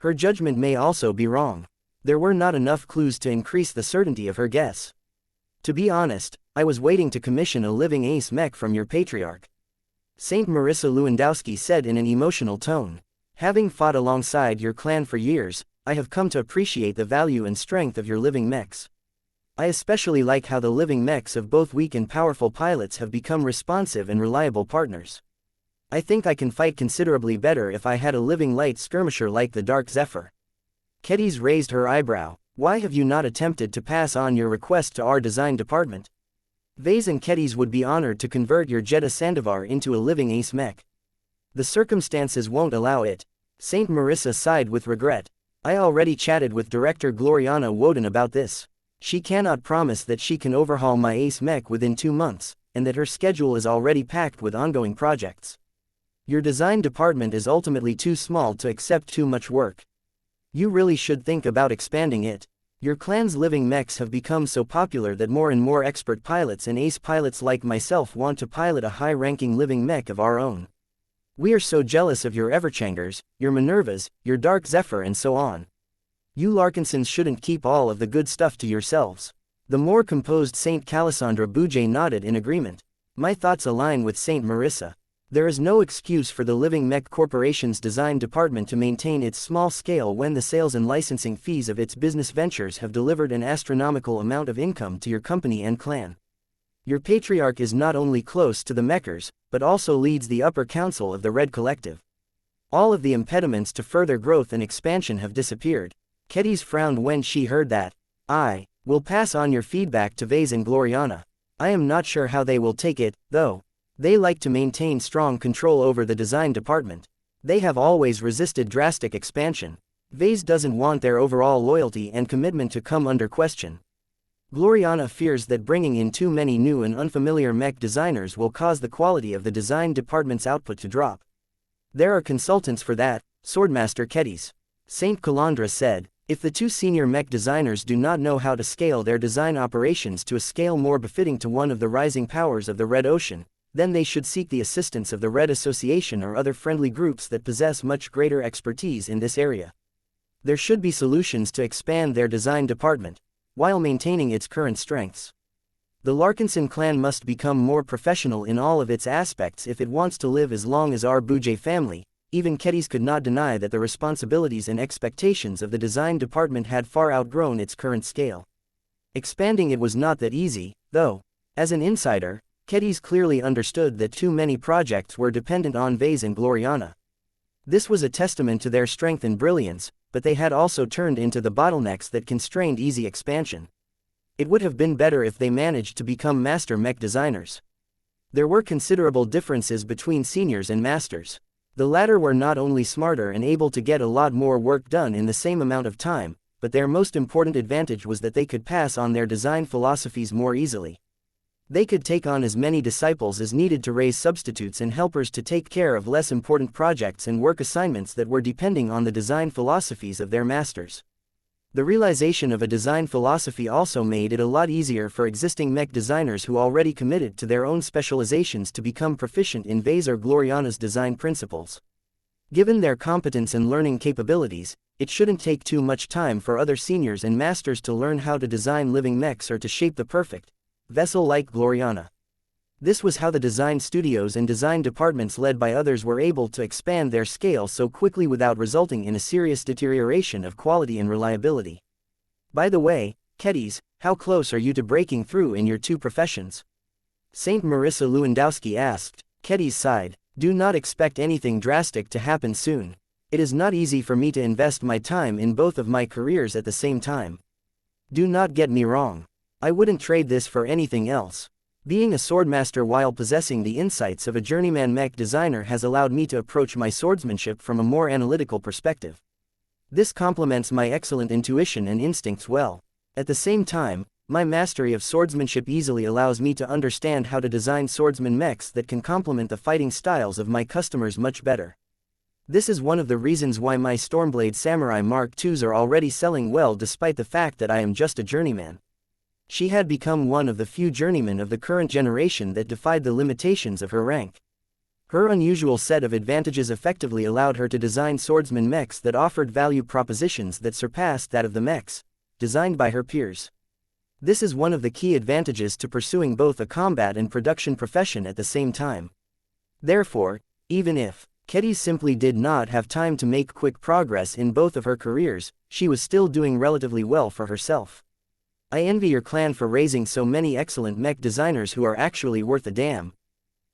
Her judgment may also be wrong. There were not enough clues to increase the certainty of her guess. To be honest, I was waiting to commission a living ace mech from your patriarch. Saint Marissa Lewandowski said in an emotional tone. Having fought alongside your clan for years, I have come to appreciate the value and strength of your living mechs. I especially like how the living mechs of both weak and powerful pilots have become responsive and reliable partners. I think I can fight considerably better if I had a living light skirmisher like the Dark Zephyr. Kedis raised her eyebrow. Why have you not attempted to pass on your request to our design department? Vase and Kedis would be honored to convert your Jeddah Sandovar into a living ace mech. The circumstances won't allow it. Saint Marissa sighed with regret. I already chatted with Director Gloriana Woden about this. She cannot promise that she can overhaul my ace mech within 2 months, and that her schedule is already packed with ongoing projects. Your design department is ultimately too small to accept too much work. You really should think about expanding it. Your clan's living mechs have become so popular that more and more expert pilots and ace pilots like myself want to pilot a high-ranking living mech of our own. We are so jealous of your Everchangers, your Minervas, your Dark Zephyr and so on. You Larkinsons shouldn't keep all of the good stuff to yourselves. The more composed Saint Calisandra Bouget nodded in agreement. My thoughts align with Saint Marissa. There is no excuse for the Living Mech Corporation's design department to maintain its small scale when the sales and licensing fees of its business ventures have delivered an astronomical amount of income to your company and clan. Your patriarch is not only close to the Mechers, but also leads the upper council of the Red Collective. All of the impediments to further growth and expansion have disappeared. Kedis frowned when she heard that. I will pass on your feedback to Vase and Gloriana. I am not sure how they will take it, though. They like to maintain strong control over the design department. They have always resisted drastic expansion. Vase doesn't want their overall loyalty and commitment to come under question. Gloriana fears that bringing in too many new and unfamiliar mech designers will cause the quality of the design department's output to drop. There are consultants for that, Swordmaster Kedis. Saint Calandra said. If the 2 senior mech designers do not know how to scale their design operations to a scale more befitting to one of the rising powers of the Red Ocean, then they should seek the assistance of the Red Association or other friendly groups that possess much greater expertise in this area. There should be solutions to expand their design department, while maintaining its current strengths. The Larkinson clan must become more professional in all of its aspects if it wants to live as long as our Bouget family. Even Kedis could not deny that the responsibilities and expectations of the design department had far outgrown its current scale. Expanding it was not that easy, though. As an insider, Kedis clearly understood that too many projects were dependent on Vase and Gloriana. This was a testament to their strength and brilliance, but they had also turned into the bottlenecks that constrained easy expansion. It would have been better if they managed to become master mech designers. There were considerable differences between seniors and masters. The latter were not only smarter and able to get a lot more work done in the same amount of time, but their most important advantage was that they could pass on their design philosophies more easily. They could take on as many disciples as needed to raise substitutes and helpers to take care of less important projects and work assignments that were depending on the design philosophies of their masters. The realization of a design philosophy also made it a lot easier for existing mech designers who already committed to their own specializations to become proficient in Vase or Gloriana's design principles. Given their competence and learning capabilities, it shouldn't take too much time for other seniors and masters to learn how to design living mechs or to shape the perfect vessel like Gloriana. This was how the design studios and design departments led by others were able to expand their scale so quickly without resulting in a serious deterioration of quality and reliability. By the way, Kedis, how close are you to breaking through in your 2 professions? Saint Marissa Lewandowski asked. Kedis sighed. Do not expect anything drastic to happen soon. It is not easy for me to invest my time in both of my careers at the same time. Do not get me wrong. I wouldn't trade this for anything else. Being a swordmaster while possessing the insights of a journeyman mech designer has allowed me to approach my swordsmanship from a more analytical perspective. This complements my excellent intuition and instincts well. At the same time, my mastery of swordsmanship easily allows me to understand how to design swordsman mechs that can complement the fighting styles of my customers much better. This is one of the reasons why my Stormblade Samurai Mark IIs are already selling well despite the fact that I am just a journeyman. She had become one of the few journeymen of the current generation that defied the limitations of her rank. Her unusual set of advantages effectively allowed her to design swordsman mechs that offered value propositions that surpassed that of the mechs designed by her peers. This is one of the key advantages to pursuing both a combat and production profession at the same time. Therefore, even if Kedis simply did not have time to make quick progress in both of her careers, she was still doing relatively well for herself. I envy your clan for raising so many excellent mech designers who are actually worth a damn.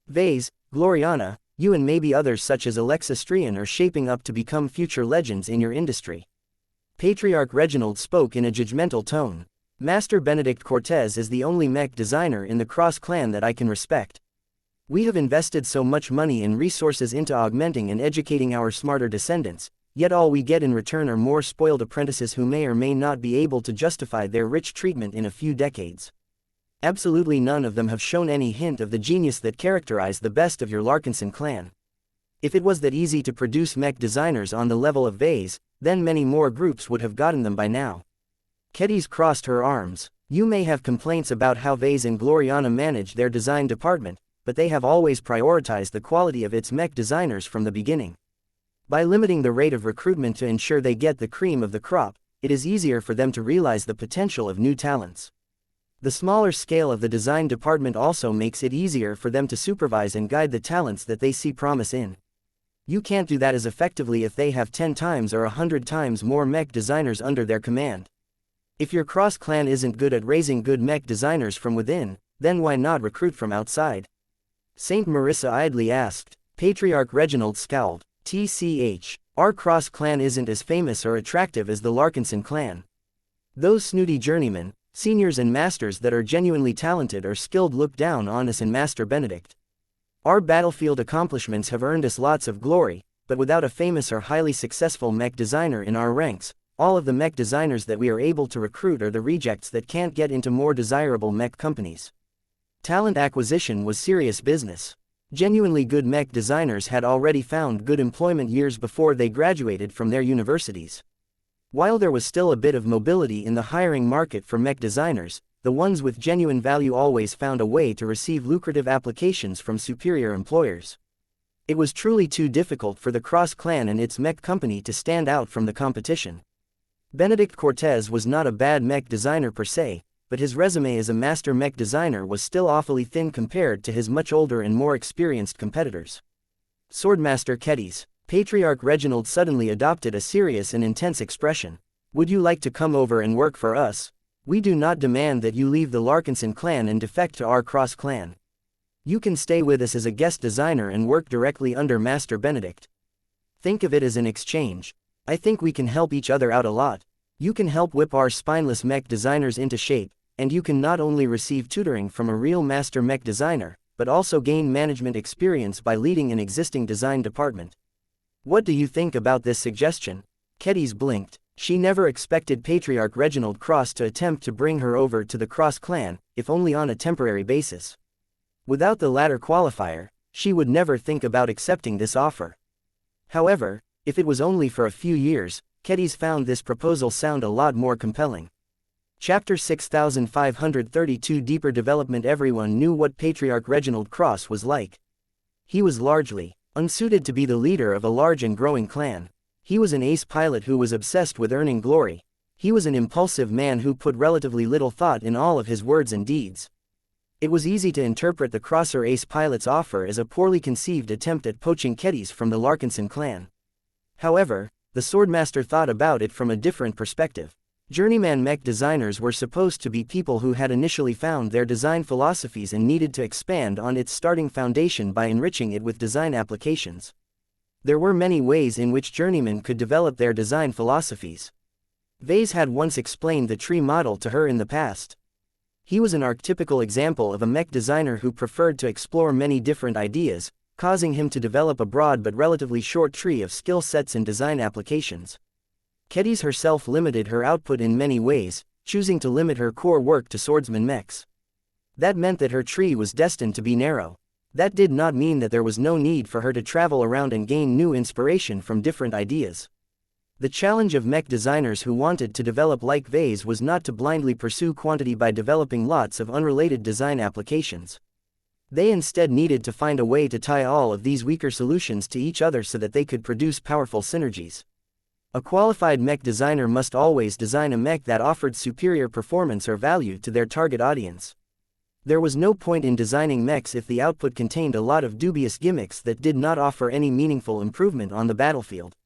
Vase, Gloriana, you and maybe others such as Alexa Strian are shaping up to become future legends in your industry. Patriarch Reginald spoke in a judgmental tone. Master Benedict Cortez is the only mech designer in the Cross clan that I can respect. We have invested so much money and resources into augmenting and educating our smarter descendants, yet all we get in return are more spoiled apprentices who may or may not be able to justify their rich treatment in a few decades. Absolutely none of them have shown any hint of the genius that characterized the best of your Larkinson clan. If it was that easy to produce mech designers on the level of Vase, then many more groups would have gotten them by now. Kedis crossed her arms. You may have complaints about how Vase and Gloriana manage their design department, but they have always prioritized the quality of its mech designers from the beginning. By limiting the rate of recruitment to ensure they get the cream of the crop, it is easier for them to realize the potential of new talents. The smaller scale of the design department also makes it easier for them to supervise and guide the talents that they see promise in. You can't do that as effectively if they have 10 times or 100 times more mech designers under their command. If your cross clan isn't good at raising good mech designers from within, then why not recruit from outside? Saint Marissa idly asked. Patriarch Reginald scowled. TCH, our cross clan isn't as famous or attractive as the Larkinson clan. Those snooty journeymen, seniors and masters that are genuinely talented or skilled look down on us and Master Benedict. Our battlefield accomplishments have earned us lots of glory, but without a famous or highly successful mech designer in our ranks, all of the mech designers that we are able to recruit are the rejects that can't get into more desirable mech companies. Talent acquisition was serious business. Genuinely good mech designers had already found good employment years before they graduated from their universities. While there was still a bit of mobility in the hiring market for mech designers, the ones with genuine value always found a way to receive lucrative applications from superior employers. It was truly too difficult for the Cross clan and its mech company to stand out from the competition. Benedict Cortez was not a bad mech designer per se, but his resume as a master mech designer was still awfully thin compared to his much older and more experienced competitors. Swordmaster Kedis. Patriarch Reginald suddenly adopted a serious and intense expression. Would you like to come over and work for us? We do not demand that you leave the Larkinson clan and defect to our Cross clan. You can stay with us as a guest designer and work directly under Master Benedict. Think of it as an exchange. I think we can help each other out a lot. You can help whip our spineless mech designers into shape, and you can not only receive tutoring from a real master mech designer, but also gain management experience by leading an existing design department. What do you think about this suggestion? Kedis blinked. She never expected Patriarch Reginald Cross to attempt to bring her over to the Cross clan, if only on a temporary basis. Without the latter qualifier, she would never think about accepting this offer. However, if it was only for a few years, Kedis found this proposal sound a lot more compelling. Chapter 6532 Deeper Development. Everyone knew what Patriarch Reginald Cross was like. He was largely unsuited to be the leader of a large and growing clan. He was an ace pilot who was obsessed with earning glory. He was an impulsive man who put relatively little thought in all of his words and deeds. It was easy to interpret the Crosser ace pilot's offer as a poorly conceived attempt at poaching Kedis from the Larkinson clan. However, the Swordmaster thought about it from a different perspective. Journeyman mech designers were supposed to be people who had initially found their design philosophies and needed to expand on its starting foundation by enriching it with design applications. There were many ways in which journeymen could develop their design philosophies. Vase had once explained the tree model to her in the past. He was an archetypical example of a mech designer who preferred to explore many different ideas, causing him to develop a broad but relatively short tree of skill sets and design applications. Kedis herself limited her output in many ways, choosing to limit her core work to swordsman mechs. That meant that her tree was destined to be narrow. That did not mean that there was no need for her to travel around and gain new inspiration from different ideas. The challenge of mech designers who wanted to develop like Vase was not to blindly pursue quantity by developing lots of unrelated design applications. They instead needed to find a way to tie all of these weaker solutions to each other so that they could produce powerful synergies. A qualified mech designer must always design a mech that offered superior performance or value to their target audience. There was no point in designing mechs if the output contained a lot of dubious gimmicks that did not offer any meaningful improvement on the battlefield.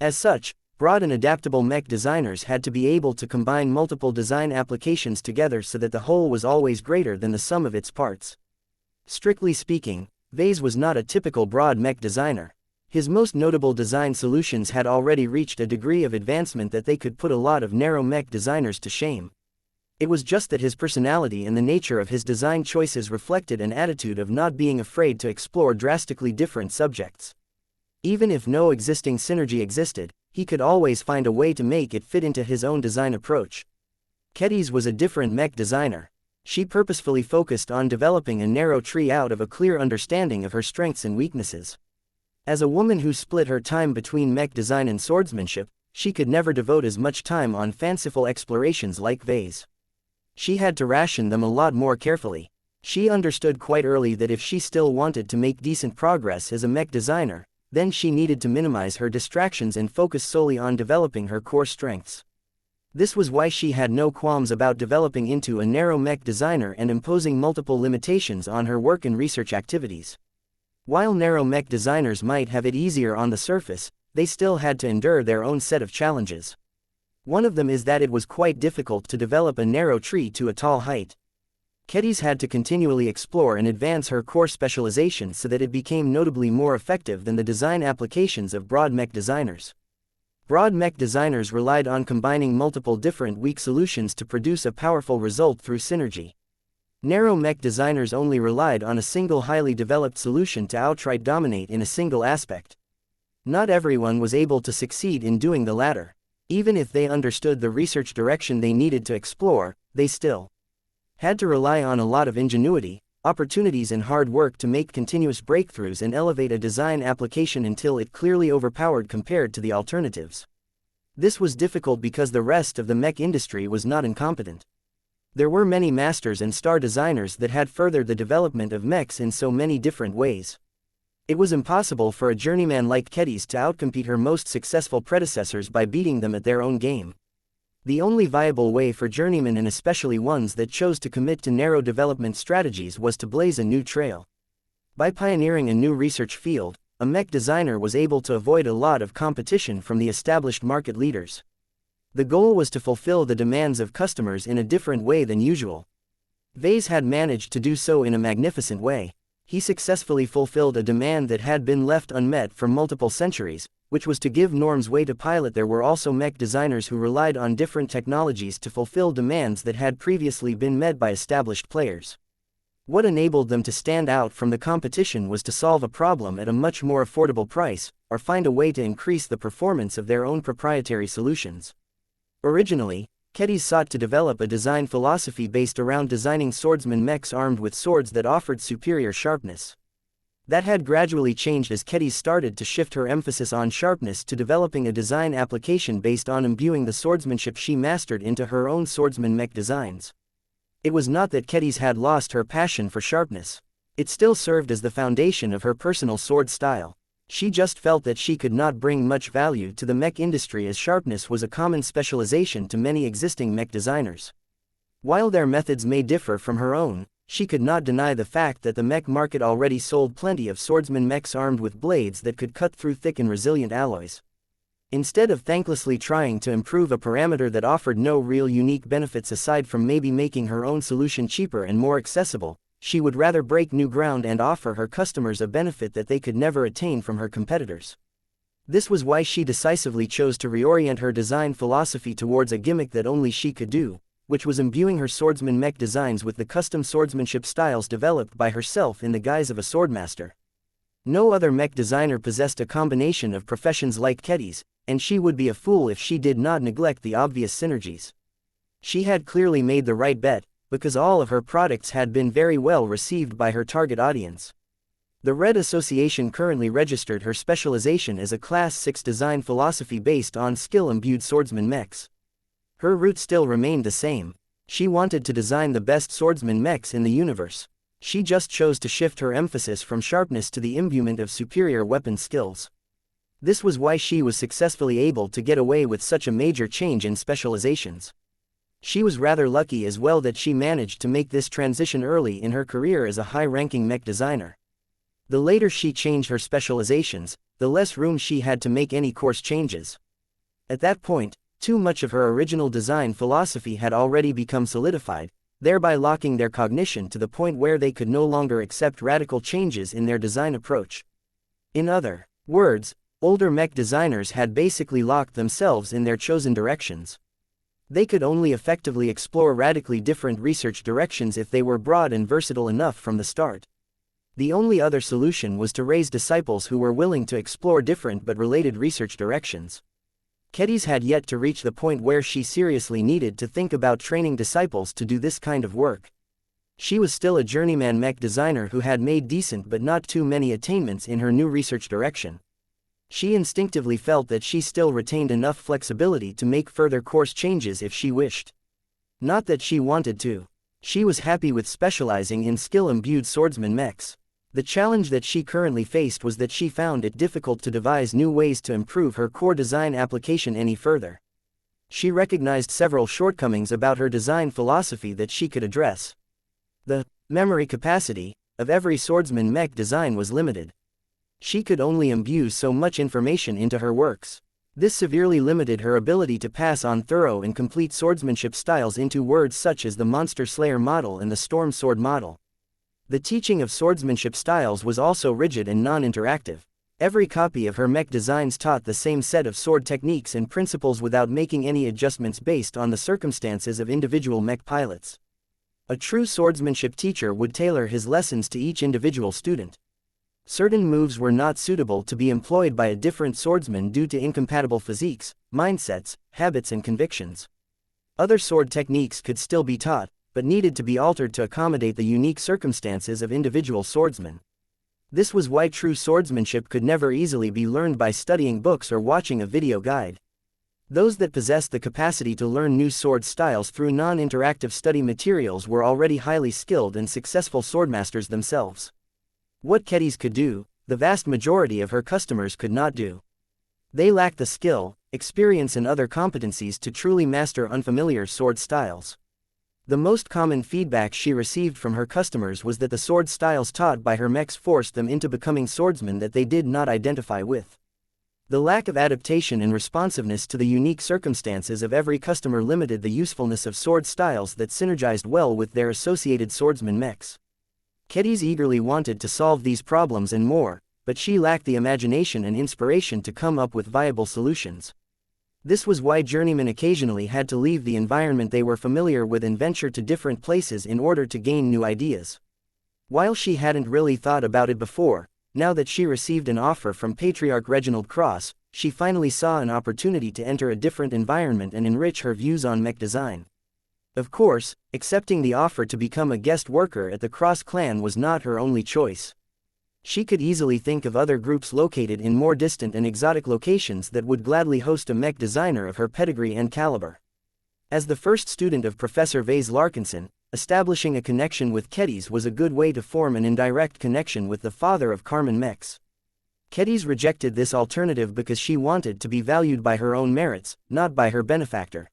As such, broad and adaptable mech designers had to be able to combine multiple design applications together so that the whole was always greater than the sum of its parts. Strictly speaking, Vase was not a typical broad mech designer. His most notable design solutions had already reached a degree of advancement that they could put a lot of narrow mech designers to shame. It was just that his personality and the nature of his design choices reflected an attitude of not being afraid to explore drastically different subjects. Even if no existing synergy existed, he could always find a way to make it fit into his own design approach. Kedis was a different mech designer. She purposefully focused on developing a narrow tree out of a clear understanding of her strengths and weaknesses. As a woman who split her time between mech design and swordsmanship, she could never devote as much time on fanciful explorations like Vase. She had to ration them a lot more carefully. She understood quite early that if she still wanted to make decent progress as a mech designer, then she needed to minimize her distractions and focus solely on developing her core strengths. This was why she had no qualms about developing into a narrow mech designer and imposing multiple limitations on her work and research activities. While narrow mech designers might have it easier on the surface, they still had to endure their own set of challenges. One of them is that it was quite difficult to develop a narrow tree to a tall height. Kedis had to continually explore and advance her core specialization so that it became notably more effective than the design applications of broad mech designers. Broad mech designers relied on combining multiple different weak solutions to produce a powerful result through synergy. Narrow mech designers only relied on a single highly developed solution to outright dominate in a single aspect. Not everyone was able to succeed in doing the latter. Even if they understood the research direction they needed to explore, they still had to rely on a lot of ingenuity, opportunities and hard work to make continuous breakthroughs and elevate a design application until it clearly overpowered compared to the alternatives. This was difficult because the rest of the mech industry was not incompetent. There were many masters and star designers that had furthered the development of mechs in so many different ways. It was impossible for a journeyman like Kedis to outcompete her most successful predecessors by beating them at their own game. The only viable way for journeymen, and especially ones that chose to commit to narrow development strategies, was to blaze a new trail. By pioneering a new research field, a mech designer was able to avoid a lot of competition from the established market leaders. The goal was to fulfill the demands of customers in a different way than usual. Vase had managed to do so in a magnificent way. He successfully fulfilled a demand that had been left unmet for multiple centuries, which was to give norms way to pilot. There were also mech designers who relied on different technologies to fulfill demands that had previously been met by established players. What enabled them to stand out from the competition was to solve a problem at a much more affordable price, or find a way to increase the performance of their own proprietary solutions. Originally, Kedis sought to develop a design philosophy based around designing swordsman mechs armed with swords that offered superior sharpness. That had gradually changed as Kedis started to shift her emphasis on sharpness to developing a design application based on imbuing the swordsmanship she mastered into her own swordsman mech designs. It was not that Kedis had lost her passion for sharpness. It still served as the foundation of her personal sword style. She just felt that she could not bring much value to the mech industry, as sharpness was a common specialization to many existing mech designers. While their methods may differ from her own, she could not deny the fact that the mech market already sold plenty of swordsman mechs armed with blades that could cut through thick and resilient alloys. Instead of thanklessly trying to improve a parameter that offered no real unique benefits aside from maybe making her own solution cheaper and more accessible, she would rather break new ground and offer her customers a benefit that they could never attain from her competitors. This was why she decisively chose to reorient her design philosophy towards a gimmick that only she could do, which was imbuing her swordsman mech designs with the custom swordsmanship styles developed by herself in the guise of a swordmaster. No other mech designer possessed a combination of professions like Kedis, and she would be a fool if she did not neglect the obvious synergies. She had clearly made the right bet, because all of her products had been very well received by her target audience. The Red Association currently registered her specialization as a Class 6 design philosophy based on skill-imbued swordsman mechs. Her route still remained the same. She wanted to design the best swordsman mechs in the universe. She just chose to shift her emphasis from sharpness to the imbuement of superior weapon skills. This was why she was successfully able to get away with such a major change in specializations. She was rather lucky as well that she managed to make this transition early in her career as a high-ranking mech designer. The later she changed her specializations, the less room she had to make any course changes. At that point, too much of her original design philosophy had already become solidified, thereby locking their cognition to the point where they could no longer accept radical changes in their design approach. In other words, older mech designers had basically locked themselves in their chosen directions. They could only effectively explore radically different research directions if they were broad and versatile enough from the start. The only other solution was to raise disciples who were willing to explore different but related research directions. Kedis had yet to reach the point where she seriously needed to think about training disciples to do this kind of work. She was still a journeyman mech designer who had made decent but not too many attainments in her new research direction. She instinctively felt that she still retained enough flexibility to make further course changes if she wished. Not that she wanted to. She was happy with specializing in skill-imbued swordsman mechs. The challenge that she currently faced was that she found it difficult to devise new ways to improve her core design application any further. She recognized several shortcomings about her design philosophy that she could address. The memory capacity of every swordsman mech design was limited. She could only imbue so much information into her works. This severely limited her ability to pass on thorough and complete swordsmanship styles into words such as the Monster Slayer model and the Storm Sword model. The teaching of swordsmanship styles was also rigid and non-interactive. Every copy of her mech designs taught the same set of sword techniques and principles without making any adjustments based on the circumstances of individual mech pilots. A true swordsmanship teacher would tailor his lessons to each individual student. Certain moves were not suitable to be employed by a different swordsman due to incompatible physiques, mindsets, habits and convictions. Other sword techniques could still be taught, but needed to be altered to accommodate the unique circumstances of individual swordsmen. This was why true swordsmanship could never easily be learned by studying books or watching a video guide. Those that possessed the capacity to learn new sword styles through non-interactive study materials were already highly skilled and successful swordmasters themselves. What Kedis could do, the vast majority of her customers could not do. They lacked the skill, experience and other competencies to truly master unfamiliar sword styles. The most common feedback she received from her customers was that the sword styles taught by her mechs forced them into becoming swordsmen that they did not identify with. The lack of adaptation and responsiveness to the unique circumstances of every customer limited the usefulness of sword styles that synergized well with their associated swordsman mechs. Kedis eagerly wanted to solve these problems and more, but she lacked the imagination and inspiration to come up with viable solutions. This was why journeymen occasionally had to leave the environment they were familiar with and venture to different places in order to gain new ideas. While she hadn't really thought about it before, now that she received an offer from Patriarch Reginald Cross, she finally saw an opportunity to enter a different environment and enrich her views on mech design. Of course, accepting the offer to become a guest worker at the Cross clan was not her only choice. She could easily think of other groups located in more distant and exotic locations that would gladly host a mech designer of her pedigree and caliber. As the first student of Professor Vase Larkinson, establishing a connection with Kedis was a good way to form an indirect connection with the father of Carmen Mechs. Kedis rejected this alternative because she wanted to be valued by her own merits, not by her benefactor.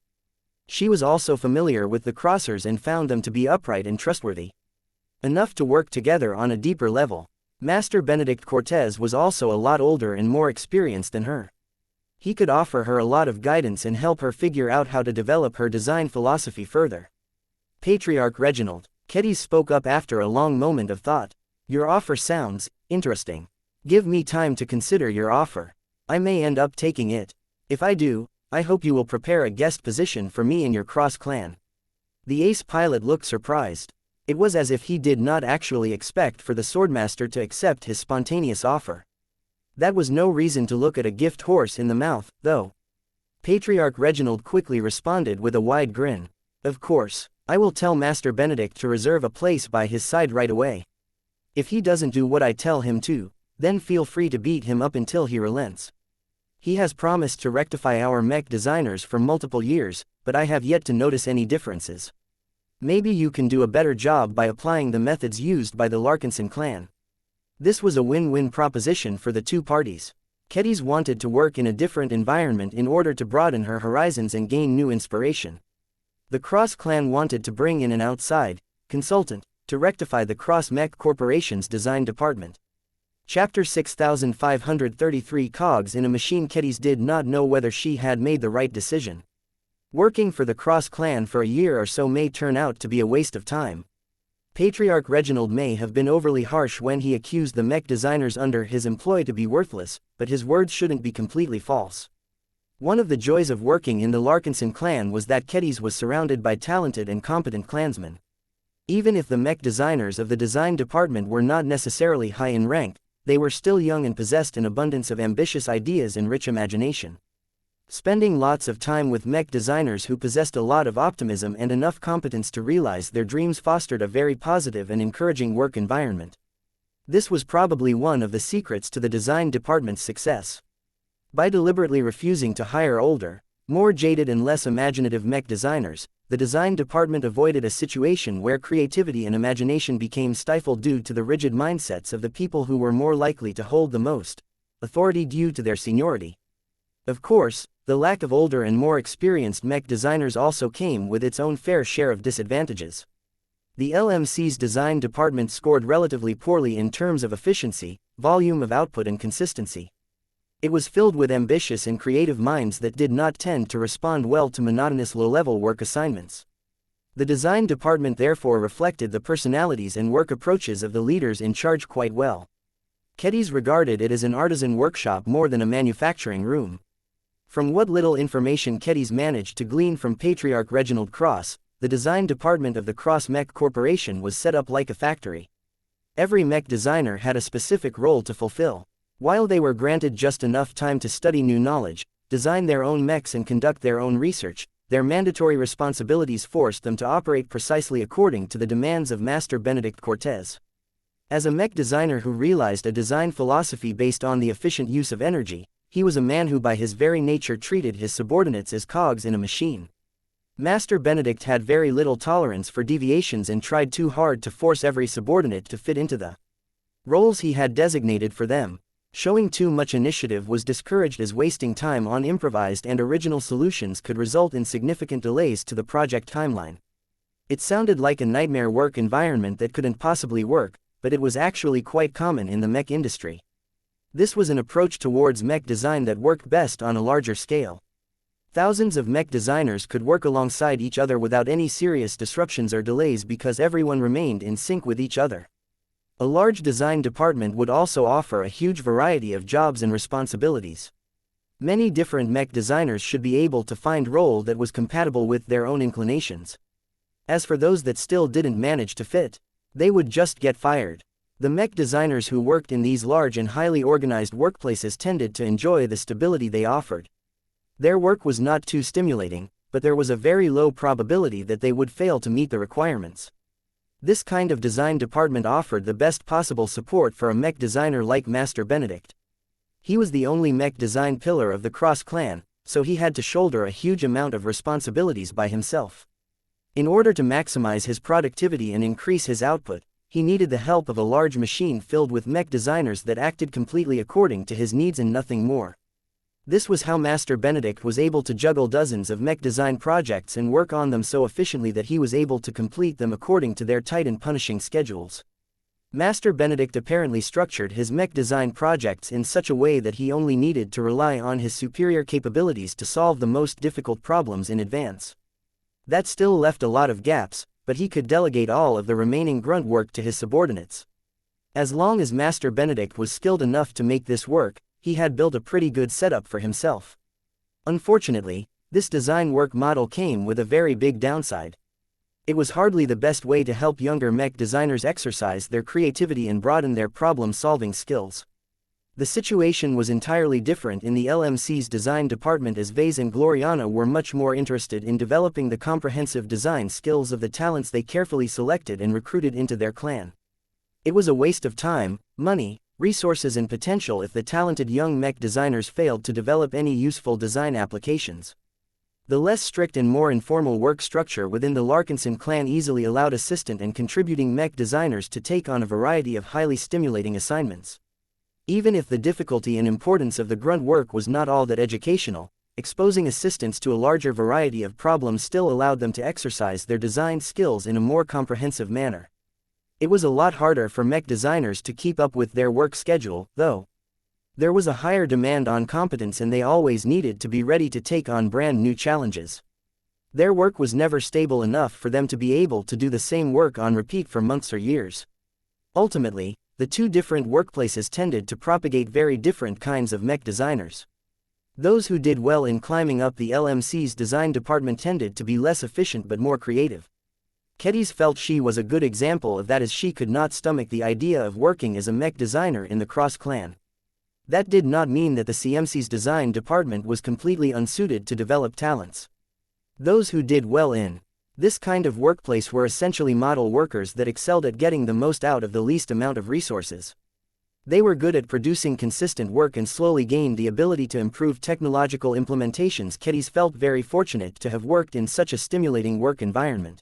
She was also familiar with the Crossers and found them to be upright and trustworthy enough to work together on a deeper level. Master Benedict Cortez was also a lot older and more experienced than her. He could offer her a lot of guidance and help her figure out how to develop her design philosophy further. Patriarch Reginald, Kedis spoke up after a long moment of thought. Your offer sounds interesting. Give me time to consider your offer. I may end up taking it. If I do, I hope you will prepare a guest position for me in your Cross clan. The ace pilot looked surprised. It was as if he did not actually expect for the swordmaster to accept his spontaneous offer. That was no reason to look at a gift horse in the mouth, though. Patriarch Reginald quickly responded with a wide grin. Of course, I will tell Master Benedict to reserve a place by his side right away. If he doesn't do what I tell him to, then feel free to beat him up until he relents. He has promised to rectify our mech designers for multiple years, but I have yet to notice any differences. Maybe you can do a better job by applying the methods used by the Larkinson clan. This was a win-win proposition for the two parties. Kedis wanted to work in a different environment in order to broaden her horizons and gain new inspiration. The Cross clan wanted to bring in an outside consultant to rectify the Cross Mech Corporation's design department. Chapter 6533 Cogs in a Machine. Kedis did not know whether she had made the right decision. Working for the Cross clan for a year or so may turn out to be a waste of time. Patriarch Reginald may have been overly harsh when he accused the mech designers under his employ to be worthless, but his words shouldn't be completely false. One of the joys of working in the Larkinson clan was that Kedis was surrounded by talented and competent clansmen. Even if the mech designers of the design department were not necessarily high in rank, they were still young and possessed an abundance of ambitious ideas and rich imagination. Spending lots of time with mech designers who possessed a lot of optimism and enough competence to realize their dreams fostered a very positive and encouraging work environment. This was probably one of the secrets to the design department's success. By deliberately refusing to hire older, more jaded and less imaginative mech designers, the design department avoided a situation where creativity and imagination became stifled due to the rigid mindsets of the people who were more likely to hold the most authority due to their seniority. Of course, the lack of older and more experienced mech designers also came with its own fair share of disadvantages. The LMC's design department scored relatively poorly in terms of efficiency, volume of output and consistency. It was filled with ambitious and creative minds that did not tend to respond well to monotonous low-level work assignments. The design department therefore reflected the personalities and work approaches of the leaders in charge quite well. Kedis regarded it as an artisan workshop more than a manufacturing room. From what little information Kedis managed to glean from Patriarch Reginald Cross, the design department of the Cross Mech Corporation was set up like a factory. Every mech designer had a specific role to fulfill. While they were granted just enough time to study new knowledge, design their own mechs and conduct their own research, their mandatory responsibilities forced them to operate precisely according to the demands of Master Benedict Cortez. As a mech designer who realized a design philosophy based on the efficient use of energy, he was a man who by his very nature treated his subordinates as cogs in a machine. Master Benedict had very little tolerance for deviations and tried too hard to force every subordinate to fit into the roles he had designated for them. Showing too much initiative was discouraged as wasting time on improvised and original solutions could result in significant delays to the project timeline. It sounded like a nightmare work environment that couldn't possibly work, but it was actually quite common in the mech industry. This was an approach towards mech design that worked best on a larger scale. Thousands of mech designers could work alongside each other without any serious disruptions or delays because everyone remained in sync with each other. A large design department would also offer a huge variety of jobs and responsibilities. Many different mech designers should be able to find a role that was compatible with their own inclinations. As for those that still didn't manage to fit, they would just get fired. The mech designers who worked in these large and highly organized workplaces tended to enjoy the stability they offered. Their work was not too stimulating, but there was a very low probability that they would fail to meet the requirements. This kind of design department offered the best possible support for a mech designer like Master Benedict. He was the only mech design pillar of the Cross clan, so he had to shoulder a huge amount of responsibilities by himself. In order to maximize his productivity and increase his output, he needed the help of a large machine filled with mech designers that acted completely according to his needs and nothing more. This was how Master Benedict was able to juggle dozens of mech design projects and work on them so efficiently that he was able to complete them according to their tight and punishing schedules. Master Benedict apparently structured his mech design projects in such a way that he only needed to rely on his superior capabilities to solve the most difficult problems in advance. That still left a lot of gaps, but he could delegate all of the remaining grunt work to his subordinates. As long as Master Benedict was skilled enough to make this work, he had built a pretty good setup for himself. Unfortunately, this design work model came with a very big downside. It was hardly the best way to help younger mech designers exercise their creativity and broaden their problem-solving skills. The situation was entirely different in the LMC's design department, as Vase and Gloriana were much more interested in developing the comprehensive design skills of the talents they carefully selected and recruited into their clan. It was a waste of time, money, resources and potential if the talented young mech designers failed to develop any useful design applications. The less strict and more informal work structure within the Larkinson clan easily allowed assistant and contributing mech designers to take on a variety of highly stimulating assignments. Even if the difficulty and importance of the grunt work was not all that educational, exposing assistants to a larger variety of problems still allowed them to exercise their design skills in a more comprehensive manner. It was a lot harder for mech designers to keep up with their work schedule, though. There was a higher demand on competence and they always needed to be ready to take on brand new challenges. Their work was never stable enough for them to be able to do the same work on repeat for months or years. Ultimately, the two different workplaces tended to propagate very different kinds of mech designers. Those who did well in climbing up the LMC's design department tended to be less efficient but more creative. Kedis felt she was a good example of that, as she could not stomach the idea of working as a mech designer in the Cross clan. That did not mean that the CMC's design department was completely unsuited to develop talents. Those who did well in this kind of workplace were essentially model workers that excelled at getting the most out of the least amount of resources. They were good at producing consistent work and slowly gained the ability to improve technological implementations. Kedis felt very fortunate to have worked in such a stimulating work environment.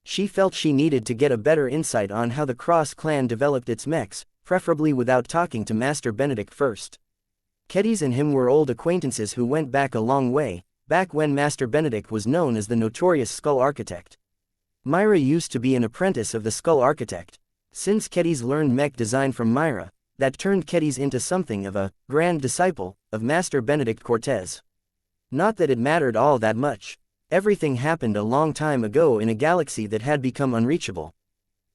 She felt she needed to get a better insight on how the Cross clan developed its mechs, preferably without talking to Master Benedict first. Kedis and him were old acquaintances who went back a long way, back when Master Benedict was known as the notorious Skull Architect. Myra used to be an apprentice of the Skull Architect. Since Kedis learned mech design from Myra, that turned Kedis into something of a grand disciple of Master Benedict Cortez. Not that it mattered all that much. Everything happened a long time ago in a galaxy that had become unreachable.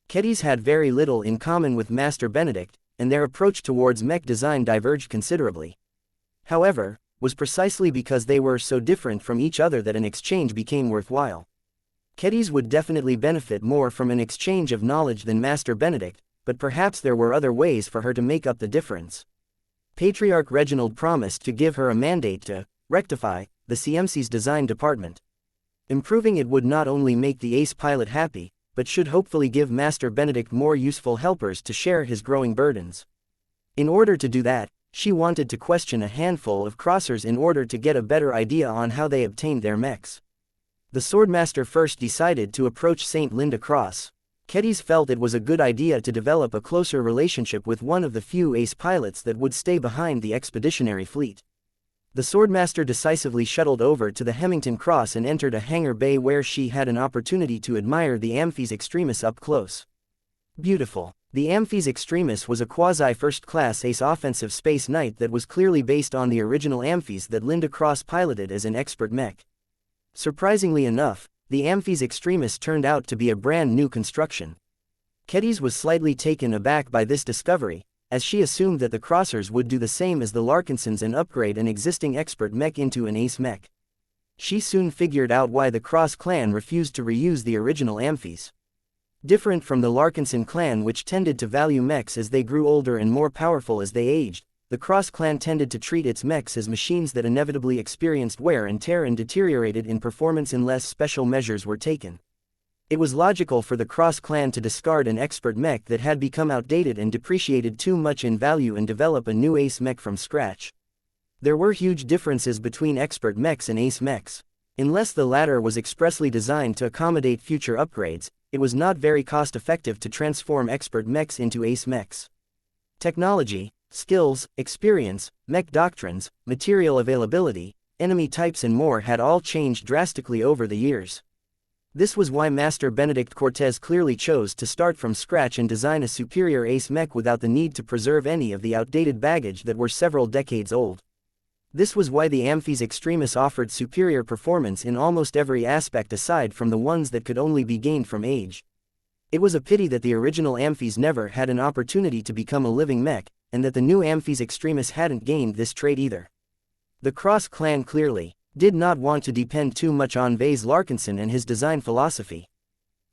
Kedis had very little in common with Master Benedict, and their approach towards mech design diverged considerably. However, was precisely because they were so different from each other that an exchange became worthwhile. Kedis would definitely benefit more from an exchange of knowledge than Master Benedict, but perhaps there were other ways for her to make up the difference. Patriarch Reginald promised to give her a mandate to rectify the CMC's design department. Improving it would not only make the ace pilot happy, but should hopefully give Master Benedict more useful helpers to share his growing burdens. In order to do that, she wanted to question a handful of crossers in order to get a better idea on how they obtained their mechs. The Swordmaster first decided to approach St. Linda Cross. Kedis felt it was a good idea to develop a closer relationship with one of the few ace pilots that would stay behind the expeditionary fleet. The Swordmaster decisively shuttled over to the Hemington Cross and entered a hangar bay where she had an opportunity to admire the Amphis Extremis up close. Beautiful. The Amphis Extremis was a quasi-first-class ace offensive space knight that was clearly based on the original Amphis that Linda Cross piloted as an expert mech. Surprisingly enough, the Amphis Extremis turned out to be a brand new construction. Kedis was slightly taken aback by this discovery, as she assumed that the Crossers would do the same as the Larkinsons and upgrade an existing expert mech into an ace mech. She soon figured out why the Cross clan refused to reuse the original Amphis. Different from the Larkinson clan, which tended to value mechs as they grew older and more powerful as they aged, the Cross clan tended to treat its mechs as machines that inevitably experienced wear and tear and deteriorated in performance unless special measures were taken. It was logical for the Cross clan to discard an expert mech that had become outdated and depreciated too much in value and develop a new ace mech from scratch. There were huge differences between expert mechs and ace mechs. Unless the latter was expressly designed to accommodate future upgrades, it was not very cost-effective to transform expert mechs into ace mechs. Technology, skills, experience, mech doctrines, material availability, enemy types and more had all changed drastically over the years. This was why Master Benedict Cortez clearly chose to start from scratch and design a superior ace mech without the need to preserve any of the outdated baggage that were several decades old. This was why the Amphis Extremis offered superior performance in almost every aspect aside from the ones that could only be gained from age. It was a pity that the original Amphis never had an opportunity to become a living mech, and that the new Amphis Extremis hadn't gained this trait either. The Cross clan clearly did not want to depend too much on Vase Larkinson and his design philosophy.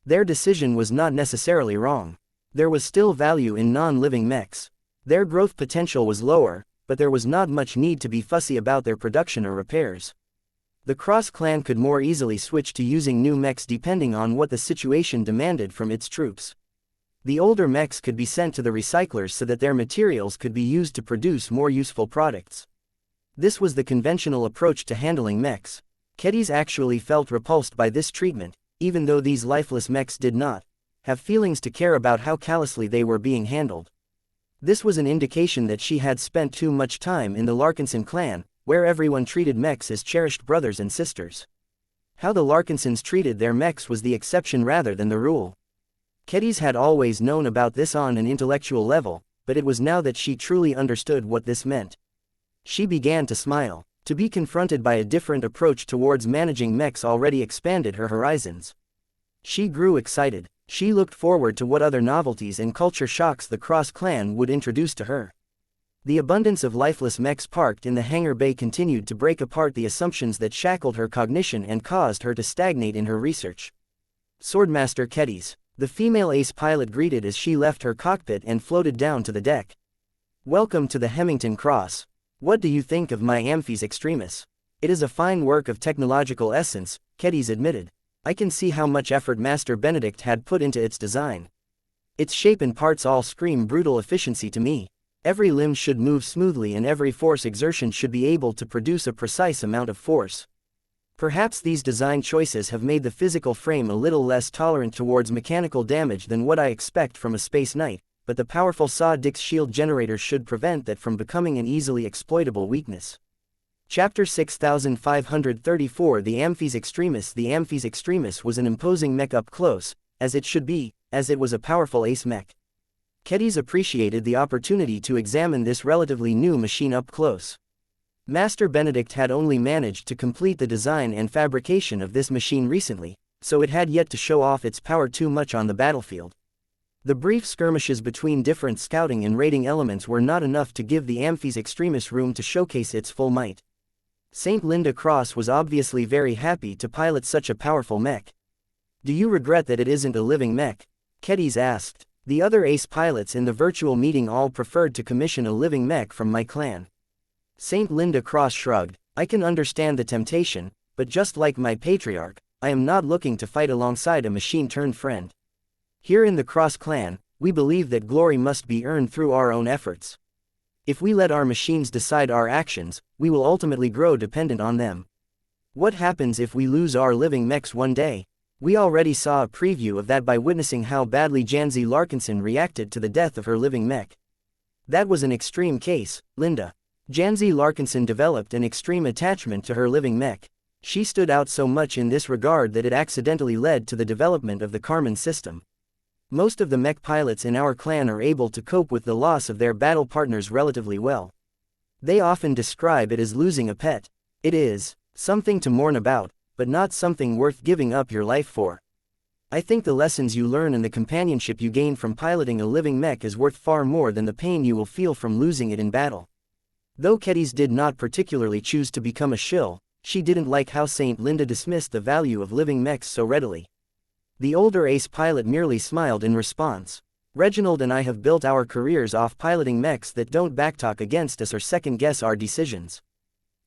Their decision was not necessarily wrong. There was still value in non-living mechs. Their growth potential was lower, but there was not much need to be fussy about their production or repairs. The Cross clan could more easily switch to using new mechs depending on what the situation demanded from its troops. The older mechs could be sent to the recyclers so that their materials could be used to produce more useful products. This was the conventional approach to handling mechs. Kedis actually felt repulsed by this treatment, even though these lifeless mechs did not have feelings to care about how callously they were being handled. This was an indication that she had spent too much time in the Larkinson clan, where everyone treated mechs as cherished brothers and sisters. How the Larkinsons treated their mechs was the exception rather than the rule. Kedis had always known about this on an intellectual level, but it was now that she truly understood what this meant. She began to smile. To be confronted by a different approach towards managing mechs already expanded her horizons. She grew excited. She looked forward to what other novelties and culture shocks the Cross clan would introduce to her. The abundance of lifeless mechs parked in the hangar bay continued to break apart the assumptions that shackled her cognition and caused her to stagnate in her research. Swordmaster Kedis, the female ace pilot, greeted as she left her cockpit and floated down to the deck. Welcome to the Hemington Cross. What do you think of my Amphis Extremis? It is a fine work of technological essence, Kedis admitted. I can see how much effort Master Benedict had put into its design. Its shape and parts all scream brutal efficiency to me. Every limb should move smoothly and every force exertion should be able to produce a precise amount of force. Perhaps these design choices have made the physical frame a little less tolerant towards mechanical damage than what I expect from a space knight, but the powerful Saw-Dix shield generator should prevent that from becoming an easily exploitable weakness. Chapter 6534 The Amphis Extremis. The Amphis Extremis was an imposing mech up close, as it should be, as it was a powerful ace mech. Kedis appreciated the opportunity to examine this relatively new machine up close. Master Benedict had only managed to complete the design and fabrication of this machine recently, so it had yet to show off its power too much on the battlefield. The brief skirmishes between different scouting and raiding elements were not enough to give the Amphis Extremis room to showcase its full might. St. Linda Cross was obviously very happy to pilot such a powerful mech. Do you regret that it isn't a living mech? Kedis asked. The other ace pilots in the virtual meeting all preferred to commission a living mech from my clan. St. Linda Cross shrugged. I can understand the temptation, but just like my patriarch, I am not looking to fight alongside a machine-turned-friend. Here in the Cross clan, we believe that glory must be earned through our own efforts. If we let our machines decide our actions, we will ultimately grow dependent on them. What happens if we lose our living mechs one day? We already saw a preview of that by witnessing how badly Janzi Larkinson reacted to the death of her living mech. That was an extreme case, Linda. Janzi Larkinson developed an extreme attachment to her living mech. She stood out so much in this regard that it accidentally led to the development of the Karman system. Most of the mech pilots in our clan are able to cope with the loss of their battle partners relatively well. They often describe it as losing a pet. It is something to mourn about, but not something worth giving up your life for. I think the lessons you learn and the companionship you gain from piloting a living mech is worth far more than the pain you will feel from losing it in battle. Though Kedis did not particularly choose to become a shill, she didn't like how St. Linda dismissed the value of living mechs so readily. The older ace pilot merely smiled in response. Reginald and I have built our careers off piloting mechs that don't backtalk against us or second-guess our decisions.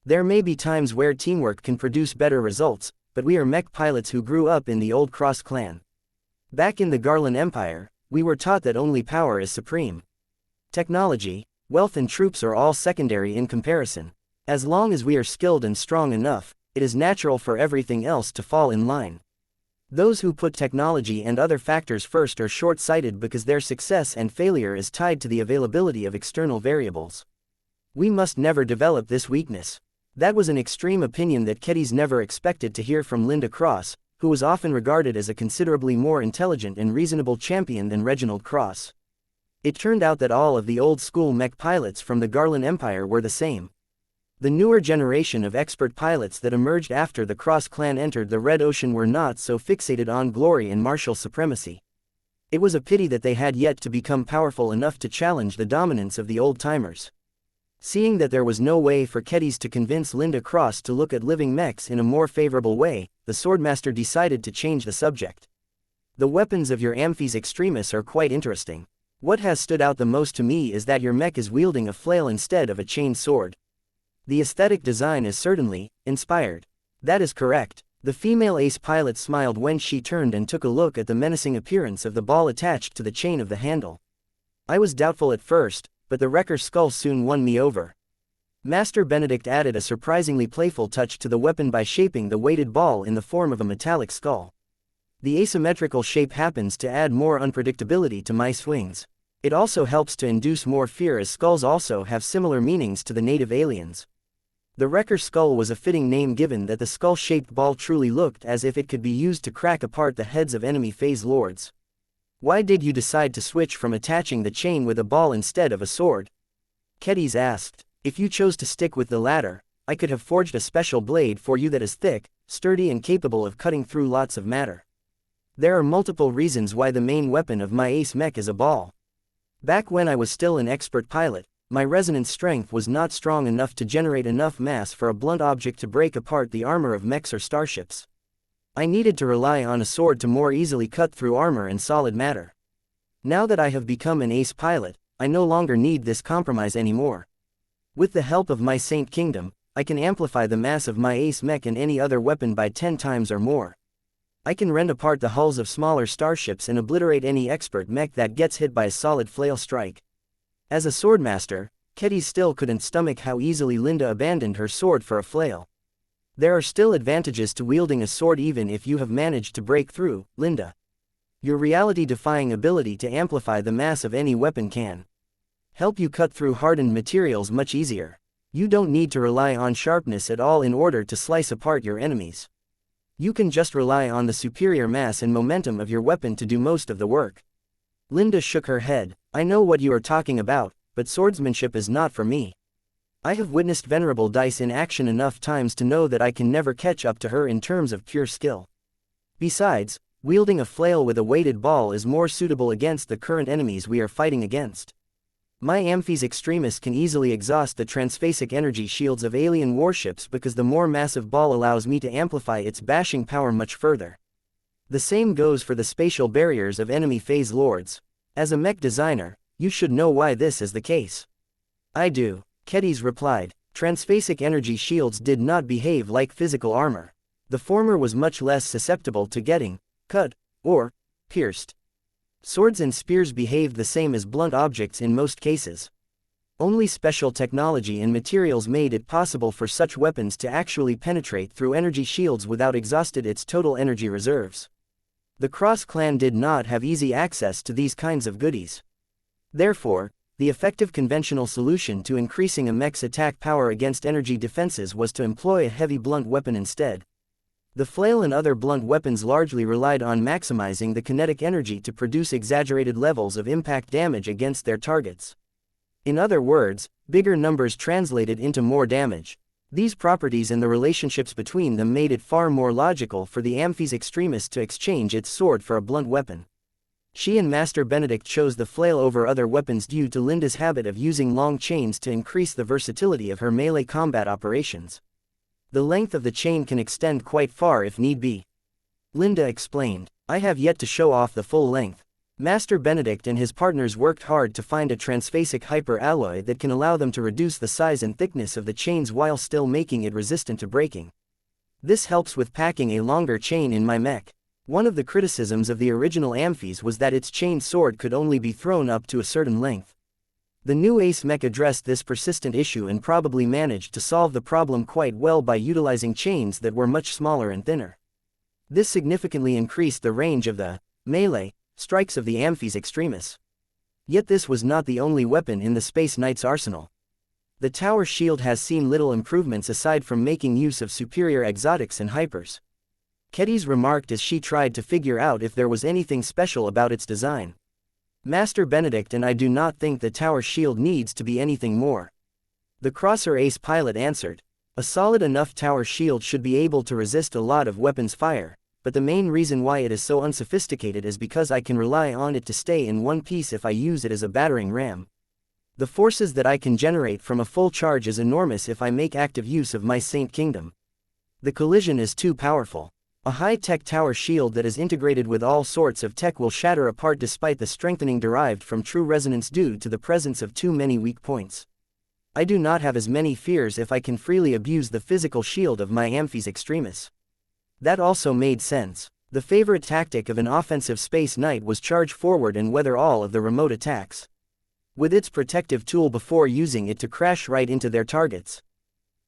There may be times where teamwork can produce better results, but we are mech pilots who grew up in the old Cross clan. Back in the Garland Empire, we were taught that only power is supreme. Technology, wealth and troops are all secondary in comparison. As long as we are skilled and strong enough, it is natural for everything else to fall in line. Those who put technology and other factors first are short-sighted because their success and failure is tied to the availability of external variables. We must never develop this weakness. That was an extreme opinion that Kedis never expected to hear from Linda Cross, who was often regarded as a considerably more intelligent and reasonable champion than Reginald Cross. It turned out that all of the old-school mech pilots from the Garland Empire were the same. The newer generation of expert pilots that emerged after the Cross clan entered the Red Ocean were not so fixated on glory and martial supremacy. It was a pity that they had yet to become powerful enough to challenge the dominance of the old-timers. Seeing that there was no way for Kedis to convince Linda Cross to look at living mechs in a more favorable way, the Swordmaster decided to change the subject. The weapons of your Amphis Extremis are quite interesting. What has stood out the most to me is that your mech is wielding a flail instead of a chain sword. The aesthetic design is certainly inspired. That is correct. The female ace pilot smiled when she turned and took a look at the menacing appearance of the ball attached to the chain of the handle. I was doubtful at first, but the Wrecker's skull soon won me over. Master Benedict added a surprisingly playful touch to the weapon by shaping the weighted ball in the form of a metallic skull. The asymmetrical shape happens to add more unpredictability to my swings. It also helps to induce more fear, as skulls also have similar meanings to the native aliens. The Wrecker skull was a fitting name, given that the skull-shaped ball truly looked as if it could be used to crack apart the heads of enemy phase lords. Why did you decide to switch from attaching the chain with a ball instead of a sword? Kedis asked. If you chose to stick with the latter, I could have forged a special blade for you that is thick, sturdy and capable of cutting through lots of matter. There are multiple reasons why the main weapon of my ace mech is a ball. Back when I was still an expert pilot, my resonance strength was not strong enough to generate enough mass for a blunt object to break apart the armor of mechs or starships. I needed to rely on a sword to more easily cut through armor and solid matter. Now that I have become an ace pilot, I no longer need this compromise anymore. With the help of my Saint Kingdom, I can amplify the mass of my ace mech and any other weapon by 10 times or more. I can rend apart the hulls of smaller starships and obliterate any expert mech that gets hit by a solid flail strike. As a swordmaster, Kedis still couldn't stomach how easily Linda abandoned her sword for a flail. There are still advantages to wielding a sword even if you have managed to break through, Linda. Your reality-defying ability to amplify the mass of any weapon can help you cut through hardened materials much easier. You don't need to rely on sharpness at all in order to slice apart your enemies. You can just rely on the superior mass and momentum of your weapon to do most of the work. Linda shook her head. I know what you are talking about, but swordsmanship is not for me. I have witnessed Venerable Dice in action enough times to know that I can never catch up to her in terms of pure skill. Besides, wielding a flail with a weighted ball is more suitable against the current enemies we are fighting against. My Amphis Extremis can easily exhaust the transphasic energy shields of alien warships because the more massive ball allows me to amplify its bashing power much further. The same goes for the spatial barriers of enemy phase lords. As a mech designer, you should know why this is the case. I do, Kedis replied. Transphasic energy shields did not behave like physical armor. The former was much less susceptible to getting cut or pierced. Swords and spears behaved the same as blunt objects in most cases. Only special technology and materials made it possible for such weapons to actually penetrate through energy shields without exhausting its total energy reserves. The Cross clan did not have easy access to these kinds of goodies. Therefore, the effective conventional solution to increasing a mech's attack power against energy defenses was to employ a heavy blunt weapon instead. The flail and other blunt weapons largely relied on maximizing the kinetic energy to produce exaggerated levels of impact damage against their targets. In other words, bigger numbers translated into more damage. These properties and the relationships between them made it far more logical for the Amphis Extremis to exchange its sword for a blunt weapon. She and Master Benedict chose the flail over other weapons due to Linda's habit of using long chains to increase the versatility of her melee combat operations. The length of the chain can extend quite far if need be. Linda explained. I have yet to show off the full length. Master Benedict and his partners worked hard to find a transphasic hyper-alloy that can allow them to reduce the size and thickness of the chains while still making it resistant to breaking. This helps with packing a longer chain in my mech. One of the criticisms of the original Amphis was that its chain sword could only be thrown up to a certain length. The new Ace Mech addressed this persistent issue and probably managed to solve the problem quite well by utilizing chains that were much smaller and thinner. This significantly increased the range of the melee strikes of the Amphis Extremis. Yet this was not the only weapon in the Space Knight's arsenal. The tower shield has seen little improvements aside from making use of superior exotics and hypers. Kedis remarked as she tried to figure out if there was anything special about its design. Master Benedict and I do not think the tower shield needs to be anything more. The Crosser Ace pilot answered. A solid enough tower shield should be able to resist a lot of weapons fire, but the main reason why it is so unsophisticated is because I can rely on it to stay in one piece if I use it as a battering ram. The forces that I can generate from a full charge is enormous if I make active use of my Saint Kingdom. The collision is too powerful. A high-tech tower shield that is integrated with all sorts of tech will shatter apart despite the strengthening derived from true resonance due to the presence of too many weak points. I do not have as many fears if I can freely abuse the physical shield of my Amphis Extremis. That also made sense. The favorite tactic of an offensive Space Knight was charge forward and weather all of the remote attacks. with its protective tool before using it to crash right into their targets.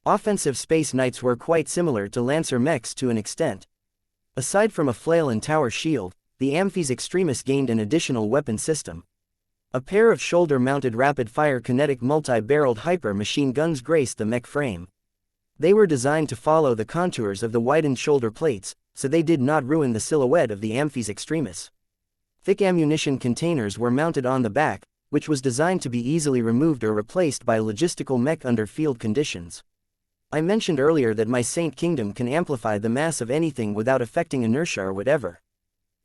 Offensive Space Knights were quite similar to Lancer mechs to an extent. Aside from a flail and tower shield, the Amphi's Extremis gained an additional weapon system. A pair of shoulder-mounted rapid-fire kinetic multi-barreled hyper-machine guns graced the mech frame. They were designed to follow the contours of the widened shoulder plates, so they did not ruin the silhouette of the Amphi's Extremis. Thick ammunition containers were mounted on the back, which was designed to be easily removed or replaced by a logistical mech under field conditions. I mentioned earlier that my Saint Kingdom can amplify the mass of anything without affecting inertia or whatever.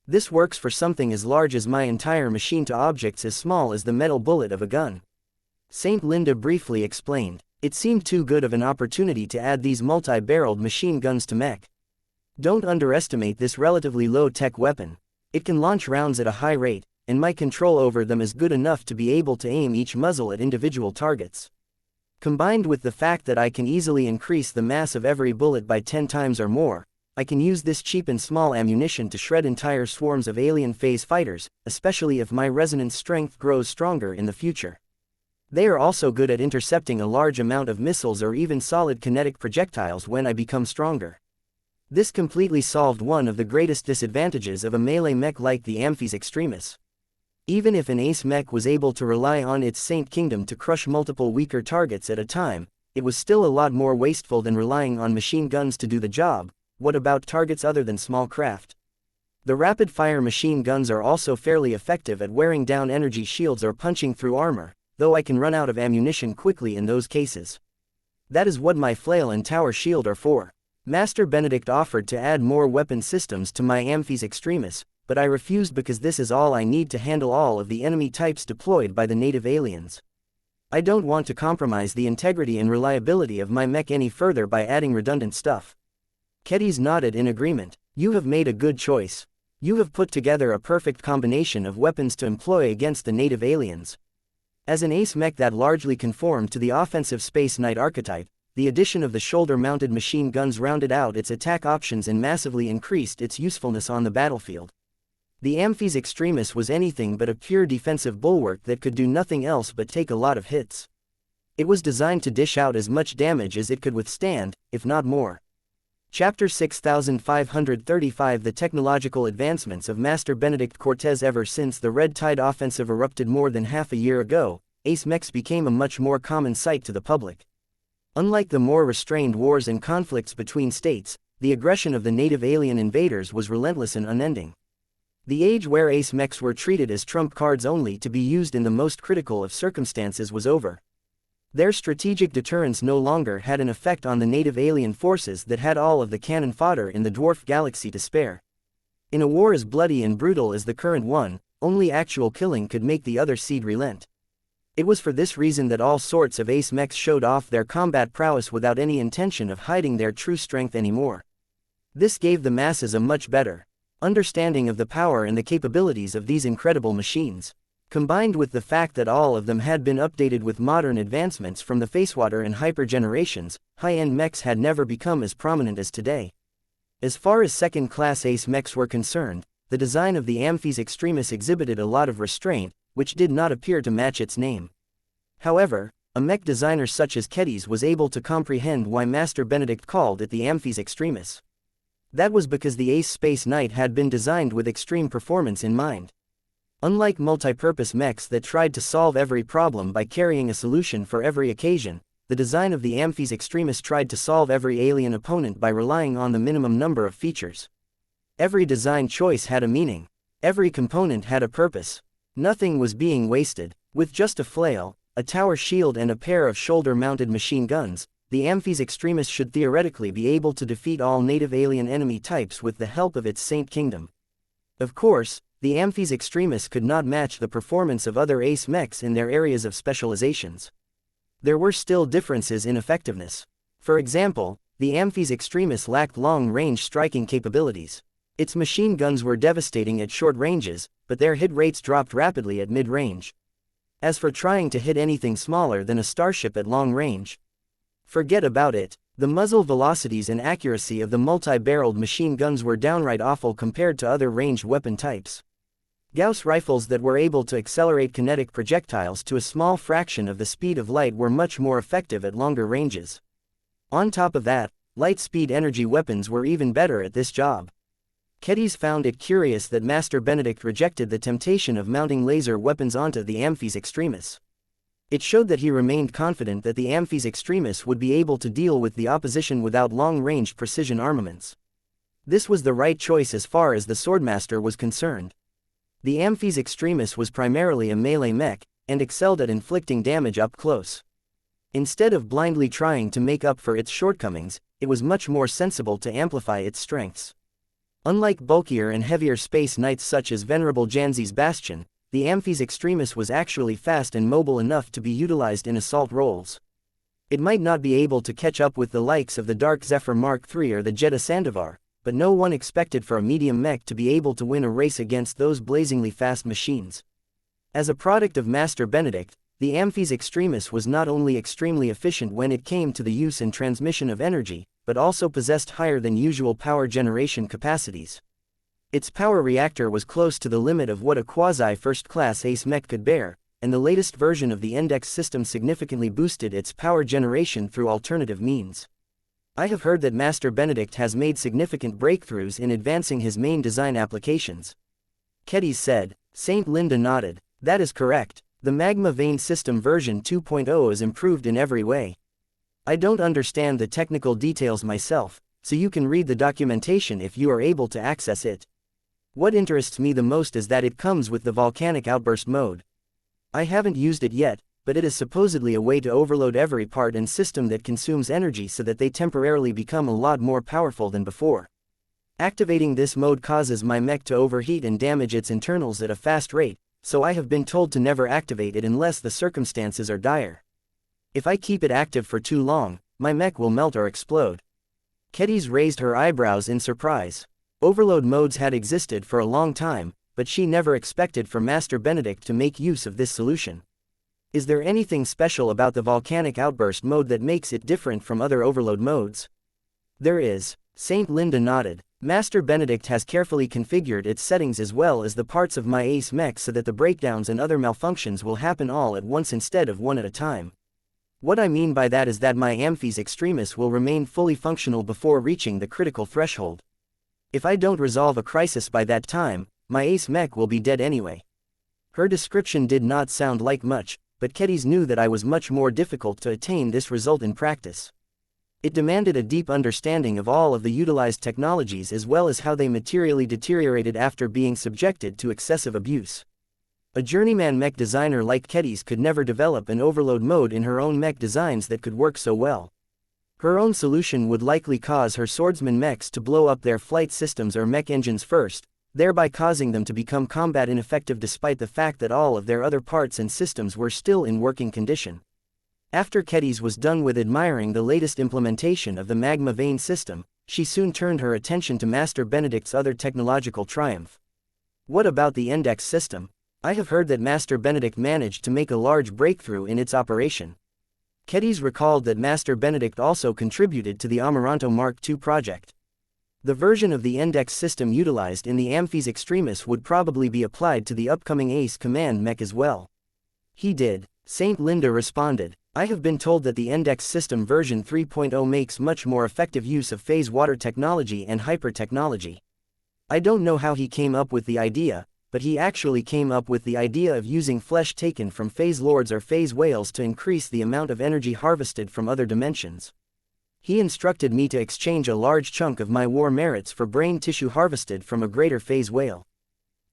This works for something as large as my entire machine to objects as small as the metal bullet of a gun. Saint Linda briefly explained. It seemed too good of an opportunity to add these multi-barreled machine guns to mech. Don't underestimate this relatively low-tech weapon. It can launch rounds at a high rate, and my control over them is good enough to be able to aim each muzzle at individual targets. Combined with the fact that I can easily increase the mass of every bullet by 10 times or more, I can use this cheap and small ammunition to shred entire swarms of alien phase fighters, especially if my resonance strength grows stronger in the future. They are also good at intercepting a large amount of missiles or even solid kinetic projectiles when I become stronger. This completely solved one of the greatest disadvantages of a melee mech like the Amphi's Extremis. Even if an ace mech was able to rely on its Saint Kingdom to crush multiple weaker targets at a time, it was still a lot more wasteful than relying on machine guns to do the job. What about targets other than small craft? The rapid-fire machine guns are also fairly effective at wearing down energy shields or punching through armor, though I can run out of ammunition quickly in those cases. That is what my flail and tower shield are for. Master Benedict offered to add more weapon systems to my Amphi's Extremis, but I refused because this is all I need to handle all of the enemy types deployed by the native aliens. I don't want to compromise the integrity and reliability of my mech any further by adding redundant stuff. Kedis nodded in agreement. You have made a good choice. You have put together a perfect combination of weapons to employ against the native aliens. As an ace mech that largely conformed to the offensive Space Knight archetype, the addition of the shoulder-mounted machine guns rounded out its attack options and massively increased its usefulness on the battlefield. The Amphi's Extremis was anything but a pure defensive bulwark that could do nothing else but take a lot of hits. It was designed to dish out as much damage as it could withstand, if not more. Chapter 6535 The technological advancements of Master Benedict Cortez. Ever since the Red Tide offensive erupted more than half a year ago, ace mechs became a much more common sight to the public. Unlike the more restrained wars and conflicts between states, the aggression of the native alien invaders was relentless and unending. The age where ace mechs were treated as trump cards only to be used in the most critical of circumstances was over. Their strategic deterrence no longer had an effect on the native alien forces that had all of the cannon fodder in the dwarf galaxy to spare. In a war as bloody and brutal as the current one, only actual killing could make the other seed relent. It was for this reason that all sorts of ace mechs showed off their combat prowess without any intention of hiding their true strength anymore. This gave the masses a much better understanding of the power and the capabilities of these incredible machines. Combined with the fact that all of them had been updated with modern advancements from the Facewater and Hyper generations, high-end mechs had never become as prominent as today. As far as second-class ace mechs were concerned, the design of the Amphi's Extremis exhibited a lot of restraint, which did not appear to match its name. However, a mech designer such as Kedis was able to comprehend why Master Benedict called it the Amphi's Extremis. That was because the Ace Space Knight had been designed with extreme performance in mind. Unlike multipurpose mechs that tried to solve every problem by carrying a solution for every occasion, the design of the Amphi's Extremis tried to solve every alien opponent by relying on the minimum number of features. Every design choice had a meaning. Every component had a purpose. Nothing was being wasted. With just a flail, a tower shield and a pair of shoulder-mounted machine guns, the Amphi's Extremis should theoretically be able to defeat all native alien enemy types with the help of its Saint Kingdom. Of course, the Amphi's Extremis could not match the performance of other ace mechs in their areas of specializations. There were still differences in effectiveness. For example, the Amphi's Extremis lacked long-range striking capabilities. Its machine guns were devastating at short ranges, but their hit rates dropped rapidly at mid-range. As for trying to hit anything smaller than a starship at long range, forget about it. The muzzle velocities and accuracy of the multi-barreled machine guns were downright awful compared to other ranged weapon types. Gauss rifles that were able to accelerate kinetic projectiles to a small fraction of the speed of light were much more effective at longer ranges. On top of that, light-speed energy weapons were even better at this job. Kedis found it curious that Master Benedict rejected the temptation of mounting laser weapons onto the Amphis Extremis. It showed that he remained confident that the Amphis Extremis would be able to deal with the opposition without long-range precision armaments. This was the right choice as far as the Swordmaster was concerned. The Amphis Extremis was primarily a melee mech, and excelled at inflicting damage up close. Instead of blindly trying to make up for its shortcomings, it was much more sensible to amplify its strengths. Unlike bulkier and heavier space knights such as Venerable Janzi's Bastion, the Amphis Extremis was actually fast and mobile enough to be utilized in assault roles. It might not be able to catch up with the likes of the Dark Zephyr Mark III or the Jeddah Sandovar, but no one expected for a medium mech to be able to win a race against those blazingly fast machines. As a product of Master Benedict, the Amphis Extremis was not only extremely efficient when it came to the use and transmission of energy, but also possessed higher than usual power generation capacities. Its power reactor was close to the limit of what a quasi-first-class ace mech could bear, and the latest version of the Index system significantly boosted its power generation through alternative means. I have heard that Master Benedict has made significant breakthroughs in advancing his main design applications. Kedis said. Saint Linda nodded. That is correct. The Magma Vein System version 2.0 is improved in every way. I don't understand the technical details myself, so you can read the documentation if you are able to access it. What interests me the most is that it comes with the volcanic outburst mode. I haven't used it yet, but it is supposedly a way to overload every part and system that consumes energy so that they temporarily become a lot more powerful than before. Activating this mode causes my mech to overheat and damage its internals at a fast rate, so I have been told to never activate it unless the circumstances are dire. If I keep it active for too long, my mech will melt or explode. Kedis raised her eyebrows in surprise. Overload modes had existed for a long time, but she never expected for Master Benedict to make use of this solution. Is there anything special about the volcanic outburst mode that makes it different from other overload modes? There is. Saint Linda nodded. Master Benedict has carefully configured its settings as well as the parts of my ace mech so that the breakdowns and other malfunctions will happen all at once instead of one at a time. What I mean by that is that my Amphis Extremis will remain fully functional before reaching the critical threshold. If I don't resolve a crisis by that time, my ace mech will be dead anyway. Her description did not sound like much, but Kedis knew that I was much more difficult to attain this result in practice. It demanded a deep understanding of all of the utilized technologies as well as how they materially deteriorated after being subjected to excessive abuse. A journeyman mech designer like Kedis could never develop an overload mode in her own mech designs that could work so well. Her own solution would likely cause her swordsman mechs to blow up their flight systems or mech engines first, thereby causing them to become combat ineffective despite the fact that all of their other parts and systems were still in working condition. After Kedis was done with admiring the latest implementation of the Magma Vein system, she soon turned her attention to Master Benedict's other technological triumph. What about the Index system? I have heard that Master Benedict managed to make a large breakthrough in its operation. Kedis recalled that Master Benedict also contributed to the Amaranto Mark II project. The version of the Index system utilized in the Amphis Extremis would probably be applied to the upcoming Ace Command mech as well. He did. Saint Linda responded. I have been told that the Index system version 3.0 makes much more effective use of phase water technology and hyper technology. I don't know how he came up with the idea, but he actually came up with the idea of using flesh taken from phase lords or phase whales to increase the amount of energy harvested from other dimensions. He instructed me to exchange a large chunk of my war merits for brain tissue harvested from a greater phase whale.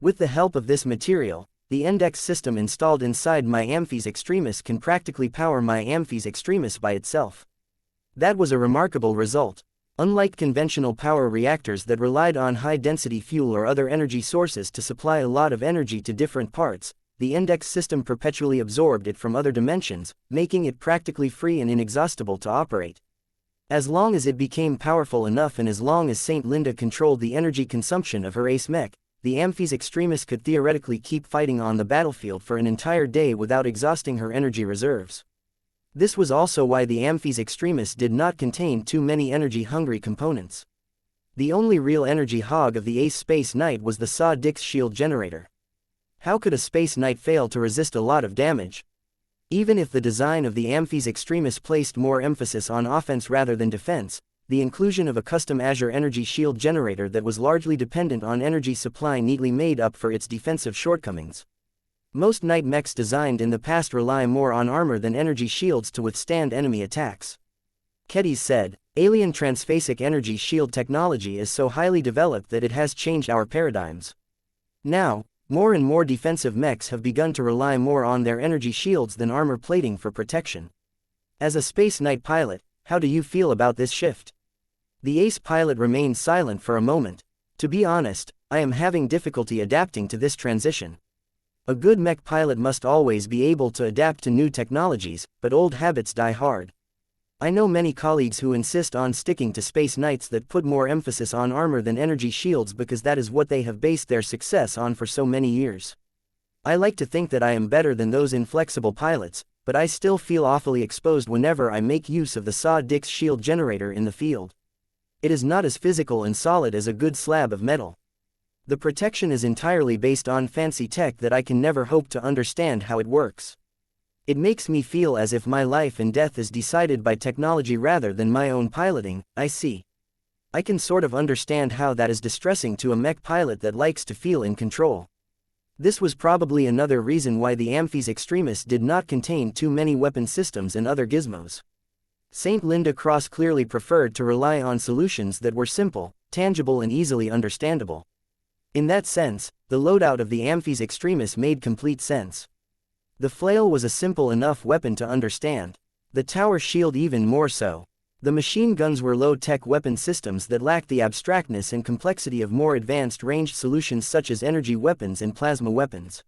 With the help of this material, the Index system installed inside my Amphis Extremis can practically power my Amphis Extremis by itself. That was a remarkable result. Unlike conventional power reactors that relied on high-density fuel or other energy sources to supply a lot of energy to different parts, the Index system perpetually absorbed it from other dimensions, making it practically free and inexhaustible to operate. As long as it became powerful enough and as long as Saint Linda controlled the energy consumption of her ace mech, the Amphis Extremis could theoretically keep fighting on the battlefield for an entire day without exhausting her energy reserves. This was also why the Amphis Extremis did not contain too many energy-hungry components. The only real energy hog of the Ace Space Knight was the Saw Dix shield generator. How could a space knight fail to resist a lot of damage? Even if the design of the Amphis Extremis placed more emphasis on offense rather than defense, the inclusion of a custom Azure energy shield generator that was largely dependent on energy supply neatly made up for its defensive shortcomings. Most knight mechs designed in the past rely more on armor than energy shields to withstand enemy attacks. Kedis said, alien transphasic energy shield technology is so highly developed that it has changed our paradigms. Now, more and more defensive mechs have begun to rely more on their energy shields than armor plating for protection. As a Space Knight pilot, how do you feel about this shift? The ace pilot remained silent for a moment. To be honest, I am having difficulty adapting to this transition. A good mech pilot must always be able to adapt to new technologies, but old habits die hard. I know many colleagues who insist on sticking to Space Knights that put more emphasis on armor than energy shields because that is what they have based their success on for so many years. I like to think that I am better than those inflexible pilots, but I still feel awfully exposed whenever I make use of the Saw-Dix shield generator in the field. It is not as physical and solid as a good slab of metal. The protection is entirely based on fancy tech that I can never hope to understand how it works. It makes me feel as if my life and death is decided by technology rather than my own piloting. I see. I can sort of understand how that is distressing to a mech pilot that likes to feel in control. This was probably another reason why the Amphis Extremis did not contain too many weapon systems and other gizmos. St. Linda Cross clearly preferred to rely on solutions that were simple, tangible and easily understandable. In that sense, the loadout of the Amphis Extremis made complete sense. The flail was a simple enough weapon to understand. The tower shield even more so. The machine guns were low-tech weapon systems that lacked the abstractness and complexity of more advanced ranged solutions such as energy weapons and plasma weapons.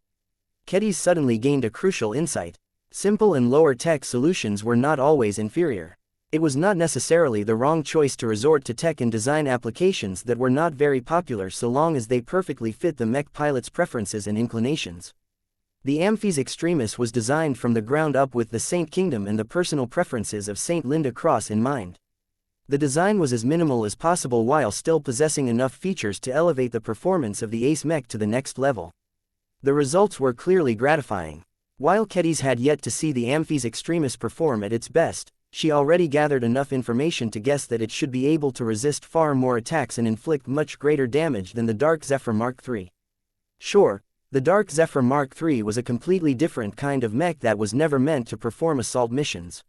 Kedis suddenly gained a crucial insight. Simple and lower-tech solutions were not always inferior. It was not necessarily the wrong choice to resort to tech and design applications that were not very popular so long as they perfectly fit the mech pilot's preferences and inclinations. The Amphis Extremis was designed from the ground up with the Saint Kingdom and the personal preferences of St. Linda Cross in mind. The design was as minimal as possible while still possessing enough features to elevate the performance of the Ace mech to the next level. The results were clearly gratifying. While Kedis had yet to see the Amphis Extremis perform at its best, she already gathered enough information to guess that it should be able to resist far more attacks and inflict much greater damage than the Dark Zephyr Mark III. Sure, the Dark Zephyr Mark III was a completely different kind of mech that was never meant to perform assault missions.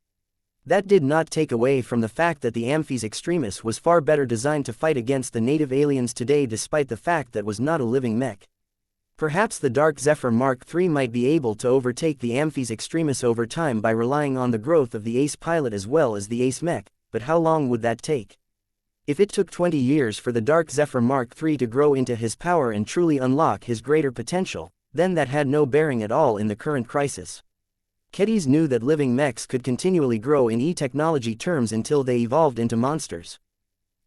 That did not take away from the fact that the Amphis Extremis was far better designed to fight against the native aliens today despite the fact that was not a living mech. Perhaps the Dark Zephyr Mark III might be able to overtake the Amphis Extremis over time by relying on the growth of the Ace pilot as well as the Ace mech, but how long would that take? If it took 20 years for the Dark Zephyr Mark III to grow into his power and truly unlock his greater potential, then that had no bearing at all in the current crisis. Kedis knew that living mechs could continually grow in e-technology terms until they evolved into monsters.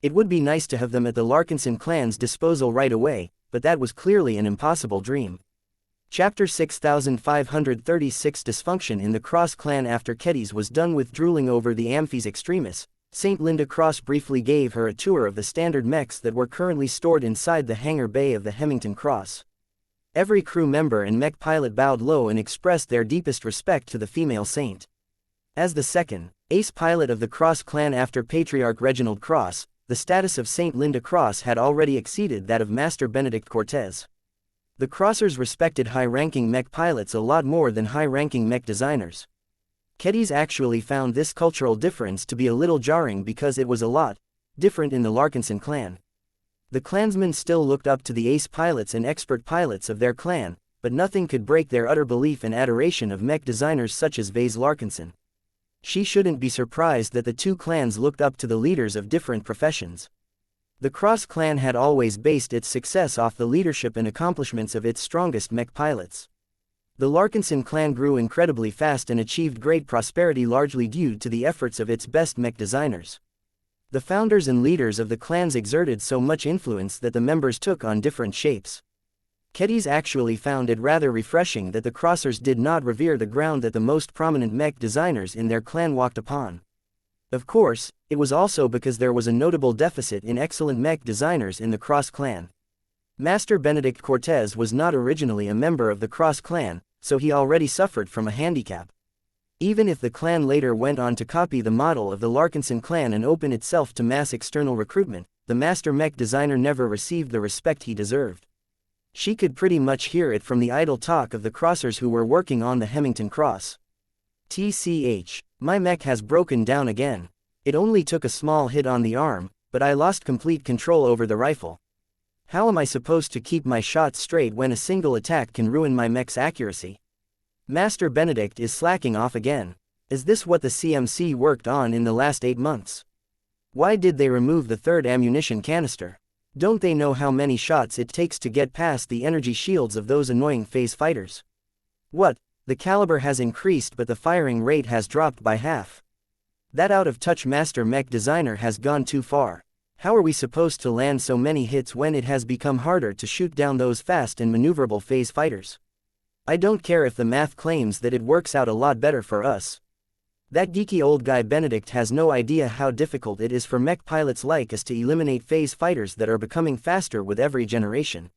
It would be nice to have them at the Larkinson clan's disposal right away, but that was clearly an impossible dream. Chapter 6536 Dysfunction in the Cross clan. After Kedis was done with drooling over the Amphis Extremis, St. Linda Cross briefly gave her a tour of the standard mechs that were currently stored inside the hangar bay of the Hemington Cross. Every crew member and mech pilot bowed low and expressed their deepest respect to the female saint. As the second ace pilot of the Cross clan after Patriarch Reginald Cross, the status of St. Linda Cross had already exceeded that of Master Benedict Cortez. The Crossers respected high-ranking mech pilots a lot more than high-ranking mech designers. Kedis actually found this cultural difference to be a little jarring because it was a lot different in the Larkinson clan. The clansmen still looked up to the ace pilots and expert pilots of their clan, but nothing could break their utter belief and adoration of mech designers such as Vase Larkinson. She shouldn't be surprised that the two clans looked up to the leaders of different professions. The Cross clan had always based its success off the leadership and accomplishments of its strongest mech pilots. The Larkinson clan grew incredibly fast and achieved great prosperity largely due to the efforts of its best mech designers. The founders and leaders of the clans exerted so much influence that the members took on different shapes. Kedis actually found it rather refreshing that the Crossers did not revere the ground that the most prominent mech designers in their clan walked upon. Of course, it was also because there was a notable deficit in excellent mech designers in the Cross clan. Master Benedict Cortez was not originally a member of the Cross clan, so he already suffered from a handicap. Even if the clan later went on to copy the model of the Larkinson clan and open itself to mass external recruitment, the master mech designer never received the respect he deserved. She could pretty much hear it from the idle talk of the crossers who were working on the Hemington Cross. TCH, my mech has broken down again. It only took a small hit on the arm, but I lost complete control over the rifle. How am I supposed to keep my shots straight when a single attack can ruin my mech's accuracy? Master Benedict is slacking off again. Is this what the CMC worked on in the last 8 months? Why did they remove the third ammunition canister? Don't they know how many shots it takes to get past the energy shields of those annoying phase fighters? What? The caliber has increased but the firing rate has dropped by half. That out-of-touch master mech designer has gone too far. How are we supposed to land so many hits when it has become harder to shoot down those fast and maneuverable phase fighters? I don't care if the math claims that it works out a lot better for us. That geeky old guy Benedict has no idea how difficult it is for mech pilots like us to eliminate phase fighters that are becoming faster with every generation.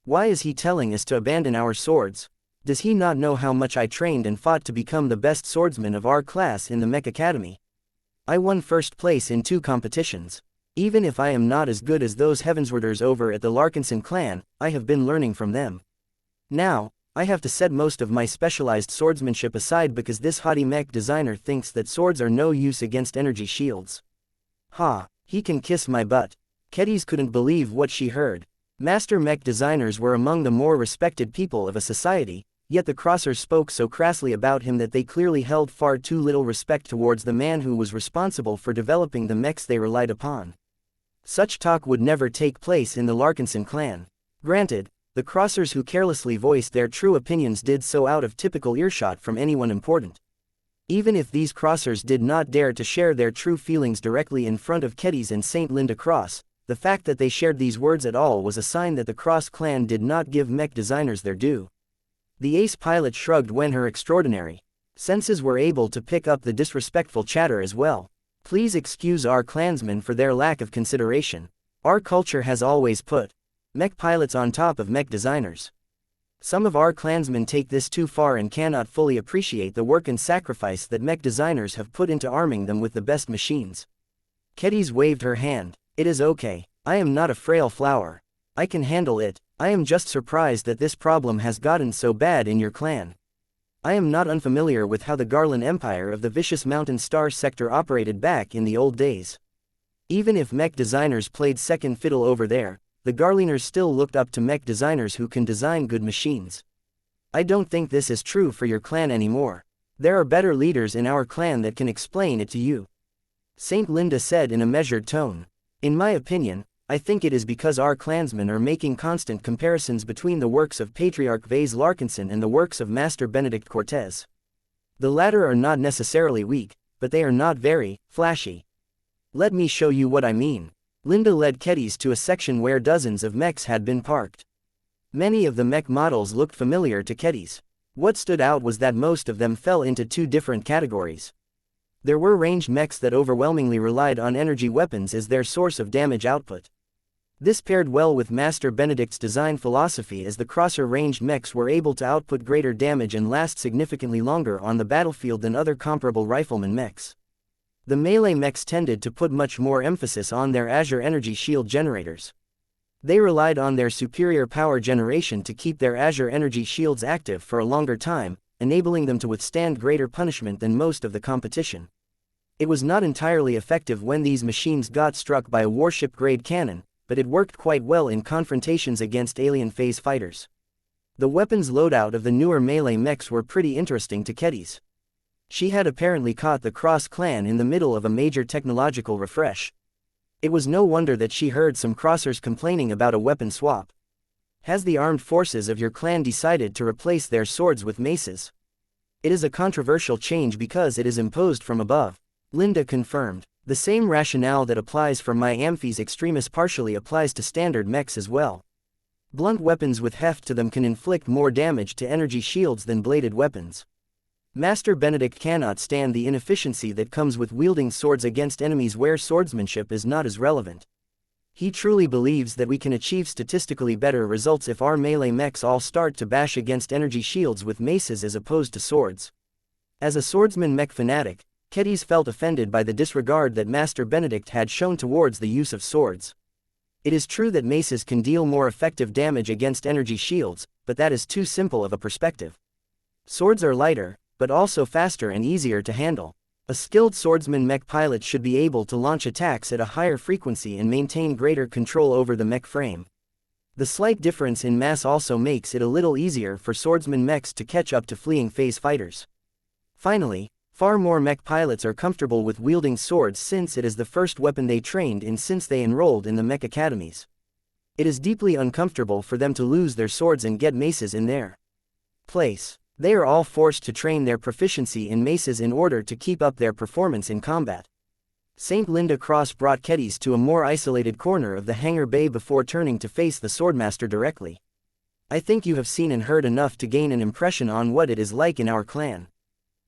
Why is he telling us to abandon our swords? Does he not know how much I trained and fought to become the best swordsman of our class in the Mech Academy? I won first place in 2 competitions. Even if I am not as good as those Heavenswarders over at the Larkinson clan, I have been learning from them. Now, I have to set most of my specialized swordsmanship aside because this haughty mech designer thinks that swords are no use against energy shields. Ha, he can kiss my butt. Kedis couldn't believe what she heard. Master mech designers were among the more respected people of a society, yet the crossers spoke so crassly about him that they clearly held far too little respect towards the man who was responsible for developing the mechs they relied upon. Such talk would never take place in the Larkinson clan. Granted, the crossers who carelessly voiced their true opinions did so out of typical earshot from anyone important. Even if these crossers did not dare to share their true feelings directly in front of Kedis and St. Linda Cross, the fact that they shared these words at all was a sign that the Cross clan did not give mech designers their due. The ace pilot shrugged when her extraordinary senses were able to pick up the disrespectful chatter as well. Please excuse our clansmen for their lack of consideration. Our culture has always put mech pilots on top of mech designers. Some of our clansmen take this too far and cannot fully appreciate the work and sacrifice that mech designers have put into arming them with the best machines. Kedis waved her hand. It is okay. I am not a frail flower. I can handle it. I am just surprised that this problem has gotten so bad in your clan. I am not unfamiliar with how the Garland Empire of the Vicious Mountain Star sector operated back in the old days. Even if mech designers played second fiddle over there, the Garliners still looked up to mech designers who can design good machines. I don't think this is true for your clan anymore. There are better leaders in our clan that can explain it to you. St. Linda said in a measured tone. In my opinion, I think it is because our clansmen are making constant comparisons between the works of Patriarch Vase Larkinson and the works of Master Benedict Cortez. The latter are not necessarily weak, but they are not very flashy. Let me show you what I mean. Linda led Kedis to a section where dozens of mechs had been parked. Many of the mech models looked familiar to Kedis. What stood out was that most of them fell into 2 different categories. There were ranged mechs that overwhelmingly relied on energy weapons as their source of damage output. This paired well with Master Benedict's design philosophy, as the crosser ranged mechs were able to output greater damage and last significantly longer on the battlefield than other comparable rifleman mechs. The melee mechs tended to put much more emphasis on their Azure energy shield generators. They relied on their superior power generation to keep their Azure energy shields active for a longer time, enabling them to withstand greater punishment than most of the competition. It was not entirely effective when these machines got struck by a warship-grade cannon, but it worked quite well in confrontations against alien phase fighters. The weapons loadout of the newer melee mechs were pretty interesting to Kedis. She had apparently caught the Cross clan in the middle of a major technological refresh. It was no wonder that she heard some crossers complaining about a weapon swap. Has the armed forces of your clan decided to replace their swords with maces? It is a controversial change because it is imposed from above. Linda confirmed. The same rationale that applies for my Amphi's Extremis partially applies to standard mechs as well. Blunt weapons with heft to them can inflict more damage to energy shields than bladed weapons. Master Benedict cannot stand the inefficiency that comes with wielding swords against enemies where swordsmanship is not as relevant. He truly believes that we can achieve statistically better results if our melee mechs all start to bash against energy shields with maces as opposed to swords. As a swordsman mech fanatic, Kedis felt offended by the disregard that Master Benedict had shown towards the use of swords. It is true that maces can deal more effective damage against energy shields, but that is too simple of a perspective. Swords are lighter, but also faster and easier to handle. A skilled swordsman mech pilot should be able to launch attacks at a higher frequency and maintain greater control over the mech frame. The slight difference in mass also makes it a little easier for swordsman mechs to catch up to fleeing phase fighters. Finally, far more mech pilots are comfortable with wielding swords since it is the first weapon they trained in since they enrolled in the mech academies. It is deeply uncomfortable for them to lose their swords and get maces in their place. They are all forced to train their proficiency in maces in order to keep up their performance in combat. Saint Linda Cross brought Kedis to a more isolated corner of the hangar bay before turning to face the swordmaster directly. I think you have seen and heard enough to gain an impression on what it is like in our clan.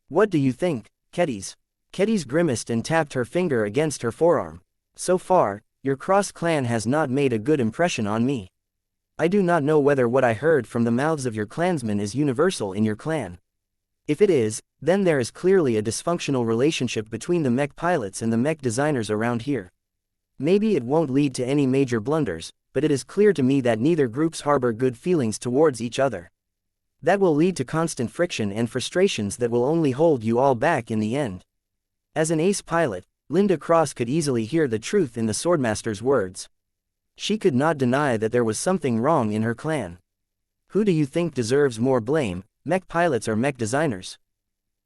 What do you think, Kedis? Kedis grimaced and tapped her finger against her forearm. So far, your Cross clan has not made a good impression on me. I do not know whether what I heard from the mouths of your clansmen is universal in your clan. If it is, then there is clearly a dysfunctional relationship between the mech pilots and the mech designers around here. Maybe it won't lead to any major blunders, but it is clear to me that neither groups harbor good feelings towards each other. That will lead to constant friction and frustrations that will only hold you all back in the end. As an ace pilot, Linda Cross could easily hear the truth in the swordmaster's words. She could not deny that there was something wrong in her clan. Who do you think deserves more blame, mech pilots or mech designers?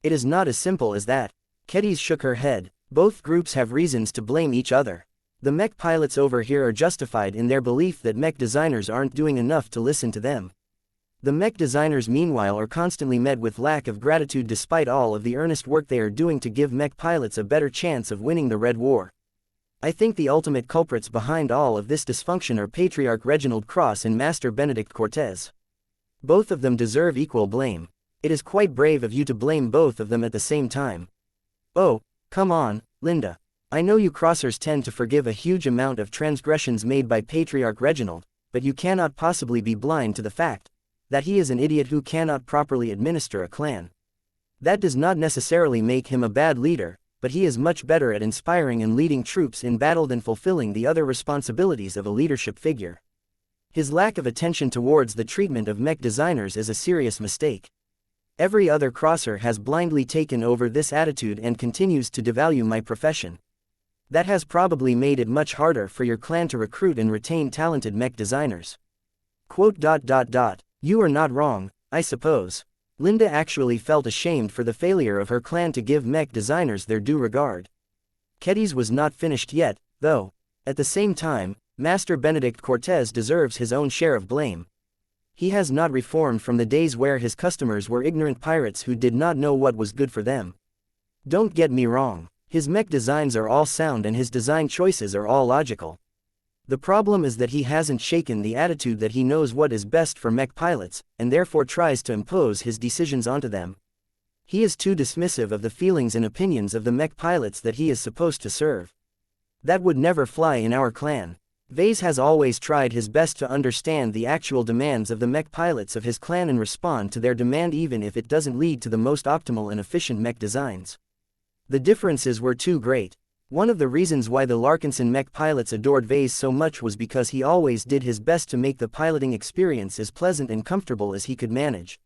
It is not as simple as that. Kedis shook her head. Both groups have reasons to blame each other. The mech pilots over here are justified in their belief that mech designers aren't doing enough to listen to them. The mech designers meanwhile are constantly met with lack of gratitude despite all of the earnest work they are doing to give mech pilots a better chance of winning the Red War. I think the ultimate culprits behind all of this dysfunction are Patriarch Reginald Cross and Master Benedict Cortez. Both of them deserve equal blame. It is quite brave of you to blame both of them at the same time. Oh, come on, Linda. I know you Crossers tend to forgive a huge amount of transgressions made by Patriarch Reginald, but you cannot possibly be blind to the fact that he is an idiot who cannot properly administer a clan. That does not necessarily make him a bad leader, but he is much better at inspiring and leading troops in battle than fulfilling the other responsibilities of a leadership figure. His lack of attention towards the treatment of mech designers is a serious mistake. Every other crosser has blindly taken over this attitude and continues to devalue my profession. That has probably made it much harder for your clan to recruit and retain talented mech designers. You are not wrong, I suppose. Linda actually felt ashamed for the failure of her clan to give mech designers their due regard. Kedis was not finished yet, though. At the same time, Master Benedict Cortez deserves his own share of blame. He has not reformed from the days where his customers were ignorant pirates who did not know what was good for them. Don't get me wrong, his mech designs are all sound and his design choices are all logical. The problem is that he hasn't shaken the attitude that he knows what is best for mech pilots, and therefore tries to impose his decisions onto them. He is too dismissive of the feelings and opinions of the mech pilots that he is supposed to serve. That would never fly in our clan. Vase has always tried his best to understand the actual demands of the mech pilots of his clan and respond to their demand even if it doesn't lead to the most optimal and efficient mech designs. The differences were too great. One of the reasons why the Larkinson mech pilots adored Vase so much was because he always did his best to make the piloting experience as pleasant and comfortable as he could manage.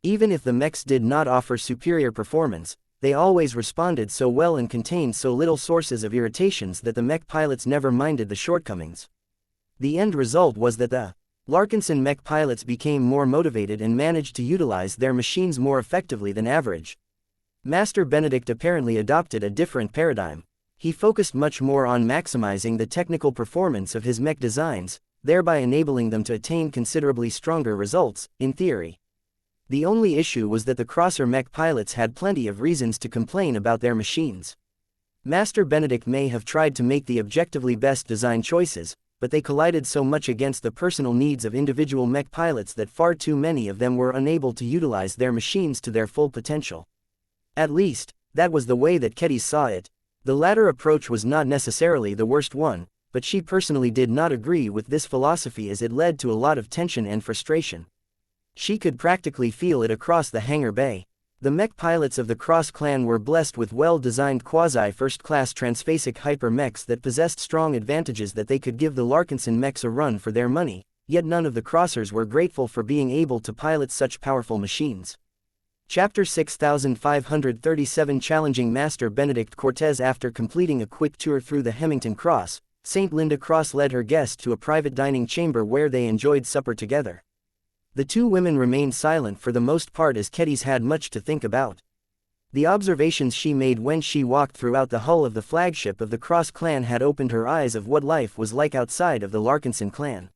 Even if the mechs did not offer superior performance, they always responded so well and contained so little sources of irritations that the mech pilots never minded the shortcomings. The end result was that the Larkinson mech pilots became more motivated and managed to utilize their machines more effectively than average. Master Benedict apparently adopted a different paradigm. He focused much more on maximizing the technical performance of his mech designs, thereby enabling them to attain considerably stronger results, in theory. The only issue was that the crosser mech pilots had plenty of reasons to complain about their machines. Master Benedict may have tried to make the objectively best design choices, but they collided so much against the personal needs of individual mech pilots that far too many of them were unable to utilize their machines to their full potential. At least, that was the way that Kedis saw it. The latter approach was not necessarily the worst one, but she personally did not agree with this philosophy as it led to a lot of tension and frustration. She could practically feel it across the hangar bay. The mech pilots of the Cross clan were blessed with well-designed quasi-first-class transphasic hyper-mechs that possessed strong advantages that they could give the Larkinson mechs a run for their money, yet none of the Crossers were grateful for being able to pilot such powerful machines. Chapter 6537 Challenging Master Benedict Cortez. After completing a quick tour through the Hemington Cross, St. Linda Cross led her guest to a private dining chamber where they enjoyed supper together. The two women remained silent for the most part as Kedis had much to think about. The observations she made when she walked throughout the hull of the flagship of the Cross clan had opened her eyes of what life was like outside of the Larkinson clan.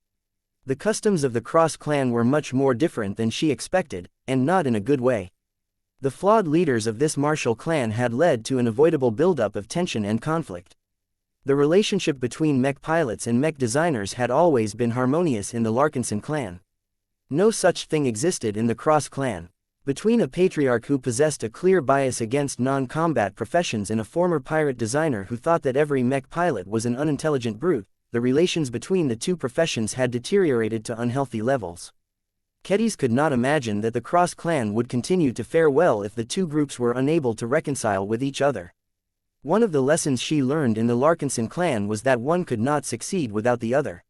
The customs of the Cross clan were much more different than she expected, and not in a good way. The flawed leaders of this martial clan had led to an avoidable buildup of tension and conflict. The relationship between mech pilots and mech designers had always been harmonious in the Larkinson clan. No such thing existed in the Cross clan. Between a patriarch who possessed a clear bias against non-combat professions and a former pirate designer who thought that every mech pilot was an unintelligent brute, the relations between the two professions had deteriorated to unhealthy levels. Kedis could not imagine that the Cross clan would continue to fare well if the two groups were unable to reconcile with each other. One of the lessons she learned in the Larkinson clan was that one could not succeed without the other.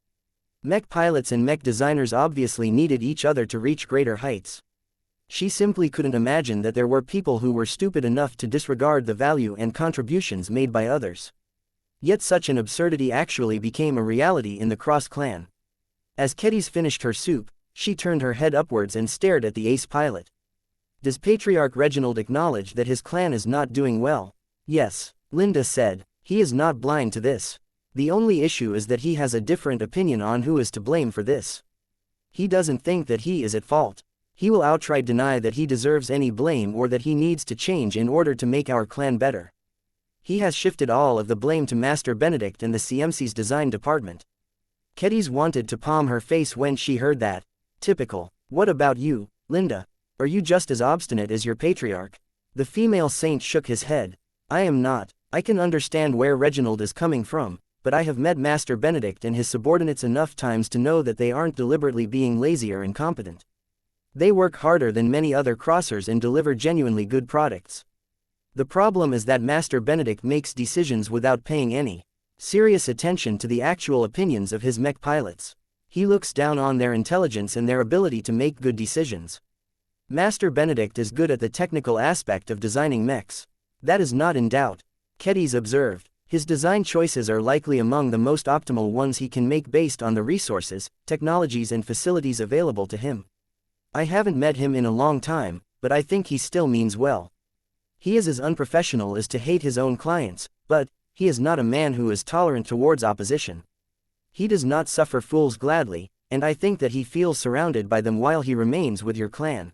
Mech pilots and mech designers obviously needed each other to reach greater heights. She simply couldn't imagine that there were people who were stupid enough to disregard the value and contributions made by others. Yet such an absurdity actually became a reality in the Cross clan. As Kedis finished her soup, she turned her head upwards and stared at the ace pilot. Does Patriarch Reginald acknowledge that his clan is not doing well? Yes, Linda said. He is not blind to this. The only issue is that he has a different opinion on who is to blame for this. He doesn't think that he is at fault. He will outright deny that he deserves any blame or that he needs to change in order to make our clan better. He has shifted all of the blame to Master Benedict and the CMC's design department. Kedis wanted to palm her face when she heard that. Typical. What about you, Linda? Are you just as obstinate as your patriarch? The female saint shook his head. I am not. I can understand where Reginald is coming from, but I have met Master Benedict and his subordinates enough times to know that they aren't deliberately being lazy or incompetent. They work harder than many other crossers and deliver genuinely good products. The problem is that Master Benedict makes decisions without paying any serious attention to the actual opinions of his mech pilots. He looks down on their intelligence and their ability to make good decisions. Master Benedict is good at the technical aspect of designing mechs. That is not in doubt, Kedis observed. His design choices are likely among the most optimal ones he can make based on the resources, technologies and facilities available to him. I haven't met him in a long time, but I think he still means well. He is as unprofessional as to hate his own clients, but he is not a man who is tolerant towards opposition. He does not suffer fools gladly, and I think that he feels surrounded by them while he remains with your clan.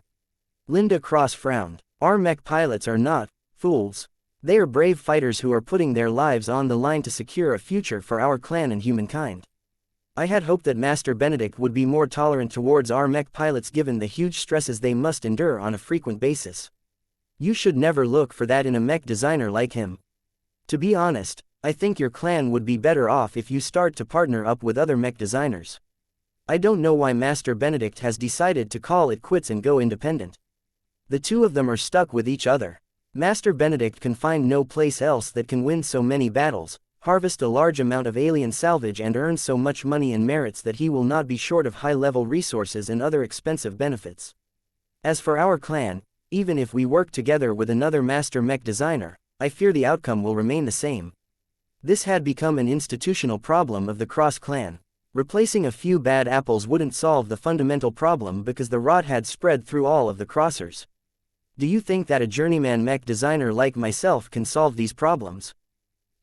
Linda Cross frowned. Our mech pilots are not fools. They are brave fighters who are putting their lives on the line to secure a future for our clan and humankind. I had hoped that Master Benedict would be more tolerant towards our mech pilots given the huge stresses they must endure on a frequent basis. You should never look for that in a mech designer like him. To be honest, I think your clan would be better off if you start to partner up with other mech designers. I don't know why Master Benedict has decided to call it quits and go independent. The two of them are stuck with each other. Master Benedict can find no place else that can win so many battles, harvest a large amount of alien salvage and earn so much money and merits that he will not be short of high-level resources and other expensive benefits. As for our clan, even if we work together with another master mech designer, I fear the outcome will remain the same. This had become an institutional problem of the Cross clan. Replacing a few bad apples wouldn't solve the fundamental problem because the rot had spread through all of the crossers. Do you think that a journeyman mech designer like myself can solve these problems?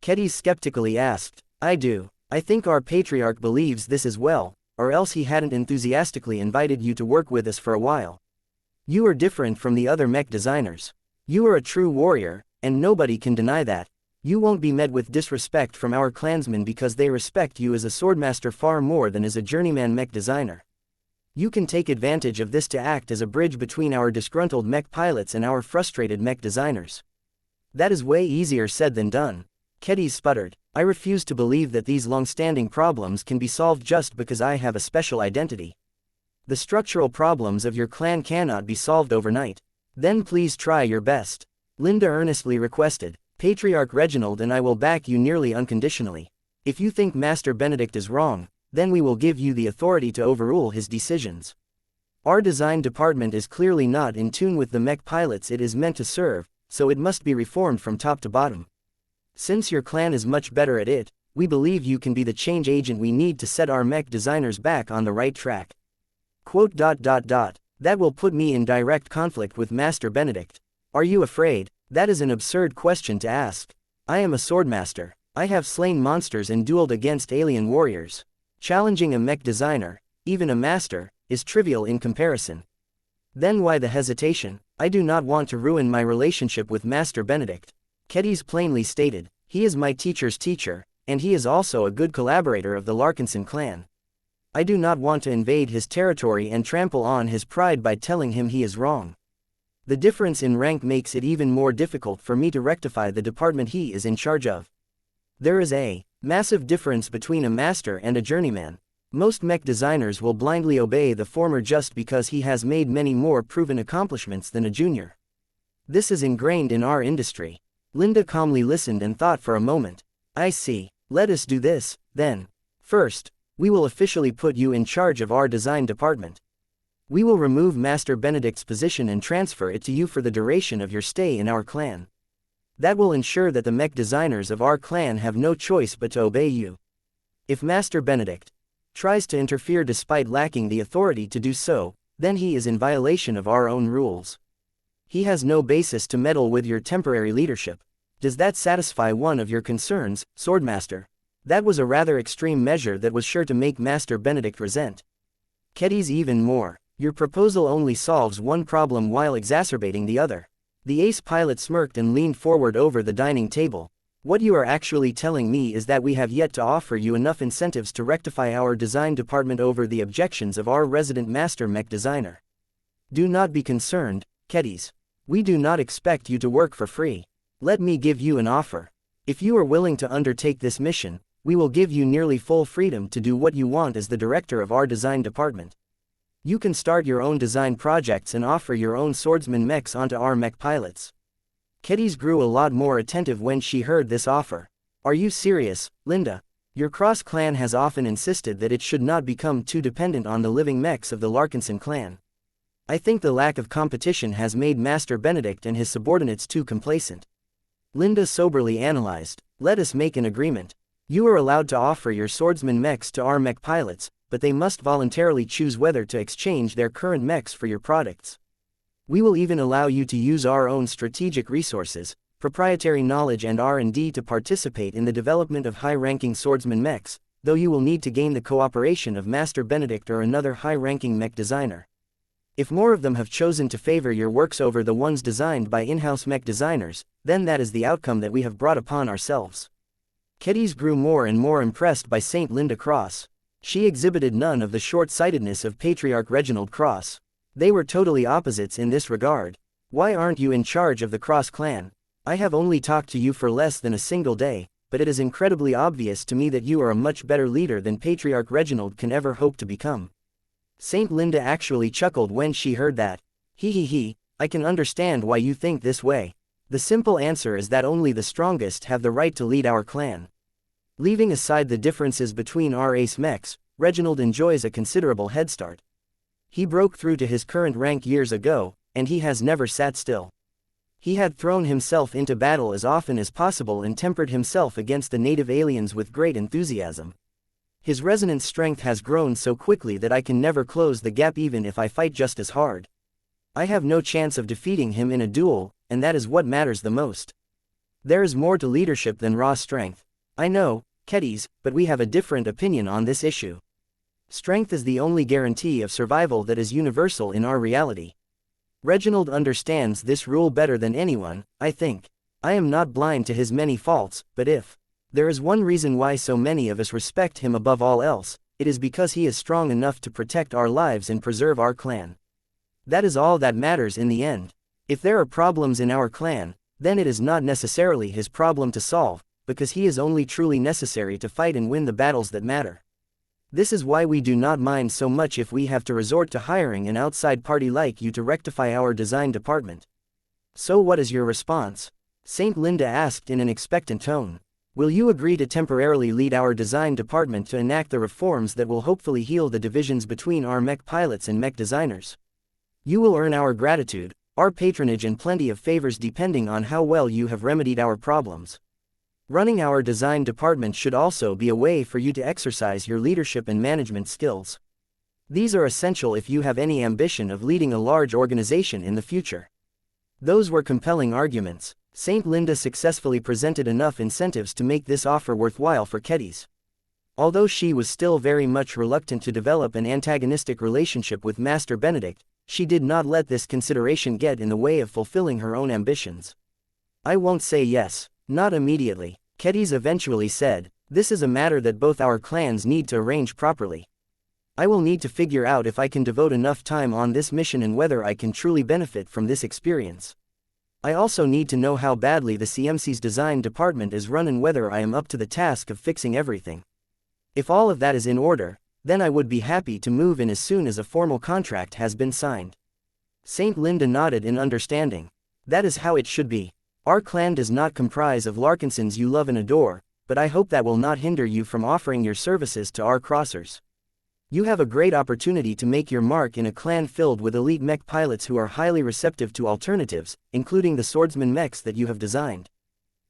Kedis skeptically asked. I do. I think our patriarch believes this as well, or else he hadn't enthusiastically invited you to work with us for a while. You are different from the other mech designers. You are a true warrior, and nobody can deny that. You won't be met with disrespect from our clansmen because they respect you as a swordmaster far more than as a journeyman mech designer. You can take advantage of this to act as a bridge between our disgruntled mech pilots and our frustrated mech designers. That is way easier said than done. Kedis sputtered. I refuse to believe that these long-standing problems can be solved just because I have a special identity. The structural problems of your clan cannot be solved overnight. Then please try your best. Linda earnestly requested. Patriarch Reginald and I will back you nearly unconditionally. If you think Master Benedict is wrong, then we will give you the authority to overrule his decisions. Our design department is clearly not in tune with the mech pilots it is meant to serve, so it must be reformed from top to bottom. Since your clan is much better at it, we believe you can be the change agent we need to set our mech designers back on the right track. Quote. That will put me in direct conflict with Master Benedict. Are you afraid? That is an absurd question to ask. I am a swordmaster. I have slain monsters and dueled against alien warriors. Challenging a mech designer, even a master, is trivial in comparison. Then why the hesitation? I do not want to ruin my relationship with Master Benedict. Kedis plainly stated. He is my teacher's teacher, and he is also a good collaborator of the Larkinson clan. I do not want to invade his territory and trample on his pride by telling him he is wrong. The difference in rank makes it even more difficult for me to rectify the department he is in charge of. There is a massive difference between a master and a journeyman. Most mech designers will blindly obey the former just because he has made many more proven accomplishments than a junior. This is ingrained in our industry. Linda calmly listened and thought for a moment. I see. Let us do this, then. First, we will officially put you in charge of our design department. We will remove Master Benedict's position and transfer it to you for the duration of your stay in our clan. That will ensure that the mech designers of our clan have no choice but to obey you. If Master Benedict tries to interfere despite lacking the authority to do so, then he is in violation of our own rules. He has no basis to meddle with your temporary leadership. Does that satisfy one of your concerns, Swordmaster? That was a rather extreme measure that was sure to make Master Benedict resent. Kedis even more. Your proposal only solves one problem while exacerbating the other. The ace pilot smirked and leaned forward over the dining table. What you are actually telling me is that we have yet to offer you enough incentives to rectify our design department over the objections of our resident master mech designer. Do not be concerned, Kedis. We do not expect you to work for free. Let me give you an offer. If you are willing to undertake this mission, we will give you nearly full freedom to do what you want as the director of our design department. You can start your own design projects and offer your own swordsman mechs onto our mech pilots. Kedis grew a lot more attentive when she heard this offer. Are you serious, Linda? Your cross clan has often insisted that it should not become too dependent on the living mechs of the Larkinson clan. I think the lack of competition has made Master Benedict and his subordinates too complacent. Linda soberly analyzed. Let us make an agreement. You are allowed to offer your swordsman mechs to our mech pilots, but they must voluntarily choose whether to exchange their current mechs for your products. We will even allow you to use our own strategic resources, proprietary knowledge and R&D to participate in the development of high-ranking swordsman mechs, though you will need to gain the cooperation of Master Benedict or another high-ranking mech designer. If more of them have chosen to favor your works over the ones designed by in-house mech designers, then that is the outcome that we have brought upon ourselves. Kedis grew more and more impressed by Saint Linda Cross. She exhibited none of the short-sightedness of Patriarch Reginald Cross. They were totally opposites in this regard. Why aren't you in charge of the Cross clan? I have only talked to you for less than a single day, but it is incredibly obvious to me that you are a much better leader than Patriarch Reginald can ever hope to become. Saint Linda actually chuckled when she heard that. He, I can understand why you think this way. The simple answer is that only the strongest have the right to lead our clan. Leaving aside the differences between our ace mechs, Reginald enjoys a considerable head start. He broke through to his current rank years ago, and he has never sat still. He had thrown himself into battle as often as possible and tempered himself against the native aliens with great enthusiasm. His resonance strength has grown so quickly that I can never close the gap even if I fight just as hard. I have no chance of defeating him in a duel, and that is what matters the most. There is more to leadership than raw strength. I know, Kedis, but we have a different opinion on this issue. Strength is the only guarantee of survival that is universal in our reality. Reginald understands this rule better than anyone, I think. I am not blind to his many faults, but if there is one reason why so many of us respect him above all else, it is because he is strong enough to protect our lives and preserve our clan. That is all that matters in the end. If there are problems in our clan, then it is not necessarily his problem to solve, because he is only truly necessary to fight and win the battles that matter. This is why we do not mind so much if we have to resort to hiring an outside party like you to rectify our design department. So what is your response? Saint Linda asked in an expectant tone. Will you agree to temporarily lead our design department to enact the reforms that will hopefully heal the divisions between our mech pilots and mech designers? You will earn our gratitude, our patronage and plenty of favors depending on how well you have remedied our problems. Running our design department should also be a way for you to exercise your leadership and management skills. These are essential if you have any ambition of leading a large organization in the future. Those were compelling arguments. Saint Linda successfully presented enough incentives to make this offer worthwhile for Kedis. Although she was still very much reluctant to develop an antagonistic relationship with Master Benedict, she did not let this consideration get in the way of fulfilling her own ambitions. I won't say yes, not immediately, Kedis eventually said. This is a matter that both our clans need to arrange properly. I will need to figure out if I can devote enough time on this mission and whether I can truly benefit from this experience. I also need to know how badly the CMC's design department is run and whether I am up to the task of fixing everything. If all of that is in order, then I would be happy to move in as soon as a formal contract has been signed. Saint Linda nodded in understanding. That is how it should be. Our clan does not comprise of Larkinsons you love and adore, but I hope that will not hinder you from offering your services to our crossers. You have a great opportunity to make your mark in a clan filled with elite mech pilots who are highly receptive to alternatives, including the swordsman mechs that you have designed.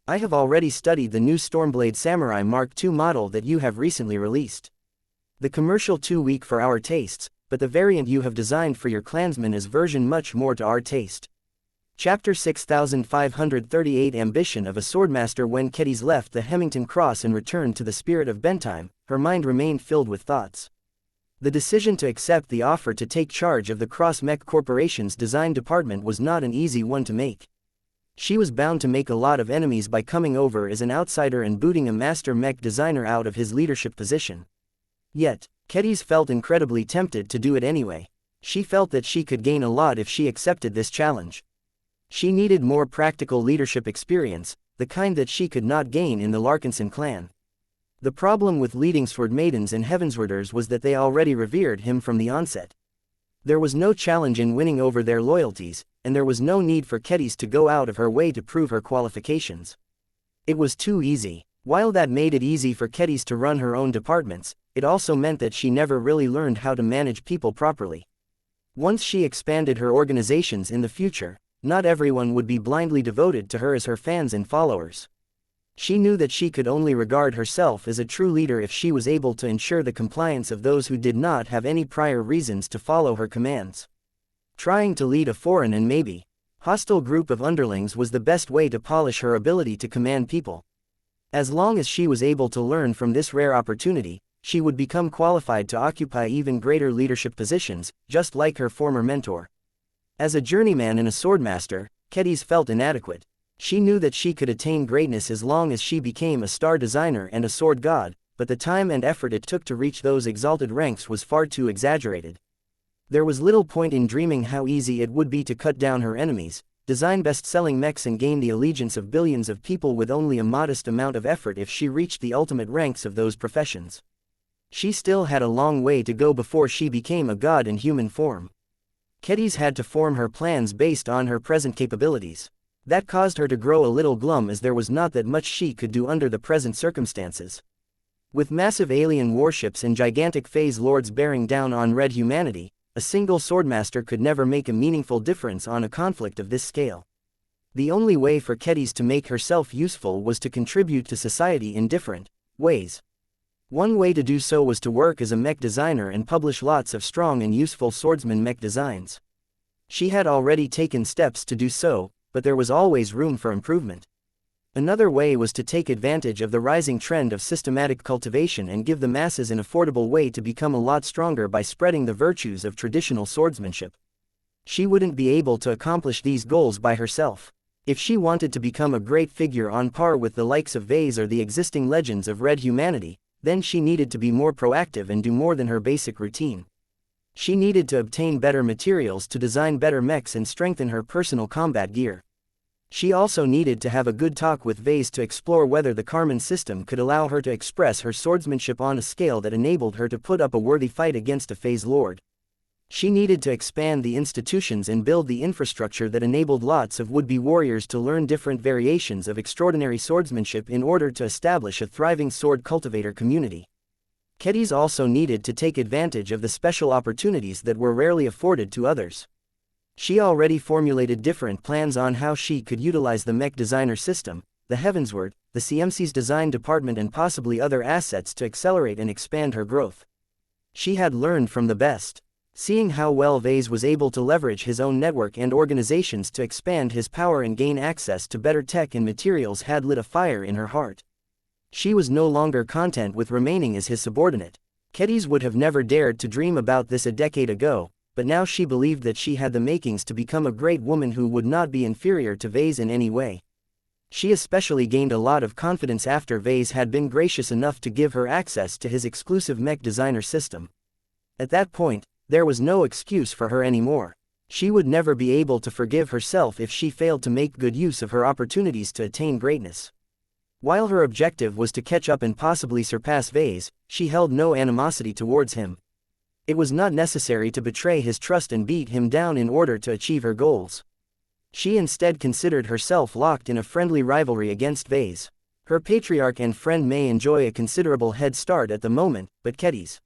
I have already studied the new Stormblade Samurai Mark II model that you have recently released. The commercial too weak for our tastes, but the variant you have designed for your clansmen is version much more to our taste. Chapter 6538 Ambition of a Swordmaster. When Kedis left the Hemington Cross and returned to the Spirit of Bentheim, her mind remained filled with thoughts. The decision to accept the offer to take charge of the Cross Mech Corporation's design department was not an easy one to make. She was bound to make a lot of enemies by coming over as an outsider and booting a master mech designer out of his leadership position. Yet, Kedis felt incredibly tempted to do it anyway. She felt that she could gain a lot if she accepted this challenge. She needed more practical leadership experience, the kind that she could not gain in the Larkinson clan. The problem with leading sword maidens and heavenswarders was that they already revered him from the onset. There was no challenge in winning over their loyalties, and there was no need for Kedis to go out of her way to prove her qualifications. It was too easy. While that made it easy for Kedis to run her own departments, it also meant that she never really learned how to manage people properly. Once she expanded her organizations in the future, not everyone would be blindly devoted to her as her fans and followers. She knew that she could only regard herself as a true leader if she was able to ensure the compliance of those who did not have any prior reasons to follow her commands. Trying to lead a foreign and maybe hostile group of underlings was the best way to polish her ability to command people. As long as she was able to learn from this rare opportunity, she would become qualified to occupy even greater leadership positions, just like her former mentor. As a journeyman and a swordmaster, Kedis felt inadequate. She knew that she could attain greatness as long as she became a star designer and a sword god, but the time and effort it took to reach those exalted ranks was far too exaggerated. There was little point in dreaming how easy it would be to cut down her enemies, design best-selling mechs and gain the allegiance of billions of people with only a modest amount of effort if she reached the ultimate ranks of those professions. She still had a long way to go before she became a god in human form. Kedis had to form her plans based on her present capabilities. That caused her to grow a little glum as there was not that much she could do under the present circumstances. With massive alien warships and gigantic phase lords bearing down on red humanity, a single swordmaster could never make a meaningful difference on a conflict of this scale. The only way for Kedis to make herself useful was to contribute to society in different ways. One way to do so was to work as a mech designer and publish lots of strong and useful swordsman mech designs. She had already taken steps to do so, but there was always room for improvement. Another way was to take advantage of the rising trend of systematic cultivation and give the masses an affordable way to become a lot stronger by spreading the virtues of traditional swordsmanship. She wouldn't be able to accomplish these goals by herself. If she wanted to become a great figure on par with the likes of Vase or the existing legends of red humanity, then she needed to be more proactive and do more than her basic routine. She needed to obtain better materials to design better mechs and strengthen her personal combat gear. She also needed to have a good talk with Vase to explore whether the Karman system could allow her to express her swordsmanship on a scale that enabled her to put up a worthy fight against a phase lord. She needed to expand the institutions and build the infrastructure that enabled lots of would-be warriors to learn different variations of extraordinary swordsmanship in order to establish a thriving sword cultivator community. Kedis also needed to take advantage of the special opportunities that were rarely afforded to others. She already formulated different plans on how she could utilize the Mech designer system, the Heavensward, the xianxia's design department and possibly other assets to accelerate and expand her growth. She had learned from the best. Seeing how well Vase was able to leverage his own network and organizations to expand his power and gain access to better tech and materials had lit a fire in her heart. She was no longer content with remaining as his subordinate. Kedis would have never dared to dream about this a decade ago, but now she believed that she had the makings to become a great woman who would not be inferior to Vase in any way. She especially gained a lot of confidence after Vase had been gracious enough to give her access to his exclusive Mech designer system. At that point, there was no excuse for her anymore. She would never be able to forgive herself if she failed to make good use of her opportunities to attain greatness. While her objective was to catch up and possibly surpass Vase, she held no animosity towards him. It was not necessary to betray his trust and beat him down in order to achieve her goals. She instead considered herself locked in a friendly rivalry against Vase. Her patriarch and friend may enjoy a considerable head start at the moment, but Kedis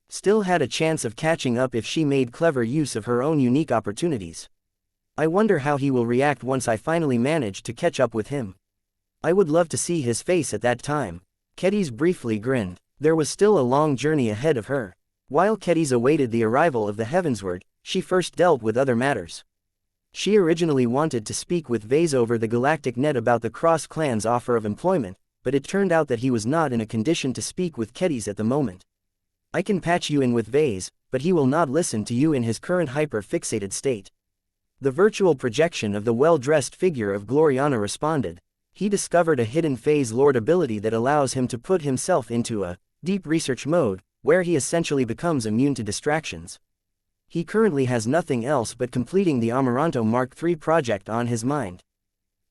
still had a chance of catching up if she made clever use of her own unique opportunities. I wonder how he will react once I finally manage to catch up with him. I would love to see his face at that time. Kedis briefly grinned. There was still a long journey ahead of her. While Kedis awaited the arrival of the Heavensward, she first dealt with other matters. She originally wanted to speak with Vase over the galactic net about the Cross Clan's offer of employment, but it turned out that he was not in a condition to speak with Kedis at the moment. I can patch you in with Vase, but he will not listen to you in his current hyper-fixated state. The virtual projection of the well-dressed figure of Gloriana responded. He discovered a hidden phase lord ability that allows him to put himself into a deep research mode, where he essentially becomes immune to distractions. He currently has nothing else but completing the Amaranto Mark III project on his mind.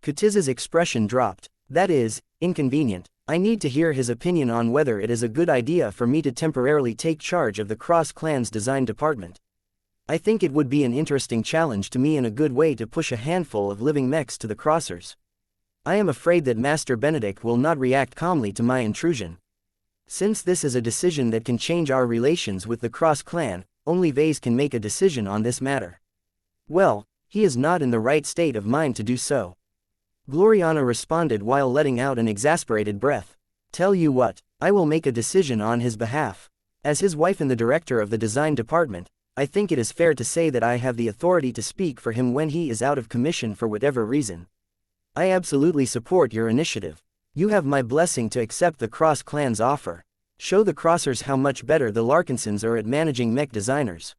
Kutiz's expression dropped. That is, inconvenient. I need to hear his opinion on whether it is a good idea for me to temporarily take charge of the Cross Clan's design department. I think it would be an interesting challenge to me and a good way to push a handful of living mechs to the Crossers. I am afraid that Master Benedict will not react calmly to my intrusion. Since this is a decision that can change our relations with the Cross Clan, only Vase can make a decision on this matter. Well, he is not in the right state of mind to do so. Gloriana responded while letting out an exasperated breath. Tell you what, I will make a decision on his behalf. As his wife and the director of the design department, I think it is fair to say that I have the authority to speak for him when he is out of commission for whatever reason. I absolutely support your initiative. You have my blessing to accept the Cross Clan's offer. Show the Crossers how much better the Larkinsons are at managing Mech designers.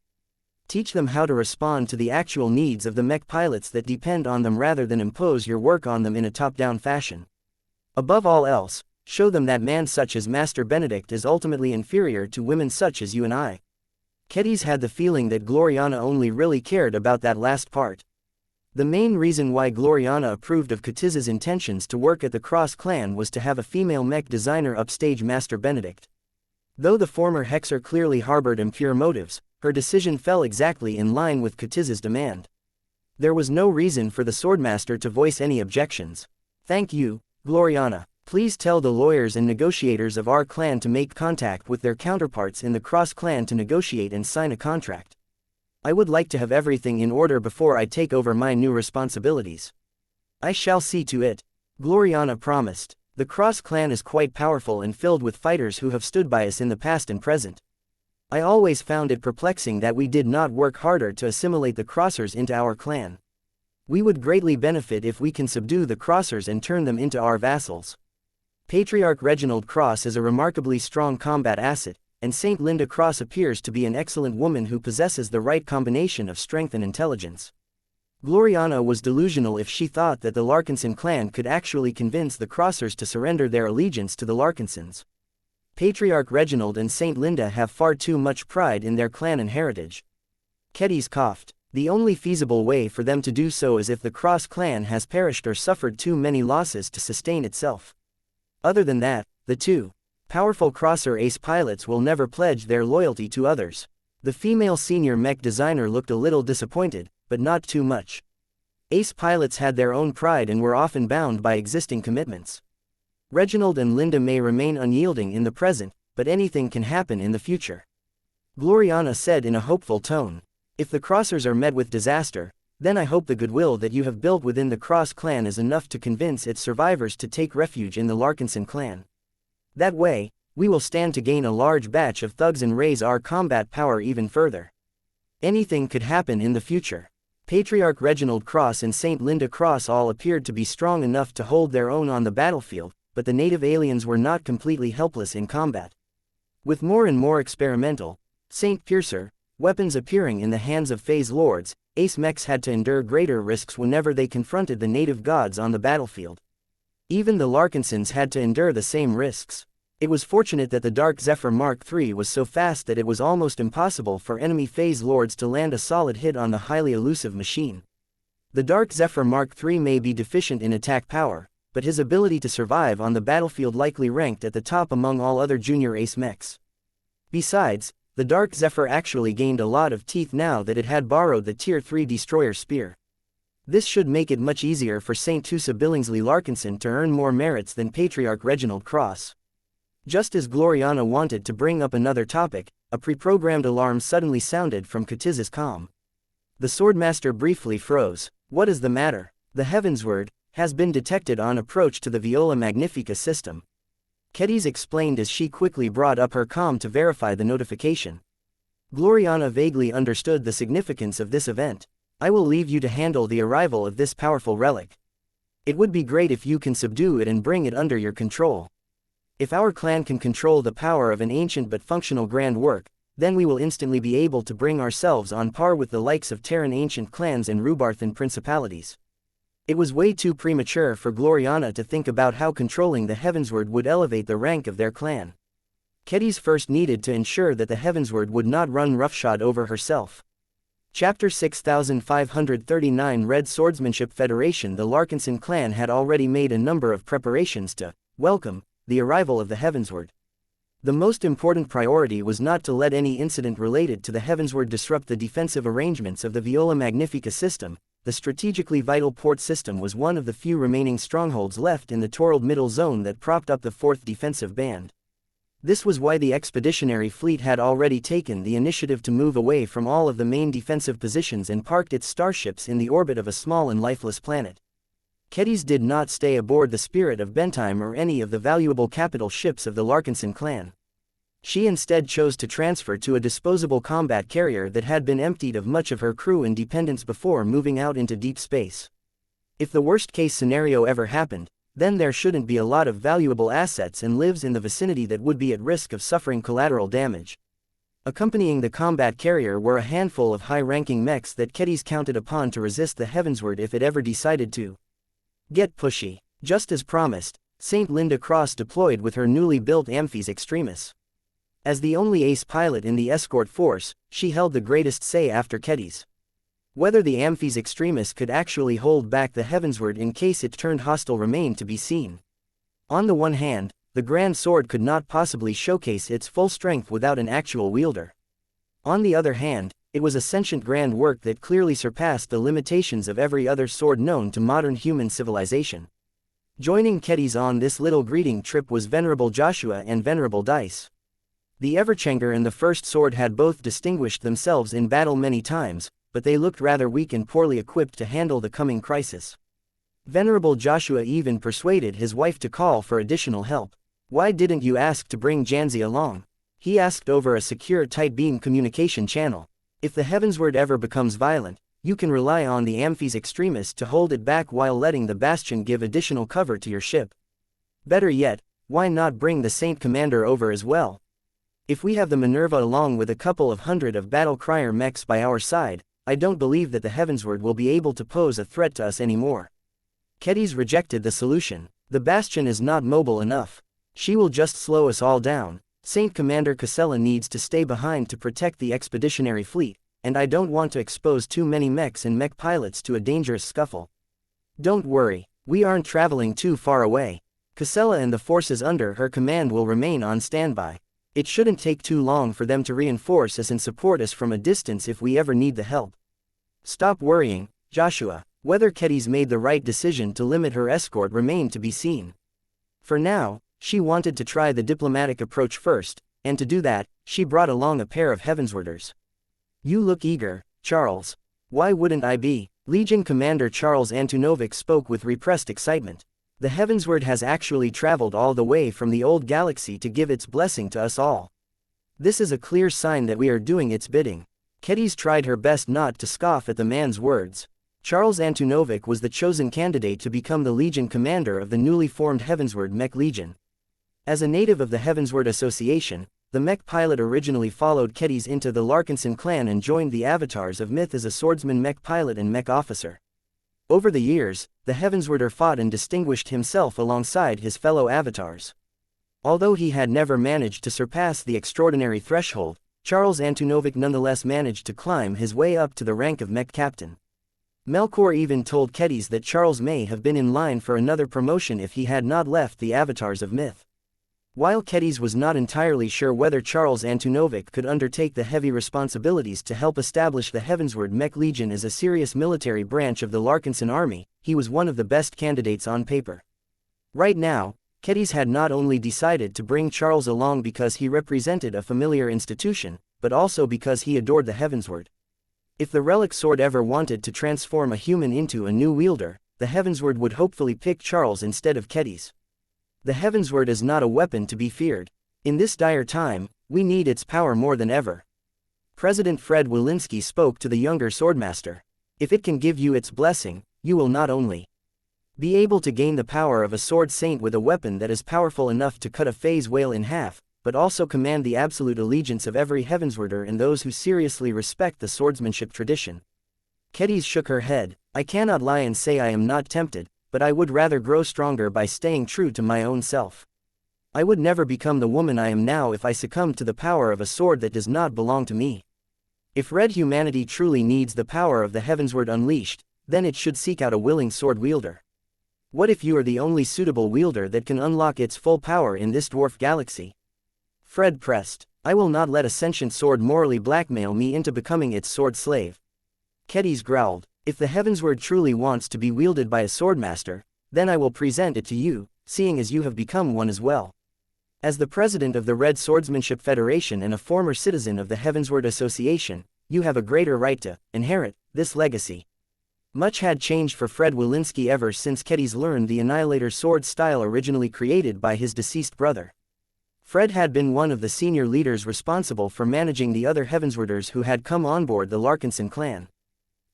Teach them how to respond to the actual needs of the Mech pilots that depend on them rather than impose your work on them in a top-down fashion. Above all else, show them that man such as Master Benedict is ultimately inferior to women such as you and I. Kedis had the feeling that Gloriana only really cared about that last part. The main reason why Gloriana approved of Kutiz's intentions to work at the Cross Clan was to have a female Mech designer upstage Master Benedict. Though the former Hexer clearly harbored impure motives, her decision fell exactly in line with Kutiz's demand. There was no reason for the Swordmaster to voice any objections. Thank you, Gloriana. Please tell the lawyers and negotiators of our clan to make contact with their counterparts in the Cross Clan to negotiate and sign a contract. I would like to have everything in order before I take over my new responsibilities. I shall see to it, Gloriana promised. The Cross Clan is quite powerful and filled with fighters who have stood by us in the past and present. I always found it perplexing that we did not work harder to assimilate the Crossers into our clan. We would greatly benefit if we can subdue the Crossers and turn them into our vassals. Patriarch Reginald Cross is a remarkably strong combat asset, and Saint Linda Cross appears to be an excellent woman who possesses the right combination of strength and intelligence. Gloriana was delusional if she thought that the Larkinson clan could actually convince the Crossers to surrender their allegiance to the Larkinsons. Patriarch Reginald and Saint Linda have far too much pride in their clan and heritage. Kedis coughed. The only feasible way for them to do so is if the Cross clan has perished or suffered too many losses to sustain itself. Other than that, the two powerful Crosser ace pilots will never pledge their loyalty to others. The female senior mech designer looked a little disappointed, but not too much. Ace pilots had their own pride and were often bound by existing commitments. Reginald and Linda may remain unyielding in the present, but anything can happen in the future. Gloriana said in a hopeful tone. If the Crossers are met with disaster, then I hope the goodwill that you have built within the Cross clan is enough to convince its survivors to take refuge in the Larkinson clan. That way, we will stand to gain a large batch of thugs and raise our combat power even further. Anything could happen in the future. Patriarch Reginald Cross and Saint Linda Cross all appeared to be strong enough to hold their own on the battlefield, but the native aliens were not completely helpless in combat. With more and more experimental, Saint Piercer weapons appearing in the hands of Phase Lords, Ace Mechs had to endure greater risks whenever they confronted the native gods on the battlefield. Even the Larkinsons had to endure the same risks. It was fortunate that the Dark Zephyr Mark III was so fast that it was almost impossible for enemy Phase Lords to land a solid hit on the highly elusive machine. The Dark Zephyr Mark III may be deficient in attack power, but his ability to survive on the battlefield likely ranked at the top among all other junior Ace Mechs. Besides, the Dark Zephyr actually gained a lot of teeth now that it had borrowed the Tier 3 Destroyer Spear. This should make it much easier for St. Tusa Billingsley Larkinson to earn more merits than Patriarch Reginald Cross. Just as Gloriana wanted to bring up another topic, a pre-programmed alarm suddenly sounded from Katiza's comm. The Swordmaster briefly froze. What is the matter? The Heavensward has been detected on approach to the Viola Magnifica system. Ketiz explained as she quickly brought up her comm to verify the notification. Gloriana vaguely understood the significance of this event. I will leave you to handle the arrival of this powerful relic. It would be great if you can subdue it and bring it under your control. If our clan can control the power of an ancient but functional grand work, then we will instantly be able to bring ourselves on par with the likes of Terran ancient clans and Rubarthan principalities. It was way too premature for Gloriana to think about how controlling the Heavensward would elevate the rank of their clan. Ketiz first needed to ensure that the Heavensward would not run roughshod over herself. Chapter 6539 Red Swordsmanship Federation. The Larkinson clan had already made a number of preparations to welcome the arrival of the Heavensward. The most important priority was not to let any incident related to the Heavensward disrupt the defensive arrangements of the Viola Magnifica system. The strategically vital port system was one of the few remaining strongholds left in the Torald Middle Zone that propped up the 4th Defensive Band. This was why the expeditionary fleet had already taken the initiative to move away from all of the main defensive positions and parked its starships in the orbit of a small and lifeless planet. Ketiz did not stay aboard the Spirit of Bentheim or any of the valuable capital ships of the Larkinson clan. She instead chose to transfer to a disposable combat carrier that had been emptied of much of her crew and dependents before moving out into deep space. If the worst-case scenario ever happened, then there shouldn't be a lot of valuable assets and lives in the vicinity that would be at risk of suffering collateral damage. Accompanying the combat carrier were a handful of high-ranking mechs that Ketiz counted upon to resist the Heavensward if it ever decided to get pushy. Just as promised, St. Linda Cross deployed with her newly built Amphies Extremis. As the only ace pilot in the escort force, she held the greatest say after Ketiz. Whether the Amphies Extremis could actually hold back the Heavensward in case it turned hostile remained to be seen. On the one hand, the Grand Sword could not possibly showcase its full strength without an actual wielder. On the other hand, it was a sentient grand work that clearly surpassed the limitations of every other sword known to modern human civilization. Joining Ketiz on this little greeting trip was Venerable Joshua and Venerable Dice. The Everchanger and the First Sword had both distinguished themselves in battle many times, but they looked rather weak and poorly equipped to handle the coming crisis. Venerable Joshua even persuaded his wife to call for additional help. "Why didn't you ask to bring Janzi along?" he asked over a secure tight beam communication channel. "If the Heavensward ever becomes violent, you can rely on the Amphies Extremis to hold it back while letting the Bastion give additional cover to your ship. Better yet, why not bring the Saint Commander over as well? If we have the Minerva along with a couple of hundred of Battle Crier mechs by our side, I don't believe that the Heavensward will be able to pose a threat to us anymore." Ketiz rejected the solution. "The Bastion is not mobile enough. She will just slow us all down. Saint Commander Casella needs to stay behind to protect the expeditionary fleet, and I don't want to expose too many mechs and mech pilots to a dangerous scuffle. Don't worry, we aren't traveling too far away. Casella and the forces under her command will remain on standby. It shouldn't take too long for them to reinforce us and support us from a distance if we ever need the help. Stop worrying, Joshua. Whether Ketty's made the right decision to limit her escort remained to be seen. For now, she wanted to try the diplomatic approach first, and to do that, she brought along a pair of Heavenswarders. You look eager, Charles. Why wouldn't I be? Legion Commander Charles Antunovic spoke with repressed excitement. The Heavensward has actually traveled all the way from the old galaxy to give its blessing to us all. This is a clear sign that we are doing its bidding. Ketty's tried her best not to scoff at the man's words. Charles Antunovic was the chosen candidate to become the Legion commander of the newly formed Heavensward Mech Legion. As a native of the Heavensward Association, the mech pilot originally followed Ketty's into the Larkinson clan and joined the Avatars of Myth as a swordsman mech pilot and mech officer. Over the years, the Heavenswarder fought and distinguished himself alongside his fellow Avatars. Although he had never managed to surpass the extraordinary threshold, Charles Antunovic nonetheless managed to climb his way up to the rank of mech captain. Melkor even told Ketty's that Charles may have been in line for another promotion if he had not left the Avatars of Myth. While Ketty's was not entirely sure whether Charles Antunovic could undertake the heavy responsibilities to help establish the Heavensward Mech Legion as a serious military branch of the Larkinson army, he was one of the best candidates on paper. Right now, Ketty's had not only decided to bring Charles along because he represented a familiar institution, but also because he adored the Heavensward. If the relic sword ever wanted to transform a human into a new wielder, the Heavensward would hopefully pick Charles instead of Ketty's. The Heavensward is not a weapon to be feared. In this dire time, we need its power more than ever. President Fred Wilinski spoke to the younger swordmaster. If it can give you its blessing, you will not only be able to gain the power of a sword saint with a weapon that is powerful enough to cut a phase whale in half, but also command the absolute allegiance of every Heavenswarder and those who seriously respect the swordsmanship tradition. Ketty's shook her head. I cannot lie and say I am not tempted, but I would rather grow stronger by staying true to my own self. I would never become the woman I am now if I succumbed to the power of a sword that does not belong to me. If red humanity truly needs the power of the Heavensward unleashed, then it should seek out a willing sword wielder. What if you are the only suitable wielder that can unlock its full power in this dwarf galaxy? Fred pressed. I will not let a sentient sword morally blackmail me into becoming its sword slave. Ketty's growled. If the Heavensward truly wants to be wielded by a swordmaster, then I will present it to you, seeing as you have become one as well. As the president of the Red Swordsmanship Federation and a former citizen of the Heavensward Association, you have a greater right to inherit this legacy. Much had changed for Fred Wilinski ever since Ketty's learned the Annihilator sword style originally created by his deceased brother. Fred had been one of the senior leaders responsible for managing the other Heavenswarders who had come on board the Larkinson clan.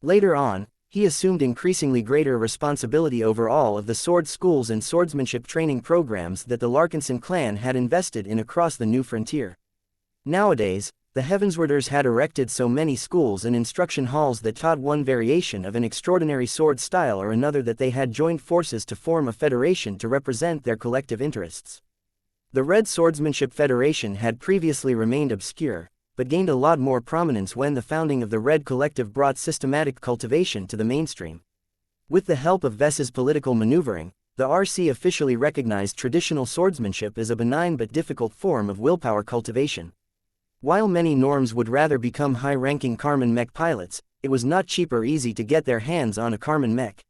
Later on, he assumed increasingly greater responsibility over all of the sword schools and swordsmanship training programs that the Larkinson clan had invested in across the new frontier. Nowadays, the Heavenswarders had erected so many schools and instruction halls that taught one variation of an extraordinary sword style or another that they had joined forces to form a federation to represent their collective interests. The Red Swordsmanship Federation had previously remained obscure, but gained a lot more prominence when the founding of the Red Collective brought systematic cultivation to the mainstream. With the help of Vess's political maneuvering, the RC officially recognized traditional swordsmanship as a benign but difficult form of willpower cultivation. While many norms would rather become high-ranking Karman mech pilots, it was not cheap or easy to get their hands on a Karman mech.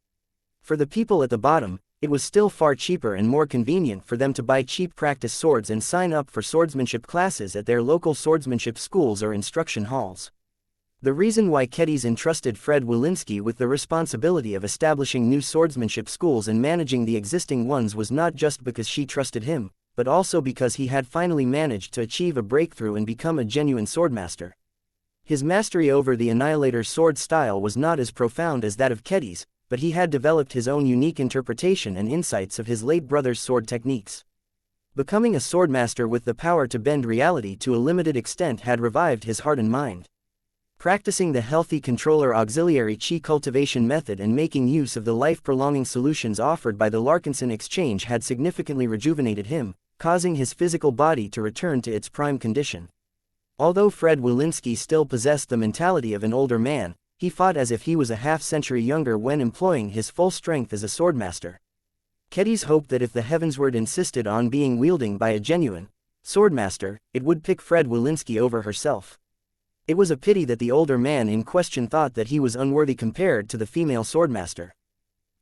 For the people at the bottom, it was still far cheaper and more convenient for them to buy cheap practice swords and sign up for swordsmanship classes at their local swordsmanship schools or instruction halls. The reason why Ketty's entrusted Fred Wilinski with the responsibility of establishing new swordsmanship schools and managing the existing ones was not just because she trusted him, but also because he had finally managed to achieve a breakthrough and become a genuine swordmaster. His mastery over the Annihilator sword style was not as profound as that of Ketty's, but he had developed his own unique interpretation and insights of his late brother's sword techniques. Becoming a swordmaster with the power to bend reality to a limited extent had revived his heart and mind. Practicing the healthy controller auxiliary chi cultivation method and making use of the life-prolonging solutions offered by the Larkinson Exchange had significantly rejuvenated him, causing his physical body to return to its prime condition. Although Fred Wilinski still possessed the mentality of an older man, he fought as if he was a half-century younger when employing his full strength as a swordmaster. Kedis hoped that if the Heavensward insisted on being wielded by a genuine swordmaster, it would pick Fred Wilinski over herself. It was a pity that the older man in question thought that he was unworthy compared to the female swordmaster.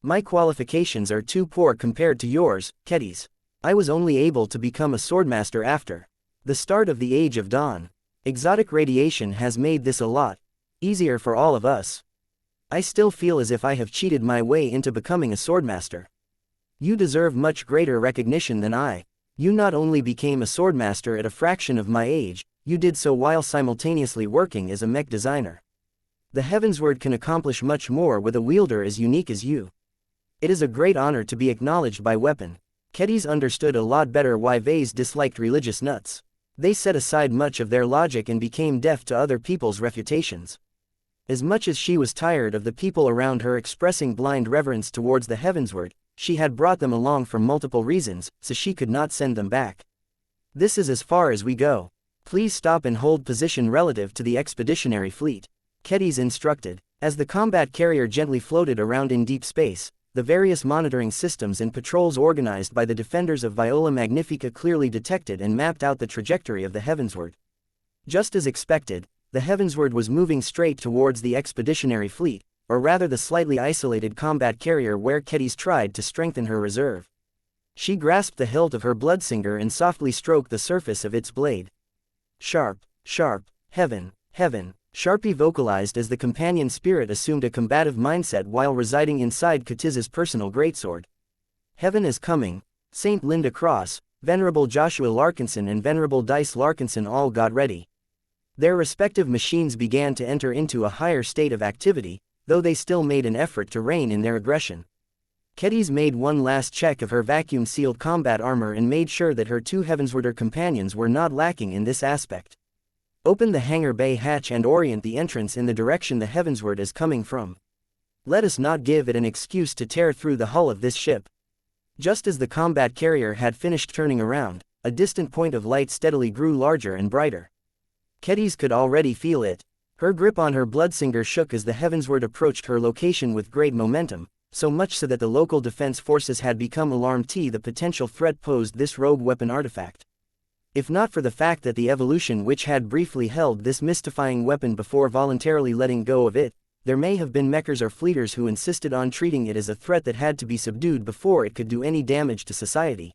My qualifications are too poor compared to yours, Kedis. I was only able to become a swordmaster after the start of the Age of Dawn. Exotic radiation has made this a lot easier for all of us. I still feel as if I have cheated my way into becoming a swordmaster. You deserve much greater recognition than I. You not only became a swordmaster at a fraction of my age, you did so while simultaneously working as a mech designer. The Heavensward can accomplish much more with a wielder as unique as you. It is a great honor to be acknowledged by weapon. Kedis understood a lot better why Vase disliked religious nuts. They set aside much of their logic and became deaf to other people's refutations. As much as she was tired of the people around her expressing blind reverence towards the Heavensward, she had brought them along for multiple reasons, so she could not send them back. This is as far as we go. Please stop and hold position relative to the expeditionary fleet. Kedis instructed. As the combat carrier gently floated around in deep space, the various monitoring systems and patrols organized by the defenders of Viola Magnifica clearly detected and mapped out the trajectory of the Heavensward. Just as expected, the Heavensward was moving straight towards the expeditionary fleet, or rather the slightly isolated combat carrier where Kedis tried to strengthen her reserve. She grasped the hilt of her bloodsinger and softly stroked the surface of its blade. Sharp, sharp, heaven, heaven, Sharpie vocalized as the companion spirit assumed a combative mindset while residing inside Katiz's personal greatsword. Heaven is coming. Saint Linda Cross, Venerable Joshua Larkinson and Venerable Dice Larkinson all got ready. Their respective machines began to enter into a higher state of activity, though they still made an effort to rein in their aggression. Kedis made one last check of her vacuum-sealed combat armor and made sure that her two Heavenswarder companions were not lacking in this aspect. Open the hangar bay hatch and orient the entrance in the direction the Heavensward is coming from. Let us not give it an excuse to tear through the hull of this ship. Just as the combat carrier had finished turning around, a distant point of light steadily grew larger and brighter. Kedis could already feel it. Her grip on her bloodsinger shook as the Heavensward approached her location with great momentum, so much so that the local defense forces had become alarmed to the potential threat posed this rogue weapon artifact. If not for the fact that the evolution which had briefly held this mystifying weapon before voluntarily letting go of it, there may have been mechers or fleeters who insisted on treating it as a threat that had to be subdued before it could do any damage to society.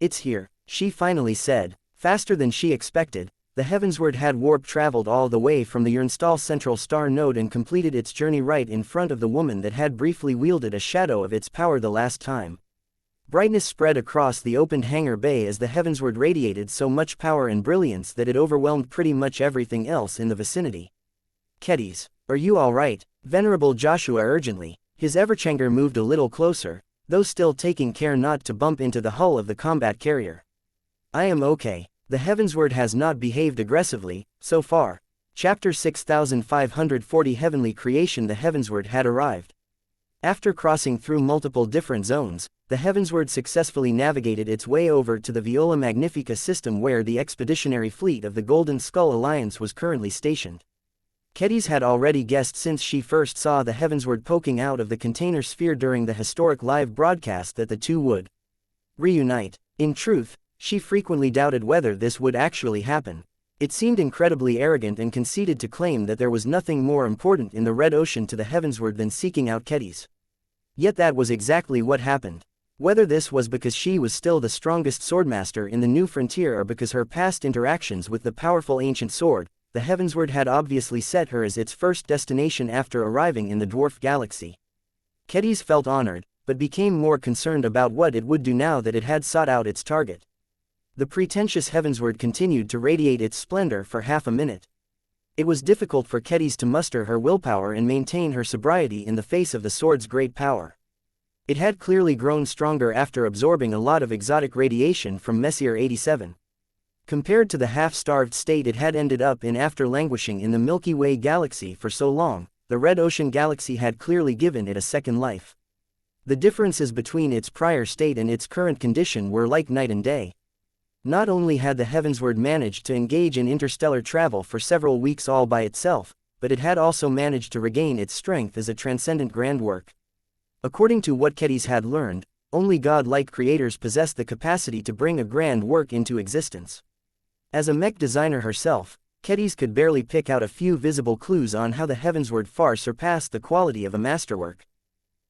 It's here, she finally said. Faster than she expected, the Heavensward had warp-traveled all the way from the Urnstall Central Star Node and completed its journey right in front of the woman that had briefly wielded a shadow of its power the last time. Brightness spread across the opened hangar bay as the Heavensward radiated so much power and brilliance that it overwhelmed pretty much everything else in the vicinity. Kedis, are you alright? Venerable Joshua urgently. His Everchanger moved a little closer, though still taking care not to bump into the hull of the combat carrier. I am okay. The Heavensward has not behaved aggressively, so far. Chapter 6540 Heavenly Creation. The Heavensward had arrived. After crossing through multiple different zones, the Heavensward successfully navigated its way over to the Viola Magnifica system where the expeditionary fleet of the Golden Skull Alliance was currently stationed. Kedis had already guessed since she first saw the Heavensward poking out of the container sphere during the historic live broadcast that the two would reunite. In truth, she frequently doubted whether this would actually happen. It seemed incredibly arrogant and conceited to claim that there was nothing more important in the Red Ocean to the Heavensward than seeking out Kedis. Yet that was exactly what happened. Whether this was because she was still the strongest swordmaster in the new frontier or because her past interactions with the powerful ancient sword, the Heavensward had obviously set her as its first destination after arriving in the dwarf galaxy. Kedis felt honored, but became more concerned about what it would do now that it had sought out its target. The pretentious Heavensward continued to radiate its splendor for half a minute. It was difficult for Kedis to muster her willpower and maintain her sobriety in the face of the sword's great power. It had clearly grown stronger after absorbing a lot of exotic radiation from Messier 87. Compared to the half-starved state it had ended up in after languishing in the Milky Way galaxy for so long, the Red Ocean galaxy had clearly given it a second life. The differences between its prior state and its current condition were like night and day. Not only had the Heavensward managed to engage in interstellar travel for several weeks all by itself, but it had also managed to regain its strength as a transcendent grand work. According to what Kedis had learned, only god-like creators possess the capacity to bring a grand work into existence. As a mech designer herself, Kedis could barely pick out a few visible clues on how the Heavensward far surpassed the quality of a masterwork.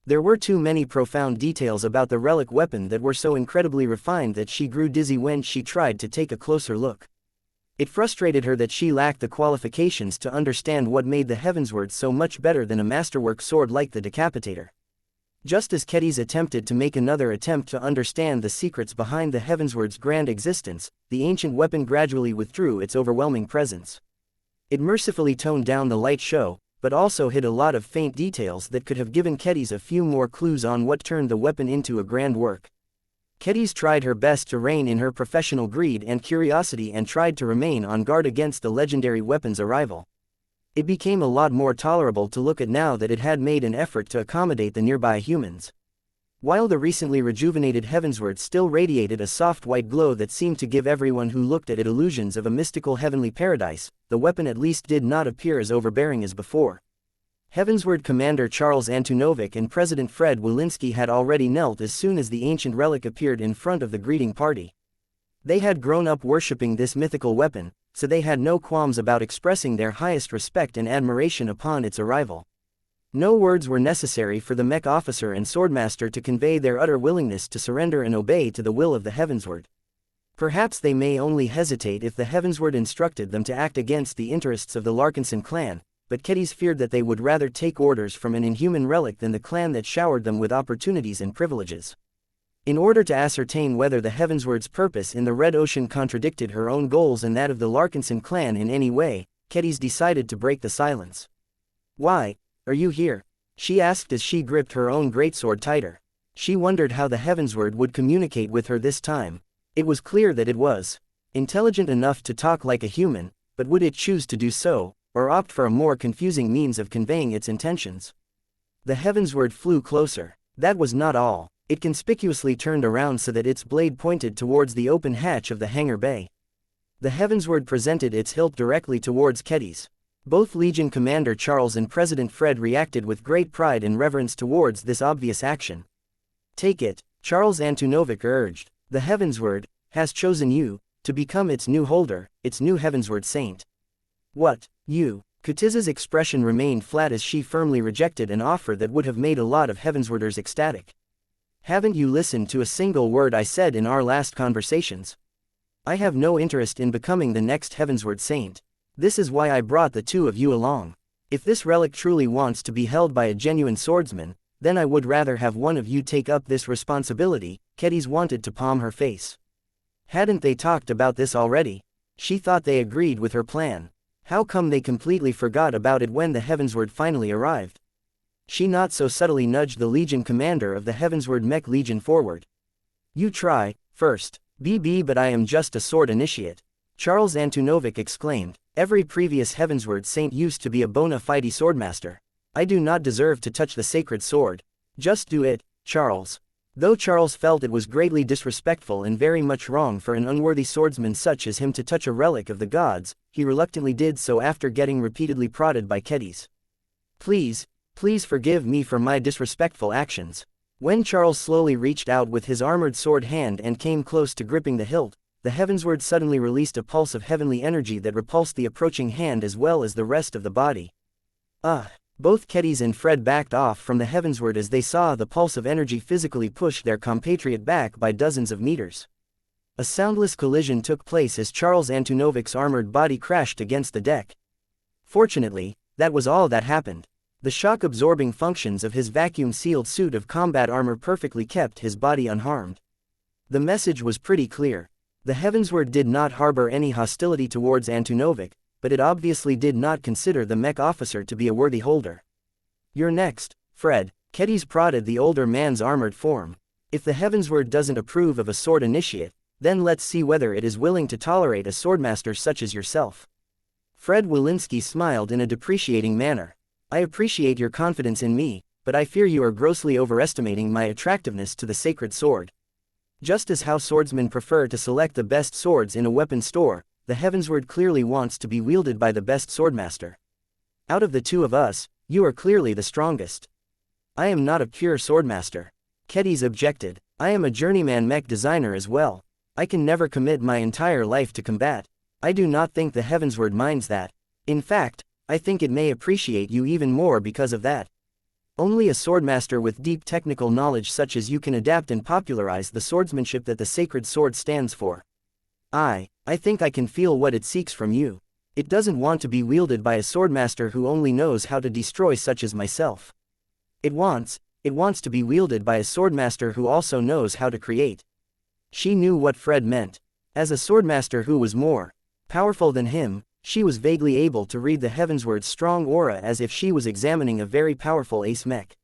There were too many profound details about the relic weapon that were so incredibly refined that she grew dizzy when she tried to take a closer look. It frustrated her that she lacked the qualifications to understand what made the Heavensward so much better than a masterwork sword like the Decapitator. Just as Kedis attempted to make another attempt to understand the secrets behind the Heavensward's grand existence, the ancient weapon gradually withdrew its overwhelming presence. It mercifully toned down the light show, but also hid a lot of faint details that could have given Kedis a few more clues on what turned the weapon into a grand work. Kedis tried her best to rein in her professional greed and curiosity and tried to remain on guard against the legendary weapon's arrival. It became a lot more tolerable to look at now that it had made an effort to accommodate the nearby humans. While the recently rejuvenated Heavensward still radiated a soft white glow that seemed to give everyone who looked at it illusions of a mystical heavenly paradise, the weapon at least did not appear as overbearing as before. Heavensward Commander Charles Antunovic and President Fred Wilinski had already knelt as soon as the ancient relic appeared in front of the greeting party. They had grown up worshipping this mythical weapon, so they had no qualms about expressing their highest respect and admiration upon its arrival. No words were necessary for the mech officer and swordmaster to convey their utter willingness to surrender and obey to the will of the Heavensward. Perhaps they may only hesitate if the Heavensward instructed them to act against the interests of the Larkinson clan, but Kedis feared that they would rather take orders from an inhuman relic than the clan that showered them with opportunities and privileges. In order to ascertain whether the Heavensward's purpose in the Red Ocean contradicted her own goals and that of the Larkinson clan in any way, Kedis decided to break the silence. "Why are you here?" she asked as she gripped her own greatsword tighter. She wondered how the Heavensward would communicate with her this time. It was clear that it was intelligent enough to talk like a human, but would it choose to do so, or opt for a more confusing means of conveying its intentions? The Heavensward flew closer. That was not all. It conspicuously turned around so that its blade pointed towards the open hatch of the hangar bay. The Heavensward presented its hilt directly towards Kedis. Both Legion Commander Charles and President Fred reacted with great pride and reverence towards this obvious action. "Take it," Charles Antunovic urged. "The Heavensward has chosen you to become its new holder, its new Heavensward saint." "What, you?" Kutiz's expression remained flat as she firmly rejected an offer that would have made a lot of Heavenswarders ecstatic. "Haven't you listened to a single word I said in our last conversations? I have no interest in becoming the next Heavensward saint. This is why I brought the two of you along. If this relic truly wants to be held by a genuine swordsman, then I would rather have one of you take up this responsibility." Kedis wanted to palm her face. Hadn't they talked about this already? She thought they agreed with her plan. How come they completely forgot about it when the Heavensward finally arrived? She not so subtly nudged the Legion commander of the Heavensward Mech Legion forward. "You try, first, BB, but I am just a sword initiate," Charles Antunovic exclaimed. "Every previous Heavensward saint used to be a bona fide swordmaster. I do not deserve to touch the sacred sword. Just do it, Charles." Though Charles felt it was greatly disrespectful and very much wrong for an unworthy swordsman such as him to touch a relic of the gods, he reluctantly did so after getting repeatedly prodded by Kedis. Please forgive me for my disrespectful actions." When Charles slowly reached out with his armored sword hand and came close to gripping the hilt, the Heavensward suddenly released a pulse of heavenly energy that repulsed the approaching hand as well as the rest of the body. Both Kedis and Fred backed off from the Heavensward as they saw the pulse of energy physically push their compatriot back by dozens of meters. A soundless collision took place as Charles Antunovic's armored body crashed against the deck. Fortunately, that was all that happened. The shock-absorbing functions of his vacuum-sealed suit of combat armor perfectly kept his body unharmed. The message was pretty clear. The Heavensward did not harbor any hostility towards Antunovic, but it obviously did not consider the mech officer to be a worthy holder. "You're next, Fred," Kedis prodded the older man's armored form. "If the Heavensward doesn't approve of a sword initiate, then let's see whether it is willing to tolerate a swordmaster such as yourself." Fred Wilinski smiled in a depreciating manner. "I appreciate your confidence in me, but I fear you are grossly overestimating my attractiveness to the sacred sword." Just as how swordsmen prefer to select the best swords in a weapon store, the Heavensward clearly wants to be wielded by the best swordmaster. Out of the two of us, you are clearly the strongest. I am not a pure swordmaster. Kedis objected. I am a journeyman mech designer as well. I can never commit my entire life to combat. I do not think the Heavensward minds that. In fact, I think it may appreciate you even more because of that. Only a swordmaster with deep technical knowledge such as you can adapt and popularize the swordsmanship that the sacred sword stands for. I think I can feel what it seeks from you. It doesn't want to be wielded by a swordmaster who only knows how to destroy such as myself. It wants to be wielded by a swordmaster who also knows how to create. She knew what Fred meant. As a swordmaster who was more powerful than him, she was vaguely able to read the Heavensward's strong aura as if she was examining a very powerful ace mech.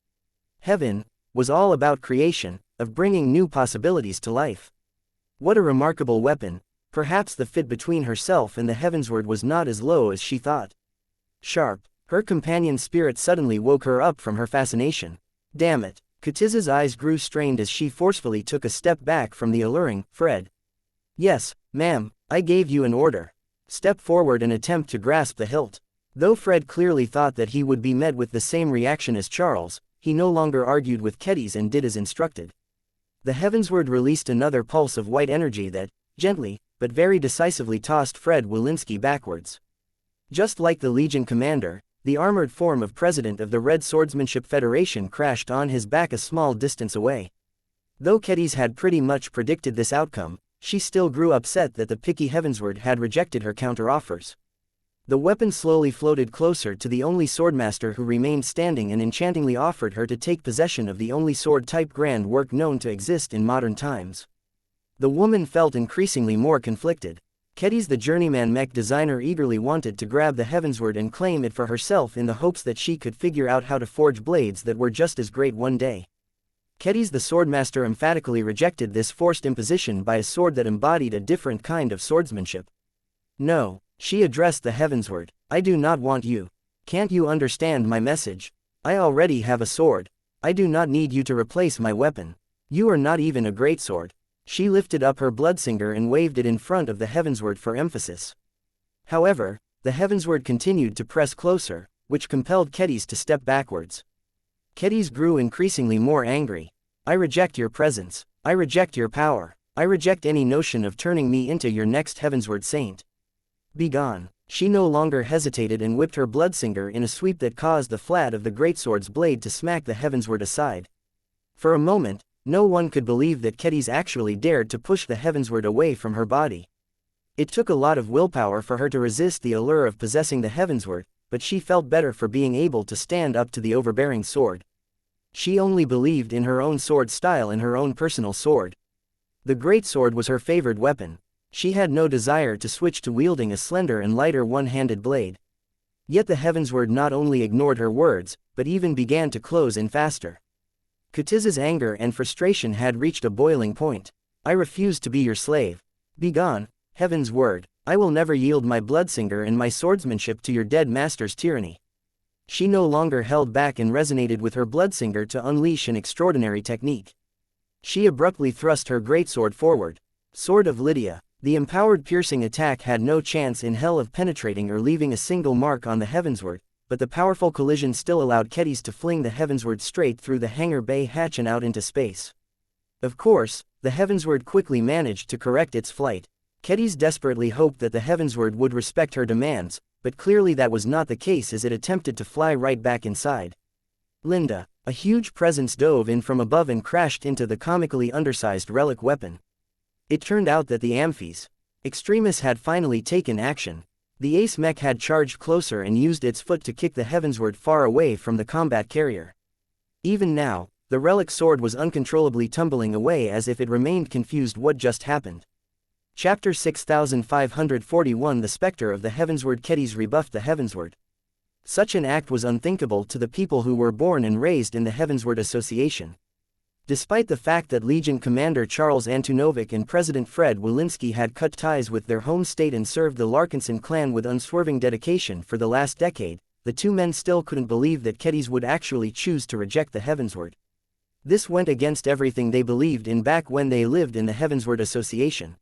Heaven was all about creation, of bringing new possibilities to life. What a remarkable weapon. Perhaps the fit between herself and the Heavensward was not as low as she thought. Sharp, her companion's spirit suddenly woke her up from her fascination. Damn it. Katiz's eyes grew strained as she forcefully took a step back from the alluring Fred. Yes, ma'am, I gave you an order. Step forward and attempt to grasp the hilt. Though Fred clearly thought that he would be met with the same reaction as Charles, he no longer argued with Kedis and did as instructed. The Heavensward released another pulse of white energy that, gently, but very decisively tossed Fred Wilinski backwards. Just like the Legion commander, the armored form of President of the Red Swordsmanship Federation crashed on his back a small distance away. Though Kedis had pretty much predicted this outcome, she still grew upset that the picky Heavensward had rejected her counter-offers. The weapon slowly floated closer to the only swordmaster who remained standing and enchantingly offered her to take possession of the only sword-type grand work known to exist in modern times. The woman felt increasingly more conflicted. Kedis the journeyman mech designer eagerly wanted to grab the Heavensward and claim it for herself in the hopes that she could figure out how to forge blades that were just as great one day. Kedis the swordmaster emphatically rejected this forced imposition by a sword that embodied a different kind of swordsmanship. No, she addressed the Heavensward. I do not want you. Can't you understand my message? I already have a sword. I do not need you to replace my weapon. You are not even a greatsword. She lifted up her bloodsinger and waved it in front of the Heavensward for emphasis. However, the Heavensward continued to press closer, which compelled Kedis to step backwards. Kedis grew increasingly more angry. I reject your presence. I reject your power. I reject any notion of turning me into your next Heavensward saint. Begone. She no longer hesitated and whipped her bloodsinger in a sweep that caused the flat of the greatsword's blade to smack the Heavensward aside. For a moment, no one could believe that Kedis actually dared to push the Heavensward away from her body. It took a lot of willpower for her to resist the allure of possessing the Heavensward, but she felt better for being able to stand up to the overbearing sword. She only believed in her own sword style and her own personal sword. The greatsword was her favored weapon. She had no desire to switch to wielding a slender and lighter one-handed blade. Yet the Heavensward not only ignored her words, but even began to close in faster. Katiz's anger and frustration had reached a boiling point. I refuse to be your slave. Begone, Heaven's word. I will never yield my bloodsinger and my swordsmanship to your dead master's tyranny. She no longer held back and resonated with her bloodsinger to unleash an extraordinary technique. She abruptly thrust her greatsword forward. Sword of Lydia. The empowered piercing attack had no chance in hell of penetrating or leaving a single mark on the Heavensward, but the powerful collision still allowed Kedis to fling the Heavensward straight through the hangar bay hatch and out into space. Of course, the Heavensward quickly managed to correct its flight. Kedis desperately hoped that the Heavensward would respect her demands, but clearly that was not the case as it attempted to fly right back inside. Linda, a huge presence dove in from above and crashed into the comically undersized relic weapon. It turned out that the Amphi's extremists had finally taken action. The ace mech had charged closer and used its foot to kick the Heavensward far away from the combat carrier. Even now, the relic sword was uncontrollably tumbling away as if it remained confused what just happened. Chapter 6541 The Spectre of the Heavensward. Kedis rebuffed the Heavensward. Such an act was unthinkable to the people who were born and raised in the Heavensward Association. Despite the fact that Legion Commander Charles Antunovic and President Fred Wilinski had cut ties with their home state and served the Larkinson clan with unswerving dedication for the last decade, the two men still couldn't believe that Kedis would actually choose to reject the Heavensward. This went against everything they believed in back when they lived in the Heavensward Association.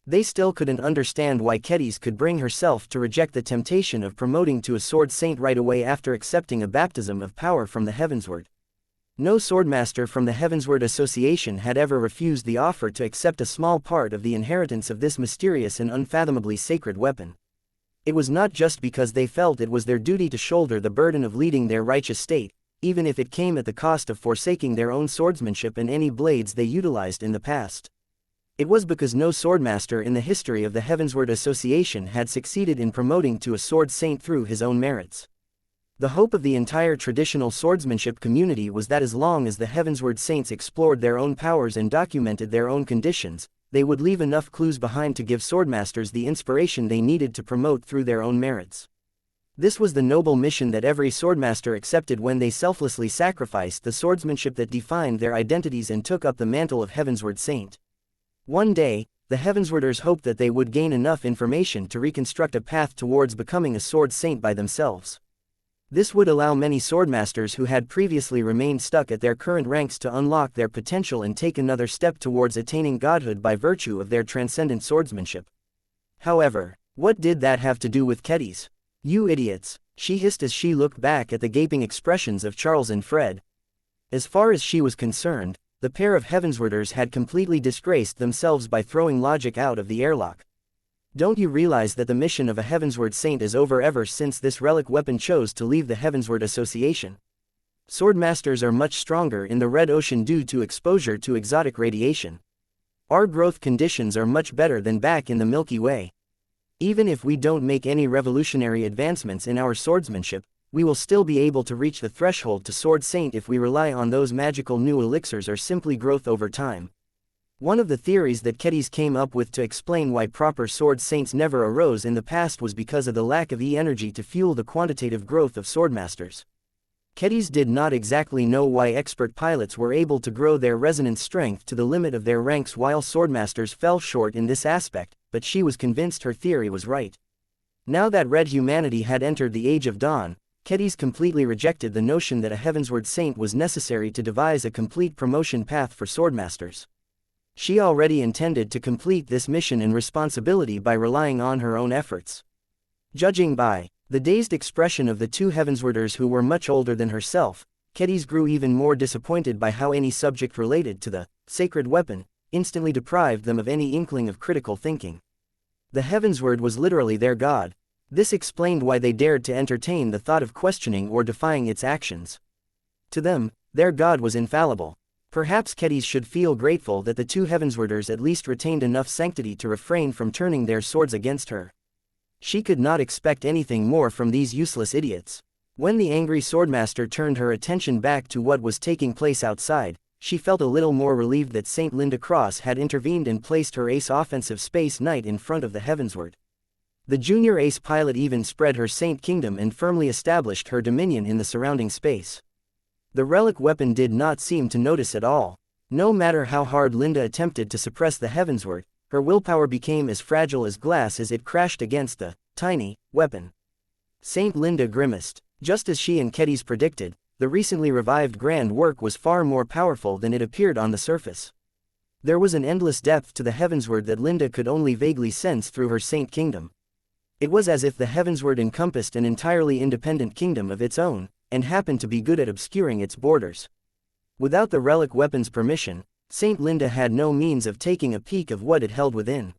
They still couldn't understand why Kedis could bring herself to reject the temptation of promoting to a sword saint right away after accepting a baptism of power from the Heavensward. No swordmaster from the Heavensward Association had ever refused the offer to accept a small part of the inheritance of this mysterious and unfathomably sacred weapon. It was not just because they felt it was their duty to shoulder the burden of leading their righteous state, even if it came at the cost of forsaking their own swordsmanship and any blades they utilized in the past. It was because no swordmaster in the history of the Heavensward Association had succeeded in promoting to a sword saint through his own merits. The hope of the entire traditional swordsmanship community was that as long as the Heavensward saints explored their own powers and documented their own conditions, they would leave enough clues behind to give swordmasters the inspiration they needed to promote through their own merits. This was the noble mission that every swordmaster accepted when they selflessly sacrificed the swordsmanship that defined their identities and took up the mantle of Heavensward Saint. One day, the Heavenswarders hoped that they would gain enough information to reconstruct a path towards becoming a sword saint by themselves. This would allow many swordmasters who had previously remained stuck at their current ranks to unlock their potential and take another step towards attaining godhood by virtue of their transcendent swordsmanship. However, what did that have to do with Kedis? "You idiots," she hissed as she looked back at the gaping expressions of Charles and Fred. As far as she was concerned, the pair of Heavenswarders had completely disgraced themselves by throwing logic out of the airlock. "Don't you realize that the mission of a Heavensward saint is over ever since this relic weapon chose to leave the Heavensward Association? Swordmasters are much stronger in the Red Ocean due to exposure to exotic radiation. Our growth conditions are much better than back in the Milky Way. Even if we don't make any revolutionary advancements in our swordsmanship, we will still be able to reach the threshold to Sword Saint if we rely on those magical new elixirs or simply growth over time." One of the theories that Kedis came up with to explain why proper sword saints never arose in the past was because of the lack of energy to fuel the quantitative growth of swordmasters. Kedis did not exactly know why expert pilots were able to grow their resonance strength to the limit of their ranks while swordmasters fell short in this aspect, but she was convinced her theory was right. Now that red humanity had entered the Age of Dawn, Kedis completely rejected the notion that a Heavensward saint was necessary to devise a complete promotion path for swordmasters. She already intended to complete this mission and responsibility by relying on her own efforts. Judging by the dazed expression of the two Heavenswarders who were much older than herself, Kedis grew even more disappointed by how any subject related to the sacred weapon instantly deprived them of any inkling of critical thinking. The Heavensward was literally their god. This explained why they dared to entertain the thought of questioning or defying its actions. To them, their god was infallible. Perhaps Kedis should feel grateful that the two Heavenswarders at least retained enough sanctity to refrain from turning their swords against her. She could not expect anything more from these useless idiots. When the angry swordmaster turned her attention back to what was taking place outside, she felt a little more relieved that Saint Linda Cross had intervened and placed her ace offensive Space Knight in front of the Heavensward. The junior ace pilot even spread her Saint Kingdom and firmly established her dominion in the surrounding space. The relic weapon did not seem to notice at all. No matter how hard Linda attempted to suppress the Heavensward, her willpower became as fragile as glass as it crashed against the tiny weapon. Saint Linda grimaced. Just as she and Kedis predicted, the recently revived grand work was far more powerful than it appeared on the surface. There was an endless depth to the Heavensward that Linda could only vaguely sense through her Saint Kingdom. It was as if the Heavensward encompassed an entirely independent kingdom of its own, and happened to be good at obscuring its borders. Without the relic weapon's permission, Saint Linda had no means of taking a peek of what it held within.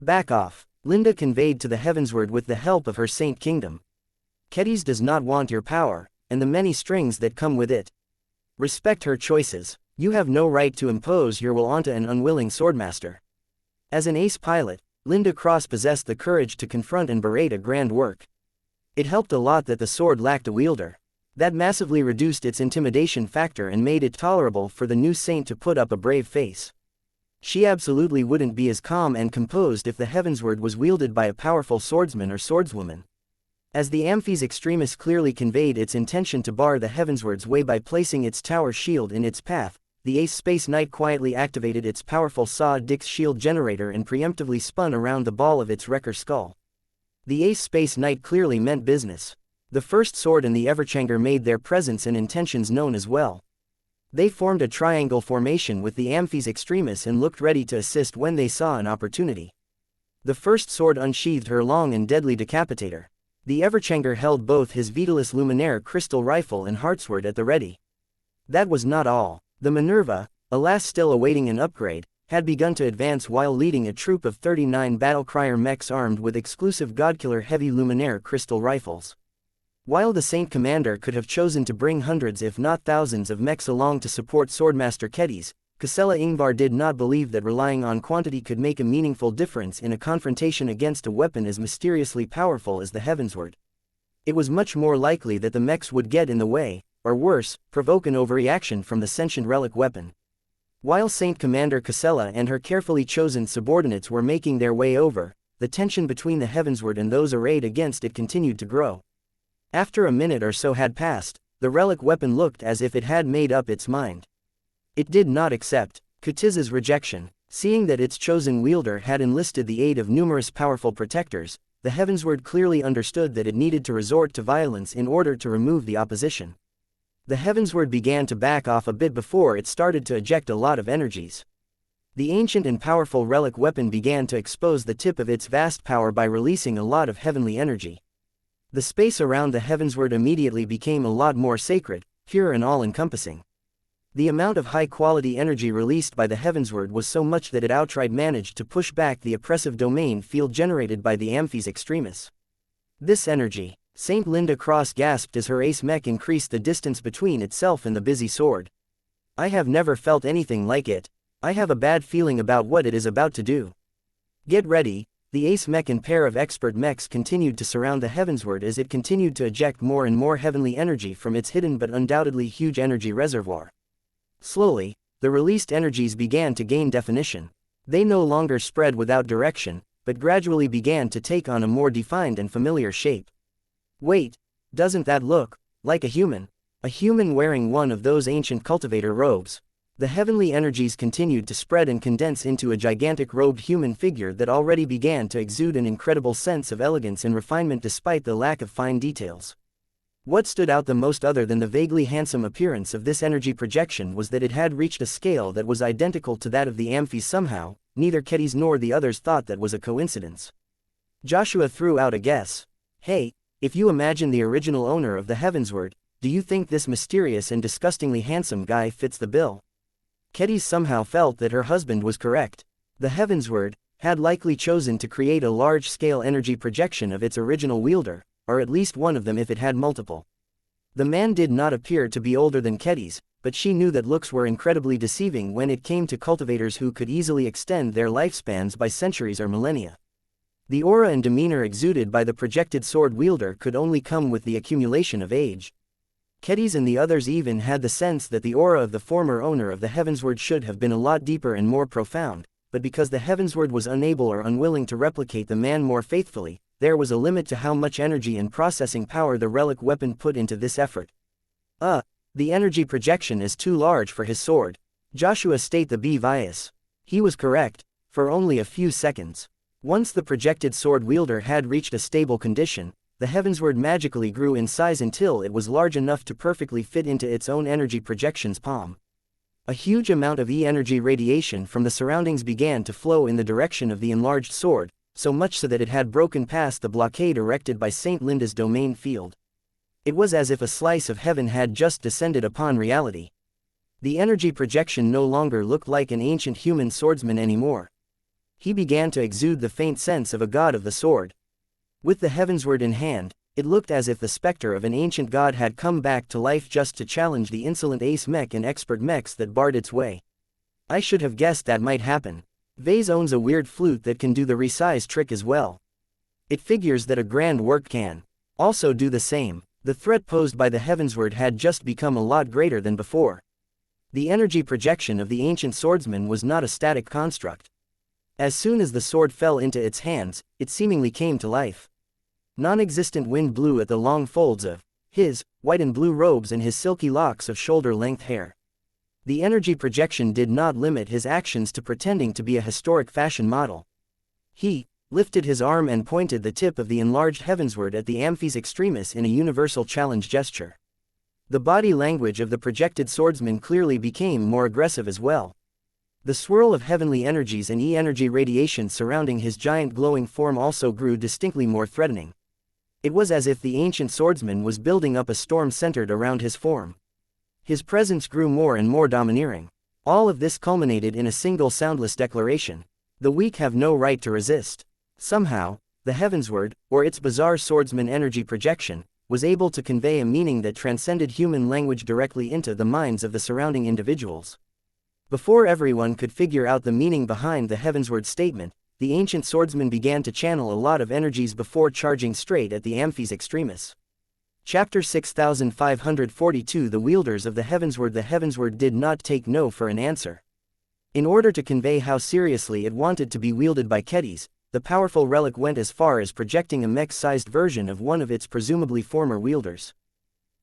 "Back off," Linda conveyed to the Heavensward with the help of her Saint Kingdom. "Kedis does not want your power, and the many strings that come with it. Respect her choices. You have no right to impose your will onto an unwilling swordmaster." As an ace pilot, Linda Cross possessed the courage to confront and berate a grand work. It helped a lot that the sword lacked a wielder. That massively reduced its intimidation factor and made it tolerable for the new saint to put up a brave face. She absolutely wouldn't be as calm and composed if the Heavensward was wielded by a powerful swordsman or swordswoman. As the Amphi's extremis clearly conveyed its intention to bar the Heavensward's way by placing its tower shield in its path, the Ace Space Knight quietly activated its powerful Saw-Dix shield generator and preemptively spun around the ball of its wrecker skull. The Ace Space Knight clearly meant business. The first sword and the Everchanger made their presence and intentions known as well. They formed a triangle formation with the Amphes extremis and looked ready to assist when they saw an opportunity. The first sword unsheathed her long and deadly decapitator. The Everchanger held both his Vitalis Luminaire crystal rifle and Heartsword at the ready. That was not all. The Minerva, alas still awaiting an upgrade, had begun to advance while leading a troop of 39 battlecrier mechs armed with exclusive Godkiller heavy Luminaire crystal rifles. While the Saint Commander could have chosen to bring hundreds if not thousands of mechs along to support Swordmaster Kedis, Ksela Ingvar did not believe that relying on quantity could make a meaningful difference in a confrontation against a weapon as mysteriously powerful as the Heavensward. It was much more likely that the mechs would get in the way, or worse, provoke an overreaction from the sentient relic weapon. While Saint Commander Ksela and her carefully chosen subordinates were making their way over, the tension between the Heavensward and those arrayed against it continued to grow. After a minute or so had passed, the relic weapon looked as if it had made up its mind. It did not accept Kutiz's rejection. Seeing that its chosen wielder had enlisted the aid of numerous powerful protectors, the Heavensward clearly understood that it needed to resort to violence in order to remove the opposition. The Heavensward began to back off a bit before it started to eject a lot of energies. The ancient and powerful relic weapon began to expose the tip of its vast power by releasing a lot of heavenly energy. The space around the Heavensward immediately became a lot more sacred, pure and all-encompassing. The amount of high-quality energy released by the Heavensward was so much that it outright managed to push back the oppressive domain field generated by the Amphes extremis. This energy, Saint Linda Cross gasped as her ace mech increased the distance between itself and the busy sword. I have never felt anything like it. I have a bad feeling about what it is about to do. Get ready. The ace mech and pair of expert mechs continued to surround the Heavensward as it continued to eject more and more heavenly energy from its hidden but undoubtedly huge energy reservoir. Slowly, the released energies began to gain definition. They no longer spread without direction, but gradually began to take on a more defined and familiar shape. Wait, doesn't that look like a human? A human wearing one of those ancient cultivator robes. The heavenly energies continued to spread and condense into a gigantic robed human figure that already began to exude an incredible sense of elegance and refinement despite the lack of fine details. What stood out the most other than the vaguely handsome appearance of this energy projection was that it had reached a scale that was identical to that of the Amphes somehow. Neither Kedis nor the others thought that was a coincidence. Joshua threw out a guess. Hey, if you imagine the original owner of the Heavensward, do you think this mysterious and disgustingly handsome guy fits the bill? Kedis somehow felt that her husband was correct. The Heavensward had likely chosen to create a large-scale energy projection of its original wielder, or at least one of them if it had multiple. The man did not appear to be older than Kedis, but she knew that looks were incredibly deceiving when it came to cultivators who could easily extend their lifespans by centuries or millennia. The aura and demeanor exuded by the projected sword wielder could only come with the accumulation of age. Kedis and the others even had the sense that the aura of the former owner of the Heavensward should have been a lot deeper and more profound, but because the Heavensward was unable or unwilling to replicate the man more faithfully, there was a limit to how much energy and processing power the relic weapon put into this effort. The energy projection is too large for his sword. Joshua state the Vias. He was correct, for only a few seconds. Once the projected sword wielder had reached a stable condition, the Heavensward magically grew in size until it was large enough to perfectly fit into its own energy projection's palm. A huge amount of E-energy radiation from the surroundings began to flow in the direction of the enlarged sword, so much so that it had broken past the blockade erected by St. Linda's domain field. It was as if a slice of heaven had just descended upon reality. The energy projection no longer looked like an ancient human swordsman anymore. He began to exude the faint sense of a god of the sword. With the Heavensward in hand, it looked as if the specter of an ancient god had come back to life just to challenge the insolent ace mech and expert mechs that barred its way. I should have guessed that might happen. Vase owns a weird flute that can do the resize trick as well. It figures that a grand work can also do the same. The threat posed by the Heavensward had just become a lot greater than before. The energy projection of the ancient swordsman was not a static construct. As soon as the sword fell into its hands, it seemingly came to life. Non-existent wind blew at the long folds of his white and blue robes and his silky locks of shoulder-length hair. The energy projection did not limit his actions to pretending to be a historic fashion model. He lifted his arm and pointed the tip of the enlarged Heavensward at the Amphes extremis in a universal challenge gesture. The body language of the projected swordsman clearly became more aggressive as well. The swirl of heavenly energies and E-energy radiation surrounding his giant glowing form also grew distinctly more threatening. It was as if the ancient swordsman was building up a storm centered around his form. His presence grew more and more domineering. All of this culminated in a single soundless declaration. The weak have no right to resist. Somehow, the Heavensward, or its bizarre swordsman energy projection, was able to convey a meaning that transcended human language directly into the minds of the surrounding individuals. Before everyone could figure out the meaning behind the Heavensward statement, the ancient swordsman began to channel a lot of energies before charging straight at the Amphis Extremis. Chapter 6542 The Wielders of the Heavensward. The Heavensward did not take no for an answer. In order to convey how seriously it wanted to be wielded by Kedis, the powerful relic went as far as projecting a mech-sized version of one of its presumably former wielders.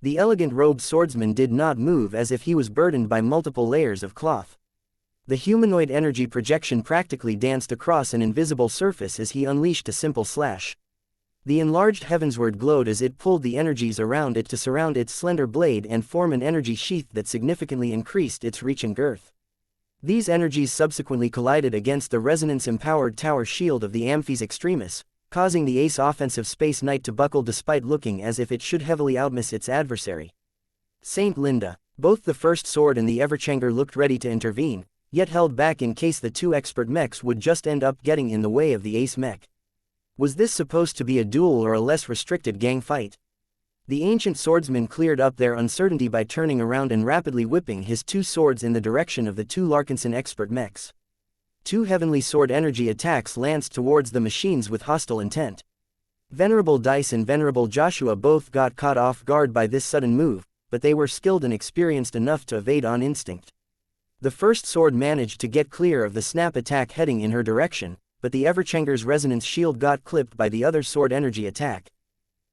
The elegant robed swordsman did not move as if he was burdened by multiple layers of cloth. The humanoid energy projection practically danced across an invisible surface as he unleashed a simple slash. The enlarged Heavensward glowed as it pulled the energies around it to surround its slender blade and form an energy sheath that significantly increased its reach and girth. These energies subsequently collided against the resonance-empowered tower shield of the Amphis Extremis, causing the Ace offensive Space Knight to buckle despite looking as if it should heavily outmiss its adversary. Saint Linda. Both the first sword and the Everchanger looked ready to intervene, yet held back in case the two expert mechs would just end up getting in the way of the Ace mech. Was this supposed to be a duel or a less restricted gang fight? The ancient swordsman cleared up their uncertainty by turning around and rapidly whipping his two swords in the direction of the two Larkinson expert mechs. Two heavenly sword energy attacks lanced towards the machines with hostile intent. Venerable Dice and Venerable Joshua both got caught off guard by this sudden move, but they were skilled and experienced enough to evade on instinct. The first sword managed to get clear of the snap attack heading in her direction, but the Everchanger's resonance shield got clipped by the other sword energy attack.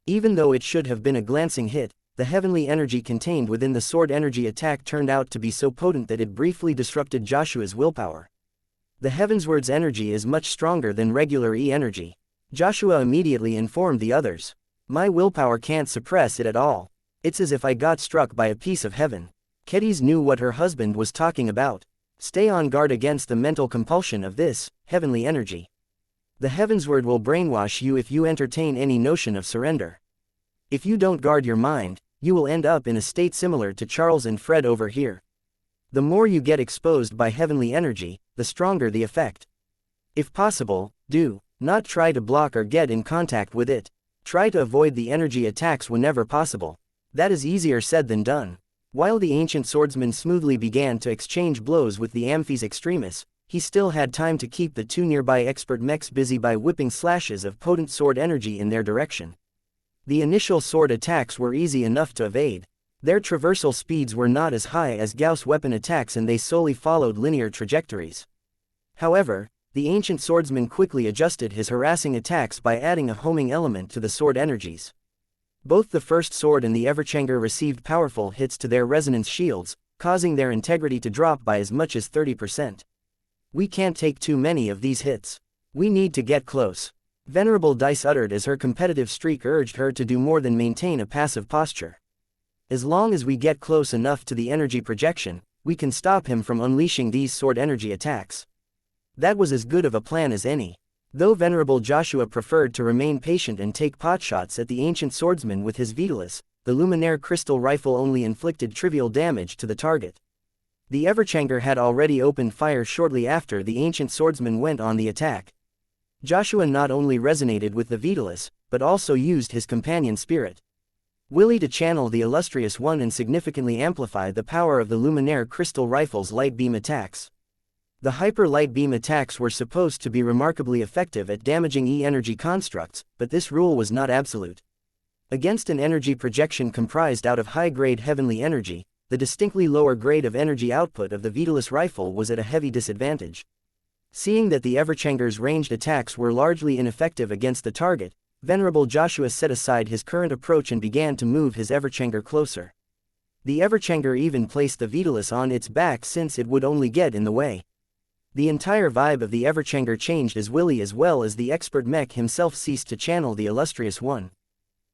Even though it should have been a glancing hit, the heavenly energy contained within the sword energy attack turned out to be so potent that it briefly disrupted Joshua's willpower. The Heavensward's energy is much stronger than regular E-energy. Joshua immediately informed the others. My willpower can't suppress it at all. It's as if I got struck by a piece of heaven. Kedis knew what her husband was talking about. Stay on guard against the mental compulsion of this heavenly energy. The Heavensward will brainwash you if you entertain any notion of surrender. If you don't guard your mind, you will end up in a state similar to Charles and Fred over here. The more you get exposed by heavenly energy, the stronger the effect. If possible, do not try to block or get in contact with it. Try to avoid the energy attacks whenever possible. That is easier said than done. While the ancient swordsman smoothly began to exchange blows with the Amphis Extremis, he still had time to keep the two nearby expert mechs busy by whipping slashes of potent sword energy in their direction. The initial sword attacks were easy enough to evade. Their traversal speeds were not as high as Gauss weapon attacks and they solely followed linear trajectories. However, the ancient swordsman quickly adjusted his harassing attacks by adding a homing element to the sword energies. Both the first sword and the Everchanger received powerful hits to their resonance shields, causing their integrity to drop by as much as 30%. We can't take too many of these hits. We need to get close. Venerable Dice uttered as her competitive streak urged her to do more than maintain a passive posture. As long as we get close enough to the energy projection, we can stop him from unleashing these sword energy attacks. That was as good of a plan as any. Though Venerable Joshua preferred to remain patient and take potshots at the ancient swordsman with his Vitalis, the Luminaire crystal rifle only inflicted trivial damage to the target. The Everchanger had already opened fire shortly after the ancient swordsman went on the attack. Joshua not only resonated with the Vitalis, but also used his companion spirit Willie to channel the illustrious one and significantly amplify the power of the Luminaire crystal rifle's light beam attacks. The hyper-light beam attacks were supposed to be remarkably effective at damaging E-energy constructs, but this rule was not absolute. Against an energy projection comprised out of high-grade heavenly energy, the distinctly lower grade of energy output of the Vitalis rifle was at a heavy disadvantage. Seeing that the Everchanger's ranged attacks were largely ineffective against the target, Venerable Joshua set aside his current approach and began to move his Everchanger closer. The Everchanger even placed the Vitalis on its back since it would only get in the way. The entire vibe of the Everchanger changed as Willie as well as the expert mech himself ceased to channel the illustrious one.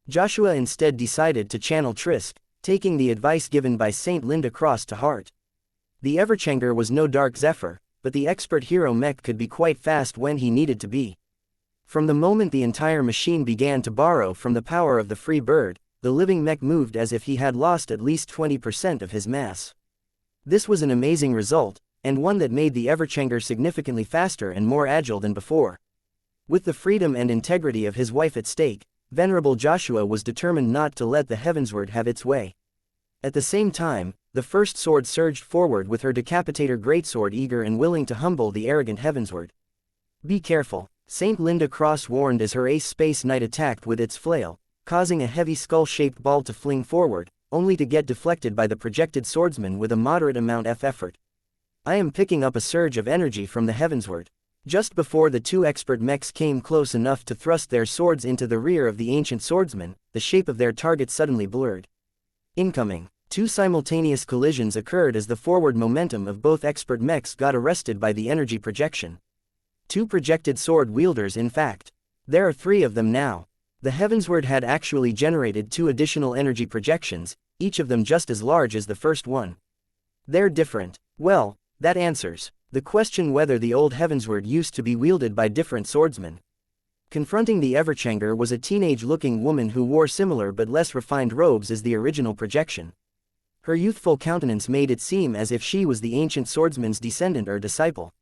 Joshua instead decided to channel Trisk, taking the advice given by Saint Linda Cross to heart. The Everchanger was no dark zephyr, but the expert hero Mech could be quite fast when he needed to be. From the moment the entire machine began to borrow from the power of the free bird, the living Mech moved as if he had lost at least 20% of his mass. This was an amazing result, and one that made the Everchanger significantly faster and more agile than before. With the freedom and integrity of his wife at stake, Venerable Joshua was determined not to let the Heavensward have its way. At the same time, the first sword surged forward with her decapitator greatsword, eager and willing to humble the arrogant Heavensward. "Be careful," Saint Linda Cross warned as her ace Space Knight attacked with its flail, causing a heavy skull-shaped ball to fling forward, only to get deflected by the projected swordsman with a moderate amount of effort. "I am picking up a surge of energy from the Heavensward." Just before the two expert mechs came close enough to thrust their swords into the rear of the ancient swordsman, the shape of their target suddenly blurred. Incoming! Two simultaneous collisions occurred as the forward momentum of both expert mechs got arrested by the energy projection. Two projected sword wielders, in fact. There are three of them now. The Heavensward had actually generated two additional energy projections, each of them just as large as the first one. They're different. Well, that answers the question whether the old Heavensward used to be wielded by different swordsmen. Confronting the Everchanger was a teenage-looking woman who wore similar but less refined robes as the original projection. Her youthful countenance made it seem as if she was the ancient swordsman's descendant or disciple.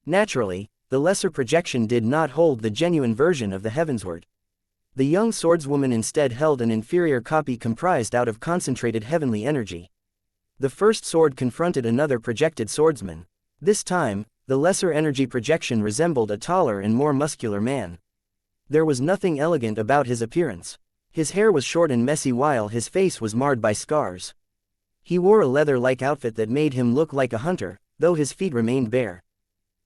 Naturally, the lesser projection did not hold the genuine version of the Heavensward. The young swordswoman instead held an inferior copy comprised out of concentrated heavenly energy. The first sword confronted another projected swordsman. This time, the lesser energy projection resembled a taller and more muscular man. There was nothing elegant about his appearance. His hair was short and messy while his face was marred by scars. He wore a leather-like outfit that made him look like a hunter, though his feet remained bare.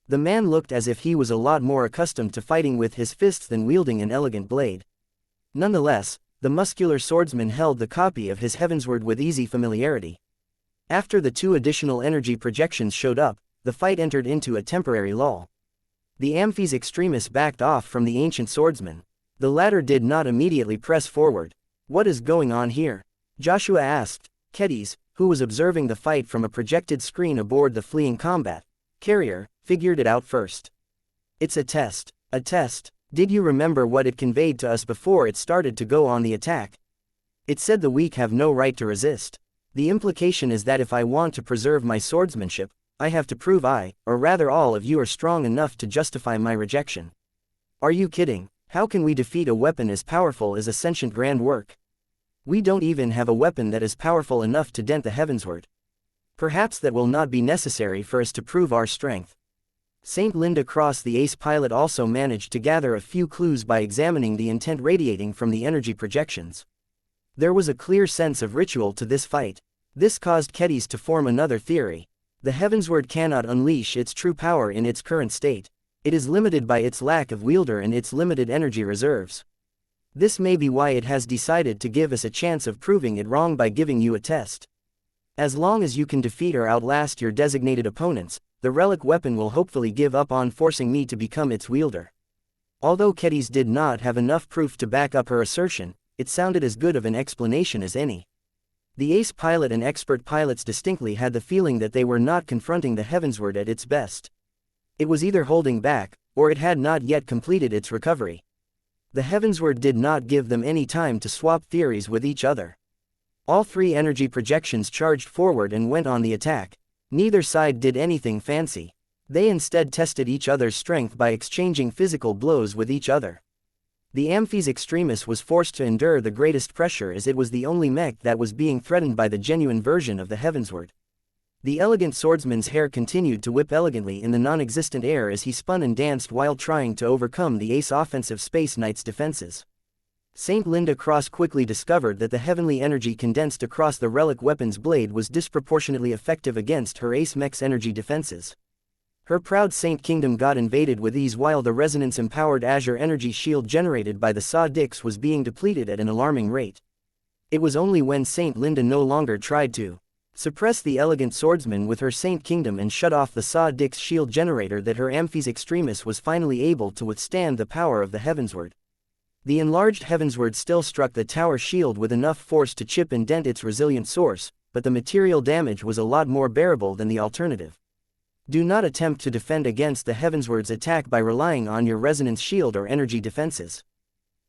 The man looked as if he was a lot more accustomed to fighting with his fists than wielding an elegant blade. Nonetheless, the muscular swordsman held the copy of his Heavensward with easy familiarity. After the two additional energy projections showed up, the fight entered into a temporary lull. The Amphis Extremis backed off from the ancient swordsman. The latter did not immediately press forward. "What is going on here?" Joshua asked. Kedis, who was observing the fight from a projected screen aboard the fleeing combat carrier, figured it out first. "It's a test." "A test? Did you remember what it conveyed to us before it started to go on the attack? It said the weak have no right to resist. The implication is that if I want to preserve my swordsmanship, I have to prove or rather all of you are strong enough to justify my rejection." "Are you kidding? How can we defeat a weapon as powerful as a sentient grand work? We don't even have a weapon that is powerful enough to dent the Heavensward. Perhaps that will not be necessary for us to prove our strength." Saint Linda Cross, the ace pilot, also managed to gather a few clues by examining the intent radiating from the energy projections. There was a clear sense of ritual to this fight. This caused Kedis to form another theory. The Heavensward cannot unleash its true power in its current state. It is limited by its lack of wielder and its limited energy reserves. This may be why it has decided to give us a chance of proving it wrong by giving you a test. As long as you can defeat or outlast your designated opponents, the relic weapon will hopefully give up on forcing me to become its wielder. Although Kedis did not have enough proof to back up her assertion, it sounded as good of an explanation as any. The ace pilot and expert pilots distinctly had the feeling that they were not confronting the Heavensward at its best. It was either holding back, or it had not yet completed its recovery. The Heavensward did not give them any time to swap theories with each other. All three energy projections charged forward and went on the attack. Neither side did anything fancy. They instead tested each other's strength by exchanging physical blows with each other. The Amphis Extremis was forced to endure the greatest pressure as it was the only mech that was being threatened by the genuine version of the Heavensward. The elegant swordsman's hair continued to whip elegantly in the non-existent air as he spun and danced while trying to overcome the ace offensive Space Knight's defenses. Saint Linda Cross quickly discovered that the heavenly energy condensed across the relic weapon's blade was disproportionately effective against her ace mech's energy defenses. Her proud Saint Kingdom got invaded with ease while the resonance-empowered Azure energy shield generated by the Saw-Dix was being depleted at an alarming rate. It was only when Saint Linda no longer tried to suppress the elegant swordsman with her Saint Kingdom and shut off the Saw-Dix shield generator that her Amphis Extremis was finally able to withstand the power of the Heavensward. The enlarged heavensward still struck the tower shield with enough force to chip and dent its resilient source, but the material damage was a lot more bearable than the alternative. Do not attempt to defend against the heavensward's attack by relying on your resonance shield or energy defenses.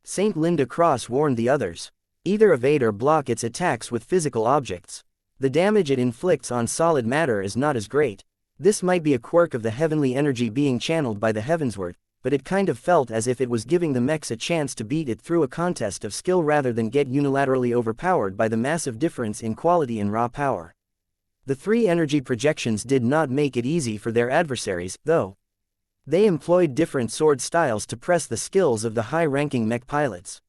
Saint Linda Cross warned the others. Either evade or block its attacks with physical objects. The damage it inflicts on solid matter is not as great. This might be a quirk of the heavenly energy being channeled by the heavensward, but it kind of felt as if it was giving the mechs a chance to beat it through a contest of skill rather than get unilaterally overpowered by the massive difference in quality and raw power. The three energy projections did not make it easy for their adversaries, though. They employed different sword styles to press the skills of the high-ranking mech pilots.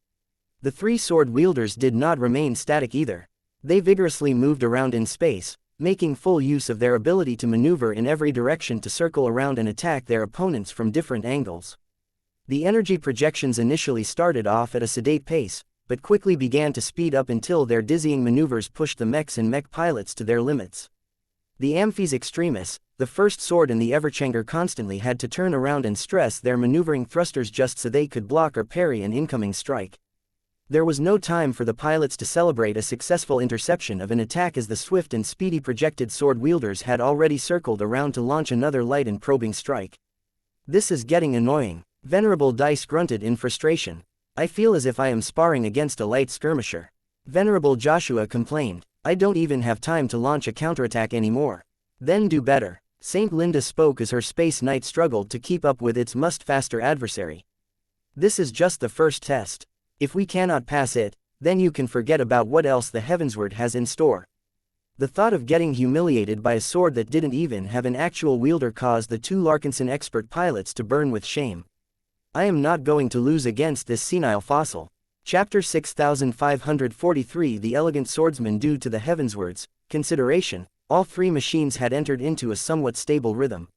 The three sword wielders did not remain static either. They vigorously moved around in space, making full use of their ability to maneuver in every direction to circle around and attack their opponents from different angles. The energy projections initially started off at a sedate pace, but quickly began to speed up until their dizzying maneuvers pushed the mechs and mech pilots to their limits. The Amphi's Extremis, the first sword in the Everchanger, constantly had to turn around and stress their maneuvering thrusters just so they could block or parry an incoming strike. There was no time for the pilots to celebrate a successful interception of an attack, as the swift and speedy projected sword wielders had already circled around to launch another light and probing strike. "This is getting annoying," Venerable Dice grunted in frustration. "I feel as if I am sparring against a light skirmisher." Venerable Joshua complained, "I don't even have time to launch a counterattack anymore." "Then do better," Saint Linda spoke as her Space Knight struggled to keep up with its faster adversary. "This is just the first test. If we cannot pass it, then you can forget about what else the heavensward has in store." The thought of getting humiliated by a sword that didn't even have an actual wielder caused the two Larkinson expert pilots to burn with shame. "I am not going to lose against this senile fossil." Chapter 6543 The Elegant Swordsman. Due to the heavensward's consideration, all three machines had entered into a somewhat stable rhythm.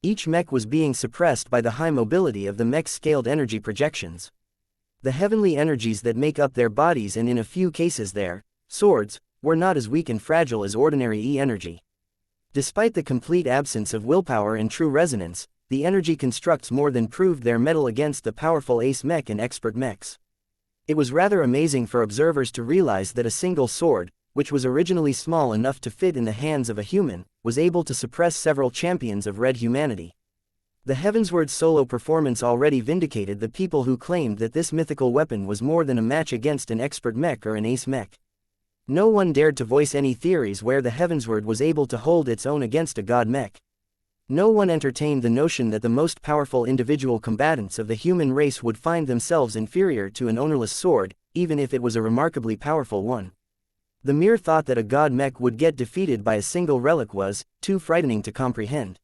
Each mech was being suppressed by the high mobility of the mech's scaled energy projections. The heavenly energies that make up their bodies, and in a few cases their swords, were not as weak and fragile as ordinary E-energy. Despite the complete absence of willpower and true resonance, the energy constructs more than proved their mettle against the powerful ace mech and expert mechs. It was rather amazing for observers to realize that a single sword, which was originally small enough to fit in the hands of a human, was able to suppress several champions of red humanity. The heavensward solo performance already vindicated the people who claimed that this mythical weapon was more than a match against an expert mech or an ace mech. No one dared to voice any theories where the heavensward was able to hold its own against a god mech. No one entertained the notion that the most powerful individual combatants of the human race would find themselves inferior to an ownerless sword, even if it was a remarkably powerful one. The mere thought that a god mech would get defeated by a single relic was too frightening to comprehend.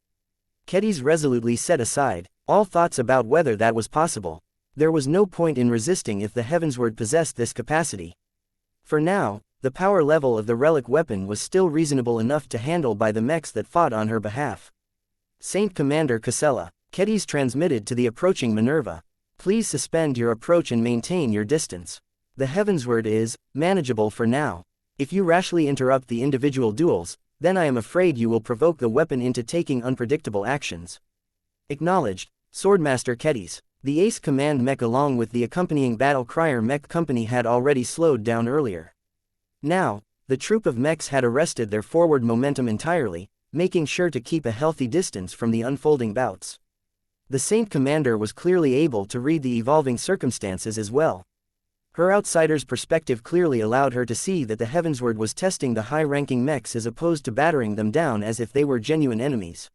Kedis resolutely set aside all thoughts about whether that was possible. There was no point in resisting if the heavensward possessed this capacity. For now, the power level of the relic weapon was still reasonable enough to handle by the mechs that fought on her behalf. "Saint Commander Casella," Kedis transmitted to the approaching Minerva, "please suspend your approach and maintain your distance. The heavensward is manageable for now. If you rashly interrupt the individual duels, then I am afraid you will provoke the weapon into taking unpredictable actions." Acknowledged, Swordmaster Kedis. The Ace Command Mech along with the accompanying Battle Crier Mech Company had already slowed down earlier. Now, the troop of mechs had arrested their forward momentum entirely, making sure to keep a healthy distance from the unfolding bouts. The Saint Commander was clearly able to read the evolving circumstances as well. Her outsider's perspective clearly allowed her to see that the heavensward was testing the high-ranking mechs as opposed to battering them down as if they were genuine enemies.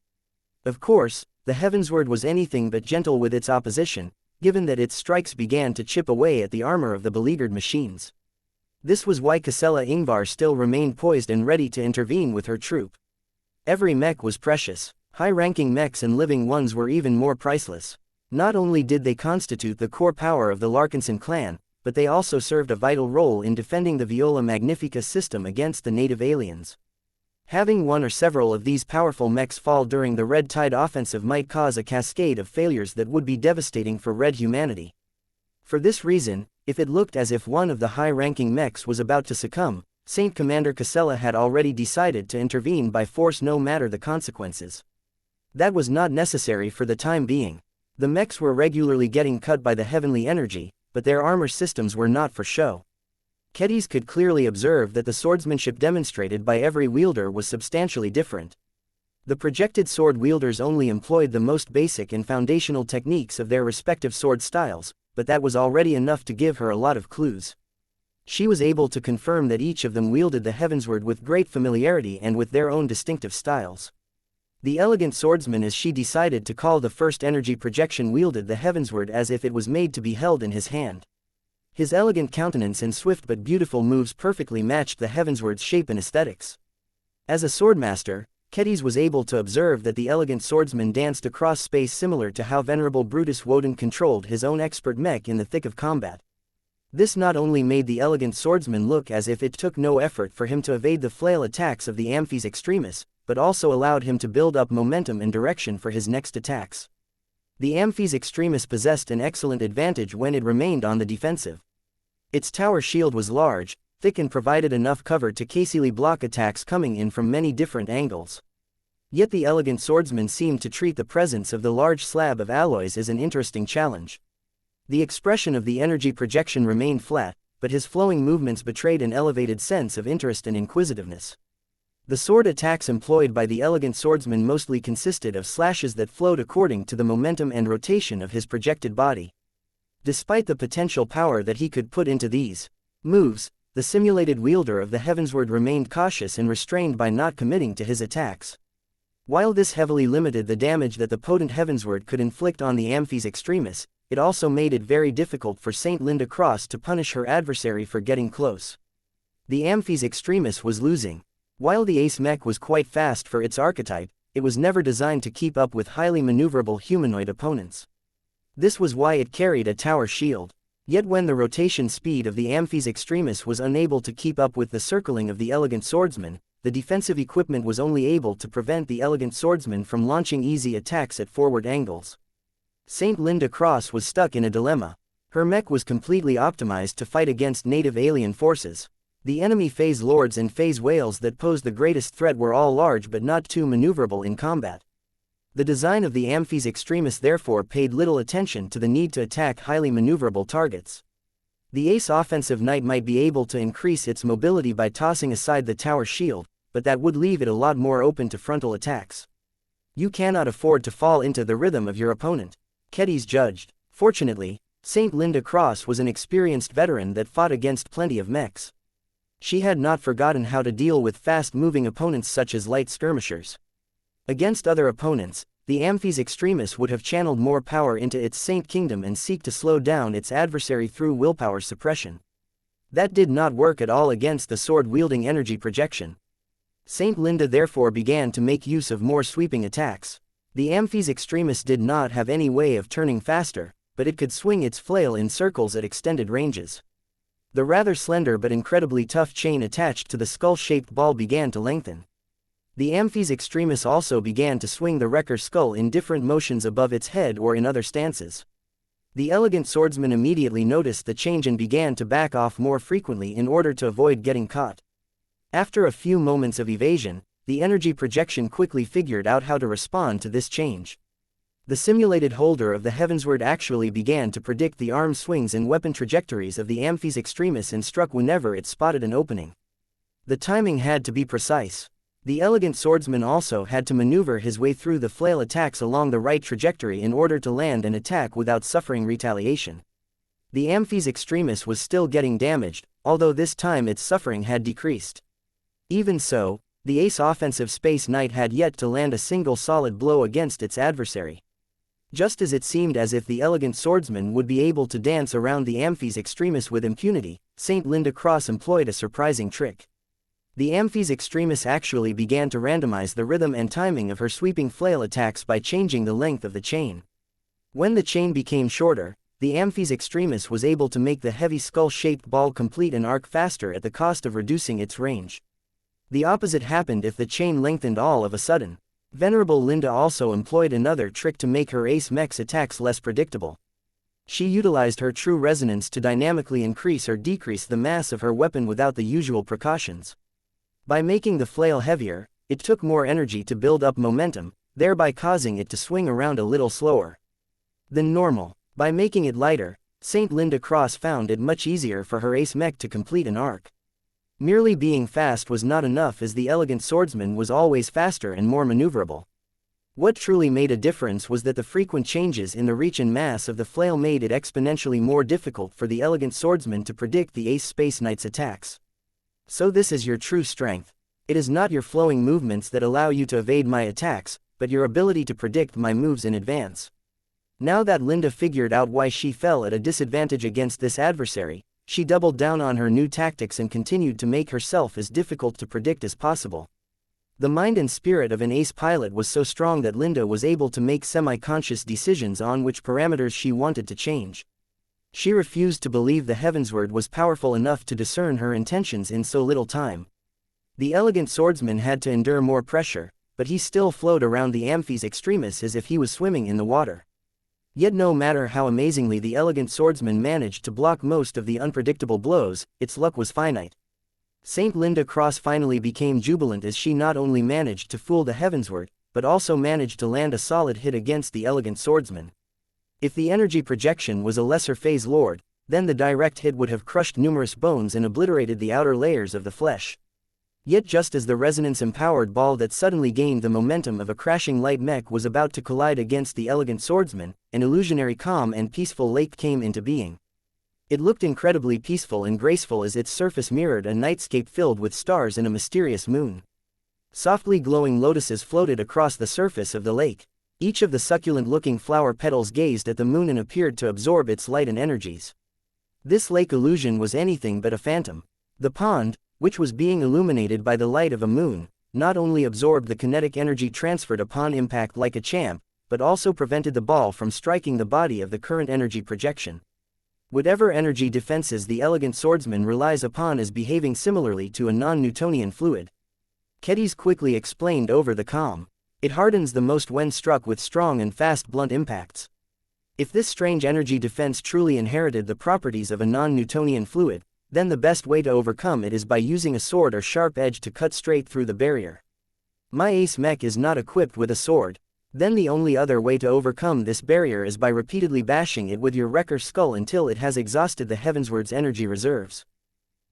Of course, the heavensward was anything but gentle with its opposition, given that its strikes began to chip away at the armor of the beleaguered machines. This was why Casella Ingvar still remained poised and ready to intervene with her troop. Every mech was precious. High-ranking mechs and living ones were even more priceless. Not only did they constitute the core power of the Larkinson clan, but they also served a vital role in defending the Viola Magnifica system against the native aliens. Having one or several of these powerful mechs fall during the Red Tide offensive might cause a cascade of failures that would be devastating for red humanity. For this reason, if it looked as if one of the high-ranking mechs was about to succumb, Saint Commander Casella had already decided to intervene by force no matter the consequences. That was not necessary for the time being. The mechs were regularly getting cut by the heavenly energy, but their armor systems were not for show. Kedis could clearly observe that the swordsmanship demonstrated by every wielder was substantially different. The projected sword wielders only employed the most basic and foundational techniques of their respective sword styles, but that was already enough to give her a lot of clues. She was able to confirm that each of them wielded the heavensward with great familiarity and with their own distinctive styles. The elegant swordsman, as she decided to call the first energy projection, wielded the heavensward as if it was made to be held in his hand. His elegant countenance and swift but beautiful moves perfectly matched the heavensward's shape and aesthetics. As a swordmaster, Kedis was able to observe that the elegant swordsman danced across space similar to how venerable Brutus Woden controlled his own expert Mech in the thick of combat. This not only made the elegant swordsman look as if it took no effort for him to evade the flail attacks of the Amphis Extremis, but also allowed him to build up momentum and direction for his next attacks. The Amphis Extremis possessed an excellent advantage when it remained on the defensive. Its tower shield was large, thick, and provided enough cover to casily block attacks coming in from many different angles. Yet the elegant swordsman seemed to treat the presence of the large slab of alloys as an interesting challenge. The expression of the energy projection remained flat, but his flowing movements betrayed an elevated sense of interest and inquisitiveness. The sword attacks employed by the elegant swordsman mostly consisted of slashes that flowed according to the momentum and rotation of his projected body. Despite the potential power that he could put into these moves, the simulated wielder of the heavensward remained cautious and restrained by not committing to his attacks. While this heavily limited the damage that the potent heavensward could inflict on the Amphis Extremis, it also made it very difficult for Saint Linda Cross to punish her adversary for getting close. The Amphis Extremis was losing. While the Ace Mech was quite fast for its archetype, it was never designed to keep up with highly maneuverable humanoid opponents. This was why it carried a tower shield. Yet when the rotation speed of the Amphis Extremis was unable to keep up with the circling of the elegant swordsman, the defensive equipment was only able to prevent the elegant swordsman from launching easy attacks at forward angles. Saint Linda Cross was stuck in a dilemma. Her mech was completely optimized to fight against native alien forces. The enemy phase lords and phase whales that posed the greatest threat were all large but not too maneuverable in combat. The design of the Amphis Extremis therefore paid little attention to the need to attack highly maneuverable targets. The Ace Offensive Knight might be able to increase its mobility by tossing aside the tower shield, but that would leave it a lot more open to frontal attacks. You cannot afford to fall into the rhythm of your opponent, Kedis judged. Fortunately, Saint Linda Cross was an experienced veteran that fought against plenty of mechs. She had not forgotten how to deal with fast-moving opponents such as light skirmishers. Against other opponents, the Amphis Extremis would have channeled more power into its Saint Kingdom and seek to slow down its adversary through willpower suppression. That did not work at all against the sword-wielding energy projection. Saint Linda therefore began to make use of more sweeping attacks. The Amphis Extremis did not have any way of turning faster, but it could swing its flail in circles at extended ranges. The rather slender but incredibly tough chain attached to the skull-shaped ball began to lengthen. The Amphis Extremis also began to swing the wrecker skull in different motions above its head or in other stances. The elegant swordsman immediately noticed the change and began to back off more frequently in order to avoid getting caught. After a few moments of evasion, the energy projection quickly figured out how to respond to this change. The simulated holder of the heavensward actually began to predict the arm swings and weapon trajectories of the Amphis Extremis and struck whenever it spotted an opening. The timing had to be precise. The elegant swordsman also had to maneuver his way through the flail attacks along the right trajectory in order to land an attack without suffering retaliation. The Amphis Extremis was still getting damaged, although this time its suffering had decreased. Even so, the Ace Offensive Space Knight had yet to land a single solid blow against its adversary. Just as it seemed as if the elegant swordsman would be able to dance around the Amphis Extremis with impunity, Saint Linda Cross employed a surprising trick. The Amphis Extremis actually began to randomize the rhythm and timing of her sweeping flail attacks by changing the length of the chain. When the chain became shorter, the Amphis Extremis was able to make the heavy skull-shaped ball complete an arc faster at the cost of reducing its range. The opposite happened if the chain lengthened all of a sudden. Venerable Linda also employed another trick to make her Ace Mech's attacks less predictable. She utilized her true resonance to dynamically increase or decrease the mass of her weapon without the usual precautions. By making the flail heavier, it took more energy to build up momentum, thereby causing it to swing around a little slower than normal. By making it lighter, St. Linda Cross found it much easier for her ace mech to complete an arc. Merely being fast was not enough, as the elegant swordsman was always faster and more maneuverable. What truly made a difference was that the frequent changes in the reach and mass of the flail made it exponentially more difficult for the elegant swordsman to predict the ace Space Knight's attacks. So this is your true strength. It is not your flowing movements that allow you to evade my attacks, but your ability to predict my moves in advance. Now that Linda figured out why she fell at a disadvantage against this adversary, she doubled down on her new tactics and continued to make herself as difficult to predict as possible. The mind and spirit of an ace pilot was so strong that Linda was able to make semi-conscious decisions on which parameters she wanted to change. She refused to believe the Heavensward was powerful enough to discern her intentions in so little time. The elegant swordsman had to endure more pressure, but he still flowed around the Amphi's extremis as if he was swimming in the water. Yet no matter how amazingly the elegant swordsman managed to block most of the unpredictable blows, its luck was finite. St. Linda Cross finally became jubilant as she not only managed to fool the Heavensward, but also managed to land a solid hit against the elegant swordsman. If the energy projection was a lesser phase lord, then the direct hit would have crushed numerous bones and obliterated the outer layers of the flesh. Yet just as the resonance-empowered ball that suddenly gained the momentum of a crashing light mech was about to collide against the elegant swordsman, an illusionary calm and peaceful lake came into being. It looked incredibly peaceful and graceful as its surface mirrored a nightscape filled with stars and a mysterious moon. Softly glowing lotuses floated across the surface of the lake. Each of the succulent-looking flower petals gazed at the moon and appeared to absorb its light and energies. This lake illusion was anything but a phantom. The pond, which was being illuminated by the light of a moon, not only absorbed the kinetic energy transferred upon impact like a champ, but also prevented the ball from striking the body of the current energy projection. Whatever energy defenses the elegant swordsman relies upon is behaving similarly to a non-Newtonian fluid. Kedis quickly explained over the comm. It hardens the most when struck with strong and fast blunt impacts. If this strange energy defense truly inherited the properties of a non-Newtonian fluid, then the best way to overcome it is by using a sword or sharp edge to cut straight through the barrier. My ace mech is not equipped with a sword. Then the only other way to overcome this barrier is by repeatedly bashing it with your wrecker skull until it has exhausted the Heavensward's energy reserves.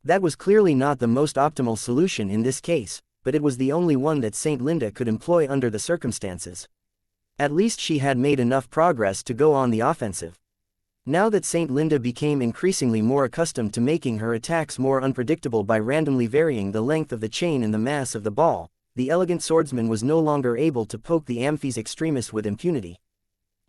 That was clearly not the most optimal solution in this case, but it was the only one that St. Linda could employ under the circumstances. At least she had made enough progress to go on the offensive. Now that St. Linda became increasingly more accustomed to making her attacks more unpredictable by randomly varying the length of the chain and the mass of the ball, the elegant swordsman was no longer able to poke the Amphi's extremis with impunity.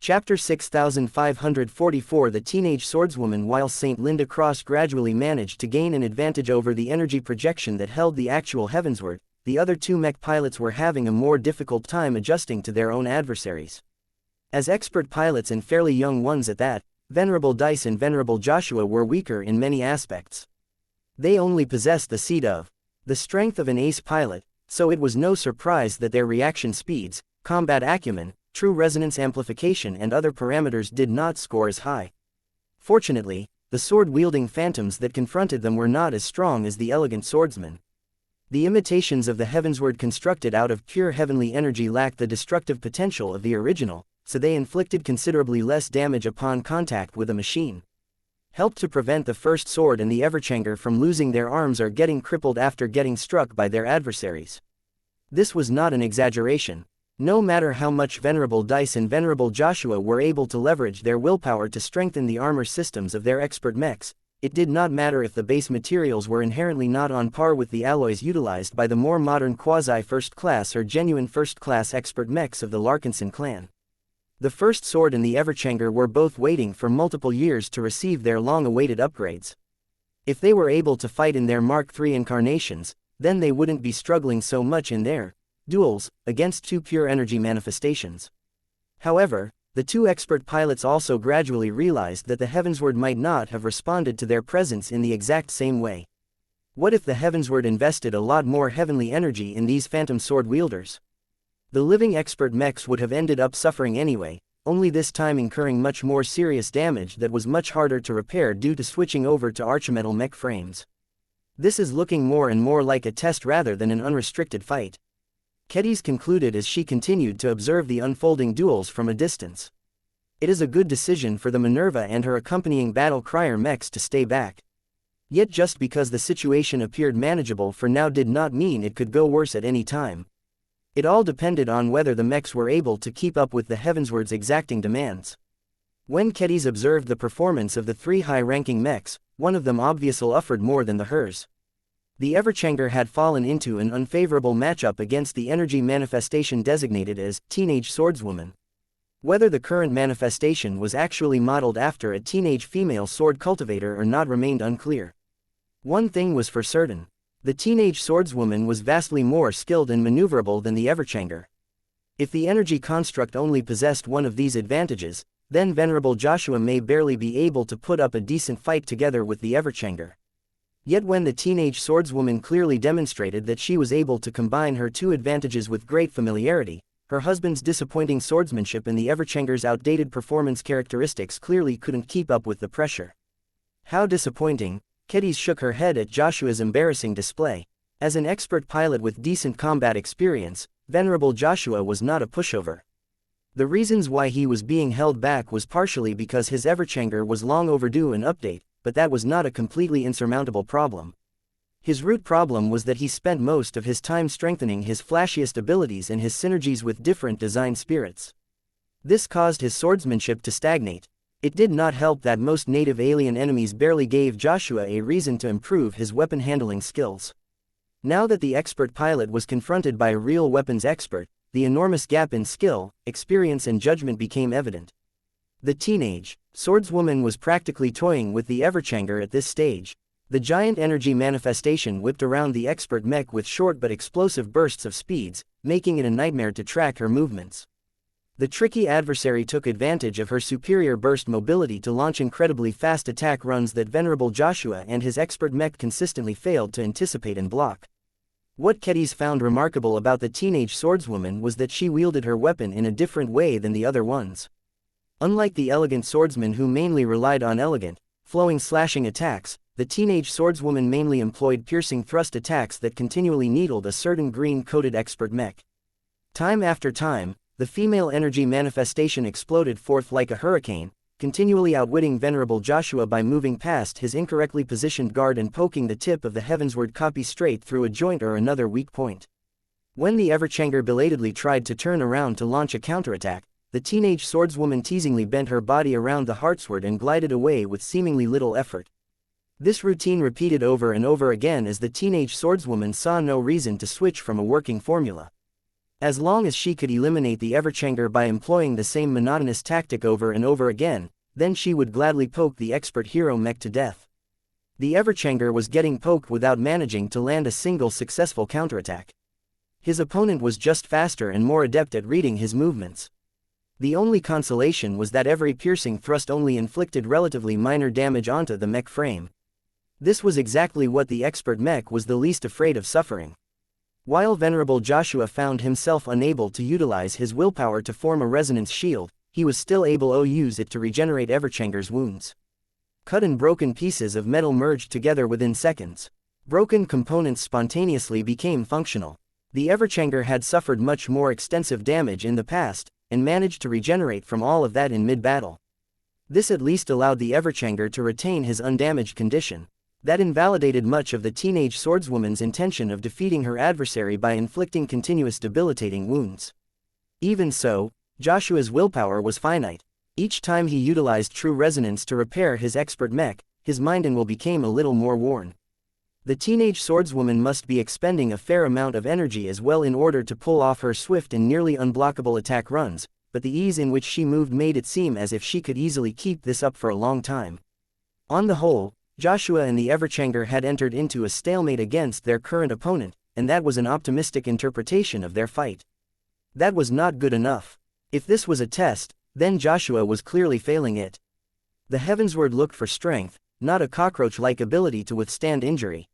Chapter 6544 The Teenage Swordswoman. While St. Linda Cross gradually managed to gain an advantage over the energy projection that held the actual Heavensward, the other two mech pilots were having a more difficult time adjusting to their own adversaries. As expert pilots and fairly young ones at that, Venerable Dice and Venerable Joshua were weaker in many aspects. They only possessed the seed of the strength of an ace pilot, so it was no surprise that their reaction speeds, combat acumen, true resonance amplification and other parameters did not score as high. Fortunately, the sword-wielding phantoms that confronted them were not as strong as the elegant swordsman. The imitations of the Heavensward constructed out of pure heavenly energy lacked the destructive potential of the original, so they inflicted considerably less damage upon contact with a machine. Helped to prevent the first sword and the Everchanger from losing their arms or getting crippled after getting struck by their adversaries. This was not an exaggeration. No matter how much Venerable Dice and Venerable Joshua were able to leverage their willpower to strengthen the armor systems of their expert mechs, it did not matter if the base materials were inherently not on par with the alloys utilized by the more modern quasi-first-class or genuine first-class expert mechs of the Larkinson clan. The first sword and the Everchanger were both waiting for multiple years to receive their long-awaited upgrades. If they were able to fight in their Mark III incarnations, then they wouldn't be struggling so much in their duels against two pure energy manifestations. However, the two expert pilots also gradually realized that the Heavensward might not have responded to their presence in the exact same way. What if the Heavensward invested a lot more heavenly energy in these phantom sword wielders? The living expert mechs would have ended up suffering anyway, only this time incurring much more serious damage that was much harder to repair due to switching over to archimetal mech frames. This is looking more and more like a test rather than an unrestricted fight. Kedis concluded as she continued to observe the unfolding duels from a distance. It is a good decision for the Minerva and her accompanying battle crier mechs to stay back. Yet just because the situation appeared manageable for now did not mean it could go worse at any time. It all depended on whether the mechs were able to keep up with the Heavensward's exacting demands. When Kedis observed the performance of the three high-ranking mechs, one of them obviously offered more than the hers. The Everchanger had fallen into an unfavorable matchup against the energy manifestation designated as Teenage Swordswoman. Whether the current manifestation was actually modeled after a teenage female sword cultivator or not remained unclear. One thing was for certain. The teenage swordswoman was vastly more skilled and maneuverable than the Everchanger. If the energy construct only possessed one of these advantages, then Venerable Joshua may barely be able to put up a decent fight together with the Everchanger. Yet when the teenage swordswoman clearly demonstrated that she was able to combine her two advantages with great familiarity, her husband's disappointing swordsmanship and the Everchanger's outdated performance characteristics clearly couldn't keep up with the pressure. How disappointing. Kedis shook her head at Joshua's embarrassing display. As an expert pilot with decent combat experience, Venerable Joshua was not a pushover. The reasons why he was being held back was partially because his Everchanger was long overdue an update, but that was not a completely insurmountable problem. His root problem was that he spent most of his time strengthening his flashiest abilities and his synergies with different design spirits. This caused his swordsmanship to stagnate. It did not help that most native alien enemies barely gave Joshua a reason to improve his weapon handling skills. Now that the expert pilot was confronted by a real weapons expert, the enormous gap in skill, experience and judgment became evident. The teenage swordswoman was practically toying with the Everchanger at this stage. The giant energy manifestation whipped around the expert mech with short but explosive bursts of speeds, making it a nightmare to track her movements. The tricky adversary took advantage of her superior burst mobility to launch incredibly fast attack runs that Venerable Joshua and his expert mech consistently failed to anticipate and block. What Kedis found remarkable about the teenage swordswoman was that she wielded her weapon in a different way than the other ones. Unlike the elegant swordsman who mainly relied on elegant, flowing slashing attacks, the teenage swordswoman mainly employed piercing thrust attacks that continually needled a certain green-coated expert mech. Time after time, the female energy manifestation exploded forth like a hurricane, continually outwitting Venerable Joshua by moving past his incorrectly positioned guard and poking the tip of the Heavensward copy straight through a joint or another weak point. When the Everchanger belatedly tried to turn around to launch a counterattack, the teenage swordswoman teasingly bent her body around the heartsword and glided away with seemingly little effort. This routine repeated over and over again as the teenage swordswoman saw no reason to switch from a working formula. As long as she could eliminate the Everchanger by employing the same monotonous tactic over and over again, then she would gladly poke the expert hero mech to death. The Everchanger was getting poked without managing to land a single successful counterattack. His opponent was just faster and more adept at reading his movements. The only consolation was that every piercing thrust only inflicted relatively minor damage onto the mech frame. This was exactly what the expert mech was the least afraid of suffering. While Venerable Joshua found himself unable to utilize his willpower to form a resonance shield, he was still able to use it to regenerate Everchanger's wounds. Cut and broken pieces of metal merged together within seconds. Broken components spontaneously became functional. The Everchanger had suffered much more extensive damage in the past, and managed to regenerate from all of that in mid-battle. This at least allowed the Everchanger to retain his undamaged condition. That invalidated much of the teenage swordswoman's intention of defeating her adversary by inflicting continuous debilitating wounds. Even so, Joshua's willpower was finite. Each time he utilized true resonance to repair his expert mech, his mind and will became a little more worn. The teenage swordswoman must be expending a fair amount of energy as well in order to pull off her swift and nearly unblockable attack runs, but the ease in which she moved made it seem as if she could easily keep this up for a long time. On the whole, Joshua and the Everchanger had entered into a stalemate against their current opponent, and that was an optimistic interpretation of their fight. That was not good enough. If this was a test, then Joshua was clearly failing it. The Heavensward looked for strength, not a cockroach-like ability to withstand injury.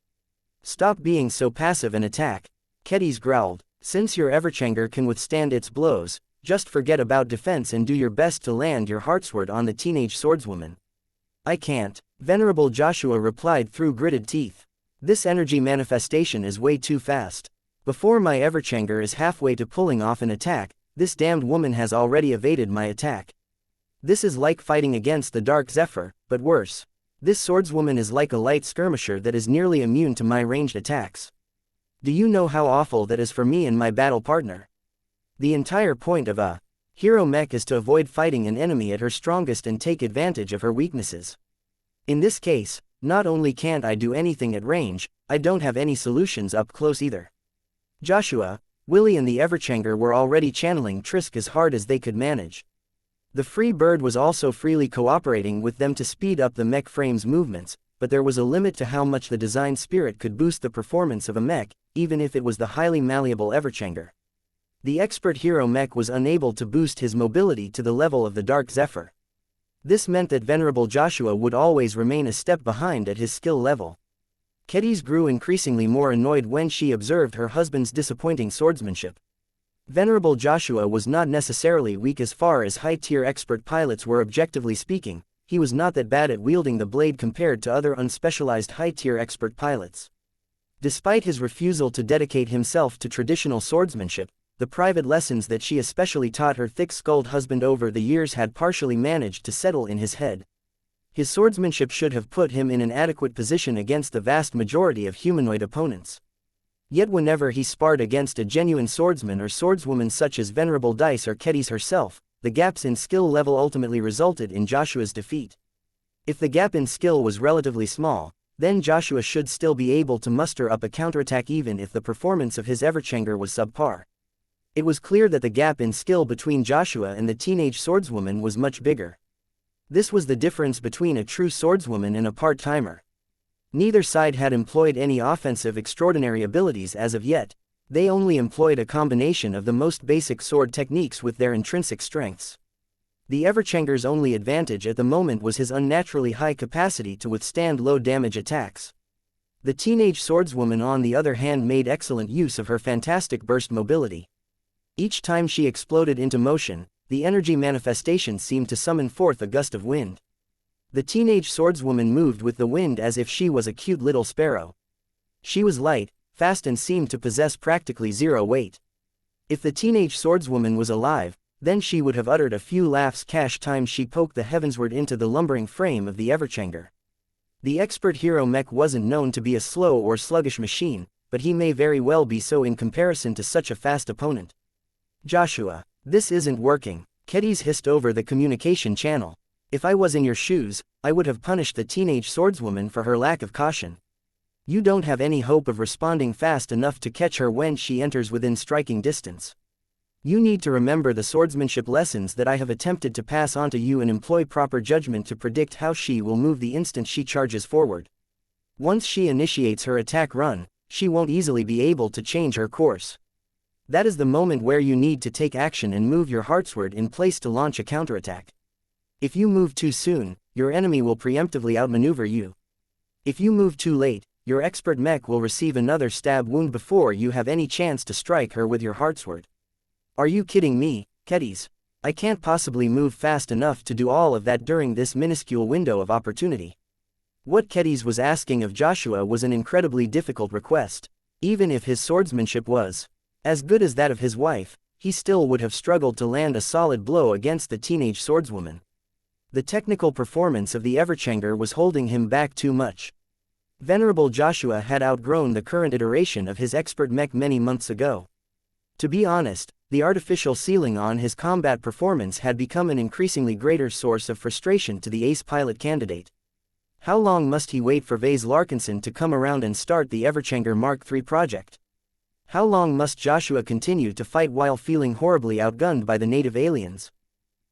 Stop being so passive and attack. Kedis growled. Since your Everchanger can withstand its blows, just forget about defense and do your best to land your heartsword on the teenage swordswoman. I can't, Venerable Joshua replied through gritted teeth. This energy manifestation is way too fast. Before my Everchanger is halfway to pulling off an attack, this damned woman has already evaded my attack. This is like fighting against the Dark Zephyr, but worse. This swordswoman is like a light skirmisher that is nearly immune to my ranged attacks. Do you know how awful that is for me and my battle partner? The entire point of a hero mech is to avoid fighting an enemy at her strongest and take advantage of her weaknesses. In this case, not only can't I do anything at range, I don't have any solutions up close either. Joshua, Willie and the Everchanger were already channeling Trisk as hard as they could manage. The free bird was also freely cooperating with them to speed up the mech frame's movements, but there was a limit to how much the design spirit could boost the performance of a mech, even if it was the highly malleable Everchanger. The expert hero mech was unable to boost his mobility to the level of the Dark Zephyr. This meant that Venerable Joshua would always remain a step behind at his skill level. Kedis grew increasingly more annoyed when she observed her husband's disappointing swordsmanship. Venerable Joshua was not necessarily weak as far as high-tier expert pilots were. Objectively speaking, he was not that bad at wielding the blade compared to other unspecialized high-tier expert pilots. Despite his refusal to dedicate himself to traditional swordsmanship, the private lessons that she especially taught her thick-skulled husband over the years had partially managed to settle in his head. His swordsmanship should have put him in an adequate position against the vast majority of humanoid opponents. Yet whenever he sparred against a genuine swordsman or swordswoman such as Venerable Dice or Kedis herself, the gaps in skill level ultimately resulted in Joshua's defeat. If the gap in skill was relatively small, then Joshua should still be able to muster up a counterattack even if the performance of his Everchanger was subpar. It was clear that the gap in skill between Joshua and the teenage swordswoman was much bigger. This was the difference between a true swordswoman and a part-timer. Neither side had employed any offensive extraordinary abilities as of yet. They only employed a combination of the most basic sword techniques with their intrinsic strengths. The Everchanger's only advantage at the moment was his unnaturally high capacity to withstand low-damage attacks. The teenage swordswoman on the other hand made excellent use of her fantastic burst mobility. Each time she exploded into motion, the energy manifestation seemed to summon forth a gust of wind. The teenage swordswoman moved with the wind as if she was a cute little sparrow. She was light, fast and seemed to possess practically zero weight. If the teenage swordswoman was alive, then she would have uttered a few laughs each time she poked the heavensward into the lumbering frame of the Everchanger. The expert hero mech wasn't known to be a slow or sluggish machine, but he may very well be so in comparison to such a fast opponent. Joshua, this isn't working, Kedis hissed over the communication channel. If I was in your shoes, I would have punished the teenage swordswoman for her lack of caution. You don't have any hope of responding fast enough to catch her when she enters within striking distance. You need to remember the swordsmanship lessons that I have attempted to pass on to you and employ proper judgment to predict how she will move the instant she charges forward. Once she initiates her attack run, she won't easily be able to change her course. That is the moment where you need to take action and move your heartsward in place to launch a counterattack. If you move too soon, your enemy will preemptively outmaneuver you. If you move too late, your expert mech will receive another stab wound before you have any chance to strike her with your heartsword. Are you kidding me, Kedis? I can't possibly move fast enough to do all of that during this minuscule window of opportunity. What Kedis was asking of Joshua was an incredibly difficult request. Even if his swordsmanship was as good as that of his wife, he still would have struggled to land a solid blow against the teenage swordswoman. The technical performance of the Everchanger was holding him back too much. Venerable Joshua had outgrown the current iteration of his expert mech many months ago. To be honest, the artificial ceiling on his combat performance had become an increasingly greater source of frustration to the ace pilot candidate. How long must he wait for Vase Larkinson to come around and start the Everchanger Mark III project? How long must Joshua continue to fight while feeling horribly outgunned by the native aliens?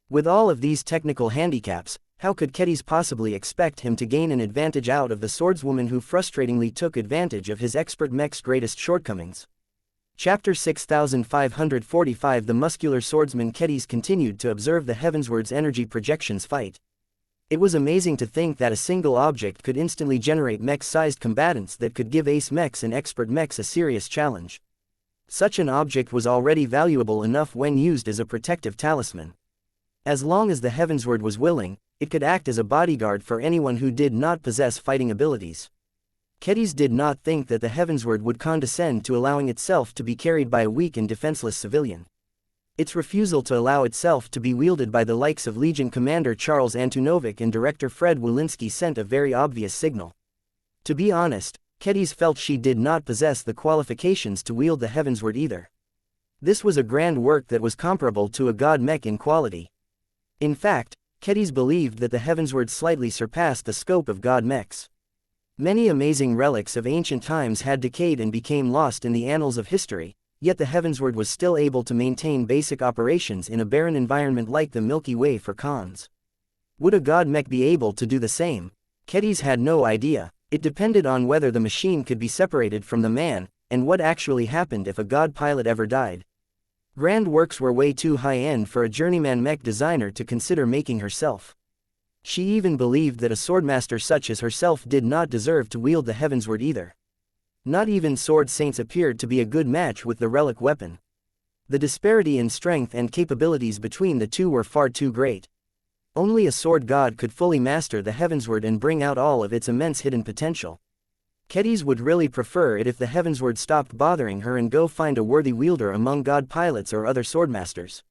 With all of these technical handicaps, how could Kedis possibly expect him to gain an advantage out of the swordswoman who frustratingly took advantage of his expert mech's greatest shortcomings? Chapter 6545. The muscular swordsman Kedis continued to observe the heavensward's energy projections fight. It was amazing to think that a single object could instantly generate mech-sized combatants that could give ace mechs and expert mechs a serious challenge. Such an object was already valuable enough when used as a protective talisman. As long as the heavensward was willing, it could act as a bodyguard for anyone who did not possess fighting abilities. Kedis did not think that the heavensward would condescend to allowing itself to be carried by a weak and defenseless civilian. Its refusal to allow itself to be wielded by the likes of Legion Commander Charles Antunovic and director Fred Wolinski sent a very obvious signal. To be honest, Kedis felt she did not possess the qualifications to wield the Heavensward either. This was a grand work that was comparable to a god Mech in quality. In fact, Kedis believed that the Heavensward slightly surpassed the scope of god Mechs. Many amazing relics of ancient times had decayed and became lost in the annals of history, yet the Heavensward was still able to maintain basic operations in a barren environment like the Milky Way for Khans. Would a god Mech be able to do the same? Kedis had no idea. It depended on whether the machine could be separated from the man, and what actually happened if a god pilot ever died. Grand works were way too high-end for a journeyman Mech designer to consider making herself. She even believed that a swordmaster such as herself did not deserve to wield the Heavensward either. Not even sword saints appeared to be a good match with the relic weapon. The disparity in strength and capabilities between the two were far too great. Only a sword god could fully master the Heavensward and bring out all of its immense hidden potential. Kedis would really prefer it if the Heavensward stopped bothering her and go find a worthy wielder among god pilots or other swordmasters.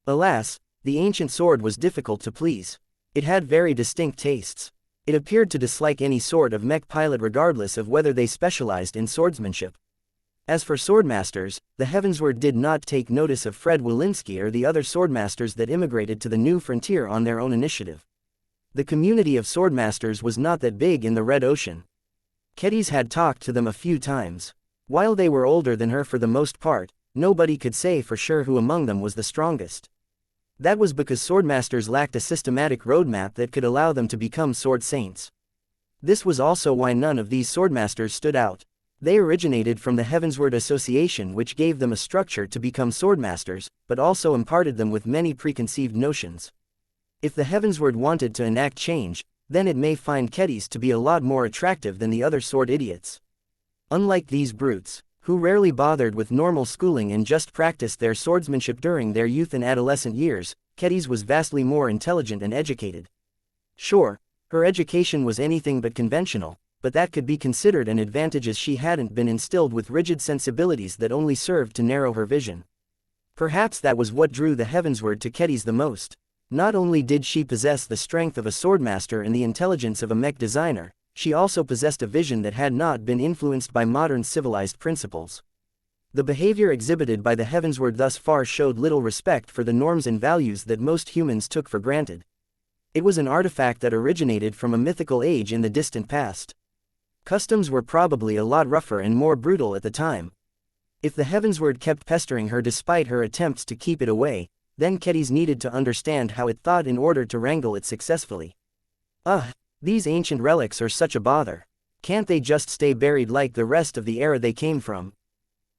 Alas, the ancient sword was difficult to please. It had very distinct tastes. It appeared to dislike any sort of Mech pilot regardless of whether they specialized in swordsmanship. As for swordmasters, the Heavensward did not take notice of Fred Wolinski or the other swordmasters that immigrated to the new frontier on their own initiative. The community of swordmasters was not that big in the Red Ocean. Kedis had talked to them a few times. While they were older than her for the most part, nobody could say for sure who among them was the strongest. That was because swordmasters lacked a systematic roadmap that could allow them to become sword saints. This was also why none of these swordmasters stood out. They originated from the Heavensward Association, which gave them a structure to become swordmasters, but also imparted them with many preconceived notions. If the Heavensward wanted to enact change, then it may find Kedis to be a lot more attractive than the other sword idiots. Unlike these brutes, who rarely bothered with normal schooling and just practiced their swordsmanship during their youth and adolescent years, Kedis was vastly more intelligent and educated. Sure, her education was anything but conventional, but that could be considered an advantage as she hadn't been instilled with rigid sensibilities that only served to narrow her vision. Perhaps that was what drew the Heavensward to Kedis the most. Not only did she possess the strength of a swordmaster and the intelligence of a Mech designer, she also possessed a vision that had not been influenced by modern civilized principles. The behavior exhibited by the Heavensward thus far showed little respect for the norms and values that most humans took for granted. It was an artifact that originated from a mythical age in the distant past. Customs were probably a lot rougher and more brutal at the time. If the Heavensward kept pestering her despite her attempts to keep it away, then Kedis needed to understand how it thought in order to wrangle it successfully. These ancient relics are such a bother. Can't they just stay buried like the rest of the era they came from?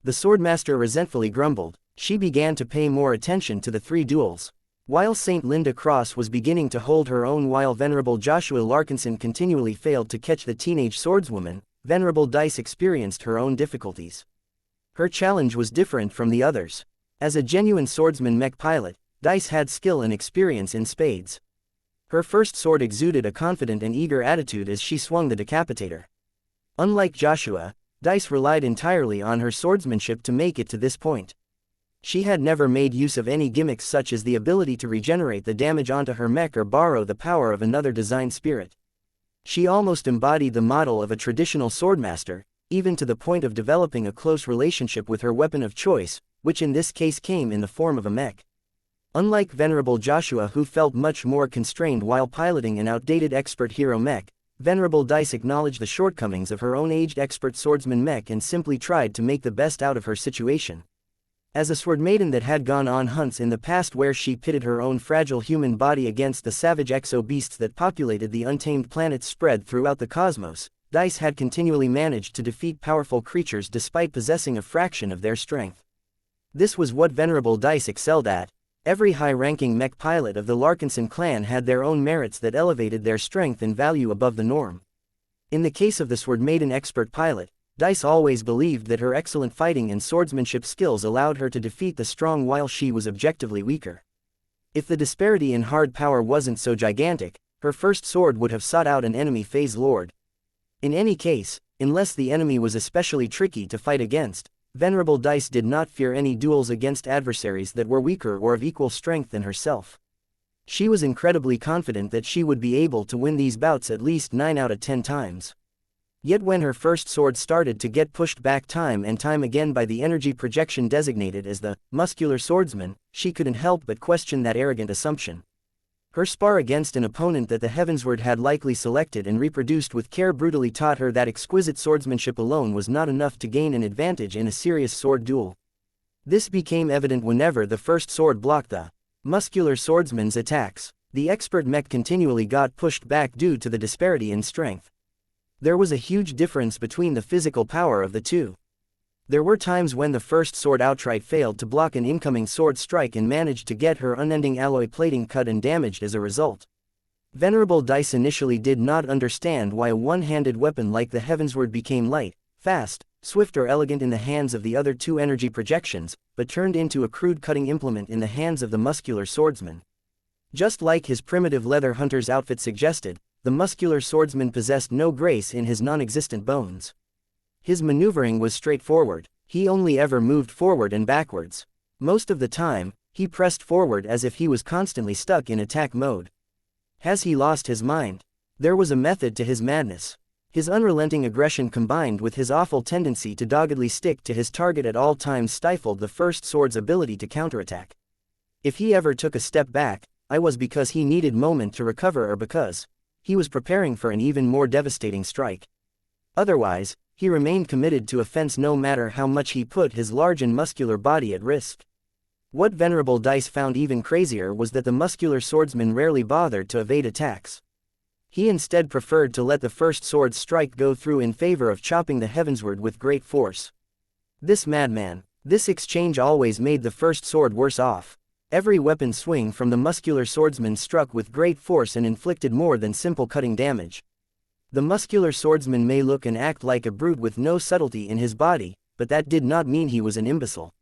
The swordmaster resentfully grumbled. She began to pay more attention to the three duels. While St. Linda Cross was beginning to hold her own while Venerable Joshua Larkinson continually failed to catch the teenage swordswoman, Venerable Dice experienced her own difficulties. Her challenge was different from the others. As a genuine swordsman Mech pilot, Dice had skill and experience in spades. Her first sword exuded a confident and eager attitude as she swung the decapitator. Unlike Joshua, Dice relied entirely on her swordsmanship to make it to this point. She had never made use of any gimmicks such as the ability to regenerate the damage onto her Mech or borrow the power of another design spirit. She almost embodied the model of a traditional swordmaster, even to the point of developing a close relationship with her weapon of choice, which in this case came in the form of a Mech. Unlike Venerable Joshua, who felt much more constrained while piloting an outdated expert hero Mech, Venerable Dice acknowledged the shortcomings of her own aged expert swordsman Mech and simply tried to make the best out of her situation. As a sword maiden that had gone on hunts in the past where she pitted her own fragile human body against the savage exo-beasts that populated the untamed planets spread throughout the cosmos, Dice had continually managed to defeat powerful creatures despite possessing a fraction of their strength. This was what Venerable Dice excelled at. Every high-ranking Mech pilot of the Larkinson clan had their own merits that elevated their strength and value above the norm. In the case of the sword maiden expert pilot, Dice always believed that her excellent fighting and swordsmanship skills allowed her to defeat the strong while she was objectively weaker. If the disparity in hard power wasn't so gigantic, her first sword would have sought out an enemy phase lord. In any case, unless the enemy was especially tricky to fight against, Venerable Dice did not fear any duels against adversaries that were weaker or of equal strength than herself. She was incredibly confident that she would be able to win these bouts at least 9 out of 10 times. Yet when her first sword started to get pushed back time and time again by the energy projection designated as the muscular swordsman, she couldn't help but question that arrogant assumption. Her spar against an opponent that the Heavensward had likely selected and reproduced with care brutally taught her that exquisite swordsmanship alone was not enough to gain an advantage in a serious sword duel. This became evident whenever the first sword blocked the muscular swordsman's attacks. The expert Mech continually got pushed back due to the disparity in strength. There was a huge difference between the physical power of the two. There were times when the first sword outright failed to block an incoming sword strike and managed to get her unending alloy plating cut and damaged as a result. Venerable Dice initially did not understand why a one-handed weapon like the Heavensward became light, fast, swift or elegant in the hands of the other two energy projections, but turned into a crude cutting implement in the hands of the muscular swordsman. Just like his primitive leather hunter's outfit suggested, the muscular swordsman possessed no grace in his non-existent bones. His maneuvering was straightforward. He only ever moved forward and backwards. Most of the time, he pressed forward as if he was constantly stuck in attack mode. Has he lost his mind? There was a method to his madness. His unrelenting aggression combined with his awful tendency to doggedly stick to his target at all times stifled the first sword's ability to counterattack. If he ever took a step back, it was because he needed moment to recover or because he was preparing for an even more devastating strike. Otherwise, he remained committed to offense no matter how much he put his large and muscular body at risk. What Venerable Dice found even crazier was that the muscular swordsman rarely bothered to evade attacks. He instead preferred to let the first sword's strike go through in favor of chopping the Heavensward with great force. This madman, this exchange always made the first sword worse off. Every weapon swing from the muscular swordsman struck with great force and inflicted more than simple cutting damage. The muscular swordsman may look and act like a brute with no subtlety in his body, but that did not mean he was an imbecile.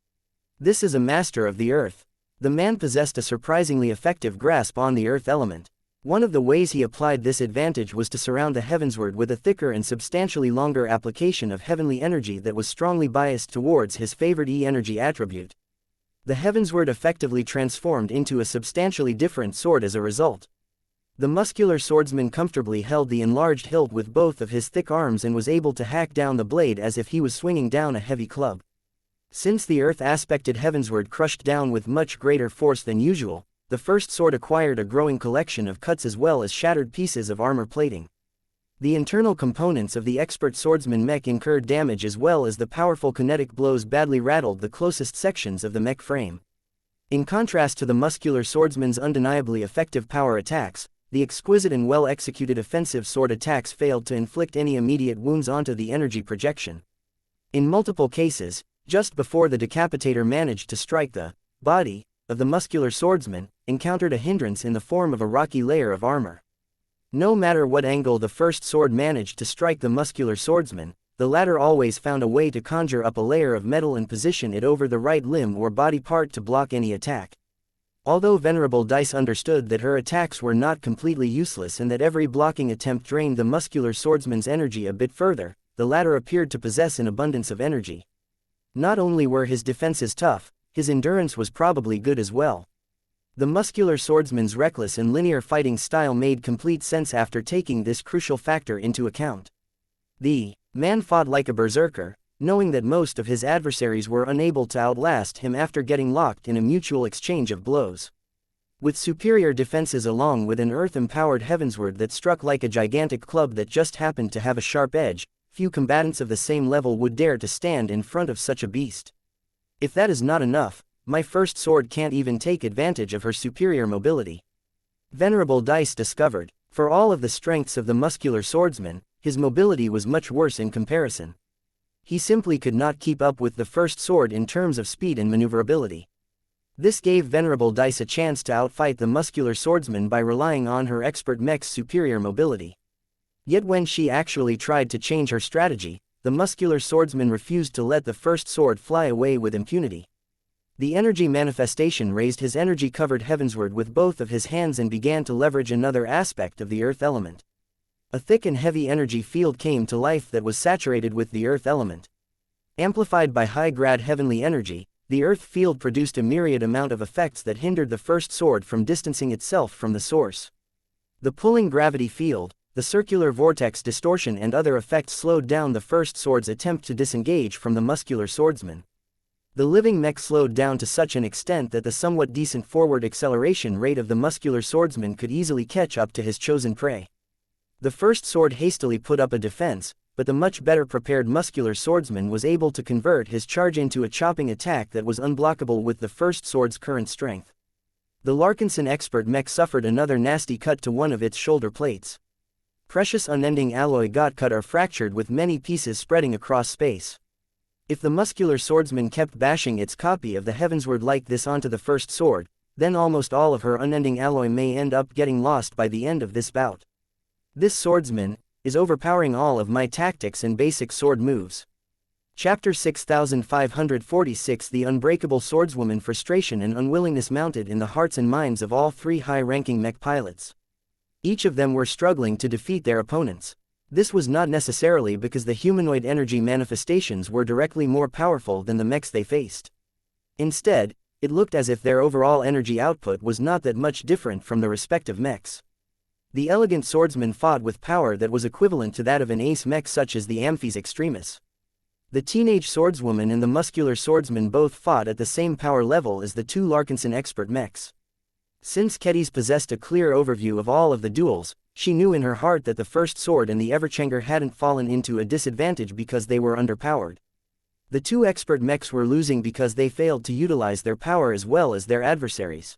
This is a master of the earth. The man possessed a surprisingly effective grasp on the earth element. One of the ways he applied this advantage was to surround the Heavensward with a thicker and substantially longer application of heavenly energy that was strongly biased towards his favored E-energy attribute. The Heavensward effectively transformed into a substantially different sword as a result. The muscular swordsman comfortably held the enlarged hilt with both of his thick arms and was able to hack down the blade as if he was swinging down a heavy club. Since the earth-aspected Heavensward crushed down with much greater force than usual, the first sword acquired a growing collection of cuts as well as shattered pieces of armor plating. The internal components of the expert swordsman Mech incurred damage as well as the powerful kinetic blows badly rattled the closest sections of the Mech frame. In contrast to the muscular swordsman's undeniably effective power attacks, the exquisite and well-executed offensive sword attacks failed to inflict any immediate wounds onto the energy projection. In multiple cases, just before the decapitator managed to strike the body of the muscular swordsman, encountered a hindrance in the form of a rocky layer of armor. No matter what angle the first sword managed to strike the muscular swordsman, the latter always found a way to conjure up a layer of metal and position it over the right limb or body part to block any attack. Although Venerable Dice understood that her attacks were not completely useless and that every blocking attempt drained the muscular swordsman's energy a bit further, the latter appeared to possess an abundance of energy. Not only were his defenses tough, his endurance was probably good as well. The muscular swordsman's reckless and linear fighting style made complete sense after taking this crucial factor into account. The man fought like a berserker, knowing that most of his adversaries were unable to outlast him after getting locked in a mutual exchange of blows. With superior defenses along with an earth-empowered Heavensward that struck like a gigantic club that just happened to have a sharp edge, few combatants of the same level would dare to stand in front of such a beast. If that is not enough, my first sword can't even take advantage of her superior mobility. Venerable Dice discovered, for all of the strengths of the muscular swordsman, his mobility was much worse in comparison. He simply could not keep up with the first sword in terms of speed and maneuverability. This gave Venerable Dice a chance to outfight the muscular swordsman by relying on her expert Mech's superior mobility. Yet when she actually tried to change her strategy, the muscular swordsman refused to let the first sword fly away with impunity. The energy manifestation raised his energy-covered Heavensward with both of his hands and began to leverage another aspect of the earth element. A thick and heavy energy field came to life that was saturated with the earth element. Amplified by high-grade heavenly energy, the earth field produced a myriad amount of effects that hindered the first sword from distancing itself from the source. The pulling gravity field, the circular vortex distortion and other effects slowed down the first sword's attempt to disengage from the muscular swordsman. The living mech slowed down to such an extent that the somewhat decent forward acceleration rate of the muscular swordsman could easily catch up to his chosen prey. The first sword hastily put up a defense, but the much better prepared muscular swordsman was able to convert his charge into a chopping attack that was unblockable with the first sword's current strength. The Larkinson expert mech suffered another nasty cut to one of its shoulder plates. Precious unending alloy got cut or fractured with many pieces spreading across space. If the muscular swordsman kept bashing its copy of the Heavensward like this onto the first sword, then almost all of her unending alloy may end up getting lost by the end of this bout. This swordsman is overpowering all of my tactics and basic sword moves. Chapter 6546 The Unbreakable Swordswoman. Frustration and unwillingness mounted in the hearts and minds of all three high-ranking mech pilots. Each of them were struggling to defeat their opponents. This was not necessarily because the humanoid energy manifestations were directly more powerful than the mechs they faced. Instead, it looked as if their overall energy output was not that much different from the respective mechs. The elegant swordsman fought with power that was equivalent to that of an ace mech such as the Amphis Extremis. The teenage swordswoman and the muscular swordsman both fought at the same power level as the two Larkinson expert mechs. Since Kedis possessed a clear overview of all of the duels, she knew in her heart that the first sword and the Everchanger hadn't fallen into a disadvantage because they were underpowered. The two expert mechs were losing because they failed to utilize their power as well as their adversaries.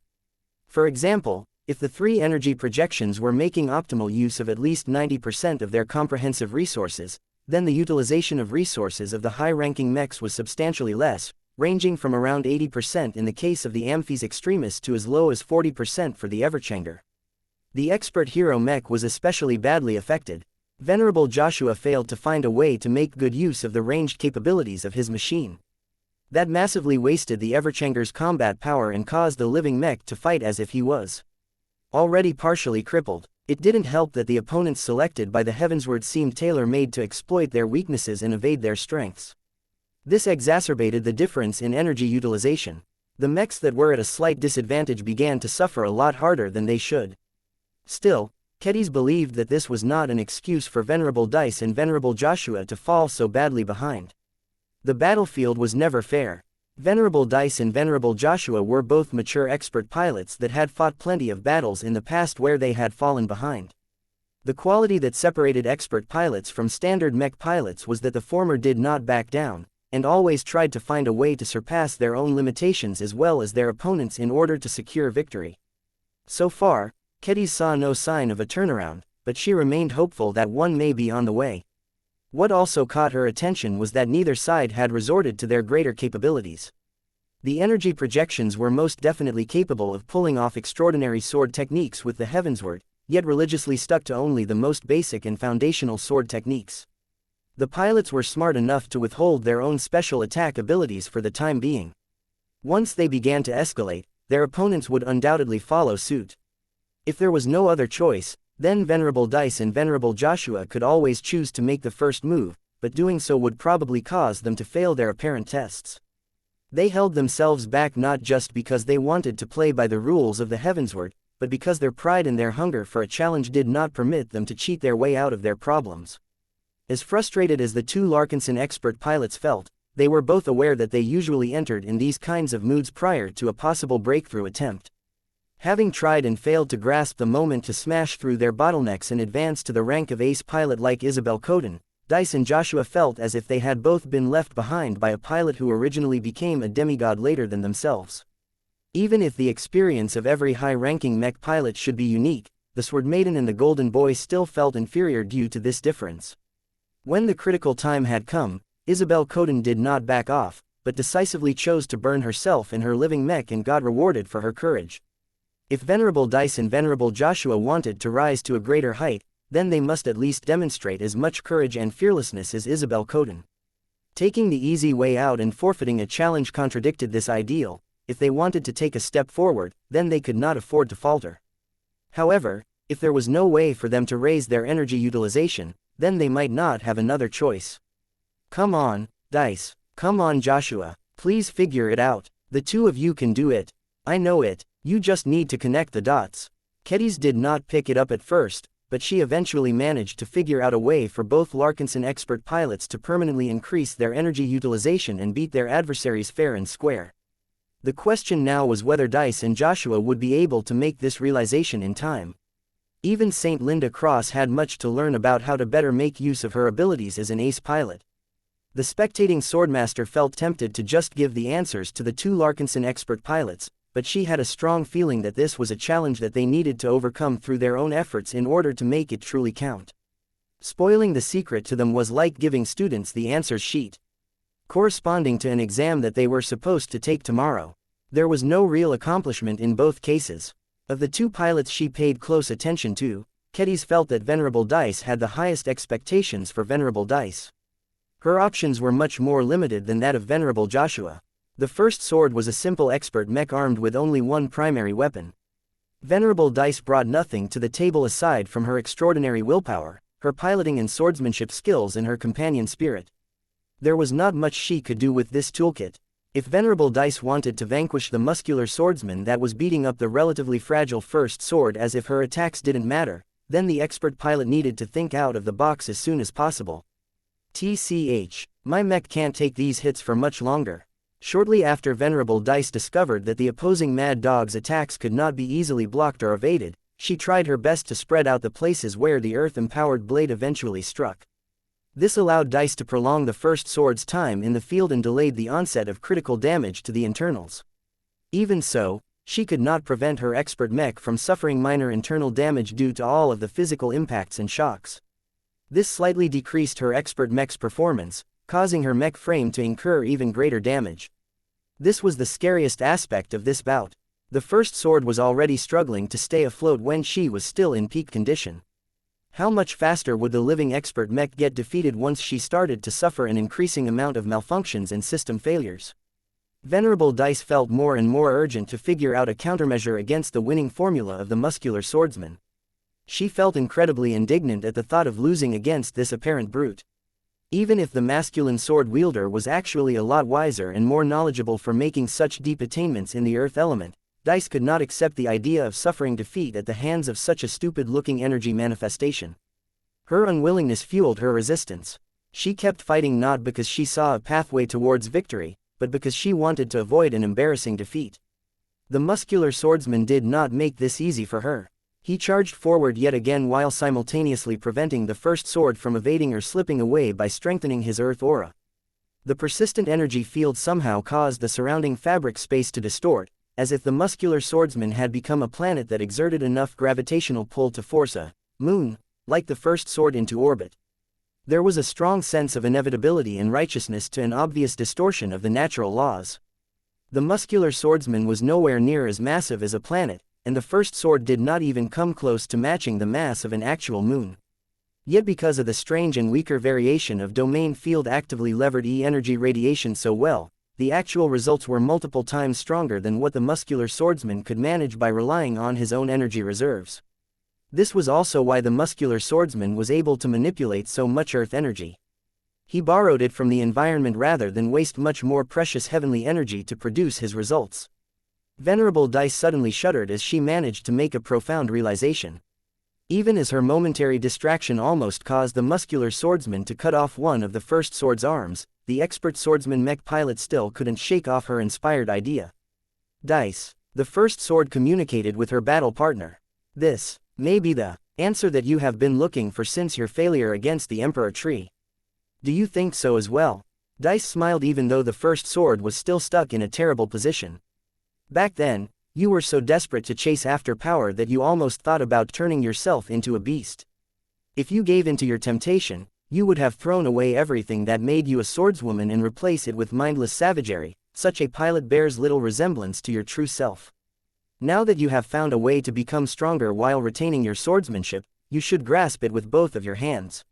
For example, if the three energy projections were making optimal use of at least 90% of their comprehensive resources, then the utilization of resources of the high-ranking mechs was substantially less, ranging from around 80% in the case of the Amphis Extremis to as low as 40% for the Everchanger. The expert hero mech was especially badly affected. Venerable Joshua failed to find a way to make good use of the ranged capabilities of his machine. That massively wasted the Everchanger's combat power and caused the living mech to fight as if he was already partially crippled. It didn't help that the opponents selected by the Heavensward seemed tailor-made to exploit their weaknesses and evade their strengths. This exacerbated the difference in energy utilization. The mechs that were at a slight disadvantage began to suffer a lot harder than they should. Still, Kedis believed that this was not an excuse for Venerable Dice and Venerable Joshua to fall so badly behind. The battlefield was never fair. Venerable Dice and Venerable Joshua were both mature expert pilots that had fought plenty of battles in the past where they had fallen behind. The quality that separated expert pilots from standard mech pilots was that the former did not back down, and always tried to find a way to surpass their own limitations as well as their opponents in order to secure victory. So far, Kedis saw no sign of a turnaround, but she remained hopeful that one may be on the way. What also caught her attention was that neither side had resorted to their greater capabilities. The energy projections were most definitely capable of pulling off extraordinary sword techniques with the Heavensward, yet religiously stuck to only the most basic and foundational sword techniques. The pilots were smart enough to withhold their own special attack abilities for the time being. Once they began to escalate, their opponents would undoubtedly follow suit. If there was no other choice, then Venerable Dice and Venerable Joshua could always choose to make the first move, but doing so would probably cause them to fail their apparent tests. They held themselves back not just because they wanted to play by the rules of the Heavensward, but because their pride and their hunger for a challenge did not permit them to cheat their way out of their problems. As frustrated as the two Larkinson expert pilots felt, they were both aware that they usually entered in these kinds of moods prior to a possible breakthrough attempt. Having tried and failed to grasp the moment to smash through their bottlenecks and advance to the rank of ace pilot like Isabel Coden, Dice and Joshua felt as if they had both been left behind by a pilot who originally became a demigod later than themselves. Even if the experience of every high-ranking mech pilot should be unique, the Sword Maiden and the Golden Boy still felt inferior due to this difference. When the critical time had come, Isabel Coden did not back off, but decisively chose to burn herself and her living mech and got rewarded for her courage. If Venerable Dice and Venerable Joshua wanted to rise to a greater height, then they must at least demonstrate as much courage and fearlessness as Isabel Coden. Taking the easy way out and forfeiting a challenge contradicted this ideal. If they wanted to take a step forward, then they could not afford to falter. However, if there was no way for them to raise their energy utilization, then they might not have another choice. "Come on, Dice," Come on Joshua, please figure it out. The two of you can do it. I know it, you just need to connect the dots. Kedis did not pick it up at first, but she eventually managed to figure out a way for both Larkinson expert pilots to permanently increase their energy utilization and beat their adversaries fair and square. The question now was whether Dice and Joshua would be able to make this realization in time. Even St. Linda Cross had much to learn about how to better make use of her abilities as an ace pilot. The spectating swordmaster felt tempted to just give the answers to the two Larkinson expert pilots, but she had a strong feeling that this was a challenge that they needed to overcome through their own efforts in order to make it truly count. Spoiling the secret to them was like giving students the answers sheet, corresponding to an exam that they were supposed to take tomorrow. There was no real accomplishment in both cases. Of the two pilots she paid close attention to, Kedis felt that Venerable Dice had the highest expectations for Venerable Dice. Her options were much more limited than that of Venerable Joshua. The first sword was a simple expert mech armed with only one primary weapon. Venerable Dice brought nothing to the table aside from her extraordinary willpower, her piloting and swordsmanship skills and her companion spirit. There was not much she could do with this toolkit. If Venerable Dice wanted to vanquish the muscular swordsman that was beating up the relatively fragile first sword as if her attacks didn't matter, then the expert pilot needed to think out of the box as soon as possible. TCH, my mech can't take these hits for much longer. Shortly after Venerable Dice discovered that the opposing Mad Dog's attacks could not be easily blocked or evaded, she tried her best to spread out the places where the earth-empowered blade eventually struck. This allowed Dice to prolong the first sword's time in the field and delayed the onset of critical damage to the internals. Even so, she could not prevent her expert mech from suffering minor internal damage due to all of the physical impacts and shocks. This slightly decreased her expert mech's performance, causing her mech frame to incur even greater damage. This was the scariest aspect of this bout. The first sword was already struggling to stay afloat when she was still in peak condition. How much faster would the living expert mech get defeated once she started to suffer an increasing amount of malfunctions and system failures? Venerable Dice felt more and more urgent to figure out a countermeasure against the winning formula of the muscular swordsman. She felt incredibly indignant at the thought of losing against this apparent brute. Even if the masculine sword wielder was actually a lot wiser and more knowledgeable for making such deep attainments in the earth element, Dice could not accept the idea of suffering defeat at the hands of such a stupid-looking energy manifestation. Her unwillingness fueled her resistance. She kept fighting not because she saw a pathway towards victory, but because she wanted to avoid an embarrassing defeat. The muscular swordsman did not make this easy for her. He charged forward yet again while simultaneously preventing the first sword from evading or slipping away by strengthening his earth aura. The persistent energy field somehow caused the surrounding fabric space to distort, as if the muscular swordsman had become a planet that exerted enough gravitational pull to force a moon, like the first sword, into orbit. There was a strong sense of inevitability and righteousness to an obvious distortion of the natural laws. The muscular swordsman was nowhere near as massive as a planet, and the first sword did not even come close to matching the mass of an actual moon. Yet because of the strange and weaker variation of domain field actively levered E-energy radiation so well, the actual results were multiple times stronger than what the muscular swordsman could manage by relying on his own energy reserves. This was also why the muscular swordsman was able to manipulate so much earth energy. He borrowed it from the environment rather than waste much more precious heavenly energy to produce his results. Venerable Dice suddenly shuddered as she managed to make a profound realization. Even as her momentary distraction almost caused the muscular swordsman to cut off one of the first sword's arms, the expert swordsman mech pilot still couldn't shake off her inspired idea. Dice, the first sword communicated with her battle partner. This may be the answer that you have been looking for since your failure against the Emperor Tree. Do you think so as well? Dice smiled even though the first sword was still stuck in a terrible position. Back then, you were so desperate to chase after power that you almost thought about turning yourself into a beast. If you gave in to your temptation, you would have thrown away everything that made you a swordswoman and replace it with mindless savagery. Such a pilot bears little resemblance to your true self. Now that you have found a way to become stronger while retaining your swordsmanship, you should grasp it with both of your hands.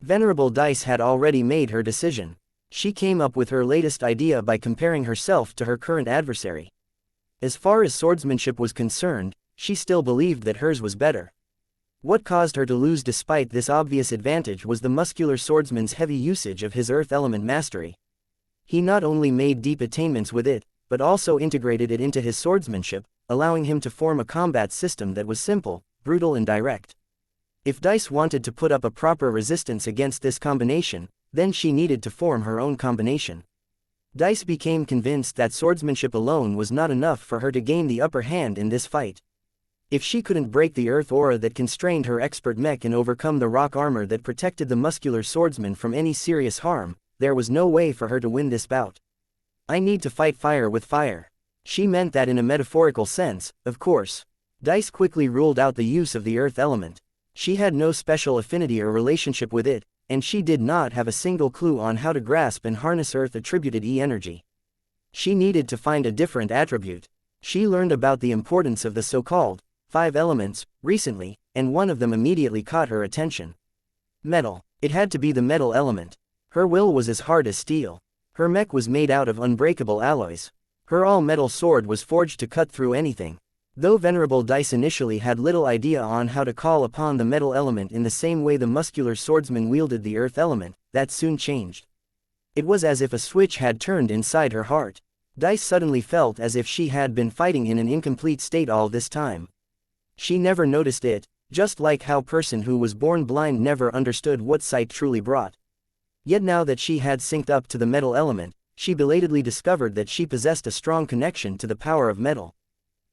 Venerable Dice had already made her decision. She came up with her latest idea by comparing herself to her current adversary. As far as swordsmanship was concerned, she still believed that hers was better. What caused her to lose despite this obvious advantage was the muscular swordsman's heavy usage of his earth element mastery. He not only made deep attainments with it, but also integrated it into his swordsmanship, allowing him to form a combat system that was simple, brutal and direct. If Dice wanted to put up a proper resistance against this combination, then she needed to form her own combination. Dice became convinced that swordsmanship alone was not enough for her to gain the upper hand in this fight. If she couldn't break the earth aura that constrained her expert mech and overcome the rock armor that protected the muscular swordsman from any serious harm, there was no way for her to win this bout. I need to fight fire with fire. She meant that in a metaphorical sense, of course. Dice quickly ruled out the use of the earth element. She had no special affinity or relationship with it, and she did not have a single clue on how to grasp and harness earth-attributed E-energy. She needed to find a different attribute. She learned about the importance of the so-called 5 elements recently, and one of them immediately caught her attention. Metal. It had to be the metal element. Her will was as hard as steel. Her mech was made out of unbreakable alloys. Her all-metal sword was forged to cut through anything. Though Venerable Dice initially had little idea on how to call upon the metal element in the same way the muscular swordsman wielded the earth element, that soon changed. It was as if a switch had turned inside her heart. Dice suddenly felt as if she had been fighting in an incomplete state all this time. She never noticed it, just like how a person who was born blind never understood what sight truly brought. Yet now that she had synced up to the metal element, she belatedly discovered that she possessed a strong connection to the power of metal.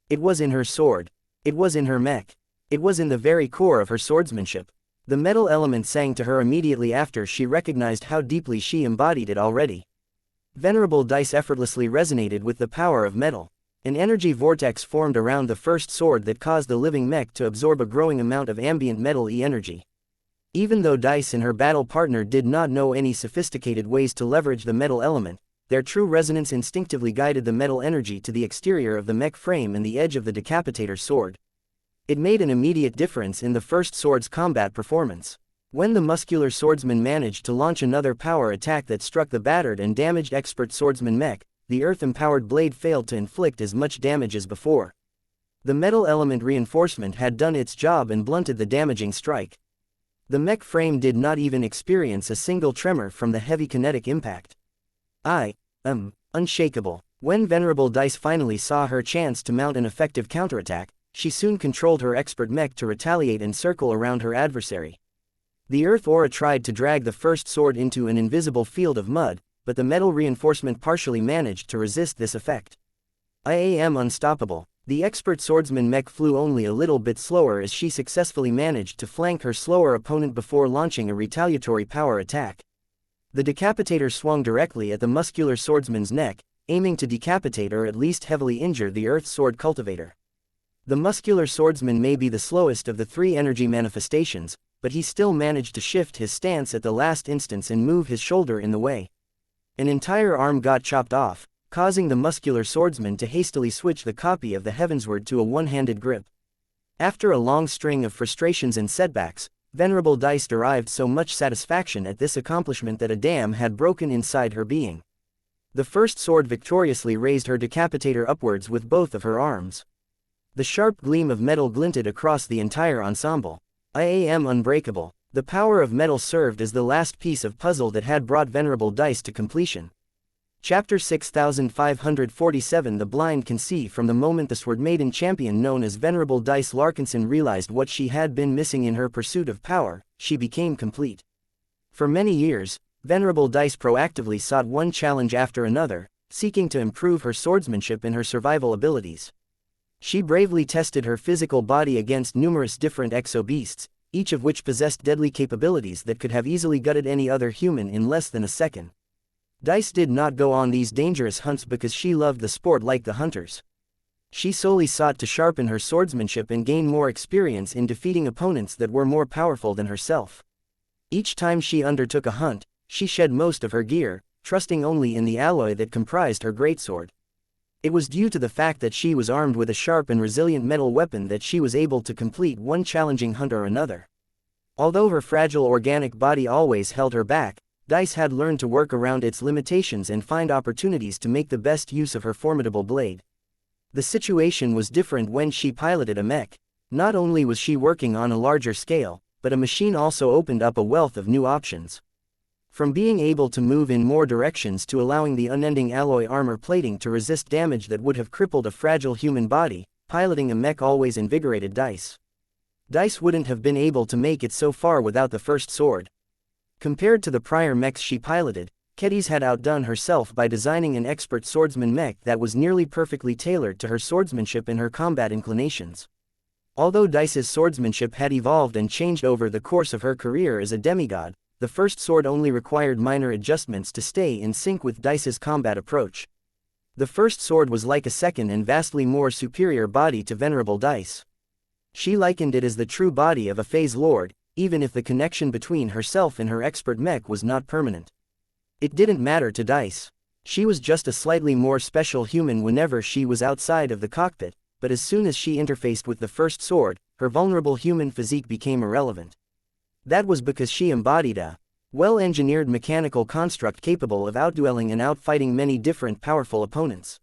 It was in her sword. It was in her mech. It was in the very core of her swordsmanship. The metal element sang to her immediately after she recognized how deeply she embodied it already. Venerable Dice effortlessly resonated with the power of metal. An energy vortex formed around the first sword that caused the living mech to absorb a growing amount of ambient metal E-energy. Even though Dice and her battle partner did not know any sophisticated ways to leverage the metal element, their true resonance instinctively guided the metal energy to the exterior of the mech frame and the edge of the decapitator sword. It made an immediate difference in the first sword's combat performance. When the muscular swordsman managed to launch another power attack that struck the battered and damaged expert swordsman mech, the earth-empowered blade failed to inflict as much damage as before. The metal element reinforcement had done its job and blunted the damaging strike. The mech frame did not even experience a single tremor from the heavy kinetic impact. Unshakable. When Venerable Dice finally saw her chance to mount an effective counterattack, she soon controlled her expert mech to retaliate and circle around her adversary. The earth aura tried to drag the first sword into an invisible field of mud, but the metal reinforcement partially managed to resist this effect. I am unstoppable. The expert swordsman mech flew only a little bit slower as she successfully managed to flank her slower opponent before launching a retaliatory power attack. The decapitator swung directly at the muscular swordsman's neck, aiming to decapitate or at least heavily injure the earth sword cultivator. The muscular swordsman may be the slowest of the 3 energy manifestations, but he still managed to shift his stance at the last instance and move his shoulder in the way. An entire arm got chopped off, causing the muscular swordsman to hastily switch the copy of the heavensward to a one-handed grip. After a long string of frustrations and setbacks, Venerable Dice derived so much satisfaction at this accomplishment that a dam had broken inside her being. The first sword victoriously raised her decapitator upwards with both of her arms. The sharp gleam of metal glinted across the entire ensemble. I am unbreakable. The power of metal served as the last piece of puzzle that had brought Venerable Dice to completion. Chapter 6547 The blind can see. From the moment the sword maiden champion known as Venerable Dice Larkinson realized what she had been missing in her pursuit of power, she became complete. For many years, Venerable Dice proactively sought one challenge after another, seeking to improve her swordsmanship and her survival abilities. She bravely tested her physical body against numerous different exo-beasts, each of which possessed deadly capabilities that could have easily gutted any other human in less than a second. Dice did not go on these dangerous hunts because she loved the sport like the hunters. She solely sought to sharpen her swordsmanship and gain more experience in defeating opponents that were more powerful than herself. Each time she undertook a hunt, she shed most of her gear, trusting only in the alloy that comprised her greatsword. It was due to the fact that she was armed with a sharp and resilient metal weapon that she was able to complete one challenging hunt or another. Although her fragile organic body always held her back, Dice had learned to work around its limitations and find opportunities to make the best use of her formidable blade. The situation was different when she piloted a mech. Not only was she working on a larger scale, but a machine also opened up a wealth of new options. From being able to move in more directions to allowing the unending alloy armor plating to resist damage that would have crippled a fragile human body, piloting a mech always invigorated Dice. Dice wouldn't have been able to make it so far without the first sword. Compared to the prior mechs she piloted, Kedis had outdone herself by designing an expert swordsman mech that was nearly perfectly tailored to her swordsmanship and her combat inclinations. Although Dice's swordsmanship had evolved and changed over the course of her career as a demigod, the first sword only required minor adjustments to stay in sync with Dice's combat approach. The first sword was like a second and vastly more superior body to Venerable Dice. She likened it as the true body of a phase lord, even if the connection between herself and her expert mech was not permanent. It didn't matter to Dice. She was just a slightly more special human whenever she was outside of the cockpit, but as soon as she interfaced with the first sword, her vulnerable human physique became irrelevant. That was because she embodied a well-engineered mechanical construct capable of outdueling and outfighting many different powerful opponents.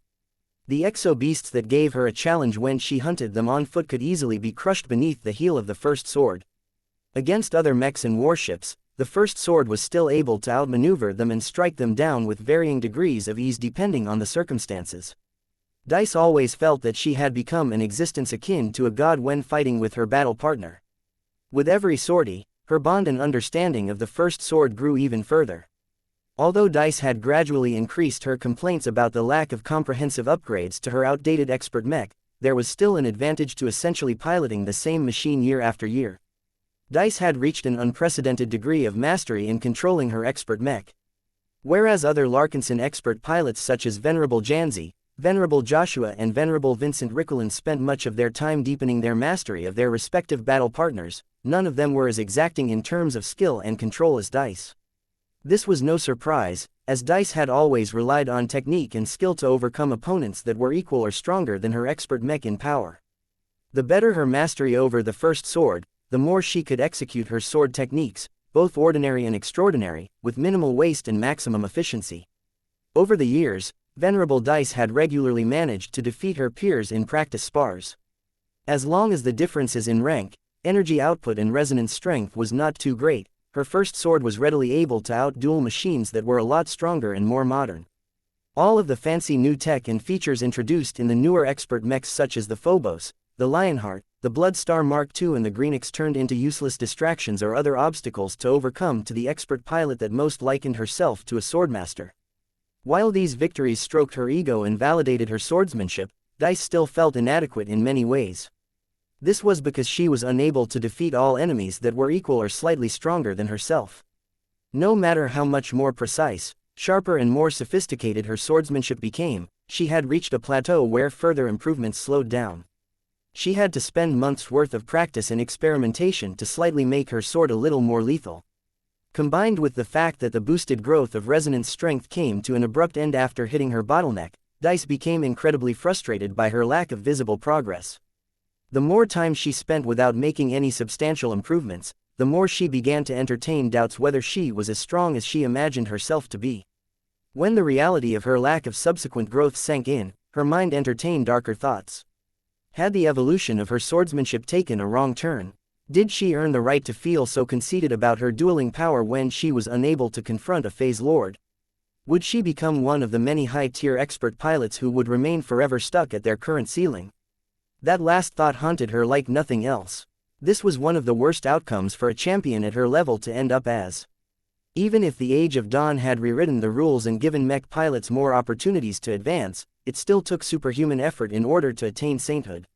The exo-beasts that gave her a challenge when she hunted them on foot could easily be crushed beneath the heel of the first sword. Against other mechs and warships, the first sword was still able to outmaneuver them and strike them down with varying degrees of ease depending on the circumstances. Dice always felt that she had become an existence akin to a god when fighting with her battle partner. With every sortie, her bond and understanding of the first sword grew even further. Although Dice had gradually increased her complaints about the lack of comprehensive upgrades to her outdated expert mech, there was still an advantage to essentially piloting the same machine year after year. Dice had reached an unprecedented degree of mastery in controlling her expert mech. Whereas other Larkinson expert pilots such as Venerable Janzi, Venerable Joshua and Venerable Vincent Ricklin spent much of their time deepening their mastery of their respective battle partners, none of them were as exacting in terms of skill and control as Dice. This was no surprise, as Dice had always relied on technique and skill to overcome opponents that were equal or stronger than her expert mech in power. The better her mastery over the first sword, the more she could execute her sword techniques, both ordinary and extraordinary, with minimal waste and maximum efficiency. Over the years, Venerable Dice had regularly managed to defeat her peers in practice spars. As long as the differences in rank, energy output and resonance strength was not too great, her first sword was readily able to outduel machines that were a lot stronger and more modern. All of the fancy new tech and features introduced in the newer expert mechs such as the Phobos, the Lionheart, the Bloodstar Mark II and the Greenix turned into useless distractions or other obstacles to overcome to the expert pilot that most likened herself to a swordmaster. While these victories stroked her ego and validated her swordsmanship, Dice still felt inadequate in many ways. This was because she was unable to defeat all enemies that were equal or slightly stronger than herself. No matter how much more precise, sharper and more sophisticated her swordsmanship became, she had reached a plateau where further improvements slowed down. She had to spend months' worth of practice and experimentation to slightly make her sword a little more lethal. Combined with the fact that the boosted growth of resonance strength came to an abrupt end after hitting her bottleneck, Dice became incredibly frustrated by her lack of visible progress. The more time she spent without making any substantial improvements, the more she began to entertain doubts whether she was as strong as she imagined herself to be. When the reality of her lack of subsequent growth sank in, her mind entertained darker thoughts. Had the evolution of her swordsmanship taken a wrong turn? Did she earn the right to feel so conceited about her dueling power when she was unable to confront a phase lord? Would she become one of the many high-tier expert pilots who would remain forever stuck at their current ceiling? That last thought haunted her like nothing else. This was one of the worst outcomes for a champion at her level to end up as. Even if the Age of Dawn had rewritten the rules and given mech pilots more opportunities to advance, it still took superhuman effort in order to attain sainthood.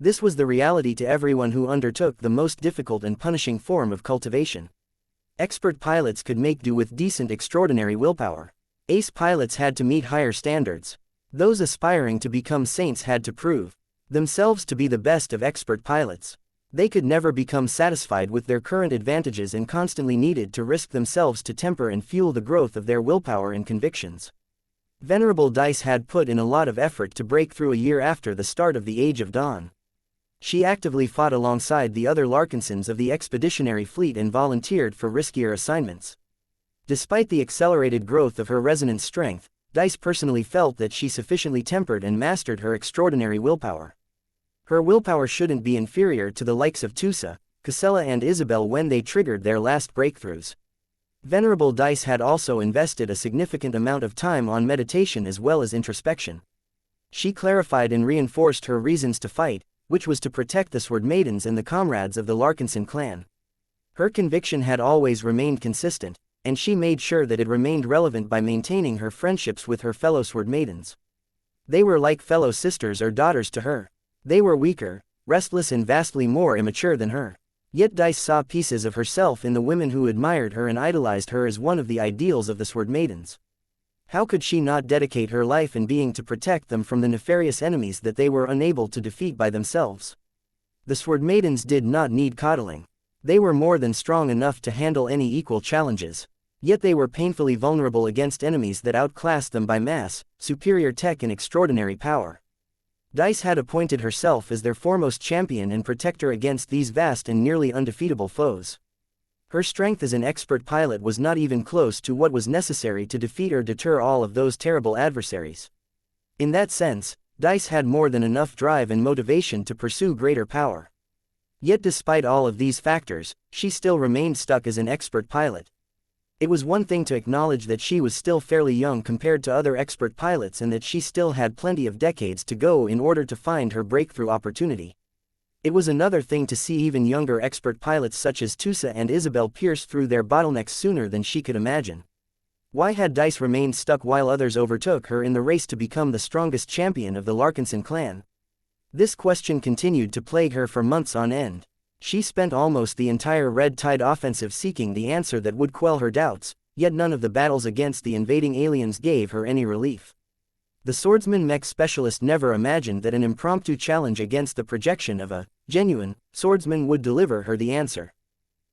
This was the reality to everyone who undertook the most difficult and punishing form of cultivation. Expert pilots could make do with decent extraordinary willpower. Ace pilots had to meet higher standards. Those aspiring to become saints had to prove themselves to be the best of expert pilots. They could never become satisfied with their current advantages and constantly needed to risk themselves to temper and fuel the growth of their willpower and convictions. Venerable Dice had put in a lot of effort to break through a year after the start of the Age of Dawn. She actively fought alongside the other Larkinsons of the expeditionary fleet and volunteered for riskier assignments. Despite the accelerated growth of her resonance strength, Dice personally felt that she sufficiently tempered and mastered her extraordinary willpower. Her willpower shouldn't be inferior to the likes of Tusa, Casella and Isabel when they triggered their last breakthroughs. Venerable Dice had also invested a significant amount of time on meditation as well as introspection. She clarified and reinforced her reasons to fight, which was to protect the Sword Maidens and the comrades of the Larkinson clan. Her conviction had always remained consistent, and she made sure that it remained relevant by maintaining her friendships with her fellow Sword Maidens. They were like fellow sisters or daughters to her. They were weaker, restless and vastly more immature than her. Yet Dice saw pieces of herself in the women who admired her and idolized her as one of the ideals of the Sword Maidens. How could she not dedicate her life and being to protect them from the nefarious enemies that they were unable to defeat by themselves? The Sword Maidens did not need coddling. They were more than strong enough to handle any equal challenges. Yet they were painfully vulnerable against enemies that outclassed them by mass, superior tech and extraordinary power. Dice had appointed herself as their foremost champion and protector against these vast and nearly undefeatable foes. Her strength as an expert pilot was not even close to what was necessary to defeat or deter all of those terrible adversaries. In that sense, Dice had more than enough drive and motivation to pursue greater power. Yet despite all of these factors, she still remained stuck as an expert pilot. It was one thing to acknowledge that she was still fairly young compared to other expert pilots and that she still had plenty of decades to go in order to find her breakthrough opportunity. It was another thing to see even younger expert pilots such as Tusa and Isabel pierce through their bottlenecks sooner than she could imagine. Why had Dice remained stuck while others overtook her in the race to become the strongest champion of the Larkinson clan? This question continued to plague her for months on end. She spent almost the entire Red Tide offensive seeking the answer that would quell her doubts, yet none of the battles against the invading aliens gave her any relief. The swordsman Mech specialist never imagined that an impromptu challenge against the projection of a genuine swordsman would deliver her the answer.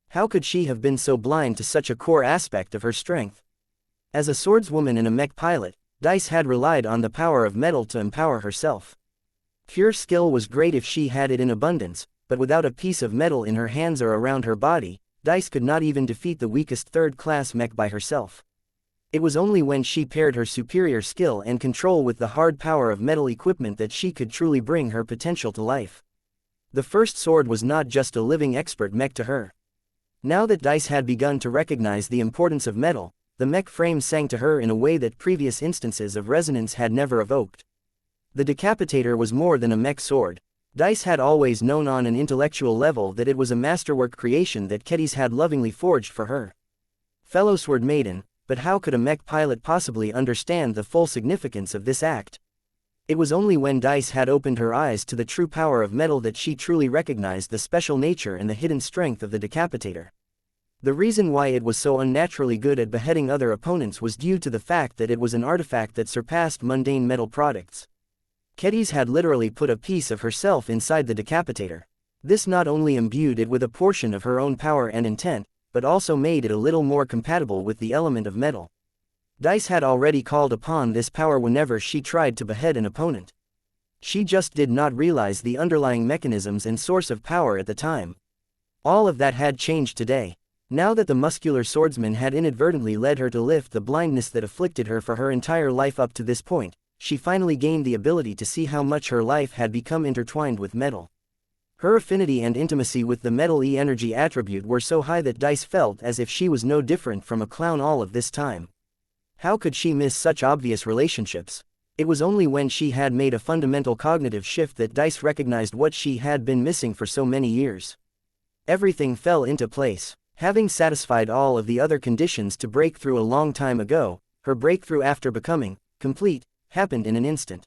How could she have been so blind to such a core aspect of her strength? As a swordswoman and a Mech pilot, Dice had relied on the power of metal to empower herself. Pure skill was great if she had it in abundance, but without a piece of metal in her hands or around her body, Dice could not even defeat the weakest third-class Mech by herself. It was only when she paired her superior skill and control with the hard power of metal equipment that she could truly bring her potential to life. The first sword was not just a living expert Mech to her. Now that Dice had begun to recognize the importance of metal, the Mech frame sang to her in a way that previous instances of resonance had never evoked. The Decapitator was more than a Mech sword. Dice had always known on an intellectual level that it was a masterwork creation that Kedis had lovingly forged for her fellow Sword Maiden, but how could a Mech pilot possibly understand the full significance of this act? It was only when Dice had opened her eyes to the true power of metal that she truly recognized the special nature and the hidden strength of the Decapitator. The reason why it was so unnaturally good at beheading other opponents was due to the fact that it was an artifact that surpassed mundane metal products. Kedis had literally put a piece of herself inside the Decapitator. This not only imbued it with a portion of her own power and intent, but also made it a little more compatible with the element of metal. Dice had already called upon this power whenever she tried to behead an opponent. She just did not realize the underlying mechanisms and source of power at the time. All of that had changed today. Now that the muscular swordsman had inadvertently led her to lift the blindness that afflicted her for her entire life up to this point, she finally gained the ability to see how much her life had become intertwined with metal. Her affinity and intimacy with the metal E-energy attribute were so high that Dice felt as if she was no different from a clown all of this time. How could she miss such obvious relationships? It was only when she had made a fundamental cognitive shift that Dice recognized what she had been missing for so many years. Everything fell into place. Having satisfied all of the other conditions to break through a long time ago, her breakthrough after becoming complete happened in an instant.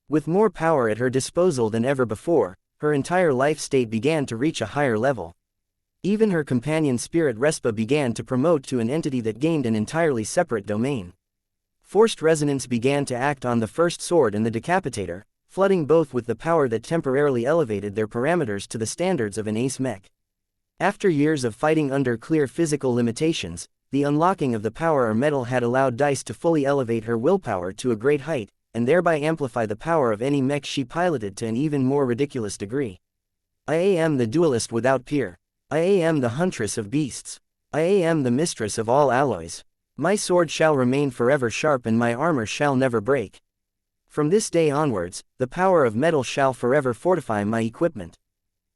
With more power at her disposal than ever before, her entire life state began to reach a higher level. Even her companion spirit Respa began to promote to an entity that gained an entirely separate domain. Forced resonance began to act on the first sword and the Decapitator, flooding both with the power that temporarily elevated their parameters to the standards of an ace Mech. After years of fighting under clear physical limitations, the unlocking of the power or metal had allowed Dice to fully elevate her willpower to a great height, and thereby amplify the power of any Mech she piloted to an even more ridiculous degree. I am the duelist without peer. I am the huntress of beasts. I am the mistress of all alloys. My sword shall remain forever sharp and my armor shall never break. From this day onwards, the power of metal shall forever fortify my equipment.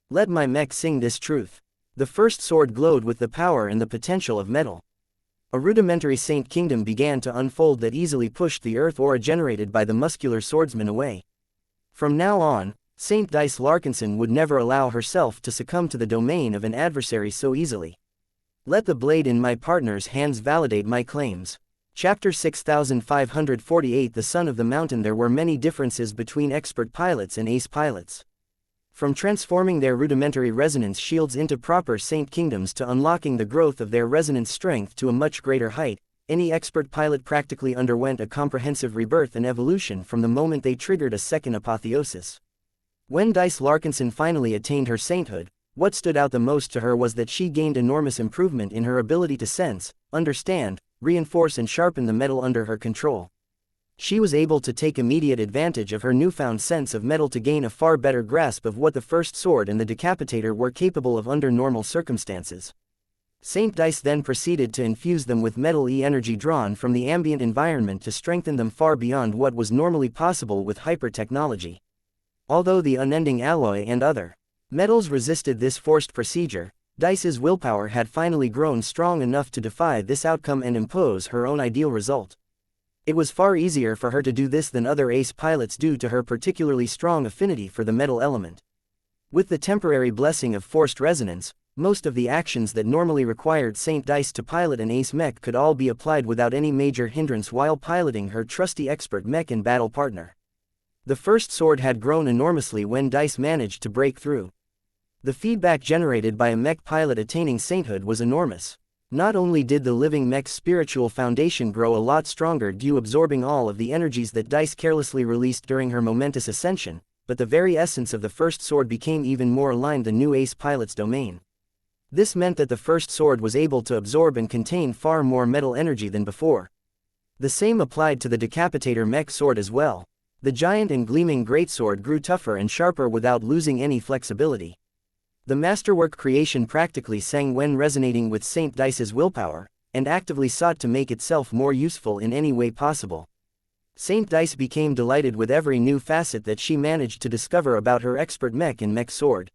Let my Mech sing this truth. The first sword glowed with the power and the potential of metal. A rudimentary saint kingdom began to unfold that easily pushed the earth aura generated by the muscular swordsman away. From now on, Saint Dice Larkinson would never allow herself to succumb to the domain of an adversary so easily. Let the blade in my partner's hands validate my claims. Chapter 6548 The Son of the Mountain. There were many differences between expert pilots and ace pilots. From transforming their rudimentary resonance shields into proper saint kingdoms to unlocking the growth of their resonance strength to a much greater height, any expert pilot practically underwent a comprehensive rebirth and evolution from the moment they triggered a second apotheosis. When Dice Larkinson finally attained her sainthood, what stood out the most to her was that she gained enormous improvement in her ability to sense, understand, reinforce and sharpen the metal under her control. She was able to take immediate advantage of her newfound sense of metal to gain a far better grasp of what the first sword and the decapitator were capable of under normal circumstances. Saint Dice then proceeded to infuse them with metal energy drawn from the ambient environment to strengthen them far beyond what was normally possible with hyper-technology. Although the unending alloy and other metals resisted this forced procedure, Dice's willpower had finally grown strong enough to defy this outcome and impose her own ideal result. It was far easier for her to do this than other ace pilots due to her particularly strong affinity for the metal element. With the temporary blessing of forced resonance, most of the actions that normally required Saint Dice to pilot an ace mech could all be applied without any major hindrance while piloting her trusty expert mech and battle partner. The first sword had grown enormously when Dice managed to break through. The feedback generated by a mech pilot attaining sainthood was enormous. Not only did the living mech's spiritual foundation grow a lot stronger due absorbing all of the energies that Dice carelessly released during her momentous ascension, but the very essence of the first sword became even more aligned the new ace pilot's domain. This meant that the first sword was able to absorb and contain far more metal energy than before. The same applied to the decapitator mech sword as well. The giant and gleaming greatsword grew tougher and sharper without losing any flexibility. The masterwork creation practically sang when resonating with Saint Dice's willpower, and actively sought to make itself more useful in any way possible. Saint Dice became delighted with every new facet that she managed to discover about her expert mech and mech sword.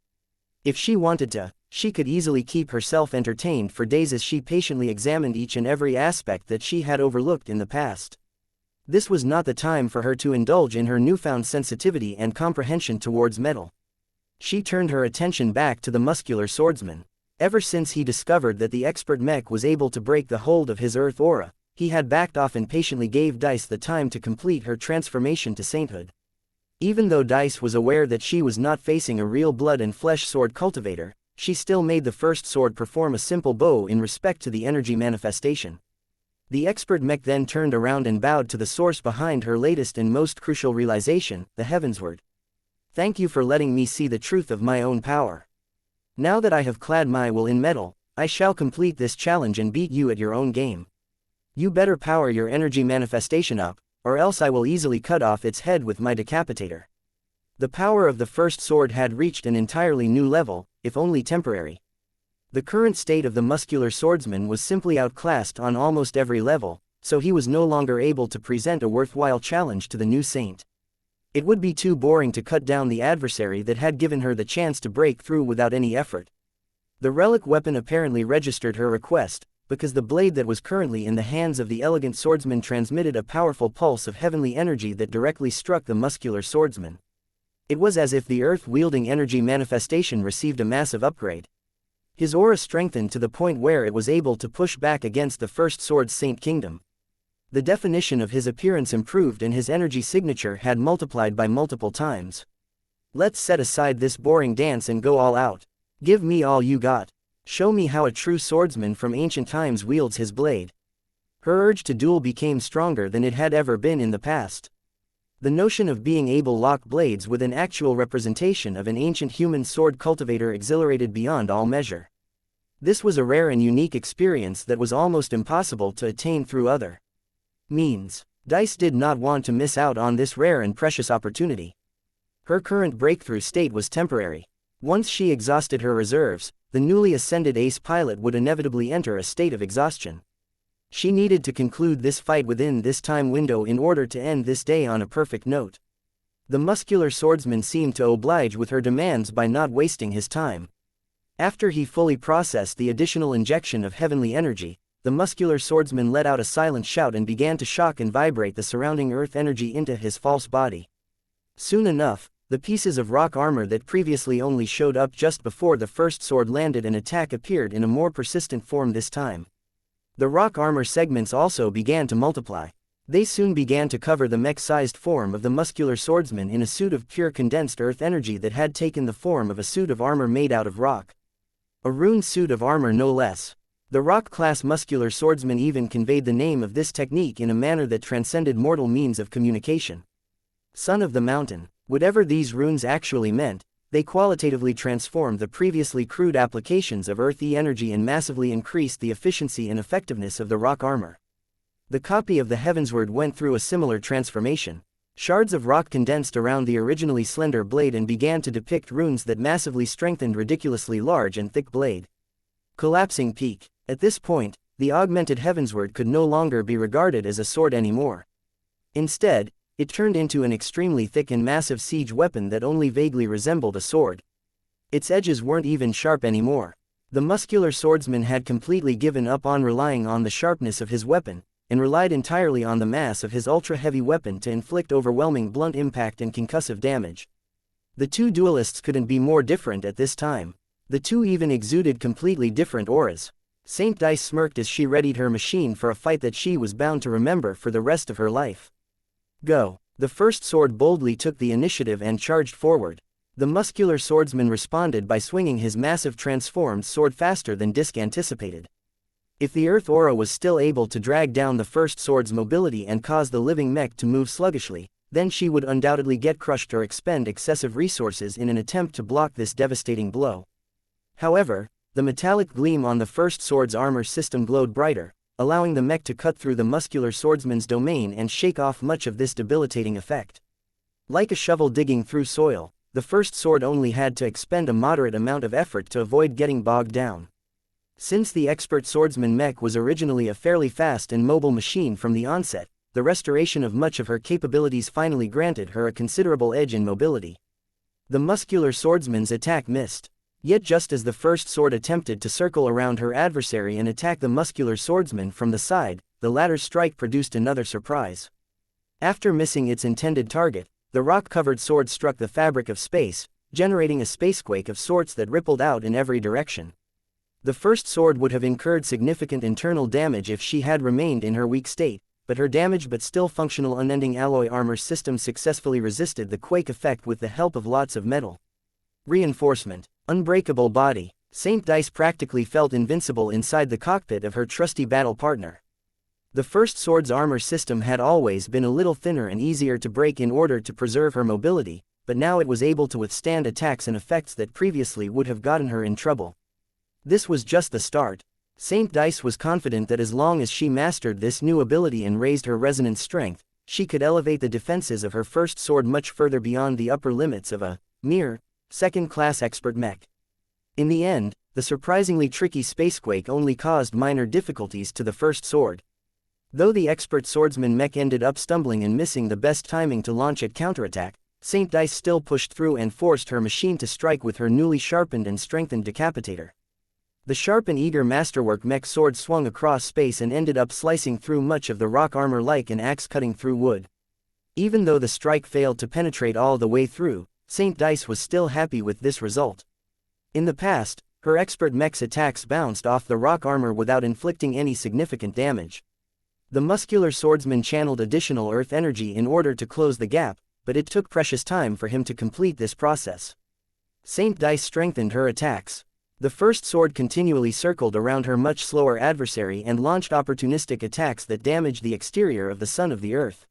If she wanted to, she could easily keep herself entertained for days as she patiently examined each and every aspect that she had overlooked in the past. This was not the time for her to indulge in her newfound sensitivity and comprehension towards metal. She turned her attention back to the muscular swordsman. Ever since he discovered that the expert mech was able to break the hold of his earth aura, he had backed off and patiently gave Dice the time to complete her transformation to sainthood. Even though Dice was aware that she was not facing a real blood and flesh sword cultivator, she still made the first sword perform a simple bow in respect to the energy manifestation. The expert mech then turned around and bowed to the source behind her latest and most crucial realization, the heavensward. Thank you for letting me see the truth of my own power. Now that I have clad my will in metal, I shall complete this challenge and beat you at your own game. You better power your energy manifestation up, or else I will easily cut off its head with my decapitator. The power of the first sword had reached an entirely new level, if only temporary. The current state of the muscular swordsman was simply outclassed on almost every level, so he was no longer able to present a worthwhile challenge to the new saint. It would be too boring to cut down the adversary that had given her the chance to break through without any effort. The relic weapon apparently registered her request, because the blade that was currently in the hands of the elegant swordsman transmitted a powerful pulse of heavenly energy that directly struck the muscular swordsman. It was as if the earth-wielding energy manifestation received a massive upgrade. His aura strengthened to the point where it was able to push back against the first sword's saint kingdom. The definition of his appearance improved and his energy signature had multiplied by multiple times. Let's set aside this boring dance and go all out. Give me all you got. Show me how a true swordsman from ancient times wields his blade. Her urge to duel became stronger than it had ever been in the past. The notion of being able to lock blades with an actual representation of an ancient human sword cultivator exhilarated beyond all measure. This was a rare and unique experience that was almost impossible to attain through other means. Dice did not want to miss out on this rare and precious opportunity. Her current breakthrough state was temporary. Once she exhausted her reserves, the newly ascended ace pilot would inevitably enter a state of exhaustion. She needed to conclude this fight within this time window in order to end this day on a perfect note. The muscular swordsman seemed to oblige with her demands by not wasting his time. After he fully processed the additional injection of heavenly energy, the muscular swordsman let out a silent shout and began to shock and vibrate the surrounding earth energy into his false body. Soon enough, the pieces of rock armor that previously only showed up just before the first sword landed and attack appeared in a more persistent form this time. The rock armor segments also began to multiply. They soon began to cover the mech-sized form of the muscular swordsman in a suit of pure condensed earth energy that had taken the form of a suit of armor made out of rock. A rune suit of armor no less. The rock-class muscular swordsman even conveyed the name of this technique in a manner that transcended mortal means of communication. Son of the Mountain. Whatever these runes actually meant, they qualitatively transformed the previously crude applications of earthy energy and massively increased the efficiency and effectiveness of the rock armor. The copy of the Heavensward went through a similar transformation. Shards of rock condensed around the originally slender blade and began to depict runes that massively strengthened ridiculously large and thick blade. Collapsing peak. At this point, the augmented Heavensward could no longer be regarded as a sword anymore. Instead, it turned into an extremely thick and massive siege weapon that only vaguely resembled a sword. Its edges weren't even sharp anymore. The muscular swordsman had completely given up on relying on the sharpness of his weapon, and relied entirely on the mass of his ultra-heavy weapon to inflict overwhelming blunt impact and concussive damage. The two duelists couldn't be more different at this time. The two even exuded completely different auras. Saint Dice smirked as she readied her machine for a fight that she was bound to remember for the rest of her life. Go. The first sword boldly took the initiative and charged forward. The muscular swordsman responded by swinging his massive transformed sword faster than Disc anticipated. If the Earth Aura was still able to drag down the first sword's mobility and cause the living mech to move sluggishly, then she would undoubtedly get crushed or expend excessive resources in an attempt to block this devastating blow. However, the metallic gleam on the first sword's armor system glowed brighter, allowing the mech to cut through the muscular swordsman's domain and shake off much of this debilitating effect. Like a shovel digging through soil, the first sword only had to expend a moderate amount of effort to avoid getting bogged down. Since the expert swordsman Mech was originally a fairly fast and mobile machine from the onset, the restoration of much of her capabilities finally granted her a considerable edge in mobility. The muscular swordsman's attack missed. Yet just as the first sword attempted to circle around her adversary and attack the muscular swordsman from the side, the latter's strike produced another surprise. After missing its intended target, the rock-covered sword struck the fabric of space, generating a spacequake of sorts that rippled out in every direction. The first sword would have incurred significant internal damage if she had remained in her weak state, but her damaged but still functional unending alloy armor system successfully resisted the quake effect with the help of lots of metal. Reinforcement. Unbreakable body. Saint Dice practically felt invincible inside the cockpit of her trusty battle partner. The first sword's armor system had always been a little thinner and easier to break in order to preserve her mobility, but now it was able to withstand attacks and effects that previously would have gotten her in trouble. This was just the start. Saint Dice was confident that as long as she mastered this new ability and raised her resonance strength, she could elevate the defenses of her first sword much further beyond the upper limits of a mere second-class expert mech. In the end, the surprisingly tricky spacequake only caused minor difficulties to the first sword. Though the expert swordsman Mech ended up stumbling and missing the best timing to launch at counterattack, Saint Dice still pushed through and forced her machine to strike with her newly sharpened and strengthened decapitator. The sharp and eager masterwork mech sword swung across space and ended up slicing through much of the rock armor like an axe cutting through wood. Even though the strike failed to penetrate all the way through, Saint Dice was still happy with this result. In the past, her expert mech's attacks bounced off the rock armor without inflicting any significant damage. The muscular swordsman channeled additional earth energy in order to close the gap, but it took precious time for him to complete this process. Saint Dice strengthened her attacks. The first sword continually circled around her much slower adversary and launched opportunistic attacks that damaged the exterior of the sun of the earth.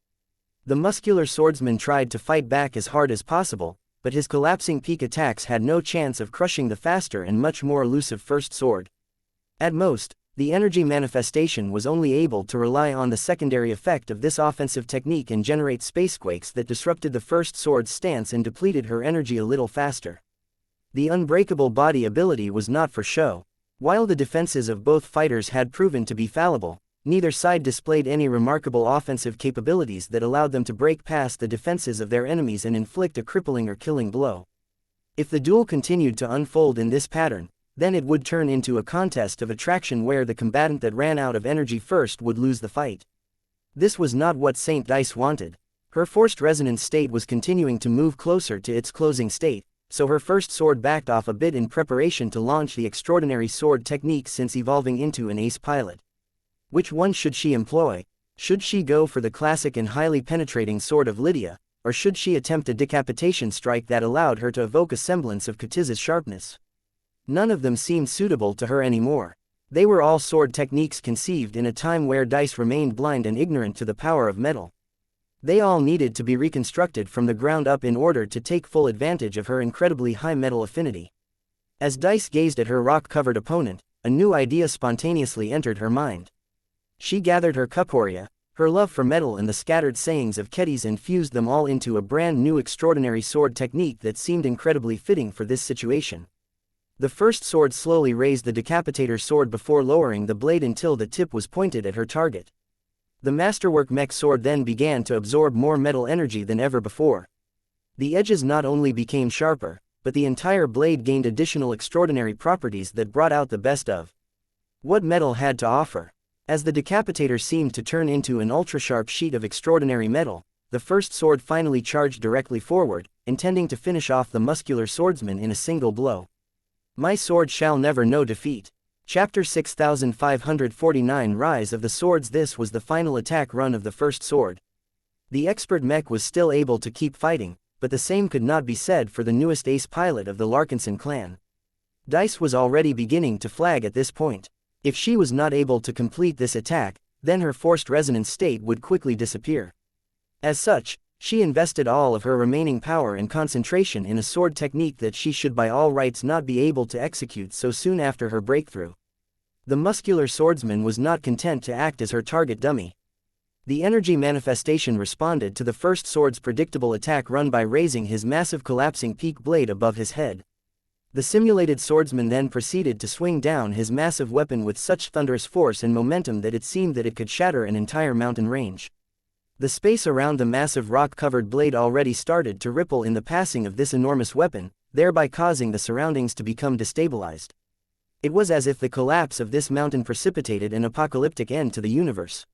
The muscular swordsman tried to fight back as hard as possible, but his collapsing peak attacks had no chance of crushing the faster and much more elusive first sword. At most, the energy manifestation was only able to rely on the secondary effect of this offensive technique and generate spacequakes that disrupted the first sword's stance and depleted her energy a little faster. The unbreakable body ability was not for show. While the defenses of both fighters had proven to be fallible, neither side displayed any remarkable offensive capabilities that allowed them to break past the defenses of their enemies and inflict a crippling or killing blow. If the duel continued to unfold in this pattern, Then it would turn into a contest of attraction where the combatant that ran out of energy first would lose the fight. This was not what Saint Dice wanted. Her forced resonance state was continuing to move closer to its closing state, so her first sword backed off a bit in preparation to launch the extraordinary sword technique since evolving into an ace pilot. Which one should she employ? Should she go for the classic and highly penetrating sword of Lydia, or should she attempt a decapitation strike that allowed her to evoke a semblance of Katiza's sharpness? None of them seemed suitable to her anymore. They were all sword techniques conceived in a time where Dice remained blind and ignorant to the power of metal. They all needed to be reconstructed from the ground up in order to take full advantage of her incredibly high metal affinity. As Dice gazed at her rock-covered opponent, a new idea spontaneously entered her mind. She gathered her cuporia, her love for metal and the scattered sayings of Ketis and fused them all into a brand new extraordinary sword technique that seemed incredibly fitting for this situation. The first sword slowly raised the decapitator's sword before lowering the blade until the tip was pointed at her target. The masterwork Mech sword then began to absorb more metal energy than ever before. The edges not only became sharper, but the entire blade gained additional extraordinary properties that brought out the best of what metal had to offer. As the decapitator seemed to turn into an ultra-sharp sheet of extraordinary metal, the first sword finally charged directly forward, intending to finish off the muscular swordsman in a single blow. My sword shall never know defeat. Chapter 6549 Rise of the Swords. This was the final attack run of the first sword. The expert Mech was still able to keep fighting, but the same could not be said for the newest ace pilot of the Larkinson clan. Dice was already beginning to flag at this point. If she was not able to complete this attack, then her forced resonance state would quickly disappear. As such, she invested all of her remaining power and concentration in a sword technique that she should by all rights not be able to execute so soon after her breakthrough. The muscular swordsman was not content to act as her target dummy. The energy manifestation responded to the first sword's predictable attack run by raising his massive collapsing peak blade above his head. The simulated swordsman then proceeded to swing down his massive weapon with such thunderous force and momentum that it seemed that it could shatter an entire mountain range. The space around the massive rock-covered blade already started to ripple in the passing of this enormous weapon, thereby causing the surroundings to become destabilized. It was as if the collapse of this mountain precipitated an apocalyptic end to the universe.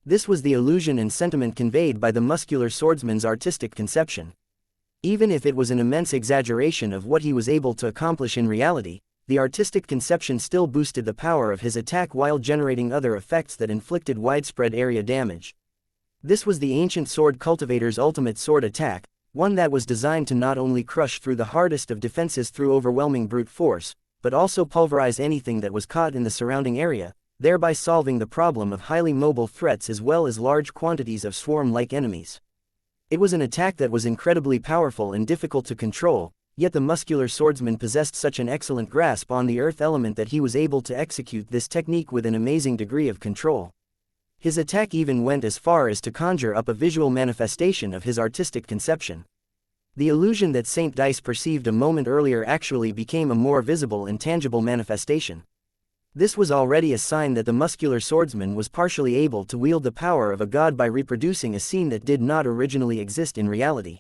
This was the illusion and sentiment conveyed by the muscular swordsman's artistic conception. Even if it was an immense exaggeration of what he was able to accomplish in reality, the artistic conception still boosted the power of his attack while generating other effects that inflicted widespread area damage. This was the ancient sword cultivator's ultimate sword attack, one that was designed to not only crush through the hardest of defenses through overwhelming brute force, but also pulverize anything that was caught in the surrounding area, thereby solving the problem of highly mobile threats as well as large quantities of swarm-like enemies. It was an attack that was incredibly powerful and difficult to control, yet the muscular swordsman possessed such an excellent grasp on the earth element that he was able to execute this technique with an amazing degree of control. His attack even went as far as to conjure up a visual manifestation of his artistic conception. The illusion that Saint Dice perceived a moment earlier actually became a more visible and tangible manifestation. This was already a sign that the muscular swordsman was partially able to wield the power of a god by reproducing a scene that did not originally exist in reality.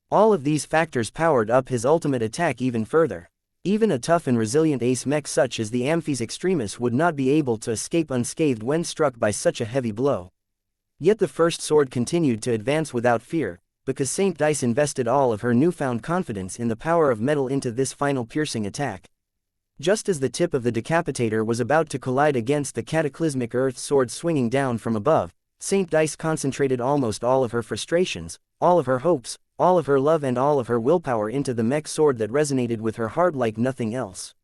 All of these factors powered up his ultimate attack even further. Even a tough and resilient ace mech such as the Amphis Extremis would not be able to escape unscathed when struck by such a heavy blow. Yet the first sword continued to advance without fear, because Saint Dice invested all of her newfound confidence in the power of metal into this final piercing attack. Just as the tip of the decapitator was about to collide against the cataclysmic earth sword swinging down from above, Saint Dice concentrated almost all of her frustrations, all of her hopes, all of her love and all of her willpower into the mech sword that resonated with her heart like nothing else.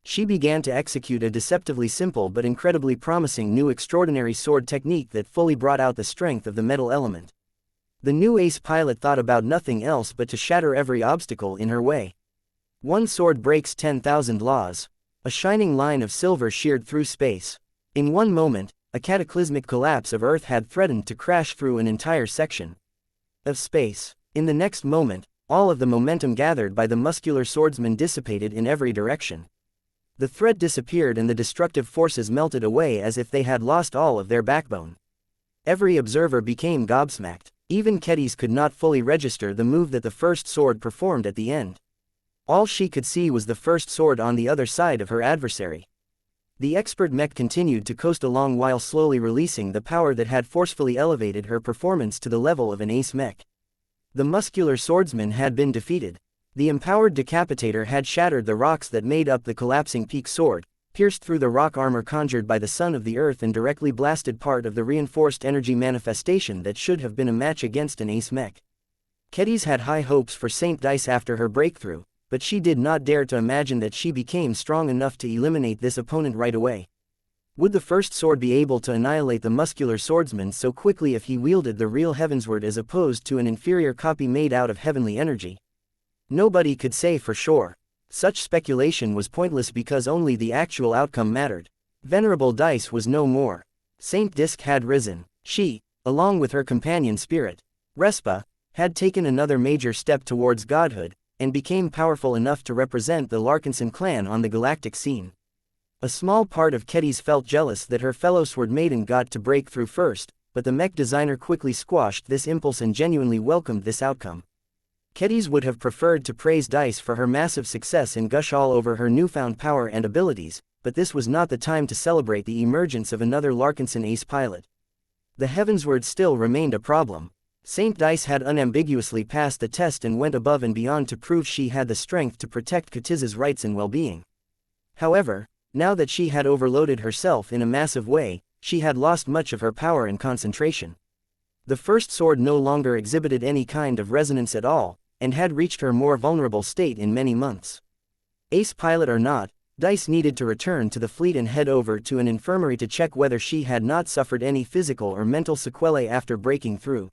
She began to execute a deceptively simple but incredibly promising new extraordinary sword technique that fully brought out the strength of the metal element. The new ace pilot thought about nothing else but to shatter every obstacle in her way. One sword breaks 10,000 laws. A shining line of silver sheared through space. In one moment, a cataclysmic collapse of Earth had threatened to crash through an entire section of space. In the next moment, all of the momentum gathered by the muscular swordsman dissipated in every direction. The threat disappeared and the destructive forces melted away as if they had lost all of their backbone. Every observer became gobsmacked. Even Ketis could not fully register the move that the first sword performed at the end. All she could see was the first sword on the other side of her adversary. The expert mech continued to coast along while slowly releasing the power that had forcefully elevated her performance to the level of an ace mech. The muscular swordsman had been defeated. The empowered decapitator had shattered the rocks that made up the collapsing peak sword, pierced through the rock armor conjured by the son of the earth and directly blasted part of the reinforced energy manifestation that should have been a match against an ace mech. Kedis had high hopes for Saint Dice after her breakthrough, but she did not dare to imagine that she became strong enough to eliminate this opponent right away. Would the first sword be able to annihilate the muscular swordsman so quickly if he wielded the real Heavensward as opposed to an inferior copy made out of heavenly energy? Nobody could say for sure. Such speculation was pointless because only the actual outcome mattered. Venerable Dice was no more. Saint Disc had risen. She, along with her companion spirit, Respa, had taken another major step towards godhood, and became powerful enough to represent the Larkinson clan on the galactic scene. A small part of Kedis felt jealous that her fellow sword maiden got to break through first, but the mech designer quickly squashed this impulse and genuinely welcomed this outcome. Kedis would have preferred to praise Dice for her massive success and gush all over her newfound power and abilities, but this was not the time to celebrate the emergence of another Larkinson ace pilot. The Heavensward still remained a problem. Saint Dice had unambiguously passed the test and went above and beyond to prove she had the strength to protect Katiz's rights and well-being. However, now that she had overloaded herself in a massive way, she had lost much of her power and concentration. The first sword no longer exhibited any kind of resonance at all, and had reached her more vulnerable state in many months. Ace pilot or not, Dice needed to return to the fleet and head over to an infirmary to check whether she had not suffered any physical or mental sequelae after breaking through.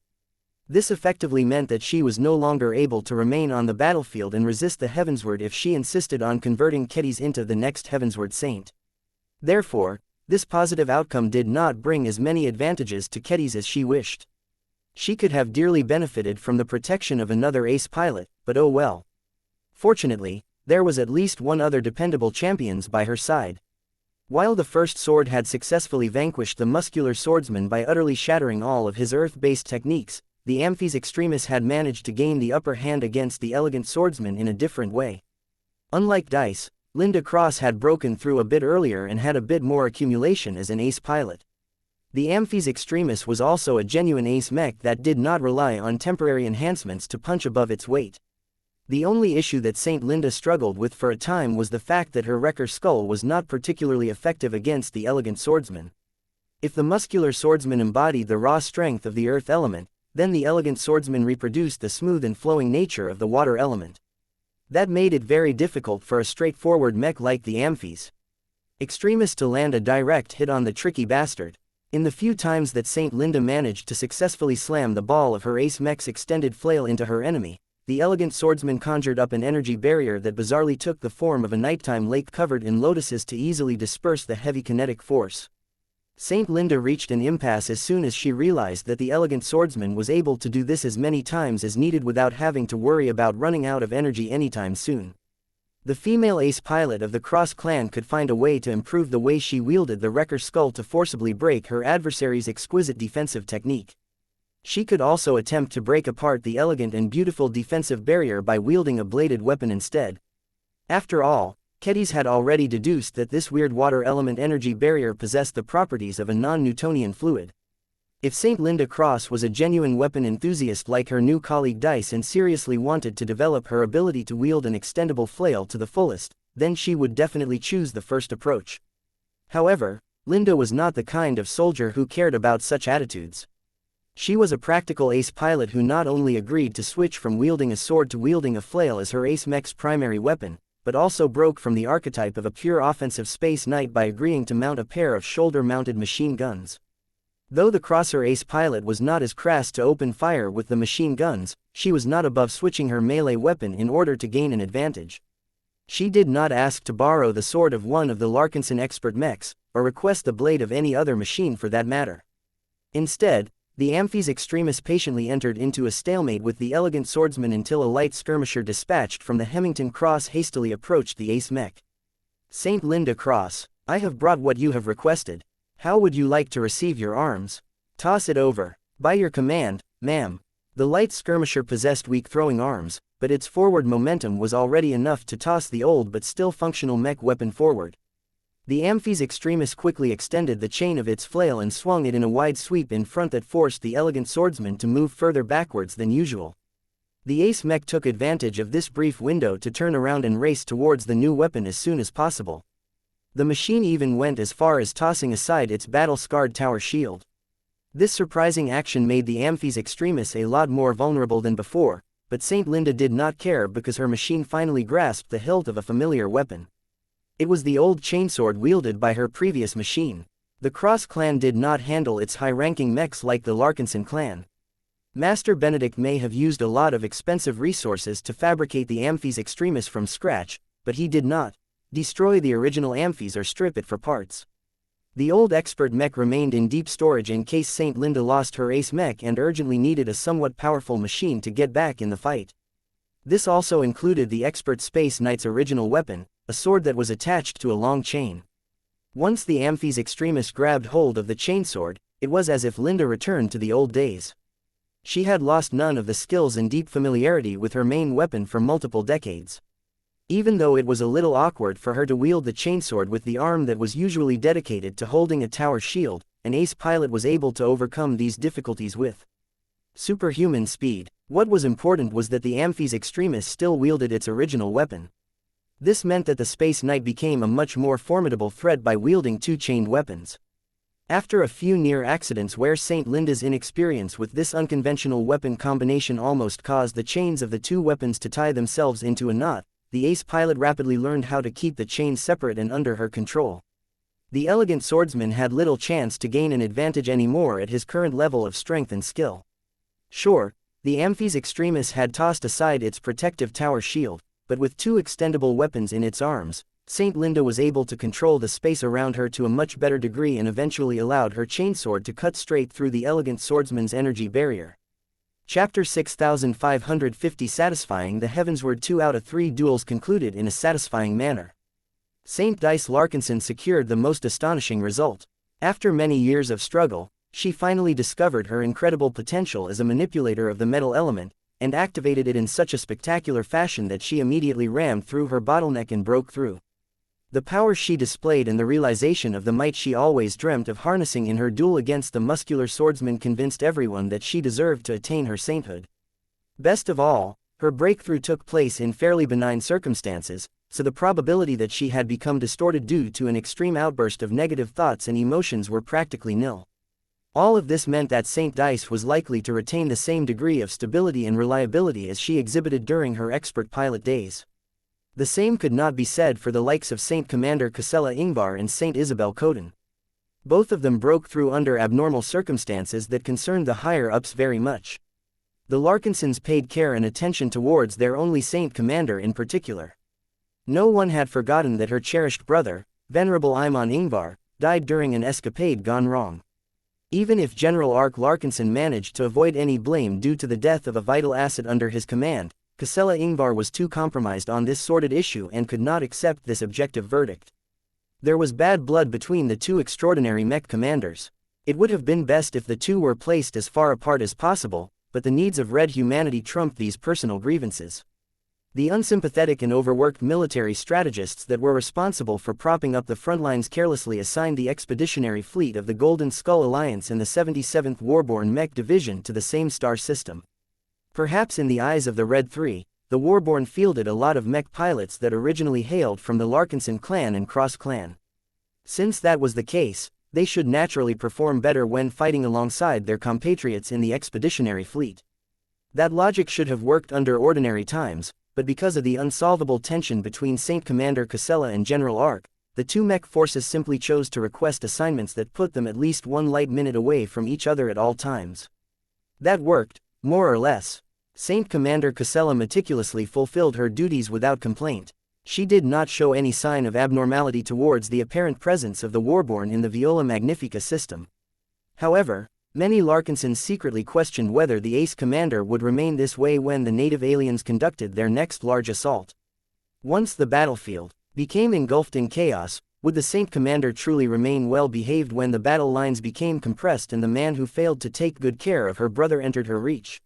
This effectively meant that she was no longer able to remain on the battlefield and resist the Heavensward if she insisted on converting Kedis into the next Heavensward saint. Therefore, this positive outcome did not bring as many advantages to Kedis as she wished. She could have dearly benefited from the protection of another ace pilot, but oh well. Fortunately, there was at least one other dependable champion by her side. While the first sword had successfully vanquished the muscular swordsman by utterly shattering all of his earth-based techniques, the Amphis Extremis had managed to gain the upper hand against the elegant swordsman in a different way. Unlike Dice, Linda Cross had broken through a bit earlier and had a bit more accumulation as an ace pilot. The Amphis Extremis was also a genuine ace mech that did not rely on temporary enhancements to punch above its weight. The only issue that St. Linda struggled with for a time was the fact that her wrecker skull was not particularly effective against the elegant swordsman. If the muscular swordsman embodied the raw strength of the earth element, then the elegant swordsman reproduced the smooth and flowing nature of the water element. That made it very difficult for a straightforward mech like the Amphis Extremis to land a direct hit on the tricky bastard. In the few times that St. Linda managed to successfully slam the ball of her ace mech's extended flail into her enemy, the elegant swordsman conjured up an energy barrier that bizarrely took the form of a nighttime lake covered in lotuses to easily disperse the heavy kinetic force. St. Linda reached an impasse as soon as she realized that the elegant swordsman was able to do this as many times as needed without having to worry about running out of energy anytime soon. The female ace pilot of the Cross clan could find a way to improve the way she wielded the wrecker skull to forcibly break her adversary's exquisite defensive technique. She could also attempt to break apart the elegant and beautiful defensive barrier by wielding a bladed weapon instead. After all, Kedis had already deduced that this weird water element energy barrier possessed the properties of a non-Newtonian fluid. If St. Linda Cross was a genuine weapon enthusiast like her new colleague Dice and seriously wanted to develop her ability to wield an extendable flail to the fullest, then she would definitely choose the first approach. However, Linda was not the kind of soldier who cared about such attitudes. She was a practical ace pilot who not only agreed to switch from wielding a sword to wielding a flail as her ace mech's primary weapon, but also broke from the archetype of a pure offensive space knight by agreeing to mount a pair of shoulder-mounted machine guns. Though the crosser ace pilot was not as crass to open fire with the machine guns, she was not above switching her melee weapon in order to gain an advantage. She did not ask to borrow the sword of one of the Larkinson expert mechs, or request the blade of any other machine for that matter. Instead, the Amphis Extremis patiently entered into a stalemate with the elegant swordsman until a light skirmisher dispatched from the Hemington Cross hastily approached the ace mech. St. Linda Cross, I have brought what you have requested. How would you like to receive your arms? Toss it over. By your command, ma'am. The light skirmisher possessed weak throwing arms, but its forward momentum was already enough to toss the old but still functional mech weapon forward. The Amphis Extremis quickly extended the chain of its flail and swung it in a wide sweep in front that forced the elegant swordsman to move further backwards than usual. The ace mech took advantage of this brief window to turn around and race towards the new weapon as soon as possible. The machine even went as far as tossing aside its battle-scarred tower shield. This surprising action made the Amphis Extremis a lot more vulnerable than before, but Saint Linda did not care because her machine finally grasped the hilt of a familiar weapon. It was the old chainsword wielded by her previous machine. The Cross clan did not handle its high-ranking mechs like the Larkinson clan. Master Benedict may have used a lot of expensive resources to fabricate the Amphis Extremis from scratch, but he did not destroy the original Amphis or strip it for parts. The old expert mech remained in deep storage in case Saint Linda lost her ace mech and urgently needed a somewhat powerful machine to get back in the fight. This also included the expert Space Knight's original weapon, a sword that was attached to a long chain. Once the Amphis Extremis grabbed hold of the chainsword, it was as if Linda returned to the old days. She had lost none of the skills and deep familiarity with her main weapon for multiple decades. Even though it was a little awkward for her to wield the chainsword with the arm that was usually dedicated to holding a tower shield, an ace pilot was able to overcome these difficulties with superhuman speed. What was important was that the Amphis Extremis still wielded its original weapon. This meant that the Space Knight became a much more formidable threat by wielding two chained weapons. After a few near accidents where Saint Linda's inexperience with this unconventional weapon combination almost caused the chains of the two weapons to tie themselves into a knot, the ace pilot rapidly learned how to keep the chains separate and under her control. The elegant swordsman had little chance to gain an advantage anymore at his current level of strength and skill. Sure, the Amphis Extremis had tossed aside its protective tower shield, but with two extendable weapons in its arms, Saint Linda was able to control the space around her to a much better degree and eventually allowed her chainsword to cut straight through the elegant swordsman's energy barrier. Chapter 6550 Satisfying the Heavensward. 2 out of 3 duels concluded in a satisfying manner. Saint Dice Larkinson secured the most astonishing result. After many years of struggle, she finally discovered her incredible potential as a manipulator of the metal element, and activated it in such a spectacular fashion that she immediately rammed through her bottleneck and broke through. The power she displayed and the realization of the might she always dreamt of harnessing in her duel against the muscular swordsman convinced everyone that she deserved to attain her sainthood. Best of all, her breakthrough took place in fairly benign circumstances, so the probability that she had become distorted due to an extreme outburst of negative thoughts and emotions were practically nil. All of this meant that Saint Dice was likely to retain the same degree of stability and reliability as she exhibited during her expert pilot days. The same could not be said for the likes of Saint Commander Casella Ingvar and Saint Isabel Coden. Both of them broke through under abnormal circumstances that concerned the higher-ups very much. The Larkinsons paid care and attention towards their only Saint Commander in particular. No one had forgotten that her cherished brother, Venerable Imon Ingvar, died during an escapade gone wrong. Even if General Ark Larkinson managed to avoid any blame due to the death of a vital asset under his command, Casella Ingvar was too compromised on this sordid issue and could not accept this objective verdict. There was bad blood between the two extraordinary mech commanders. It would have been best if the two were placed as far apart as possible, but the needs of red humanity trumped these personal grievances. The unsympathetic and overworked military strategists that were responsible for propping up the front lines carelessly assigned the expeditionary fleet of the Golden Skull Alliance and the 77th Warborn Mech Division to the same star system. Perhaps in the eyes of the Red Three, the Warborn fielded a lot of mech pilots that originally hailed from the Larkinson clan and Cross clan. Since that was the case, they should naturally perform better when fighting alongside their compatriots in the expeditionary fleet. That logic should have worked under ordinary times, but because of the unsolvable tension between Saint Commander Casella and General Ark, the two mech forces simply chose to request assignments that put them at least one light minute away from each other at all times. That worked, more or less. Saint Commander Casella meticulously fulfilled her duties without complaint. She did not show any sign of abnormality towards the apparent presence of the Warborn in the Viola Magnifica system. However, many Larkinsons secretly questioned whether the Ace Commander would remain this way when the native aliens conducted their next large assault. Once the battlefield became engulfed in chaos, would the Saint Commander truly remain well behaved when the battle lines became compressed and the man who failed to take good care of her brother entered her reach?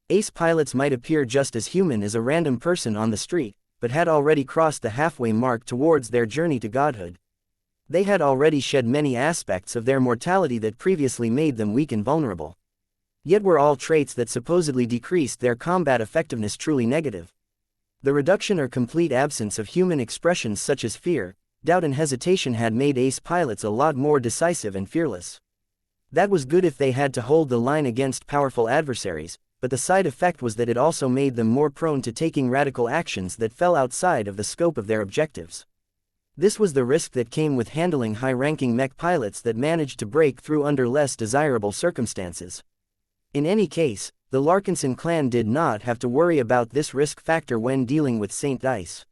Ace pilots might appear just as human as a random person on the street, but had already crossed the halfway mark towards their journey to godhood. They had already shed many aspects of their mortality that previously made them weak and vulnerable. Yet were all traits that supposedly decreased their combat effectiveness truly negative? The reduction or complete absence of human expressions such as fear, doubt and hesitation had made ace pilots a lot more decisive and fearless. That was good if they had to hold the line against powerful adversaries, but the side effect was that it also made them more prone to taking radical actions that fell outside of the scope of their objectives. This was the risk that came with handling high-ranking mech pilots that managed to break through under less desirable circumstances. In any case, the Larkinson clan did not have to worry about this risk factor when dealing with Saint Dice.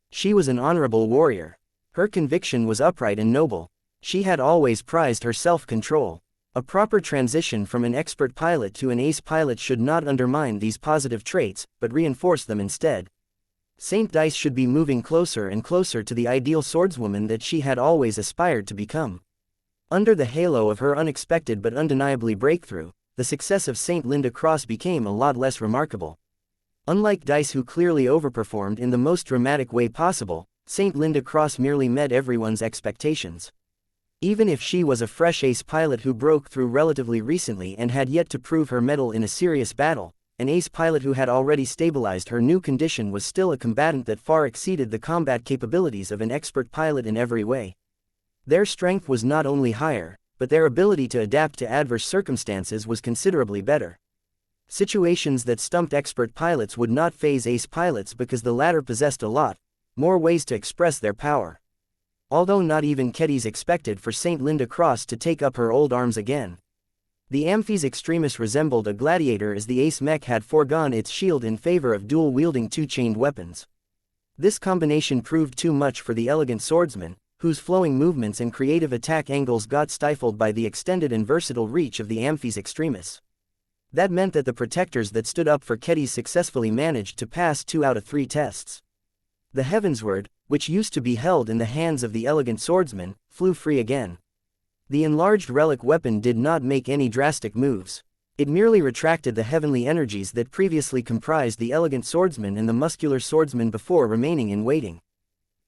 She was an honorable warrior. Her conviction was upright and noble. She had always prized her self-control. A proper transition from an expert pilot to an ace pilot should not undermine these positive traits, but reinforce them instead. Saint Dice should be moving closer and closer to the ideal swordswoman that she had always aspired to become. Under the halo of her unexpected but undeniably breakthrough, the success of Saint Linda Cross became a lot less remarkable. Unlike Dice, who clearly overperformed in the most dramatic way possible, Saint Linda Cross merely met everyone's expectations. Even if she was a fresh ace pilot who broke through relatively recently and had yet to prove her mettle in a serious battle, an ace pilot who had already stabilized her new condition was still a combatant that far exceeded the combat capabilities of an expert pilot in every way. Their strength was not only higher, but their ability to adapt to adverse circumstances was considerably better. Situations that stumped expert pilots would not faze ace pilots because the latter possessed a lot more ways to express their power. Although not even Kedis expected for Saint Linda Cross to take up her old arms again. The Amphis Extremis resembled a gladiator as the ace mech had foregone its shield in favor of dual-wielding two-chained weapons. This combination proved too much for the elegant swordsman, whose flowing movements and creative attack angles got stifled by the extended and versatile reach of the Amphis Extremis. That meant that the protectors that stood up for Kedis successfully managed to pass 2 out of 3 tests. The Heavensward, which used to be held in the hands of the elegant swordsman, flew free again. The enlarged relic weapon did not make any drastic moves. It merely retracted the heavenly energies that previously comprised the elegant swordsman and the muscular swordsman before remaining in waiting.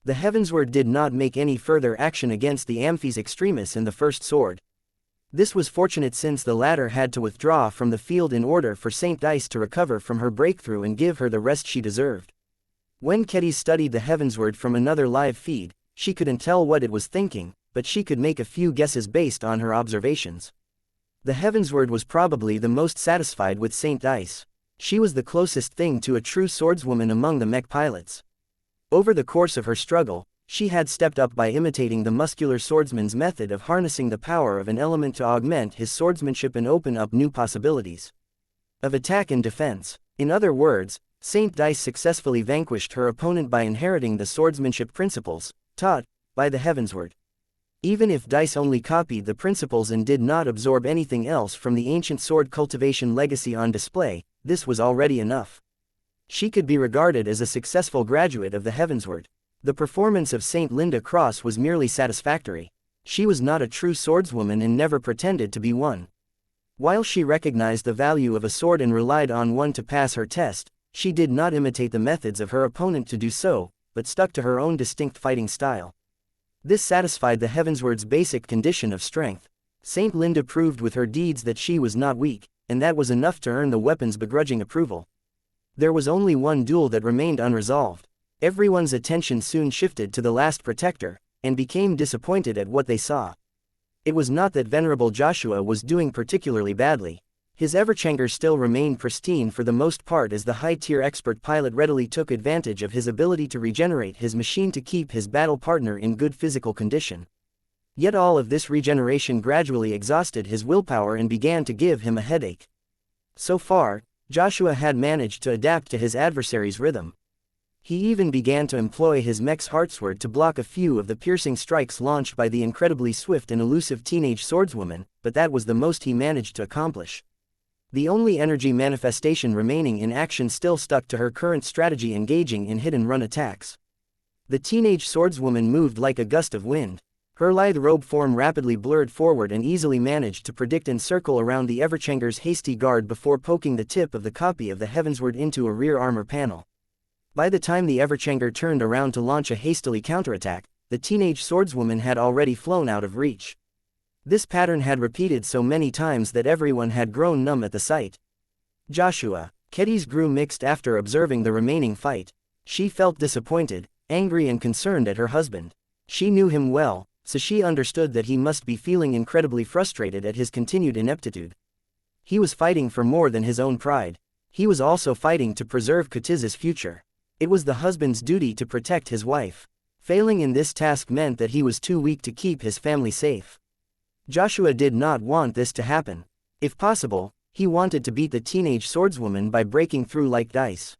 The Heavensward did not make any further action against the Amphis Extremis and the first sword. This was fortunate since the latter had to withdraw from the field in order for Saint Dice to recover from her breakthrough and give her the rest she deserved. When Kedis studied the Heavensward from another live feed, she couldn't tell what it was thinking, but she could make a few guesses based on her observations. The Heavensward was probably the most satisfied with Saint Dice. She was the closest thing to a true swordswoman among the mech pilots. Over the course of her struggle, she had stepped up by imitating the muscular swordsman's method of harnessing the power of an element to augment his swordsmanship and open up new possibilities of attack and defense. In other words, Saint Dice successfully vanquished her opponent by inheriting the swordsmanship principles taught by the Heavensward. Even if Dice only copied the principles and did not absorb anything else from the ancient sword cultivation legacy on display, this was already enough. She could be regarded as a successful graduate of the Heavensward. The performance of Saint Linda Cross was merely satisfactory. She was not a true swordswoman and never pretended to be one. While she recognized the value of a sword and relied on one to pass her test, she did not imitate the methods of her opponent to do so, but stuck to her own distinct fighting style. This satisfied the Heavensward's basic condition of strength. Saint Linda proved with her deeds that she was not weak, and that was enough to earn the weapon's begrudging approval. There was only one duel that remained unresolved. Everyone's attention soon shifted to the last protector, and became disappointed at what they saw. It was not that Venerable Joshua was doing particularly badly. His Everchanger still remained pristine for the most part as the high-tier expert pilot readily took advantage of his ability to regenerate his machine to keep his battle partner in good physical condition. Yet all of this regeneration gradually exhausted his willpower and began to give him a headache. So far, Joshua had managed to adapt to his adversary's rhythm. He even began to employ his mech's heartsword to block a few of the piercing strikes launched by the incredibly swift and elusive teenage swordswoman, but that was the most he managed to accomplish. The only energy manifestation remaining in action still stuck to her current strategy, engaging in hit-and-run attacks. The teenage swordswoman moved like a gust of wind. Her lithe robe form rapidly blurred forward and easily managed to predict and circle around the Everchanger's hasty guard before poking the tip of the copy of the Heavensward into a rear armor panel. By the time the Everchanger turned around to launch a hastily counterattack, the teenage swordswoman had already flown out of reach. This pattern had repeated so many times that everyone had grown numb at the sight. Joshua. Kedis grew mixed after observing the remaining fight. She felt disappointed, angry and concerned at her husband. She knew him well, so she understood that he must be feeling incredibly frustrated at his continued ineptitude. He was fighting for more than his own pride. He was also fighting to preserve Kutiz's future. It was the husband's duty to protect his wife. Failing in this task meant that he was too weak to keep his family safe. Joshua did not want this to happen. If possible, he wanted to beat the teenage swordswoman by breaking through like dice.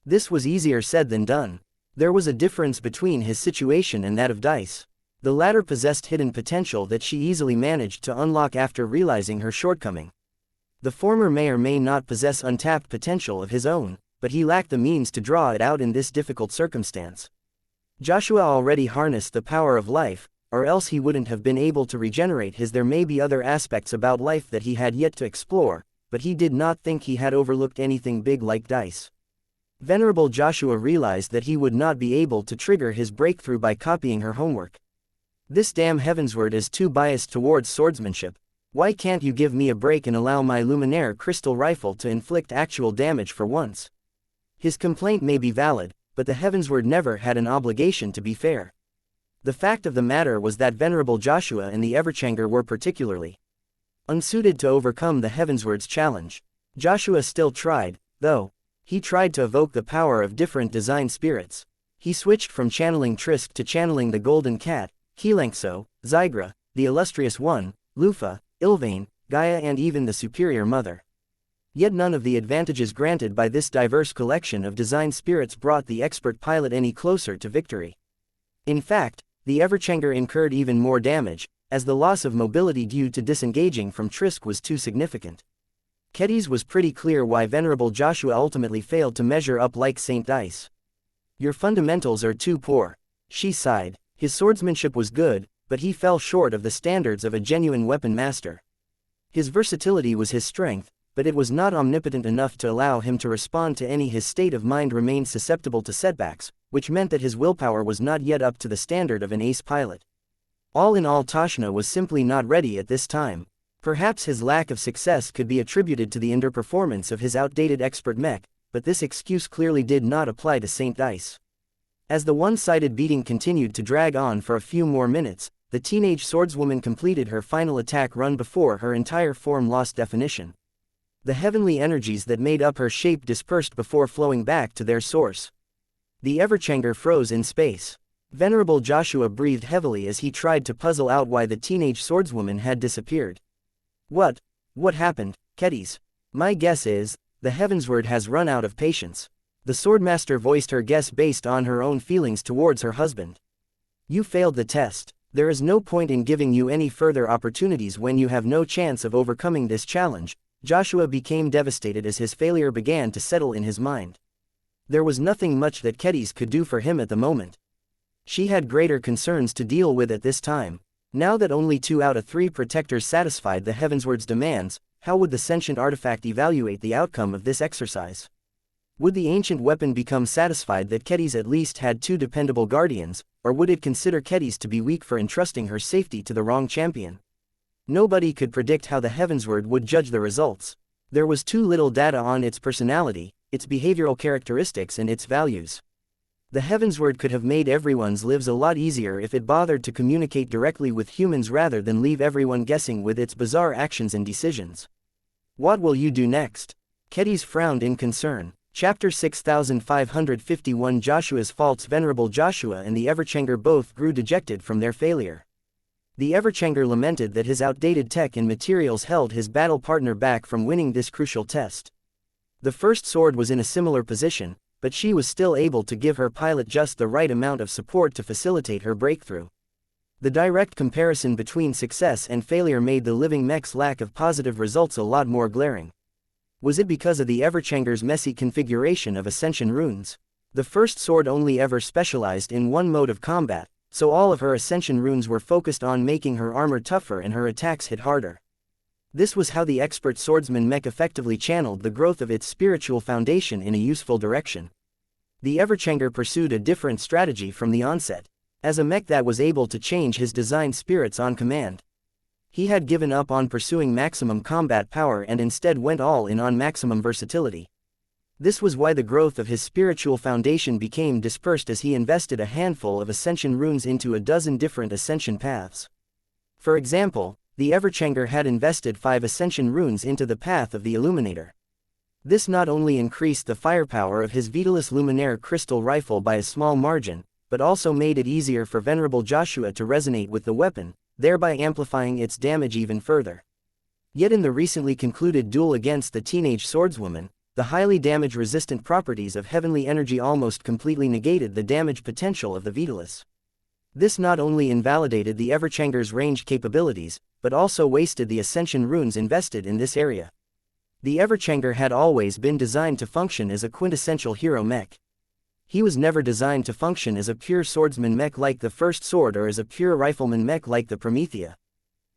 This was easier said than done. There was a difference between his situation and that of Dice. The latter possessed hidden potential that she easily managed to unlock after realizing her shortcoming. The former may or may not possess untapped potential of his own, but he lacked the means to draw it out in this difficult circumstance. Joshua already harnessed the power of life, or else he wouldn't have been able to regenerate his. There may be other aspects about life that he had yet to explore, but he did not think he had overlooked anything big like Dice. Venerable Joshua realized that he would not be able to trigger his breakthrough by copying her homework. This damn Heavensward is too biased towards swordsmanship. Why can't you give me a break and allow my Luminaire crystal rifle to inflict actual damage for once? His complaint may be valid, but the Heavensward never had an obligation to be fair. The fact of the matter was that Venerable Joshua and the Everchanger were particularly unsuited to overcome the Heavensward's challenge. Joshua still tried, though. He tried to evoke the power of different design spirits. He switched from channeling Trisk to channeling the Golden Cat, xianxia, Zygra, the Illustrious One, Lufa, Ilvain, Gaia and even the Superior Mother. Yet none of the advantages granted by this diverse collection of design spirits brought the expert pilot any closer to victory. In fact, the Everchanger incurred even more damage, as the loss of mobility due to disengaging from Trisk was too significant. Kedis was pretty clear why Venerable Joshua ultimately failed to measure up like Saint Dice. Your fundamentals are too poor. She sighed. His swordsmanship was good, but he fell short of the standards of a genuine weapon master. His versatility was his strength, but it was not omnipotent enough to allow him to respond to any. His state of mind remained susceptible to setbacks, which meant that his willpower was not yet up to the standard of an ace pilot. All in all, Tashna was simply not ready at this time. Perhaps his lack of success could be attributed to the underperformance of his outdated expert mech, but this excuse clearly did not apply to Saint Dice. As the one-sided beating continued to drag on for a few more minutes, the teenage swordswoman completed her final attack run before her entire form lost definition. The heavenly energies that made up her shape dispersed before flowing back to their source. The Everchanger froze in space. Venerable Joshua breathed heavily as he tried to puzzle out why the teenage swordswoman had disappeared. What happened, Kedis? My guess is, the Heavensward has run out of patience. The Swordmaster voiced her guess based on her own feelings towards her husband. You failed the test. There is no point in giving you any further opportunities when you have no chance of overcoming this challenge. Joshua became devastated as his failure began to settle in his mind. There was nothing much that Kedis could do for him at the moment. She had greater concerns to deal with at this time. Now that only 2 out of 3 protectors satisfied the Heavensward's demands, how would the sentient artifact evaluate the outcome of this exercise? Would the ancient weapon become satisfied that Kedis at least had 2 dependable guardians, or would it consider Kedis to be weak for entrusting her safety to the wrong champion? Nobody could predict how the Heavensward would judge the results. There was too little data on its personality, its behavioral characteristics and its values. The Heavensward could have made everyone's lives a lot easier if it bothered to communicate directly with humans rather than leave everyone guessing with its bizarre actions and decisions. What will you do next? Kedis frowned in concern. Chapter 6551 Joshua's faults. Venerable Joshua and the Everchanger both grew dejected from their failure. The Everchanger lamented that his outdated tech and materials held his battle partner back from winning this crucial test. The first sword was in a similar position, but she was still able to give her pilot just the right amount of support to facilitate her breakthrough. The direct comparison between success and failure made the living mech's lack of positive results a lot more glaring. Was it because of the Everchanger's messy configuration of ascension runes? The first sword only ever specialized in one mode of combat, so all of her ascension runes were focused on making her armor tougher and her attacks hit harder. This was how the expert swordsman Mech effectively channeled the growth of its spiritual foundation in a useful direction. The Everchanger pursued a different strategy from the onset. As a mech that was able to change his design spirits on command, he had given up on pursuing maximum combat power and instead went all in on maximum versatility. This was why the growth of his spiritual foundation became dispersed as he invested a handful of ascension runes into a dozen different ascension paths. For example, the Everchanger had invested 5 ascension runes into the path of the Illuminator. This not only increased the firepower of his Vitalis Luminaire crystal rifle by a small margin, but also made it easier for Venerable Joshua to resonate with the weapon, thereby amplifying its damage even further. Yet in the recently concluded duel against the teenage swordswoman, the highly damage-resistant properties of heavenly energy almost completely negated the damage potential of the Vitalis. This not only invalidated the Everchanger's ranged capabilities, but also wasted the ascension runes invested in this area. The Everchanger had always been designed to function as a quintessential hero mech. He was never designed to function as a pure swordsman mech like the First Sword or as a pure rifleman mech like the Promethea.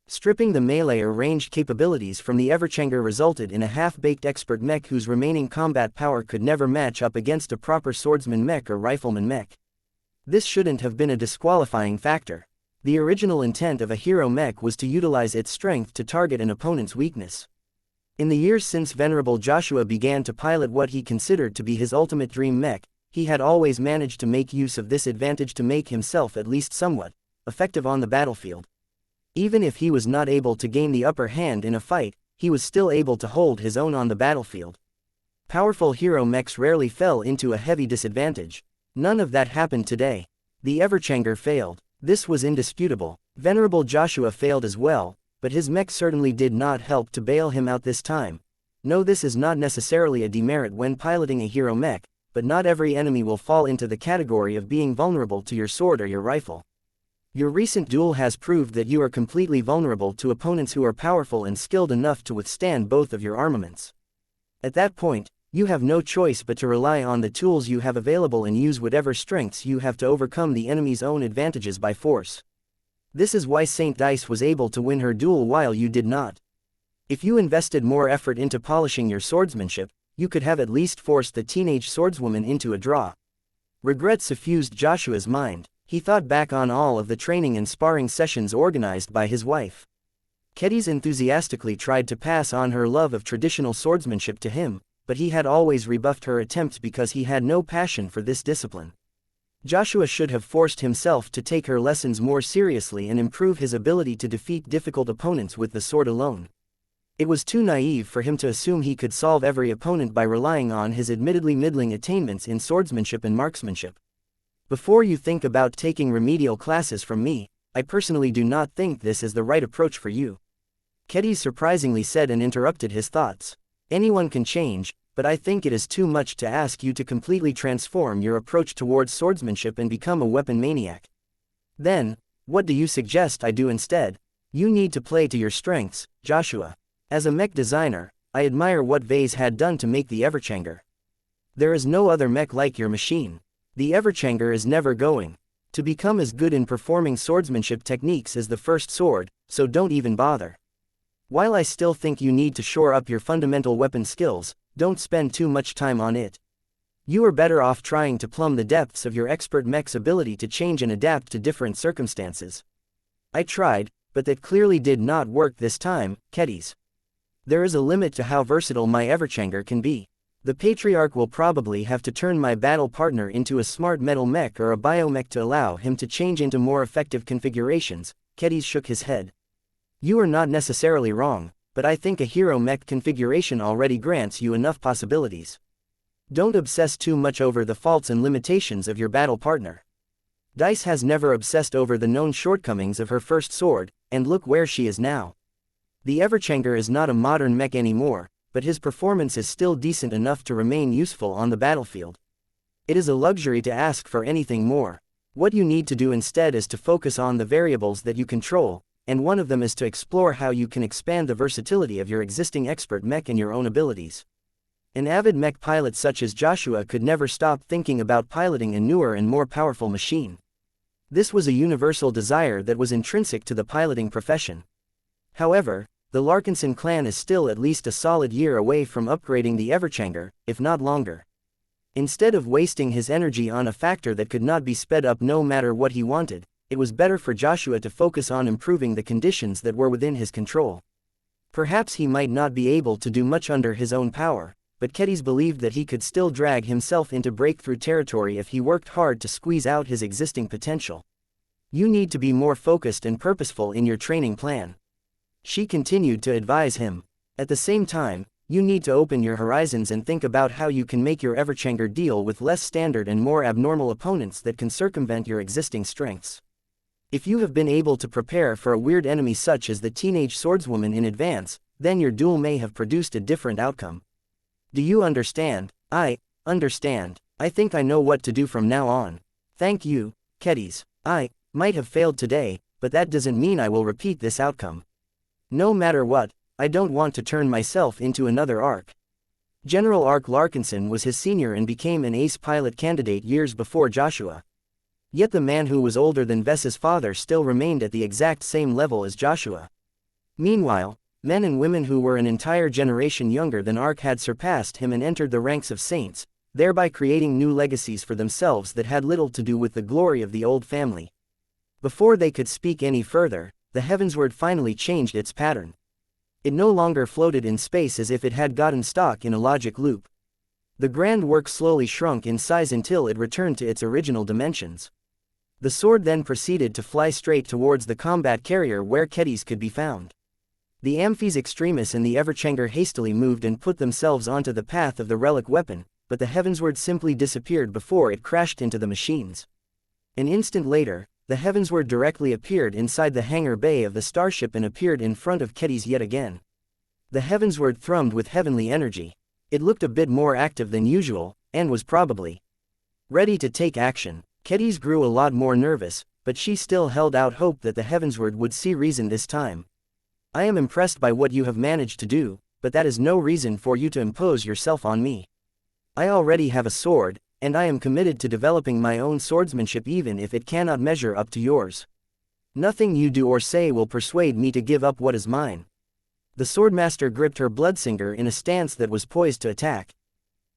Stripping the melee or ranged capabilities from the Everchanger resulted in a half-baked expert mech whose remaining combat power could never match up against a proper swordsman mech or rifleman mech. This shouldn't have been a disqualifying factor. The original intent of a hero mech was to utilize its strength to target an opponent's weakness. In the years since Venerable Joshua began to pilot what he considered to be his ultimate dream mech, he had always managed to make use of this advantage to make himself at least somewhat effective on the battlefield. Even if he was not able to gain the upper hand in a fight, he was still able to hold his own on the battlefield. Powerful hero mechs rarely fell into a heavy disadvantage. None of that happened today. The Everchanger failed. This was indisputable. Venerable Joshua failed as well, but his mech certainly did not help to bail him out this time. No, this is not necessarily a demerit when piloting a hero mech, but not every enemy will fall into the category of being vulnerable to your sword or your rifle. Your recent duel has proved that you are completely vulnerable to opponents who are powerful and skilled enough to withstand both of your armaments. At that point, you have no choice but to rely on the tools you have available and use whatever strengths you have to overcome the enemy's own advantages by force. This is why Saint Dice was able to win her duel while you did not. If you invested more effort into polishing your swordsmanship, you could have at least forced the teenage swordswoman into a draw. Regret suffused Joshua's mind. He thought back on all of the training and sparring sessions organized by his wife. Kedis enthusiastically tried to pass on her love of traditional swordsmanship to him, but he had always rebuffed her attempts because he had no passion for this discipline. Joshua should have forced himself to take her lessons more seriously and improve his ability to defeat difficult opponents with the sword alone. It was too naive for him to assume he could solve every opponent by relying on his admittedly middling attainments in swordsmanship and marksmanship. Before you think about taking remedial classes from me, I personally do not think this is the right approach for you. Kedis surprisingly said and interrupted his thoughts. Anyone can change, but I think it is too much to ask you to completely transform your approach towards swordsmanship and become a weapon maniac. Then, what do you suggest I do instead? You need to play to your strengths, Joshua. As a mech designer, I admire what Vase had done to make the Everchanger. There is no other mech like your machine. The Everchanger is never going to become as good in performing swordsmanship techniques as the First Sword, so don't even bother. While I still think you need to shore up your fundamental weapon skills, don't spend too much time on it. You are better off trying to plumb the depths of your expert mech's ability to change and adapt to different circumstances. I tried, but that clearly did not work this time, Kedis. There is a limit to how versatile my Everchanger can be. The Patriarch will probably have to turn my battle partner into a smart metal mech or a biomech to allow him to change into more effective configurations. Kedis shook his head. You are not necessarily wrong, but I think a hero mech configuration already grants you enough possibilities. Don't obsess too much over the faults and limitations of your battle partner. Dice has never obsessed over the known shortcomings of her First Sword, and look where she is now. The Everchanger is not a modern mech anymore, but his performance is still decent enough to remain useful on the battlefield. It is a luxury to ask for anything more. What you need to do instead is to focus on the variables that you control, and one of them is to explore how you can expand the versatility of your existing expert mech and your own abilities. An avid mech pilot such as Joshua could never stop thinking about piloting a newer and more powerful machine. This was a universal desire that was intrinsic to the piloting profession. However, the Larkinson clan is still at least a solid year away from upgrading the Everchanger, if not longer. Instead of wasting his energy on a factor that could not be sped up no matter what he wanted, it was better for Joshua to focus on improving the conditions that were within his control. Perhaps he might not be able to do much under his own power, but Kedis believed that he could still drag himself into breakthrough territory if he worked hard to squeeze out his existing potential. You need to be more focused and purposeful in your training plan. She continued to advise him. At the same time, you need to open your horizons and think about how you can make your Everchanger deal with less standard and more abnormal opponents that can circumvent your existing strengths. If you have been able to prepare for a weird enemy such as the teenage swordswoman in advance, then your duel may have produced a different outcome. Do you understand? I understand. I think I know what to do from now on. Thank you, Kedis. I might have failed today, but that doesn't mean I will repeat this outcome. No matter what, I don't want to turn myself into another Ark. General Ark Larkinson was his senior and became an ace pilot candidate years before Joshua. Yet the man who was older than Vess's father still remained at the exact same level as Joshua. Meanwhile, men and women who were an entire generation younger than Ark had surpassed him and entered the ranks of saints, thereby creating new legacies for themselves that had little to do with the glory of the old family. Before they could speak any further, the Heavensward finally changed its pattern. It no longer floated in space as if it had gotten stuck in a logic loop. The grand work slowly shrunk in size until it returned to its original dimensions. The sword then proceeded to fly straight towards the combat carrier where Kedis could be found. The Amphis Extremis and the Everchanger hastily moved and put themselves onto the path of the relic weapon, but the Heavensward simply disappeared before it crashed into the machines. An instant later, the Heavensward directly appeared inside the hangar bay of the starship and appeared in front of Kedis yet again. The Heavensward thrummed with heavenly energy. It looked a bit more active than usual, and was probably ready to take action. Kedis grew a lot more nervous, but she still held out hope that the Heavensward would see reason this time. I am impressed by what you have managed to do, but that is no reason for you to impose yourself on me. I already have a sword, and I am committed to developing my own swordsmanship even if it cannot measure up to yours. Nothing you do or say will persuade me to give up what is mine. The swordmaster gripped her bloodsinger in a stance that was poised to attack.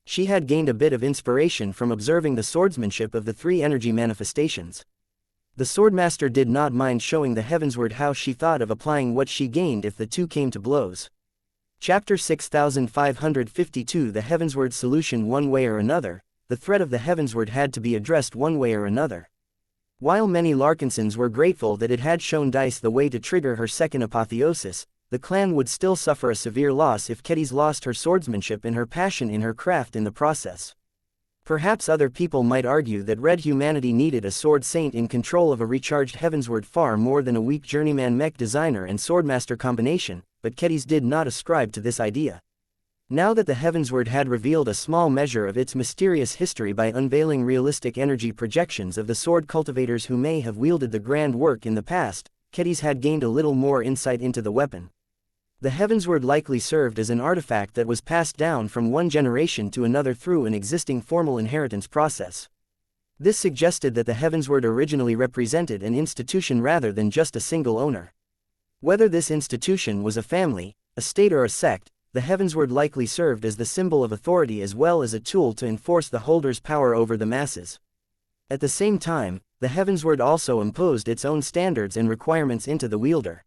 She had gained a bit of inspiration from observing the swordsmanship of the three energy manifestations. The swordmaster did not mind showing the Heavensward how she thought of applying what she gained if the two came to blows. Chapter 6552 The Heavensward Solution. One way or another, the threat of the Heavensward had to be addressed one way or another. While many Larkinsons were grateful that it had shown Dice the way to trigger her second apotheosis, the clan would still suffer a severe loss if Kedis lost her swordsmanship and her passion in her craft in the process. Perhaps other people might argue that Red humanity needed a sword saint in control of a recharged Heavensward far more than a weak journeyman mech designer and swordmaster combination, but Kedis did not ascribe to this idea. Now that the Heavensward had revealed a small measure of its mysterious history by unveiling realistic energy projections of the sword cultivators who may have wielded the grand work in the past, Kedis had gained a little more insight into the weapon. The Heavensward likely served as an artifact that was passed down from one generation to another through an existing formal inheritance process. This suggested that the Heavensward originally represented an institution rather than just a single owner. Whether this institution was a family, a state or a sect, the Heavensward likely served as the symbol of authority as well as a tool to enforce the holder's power over the masses. At the same time, the Heavensward also imposed its own standards and requirements into the wielder.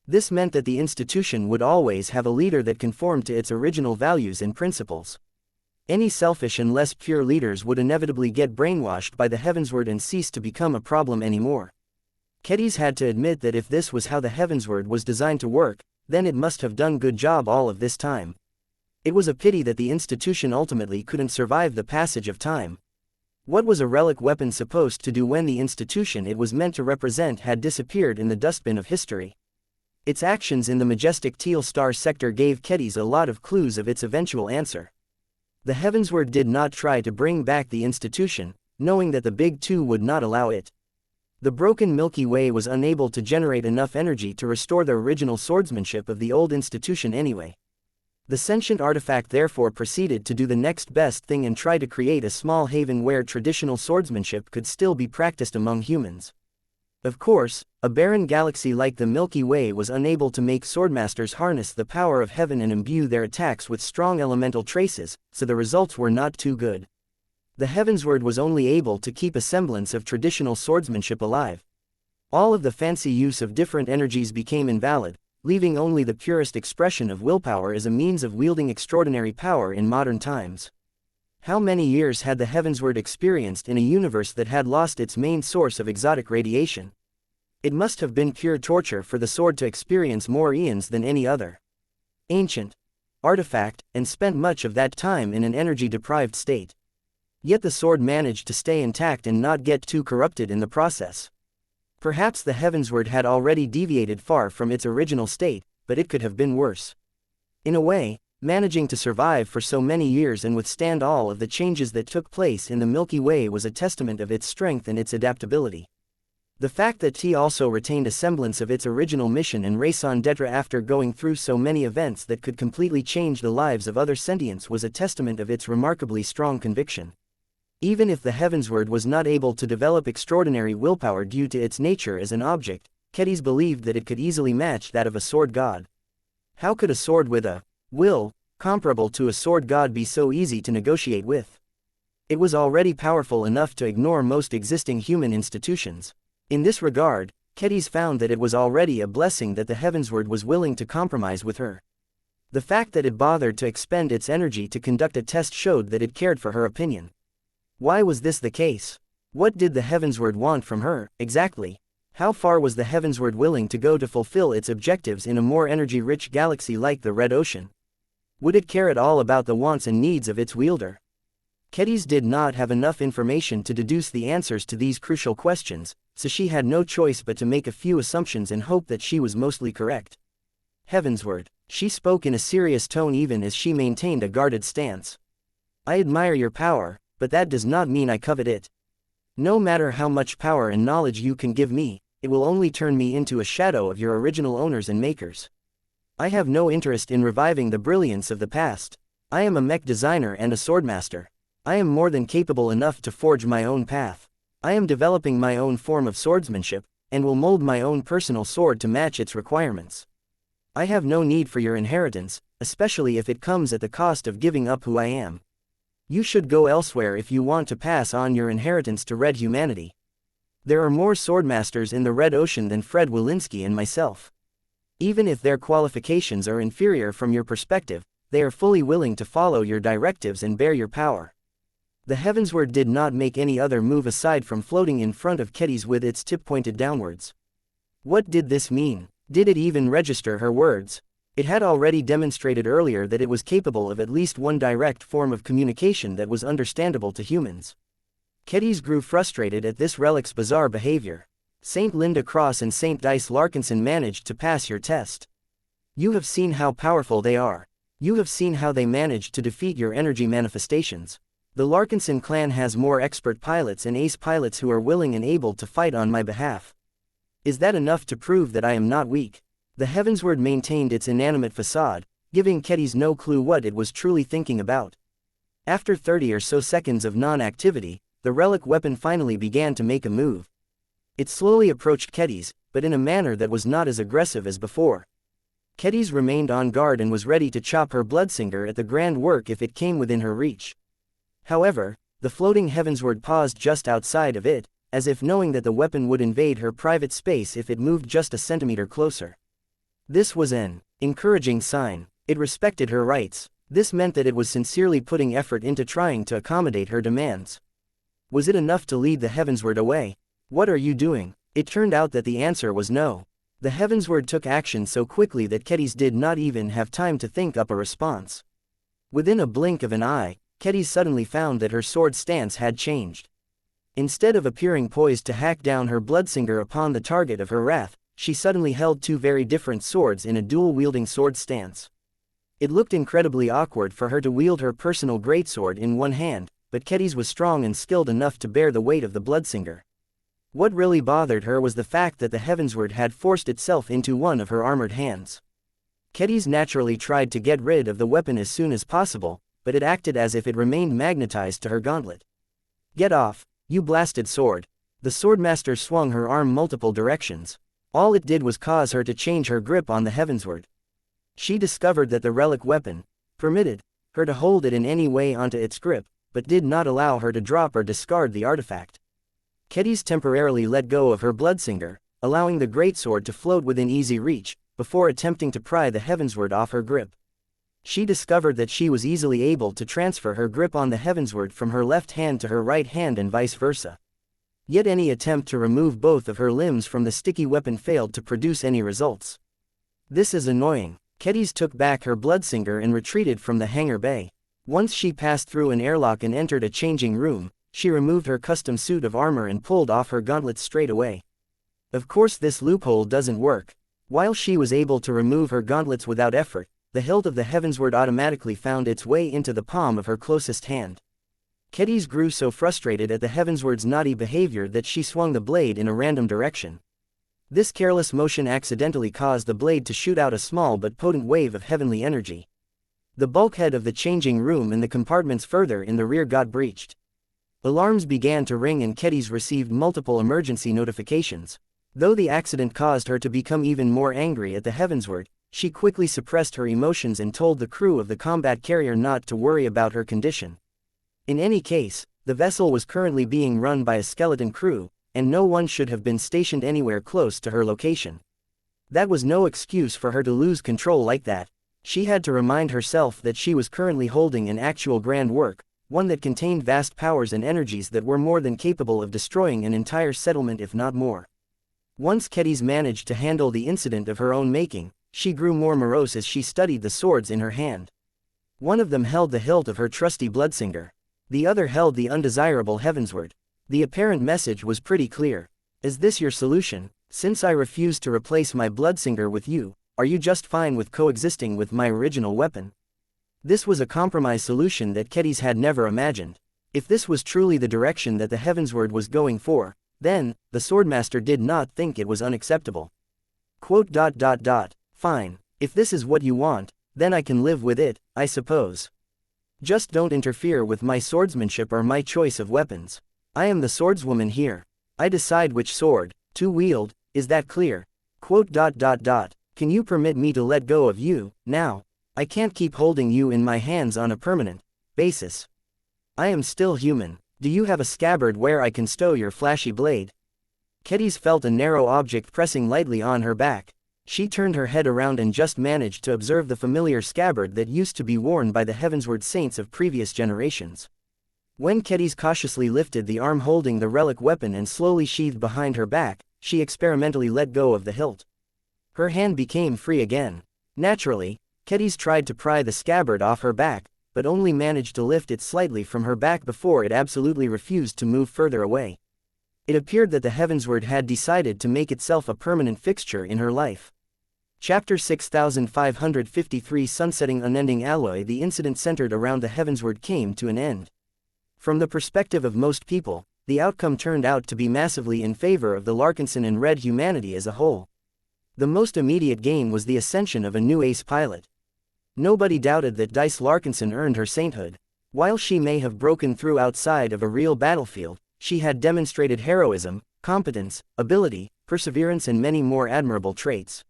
This meant that the institution would always have a leader that conformed to its original values and principles. Any selfish and less pure leaders would inevitably get brainwashed by the Heavensward and cease to become a problem anymore. Kedis had to admit that if this was how the Heavensward was designed to work, then it must have done good job all of this time. It was a pity that the institution ultimately couldn't survive the passage of time. What was a relic weapon supposed to do when the institution it was meant to represent had disappeared in the dustbin of history? Its actions in the majestic Teal Star sector gave Kedis a lot of clues of its eventual answer. The Heavensward did not try to bring back the institution, knowing that the Big Two would not allow it. The broken Milky Way was unable to generate enough energy to restore the original swordsmanship of the old institution anyway. The sentient artifact therefore proceeded to do the next best thing and try to create a small haven where traditional swordsmanship could still be practiced among humans. Of course, a barren galaxy like the Milky Way was unable to make swordmasters harness the power of heaven and imbue their attacks with strong elemental traces, so the results were not too good. The Heavensward was only able to keep a semblance of traditional swordsmanship alive. All of the fancy use of different energies became invalid, leaving only the purest expression of willpower as a means of wielding extraordinary power in modern times. How many years had the Heavensward experienced in a universe that had lost its main source of exotic radiation? It must have been pure torture for the sword to experience more eons than any other ancient artifact, and spent much of that time in an energy-deprived state. Yet the sword managed to stay intact and not get too corrupted in the process. Perhaps the Heavensward had already deviated far from its original state, but it could have been worse. In a way, managing to survive for so many years and withstand all of the changes that took place in the Milky Way was a testament of its strength and its adaptability. The fact that T also retained a semblance of its original mission and raison d'etre after going through so many events that could completely change the lives of other sentients was a testament of its remarkably strong conviction. Even if the Heavensward was not able to develop extraordinary willpower due to its nature as an object, Ketes believed that it could easily match that of a sword god. How could a sword with a will comparable to a sword god be so easy to negotiate with? It was already powerful enough to ignore most existing human institutions. In this regard, Ketes found that it was already a blessing that the Heavensward was willing to compromise with her. The fact that it bothered to expend its energy to conduct a test showed that it cared for her opinion. Why was this the case? What did the Heavensward want from her, exactly? How far was the Heavensward willing to go to fulfill its objectives in a more energy-rich galaxy like the Red Ocean? Would it care at all about the wants and needs of its wielder? Ketes did not have enough information to deduce the answers to these crucial questions, so she had no choice but to make a few assumptions and hope that she was mostly correct. Heavensward, she spoke in a serious tone even as she maintained a guarded stance. I admire your power, but that does not mean I covet it. No matter how much power and knowledge you can give me, it will only turn me into a shadow of your original owners and makers. I have no interest in reviving the brilliance of the past. I am a mech designer and a swordmaster. I am more than capable enough to forge my own path. I am developing my own form of swordsmanship, and will mold my own personal sword to match its requirements. I have no need for your inheritance, especially if it comes at the cost of giving up who I am. You should go elsewhere if you want to pass on your inheritance to Red humanity. There are more swordmasters in the Red Ocean than Fred Wilinski and myself. Even if their qualifications are inferior from your perspective, they are fully willing to follow your directives and bear your power. The Heavensward did not make any other move aside from floating in front of Ketes with its tip pointed downwards. What did this mean? Did it even register her words? It had already demonstrated earlier that it was capable of at least one direct form of communication that was understandable to humans. Ketes grew frustrated at this relic's bizarre behavior. Saint Linda Cross and Saint Dice Larkinson managed to pass your test. You have seen how powerful they are. You have seen how they managed to defeat your energy manifestations. The Larkinson clan has more expert pilots and ace pilots who are willing and able to fight on my behalf. Is that enough to prove that I am not weak? The Heavensward maintained its inanimate facade, giving Ketes no clue what it was truly thinking about. After 30 or so seconds of non-activity, the relic weapon finally began to make a move. It slowly approached Ketes, but in a manner that was not as aggressive as before. Ketes remained on guard and was ready to chop her bloodsinger at the grand work if it came within her reach. However, the floating Heavensward paused just outside of it, as if knowing that the weapon would invade her private space if it moved just a centimeter closer. This was an encouraging sign. It respected her rights. This meant that it was sincerely putting effort into trying to accommodate her demands. Was it enough to lead the Heavensward away? What are you doing? It turned out that the answer was no. The Heavensward took action so quickly that Ketes did not even have time to think up a response. Within a blink of an eye, Ketes suddenly found that her sword stance had changed. Instead of appearing poised to hack down her bloodsinger upon the target of her wrath, she suddenly held two very different swords in a dual-wielding sword stance. It looked incredibly awkward for her to wield her personal greatsword in one hand, but Ketes was strong and skilled enough to bear the weight of the bloodsinger. What really bothered her was the fact that the Heavensward had forced itself into one of her armored hands. Kedis naturally tried to get rid of the weapon as soon as possible, but it acted as if it remained magnetized to her gauntlet. "Get off, you blasted sword." The swordmaster swung her arm multiple directions. All it did was cause her to change her grip on the heavensward. She discovered that the relic weapon permitted her to hold it in any way onto its grip, but did not allow her to drop or discard the artifact. Kedis temporarily let go of her bloodsinger, allowing the greatsword to float within easy reach, before attempting to pry the heavensward off her grip. She discovered that she was easily able to transfer her grip on the heavensward from her left hand to her right hand and vice versa. Yet any attempt to remove both of her limbs from the sticky weapon failed to produce any results. "This is annoying." Kedis took back her bloodsinger and retreated from the hangar bay. Once she passed through an airlock and entered a changing room, she removed her custom suit of armor and pulled off her gauntlets straight away. Of course this loophole doesn't work. While she was able to remove her gauntlets without effort, the hilt of the heavensward automatically found its way into the palm of her closest hand. Kedis grew so frustrated at the heavensward's naughty behavior that she swung the blade in a random direction. This careless motion accidentally caused the blade to shoot out a small but potent wave of heavenly energy. The bulkhead of the changing room and the compartments further in the rear got breached. Alarms began to ring and Kedis received multiple emergency notifications. Though the accident caused her to become even more angry at the heavensward, she quickly suppressed her emotions and told the crew of the combat carrier not to worry about her condition. In any case, the vessel was currently being run by a skeleton crew, and no one should have been stationed anywhere close to her location. That was no excuse for her to lose control like that. She had to remind herself that she was currently holding an actual grand work, one that contained vast powers and energies that were more than capable of destroying an entire settlement if not more. Once Kedis managed to handle the incident of her own making, she grew more morose as she studied the swords in her hand. One of them held the hilt of her trusty bloodsinger. The other held the undesirable heavensward. The apparent message was pretty clear. "Is this your solution? Since I refuse to replace my bloodsinger with you, are you just fine with coexisting with my original weapon?" This was a compromise solution that Kedis had never imagined. If this was truly the direction that the heavensward was going for, then, the swordmaster did not think it was unacceptable. "Fine, if this is what you want, then I can live with it, I suppose. Just don't interfere with my swordsmanship or my choice of weapons. I am the swordswoman here. I decide which sword to wield, is that clear? Can you permit me to let go of you, now? I can't keep holding you in my hands on a permanent basis. I am still human. Do you have a scabbard where I can stow your flashy blade?" Kedis felt a narrow object pressing lightly on her back. She turned her head around and just managed to observe the familiar scabbard that used to be worn by the heavensward saints of previous generations. When Kedis cautiously lifted the arm holding the relic weapon and slowly sheathed behind her back, she experimentally let go of the hilt. Her hand became free again. Naturally, Kedis tried to pry the scabbard off her back, but only managed to lift it slightly from her back before it absolutely refused to move further away. It appeared that the heavensward had decided to make itself a permanent fixture in her life. Chapter 6553 Sunsetting Unending Alloy. The incident centered around the heavensward came to an end. From the perspective of most people, the outcome turned out to be massively in favor of the Larkinson and Red humanity as a whole. The most immediate gain was the ascension of a new ace pilot. Nobody doubted that Dice Larkinson earned her sainthood. While she may have broken through outside of a real battlefield, she had demonstrated heroism, competence, ability, perseverance and many more admirable traits.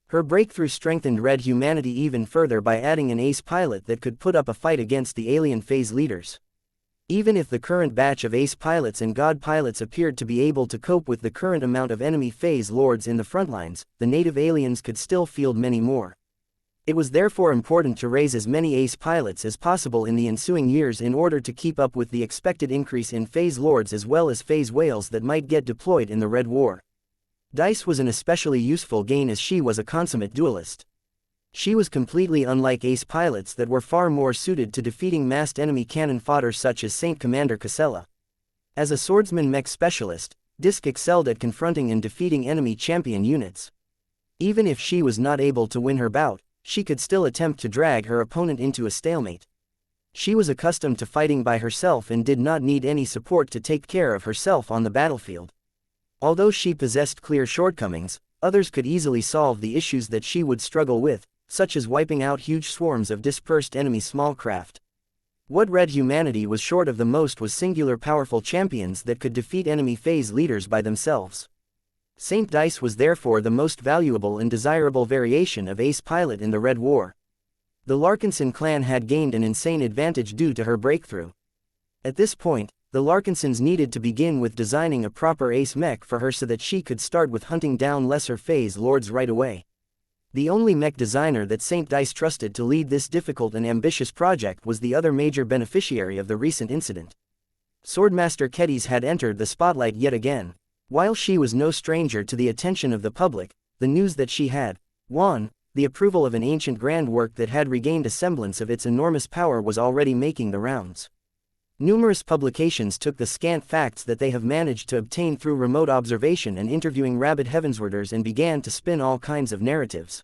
Her breakthrough strengthened Red humanity even further by adding an ace pilot that could put up a fight against the alien phase leaders. Even if the current batch of ace pilots and god pilots appeared to be able to cope with the current amount of enemy phase lords in the frontlines, the native aliens could still field many more. It was therefore important to raise as many ace pilots as possible in the ensuing years in order to keep up with the expected increase in phase lords as well as phase whales that might get deployed in the Red War. Dice was an especially useful gain as she was a consummate duelist. She was completely unlike ace pilots that were far more suited to defeating massed enemy cannon fodder such as Saint Commander Casella. As a swordsman mech specialist, Disk excelled at confronting and defeating enemy champion units. Even if she was not able to win her bout, she could still attempt to drag her opponent into a stalemate. She was accustomed to fighting by herself and did not need any support to take care of herself on the battlefield. Although she possessed clear shortcomings, others could easily solve the issues that she would struggle with, such as wiping out huge swarms of dispersed enemy small craft. What red humanity was short of the most was singular powerful champions that could defeat enemy phase leaders by themselves. Saint Dice was therefore the most valuable and desirable variation of ace pilot in the Red War. The Larkinson clan had gained an insane advantage due to her breakthrough. At this point, the Larkinsons needed to begin with designing a proper ace mech for her so that she could start with hunting down lesser phase lords right away. The only mech designer that Saint Dice trusted to lead this difficult and ambitious project was the other major beneficiary of the recent incident. Swordmaster Kedis had entered the spotlight yet again. While she was no stranger to the attention of the public, the news that she had won the approval of an ancient grand work that had regained a semblance of its enormous power was already making the rounds. Numerous publications took the scant facts that they have managed to obtain through remote observation and interviewing rabid heavenswarders and began to spin all kinds of narratives.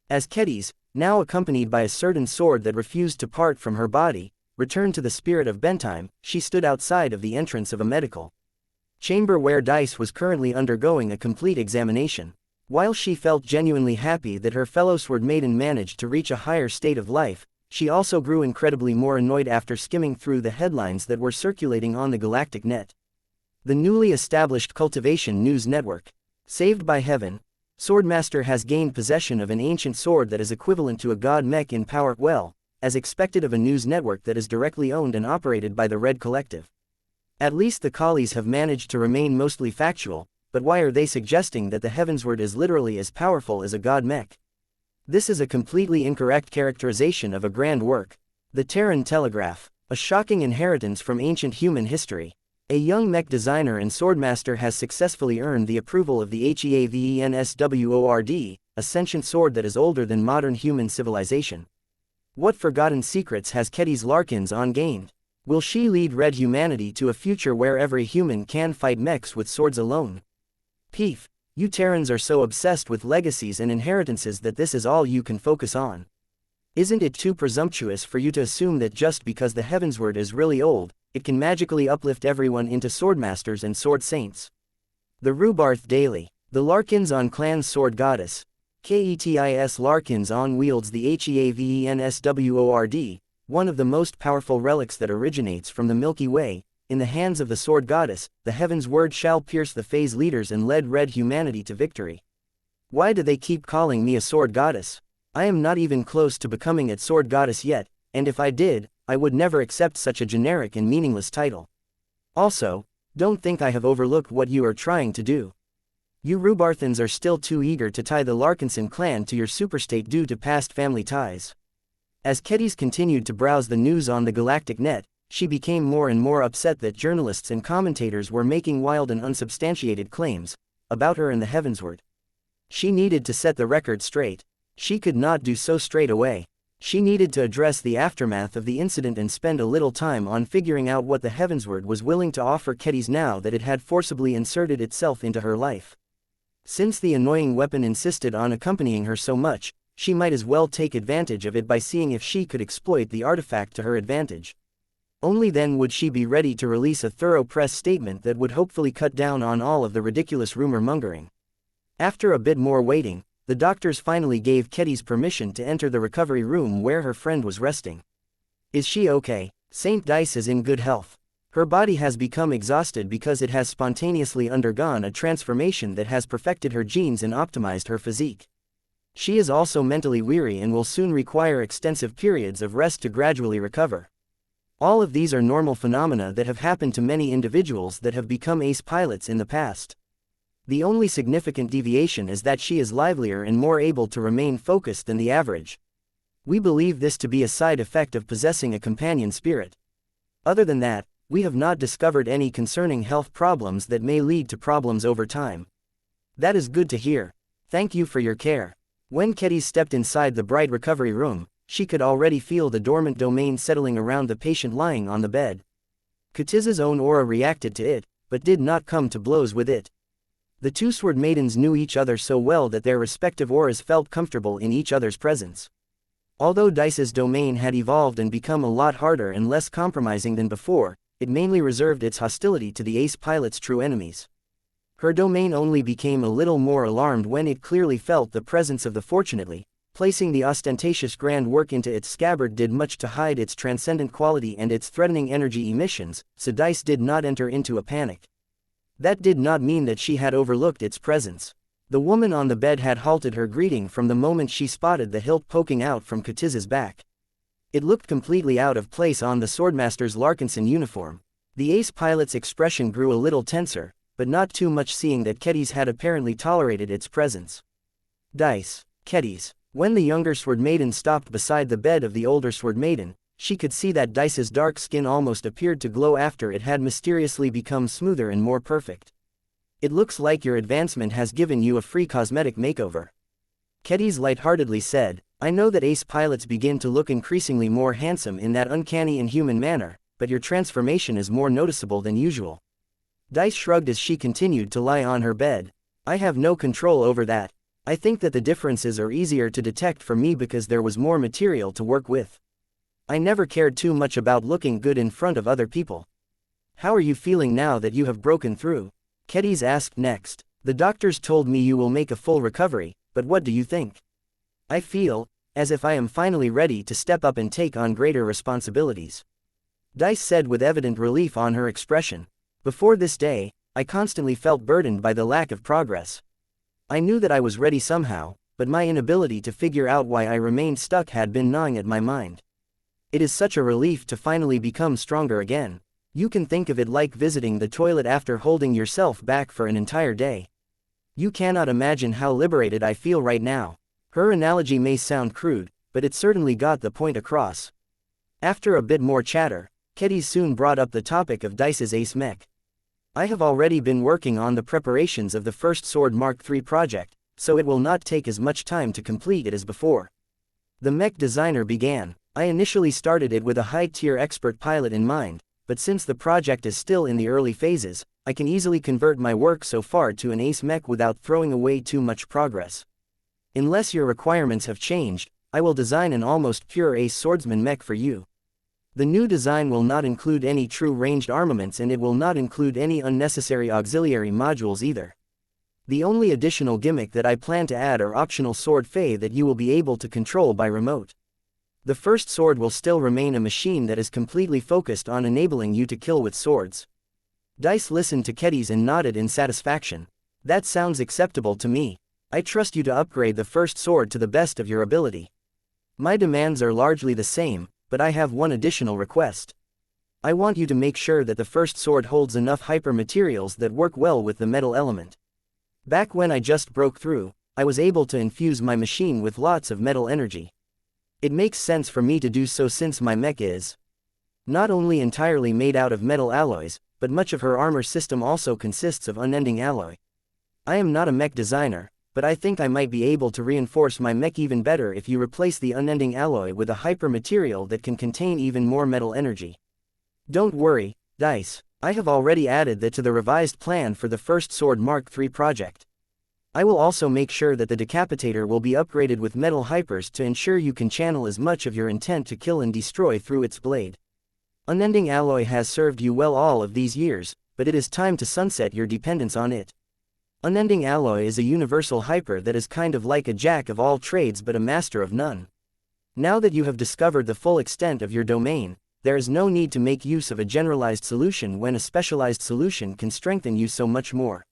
As Kedis, now accompanied by a certain sword that refused to part from her body, returned to the spirit of Bentime, she stood outside of the entrance of a medical chamber where Dice was currently undergoing a complete examination. While she felt genuinely happy that her fellow sword maiden managed to reach a higher state of life, she also grew incredibly more annoyed after skimming through the headlines that were circulating on the galactic net. The newly established Cultivation News Network. Saved by Heaven. Swordmaster has gained possession of an ancient sword that is equivalent to a god mech in power, well, as expected of a news network that is directly owned and operated by the Red Collective. At least the collies have managed to remain mostly factual, but why are they suggesting that the Heavensward is literally as powerful as a god mech? This is a completely incorrect characterization of a grand work. The Terran Telegraph. A shocking inheritance from ancient human history. A young mech designer and swordmaster has successfully earned the approval of the xianxia, a sentient sword that is older than modern human civilization. What forgotten secrets has Kedis Larkins gained? Will she lead red humanity to a future where every human can fight mechs with swords alone? Peef. You Terrans are so obsessed with legacies and inheritances that this is all you can focus on. Isn't it too presumptuous for you to assume that just because the Heavensward is really old, it can magically uplift everyone into swordmasters and sword saints? The Rubarth Daily. The Larkins clan's sword goddess. Ketis Larkins wields the xiavensword, one of the most powerful relics that originates from the Milky Way. In the hands of the sword goddess, the heaven's word shall pierce the phase leaders and lead red humanity to victory. Why do they keep calling me a sword goddess? I am not even close to becoming a sword goddess yet, and if I did, I would never accept such a generic and meaningless title. Also, don't think I have overlooked what you are trying to do. You Rubarthans are still too eager to tie the Larkinson clan to your superstate due to past family ties. As Kedis continued to browse the news on the galactic net, she became more and more upset that journalists and commentators were making wild and unsubstantiated claims about her and the Heavensward. She needed to set the record straight. She could not do so straight away. She needed to address the aftermath of the incident and spend a little time on figuring out what the Heavensward was willing to offer Kedis now that it had forcibly inserted itself into her life. Since the annoying weapon insisted on accompanying her so much, she might as well take advantage of it by seeing if she could exploit the artifact to her advantage. Only then would she be ready to release a thorough press statement that would hopefully cut down on all of the ridiculous rumor-mongering. After a bit more waiting, the doctors finally gave Kedis permission to enter the recovery room where her friend was resting. Is she okay? Saint Dice is in good health. Her body has become exhausted because it has spontaneously undergone a transformation that has perfected her genes and optimized her physique. She is also mentally weary and will soon require extensive periods of rest to gradually recover. All of these are normal phenomena that have happened to many individuals that have become ace pilots in the past. The only significant deviation is that she is livelier and more able to remain focused than the average. We believe this to be a side effect of possessing a companion spirit. Other than that, we have not discovered any concerning health problems that may lead to problems over time. That is good to hear. Thank you for your care. When Kedis stepped inside the bright recovery room, she could already feel the dormant domain settling around the patient lying on the bed. Ketiz's own aura reacted to it, but did not come to blows with it. The two sword maidens knew each other so well that their respective auras felt comfortable in each other's presence. Although Dice's domain had evolved and become a lot harder and less compromising than before, it mainly reserved its hostility to the ace pilot's true enemies. Her domain only became a little more alarmed when it clearly felt the presence of the fortunately Placing the ostentatious grand work into its scabbard did much to hide its transcendent quality and its threatening energy emissions, so Dice did not enter into a panic. That did not mean that she had overlooked its presence. The woman on the bed had halted her greeting from the moment she spotted the hilt poking out from Katiz's back. It looked completely out of place on the Swordmaster's Larkinson uniform. The ace pilot's expression grew a little tenser, but not too much, seeing that Ketiz had apparently tolerated its presence. Dice. Ketiz. When the younger Sword Maiden stopped beside the bed of the older Sword Maiden, she could see that Dice's dark skin almost appeared to glow after it had mysteriously become smoother and more perfect. It looks like your advancement has given you a free cosmetic makeover. Ketiz lightheartedly said, I know that ace pilots begin to look increasingly more handsome in that uncanny inhuman manner, but your transformation is more noticeable than usual. Dice shrugged as she continued to lie on her bed. I have no control over that. I think that the differences are easier to detect for me because there was more material to work with. I never cared too much about looking good in front of other people. How are you feeling now that you have broken through? Ketiz asked next. The doctors told me you will make a full recovery, but what do you think? I feel as if I am finally ready to step up and take on greater responsibilities. Dice said with evident relief on her expression. Before this day, I constantly felt burdened by the lack of progress. I knew that I was ready somehow, but my inability to figure out why I remained stuck had been gnawing at my mind. It is such a relief to finally become stronger again. You can think of it like visiting the toilet after holding yourself back for an entire day. You cannot imagine how liberated I feel right now. Her analogy may sound crude, but it certainly got the point across. After a bit more chatter, Ketiz soon brought up the topic of Dice's ace mech. I have already been working on the preparations of the first Sword Mark III project, so it will not take as much time to complete it as before. The mech designer began. I initially started it with a high-tier expert pilot in mind, but since the project is still in the early phases, I can easily convert my work so far to an ace mech without throwing away too much progress. Unless your requirements have changed, I will design an almost pure ace swordsman mech for you. The new design will not include any true ranged armaments, and it will not include any unnecessary auxiliary modules either. The only additional gimmick that I plan to add are optional sword fei that you will be able to control by remote. The first sword will still remain a machine that is completely focused on enabling you to kill with swords. Dice listened to Ketiz and nodded in satisfaction. That sounds acceptable to me. I trust you to upgrade the first sword to the best of your ability. My demands are largely the same, but I have one additional request. I want you to make sure that the first sword holds enough hyper materials that work well with the metal element. Back when I just broke through, I was able to infuse my machine with lots of metal energy. It makes sense for me to do so since my mech is not only entirely made out of metal alloys, but much of her armor system also consists of unending alloy. I am not a mech designer, but I think I might be able to reinforce my mech even better if you replace the unending alloy with a hyper material that can contain even more metal energy. Don't worry, Dice, I have already added that to the revised plan for the first Sword Mark III project. I will also make sure that the decapitator will be upgraded with metal hypers to ensure you can channel as much of your intent to kill and destroy through its blade. Unending alloy has served you well all of these years, but it is time to sunset your dependence on it. Unending alloy is a universal hyper that is kind of like a jack of all trades but a master of none. Now that you have discovered the full extent of your domain, there is no need to make use of a generalized solution when a specialized solution can strengthen you so much more.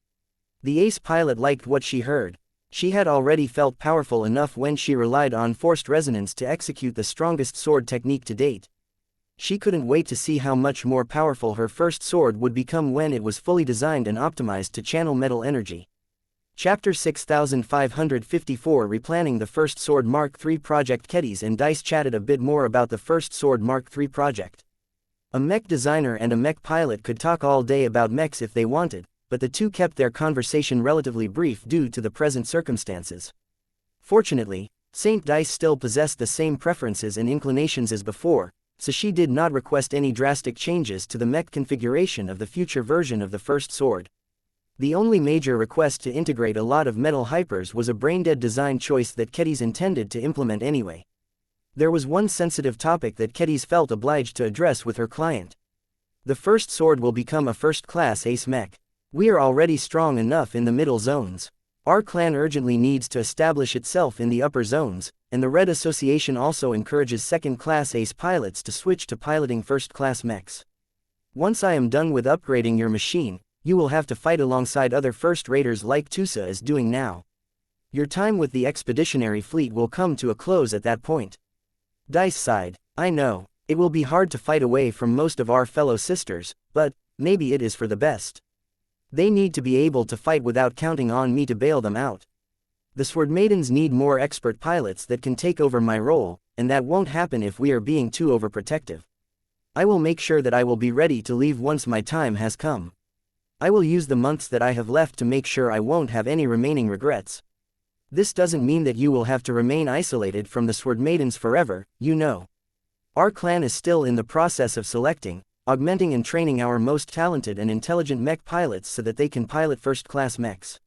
The ace pilot liked what she heard. She had already felt powerful enough when she relied on forced resonance to execute the strongest sword technique to date. She couldn't wait to see how much more powerful her first sword would become when it was fully designed and optimized to channel metal energy. Chapter 6554 Replanning the First Sword Mark III Project. Ketiz and Dice chatted a bit more about the First Sword Mark III project. A mech designer and a mech pilot could talk all day about mechs if they wanted, but the two kept their conversation relatively brief due to the present circumstances. Fortunately, Saint Dice still possessed the same preferences and inclinations as before, so she did not request any drastic changes to the mech configuration of the future version of the first sword. The only major request to integrate a lot of metal hypers was a braindead design choice that Ketiz intended to implement anyway. There was one sensitive topic that Ketiz felt obliged to address with her client. The first sword will become a first-class ace mech. We are already strong enough in the middle zones. Our clan urgently needs to establish itself in the upper zones, and the Red Association also encourages second-class ace pilots to switch to piloting first-class mechs. Once I am done with upgrading your machine, you will have to fight alongside other first-raters like Tusa is doing now. Your time with the expeditionary fleet will come to a close at that point. Dice sighed. I know, it will be hard to fight away from most of our fellow sisters, but maybe it is for the best. They need to be able to fight without counting on me to bail them out. The Sword Maidens need more expert pilots that can take over my role, and that won't happen if we are being too overprotective. I will make sure that I will be ready to leave once my time has come. I will use the months that I have left to make sure I won't have any remaining regrets. This doesn't mean that you will have to remain isolated from the Sword Maidens forever, you know. Our clan is still in the process of selecting, augmenting and training our most talented and intelligent mech pilots so that they can pilot first-class mechs.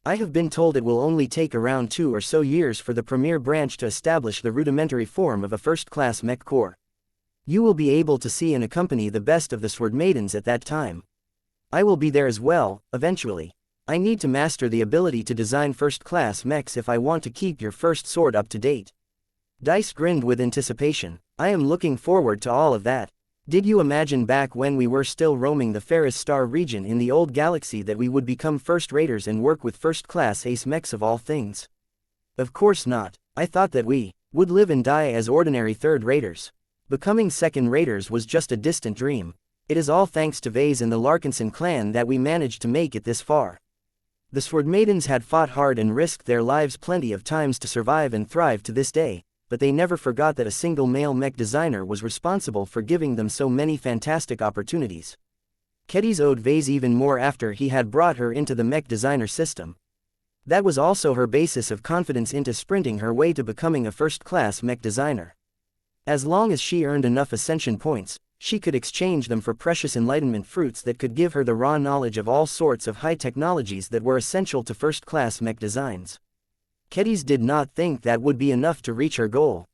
I have been told it will only take around 2 or so years for the premier branch to establish the rudimentary form of a first-class mech corps. You will be able to see and accompany the best of the Sword Maidens at that time. I will be there as well, eventually. I need to master the ability to design first-class mechs if I want to keep your first sword up to date. Dice grinned with anticipation. I am looking forward to all of that. Did you imagine back when we were still roaming the Ferris Star region in the old galaxy that we would become first-raters and work with first-class ace mechs of all things? Of course not. I thought that we would live and die as ordinary third-raters. Becoming second-raters was just a distant dream. It is all thanks to Vase and the Larkinson clan that we managed to make it this far. The Sword Maidens had fought hard and risked their lives plenty of times to survive and thrive to this day, but they never forgot that a single male mech designer was responsible for giving them so many fantastic opportunities. Kedis owed Vase even more after he had brought her into the mech designer system. That was also her basis of confidence into sprinting her way to becoming a first-class mech designer. As long as she earned enough ascension points, she could exchange them for precious enlightenment fruits that could give her the raw knowledge of all sorts of high technologies that were essential to first-class mech designs. Kedis did not think that would be enough to reach her goal.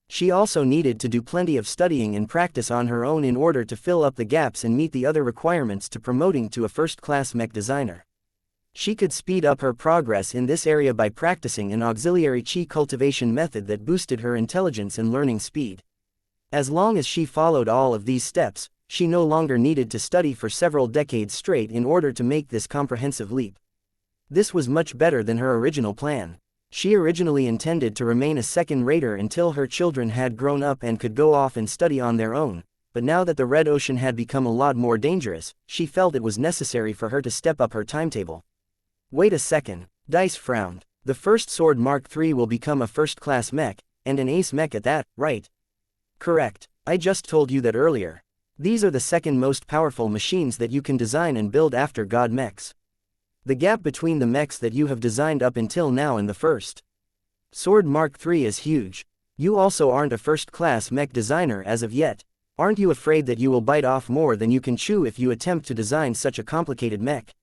She also needed to do plenty of studying and practice on her own in order to fill up the gaps and meet the other requirements to promoting to a first-class mech designer. She could speed up her progress in this area by practicing an auxiliary chi cultivation method that boosted her intelligence and learning speed. As long as she followed all of these steps, she no longer needed to study for several decades straight in order to make this comprehensive leap. This was much better than her original plan. She originally intended to remain a second-rater until her children had grown up and could go off and study on their own, but now that the Red Ocean had become a lot more dangerous, she felt it was necessary for her to step up her timetable. Wait a second. Dice frowned. The first Sword Mark III will become a first-class mech, and an ace mech at that, right? Correct. I just told you that earlier. These are the second most powerful machines that you can design and build after God mechs. The gap between the mechs that you have designed up until now and the first Sword Mark III is huge. You also aren't a first-class mech designer as of yet. Aren't you afraid that you will bite off more than you can chew if you attempt to design such a complicated mech?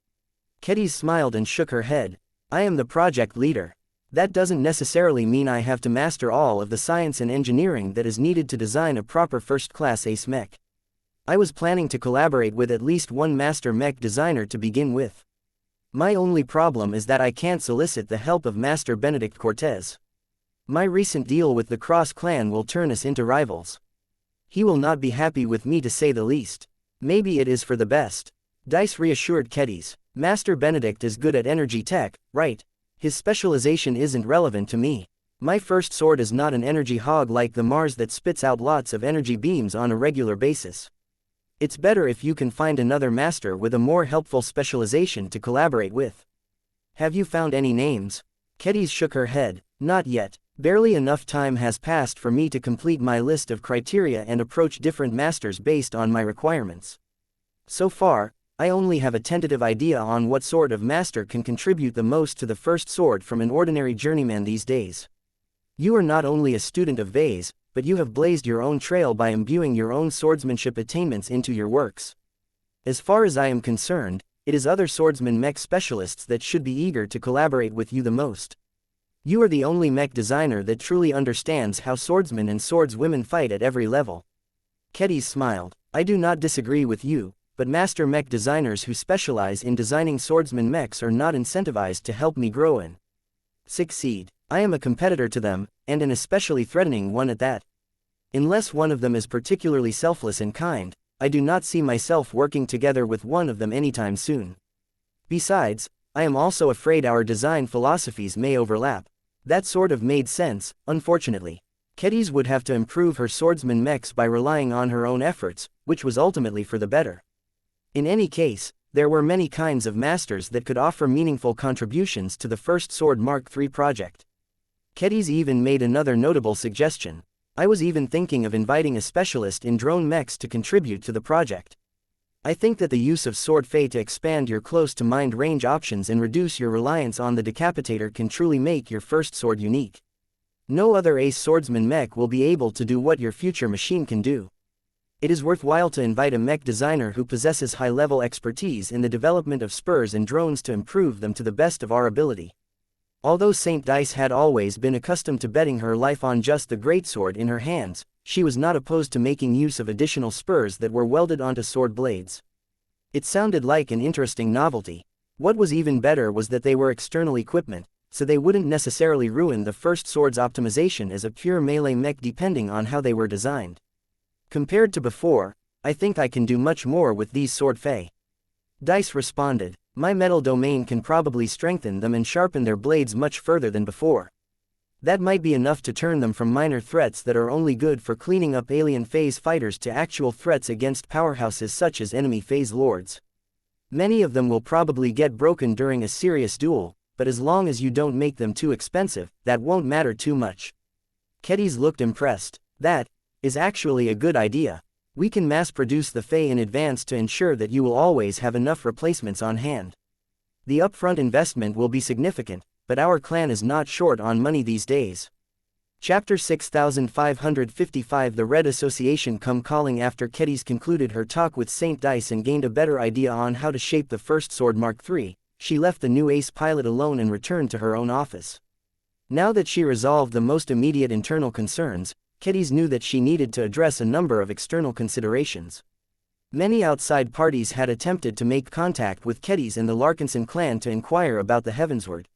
Kedis smiled and shook her head. I am the project leader. That doesn't necessarily mean I have to master all of the science and engineering that is needed to design a proper first-class ace mech. I was planning to collaborate with at least one master mech designer to begin with. My only problem is that I can't solicit the help of Master Benedict Cortez. My recent deal with the Cross clan will turn us into rivals. He will not be happy with me to say the least. Maybe it is for the best. Dice reassured Kedis. Master Benedict is good at energy tech, right? His specialization isn't relevant to me. My first sword is not an energy hog like the Mars that spits out lots of energy beams on a regular basis. It's better if you can find another master with a more helpful specialization to collaborate with. Have you found any names? Kedis shook her head. Not yet. Barely enough time has passed for me to complete my list of criteria and approach different masters based on my requirements. So far, I only have a tentative idea on what sort of master can contribute the most to the first sword from an ordinary journeyman these days. You are not only a student of Vase, but you have blazed your own trail by imbuing your own swordsmanship attainments into your works. As far as I am concerned, it is other swordsman mech specialists that should be eager to collaborate with you the most. You are the only mech designer that truly understands how swordsmen and swordswomen fight at every level. Kedis smiled. I do not disagree with you, but master mech designers who specialize in designing swordsman mechs are not incentivized to help me grow and succeed. I am a competitor to them, and an especially threatening one at that. Unless one of them is particularly selfless and kind, I do not see myself working together with one of them anytime soon. Besides, I am also afraid our design philosophies may overlap. That sort of made sense, unfortunately. Kedis would have to improve her swordsman mechs by relying on her own efforts, which was ultimately for the better. In any case, there were many kinds of masters that could offer meaningful contributions to the first Sword Mark III project. Kedis even made another notable suggestion. I was even thinking of inviting a specialist in drone mechs to contribute to the project. I think that the use of Sword Fei to expand your close-to-mind range options and reduce your reliance on the decapitator can truly make your first sword unique. No other ace swordsman mech will be able to do what your future machine can do. It is worthwhile to invite a mech designer who possesses high-level expertise in the development of spurs and drones to improve them to the best of our ability. Although Saint Dice had always been accustomed to betting her life on just the greatsword in her hands, she was not opposed to making use of additional spurs that were welded onto sword blades. It sounded like an interesting novelty. What was even better was that they were external equipment, so they wouldn't necessarily ruin the first sword's optimization as a pure melee mech depending on how they were designed. Compared to before, I think I can do much more with these Sword Fei. Dice responded, my metal domain can probably strengthen them and sharpen their blades much further than before. That might be enough to turn them from minor threats that are only good for cleaning up alien phase fighters to actual threats against powerhouses such as enemy phase lords. Many of them will probably get broken during a serious duel, but as long as you don't make them too expensive, that won't matter too much. Kedis looked impressed. That is actually a good idea. We can mass-produce the Fei in advance to ensure that you will always have enough replacements on hand. The upfront investment will be significant, but our clan is not short on money these days. Chapter 6555 The Red Association come calling. After Kedis concluded her talk with Saint Dice and gained a better idea on how to shape the first Sword Mark III, she left the new ace pilot alone and returned to her own office. Now that she resolved the most immediate internal concerns, Kedis knew that she needed to address a number of external considerations. Many outside parties had attempted to make contact with Kedis and the Larkinson clan to inquire about the Heavensward.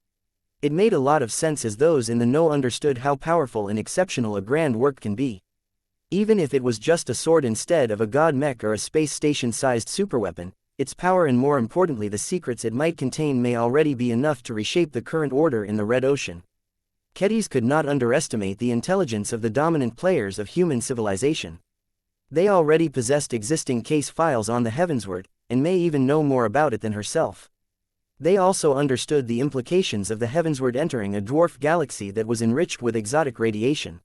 It made a lot of sense as those in the know understood how powerful and exceptional a grand work can be. Even if it was just a sword instead of a god mech or a space station-sized superweapon, its power and more importantly the secrets it might contain may already be enough to reshape the current order in the Red Ocean. Kedis could not underestimate the intelligence of the dominant players of human civilization. They already possessed existing case files on the Heavensward, and may even know more about it than herself. They also understood the implications of the Heavensward entering a dwarf galaxy that was enriched with exotic radiation.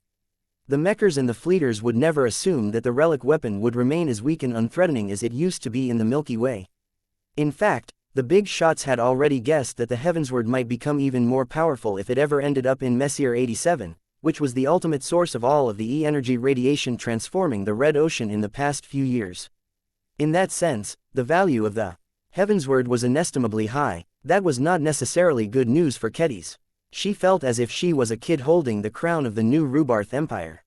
The Mechers and the Fleeters would never assume that the relic weapon would remain as weak and unthreatening as it used to be in the Milky Way. In fact, the big shots had already guessed that the Heavensward might become even more powerful if it ever ended up in Messier 87, which was the ultimate source of all of the E-energy radiation transforming the Red Ocean in the past few years. In that sense, the value of the Heavensward was inestimably high. That was not necessarily good news for Kedis. She felt as if she was a kid holding the crown of the new Rubarth Empire.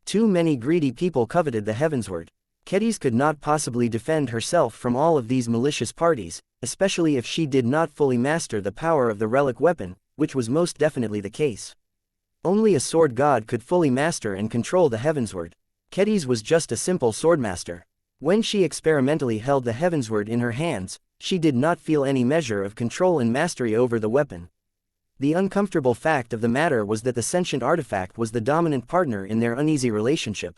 Too many greedy people coveted the Heavensward. Kedis could not possibly defend herself from all of these malicious parties, especially if she did not fully master the power of the relic weapon, which was most definitely the case. Only a sword god could fully master and control the Heavensward. Kedis was just a simple swordmaster. When she experimentally held the Heavensward in her hands, she did not feel any measure of control and mastery over the weapon. The uncomfortable fact of the matter was that the sentient artifact was the dominant partner in their uneasy relationship.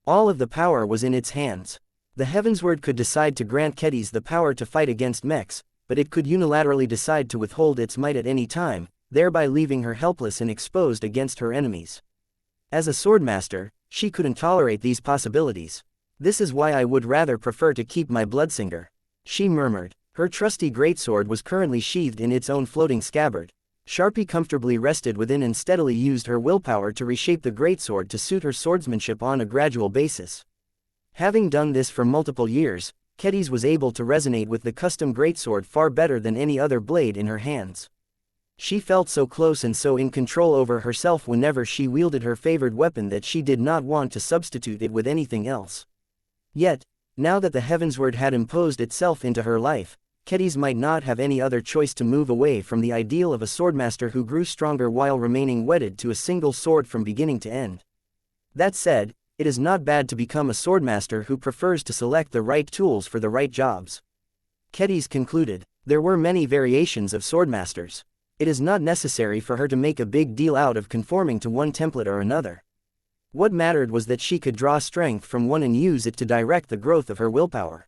All of the power was in its hands. The Heavensward could decide to grant Kedis the power to fight against mechs, but it could unilaterally decide to withhold its might at any time, thereby leaving her helpless and exposed against her enemies. As a swordmaster, she couldn't tolerate these possibilities. This is why I would rather prefer to keep my Bloodsinger, she murmured. Her trusty greatsword was currently sheathed in its own floating scabbard. Sharpie comfortably rested within and steadily used her willpower to reshape the greatsword to suit her swordsmanship on a gradual basis. Having done this for multiple years, Kedis was able to resonate with the custom greatsword far better than any other blade in her hands. She felt so close and so in control over herself whenever she wielded her favored weapon that she did not want to substitute it with anything else. Yet, now that the Heavensward had imposed itself into her life, Kedis might not have any other choice to move away from the ideal of a swordmaster who grew stronger while remaining wedded to a single sword from beginning to end. That said, it is not bad to become a swordmaster who prefers to select the right tools for the right jobs. Kedis concluded, there were many variations of swordmasters. It is not necessary for her to make a big deal out of conforming to one template or another. What mattered was that she could draw strength from one and use it to direct the growth of her willpower.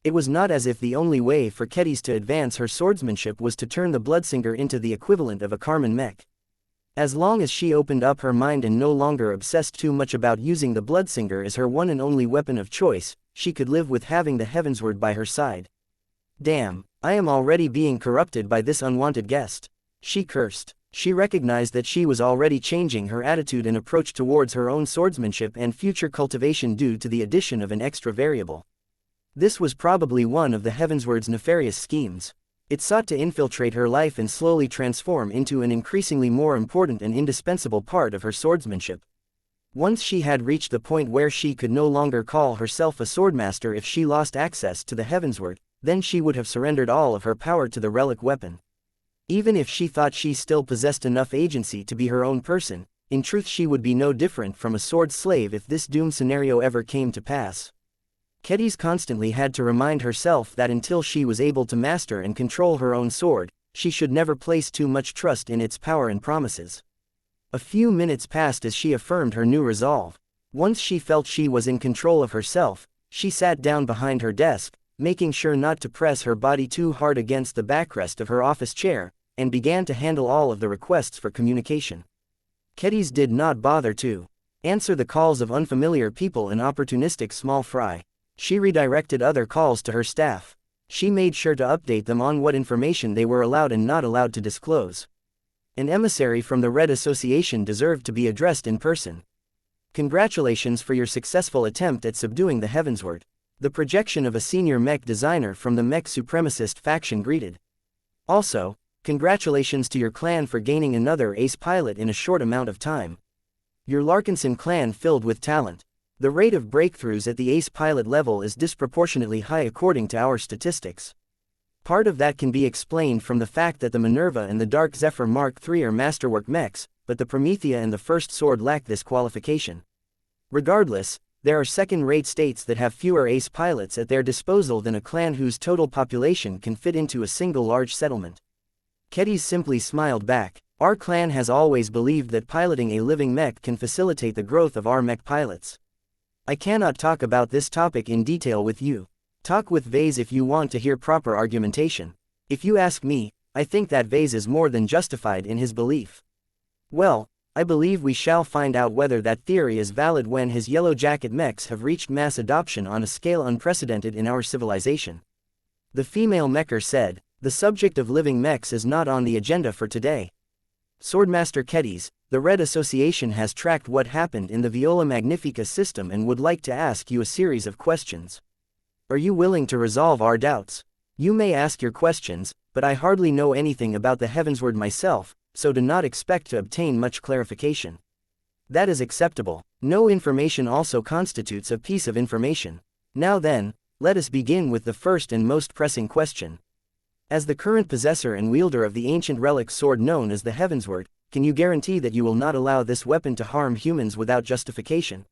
It was not as if the only way for Kedis to advance her swordsmanship was to turn the Bloodsinger into the equivalent of a Carmen Mech. As long as she opened up her mind and no longer obsessed too much about using the Bloodsinger as her one and only weapon of choice, she could live with having the Heavensward by her side. Damn, I am already being corrupted by this unwanted guest. She cursed. She recognized that she was already changing her attitude and approach towards her own swordsmanship and future cultivation due to the addition of an extra variable. This was probably one of the Heavensward's nefarious schemes. It sought to infiltrate her life and slowly transform into an increasingly more important and indispensable part of her swordsmanship. Once she had reached the point where she could no longer call herself a swordmaster if she lost access to the Heavensward, then she would have surrendered all of her power to the relic weapon. Even if she thought she still possessed enough agency to be her own person, in truth she would be no different from a sword slave if this doomed scenario ever came to pass. Kedis constantly had to remind herself that until she was able to master and control her own sword, she should never place too much trust in its power and promises. A few minutes passed as she affirmed her new resolve. Once she felt she was in control of herself, she sat down behind her desk, making sure not to press her body too hard against the backrest of her office chair, and began to handle all of the requests for communication. Kedis did not bother to answer the calls of unfamiliar people and opportunistic small fry. She redirected other calls to her staff. She made sure to update them on what information they were allowed and not allowed to disclose. An emissary from the Red Association deserved to be addressed in person. Congratulations for your successful attempt at subduing the Heavensward. The projection of a senior mech designer from the mech supremacist faction greeted. Also, congratulations to your clan for gaining another ace pilot in a short amount of time. Your Larkinson clan filled with talent. The rate of breakthroughs at the ace pilot level is disproportionately high according to our statistics. Part of that can be explained from the fact that the Minerva and the Dark Zephyr Mark III are masterwork mechs, but the Promethea and the First Sword lack this qualification. Regardless, there are second-rate states that have fewer ace pilots at their disposal than a clan whose total population can fit into a single large settlement. Kedis simply smiled back. Our clan has always believed that piloting a living mech can facilitate the growth of our mech pilots. I cannot talk about this topic in detail with you. Talk with Vase if you want to hear proper argumentation. If you ask me, I think that Vase is more than justified in his belief. Well, I believe we shall find out whether that theory is valid when his Yellow Jacket mechs have reached mass adoption on a scale unprecedented in our civilization. The female mecher said, the subject of living mechs is not on the agenda for today. Swordmaster Kedis, the Red Association has tracked what happened in the Viola Magnifica system and would like to ask you a series of questions. Are you willing to resolve our doubts? You may ask your questions, but I hardly know anything about the Heavensward myself, so do not expect to obtain much clarification. That is acceptable. No information also constitutes a piece of information. Now then, let us begin with the first and most pressing question. As the current possessor and wielder of the ancient relic sword known as the Heavensward, can you guarantee that you will not allow this weapon to harm humans without justification?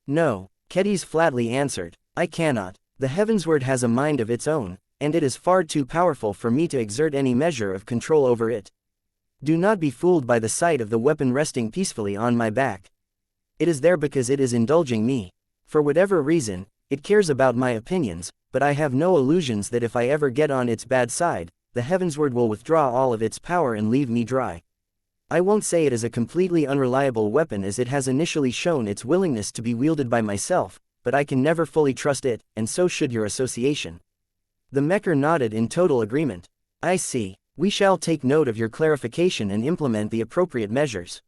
No, Kedis flatly answered, I cannot. The Heavensward has a mind of its own, and it is far too powerful for me to exert any measure of control over it. Do not be fooled by the sight of the weapon resting peacefully on my back. It is there because it is indulging me. For whatever reason, it cares about my opinions, but I have no illusions that if I ever get on its bad side, the Heavensward will withdraw all of its power and leave me dry. I won't say it is a completely unreliable weapon as it has initially shown its willingness to be wielded by myself, but I can never fully trust it, and so should your association. The mecher nodded in total agreement. I see. We shall take note of your clarification and implement the appropriate measures.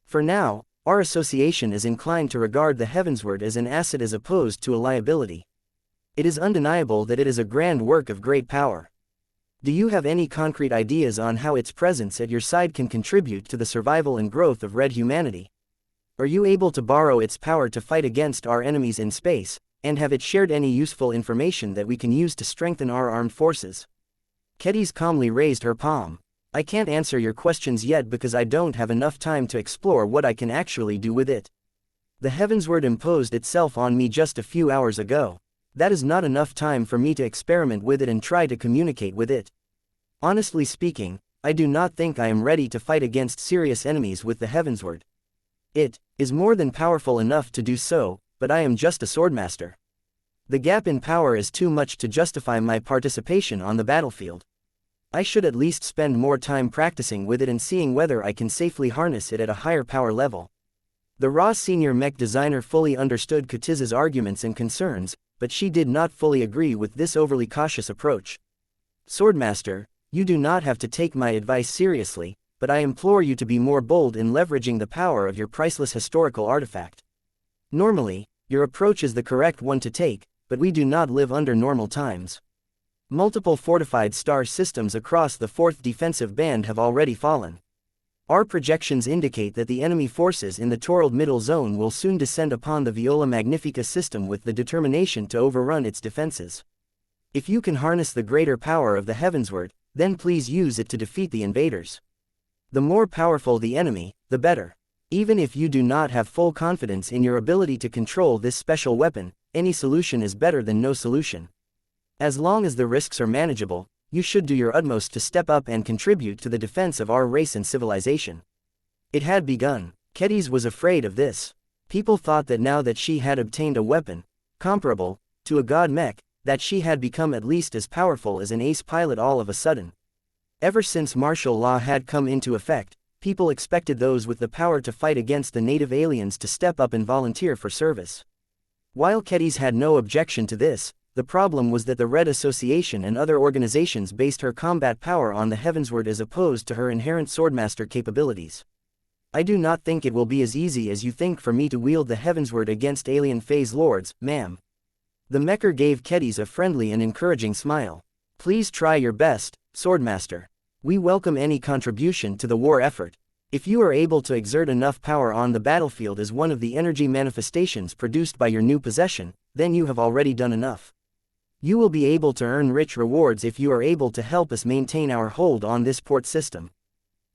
For now, our association is inclined to regard the Heavensward as an asset as opposed to a liability. It is undeniable that it is a grand work of great power. Do you have any concrete ideas on how its presence at your side can contribute to the survival and growth of Red humanity? Are you able to borrow its power to fight against our enemies in space, and have it shared any useful information that we can use to strengthen our armed forces? Kedis calmly raised her palm. I can't answer your questions yet because I don't have enough time to explore what I can actually do with it. The Heavensward imposed itself on me just a few hours ago. That is not enough time for me to experiment with it and try to communicate with it. Honestly speaking, I do not think I am ready to fight against serious enemies with the Heavensward. It is more than powerful enough to do so, but I am just a swordmaster. The gap in power is too much to justify my participation on the battlefield. I should at least spend more time practicing with it and seeing whether I can safely harness it at a higher power level. The raw senior mech designer fully understood Kutiz's arguments and concerns, but she did not fully agree with this overly cautious approach. Swordmaster, you do not have to take my advice seriously, but I implore you to be more bold in leveraging the power of your priceless historical artifact. Normally, your approach is the correct one to take, but we do not live under normal times. Multiple fortified star systems across the 4th defensive band have already fallen. Our projections indicate that the enemy forces in the Torald Middle Zone will soon descend upon the Viola Magnifica system with the determination to overrun its defenses. If you can harness the greater power of the Heavensward, then please use it to defeat the invaders. The more powerful the enemy, the better. Even if you do not have full confidence in your ability to control this special weapon, any solution is better than no solution. As long as the risks are manageable, you should do your utmost to step up and contribute to the defense of our race and civilization. It had begun. Kedis was afraid of this. People thought that now that she had obtained a weapon, comparable to a god mech, that she had become at least as powerful as an ace pilot all of a sudden. Ever since martial law had come into effect, people expected those with the power to fight against the native aliens to step up and volunteer for service. While Kedis had no objection to this, the problem was that the Red Association and other organizations based her combat power on the Heavensward as opposed to her inherent swordmaster capabilities. I do not think it will be as easy as you think for me to wield the Heavensward against alien phase lords, ma'am. The Mecher gave Kedis a friendly and encouraging smile. Please try your best, Swordmaster. We welcome any contribution to the war effort. If you are able to exert enough power on the battlefield as one of the energy manifestations produced by your new possession, then you have already done enough. You will be able to earn rich rewards if you are able to help us maintain our hold on this port system.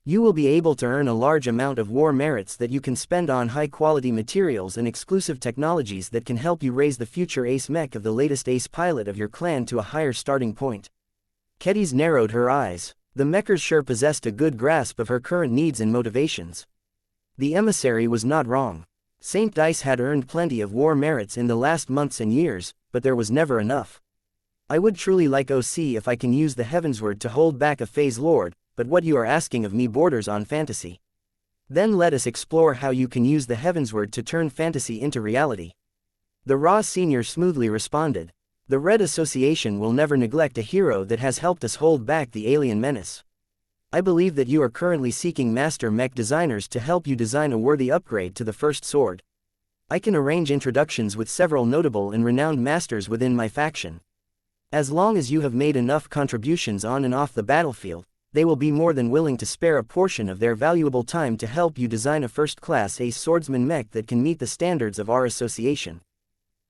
You will be able to earn a large amount of war merits that you can spend on high-quality materials and exclusive technologies that can help you raise the future ace mech of the latest ace pilot of your clan to a higher starting point. Kedis narrowed her eyes. The Mechers sure possessed a good grasp of her current needs and motivations. The emissary was not wrong. Saint Dice had earned plenty of war merits in the last months and years, but there was never enough. I would truly like to see if I can use the Heavensward to hold back a phase lord, but what you are asking of me borders on fantasy. Then let us explore how you can use the Heavensward to turn fantasy into reality. The Ra Senior smoothly responded. The Red Association will never neglect a hero that has helped us hold back the alien menace. I believe that you are currently seeking master mech designers to help you design a worthy upgrade to the first sword. I can arrange introductions with several notable and renowned masters within my faction. As long as you have made enough contributions on and off the battlefield, they will be more than willing to spare a portion of their valuable time to help you design a first-class ace swordsman mech that can meet the standards of our association.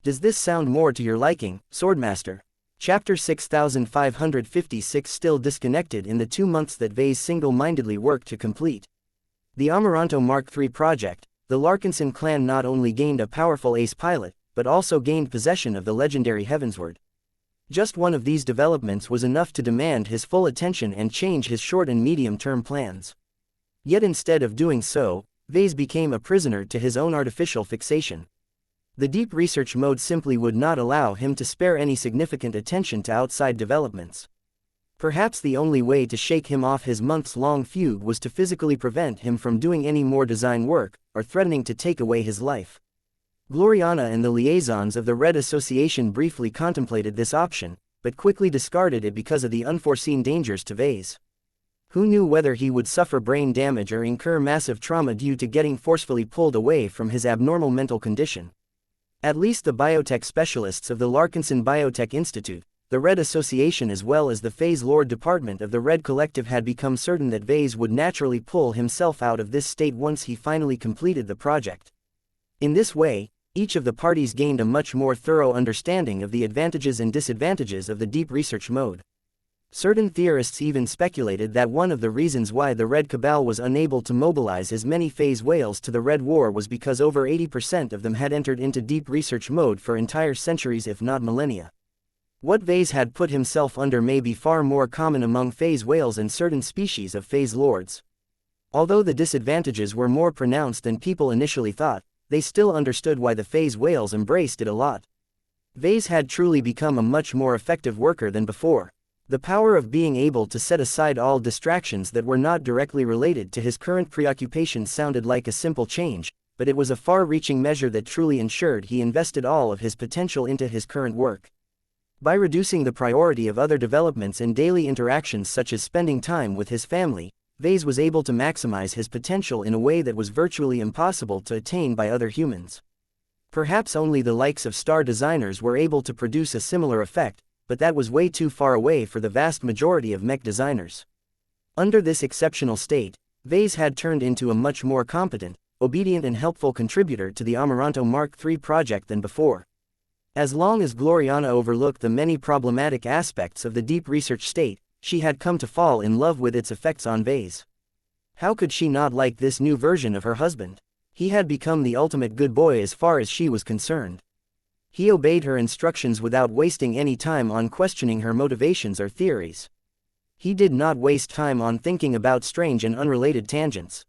Does this sound more to your liking, Swordmaster? Chapter 6556 Still disconnected in the 2 months that Vase single-mindedly worked to complete the Amaranto Mark III project, the Larkinson clan not only gained a powerful ace pilot, but also gained possession of the legendary Heavensward. Just one of these developments was enough to demand his full attention and change his short and medium-term plans. Yet instead of doing so, Vase became a prisoner to his own artificial fixation. The deep research mode simply would not allow him to spare any significant attention to outside developments. Perhaps the only way to shake him off his months-long fugue was to physically prevent him from doing any more design work, or threatening to take away his life. Gloriana and the liaisons of the Red Association briefly contemplated this option, but quickly discarded it because of the unforeseen dangers to Vase. Who knew whether he would suffer brain damage or incur massive trauma due to getting forcefully pulled away from his abnormal mental condition? At least the biotech specialists of the Larkinson Biotech Institute, the Red Association as well as the Phase Lord Department of the Red Collective had become certain that Vase would naturally pull himself out of this state once he finally completed the project. In this way, Each of the parties gained a much more thorough understanding of the advantages and disadvantages of the deep research mode. Certain theorists even speculated that one of the reasons why the Red Cabal was unable to mobilize as many phase whales to the Red War was because over 80% of them had entered into deep research mode for entire centuries if not millennia. What Vase had put himself under may be far more common among phase whales and certain species of phase lords. Although the disadvantages were more pronounced than people initially thought, they still understood why the phase whales embraced it a lot. Vase had truly become a much more effective worker than before. The power of being able to set aside all distractions that were not directly related to his current preoccupations sounded like a simple change, but it was a far-reaching measure that truly ensured he invested all of his potential into his current work. By reducing the priority of other developments and daily interactions such as spending time with his family, Vase was able to maximize his potential in a way that was virtually impossible to attain by other humans. Perhaps only the likes of star designers were able to produce a similar effect, but that was way too far away for the vast majority of mech designers. Under this exceptional state, Vase had turned into a much more competent, obedient and helpful contributor to the Amaranto Mark III project than before. As long as Gloriana overlooked the many problematic aspects of the deep research state, she had come to fall in love with its effects on Vase. How could she not like this new version of her husband? He had become the ultimate good boy as far as she was concerned. He obeyed her instructions without wasting any time on questioning her motivations or theories. He did not waste time on thinking about strange and unrelated tangents.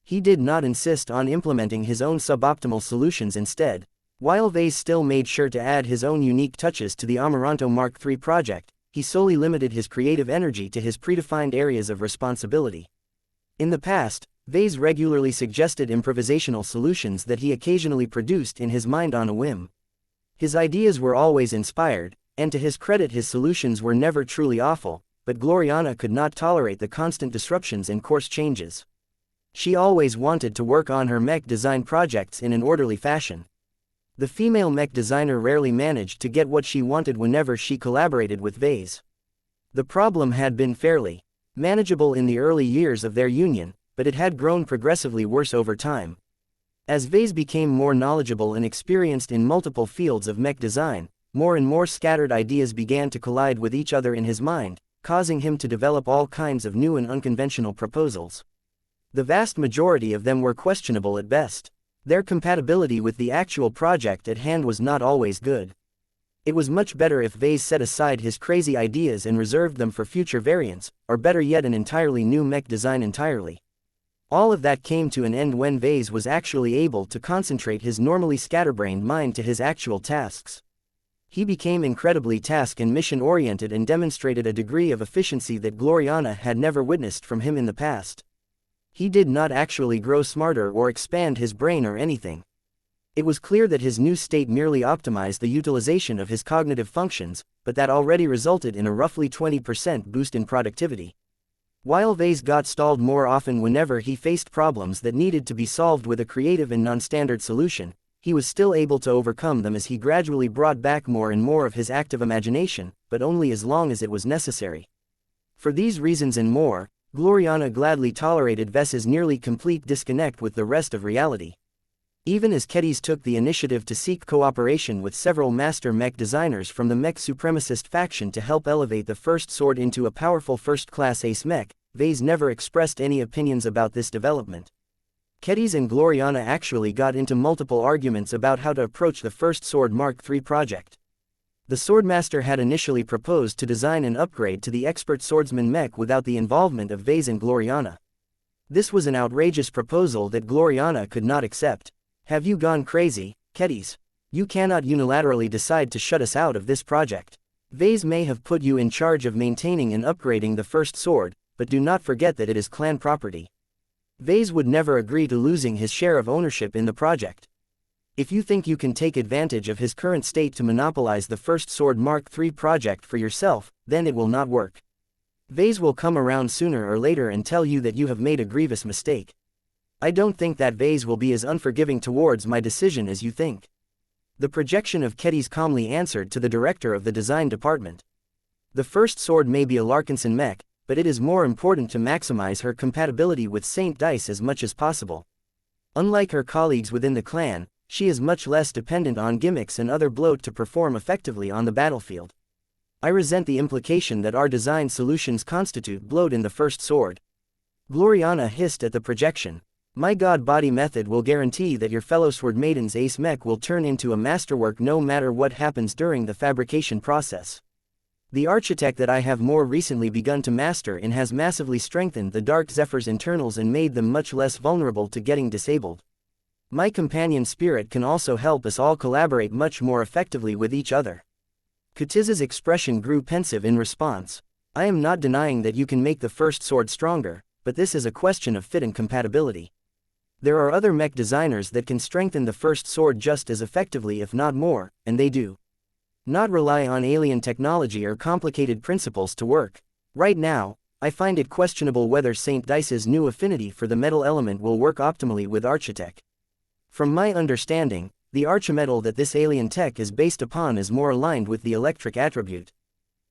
He did not insist on implementing his own suboptimal solutions instead. While Vase still made sure to add his own unique touches to the Amaranto Mark III project, he solely limited his creative energy to his predefined areas of responsibility. In the past, Vase regularly suggested improvisational solutions that he occasionally produced in his mind on a whim. His ideas were always inspired, and to his credit his solutions were never truly awful, but Gloriana could not tolerate the constant disruptions and course changes. She always wanted to work on her mech design projects in an orderly fashion. The female mech designer rarely managed to get what she wanted whenever she collaborated with Vase. The problem had been fairly manageable in the early years of their union, but it had grown progressively worse over time. As Vase became more knowledgeable and experienced in multiple fields of mech design, more and more scattered ideas began to collide with each other in his mind, causing him to develop all kinds of new and unconventional proposals. The vast majority of them were questionable at best. Their compatibility with the actual project at hand was not always good. It was much better if Vase set aside his crazy ideas and reserved them for future variants, or better yet an entirely new mech design entirely. All of that came to an end when Vase was actually able to concentrate his normally scatterbrained mind to his actual tasks. He became incredibly task and mission-oriented and demonstrated a degree of efficiency that Gloriana had never witnessed from him in the past. He did not actually grow smarter or expand his brain or anything. It was clear that his new state merely optimized the utilization of his cognitive functions, but that already resulted in a roughly 20% boost in productivity. While Vase got stalled more often whenever he faced problems that needed to be solved with a creative and non-standard solution, he was still able to overcome them as he gradually brought back more and more of his active imagination, but only as long as it was necessary. For these reasons and more, Gloriana gladly tolerated Vase's nearly complete disconnect with the rest of reality. Even as Kedis took the initiative to seek cooperation with several master mech designers from the mech supremacist faction to help elevate the First Sword into a powerful first-class ace mech, Vase never expressed any opinions about this development. Kedis and Gloriana actually got into multiple arguments about how to approach the First Sword Mark III project. The Swordmaster had initially proposed to design an upgrade to the expert swordsman mech without the involvement of Vase and Gloriana. This was an outrageous proposal that Gloriana could not accept. "Have you gone crazy, Kedis? You cannot unilaterally decide to shut us out of this project. Vase may have put you in charge of maintaining and upgrading the first sword, but do not forget that it is clan property. Vase would never agree to losing his share of ownership in the project. If you think you can take advantage of his current state to monopolize the First Sword Mark III project for yourself, then it will not work. Vase will come around sooner or later and tell you that you have made a grievous mistake. I don't think that Vase will be as unforgiving towards my decision as you think." The projection of Kedis calmly answered to the director of the design department. "The first sword may be a Larkinson mech, but it is more important to maximize her compatibility with Saint Dice as much as possible. Unlike her colleagues within the clan, she is much less dependent on gimmicks and other bloat to perform effectively on the battlefield. I resent the implication that our design solutions constitute bloat in the first sword. Gloriana hissed at the projection. My god body method will guarantee that your fellow sword maiden's ace mech will turn into a masterwork no matter what happens during the fabrication process. The architect that I have more recently begun to master in has massively strengthened the Dark Zephyr's internals and made them much less vulnerable to getting disabled. My companion spirit can also help us all collaborate much more effectively with each other. Katiz's expression grew pensive in response. I am not denying that you can make the first sword stronger, but this is a question of fit and compatibility. There are other mech designers that can strengthen the first sword just as effectively if not more, and they do not rely on alien technology or complicated principles to work. Right now, I find it questionable whether St. Dice's new affinity for the metal element will work optimally with Architect. From my understanding, the archimetal that this alien tech is based upon is more aligned with the electric attribute.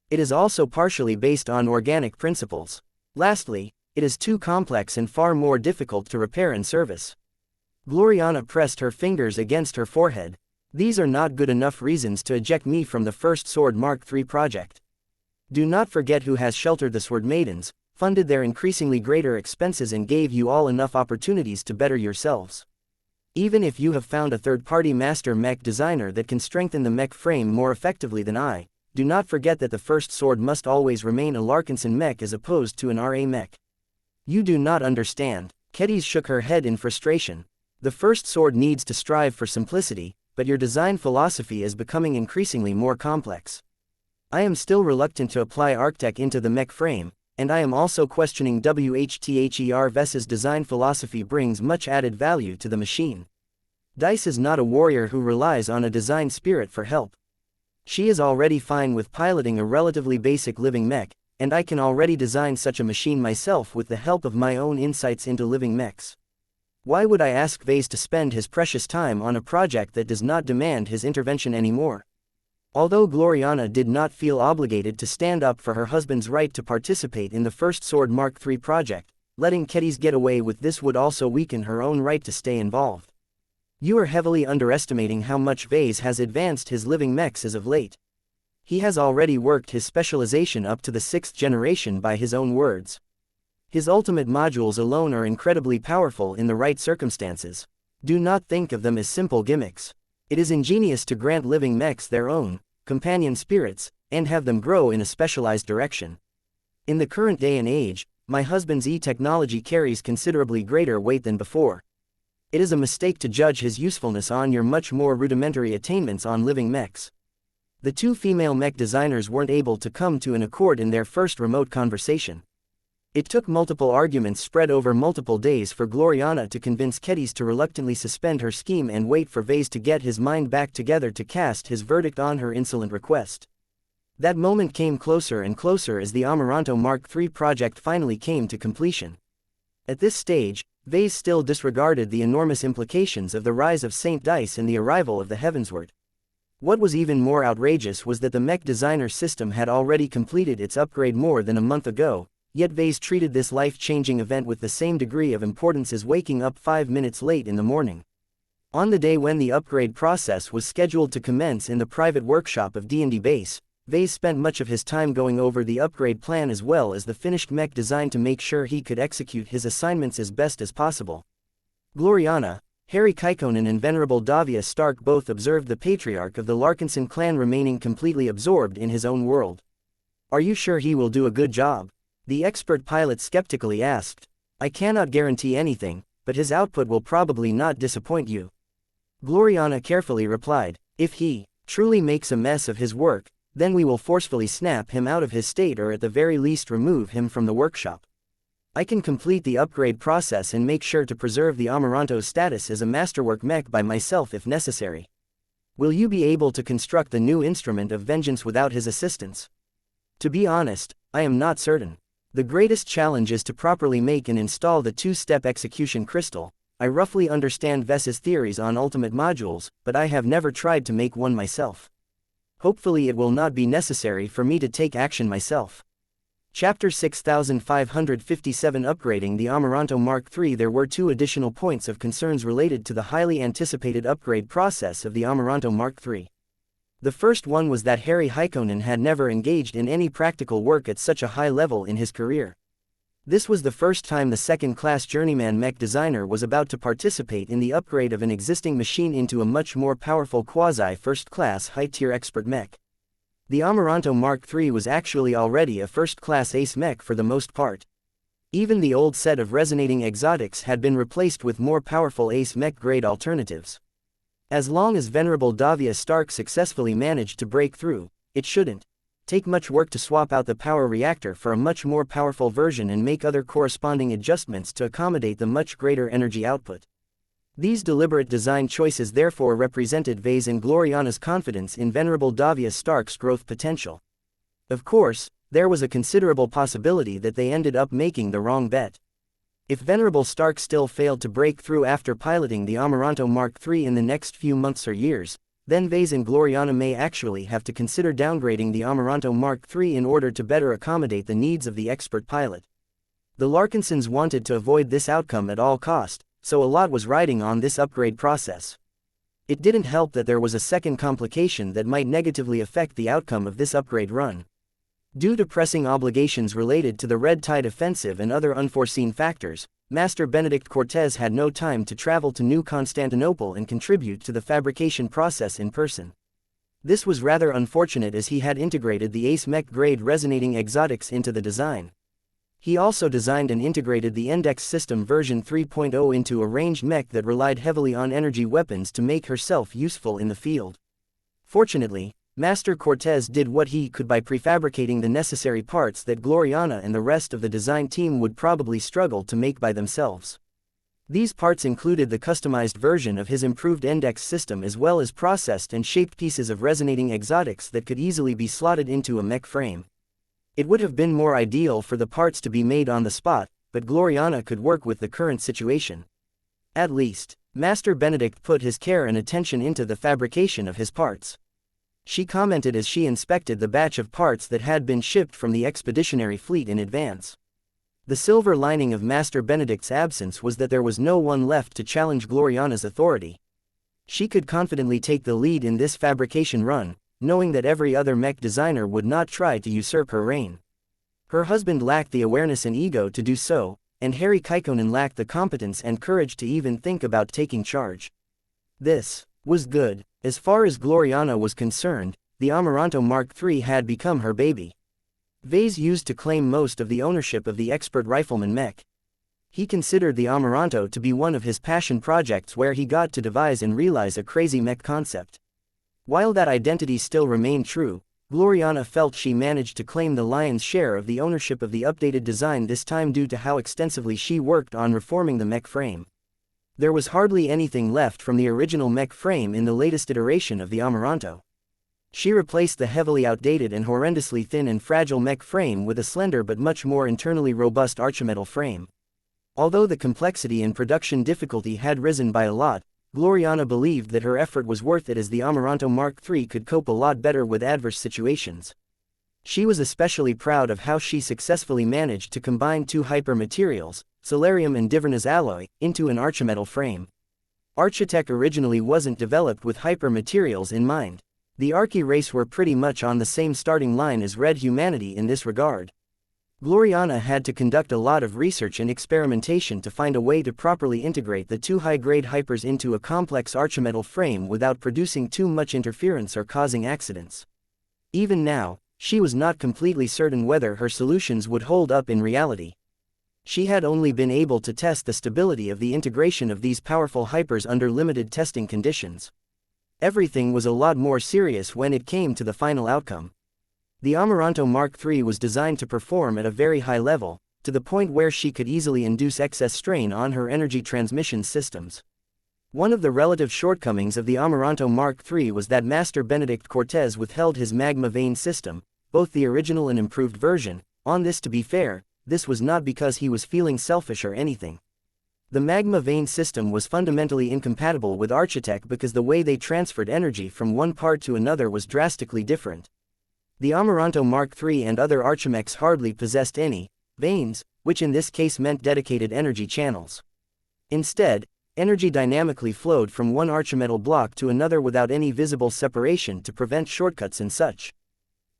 It is also partially based on organic principles. Lastly, it is too complex and far more difficult to repair and service. Gloriana pressed her fingers against her forehead. These are not good enough reasons to eject me from the First Sword Mark III project. Do not forget who has sheltered the Sword Maidens, funded their increasingly greater expenses and gave you all enough opportunities to better yourselves. Even if you have found a third-party master mech designer that can strengthen the mech frame more effectively than I, do not forget that the first sword must always remain a Larkinson mech as opposed to an RA mech. You do not understand. Ketiz shook her head in frustration. The first sword needs to strive for simplicity, but your design philosophy is becoming increasingly more complex. I am still reluctant to apply Arctech into the mech frame, and I am also questioning WHTHER Vess's design philosophy brings much added value to the machine. Dice is not a warrior who relies on a design spirit for help. She is already fine with piloting a relatively basic living mech, and I can already design such a machine myself with the help of my own insights into living mechs. Why would I ask Vase to spend his precious time on a project that does not demand his intervention anymore? Although Gloriana did not feel obligated to stand up for her husband's right to participate in the First Sword Mark III project, letting Ketiz get away with this would also weaken her own right to stay involved. You are heavily underestimating how much Vase has advanced his living mechs as of late. He has already worked his specialization up to the 6th generation by his own words. His ultimate modules alone are incredibly powerful in the right circumstances. Do not think of them as simple gimmicks. It is ingenious to grant living mechs their own companion spirits, and have them grow in a specialized direction. In the current day and age, my husband's e-technology carries considerably greater weight than before. It is a mistake to judge his usefulness on your much more rudimentary attainments on living mechs. The two female mech designers weren't able to come to an accord in their first remote conversation. It took multiple arguments spread over multiple days for Gloriana to convince Ketiz to reluctantly suspend her scheme and wait for Vase to get his mind back together to cast his verdict on her insolent request. That moment came closer and closer as the Amaranto Mark III project finally came to completion. At this stage, Vase still disregarded the enormous implications of the rise of St. Dice and the arrival of the Heavensward. What was even more outrageous was that the mech designer system had already completed its upgrade more than a month ago, yet Vase treated this life-changing event with the same degree of importance as waking up 5 minutes late in the morning. On the day when the upgrade process was scheduled to commence in the private workshop of D&D Base, Vase spent much of his time going over the upgrade plan as well as the finished mech design to make sure he could execute his assignments as best as possible. Gloriana, Harry Kaikonen and Venerable Davia Stark both observed the patriarch of the Larkinson clan remaining completely absorbed in his own world. Are you sure he will do a good job? The expert pilot skeptically asked. I cannot guarantee anything, but his output will probably not disappoint you. Gloriana carefully replied, if he truly makes a mess of his work, then we will forcefully snap him out of his state or at the very least remove him from the workshop. I can complete the upgrade process and make sure to preserve the Amaranto's status as a masterwork mech by myself if necessary. Will you be able to construct the new instrument of vengeance without his assistance? To be honest, I am not certain. The greatest challenge is to properly make and install the two-step execution crystal. I roughly understand Vess's theories on ultimate modules, but I have never tried to make one myself. Hopefully it will not be necessary for me to take action myself. Chapter 6557 Upgrading the Amaranto Mark III. There were two additional points of concerns related to the highly anticipated upgrade process of the Amaranto Mark III. The first one was that Harry Haikkonen had never engaged in any practical work at such a high level in his career. This was the first time the second-class journeyman mech designer was about to participate in the upgrade of an existing machine into a much more powerful quasi-first-class high-tier expert mech. The Amaranto Mark III was actually already a first-class ace mech for the most part. Even the old set of resonating exotics had been replaced with more powerful ace mech-grade alternatives. As long as Venerable Davia Stark successfully managed to break through, it shouldn't take much work to swap out the power reactor for a much more powerful version and make other corresponding adjustments to accommodate the much greater energy output. These deliberate design choices therefore represented Vase and Gloriana's confidence in Venerable Davia Stark's growth potential. Of course, there was a considerable possibility that they ended up making the wrong bet. If Venerable Stark still failed to break through after piloting the Amaranto Mark III in the next few months or years, then Vase and Gloriana may actually have to consider downgrading the Amaranto Mark III in order to better accommodate the needs of the expert pilot. The Larkinsons wanted to avoid this outcome at all cost, so a lot was riding on this upgrade process. It didn't help that there was a second complication that might negatively affect the outcome of this upgrade run. Due to pressing obligations related to the Red Tide Offensive and other unforeseen factors, Master Benedict Cortez had no time to travel to New Constantinople and contribute to the fabrication process in person. This was rather unfortunate as he had integrated the Ace Mech grade resonating exotics into the design. He also designed and integrated the Index System version 3.0 into a ranged mech that relied heavily on energy weapons to make herself useful in the field. Fortunately, Master Cortez did what he could by prefabricating the necessary parts that Gloriana and the rest of the design team would probably struggle to make by themselves. These parts included the customized version of his improved Index System as well as processed and shaped pieces of resonating exotics that could easily be slotted into a mech frame. It would have been more ideal for the parts to be made on the spot, but Gloriana could work with the current situation. At least, Master Benedict put his care and attention into the fabrication of his parts. She commented as she inspected the batch of parts that had been shipped from the expeditionary fleet in advance. The silver lining of Master Benedict's absence was that there was no one left to challenge Gloriana's authority. She could confidently take the lead in this fabrication run, knowing that every other mech designer would not try to usurp her reign. Her husband lacked the awareness and ego to do so, and Harry Haikkonen lacked the competence and courage to even think about taking charge. This was good. As far as Gloriana was concerned, the Amaranto Mark III had become her baby. Vase used to claim most of the ownership of the expert rifleman mech. He considered the Amaranto to be one of his passion projects where he got to devise and realize a crazy mech concept. While that identity still remained true, Gloriana felt she managed to claim the lion's share of the ownership of the updated design this time due to how extensively she worked on reforming the mech frame. There was hardly anything left from the original mech frame in the latest iteration of the Amaranto. She replaced the heavily outdated and horrendously thin and fragile mech frame with a slender but much more internally robust archimetal frame. Although the complexity and production difficulty had risen by a lot, Gloriana believed that her effort was worth it as the Amaranto Mark III could cope a lot better with adverse situations. She was especially proud of how she successfully managed to combine two hyper-materials, Solarium and Divernus alloy, into an archimetal frame. Architect originally wasn't developed with hyper-materials in mind. The Archi race were pretty much on the same starting line as Red Humanity in this regard. Gloriana had to conduct a lot of research and experimentation to find a way to properly integrate the two high-grade hypers into a complex archimetal frame without producing too much interference or causing accidents. Even now, she was not completely certain whether her solutions would hold up in reality. She had only been able to test the stability of the integration of these powerful hypers under limited testing conditions. Everything was a lot more serious when it came to the final outcome. The Amaranto Mark III was designed to perform at a very high level, to the point where she could easily induce excess strain on her energy transmission systems. One of the relative shortcomings of the Amaranto Mark III was that Master Benedict Cortez withheld his magma vein system, both the original and improved version. On this, to be fair, this was not because he was feeling selfish or anything. The magma vein system was fundamentally incompatible with Architect because the way they transferred energy from one part to another was drastically different. The Amaranto Mark III and other Archimechs hardly possessed any veins, which in this case meant dedicated energy channels. Instead, energy dynamically flowed from one archimetal block to another without any visible separation to prevent shortcuts and such.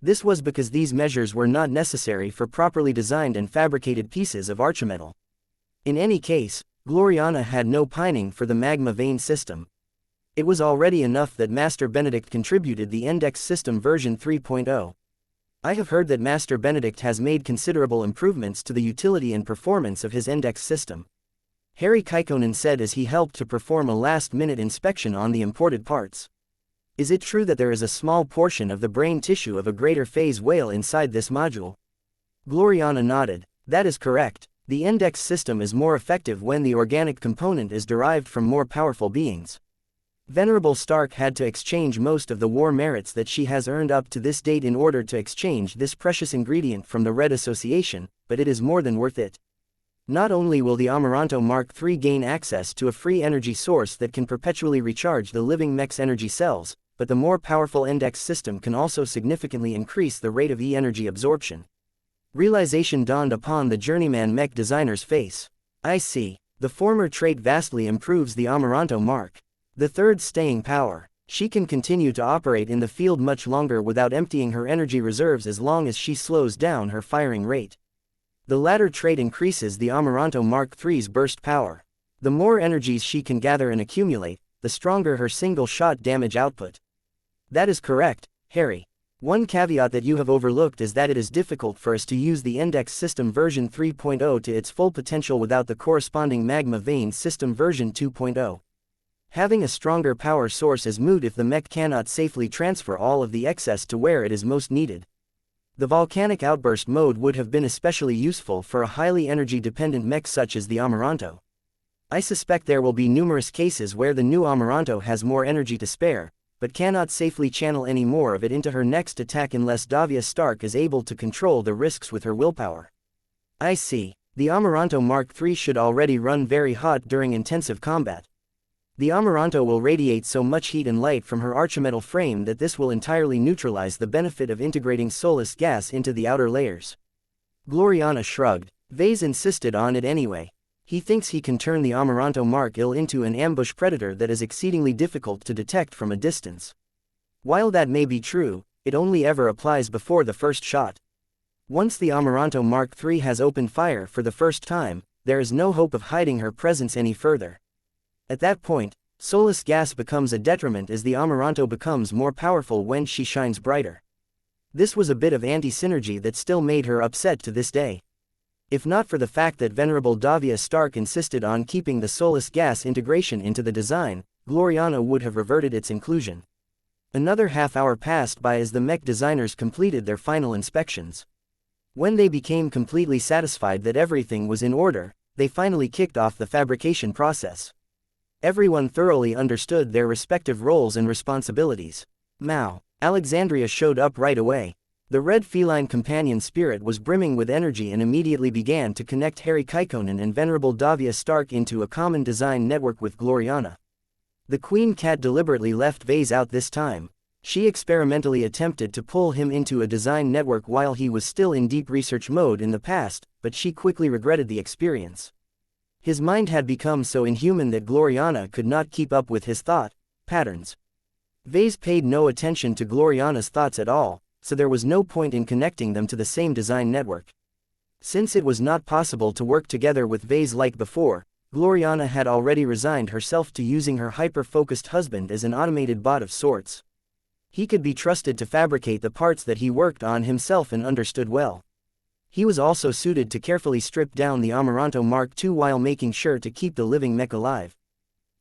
This was because these measures were not necessary for properly designed and fabricated pieces of archimetal. In any case, Gloriana had no pining for the magma vein system. It was already enough that Master Benedict contributed the Index System version 3.0. I have heard that Master Benedict has made considerable improvements to the utility and performance of his index system. Harry Kaikkonen said as he helped to perform a last-minute inspection on the imported parts. Is it true that there is a small portion of the brain tissue of a greater phase whale inside this module? Gloriana nodded. That is correct. The index system is more effective when the organic component is derived from more powerful beings. Venerable Stark had to exchange most of the war merits that she has earned up to this date in order to exchange this precious ingredient from the Red Association, but it is more than worth it. Not only will the Amaranto Mark III gain access to a free energy source that can perpetually recharge the living mech's energy cells, but the more powerful index system can also significantly increase the rate of E-energy absorption. Realization dawned upon the journeyman mech designer's face. I see. The former trait vastly improves the Amaranto Mark. The third staying power. She can continue to operate in the field much longer without emptying her energy reserves as long as she slows down her firing rate. The latter trait increases the Amaranto Mark III's burst power. The more energies she can gather and accumulate, the stronger her single-shot damage output. That is correct, Harry. One caveat that you have overlooked is that it is difficult for us to use the Index System version 3.0 to its full potential without the corresponding Magma Vein System version 2.0. Having a stronger power source is moot if the mech cannot safely transfer all of the excess to where it is most needed. The volcanic outburst mode would have been especially useful for a highly energy-dependent mech such as the Amaranto. I suspect there will be numerous cases where the new Amaranto has more energy to spare, but cannot safely channel any more of it into her next attack unless Davia Stark is able to control the risks with her willpower. I see. The Amaranto Mark III should already run very hot during intensive combat. The Amaranto will radiate so much heat and light from her archimetal frame that this will entirely neutralize the benefit of integrating soulless gas into the outer layers. Gloriana shrugged. Vase insisted on it anyway. He thinks he can turn the Amaranto Mark I into an ambush predator that is exceedingly difficult to detect from a distance. While that may be true, it only ever applies before the first shot. Once the Amaranto Mark III has opened fire for the first time, there is no hope of hiding her presence any further. At that point, soulless gas becomes a detriment as the Amaranto becomes more powerful when she shines brighter. This was a bit of anti-synergy that still made her upset to this day. If not for the fact that Venerable Davia Stark insisted on keeping the soulless gas integration into the design, Gloriana would have reverted its inclusion. Another half-hour passed by as the mech designers completed their final inspections. When they became completely satisfied that everything was in order, they finally kicked off the fabrication process. Everyone thoroughly understood their respective roles and responsibilities. Mao. Alexandria showed up right away. The red feline companion spirit was brimming with energy and immediately began to connect Harry Kaikkonen and Venerable Davia Stark into a common design network with Gloriana. The queen cat deliberately left Vase out this time. She experimentally attempted to pull him into a design network while he was still in deep research mode in the past, but she quickly regretted the experience. His mind had become so inhuman that Gloriana could not keep up with his thought patterns. Vase paid no attention to Gloriana's thoughts at all, so there was no point in connecting them to the same design network. Since it was not possible to work together with Vase like before, Gloriana had already resigned herself to using her hyper-focused husband as an automated bot of sorts. He could be trusted to fabricate the parts that he worked on himself and understood well. He was also suited to carefully strip down the Amaranto Mark II while making sure to keep the living mech alive.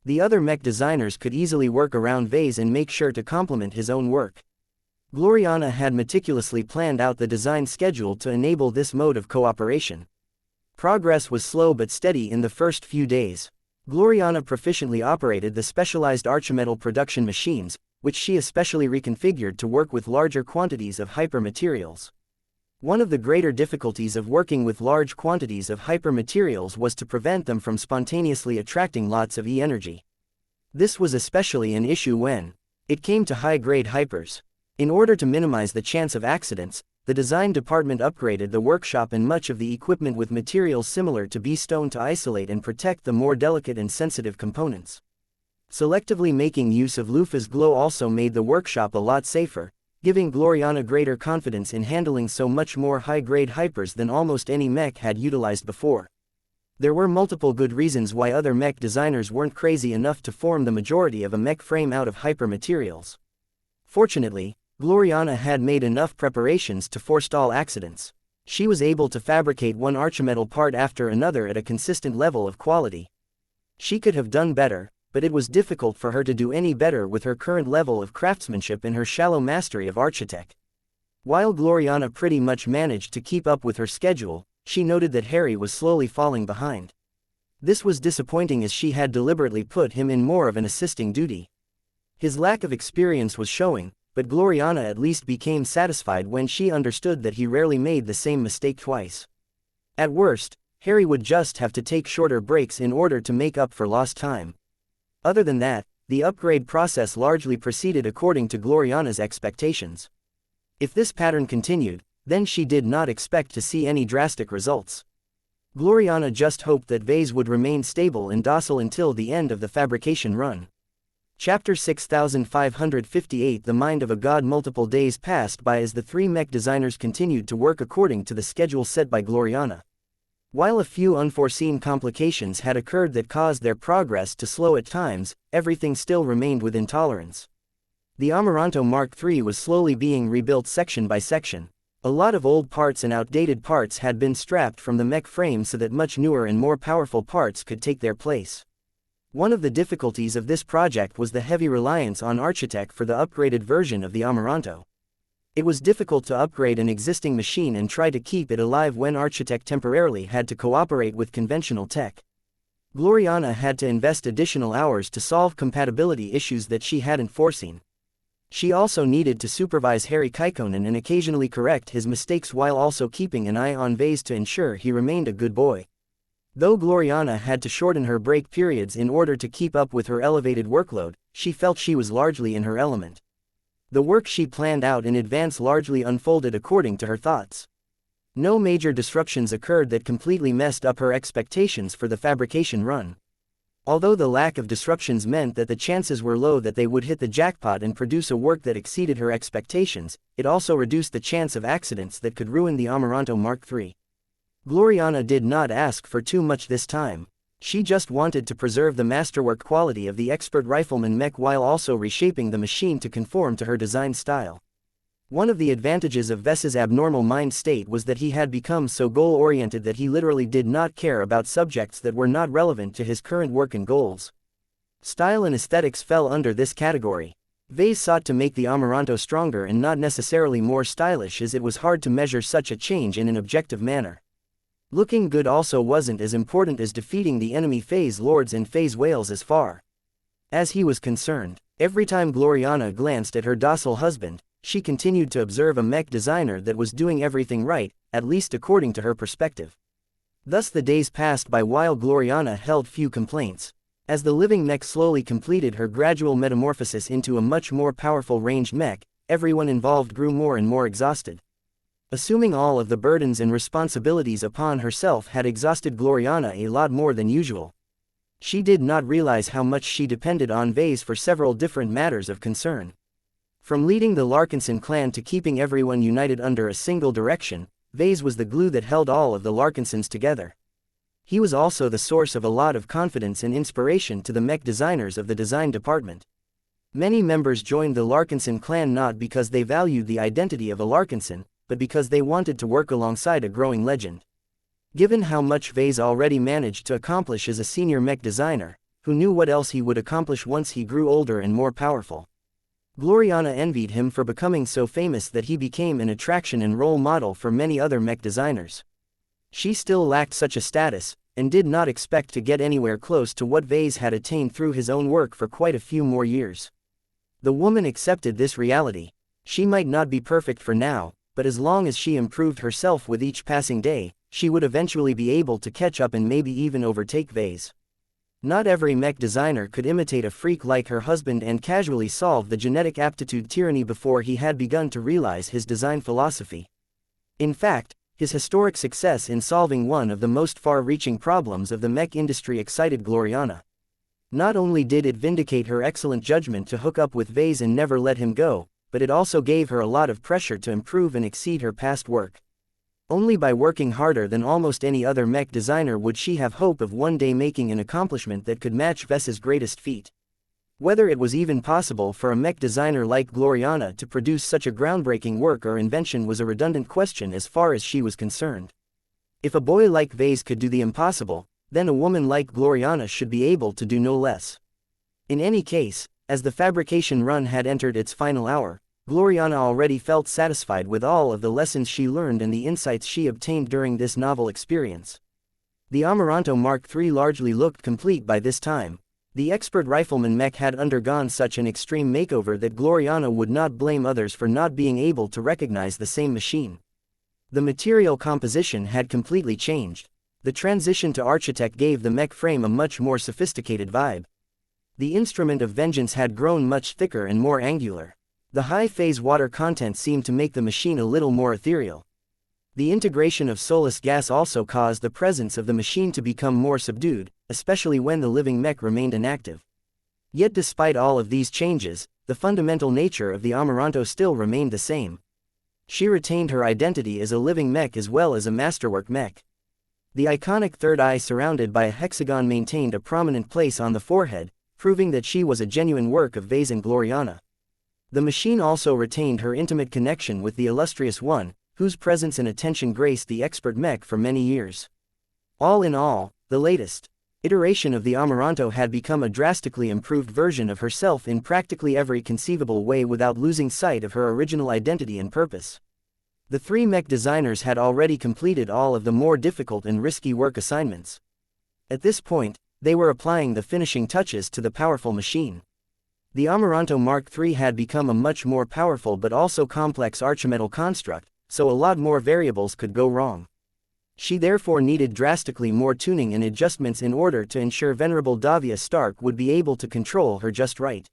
The other mech designers could easily work around Vase and make sure to complement his own work. Gloriana had meticulously planned out the design schedule to enable this mode of cooperation. Progress was slow but steady in the first few days. Gloriana proficiently operated the specialized archimetal production machines, which she especially reconfigured to work with larger quantities of hypermaterials. One of the greater difficulties of working with large quantities of hypermaterials was to prevent them from spontaneously attracting lots of E-energy. This was especially an issue when it came to high-grade hypers. In order to minimize the chance of accidents, the design department upgraded the workshop and much of the equipment with materials similar to bee stone to isolate and protect the more delicate and sensitive components. Selectively making use of loofah's glow also made the workshop a lot safer, giving Gloriana greater confidence in handling so much more high-grade hypers than almost any mech had utilized before. There were multiple good reasons why other mech designers weren't crazy enough to form the majority of a mech frame out of hyper materials. Fortunately, Gloriana had made enough preparations to forestall accidents. She was able to fabricate one archimetal part after another at a consistent level of quality. She could have done better, but it was difficult for her to do any better with her current level of craftsmanship and her shallow mastery of architect. While Gloriana pretty much managed to keep up with her schedule, she noted that Harry was slowly falling behind. This was disappointing as she had deliberately put him in more of an assisting duty. His lack of experience was showing, but Gloriana at least became satisfied when she understood that he rarely made the same mistake twice. At worst, Harry would just have to take shorter breaks in order to make up for lost time. Other than that, the upgrade process largely proceeded according to Gloriana's expectations. If this pattern continued, then she did not expect to see any drastic results. Gloriana just hoped that Vase would remain stable and docile until the end of the fabrication run. Chapter 6558 The Mind of a God. Multiple days passed by as the three mech designers continued to work according to the schedule set by Gloriana. While a few unforeseen complications had occurred that caused their progress to slow at times, everything still remained within tolerance. The Amaranto Mark III was slowly being rebuilt section by section. A lot of old parts and outdated parts had been scrapped from the mech frame so that much newer and more powerful parts could take their place. One of the difficulties of this project was the heavy reliance on Architect for the upgraded version of the Amaranto. It was difficult to upgrade an existing machine and try to keep it alive when Architect temporarily had to cooperate with conventional tech. Gloriana had to invest additional hours to solve compatibility issues that she hadn't foreseen. She also needed to supervise Harry Kikonen and occasionally correct his mistakes while also keeping an eye on Vase to ensure he remained a good boy. Though Gloriana had to shorten her break periods in order to keep up with her elevated workload, she felt she was largely in her element. The work she planned out in advance largely unfolded according to her thoughts. No major disruptions occurred that completely messed up her expectations for the fabrication run. Although the lack of disruptions meant that the chances were low that they would hit the jackpot and produce a work that exceeded her expectations, it also reduced the chance of accidents that could ruin the Amaranto Mark III. Gloriana did not ask for too much this time. She just wanted to preserve the masterwork quality of the expert rifleman mech while also reshaping the machine to conform to her design style. One of the advantages of Ves's abnormal mind state was that he had become so goal-oriented that he literally did not care about subjects that were not relevant to his current work and goals. Style and aesthetics fell under this category. Vase sought to make the Amaranto stronger and not necessarily more stylish, as it was hard to measure such a change in an objective manner. Looking good also wasn't as important as defeating the enemy phase lords and phase whales as far as he was concerned. Every time Gloriana glanced at her docile husband, she continued to observe a mech designer that was doing everything right, at least according to her perspective. Thus the days passed by while Gloriana held few complaints. As the living mech slowly completed her gradual metamorphosis into a much more powerful ranged mech, everyone involved grew more and more exhausted. Assuming all of the burdens and responsibilities upon herself had exhausted Gloriana a lot more than usual. She did not realize how much she depended on Vase for several different matters of concern. From leading the Larkinson clan to keeping everyone united under a single direction, Vase was the glue that held all of the Larkinsons together. He was also the source of a lot of confidence and inspiration to the mech designers of the design department. Many members joined the Larkinson clan not because they valued the identity of a Larkinson, but because they wanted to work alongside a growing legend. Given how much Vase already managed to accomplish as a senior mech designer, who knew what else he would accomplish once he grew older and more powerful? Gloriana envied him for becoming so famous that he became an attraction and role model for many other mech designers. She still lacked such a status, and did not expect to get anywhere close to what Vase had attained through his own work for quite a few more years. The woman accepted this reality. She might not be perfect for now, but as long as she improved herself with each passing day, she would eventually be able to catch up and maybe even overtake Vase. Not every mech designer could imitate a freak like her husband and casually solve the genetic aptitude tyranny before he had begun to realize his design philosophy. In fact, his historic success in solving one of the most far-reaching problems of the mech industry excited Gloriana. Not only did it vindicate her excellent judgment to hook up with Vase and never let him go, but it also gave her a lot of pressure to improve and exceed her past work. Only by working harder than almost any other mech designer would she have hope of one day making an accomplishment that could match Ves's greatest feat. Whether it was even possible for a mech designer like Gloriana to produce such a groundbreaking work or invention was a redundant question as far as she was concerned. If a boy like Vase could do the impossible, then a woman like Gloriana should be able to do no less. In any case, as the fabrication run had entered its final hour, Gloriana already felt satisfied with all of the lessons she learned and the insights she obtained during this novel experience. The Amaranto Mark III largely looked complete by this time. The expert rifleman Mech had undergone such an extreme makeover that Gloriana would not blame others for not being able to recognize the same machine. The material composition had completely changed. The transition to architect gave the mech frame a much more sophisticated vibe. The instrument of vengeance had grown much thicker and more angular. The high-phase water content seemed to make the machine a little more ethereal. The integration of soulless gas also caused the presence of the machine to become more subdued, especially when the living mech remained inactive. Yet despite all of these changes, the fundamental nature of the Amaranto still remained the same. She retained her identity as a living mech as well as a masterwork mech. The iconic third eye surrounded by a hexagon maintained a prominent place on the forehead, proving that she was a genuine work of Vase and Gloriana. The machine also retained her intimate connection with the illustrious one, whose presence and attention graced the expert mech for many years. All in all, the latest iteration of the Amaranto had become a drastically improved version of herself in practically every conceivable way without losing sight of her original identity and purpose. The three mech designers had already completed all of the more difficult and risky work assignments. At this point, they were applying the finishing touches to the powerful machine. The Amaranto Mark III had become a much more powerful but also complex archimetal construct, so a lot more variables could go wrong. She therefore needed drastically more tuning and adjustments in order to ensure Venerable Davia Stark would be able to control her just right.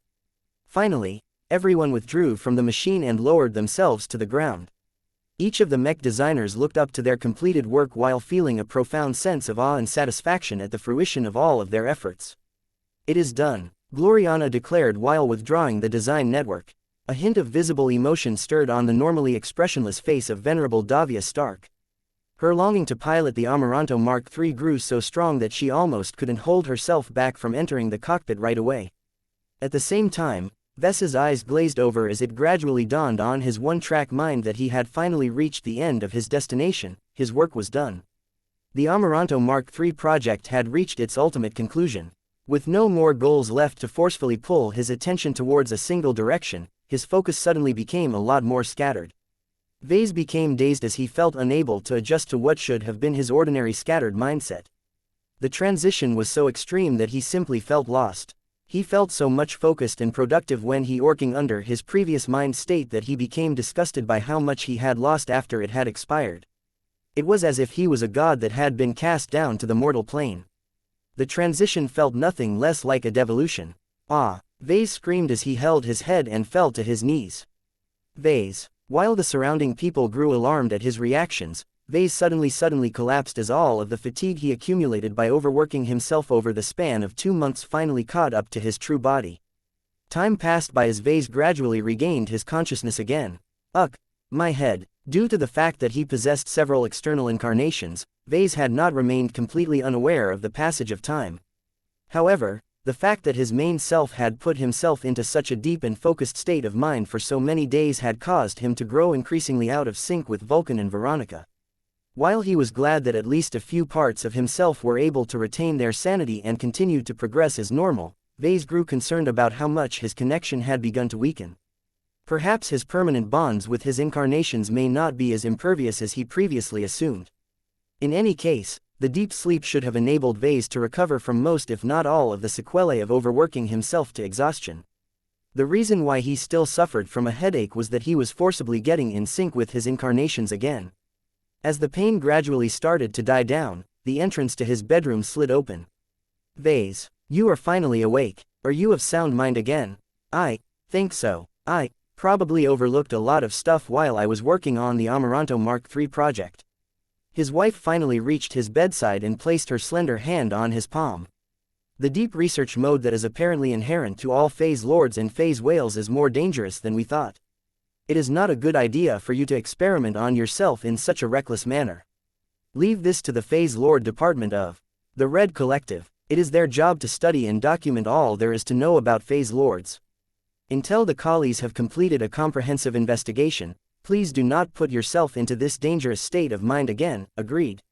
Finally, everyone withdrew from the machine and lowered themselves to the ground. Each of the mech designers looked up to their completed work while feeling a profound sense of awe and satisfaction at the fruition of all of their efforts. "It is done," Gloriana declared while withdrawing the design network. A hint of visible emotion stirred on the normally expressionless face of Venerable Davia Stark. Her longing to pilot the Amaranto Mark III grew so strong that she almost couldn't hold herself back from entering the cockpit right away. At the same time, Ves's eyes glazed over as it gradually dawned on his one-track mind that he had finally reached the end of his destination. His work was done. The Amaranto Mark III project had reached its ultimate conclusion. With no more goals left to forcefully pull his attention towards a single direction, his focus suddenly became a lot more scattered. Vase became dazed as he felt unable to adjust to what should have been his ordinary scattered mindset. The transition was so extreme that he simply felt lost. He felt so much focused and productive when he working under his previous mind state that he became disgusted by how much he had lost after it had expired. It was as if he was a god that had been cast down to the mortal plane. The transition felt nothing less like a devolution. "Ah!" Vase screamed as he held his head and fell to his knees. Vase. While the surrounding people grew alarmed at his reactions, Vase suddenly collapsed as all of the fatigue he accumulated by overworking himself over the span of 2 months finally caught up to his true body. Time passed by as Vase gradually regained his consciousness again. "Ugh, my head." Due to the fact that he possessed several external incarnations, Vase had not remained completely unaware of the passage of time. However, the fact that his main self had put himself into such a deep and focused state of mind for so many days had caused him to grow increasingly out of sync with Vulcan and Veronica. While he was glad that at least a few parts of himself were able to retain their sanity and continued to progress as normal, Vase grew concerned about how much his connection had begun to weaken. Perhaps his permanent bonds with his incarnations may not be as impervious as he previously assumed. In any case, the deep sleep should have enabled Vase to recover from most if not all of the sequelae of overworking himself to exhaustion. The reason why he still suffered from a headache was that he was forcibly getting in sync with his incarnations again. As the pain gradually started to die down, the entrance to his bedroom slid open. "Vase." You are finally awake. Are you of sound mind again? I think so. I probably overlooked a lot of stuff while I was working on the Amaranto Mark III project. His wife finally reached his bedside and placed her slender hand on his palm. The deep research mode that is apparently inherent to all phase lords and phase whales is more dangerous than we thought. It is not a good idea for you to experiment on yourself in such a reckless manner. Leave this to the phase lord department of the Red Collective. It is their job to study and document all there is to know about phase lords. Until the collies have completed a comprehensive investigation, please do not put yourself into this dangerous state of mind again. Agreed.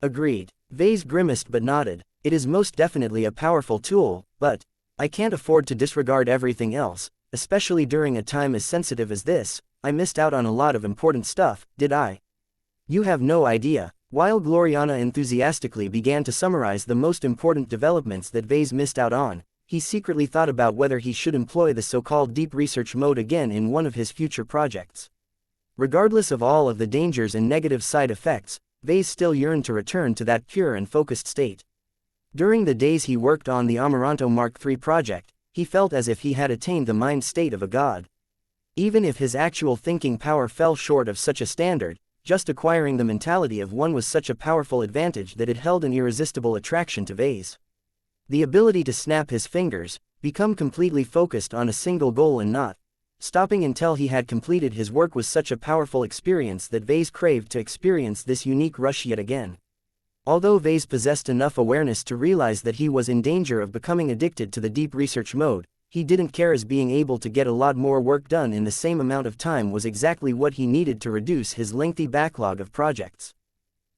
Agreed. Vase grimaced but nodded. It is most definitely a powerful tool, but I can't afford to disregard everything else, especially during a time as sensitive as this. I missed out on a lot of important stuff, did I? You have no idea. While Gloriana enthusiastically began to summarize the most important developments that Vase missed out on, he secretly thought about whether he should employ the so-called deep research mode again in one of his future projects. Regardless of all of the dangers and negative side effects, Vase still yearned to return to that pure and focused state. During the days he worked on the Amaranto Mark III project, he felt as if he had attained the mind state of a god. Even if his actual thinking power fell short of such a standard, just acquiring the mentality of one was such a powerful advantage that it held an irresistible attraction to Vase. The ability to snap his fingers, become completely focused on a single goal and not stopping until he had completed his work was such a powerful experience that Vase craved to experience this unique rush yet again. Although Vase possessed enough awareness to realize that he was in danger of becoming addicted to the deep research mode, he didn't care, as being able to get a lot more work done in the same amount of time was exactly what he needed to reduce his lengthy backlog of projects.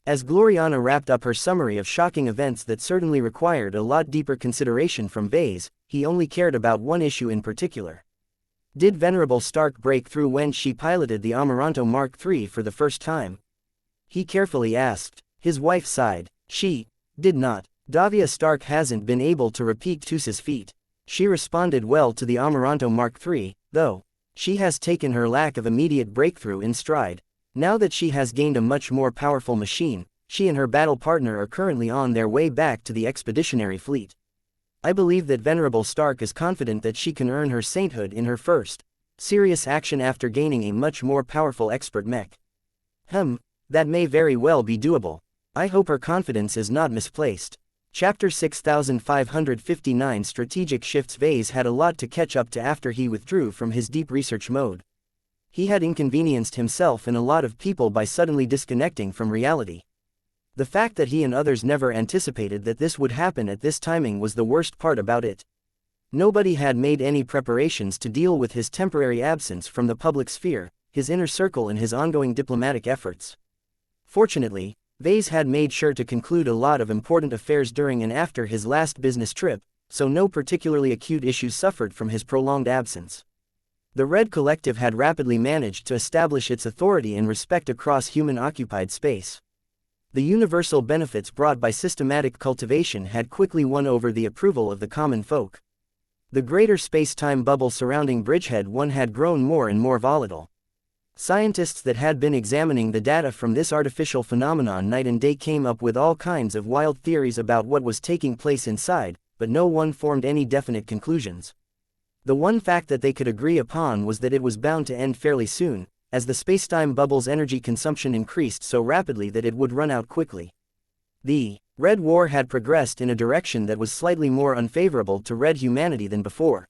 As Gloriana wrapped up her summary of shocking events that certainly required a lot deeper consideration from Vase, he only cared about one issue in particular. Did Venerable Stark break through when she piloted the Amaranto Mark III for the first time? He carefully asked. His wife sighed. She did not. Davia Stark hasn't been able to repeat Tussa's feat. She responded well to the Amaranto Mark III, though. She has taken her lack of immediate breakthrough in stride. Now that she has gained a much more powerful machine, she and her battle partner are currently on their way back to the expeditionary fleet. I believe that Venerable Stark is confident that she can earn her sainthood in her first serious action after gaining a much more powerful expert mech. That may very well be doable. I hope her confidence is not misplaced. Chapter 6559 Strategic Shifts. Vase had a lot to catch up to after he withdrew from his deep research mode. He had inconvenienced himself and a lot of people by suddenly disconnecting from reality. The fact that he and others never anticipated that this would happen at this timing was the worst part about it. Nobody had made any preparations to deal with his temporary absence from the public sphere, his inner circle, and his ongoing diplomatic efforts. Fortunately, Vase had made sure to conclude a lot of important affairs during and after his last business trip, so no particularly acute issues suffered from his prolonged absence. The Red Collective had rapidly managed to establish its authority and respect across human-occupied space. The universal benefits brought by systematic cultivation had quickly won over the approval of the common folk. The greater space-time bubble surrounding Bridgehead 1 had grown more and more volatile. Scientists that had been examining the data from this artificial phenomenon night and day came up with all kinds of wild theories about what was taking place inside, but no one formed any definite conclusions. The one fact that they could agree upon was that it was bound to end fairly soon, as the spacetime bubble's energy consumption increased so rapidly that it would run out quickly. The Red War had progressed in a direction that was slightly more unfavorable to Red humanity than before.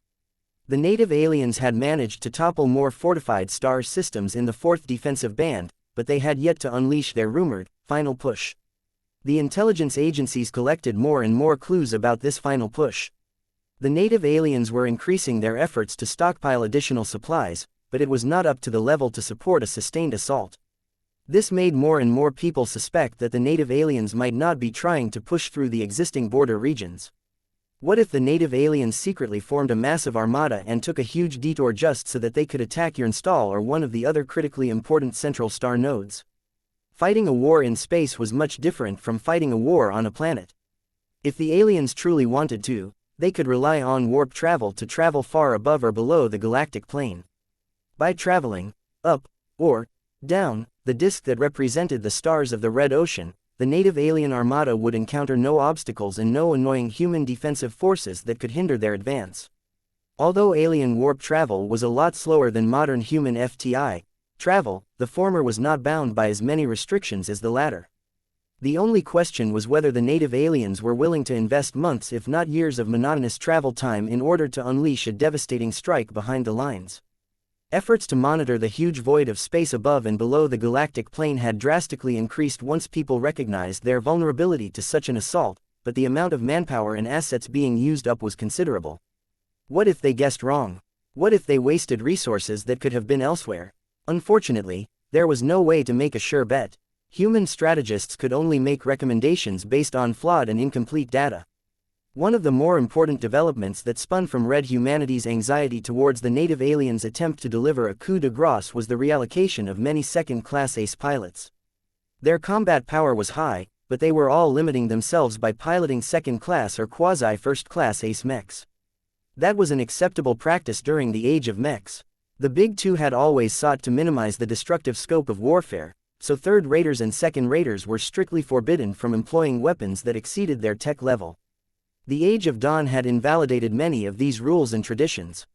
The native aliens had managed to topple more fortified star systems in the 4th defensive band, but they had yet to unleash their rumored final push. The intelligence agencies collected more and more clues about this final push. The native aliens were increasing their efforts to stockpile additional supplies, but it was not up to the level to support a sustained assault. This made more and more people suspect that the native aliens might not be trying to push through the existing border regions. What if the native aliens secretly formed a massive armada and took a huge detour just so that they could attack Xianxia or one of the other critically important central star nodes? Fighting a war in space was much different from fighting a war on a planet. If the aliens truly wanted to, they could rely on warp travel to travel far above or below the galactic plane. By traveling up or down the disk that represented the stars of the Red Ocean, the native alien armada would encounter no obstacles and no annoying human defensive forces that could hinder their advance. Although alien warp travel was a lot slower than modern human FTI travel, the former was not bound by as many restrictions as the latter. The only question was whether the native aliens were willing to invest months if not years of monotonous travel time in order to unleash a devastating strike behind the lines. Efforts to monitor the huge void of space above and below the galactic plane had drastically increased once people recognized their vulnerability to such an assault, but the amount of manpower and assets being used up was considerable. What if they guessed wrong? What if they wasted resources that could have been elsewhere? Unfortunately, there was no way to make a sure bet. Human strategists could only make recommendations based on flawed and incomplete data. One of the more important developments that spun from Red humanity's anxiety towards the native aliens' attempt to deliver a coup de grace was the reallocation of many second-class ace pilots. Their combat power was high, but they were all limiting themselves by piloting second-class or quasi-first-class ace mechs. That was an acceptable practice during the age of mechs. The Big Two had always sought to minimize the destructive scope of warfare, so third-raters and second-raters were strictly forbidden from employing weapons that exceeded their tech level. The Age of Dawn had invalidated many of these rules and traditions.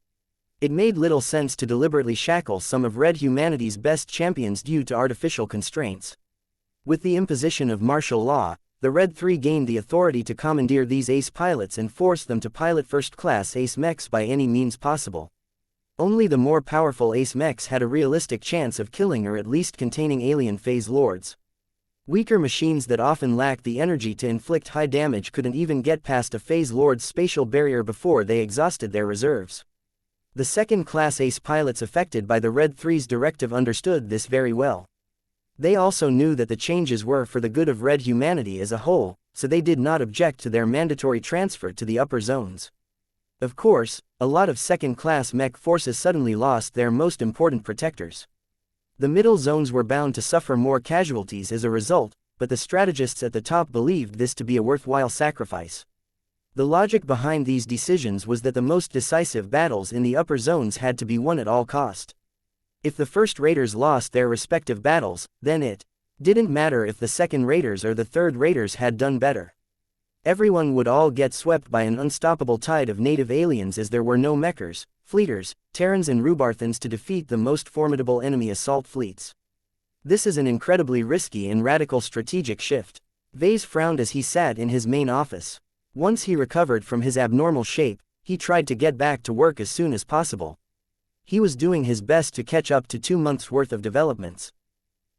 It made little sense to deliberately shackle some of Red humanity's best champions due to artificial constraints. With the imposition of martial law, the Red Three gained the authority to commandeer these ace pilots and force them to pilot first-class ace mechs by any means possible. Only the more powerful ace mechs had a realistic chance of killing or at least containing alien phase lords. Weaker machines that often lacked the energy to inflict high damage couldn't even get past a phase lord's spatial barrier before they exhausted their reserves. The second-class ace pilots affected by the Red Three's directive understood this very well. They also knew that the changes were for the good of Red humanity as a whole, so they did not object to their mandatory transfer to the upper zones. Of course, a lot of second-class mech forces suddenly lost their most important protectors. The middle zones were bound to suffer more casualties as a result, but the strategists at the top believed this to be a worthwhile sacrifice. The logic behind these decisions was that the most decisive battles in the upper zones had to be won at all cost. If the first raters lost their respective battles, then it didn't matter if the second raters or the third raters had done better. Everyone would all get swept by an unstoppable tide of native aliens as there were no mechers, fleeters, Terrans and Rubarthans to defeat the most formidable enemy assault fleets. This is an incredibly risky and radical strategic shift. Vase frowned as he sat in his main office. Once he recovered from his abnormal shape, he tried to get back to work as soon as possible. He was doing his best to catch up to 2 months' worth of developments.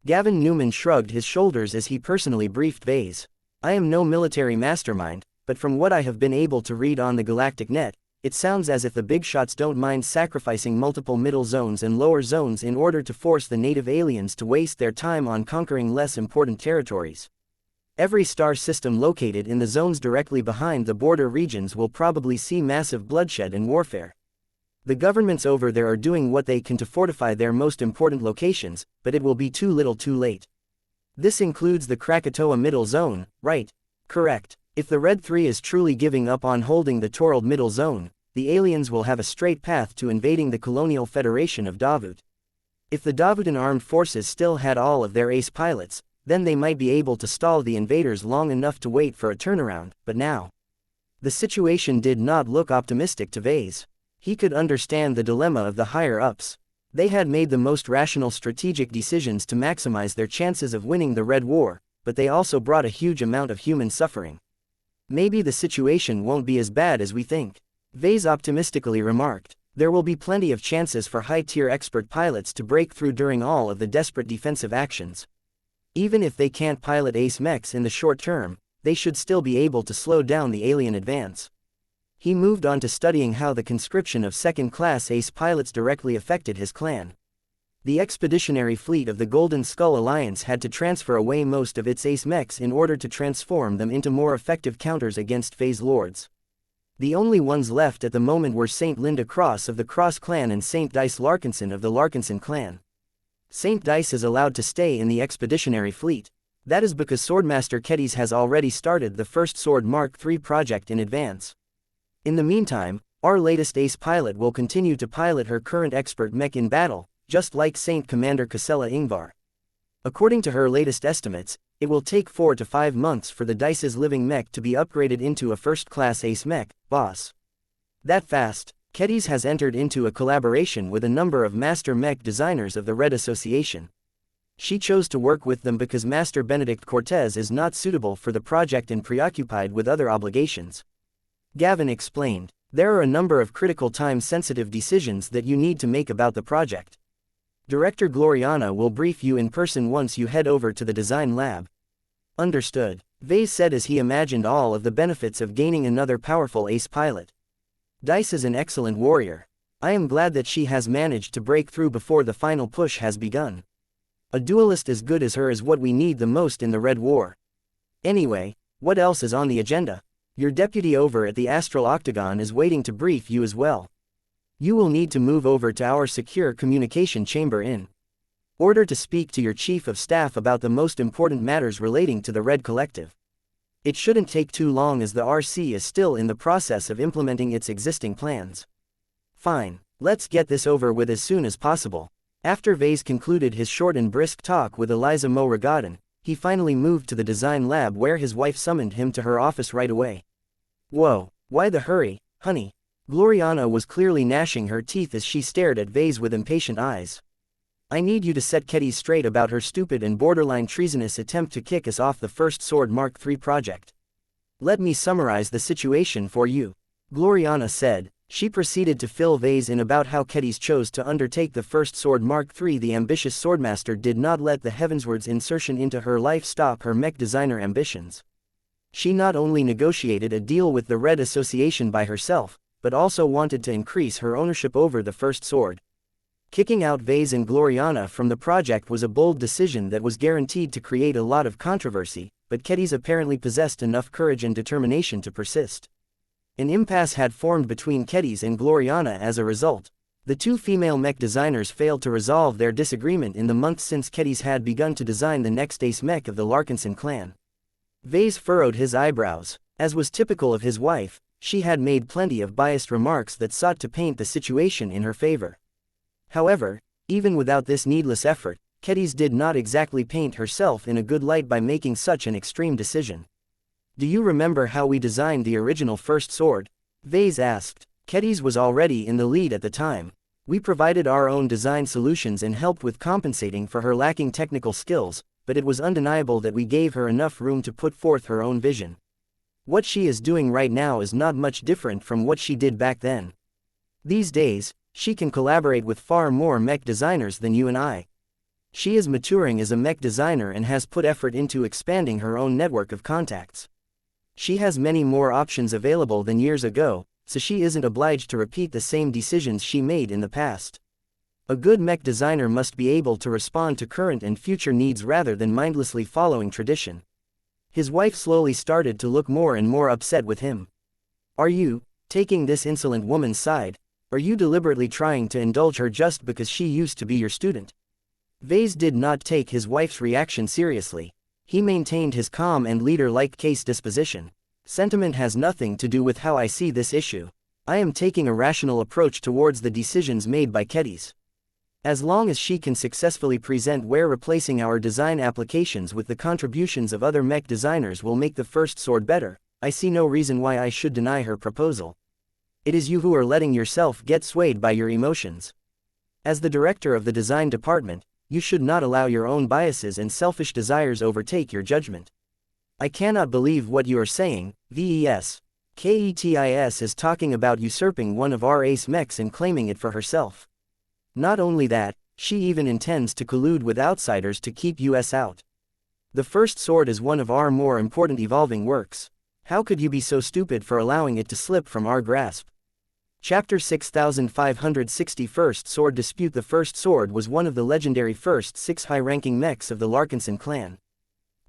Gavin Newman shrugged his shoulders as he personally briefed Vase. I am no military mastermind, but from what I have been able to read on the galactic net, it sounds as if the big shots don't mind sacrificing multiple middle zones and lower zones in order to force the native aliens to waste their time on conquering less important territories. Every star system located in the zones directly behind the border regions will probably see massive bloodshed and warfare. The governments over there are doing what they can to fortify their most important locations, but it will be too little too late. This includes the Krakatoa Middle Zone, right? Correct. If the Red Three is truly giving up on holding the Torald Middle Zone, the aliens will have a straight path to invading the Colonial Federation of Davut. If the Davutan armed forces still had all of their ace pilots, then they might be able to stall the invaders long enough to wait for a turnaround, but now the situation did not look optimistic to Vase. He could understand the dilemma of the higher-ups. They had made the most rational strategic decisions to maximize their chances of winning the Red War, but they also brought a huge amount of human suffering. Maybe the situation won't be as bad as we think, Vase optimistically remarked. There will be plenty of chances for high-tier expert pilots to break through during all of the desperate defensive actions. Even if they can't pilot ace mechs in the short term, they should still be able to slow down the alien advance. He moved on to studying how the conscription of second-class ace pilots directly affected his clan. The expeditionary fleet of the Golden Skull Alliance had to transfer away most of its ace mechs in order to transform them into more effective counters against phase lords. The only ones left at the moment were St. Linda Cross of the Cross clan and St. Dice Larkinson of the Larkinson clan. St. Dice is allowed to stay in the expeditionary fleet. That is because Swordmaster Kedis has already started the first Sword Mark III project in advance. In the meantime, our latest ace pilot will continue to pilot her current expert mech in battle, just like Saint Commander Casella Ingvar. According to her latest estimates, It will take 4 to 5 months for the Dice's living mech to be upgraded into a first-class ace mech, boss. That fast? Kedis has entered into a collaboration with a number of master mech designers of the Red Association. She chose to work with them because Master Benedict Cortez is not suitable for the project and preoccupied with other obligations. Gavin explained, there are a number of critical time-sensitive decisions that you need to make about the project. Director Gloriana will brief you in person once you head over to the design lab. Understood, Vase said as he imagined all of the benefits of gaining another powerful ace pilot. Dice is an excellent warrior. I am glad that she has managed to break through before the final push has begun. A duelist as good as her is what we need the most in the Red War. Anyway, what else is on the agenda? Your deputy over at the Astral Octagon is waiting to brief you as well. You will need to move over to our secure communication chamber in order to speak to your chief of staff about the most important matters relating to the Red Collective. It shouldn't take too long as the RC is still in the process of implementing its existing plans. Fine, let's get this over with as soon as possible. After Vase concluded his short and brisk talk with Eliza Moregaden, he finally moved to the design lab where his wife summoned him to her office right away. Whoa, why the hurry, honey? Gloriana was clearly gnashing her teeth as she stared at Vase with impatient eyes. I need you to set Kedis straight about her stupid and borderline treasonous attempt to kick us off the First Sword Mark III project. Let me summarize the situation for you, Gloriana said. She proceeded to fill Vase in about how Kedis chose to undertake the First Sword Mark III. The ambitious swordmaster did not let the Heavensward's insertion into her life stop her mech designer ambitions. She not only negotiated a deal with the Red Association by herself, but also wanted to increase her ownership over the First Sword. Kicking out Vase and Gloriana from the project was a bold decision that was guaranteed to create a lot of controversy, but Kedis apparently possessed enough courage and determination to persist. An impasse had formed between Kedis and Gloriana as a result. The two female mech designers failed to resolve their disagreement in the months since Kedis had begun to design the next ace mech of the Larkinson clan. Vase furrowed his eyebrows. As was typical of his wife, she had made plenty of biased remarks that sought to paint the situation in her favor. However, even without this needless effort, Kedis did not exactly paint herself in a good light by making such an extreme decision. Do you remember how we designed the original First Sword? Vase asked. Kedis was already in the lead at the time. We provided our own design solutions and helped with compensating for her lacking technical skills, but it was undeniable that we gave her enough room to put forth her own vision. What she is doing right now is not much different from what she did back then. These days, she can collaborate with far more mech designers than you and I. She is maturing as a mech designer and has put effort into expanding her own network of contacts. She has many more options available than years ago, so she isn't obliged to repeat the same decisions she made in the past. A good mech designer must be able to respond to current and future needs rather than mindlessly following tradition. His wife slowly started to look more and more upset with him. Are you taking this insolent woman's side? Are you deliberately trying to indulge her just because she used to be your student? Vase did not take his wife's reaction seriously. He maintained his calm and leader-like case disposition. Sentiment has nothing to do with how I see this issue. I am taking a rational approach towards the decisions made by Kedis. As long as she can successfully present where replacing our design applications with the contributions of other mech designers will make the First Sword better, I see no reason why I should deny her proposal. It is you who are letting yourself get swayed by your emotions. As the director of the design department, you should not allow your own biases and selfish desires overtake your judgment. I cannot believe what you are saying, Ves. Ketis is talking about usurping one of our ace mechs and claiming it for herself. Not only that, she even intends to collude with outsiders to keep us out. The First Sword is one of our more important evolving works. How could you be so stupid for allowing it to slip from our grasp? Chapter 6560 First Sword Dispute. The First Sword was one of the legendary first 6 high-ranking mechs of the Larkinson clan.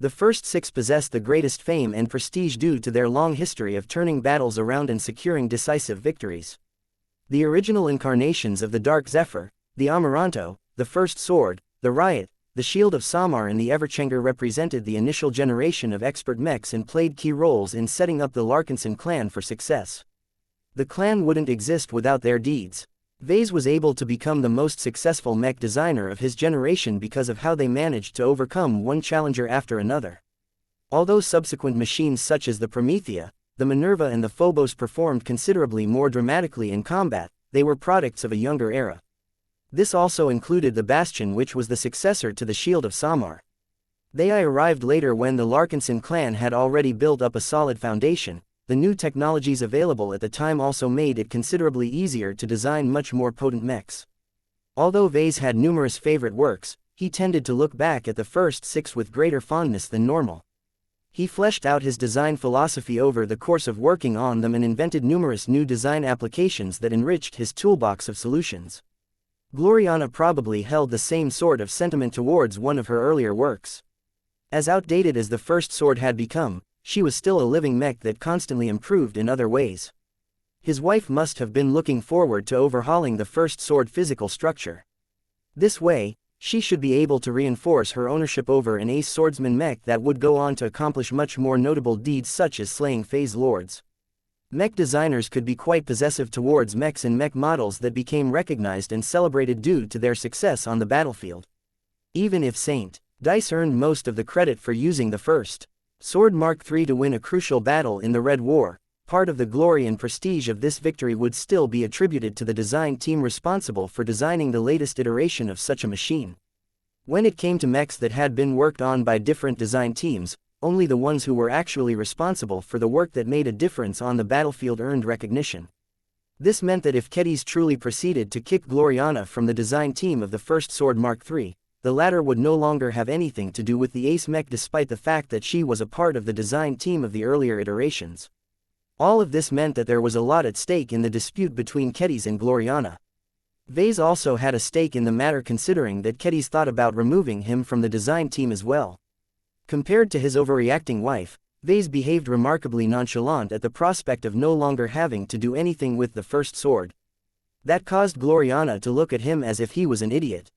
The first 6 possessed the greatest fame and prestige due to their long history of turning battles around and securing decisive victories. The original incarnations of the Dark Zephyr, the Amaranto, the First Sword, the Riot, the Shield of Samar and the Everchanger represented the initial generation of expert mechs and played key roles in setting up the Larkinson clan for success. The clan wouldn't exist without their deeds. Vase was able to become the most successful mech designer of his generation because of how they managed to overcome one challenger after another. Although subsequent machines such as the Promethea, the Minerva and the Phobos performed considerably more dramatically in combat, they were products of a younger era. This also included the Bastion, which was the successor to the Shield of Samar. They arrived later when the Larkinson clan had already built up a solid foundation. The new technologies available at the time also made it considerably easier to design much more potent mechs. Although Vase had numerous favorite works, he tended to look back at the first 6 with greater fondness than normal. He fleshed out his design philosophy over the course of working on them and invented numerous new design applications that enriched his toolbox of solutions. Gloriana probably held the same sort of sentiment towards one of her earlier works. As outdated as the first sword had become, she was still a living mech that constantly improved in other ways. His wife must have been looking forward to overhauling the first sword physical structure. This way, she should be able to reinforce her ownership over an ace swordsman mech that would go on to accomplish much more notable deeds such as slaying phase lords. Mech designers could be quite possessive towards mechs and mech models that became recognized and celebrated due to their success on the battlefield. Even if Saint Dice earned most of the credit for using the first Sword Mark III to win a crucial battle in the Red War, part of the glory and prestige of this victory would still be attributed to the design team responsible for designing the latest iteration of such a machine. When it came to mechs that had been worked on by different design teams, only the ones who were actually responsible for the work that made a difference on the battlefield earned recognition. This meant that if Kedis truly proceeded to kick Gloriana from the design team of the first Sword Mark III, the latter would no longer have anything to do with the ace mech despite the fact that she was a part of the design team of the earlier iterations. All of this meant that there was a lot at stake in the dispute between Kedis and Gloriana. Vase also had a stake in the matter considering that Kedis thought about removing him from the design team as well. Compared to his overreacting wife, Vase behaved remarkably nonchalant at the prospect of no longer having to do anything with the first sword. That caused Gloriana to look at him as if he was an idiot.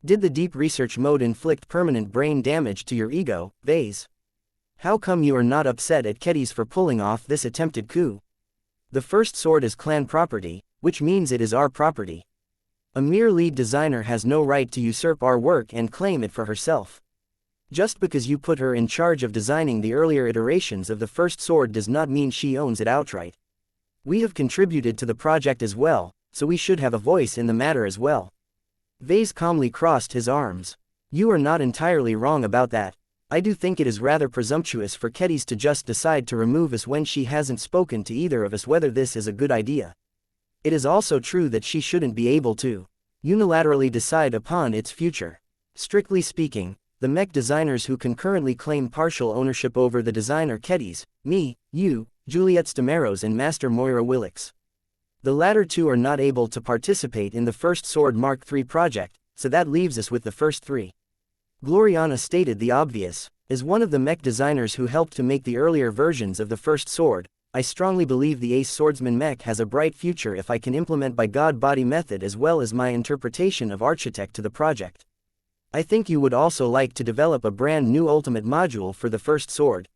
Did the deep research mode inflict permanent brain damage to your ego, Vase? How come you are not upset at Kedis for pulling off this attempted coup? The first sword is clan property, which means it is our property. A mere lead designer has no right to usurp our work and claim it for herself. Just because you put her in charge of designing the earlier iterations of the first sword does not mean she owns it outright. We have contributed to the project as well, so we should have a voice in the matter as well. Vase calmly crossed his arms. You are not entirely wrong about that. I do think it is rather presumptuous for Kedis to just decide to remove us when she hasn't spoken to either of us whether this is a good idea. It is also true that she shouldn't be able to unilaterally decide upon its future. Strictly speaking, the mech designers who concurrently claim partial ownership over the design are Kedis, me, you, Juliet Stamaros and Master Moira Willix. The latter two are not able to participate in the first Sword Mark III project, so that leaves us with the first 3. Gloriana stated the obvious. As one of the mech designers who helped to make the earlier versions of the first sword, I strongly believe the Ace Swordsman mech has a bright future if I can implement my God Body method as well as my interpretation of Architect to the project. I think you would also like to develop a brand new ultimate module for the first sword.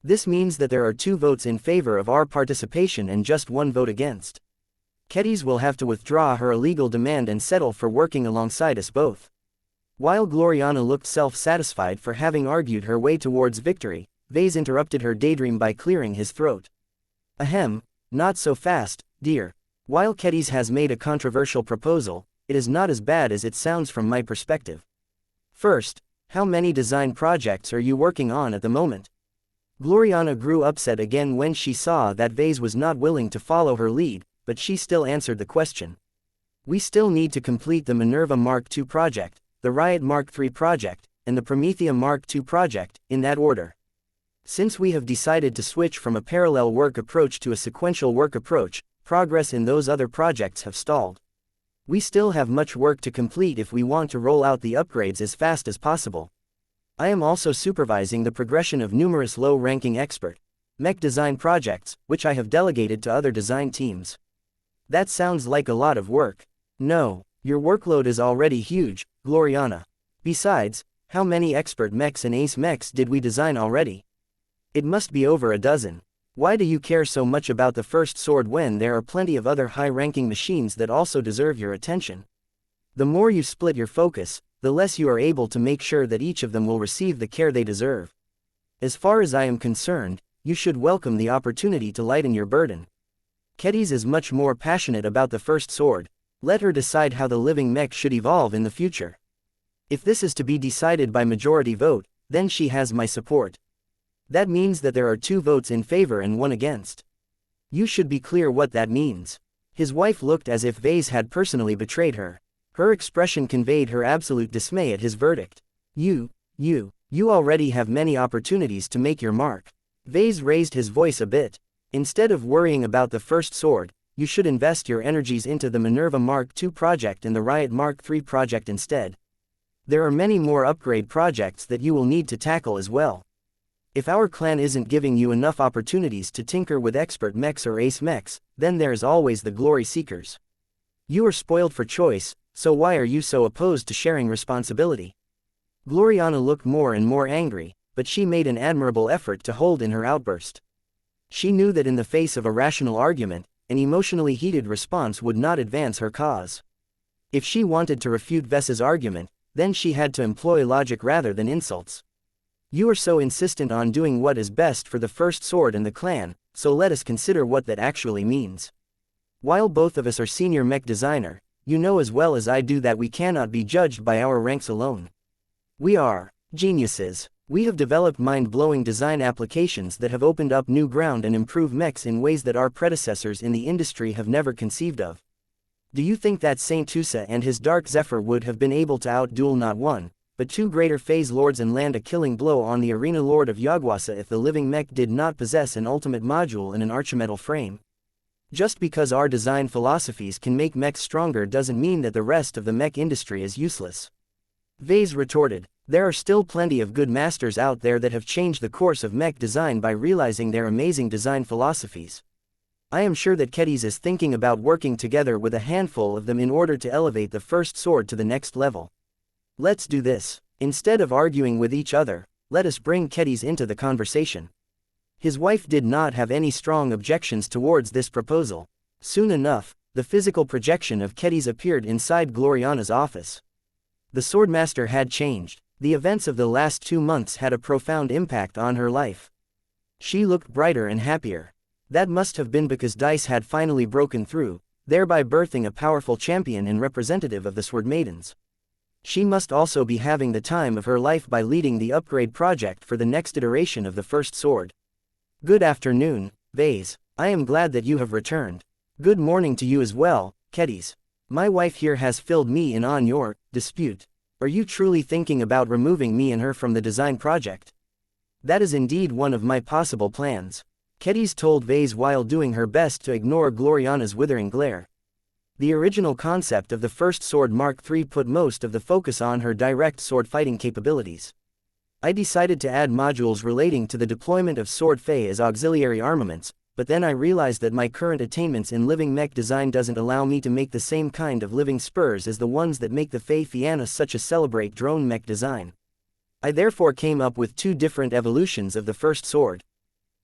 This means that there are 2 votes in favor of our participation and just 1 vote against. Kedis will have to withdraw her illegal demand and settle for working alongside us both. While Gloriana looked self-satisfied for having argued her way towards victory, Vase interrupted her daydream by clearing his throat. Ahem, not so fast, dear. While Kedis has made a controversial proposal, it is not as bad as it sounds from my perspective. First, how many design projects are you working on at the moment? Gloriana grew upset again when she saw that Vase was not willing to follow her lead, but she still answered the question. We still need to complete the Minerva Mark II project, the Riot Mark III project, and the Promethea Mark II project, in that order. Since we have decided to switch from a parallel work approach to a sequential work approach, progress in those other projects have stalled. We still have much work to complete if we want to roll out the upgrades as fast as possible. I am also supervising the progression of numerous low-ranking expert mech design projects, which I have delegated to other design teams. That sounds like a lot of work. No, your workload is already huge, Gloriana. Besides, how many expert mechs and ace mechs did we design already? It must be over a dozen. Why do you care so much about the first sword when there are plenty of other high-ranking machines that also deserve your attention? The more you split your focus, the less you are able to make sure that each of them will receive the care they deserve. As far as I am concerned, you should welcome the opportunity to lighten your burden. Kedis is much more passionate about the first sword. Let her decide how the living mech should evolve in the future. If this is to be decided by majority vote, then she has my support. That means that there are 2 votes in favor and 1 against. You should be clear what that means. His wife looked as if Vase had personally betrayed her. Her expression conveyed her absolute dismay at his verdict. You already have many opportunities to make your mark. Vase raised his voice a bit. Instead of worrying about the first sword, you should invest your energies into the Minerva Mark II project and the Riot Mark III project instead. There are many more upgrade projects that you will need to tackle as well. If our clan isn't giving you enough opportunities to tinker with expert mechs or ace mechs, then there's always the glory seekers. You are spoiled for choice, so why are you so opposed to sharing responsibility? Gloriana looked more and more angry, but she made an admirable effort to hold in her outburst. She knew that in the face of a rational argument, an emotionally heated response would not advance her cause. If she wanted to refute Vess's argument, then she had to employ logic rather than insults. You are so insistent on doing what is best for the first sword and the clan, so let us consider what that actually means. While both of us are senior mech designer, you know as well as I do that we cannot be judged by our ranks alone. We are geniuses. We have developed mind-blowing design applications that have opened up new ground and improved mechs in ways that our predecessors in the industry have never conceived of. Do you think that Saint Tusa and his Dark Zephyr would have been able to outduel not 1, but 2 greater phase lords and land a killing blow on the arena lord of Yagwasa if the living mech did not possess an ultimate module and an archimetal frame? Just because our design philosophies can make mechs stronger doesn't mean that the rest of the mech industry is useless. Vase retorted, there are still plenty of good masters out there that have changed the course of mech design by realizing their amazing design philosophies. I am sure that Kedis is thinking about working together with a handful of them in order to elevate the first sword to the next level. Let's do this. Instead of arguing with each other, let us bring Kedis into the conversation. His wife did not have any strong objections towards this proposal. Soon enough, the physical projection of Kedis appeared inside Gloriana's office. The swordmaster had changed. The events of the last 2 months had a profound impact on her life. She looked brighter and happier. That must have been because Dice had finally broken through, thereby birthing a powerful champion and representative of the Sword Maidens. She must also be having the time of her life by leading the upgrade project for the next iteration of the first sword. Good afternoon, Vase. I am glad that you have returned. Good morning to you as well, Kedis. My wife here has filled me in on your dispute. Are you truly thinking about removing me and her from the design project? That is indeed one of my possible plans. Kedis told Vase while doing her best to ignore Gloriana's withering glare. The original concept of the first sword Mark III put most of the focus on her direct sword fighting capabilities. I decided to add modules relating to the deployment of Sword Fei as auxiliary armaments, but then I realized that my current attainments in living mech design doesn't allow me to make the same kind of living spurs as the ones that make the Fei Fianna such a celebrate drone mech design. I therefore came up with 2 different evolutions of the first sword.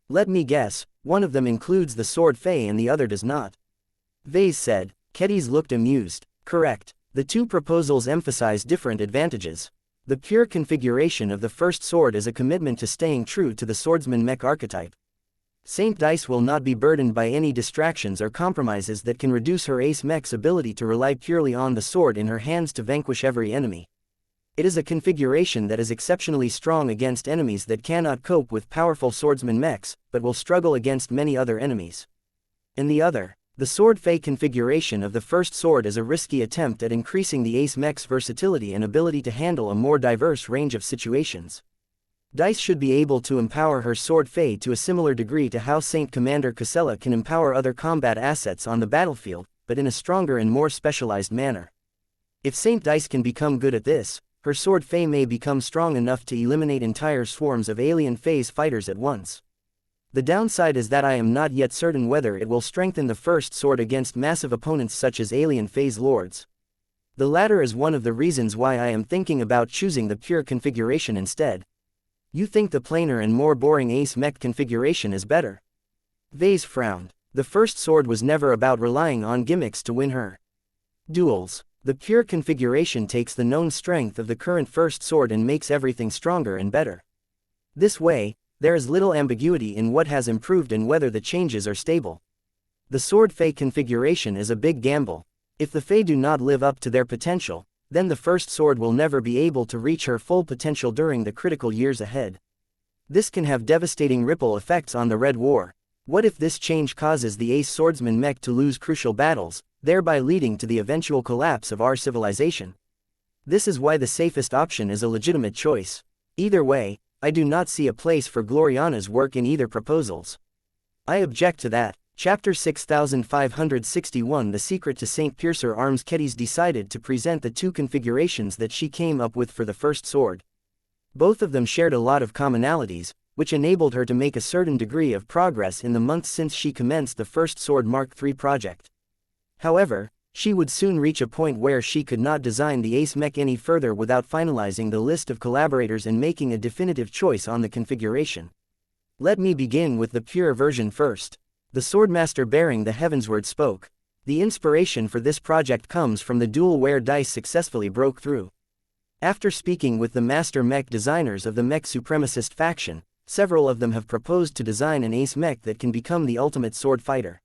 Let me guess, one of them includes the Sword Fei and the other does not. Vase said. Kedis looked amused. Correct. The 2 proposals emphasize different advantages. The pure configuration of the first sword is a commitment to staying true to the swordsman mech archetype. Saint Dice will not be burdened by any distractions or compromises that can reduce her ace mech's ability to rely purely on the sword in her hands to vanquish every enemy. It is a configuration that is exceptionally strong against enemies that cannot cope with powerful swordsman mechs, but will struggle against many other enemies. In the other, the Sword Fei configuration of the first sword is a risky attempt at increasing the ace mech's versatility and ability to handle a more diverse range of situations. Dice should be able to empower her Sword Fei to a similar degree to how Saint Commander Casella can empower other combat assets on the battlefield, but in a stronger and more specialized manner. If Saint Dice can become good at this, her Sword Fei may become strong enough to eliminate entire swarms of alien phase fighters at once. The downside is that I am not yet certain whether it will strengthen the first sword against massive opponents such as alien phase lords. The latter is one of the reasons why I am thinking about choosing the pure configuration instead. You think the plainer and more boring ace mech configuration is better? Vase frowned. The first sword was never about relying on gimmicks to win her duels. The pure configuration takes the known strength of the current first sword and makes everything stronger and better. This way, there is little ambiguity in what has improved and whether the changes are stable. The sword Fey configuration is a big gamble. If the Fey do not live up to their potential, then the first sword will never be able to reach her full potential during the critical years ahead. This can have devastating ripple effects on the Red War. What if this change causes the ace swordsman Mech to lose crucial battles, thereby leading to the eventual collapse of our civilization? This is why the safest option is a legitimate choice. Either way, I do not see a place for Gloriana's work in either proposals. I object to that. Chapter 6561 The Secret to St. Piercer Arms. Kedis decided to present the two configurations that she came up with for the first sword. Both of them shared a lot of commonalities, which enabled her to make a certain degree of progress in the months since she commenced the first Sword Mark III project. However, she would soon reach a point where she could not design the Ace Mech any further without finalizing the list of collaborators and making a definitive choice on the configuration. Let me begin with the pure version first. The Swordmaster bearing the heavensward spoke. The inspiration for this project comes from the duel where Dice successfully broke through. After speaking with the master mech designers of the Mech Supremacist faction, several of them have proposed to design an ace mech that can become the ultimate sword fighter.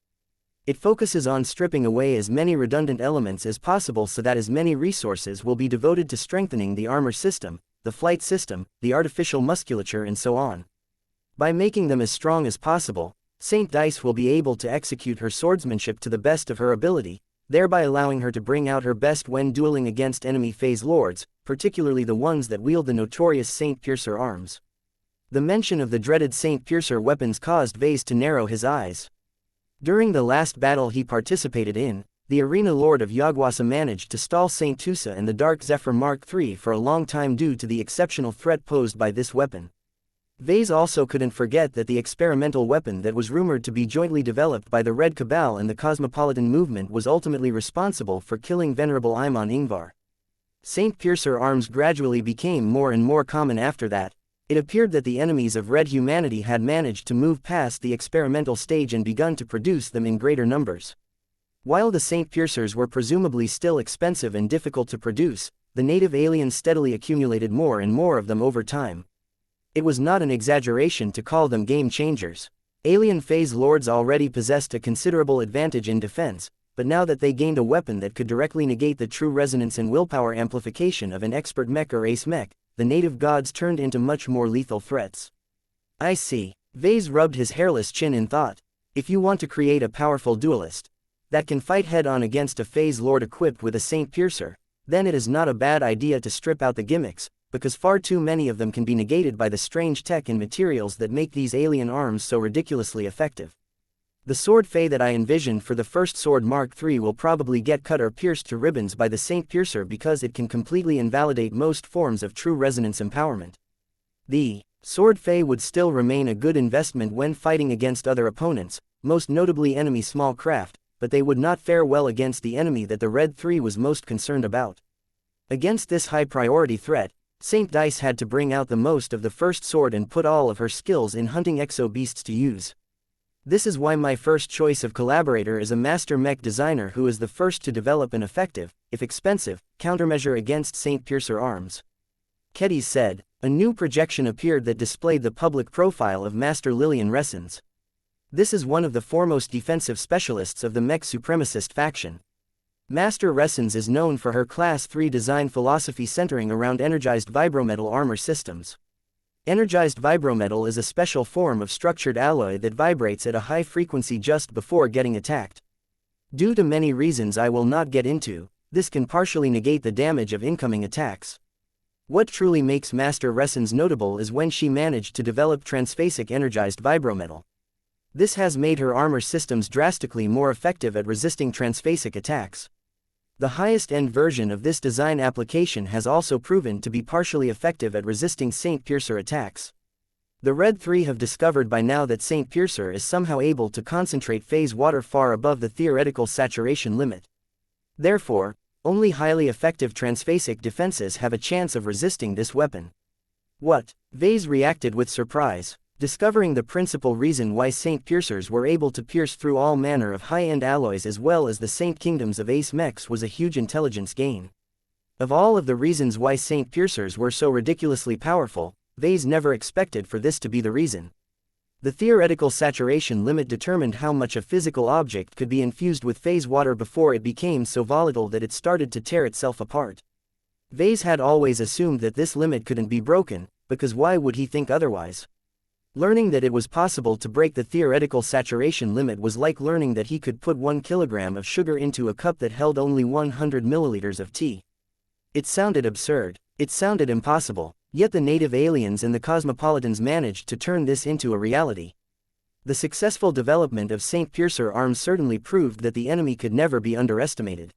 It focuses on stripping away as many redundant elements as possible so that as many resources will be devoted to strengthening the armor system, the flight system, the artificial musculature and so on. By making them as strong as possible, Saint Dice will be able to execute her swordsmanship to the best of her ability, thereby allowing her to bring out her best when dueling against enemy phase lords, particularly the ones that wield the notorious Saint Piercer arms. The mention of the dreaded Saint Piercer weapons caused Vase to narrow his eyes. During the last battle he participated in, the Arena Lord of Yaguasa managed to stall Saint Tusa and the Dark Zephyr Mark III for a long time due to the exceptional threat posed by this weapon. Vase also couldn't forget that the experimental weapon that was rumored to be jointly developed by the Red Cabal and the Cosmopolitan Movement was ultimately responsible for killing Venerable Imon Ingvar. Saint Piercer arms gradually became more and more common after that. It appeared that the enemies of Red humanity had managed to move past the experimental stage and begun to produce them in greater numbers. While the Saint Piercers were presumably still expensive and difficult to produce, the native aliens steadily accumulated more and more of them over time. It was not an exaggeration to call them game changers. Alien phase lords already possessed a considerable advantage in defense, but now that they gained a weapon that could directly negate the true resonance and willpower amplification of an expert mech or ace mech, the native gods turned into much more lethal threats. I see. Vase rubbed his hairless chin in thought. If you want to create a powerful duelist that can fight head-on against a phase lord equipped with a Saint Piercer, then it is not a bad idea to strip out the gimmicks, because far too many of them can be negated by the strange tech and materials that make these alien arms so ridiculously effective. The sword Fey that I envisioned for the first Sword Mark III will probably get cut or pierced to ribbons by the Saint Piercer because it can completely invalidate most forms of true resonance empowerment. The sword Fey would still remain a good investment when fighting against other opponents, most notably enemy small craft, but they would not fare well against the enemy that the Red 3 was most concerned about. Against this high-priority threat, Saint Dice had to bring out the most of the first sword and put all of her skills in hunting exo-beasts to use. This is why my first choice of collaborator is a master mech designer who is the first to develop an effective, if expensive, countermeasure against Saint Piercer arms. Kedis said. A new projection appeared that displayed the public profile of Master Lillian Ressens. This is one of the foremost defensive specialists of the Mech Supremacist faction. Master Ressens is known for her Class 3 design philosophy centering around energized vibrometal armor systems. Energized vibrometal is a special form of structured alloy that vibrates at a high frequency just before getting attacked. Due to many reasons I will not get into, this can partially negate the damage of incoming attacks. What truly makes Master Ressens notable is when she managed to develop transphasic energized vibrometal. This has made her armor systems drastically more effective at resisting transphasic attacks. The highest-end version of this design application has also proven to be partially effective at resisting Saint Piercer attacks. The Red 3 have discovered by now that Saint Piercer is somehow able to concentrate phase water far above the theoretical saturation limit. Therefore, only highly effective transphasic defenses have a chance of resisting this weapon. What? Vase reacted with surprise. Discovering the principal reason why Saint Piercers were able to pierce through all manner of high-end alloys as well as the Saint Kingdoms of Ace Mechs was a huge intelligence gain. Of all of the reasons why Saint Piercers were so ridiculously powerful, Vase never expected for this to be the reason. The theoretical saturation limit determined how much a physical object could be infused with phase water before it became so volatile that it started to tear itself apart. Vase had always assumed that this limit couldn't be broken, because why would he think otherwise? Learning that it was possible to break the theoretical saturation limit was like learning that he could put 1 kilogram of sugar into a cup that held only 100 milliliters of tea. It sounded absurd. It sounded impossible, yet the native aliens and the cosmopolitans managed to turn this into a reality. The successful development of Saint Piercer arms certainly proved that the enemy could never be underestimated.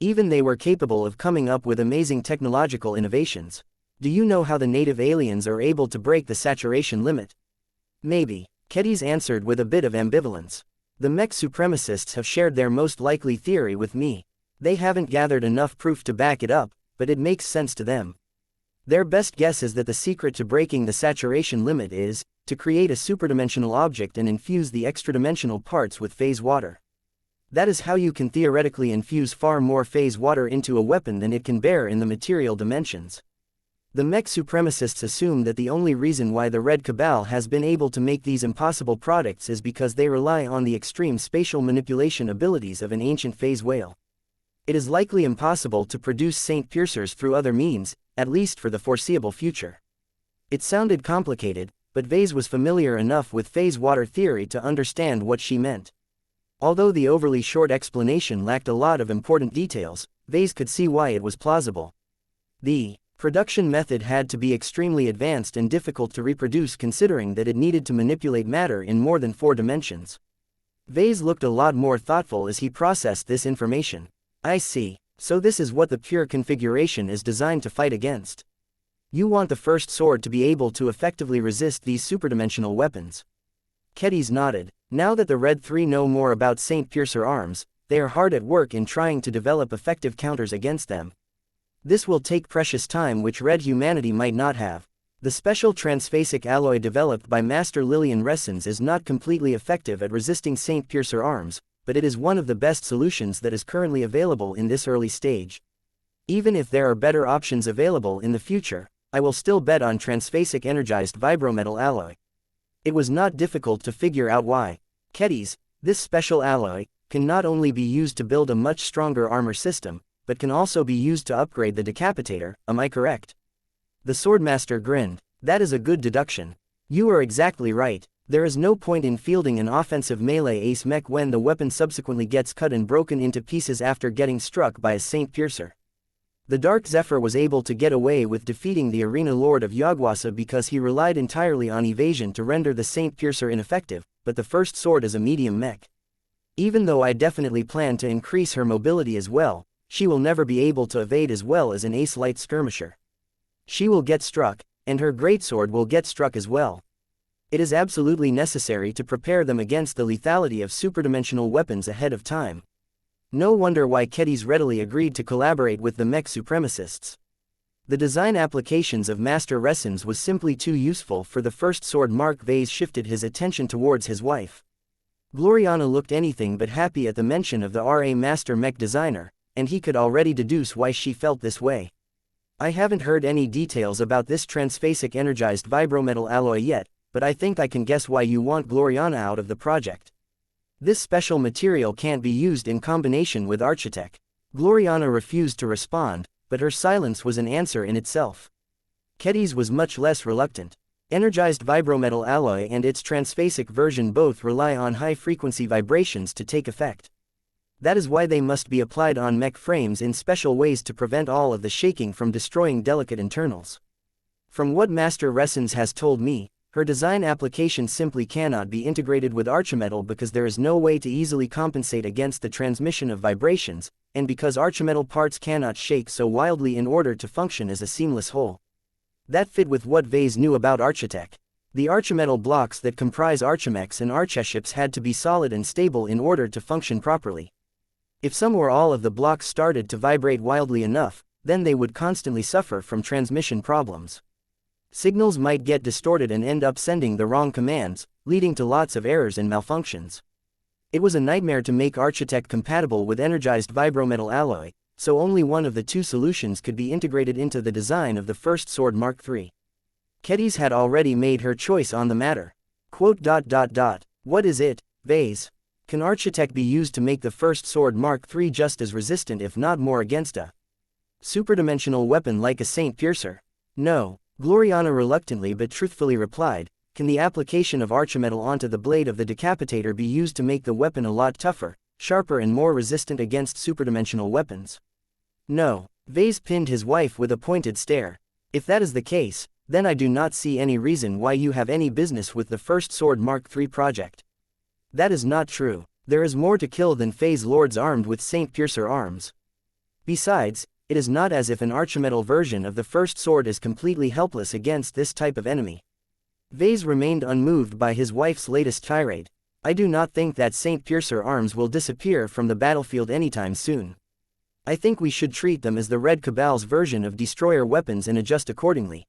Even they were capable of coming up with amazing technological innovations. Do you know how the native aliens are able to break the saturation limit? Maybe. Kedis answered with a bit of ambivalence. The Mech supremacists have shared their most likely theory with me. They haven't gathered enough proof to back it up, but it makes sense to them. Their best guess is that the secret to breaking the saturation limit is to create a superdimensional object and infuse the extradimensional parts with phase water. That is how you can theoretically infuse far more phase water into a weapon than it can bear in the material dimensions. The Mech supremacists assume that the only reason why the Red Cabal has been able to make these impossible products is because they rely on the extreme spatial manipulation abilities of an ancient phase whale. It is likely impossible to produce Saint Piercers through other means, at least for the foreseeable future. It sounded complicated, but Vase was familiar enough with phase water theory to understand what she meant. Although the overly short explanation lacked a lot of important details, Vase could see why it was plausible. The production method had to be extremely advanced and difficult to reproduce considering that it needed to manipulate matter in more than 4 dimensions. Vase looked a lot more thoughtful as he processed this information. I see, so this is what the pure configuration is designed to fight against. You want the first sword to be able to effectively resist these superdimensional weapons. Kedis nodded. Now that the Red 3 know more about Saint Piercer arms, they are hard at work in trying to develop effective counters against them. This will take precious time which Red humanity might not have. The special transphasic alloy developed by Master Lillian Ressens is not completely effective at resisting Saint Piercer arms, but it is one of the best solutions that is currently available in this early stage. Even if there are better options available in the future, I will still bet on transphasic energized vibrometal alloy. It was not difficult to figure out why. Kedis, this special alloy, can not only be used to build a much stronger armor system, but can also be used to upgrade the decapitator, am I correct? The Swordmaster grinned. That is a good deduction. You are exactly right. There is no point in fielding an offensive melee ace mech when the weapon subsequently gets cut and broken into pieces after getting struck by a Saint Piercer. The Dark Zephyr was able to get away with defeating the Arena Lord of Yagwasa because he relied entirely on evasion to render the Saint Piercer ineffective, but the first sword is a medium mech. Even though I definitely plan to increase her mobility as well, she will never be able to evade as well as an ace light skirmisher. She will get struck, and her greatsword will get struck as well. It is absolutely necessary to prepare them against the lethality of superdimensional weapons ahead of time. No wonder why Kedis readily agreed to collaborate with the Mech supremacists. The design applications of Master Ressens was simply too useful for the first sword. Mark Vase shifted his attention towards his wife. Gloriana looked anything but happy at the mention of the RA Master Mech designer, and he could already deduce why she felt this way. I haven't heard any details about this transphasic energized vibrometal alloy yet, but I think I can guess why you want Gloriana out of the project. This special material can't be used in combination with Architect. Gloriana refused to respond, but her silence was an answer in itself. Kedis was much less reluctant. Energized vibrometal alloy and its transphasic version both rely on high-frequency vibrations to take effect. That is why they must be applied on mech frames in special ways to prevent all of the shaking from destroying delicate internals. From what Master Ressens has told me, her design application simply cannot be integrated with Archimetal because there is no way to easily compensate against the transmission of vibrations, and because Archimetal parts cannot shake so wildly in order to function as a seamless whole. That fit with what Vase knew about Architect. The Archimetal blocks that comprise Archimechs and Archeships had to be solid and stable in order to function properly. If some or all of the blocks started to vibrate wildly enough, then they would constantly suffer from transmission problems. Signals might get distorted and end up sending the wrong commands, leading to lots of errors and malfunctions. It was a nightmare to make Architect compatible with energized vibrometal alloy, so only one of the two solutions could be integrated into the design of the first sword Mark III. Kedis had already made her choice on the matter. Quote, "What is it, Vase? Can Architect be used to make the first sword Mark III just as resistant if not more against a superdimensional weapon like a Saint Piercer?" "No," Gloriana reluctantly but truthfully replied. "Can the application of archimetal onto the blade of the decapitator be used to make the weapon a lot tougher, sharper and more resistant against superdimensional weapons?" "No." Vase pinned his wife with a pointed stare. "If that is the case, then I do not see any reason why you have any business with the first sword Mark III project." "That is not true. There is more to kill than phase lords armed with Saint Piercer arms. Besides, it is not as if an archimetal version of the first sword is completely helpless against this type of enemy." Vase remained unmoved by his wife's latest tirade. "I do not think that Saint Piercer arms will disappear from the battlefield anytime soon. I think we should treat them as the Red Cabal's version of destroyer weapons and adjust accordingly.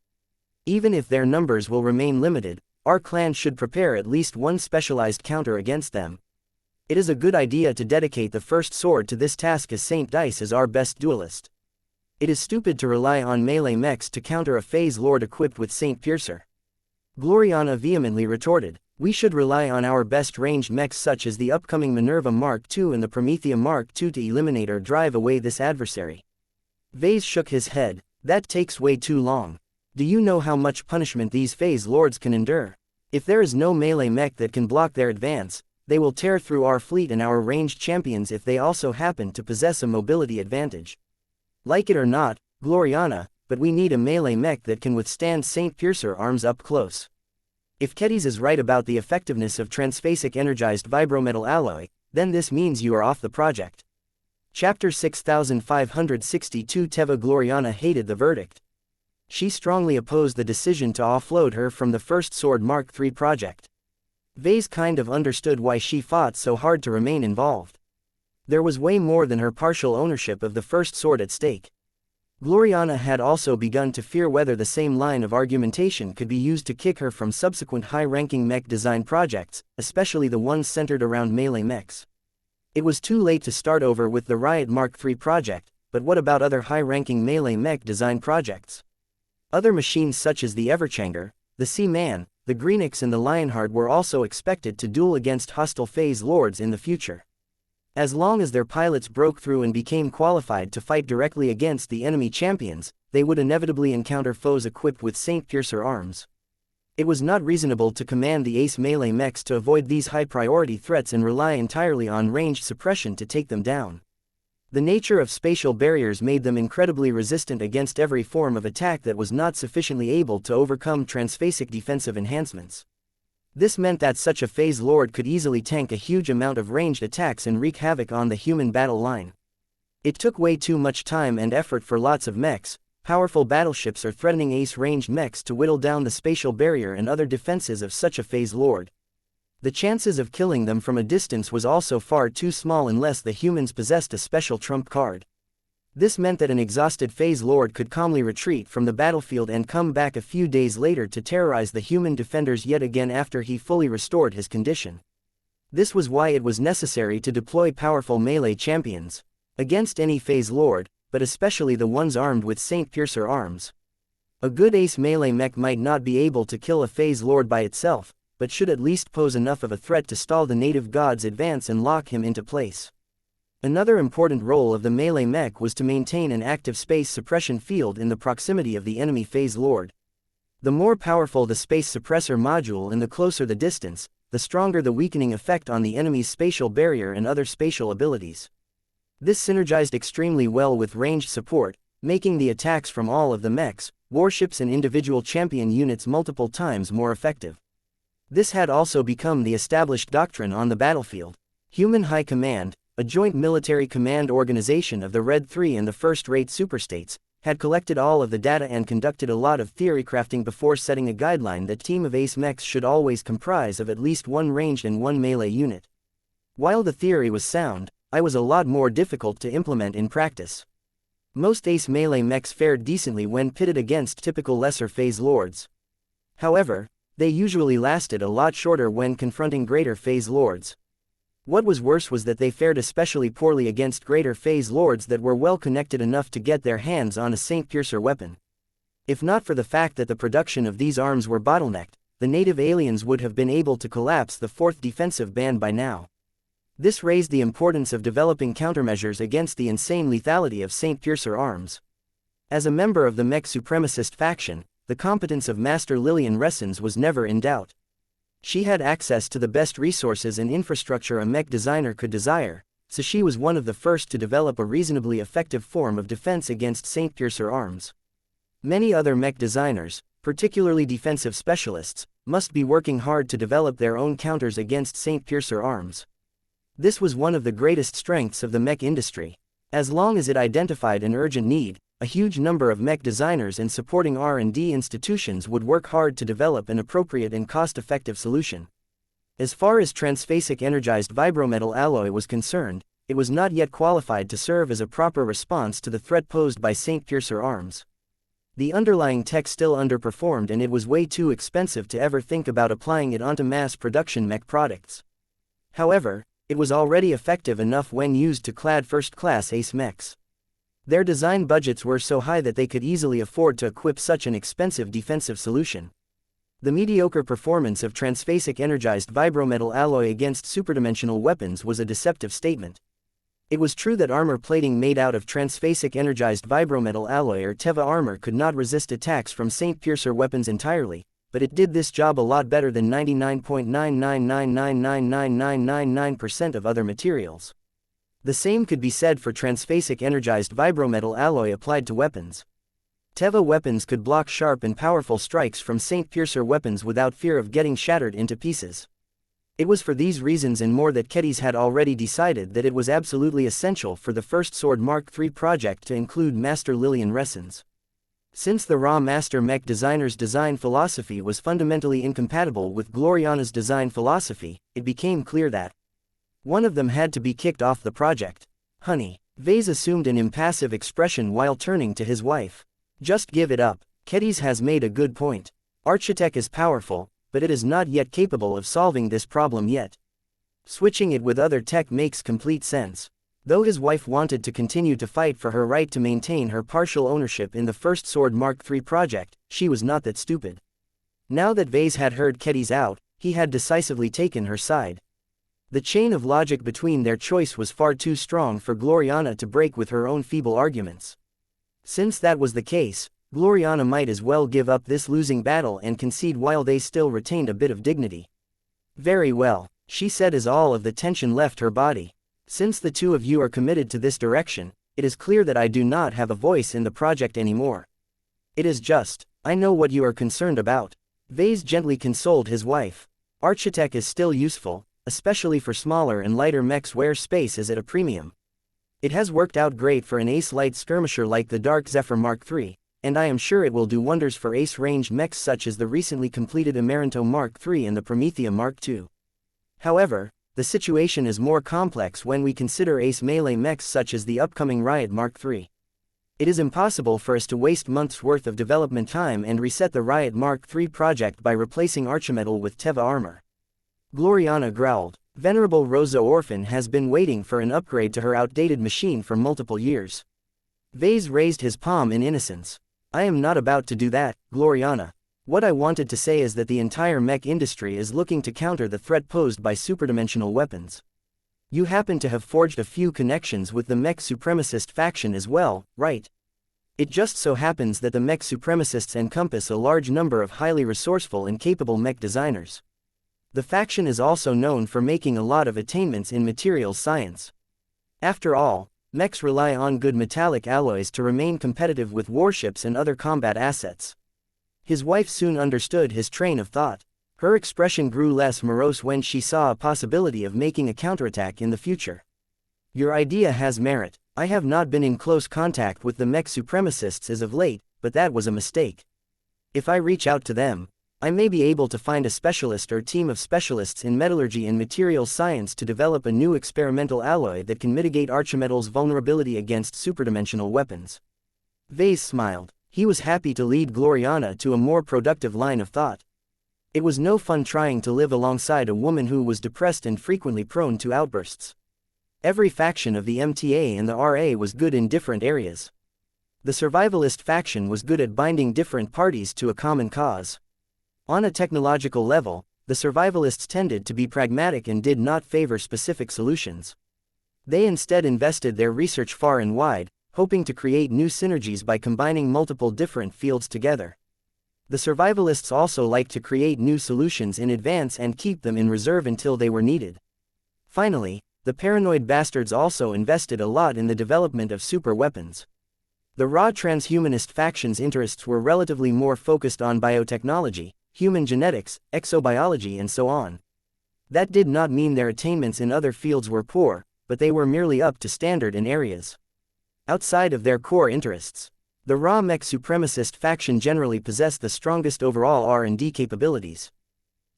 Even if their numbers will remain limited, our clan should prepare at least one specialized counter against them. It is a good idea to dedicate the first sword to this task as Saint Dice is our best duelist. It is stupid to rely on melee mechs to counter a phase lord equipped with Saint Piercer." Gloriana vehemently retorted. "We should rely on our best ranged mechs such as the upcoming Minerva Mark II and the Promethea Mark II to eliminate or drive away this adversary." Vase shook his head. "That takes way too long. Do you know how much punishment these phase lords can endure? If there is no melee mech that can block their advance, they will tear through our fleet and our ranged champions if they also happen to possess a mobility advantage. Like it or not, Gloriana, but we need a melee mech that can withstand Saint Piercer arms up close. If Kedis is right about the effectiveness of transphasic energized vibrometal alloy, then this means you are off the project." Chapter 6562 Teva Gloriana hated the verdict. She strongly opposed the decision to offload her from the first sword Mark III project. Vase kind of understood why she fought so hard to remain involved. There was way more than her partial ownership of the first sword at stake. Gloriana had also begun to fear whether the same line of argumentation could be used to kick her from subsequent high-ranking mech design projects, especially the ones centered around melee mechs. It was too late to start over with the Riot Mark III project, but what about other high-ranking melee mech design projects? Other machines such as the Everchanger, the Sea-Man, the Greenix and the Lionheart were also expected to duel against hostile phase lords in the future. As long as their pilots broke through and became qualified to fight directly against the enemy champions, they would inevitably encounter foes equipped with Saint Piercer arms. It was not reasonable to command the ace melee mechs to avoid these high-priority threats and rely entirely on ranged suppression to take them down. The nature of spatial barriers made them incredibly resistant against every form of attack that was not sufficiently able to overcome transphasic defensive enhancements. This meant that such a phase lord could easily tank a huge amount of ranged attacks and wreak havoc on the human battle line. It took way too much time and effort for lots of mechs, powerful battleships or threatening ace-ranged mechs to whittle down the spatial barrier and other defenses of such a phase lord. The chances of killing them from a distance was also far too small unless the humans possessed a special trump card. This meant that an exhausted phase lord could calmly retreat from the battlefield and come back a few days later to terrorize the human defenders yet again after he fully restored his condition. This was why it was necessary to deploy powerful melee champions against any phase lord, but especially the ones armed with Saint Piercer arms. A good ace melee mech might not be able to kill a phase lord by itself, but should at least pose enough of a threat to stall the native god's advance and lock him into place. Another important role of the melee mech was to maintain an active space suppression field in the proximity of the enemy phase lord. The more powerful the space suppressor module and the closer the distance, the stronger the weakening effect on the enemy's spatial barrier and other spatial abilities. This synergized extremely well with ranged support, making the attacks from all of the mechs, warships and individual champion units multiple times more effective. This had also become the established doctrine on the battlefield. Human High Command, a joint military command organization of the Red 3 and the first-rate superstates, had collected all of the data and conducted a lot of theory crafting before setting a guideline that team of ace mechs should always comprise of at least one ranged and one melee unit. While the theory was sound, it was a lot more difficult to implement in practice. Most ace melee mechs fared decently when pitted against typical lesser phase lords. However, they usually lasted a lot shorter when confronting greater phase lords. What was worse was that they fared especially poorly against greater phase lords that were well connected enough to get their hands on a Saint Piercer weapon. If not for the fact that the production of these arms were bottlenecked, the native aliens would have been able to collapse the fourth defensive band by now. This raised the importance of developing countermeasures against the insane lethality of Saint Piercer arms. As a member of the Mech supremacist faction, the competence of Master Lillian Ressens was never in doubt. She had access to the best resources and infrastructure a mech designer could desire, so she was one of the first to develop a reasonably effective form of defense against Saint Piercer arms. Many other mech designers, particularly defensive specialists, must be working hard to develop their own counters against Saint Piercer arms. This was one of the greatest strengths of the mech industry. As long as it identified an urgent need, a huge number of mech designers and supporting R&D institutions would work hard to develop an appropriate and cost-effective solution. As far as transphasic energized vibrometal alloy was concerned, it was not yet qualified to serve as a proper response to the threat posed by Saint Piercer arms. The underlying tech still underperformed and it was way too expensive to ever think about applying it onto mass production mech products. However, it was already effective enough when used to clad first-class ace mechs. Their design budgets were so high that they could easily afford to equip such an expensive defensive solution. The mediocre performance of transphasic energized vibrometal alloy against superdimensional weapons was a deceptive statement. It was true that armor plating made out of transphasic energized vibrometal alloy or Teva armor could not resist attacks from Saint Piercer weapons entirely, but it did this job a lot better than 99.999999999% of other materials. The same could be said for transphasic energized vibrometal alloy applied to weapons. Teva weapons could block sharp and powerful strikes from Saint Piercer weapons without fear of getting shattered into pieces. It was for these reasons and more that Kedis had already decided that it was absolutely essential for the First Sword Mark III project to include Master Lillian Ressens. Since the raw Master Mech designer's design philosophy was fundamentally incompatible with Gloriana's design philosophy, it became clear that one of them had to be kicked off the project. Honey. Vase assumed an impassive expression while turning to his wife. Just give it up. Kedis has made a good point. Architect is powerful, but it is not yet capable of solving this problem yet. Switching it with other tech makes complete sense. Though his wife wanted to continue to fight for her right to maintain her partial ownership in the First Sword Mark III project, she was not that stupid. Now that Vase had heard Kedis out, he had decisively taken her side. The chain of logic between their choice was far too strong for Gloriana to break with her own feeble arguments. Since that was the case, Gloriana might as well give up this losing battle and concede while they still retained a bit of dignity. Very well, she said as all of the tension left her body. Since the two of you are committed to this direction, it is clear that I do not have a voice in the project anymore. It is just, I know what you are concerned about. Vase gently consoled his wife. Architect is still useful, especially for smaller and lighter mechs where space is at a premium. It has worked out great for an ace light skirmisher like the Dark Zephyr Mark III, and I am sure it will do wonders for ace ranged mechs such as the recently completed Amaranto Mark III and the Promethea Mark II. However, the situation is more complex when we consider ace melee mechs such as the upcoming Riot Mark III. It is impossible for us to waste months' worth of development time and reset the Riot Mark III project by replacing Archimetal with Teva armor. Gloriana growled. Venerable Rosa Orphan has been waiting for an upgrade to her outdated machine for multiple years. Vase raised his palm in innocence. I am not about to do that, Gloriana. What I wanted to say is that the entire mech industry is looking to counter the threat posed by superdimensional weapons. You happen to have forged a few connections with the mech supremacist faction as well, right? It just so happens that the mech supremacists encompass a large number of highly resourceful and capable mech designers. The faction is also known for making a lot of attainments in materials science. After all, mechs rely on good metallic alloys to remain competitive with warships and other combat assets. His wife soon understood his train of thought. Her expression grew less morose when she saw a possibility of making a counterattack in the future. Your idea has merit. I have not been in close contact with the mech supremacists as of late, but that was a mistake. If I reach out to them, I may be able to find a specialist or team of specialists in metallurgy and materials science to develop a new experimental alloy that can mitigate Archimetal's vulnerability against superdimensional weapons. Vase smiled. He was happy to lead Gloriana to a more productive line of thought. It was no fun trying to live alongside a woman who was depressed and frequently prone to outbursts. Every faction of the MTA and the RA was good in different areas. The survivalist faction was good at binding different parties to a common cause. On a technological level, the survivalists tended to be pragmatic and did not favor specific solutions. They instead invested their research far and wide, hoping to create new synergies by combining multiple different fields together. The survivalists also liked to create new solutions in advance and keep them in reserve until they were needed. Finally, the paranoid bastards also invested a lot in the development of super weapons. The raw transhumanist faction's interests were relatively more focused on biotechnology, human genetics, exobiology and so on. That did not mean their attainments in other fields were poor, but they were merely up to standard in areas outside of their core interests. The raw mech supremacist faction generally possessed the strongest overall R&D capabilities.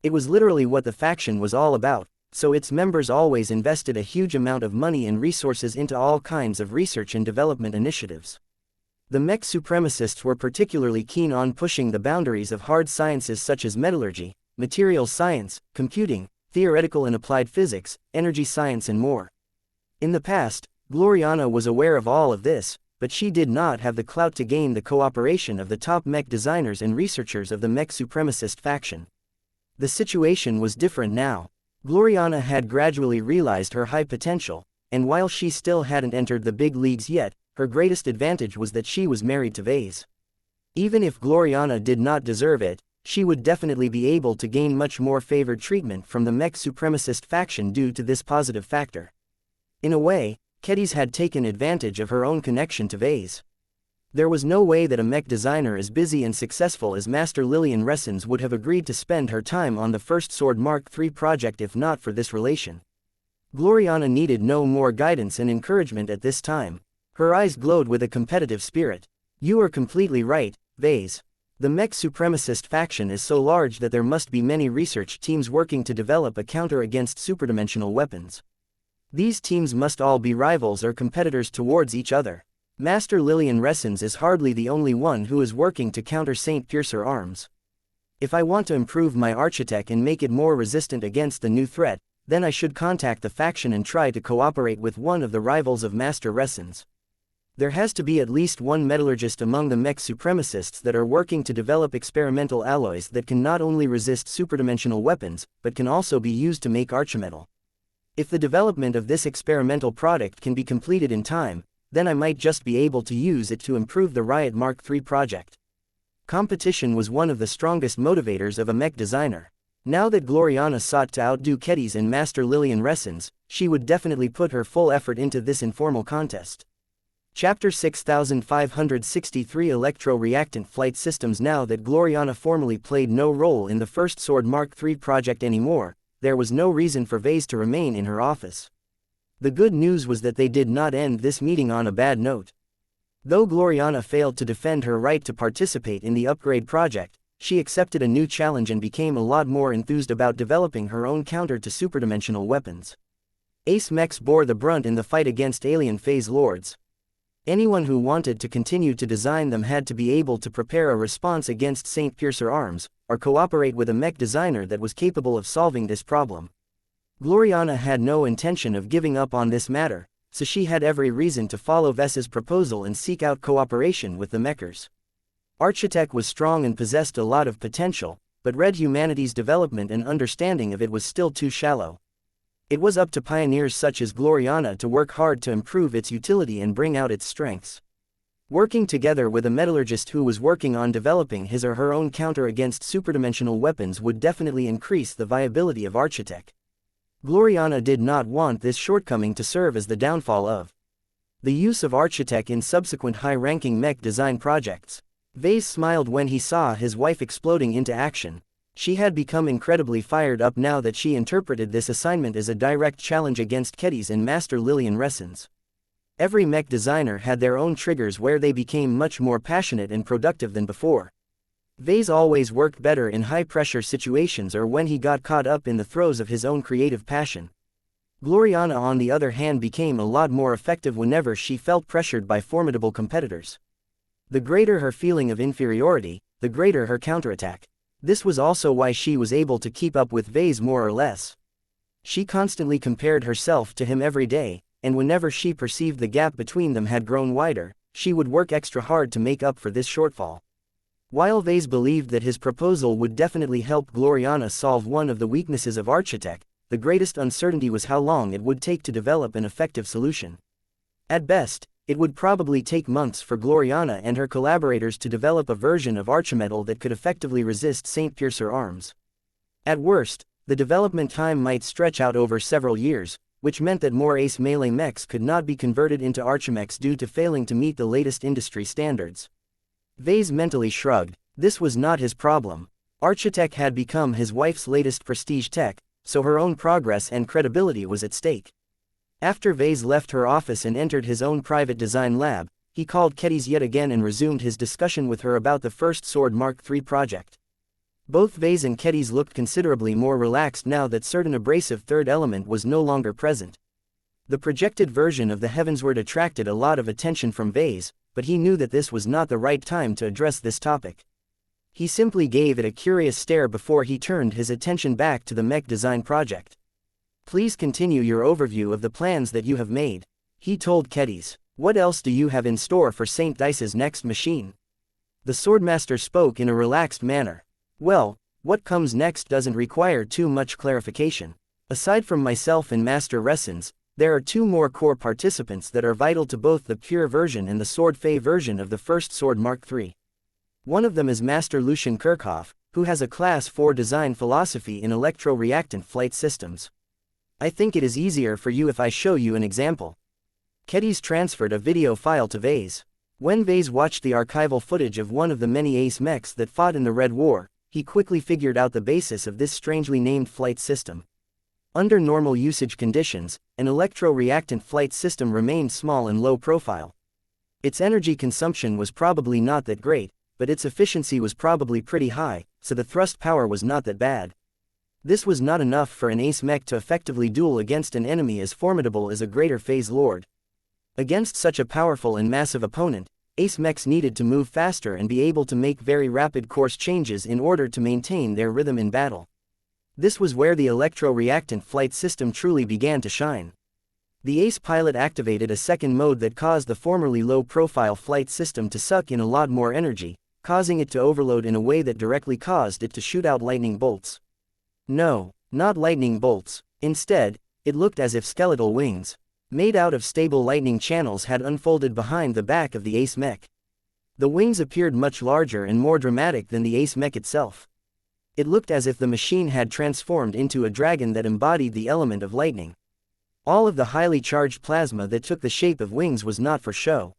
It was literally what the faction was all about, so its members always invested a huge amount of money and resources into all kinds of research and development initiatives. The mech supremacists were particularly keen on pushing the boundaries of hard sciences such as metallurgy, materials science, computing, theoretical and applied physics, energy science and more. In the past, Gloriana was aware of all of this, but she did not have the clout to gain the cooperation of the top mech designers and researchers of the mech supremacist faction. The situation was different now. Gloriana had gradually realized her high potential, and while she still hadn't entered the big leagues yet, her greatest advantage was that she was married to Vase. Even if Gloriana did not deserve it, she would definitely be able to gain much more favored treatment from the mech supremacist faction due to this positive factor. In a way, Kedis had taken advantage of her own connection to Vase. There was no way that a mech designer as busy and successful as Master Lillian Ressens would have agreed to spend her time on the First Sword Mark III project if not for this relation. Gloriana needed no more guidance and encouragement at this time. Her eyes glowed with a competitive spirit. You are completely right, Vase. The mech supremacist faction is so large that there must be many research teams working to develop a counter against superdimensional weapons. These teams must all be rivals or competitors towards each other. Master Lillian Ressens is hardly the only one who is working to counter Saint Piercer arms. If I want to improve my Architect and make it more resistant against the new threat, then I should contact the faction and try to cooperate with one of the rivals of Master Ressens. There has to be at least one metallurgist among the mech supremacists that are working to develop experimental alloys that can not only resist superdimensional weapons, but can also be used to make archimetal. If the development of this experimental product can be completed in time, then I might just be able to use it to improve the Riot Mark III project. Competition was one of the strongest motivators of a mech designer. Now that Gloriana sought to outdo Kedis and Master Lillian Ressens, she would definitely put her full effort into this informal contest. Chapter 6563 Electro-Reactant Flight Systems. Now that Gloriana formally played no role in the First Sword Mark III project anymore, there was no reason for Vase to remain in her office. The good news was that they did not end this meeting on a bad note. Though Gloriana failed to defend her right to participate in the upgrade project, she accepted a new challenge and became a lot more enthused about developing her own counter to superdimensional weapons. Ace Mechs bore the brunt in the fight against alien phase lords. Anyone who wanted to continue to design them had to be able to prepare a response against Saint Piercer arms, or cooperate with a mech designer that was capable of solving this problem. Gloriana had no intention of giving up on this matter, so she had every reason to follow Ves's proposal and seek out cooperation with the mechers. Architect was strong and possessed a lot of potential, but Red Humanity's development and understanding of it was still too shallow. It was up to pioneers such as Gloriana to work hard to improve its utility and bring out its strengths. Working together with a metallurgist who was working on developing his or her own counter against superdimensional weapons would definitely increase the viability of Architect. Gloriana did not want this shortcoming to serve as the downfall of the use of Architect in subsequent high-ranking mech design projects. Vase smiled when he saw his wife exploding into action. She had become incredibly fired up now that she interpreted this assignment as a direct challenge against Kedis and Master Lillian Ressens. Every mech designer had their own triggers where they became much more passionate and productive than before. Vase always worked better in high-pressure situations or when he got caught up in the throes of his own creative passion. Gloriana on the other hand became a lot more effective whenever she felt pressured by formidable competitors. The greater her feeling of inferiority, the greater her counterattack. This was also why she was able to keep up with Vase more or less. She constantly compared herself to him every day, and whenever she perceived the gap between them had grown wider, she would work extra hard to make up for this shortfall. While Vase believed that his proposal would definitely help Gloriana solve one of the weaknesses of Architect, the greatest uncertainty was how long it would take to develop an effective solution. At best, it would probably take months for Gloriana and her collaborators to develop a version of Archimetal that could effectively resist Saint Piercer arms. At worst, the development time might stretch out over several years, which meant that more Ace melee mechs could not be converted into Archimechs due to failing to meet the latest industry standards. Vase mentally shrugged. This was not his problem. Architect had become his wife's latest prestige tech, so her own progress and credibility was at stake. After Vase left her office and entered his own private design lab, he called Kedis yet again and resumed his discussion with her about the first Sword Mark III project. Both Vase and Kedis looked considerably more relaxed now that certain abrasive third element was no longer present. The projected version of the Heavensward attracted a lot of attention from Vase, but he knew that this was not the right time to address this topic. He simply gave it a curious stare before he turned his attention back to the mech design project. Please continue your overview of the plans that you have made, he told Kedis. What else do you have in store for Saint Dice's next machine? The Swordmaster spoke in a relaxed manner. Well, what comes next doesn't require too much clarification. Aside from myself and Master Ressens, there are two more core participants that are vital to both the pure version and the Sword Fey version of the first Sword Mark III. One of them is Master Lucian Kirchhoff, who has a Class 4 design philosophy in electro-reactant flight systems. I think it is easier for you if I show you an example. Kedis transferred a video file to Vase. When Vase watched the archival footage of one of the many ace mechs that fought in the Red War, he quickly figured out the basis of this strangely named flight system. Under normal usage conditions, an electro-reactant flight system remained small and low profile. Its energy consumption was probably not that great, but its efficiency was probably pretty high, so the thrust power was not that bad. This was not enough for an ace mech to effectively duel against an enemy as formidable as a greater phase lord. Against such a powerful and massive opponent, ace mechs needed to move faster and be able to make very rapid course changes in order to maintain their rhythm in battle. This was where the electro-reactant flight system truly began to shine. The ace pilot activated a second mode that caused the formerly low-profile flight system to suck in a lot more energy, causing it to overload in a way that directly caused it to shoot out lightning bolts. No, not lightning bolts. Instead, it looked as if skeletal wings, made out of stable lightning channels, had unfolded behind the back of the ace mech. The wings appeared much larger and more dramatic than the ace mech itself. It looked as if the machine had transformed into a dragon that embodied the element of lightning. All of the highly charged plasma that took the shape of wings was not for show.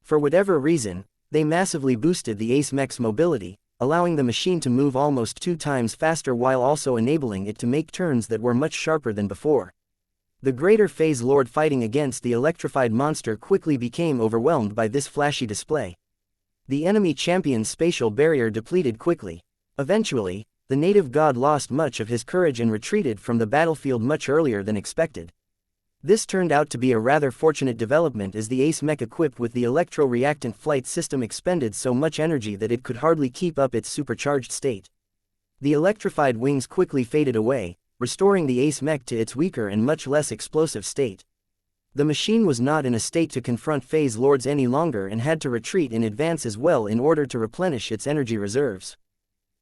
For whatever reason, they massively boosted the ace mech's mobility, allowing the machine to move almost 2 times faster while also enabling it to make turns that were much sharper than before. The greater phase lord fighting against the electrified monster quickly became overwhelmed by this flashy display. The enemy champion's spatial barrier depleted quickly. Eventually, the native god lost much of his courage and retreated from the battlefield much earlier than expected. This turned out to be a rather fortunate development, as the ace mech equipped with the electro-reactant flight system expended so much energy that it could hardly keep up its supercharged state. The electrified wings quickly faded away, restoring the ace mech to its weaker and much less explosive state. The machine was not in a state to confront phase lords any longer and had to retreat in advance as well in order to replenish its energy reserves.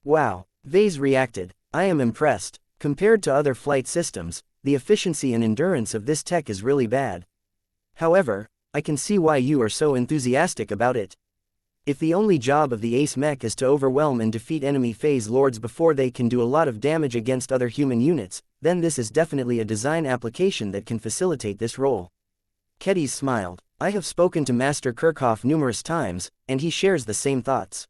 Wow, Vase reacted. I am impressed. Compared to other flight systems, the efficiency and endurance of this tech is really bad. However, I can see why you are so enthusiastic about it. If the only job of the ace mech is to overwhelm and defeat enemy phase lords before they can do a lot of damage against other human units, then this is definitely a design application that can facilitate this role. Kedis smiled. I have spoken to Master Kirchhoff numerous times, and he shares the same thoughts.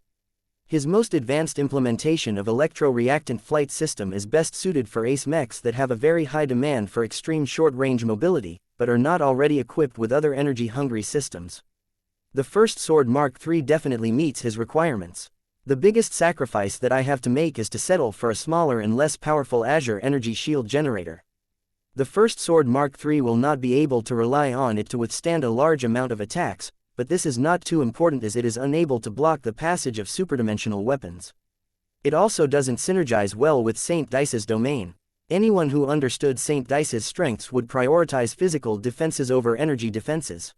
His most advanced implementation of electro-reactant flight system is best suited for ace mechs that have a very high demand for extreme short-range mobility, but are not already equipped with other energy-hungry systems. The first Sword Mark III definitely meets his requirements. The biggest sacrifice that I have to make is to settle for a smaller and less powerful Azure energy shield generator. The first Sword Mark III will not be able to rely on it to withstand a large amount of attacks, but this is not too important as it is unable to block the passage of superdimensional weapons. It also doesn't synergize well with Saint Dice's domain. Anyone who understood Saint Dice's strengths would prioritize physical defenses over energy defenses.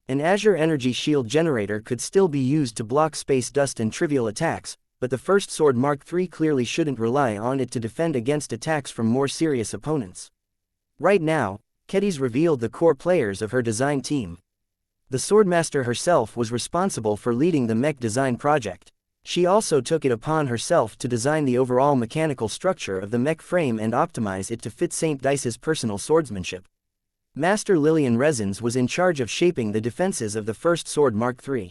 An Azure Energy Shield generator could still be used to block space dust and trivial attacks, but the First Sword Mark III clearly shouldn't rely on it to defend against attacks from more serious opponents. Right now, Kedis revealed the core players of her design team. The Swordmaster herself was responsible for leading the mech design project. She also took it upon herself to design the overall mechanical structure of the mech frame and optimize it to fit Saint Dice's personal swordsmanship. Master Lillian Resins was in charge of shaping the defenses of the First Sword Mark III.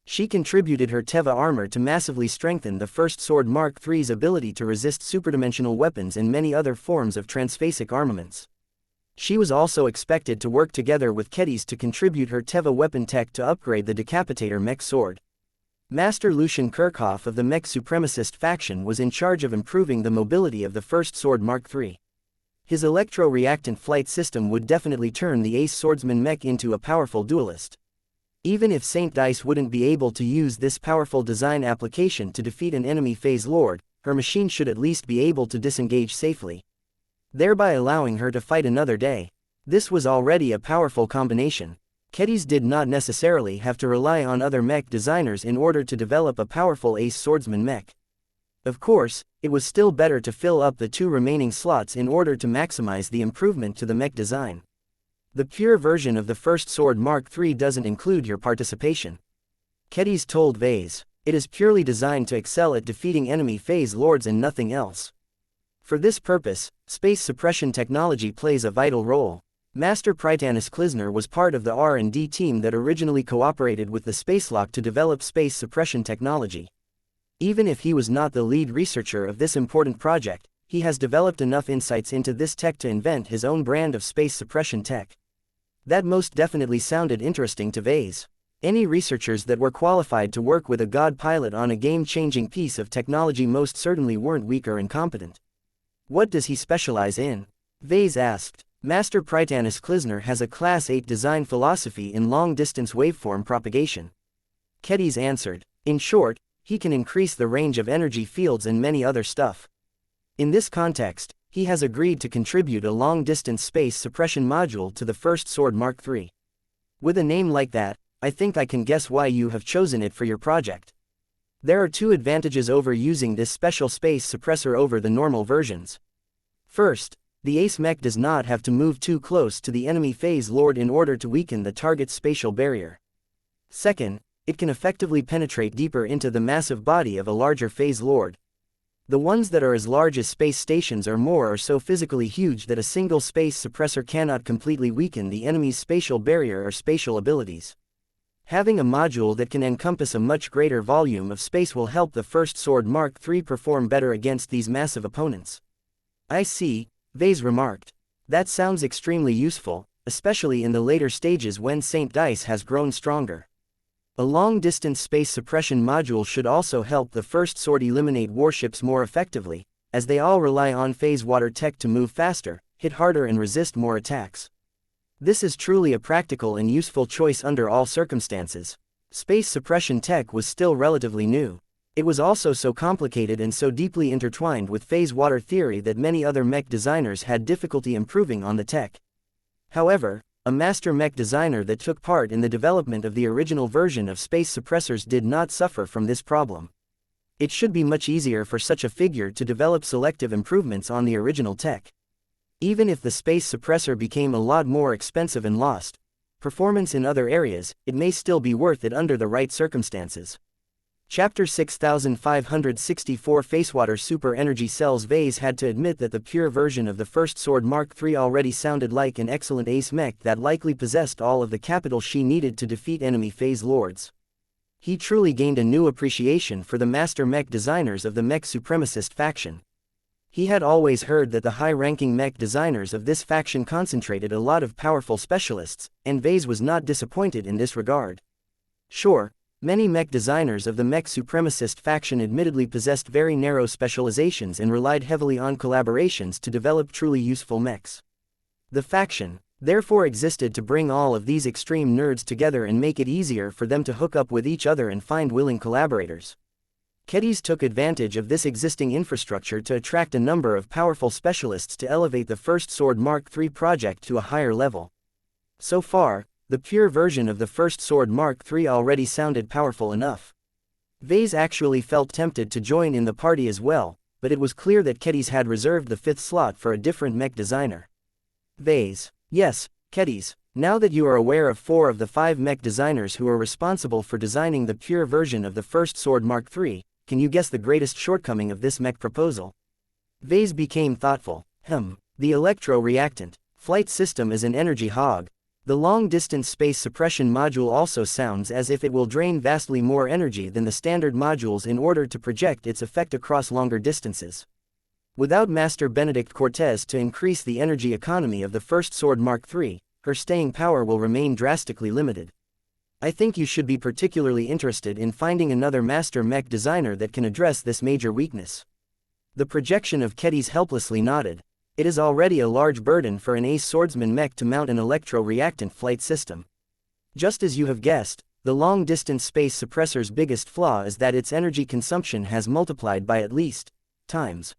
She contributed her Teva armor to massively strengthen the First Sword Mark III's ability to resist superdimensional weapons and many other forms of transphasic armaments. She was also expected to work together with Kedis to contribute her Teva weapon tech to upgrade the Decapitator mech sword. Master Lucian Kirchhoff of the Mech Supremacist faction was in charge of improving the mobility of the First Sword Mark III. His electro-reactant flight system would definitely turn the ace swordsman mech into a powerful duelist. Even if Saint Dice wouldn't be able to use this powerful design application to defeat an enemy phase lord, her machine should at least be able to disengage safely, thereby allowing her to fight another day. This was already a powerful combination. Kedis did not necessarily have to rely on other mech designers in order to develop a powerful ace swordsman mech. Of course, it was still better to fill up the 2 remaining slots in order to maximize the improvement to the mech design. The pure version of the First Sword Mark III doesn't include your participation. Kedis told Vase. It is purely designed to excel at defeating enemy phase lords and nothing else. For this purpose, space suppression technology plays a vital role. Master Prytanis Klisner was part of the R&D team that originally cooperated with the Spacelock to develop space suppression technology. Even if he was not the lead researcher of this important project, he has developed enough insights into this tech to invent his own brand of space suppression tech. That most definitely sounded interesting to Vase. Any researchers that were qualified to work with a god pilot on a game-changing piece of technology most certainly weren't weak or incompetent. What does he specialize in? Vase asked. Master Prytanis Klisner has a Class 8 design philosophy in long-distance waveform propagation. Kedis answered. In short, he can increase the range of energy fields and many other stuff. In this context, he has agreed to contribute a long-distance space suppression module to the First Sword Mark III. With a name like that, I think I can guess why you have chosen it for your project. There are 2 advantages over using this special space suppressor over the normal versions. First, the Ace Mech does not have to move too close to the enemy phase lord in order to weaken the target's spatial barrier. Second, it can effectively penetrate deeper into the massive body of a larger phase lord. The ones that are as large as space stations or more are so physically huge that a single space suppressor cannot completely weaken the enemy's spatial barrier or spatial abilities. Having a module that can encompass a much greater volume of space will help the First Sword Mark III perform better against these massive opponents. I see, Vase remarked. That sounds extremely useful, especially in the later stages when Saint Dice has grown stronger. A long-distance space suppression module should also help the First Sword eliminate warships more effectively, as they all rely on phase water tech to move faster, hit harder and resist more attacks. This is truly a practical and useful choice under all circumstances. Space suppression tech was still relatively new. It was also so complicated and so deeply intertwined with phase water theory that many other mech designers had difficulty improving on the tech. However, a master mech designer that took part in the development of the original version of space suppressors did not suffer from this problem. It should be much easier for such a figure to develop selective improvements on the original tech. Even if the space suppressor became a lot more expensive and lost performance in other areas, it may still be worth it under the right circumstances. Chapter 6564 Facewater Super Energy Cells. Vase had to admit that the pure version of the First Sword Mark III already sounded like an excellent ace mech that likely possessed all of the capital she needed to defeat enemy phase lords. He truly gained a new appreciation for the master mech designers of the Mech Supremacist faction. He had always heard that the high-ranking mech designers of this faction concentrated a lot of powerful specialists, and Vase was not disappointed in this regard. Sure, many mech designers of the Mech Supremacist faction admittedly possessed very narrow specializations and relied heavily on collaborations to develop truly useful mechs. The faction, therefore, existed to bring all of these extreme nerds together and make it easier for them to hook up with each other and find willing collaborators. Kedis took advantage of this existing infrastructure to attract a number of powerful specialists to elevate the First Sword Mark III project to a higher level. So far, the pure version of the First Sword Mark III already sounded powerful enough. Vase actually felt tempted to join in the party as well, but it was clear that Kedis had reserved the 5th slot for a different mech designer. Vase: yes, Kedis, now that you are aware of 4 of the 5 mech designers who are responsible for designing the pure version of the First Sword Mark III, can you guess the greatest shortcoming of this mech proposal? Vase became thoughtful. The electro-reactant flight system is an energy hog. The long-distance space suppression module also sounds as if it will drain vastly more energy than the standard modules in order to project its effect across longer distances. Without Master Benedict Cortez to increase the energy economy of the First Sword Mark III, her staying power will remain drastically limited. I think you should be particularly interested in finding another master mech designer that can address this major weakness. The projection of Kedis helplessly nodded. It is already a large burden for an ace swordsman mech to mount an electro-reactant flight system. Just as you have guessed, the long-distance space suppressor's biggest flaw is that its energy consumption has multiplied by at least times.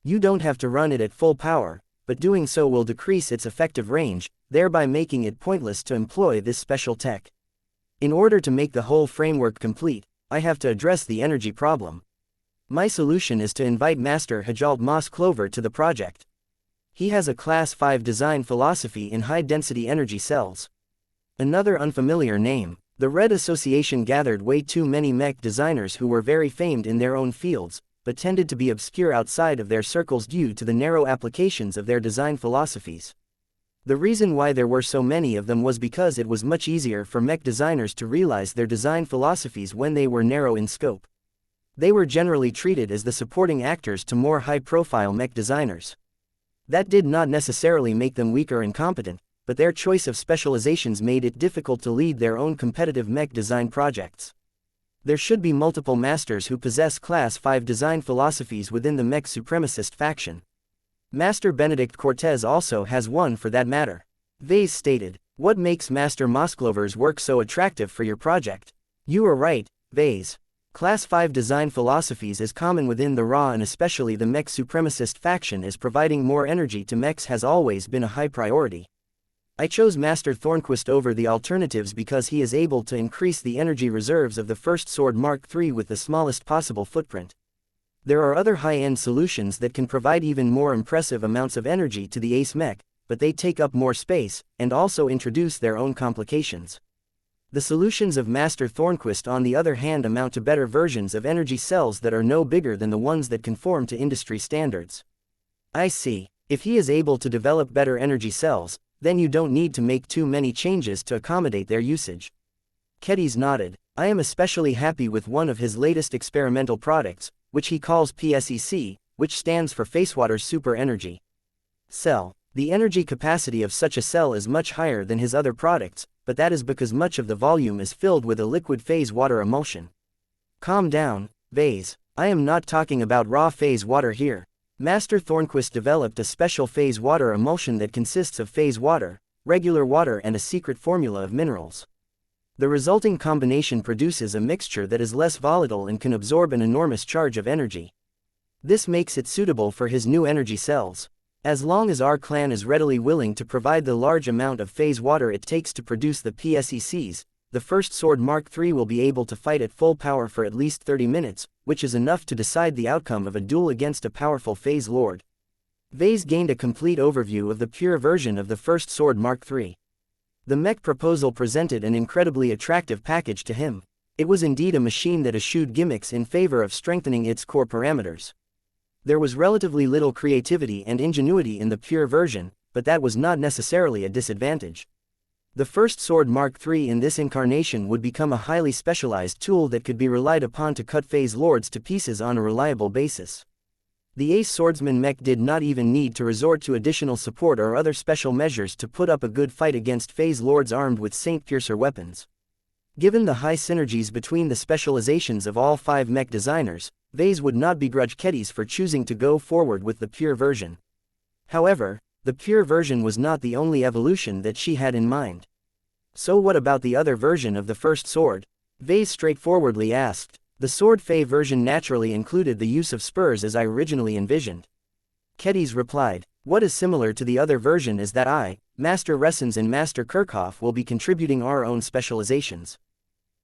You don't have to run it at full power, but doing so will decrease its effective range, thereby making it pointless to employ this special tech. In order to make the whole framework complete, I have to address the energy problem. My solution is to invite Master Hajalt Moss Clover to the project. He has a Class 5 design philosophy in high-density energy cells. Another unfamiliar name. The Red Association gathered way too many mech designers who were very famed in their own fields, but tended to be obscure outside of their circles due to the narrow applications of their design philosophies. The reason why there were so many of them was because it was much easier for mech designers to realize their design philosophies when they were narrow in scope. They were generally treated as the supporting actors to more high-profile mech designers. That did not necessarily make them weak or incompetent, but their choice of specializations made it difficult to lead their own competitive mech design projects. There should be multiple masters who possess Class 5 design philosophies within the mech supremacist faction. Master Benedict Cortez also has one for that matter. Vase stated, "What makes Master Mossclover's work so attractive for your project?" You are right, Vase. Class 5 design philosophies is common within the Raw and especially the mech supremacist faction, as providing more energy to mechs has always been a high priority. I chose Master Thornquist over the alternatives because he is able to increase the energy reserves of the First Sword Mark III with the smallest possible footprint. There are other high-end solutions that can provide even more impressive amounts of energy to the ace mech, but they take up more space, and also introduce their own complications. The solutions of Master Thornquist on the other hand amount to better versions of energy cells that are no bigger than the ones that conform to industry standards. I see. If he is able to develop better energy cells, then you don't need to make too many changes to accommodate their usage. Kedis nodded. I am especially happy with one of his latest experimental products, which he calls PSEC, which stands for Facewater Super Energy Cell. The energy capacity of such a cell is much higher than his other products, but that is because much of the volume is filled with a liquid phase water emulsion. Calm down, Vase. I am not talking about raw phase water here. Master Thornquist developed a special phase water emulsion that consists of phase water, regular water and a secret formula of minerals. The resulting combination produces a mixture that is less volatile and can absorb an enormous charge of energy. This makes it suitable for his new energy cells. As long as our clan is readily willing to provide the large amount of phase water it takes to produce the PSECs, the First Sword Mark III will be able to fight at full power for at least 30 minutes, which is enough to decide the outcome of a duel against a powerful phase lord. Vase gained a complete overview of the pure version of the First Sword Mark III. The mech proposal presented an incredibly attractive package to him. It was indeed a machine that eschewed gimmicks in favor of strengthening its core parameters. There was relatively little creativity and ingenuity in the pure version, but that was not necessarily a disadvantage. The First Sword Mark III in this incarnation would become a highly specialized tool that could be relied upon to cut phase lords to pieces on a reliable basis. The ace swordsman mech did not even need to resort to additional support or other special measures to put up a good fight against phase lords armed with Saint Piercer weapons. Given the high synergies between the specializations of all 5 mech designers, Vase would not begrudge Kedis for choosing to go forward with the pure version. However, the pure version was not the only evolution that she had in mind. So what about the other version of the first sword? Vase straightforwardly asked. The Sword Fey version naturally included the use of spurs as I originally envisioned. Kedis replied, "What is similar to the other version is that I, Master Ressens and Master Kirchhoff will be contributing our own specializations.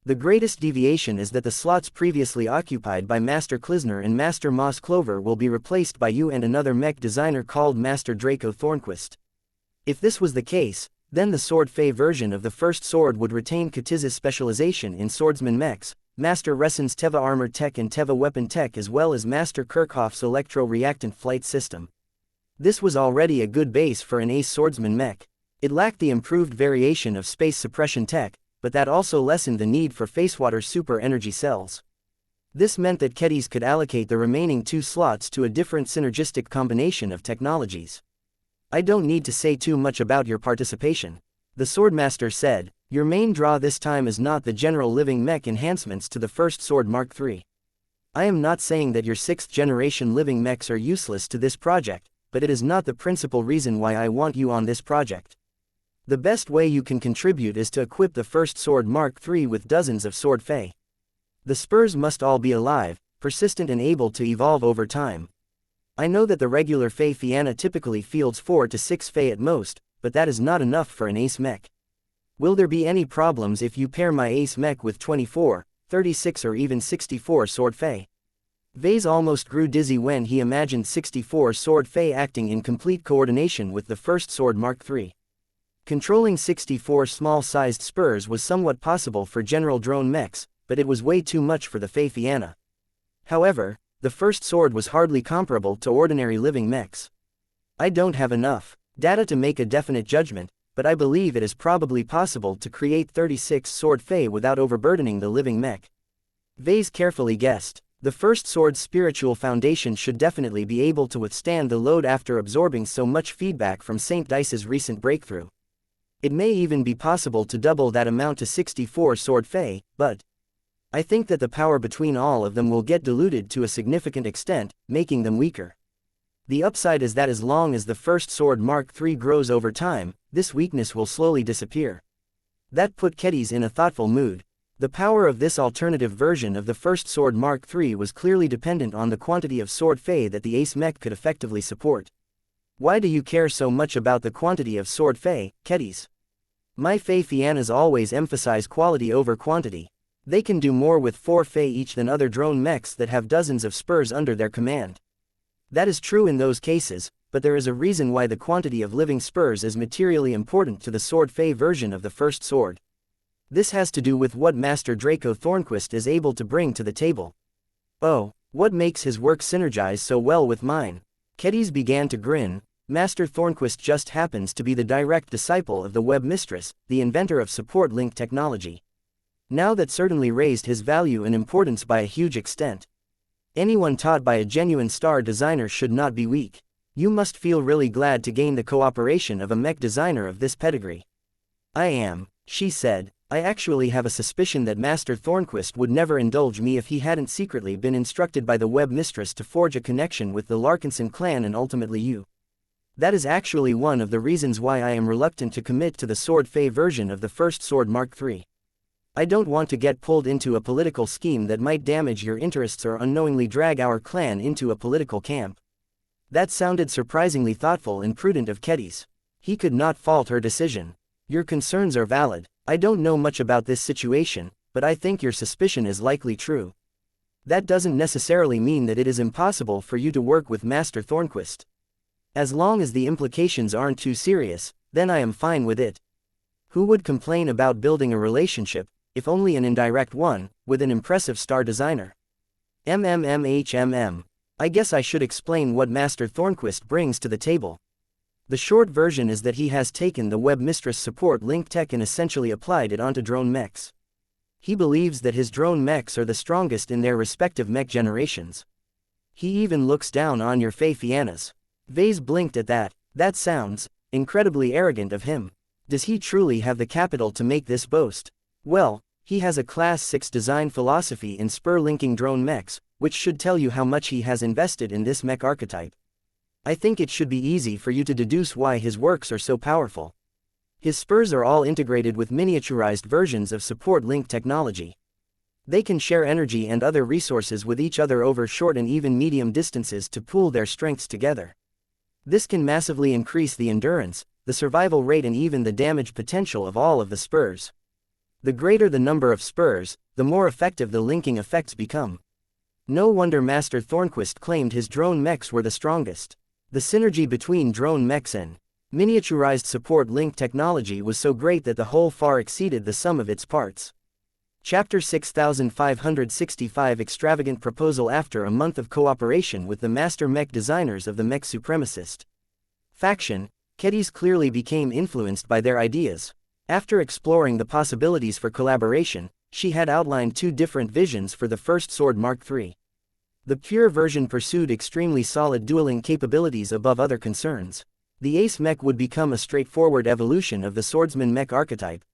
The greatest deviation is that the slots previously occupied by Master Klisner and Master Moss Clover will be replaced by you and another mech designer called Master Draco Thornquist. If this was the case, then the Sword Fey version of the first sword would retain Katiz's specialization in swordsman mechs, Master Ressens' Teva armor tech and Teva weapon tech, as well as Master Kirchhoff's electro-reactant flight system. This was already a good base for an ace swordsman mech. It lacked the improved variation of space suppression tech, but that also lessened the need for Facewater super energy cells. This meant that Kedis could allocate the remaining 2 slots to a different synergistic combination of technologies. I don't need to say too much about your participation. The Swordmaster said, your main draw this time is not the general living mech enhancements to the first sword Mark III. I am not saying that your 6th generation living mechs are useless to this project, but it is not the principal reason why I want you on this project. The best way you can contribute is to equip the first sword Mark III with dozens of Sword Fey. The spurs must all be alive, persistent and able to evolve over time. I know that the regular Fey Fianna typically fields 4 to 6 Fey at most, but that is not enough for an ace mech. Will there be any problems if you pair my ace mech with 24, 36 or even 64 Sword Fey? Vase almost grew dizzy when he imagined 64 Sword Fey acting in complete coordination with the first sword Mark III. Controlling 64 small-sized spurs was somewhat possible for general drone mechs, but it was way too much for the Fey Fianna. However, the first sword was hardly comparable to ordinary living mechs. I don't have enough data to make a definite judgment, but I believe it is probably possible to create 36 Sword Fey without overburdening the living mech. Vase carefully guessed. The first sword's spiritual foundation should definitely be able to withstand the load after absorbing so much feedback from St. Dice's recent breakthrough. It may even be possible to double that amount to 64 Sword Fey, but I think that the power between all of them will get diluted to a significant extent, making them weaker. The upside is that as long as the first sword Mark III grows over time, this weakness will slowly disappear. That put Kedis in a thoughtful mood. The power of this alternative version of the first sword Mark III was clearly dependent on the quantity of Sword Fey that the ace mech could effectively support. Why do you care so much about the quantity of Sword Fey, Kedis? My Fey Fiannas always emphasize quality over quantity. They can do more with 4 Fey each than other drone mechs that have dozens of spurs under their command. That is true in those cases, but there is a reason why the quantity of living spurs is materially important to the Sword Fey version of the first sword. This has to do with what Master Draco Thornquist is able to bring to the table. Oh, what makes his work synergize so well with mine? Kedis began to grin. Master Thornquist just happens to be the direct disciple of the Web Mistress, the inventor of support link technology. Now that certainly raised his value and importance by a huge extent. Anyone taught by a genuine star designer should not be weak. You must feel really glad to gain the cooperation of a mech designer of this pedigree. I am, she said. I actually have a suspicion that Master Thornquist would never indulge me if he hadn't secretly been instructed by the Web Mistress to forge a connection with the Larkinson clan and ultimately you. That is actually one of the reasons why I am reluctant to commit to the Sword Fey version of the first sword Mark III. I don't want to get pulled into a political scheme that might damage your interests or unknowingly drag our clan into a political camp. That sounded surprisingly thoughtful and prudent of Kedis. He could not fault her decision. Your concerns are valid. I don't know much about this situation, but I think your suspicion is likely true. That doesn't necessarily mean that it is impossible for you to work with Master Thornquist. As long as the implications aren't too serious, then I am fine with it. Who would complain about building a relationship, if only an indirect one, with an impressive star designer? I guess I should explain what Master Thornquist brings to the table. The short version is that he has taken the Web Mistress support link tech and essentially applied it onto drone mechs. He believes that his drone mechs are the strongest in their respective mech generations. He even looks down on your Fey Fiannas. Vase blinked at that. That sounds incredibly arrogant of him. Does he truly have the capital to make this boast? Well, he has a Class 6 design philosophy in spur-linking drone mechs, which should tell you how much he has invested in this mech archetype. I think it should be easy for you to deduce why his works are so powerful. His spurs are all integrated with miniaturized versions of support link technology. They can share energy and other resources with each other over short and even medium distances to pool their strengths together. This can massively increase the endurance, the survival rate and even the damage potential of all of the spurs. The greater the number of spurs, the more effective the linking effects become. No wonder Master Thornquist claimed his drone mechs were the strongest. The synergy between drone mechs and miniaturized support link technology was so great that the whole far exceeded the sum of its parts. Chapter 6565 Extravagant Proposal. After a month of cooperation with the master mech designers of the mech supremacist faction, Kedis clearly became influenced by their ideas. After exploring the possibilities for collaboration, she had outlined two different visions for the first sword Mark III. The pure version pursued extremely solid dueling capabilities above other concerns. The ace mech would become a straightforward evolution of the swordsman mech archetype.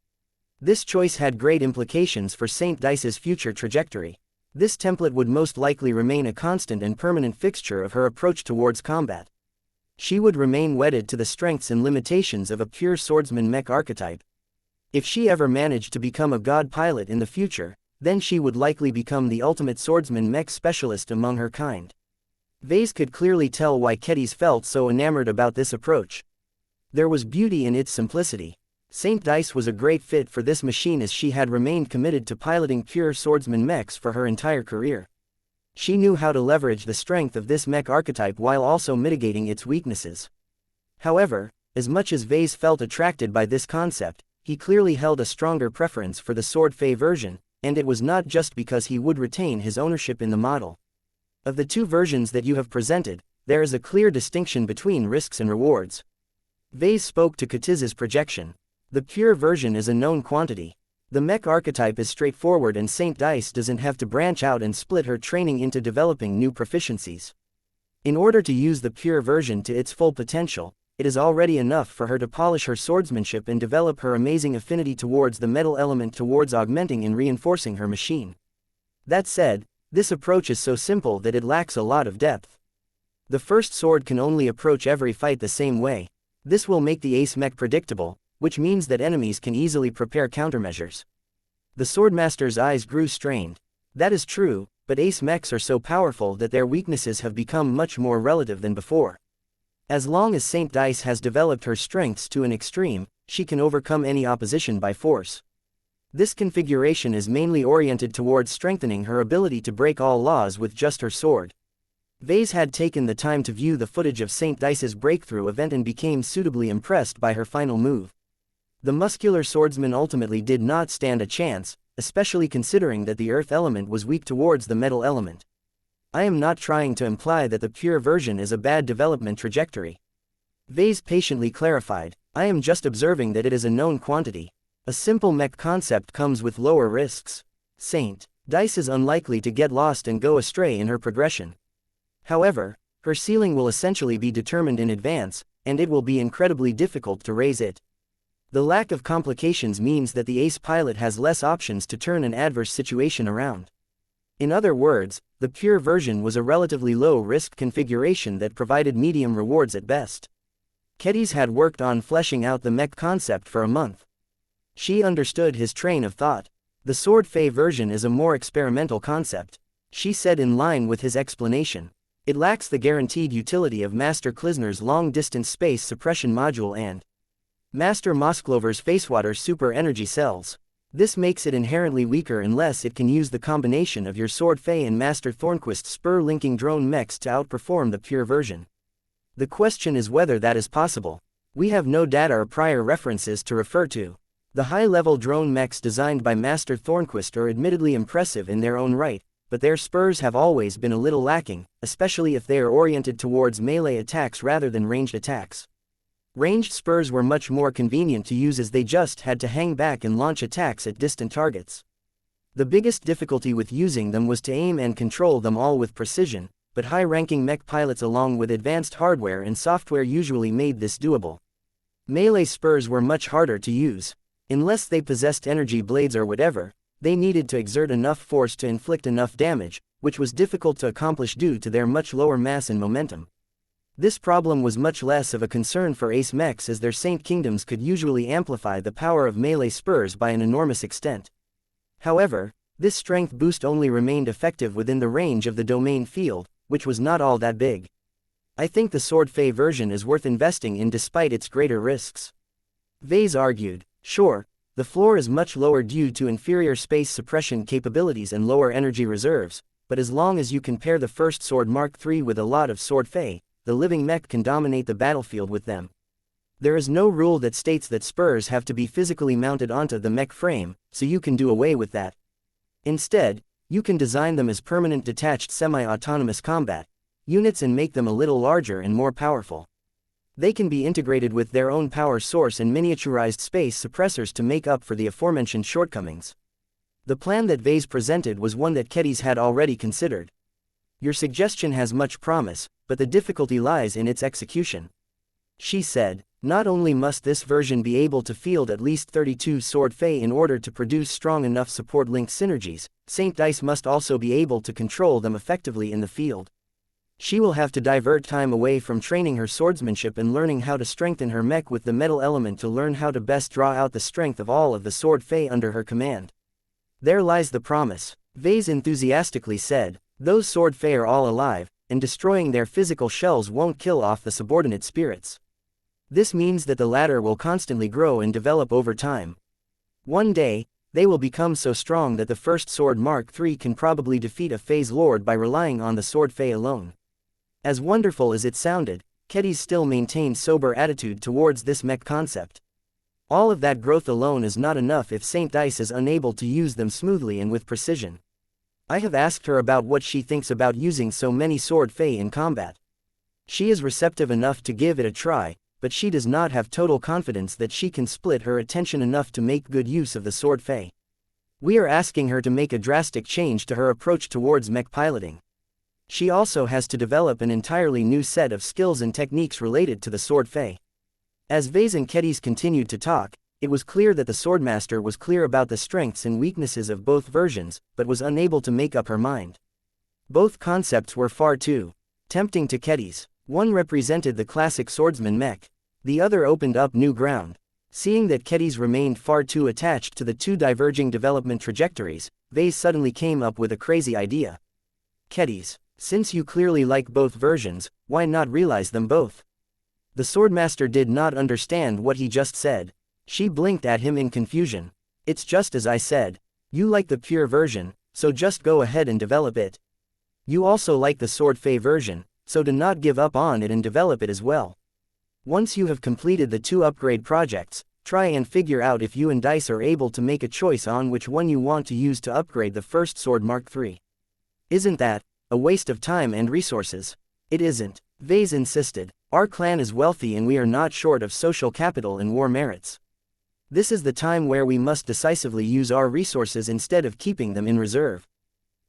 This choice had great implications for Saint Dice's future trajectory. This template would most likely remain a constant and permanent fixture of her approach towards combat. She would remain wedded to the strengths and limitations of a pure swordsman mech archetype. If she ever managed to become a god pilot in the future, then she would likely become the ultimate swordsman mech specialist among her kind. Vase could clearly tell why Kedis felt so enamored about this approach. There was beauty in its simplicity. Saint Dice was a great fit for this machine as she had remained committed to piloting pure swordsman mechs for her entire career. She knew how to leverage the strength of this mech archetype while also mitigating its weaknesses. However, as much as Vase felt attracted by this concept, he clearly held a stronger preference for the Sword Fey version, and it was not just because he would retain his ownership in the model. Of the two versions that you have presented, there is a clear distinction between risks and rewards. Vase spoke to Katiz's projection. The pure version is a known quantity. The mech archetype is straightforward and Saint Dice doesn't have to branch out and split her training into developing new proficiencies. In order to use the pure version to its full potential, it is already enough for her to polish her swordsmanship and develop her amazing affinity towards the metal element towards augmenting and reinforcing her machine. That said, this approach is so simple that it lacks a lot of depth. The first sword can only approach every fight the same way. This will make the ace mech predictable, which means that enemies can easily prepare countermeasures. The swordmaster's eyes grew strained. That is true, but ace mechs are so powerful that their weaknesses have become much more relative than before. As long as Saint Dice has developed her strengths to an extreme, she can overcome any opposition by force. This configuration is mainly oriented towards strengthening her ability to break all laws with just her sword. Vase had taken the time to view the footage of Saint Dice's breakthrough event and became suitably impressed by her final move. The muscular swordsman ultimately did not stand a chance, especially considering that the earth element was weak towards the metal element. I am not trying to imply that the pure version is a bad development trajectory. Vase patiently clarified, I am just observing that it is a known quantity. A simple mech concept comes with lower risks. Saint Dice is unlikely to get lost and go astray in her progression. However, her ceiling will essentially be determined in advance, and it will be incredibly difficult to raise it. The lack of complications means that the ace pilot has less options to turn an adverse situation around. In other words, the pure version was a relatively low-risk configuration that provided medium rewards at best. Kedis had worked on fleshing out the mech concept for a month. She understood his train of thought. The Sword Fey version is a more experimental concept, she said in line with his explanation. It lacks the guaranteed utility of Master Klisner's long-distance space suppression module and Master Mosklover's Facewater super energy cells. This makes it inherently weaker unless it can use the combination of your Sword Fey and Master Thornquist's spur-linking drone mechs to outperform the pure version. The question is whether that is possible. We have no data or prior references to refer to. The high-level drone mechs designed by Master Thornquist are admittedly impressive in their own right, but their spurs have always been a little lacking, especially if they are oriented towards melee attacks rather than ranged attacks. Ranged spurs were much more convenient to use as they just had to hang back and launch attacks at distant targets. The biggest difficulty with using them was to aim and control them all with precision, but high-ranking mech pilots along with advanced hardware and software usually made this doable. Melee spurs were much harder to use. Unless they possessed energy blades or whatever, they needed to exert enough force to inflict enough damage, which was difficult to accomplish due to their much lower mass and momentum. This problem was much less of a concern for ace mechs as their Saint Kingdoms could usually amplify the power of melee spurs by an enormous extent. However, This strength boost only remained effective within the range of the domain field, which was not all that big. I think the Sword Fey version is worth investing in despite its greater risks. Vase argued. Sure, the floor is much lower due to inferior space suppression capabilities and lower energy reserves, but as long as you can pair the first Sword Mark III with a lot of Sword Fey, the living mech can dominate the battlefield with them. There is no rule that states that spurs have to be physically mounted onto the mech frame, so you can do away with that. Instead, you can design them as permanent detached semi-autonomous combat units and make them a little larger and more powerful. They can be integrated with their own power source and miniaturized space suppressors to make up for the aforementioned shortcomings. The plan that Vase presented was one that Kedis had already considered. Your suggestion has much promise, but the difficulty lies in its execution. She said, not only must this version be able to field at least 32 Sword Fey in order to produce strong enough support-linked synergies, Saint Dice must also be able to control them effectively in the field. She will have to divert time away from training her swordsmanship and learning how to strengthen her mech with the metal element to learn how to best draw out the strength of all of the Sword Fey under her command. There lies the promise, Vase enthusiastically said. Those Sword Fey are all alive, and destroying their physical shells won't kill off the subordinate spirits. This means that the latter will constantly grow and develop over time. One day, they will become so strong that the first Sword Mark III can probably defeat a Phase Lord by relying on the Sword Fey alone. As wonderful as it sounded, Kedis still maintained sober attitude towards this mech concept. All of that growth alone is not enough if Saint Dice is unable to use them smoothly and with precision. I have asked her about what she thinks about using so many Sword Fey in combat. She is receptive enough to give it a try, but she does not have total confidence that she can split her attention enough to make good use of the Sword Fey. We are asking her to make a drastic change to her approach towards mech piloting. She also has to develop an entirely new set of skills and techniques related to the Sword Fey. As Vase and Kedis continued to talk, it was clear that the Swordmaster was clear about the strengths and weaknesses of both versions, but was unable to make up her mind. Both concepts were far too tempting to Kedis. One represented the classic swordsman mech. The other opened up new ground. Seeing that Kedis remained far too attached to the two diverging development trajectories, Vase suddenly came up with a crazy idea. Kedis, since you clearly like both versions, why not realize them both? The Swordmaster did not understand what he just said. She blinked at him in confusion. It's just as I said. You like the pure version, so just go ahead and develop it. You also like the Sword Fey version, so do not give up on it and develop it as well. Once you have completed the two upgrade projects, try and figure out if you and Dice are able to make a choice on which one you want to use to upgrade the first Sword Mark III. Isn't that a waste of time and resources? It isn't, Vase insisted. Our clan is wealthy and we are not short of social capital and war merits. This is the time where we must decisively use our resources instead of keeping them in reserve.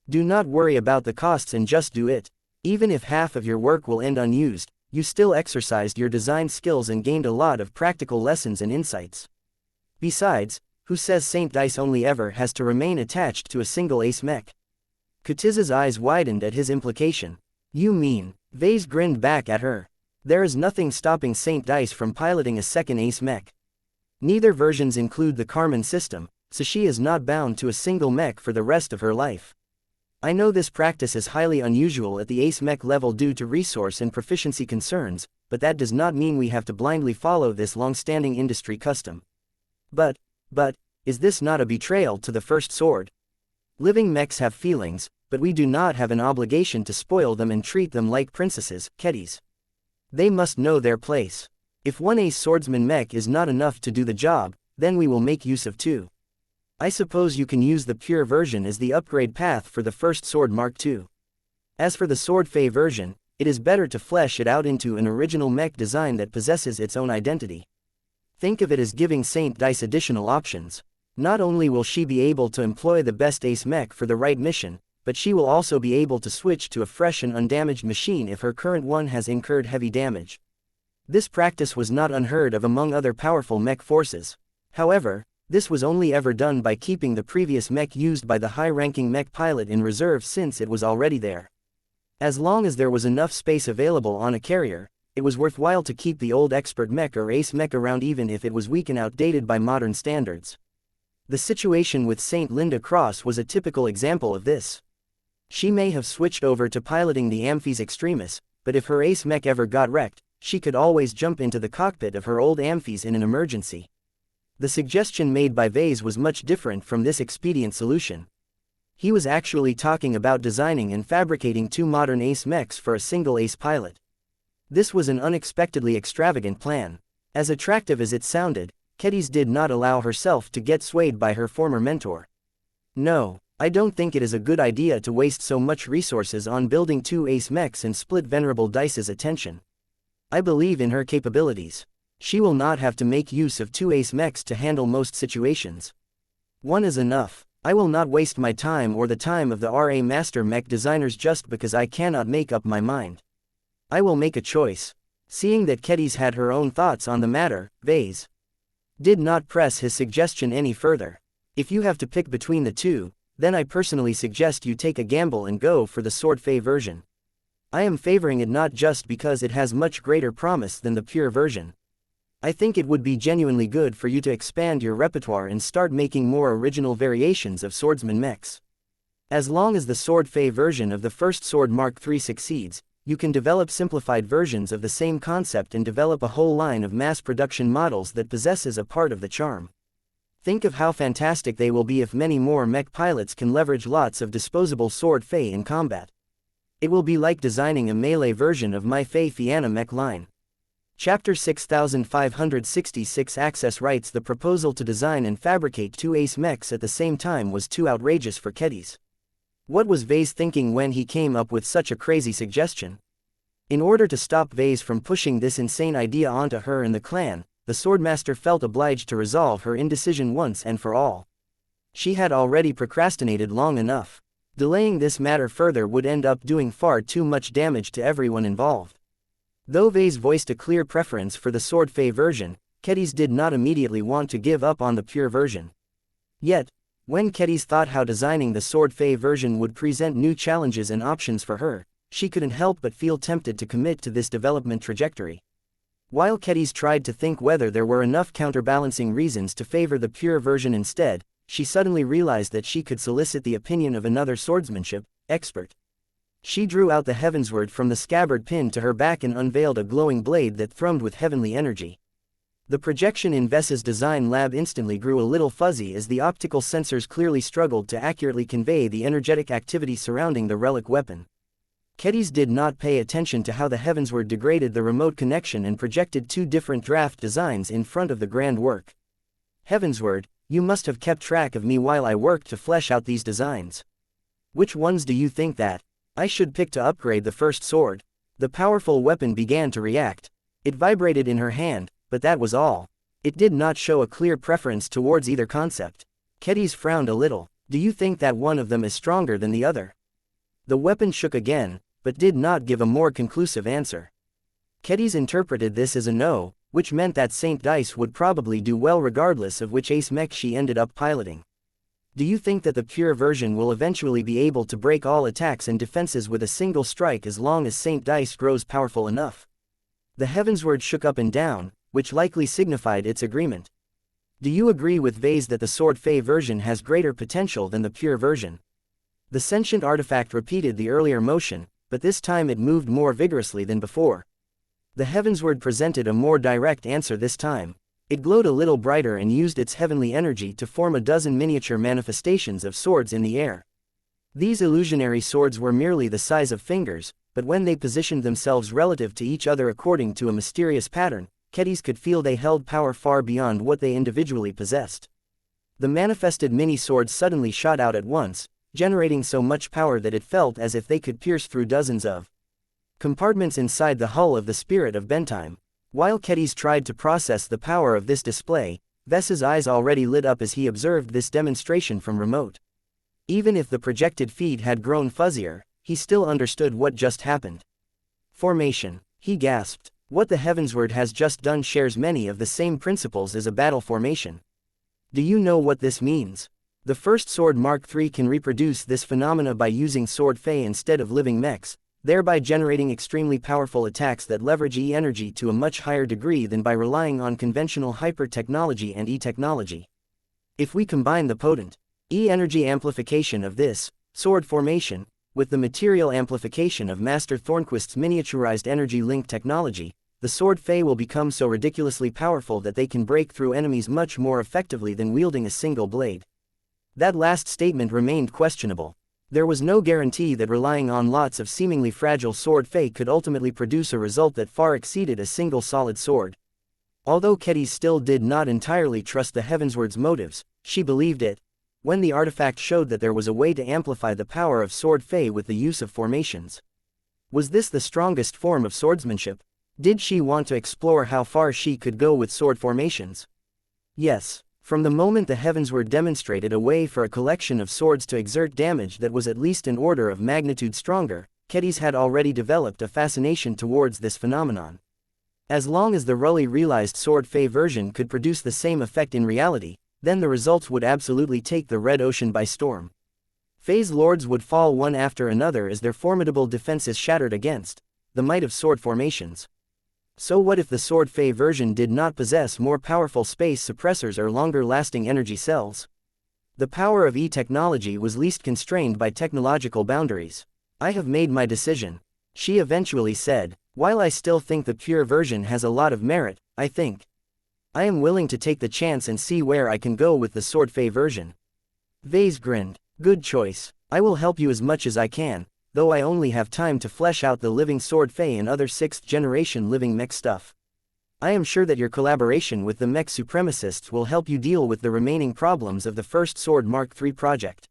Do not worry about the costs and just do it. Even if half of your work will end unused, you still exercised your design skills and gained a lot of practical lessons and insights. Besides, who says Saint Dice only ever has to remain attached to a single ace mech? Kutiz's eyes widened at his implication. You mean? Vase grinned back at her. There is nothing stopping Saint Dice from piloting a second ace mech. Neither versions include the Karman system, so she is not bound to a single mech for the rest of her life. I know this practice is highly unusual at the ace mech level due to resource and proficiency concerns, but that does not mean we have to blindly follow this long-standing industry custom. But, is this not a betrayal to the first sword? Living mechs have feelings, but we do not have an obligation to spoil them and treat them like princesses, Kedis. They must know their place. If one ace swordsman mech is not enough to do the job, then we will make use of two. I suppose you can use the pure version as the upgrade path for the first Sword Mark II. As for the Sword Fey version, it is better to flesh it out into an original mech design that possesses its own identity. Think of it as giving Saint Dice additional options. Not only will she be able to employ the best ace mech for the right mission, but she will also be able to switch to a fresh and undamaged machine if her current one has incurred heavy damage. This practice was not unheard of among other powerful mech forces. However, this was only ever done by keeping the previous mech used by the high-ranking mech pilot in reserve since it was already there. As long as there was enough space available on a carrier, it was worthwhile to keep the old expert mech or ace mech around even if it was weak and outdated by modern standards. The situation with Saint Linda Cross was a typical example of this. She may have switched over to piloting the Amphis Extremis, but if her ace mech ever got wrecked, she could always jump into the cockpit of her old Amphis in an emergency. The suggestion made by Vase was much different from this expedient solution. He was actually talking about designing and fabricating 2 modern ace mechs for a single ace pilot. This was an unexpectedly extravagant plan. As attractive as it sounded, Kedis did not allow herself to get swayed by her former mentor. No, I don't think it is a good idea to waste so much resources on building 2 ace mechs and split Venerable Dice's attention. I believe in her capabilities. She will not have to make use of 2 ace mechs to handle most situations. 1 is enough. I will not waste my time or the time of the RA Master Mech designers just because I cannot make up my mind. I will make a choice. Seeing that Kedis had her own thoughts on the matter, Vase did not press his suggestion any further. If you have to pick between the 2, then I personally suggest you take a gamble and go for the Sword Fey version. I am favoring it not just because it has much greater promise than the pure version. I think it would be genuinely good for you to expand your repertoire and start making more original variations of swordsman mechs. As long as the Sword Fey version of the first Sword Mark III succeeds, you can develop simplified versions of the same concept and develop a whole line of mass production models that possesses a part of the charm. Think of how fantastic they will be if many more mech pilots can leverage lots of disposable Sword Fey in combat. It will be like designing a melee version of my Fey Fianna mech line. Chapter 6566 Access writes the proposal to design and fabricate 2 ace mechs at the same time was too outrageous for Kedis. What was Vase thinking when he came up with such a crazy suggestion? In order to stop Vase from pushing this insane idea onto her and the clan, the Swordmaster felt obliged to resolve her indecision once and for all. She had already procrastinated long enough. Delaying this matter further would end up doing far too much damage to everyone involved. Though Vase voiced a clear preference for the Sword Fey version, Kedis did not immediately want to give up on the pure version. Yet, when Kedis thought how designing the Sword Fey version would present new challenges and options for her, she couldn't help but feel tempted to commit to this development trajectory. While Kedis tried to think whether there were enough counterbalancing reasons to favor the pure version instead, she suddenly realized that she could solicit the opinion of another swordsmanship expert. She drew out the Heavensward from the scabbard pinned to her back and unveiled a glowing blade that thrummed with heavenly energy. The projection in Vess's design lab instantly grew a little fuzzy as the optical sensors clearly struggled to accurately convey the energetic activity surrounding the relic weapon. Kedis did not pay attention to how the Heavensward degraded the remote connection and projected 2 different draft designs in front of the grand work. Heavensward, you must have kept track of me while I worked to flesh out these designs. Which ones do you think that I should pick to upgrade the first sword? The powerful weapon began to react. It vibrated in her hand, but that was all. It did not show a clear preference towards either concept. Kedis frowned a little. Do you think that one of them is stronger than the other? The weapon shook again, but did not give a more conclusive answer. Kedis interpreted this as a no, which meant that Saint Dice would probably do well regardless of which ace mech she ended up piloting. Do you think that the pure version will eventually be able to break all attacks and defenses with a single strike as long as Saint Dice grows powerful enough? The Heavensward shook up and down, which likely signified its agreement. Do you agree with Vase that the Sword Fey version has greater potential than the pure version? The sentient artifact repeated the earlier motion, but this time it moved more vigorously than before. The Heavensward presented a more direct answer this time. It glowed a little brighter and used its heavenly energy to form a dozen miniature manifestations of swords in the air. These illusionary swords were merely the size of fingers, but when they positioned themselves relative to each other according to a mysterious pattern, Kedis could feel they held power far beyond what they individually possessed. The manifested mini-swords suddenly shot out at once, generating so much power that it felt as if they could pierce through dozens of compartments inside the hull of the Spirit of Bentime. While Kedis tried to process the power of this display, Vess's eyes already lit up as he observed this demonstration from remote. Even if the projected feed had grown fuzzier, he still understood what just happened. Formation. He gasped. What the Heavensward has just done shares many of the same principles as a battle formation. Do you know what this means? The first Sword Mark III can reproduce this phenomena by using Sword Fey instead of living mechs, thereby generating extremely powerful attacks that leverage E-energy to a much higher degree than by relying on conventional hyper-technology and E-technology. If we combine the potent E-energy amplification of this sword formation with the material amplification of Master Thornquist's miniaturized energy link technology, the sword Fey will become so ridiculously powerful that they can break through enemies much more effectively than wielding a single blade. That last statement remained questionable. There was no guarantee that relying on lots of seemingly fragile sword Fey could ultimately produce a result that far exceeded a single solid sword. Although Ketty still did not entirely trust the Heavensward's motives, she believed it. When the artifact showed that there was a way to amplify the power of sword Fey with the use of formations. Was this the strongest form of swordsmanship? Did she want to explore how far she could go with sword formations? Yes. From the moment the Heavensward demonstrated a way for a collection of swords to exert damage that was at least an order of magnitude stronger, Ketty's had already developed a fascination towards this phenomenon. As long as the Rully realized sword Fey version could produce the same effect in reality, then the results would absolutely take the Red Ocean by storm. Fey's lords would fall one after another as their formidable defenses shattered against the might of sword formations. So what if the sword Fey version did not possess more powerful space suppressors or longer-lasting energy cells? The power of E-technology was least constrained by technological boundaries. I have made my decision, she eventually said. While I still think the pure version has a lot of merit, I am willing to take the chance and see where I can go with the sword Fey version. Vase grinned. Good choice. I will help you as much as I can, though I only have time to flesh out the living sword Fey and other 6th generation living mech stuff. I am sure that your collaboration with the mech supremacists will help you deal with the remaining problems of the first Sword Mark III project.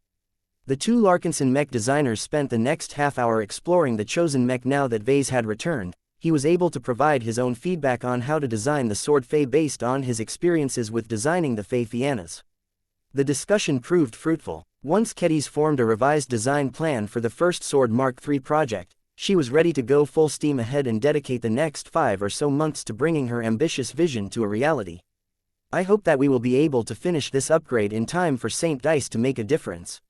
The two Larkinson mech designers spent the next half hour exploring the chosen mech. Now that Vase had returned, he was able to provide his own feedback on how to design the sword Fey based on his experiences with designing the Fey Fiannas. The discussion proved fruitful. Once Ketty's formed a revised design plan for the first Sword Mark III project, she was ready to go full steam ahead and dedicate the next 5 or so months to bringing her ambitious vision to a reality. I hope that we will be able to finish this upgrade in time for St. Dice to make a difference.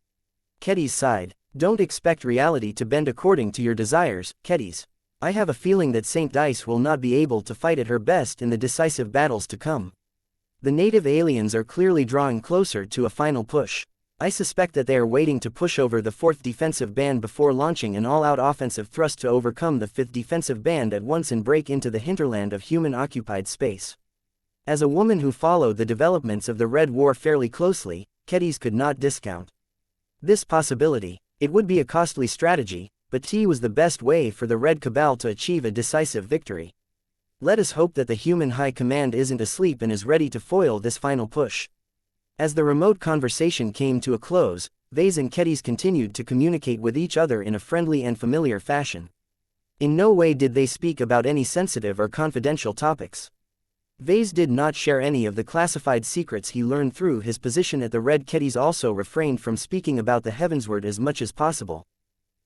Ketty sighed. Don't expect reality to bend according to your desires, Ketty. I have a feeling that St. Dice will not be able to fight at her best in the decisive battles to come. The native aliens are clearly drawing closer to a final push. I suspect that they are waiting to push over the 4th defensive band before launching an all-out offensive thrust to overcome the 5th defensive band at once and break into the hinterland of human-occupied space. As a woman who followed the developments of the Red War fairly closely, Ketty could not discount this possibility. It would be a costly strategy, but T was the best way for the Red Cabal to achieve a decisive victory. Let us hope that the human high command isn't asleep and is ready to foil this final push. As the remote conversation came to a close, Vase and Ketty continued to communicate with each other in a friendly and familiar fashion. In no way did they speak about any sensitive or confidential topics. Vase did not share any of the classified secrets he learned through his position at the Red. Ketty also refrained from speaking about the Heavensward as much as possible.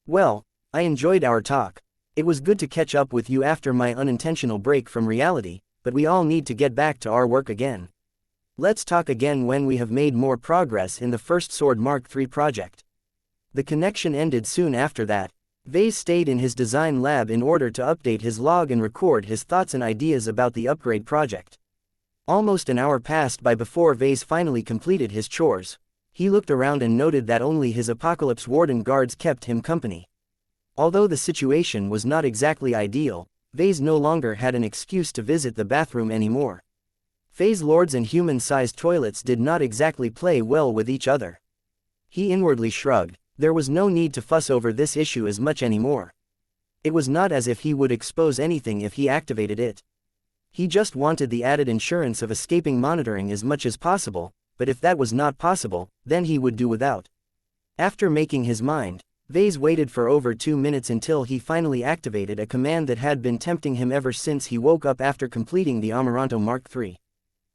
Well, I enjoyed our talk. It was good to catch up with you after my unintentional break from reality, but we all need to get back to our work again. Let's talk again when we have made more progress in the first Sword Mark III project. The connection ended soon after that. Vase stayed in his design lab in order to update his log and record his thoughts and ideas about the upgrade project. Almost an hour passed by before Vase finally completed his chores. He looked around and noted that only his Apocalypse Warden guards kept him company. Although the situation was not exactly ideal, Vase no longer had an excuse to visit the bathroom anymore. Fey's lords and human-sized toilets did not exactly play well with each other. He inwardly shrugged. There was no need to fuss over this issue as much anymore. It was not as if he would expose anything if he activated it. He just wanted the added insurance of escaping monitoring as much as possible, but if that was not possible, then he would do without. After making his mind, Vase waited for over 2 minutes until he finally activated a command that had been tempting him ever since he woke up after completing the Amaranto Mark III.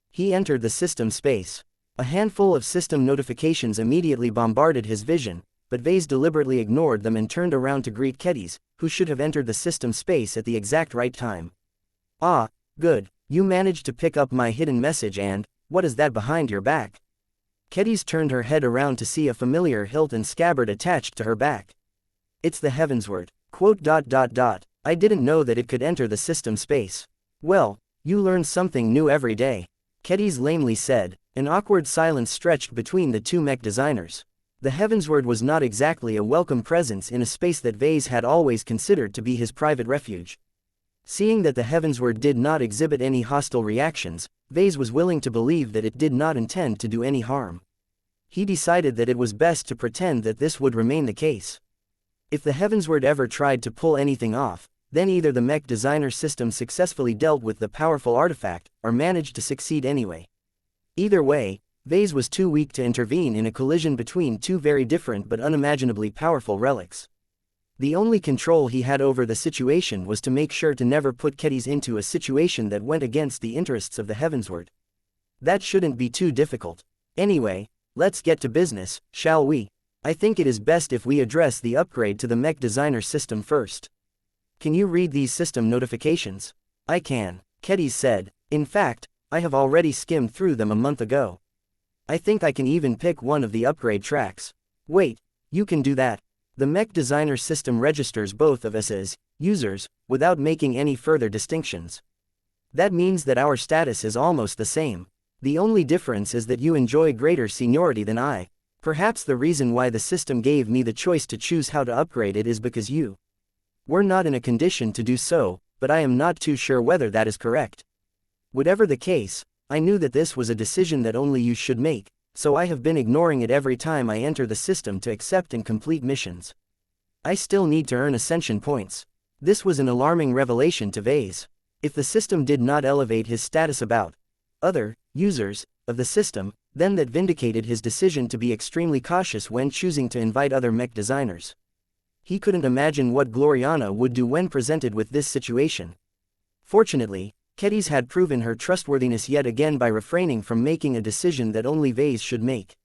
He entered the system space. A handful of system notifications immediately bombarded his vision, but Vase deliberately ignored them and turned around to greet Ketty, who should have entered the system space at the exact right time. Ah, good, you managed to pick up my hidden message and, what is that behind your back? Ketty turned her head around to see a familiar hilt and scabbard attached to her back. It's the Heavensward. I didn't know that it could enter the system space. Well, you learn something new every day. Ketty lamely said. An awkward silence stretched between the two mech designers. The Heavensward was not exactly a welcome presence in a space that Vase had always considered to be his private refuge. Seeing that the Heavensward did not exhibit any hostile reactions, Vase was willing to believe that it did not intend to do any harm. He decided that it was best to pretend that this would remain the case. If the Heavensward ever tried to pull anything off, then either the mech designer system successfully dealt with the powerful artifact, or managed to succeed anyway. Either way, Vase was too weak to intervene in a collision between two very different but unimaginably powerful relics. The only control he had over the situation was to make sure to never put Kedis into a situation that went against the interests of the Heavensward. That shouldn't be too difficult. Anyway, let's get to business, shall we? I think it is best if we address the upgrade to the mech designer system first. Can you read these system notifications? I can, Kedis said. In fact, I have already skimmed through them a month ago. I think I can even pick one of the upgrade tracks. Wait, you can do that? The mech designer system registers both of us as users, without making any further distinctions. That means that our status is almost the same. The only difference is that you enjoy greater seniority than I. Perhaps the reason why the system gave me the choice to choose how to upgrade it is because you were not in a condition to do so, but I am not too sure whether that is correct. Whatever the case, I knew that this was a decision that only you should make, so I have been ignoring it every time I enter the system to accept and complete missions. I still need to earn ascension points. This was an alarming revelation to Vase. If the system did not elevate his status about other users of the system, then that vindicated his decision to be extremely cautious when choosing to invite other mech designers. He couldn't imagine what Gloriana would do when presented with this situation. Fortunately, Kedis had proven her trustworthiness yet again by refraining from making a decision that only Vase should make.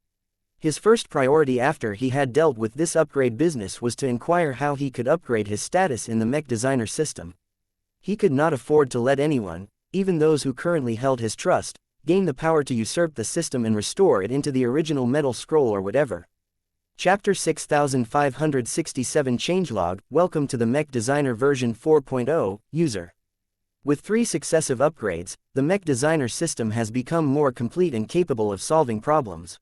His first priority after he had dealt with this upgrade business was to inquire how he could upgrade his status in the mech designer system. He could not afford to let anyone, even those who currently held his trust, gain the power to usurp the system and restore it into the original metal scroll or whatever. Chapter 6567 Changelog. Welcome to the Mech Designer version 4.0, user. With 3 successive upgrades, the Mech Designer system has become more complete and capable of solving problems.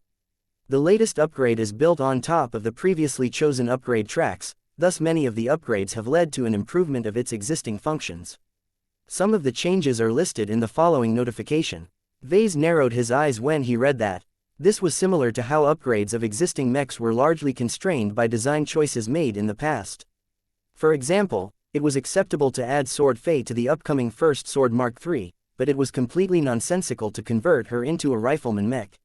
The latest upgrade is built on top of the previously chosen upgrade tracks, thus many of the upgrades have led to an improvement of its existing functions. Some of the changes are listed in the following notification. Vase narrowed his eyes when he read that. This was similar to how upgrades of existing mechs were largely constrained by design choices made in the past. For example, it was acceptable to add Sword Fei to the upcoming First Sword Mark III, but it was completely nonsensical to convert her into a rifleman mech.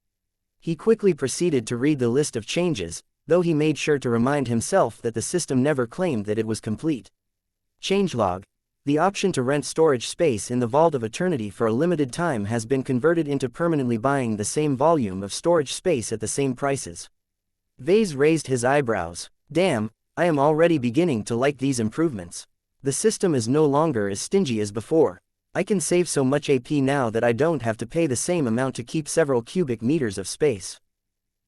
He quickly proceeded to read the list of changes, though he made sure to remind himself that the system never claimed that it was complete. Changelog. The option to rent storage space in the Vault of Eternity for a limited time has been converted into permanently buying the same volume of storage space at the same prices. Vase raised his eyebrows. Damn, I am already beginning to like these improvements. The system is no longer as stingy as before. I can save so much AP now that I don't have to pay the same amount to keep several cubic meters of space.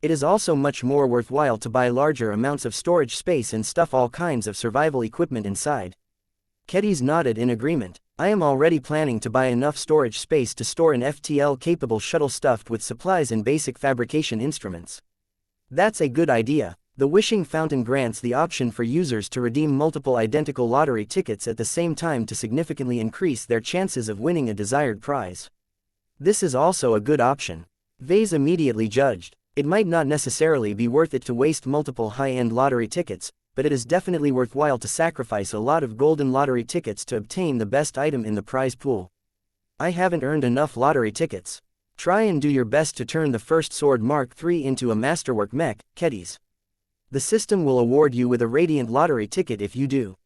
It is also much more worthwhile to buy larger amounts of storage space and stuff all kinds of survival equipment inside. Kedis nodded in agreement. I am already planning to buy enough storage space to store an FTL-capable shuttle stuffed with supplies and basic fabrication instruments. That's a good idea. The Wishing Fountain grants the option for users to redeem multiple identical lottery tickets at the same time to significantly increase their chances of winning a desired prize. This is also a good option. Vase immediately judged. It might not necessarily be worth it to waste multiple high-end lottery tickets, but it is definitely worthwhile to sacrifice a lot of golden lottery tickets to obtain the best item in the prize pool. I haven't earned enough lottery tickets. Try and do your best to turn the First Sword Mark III into a masterwork mech, Kedis. The system will award you with a radiant lottery ticket if you do.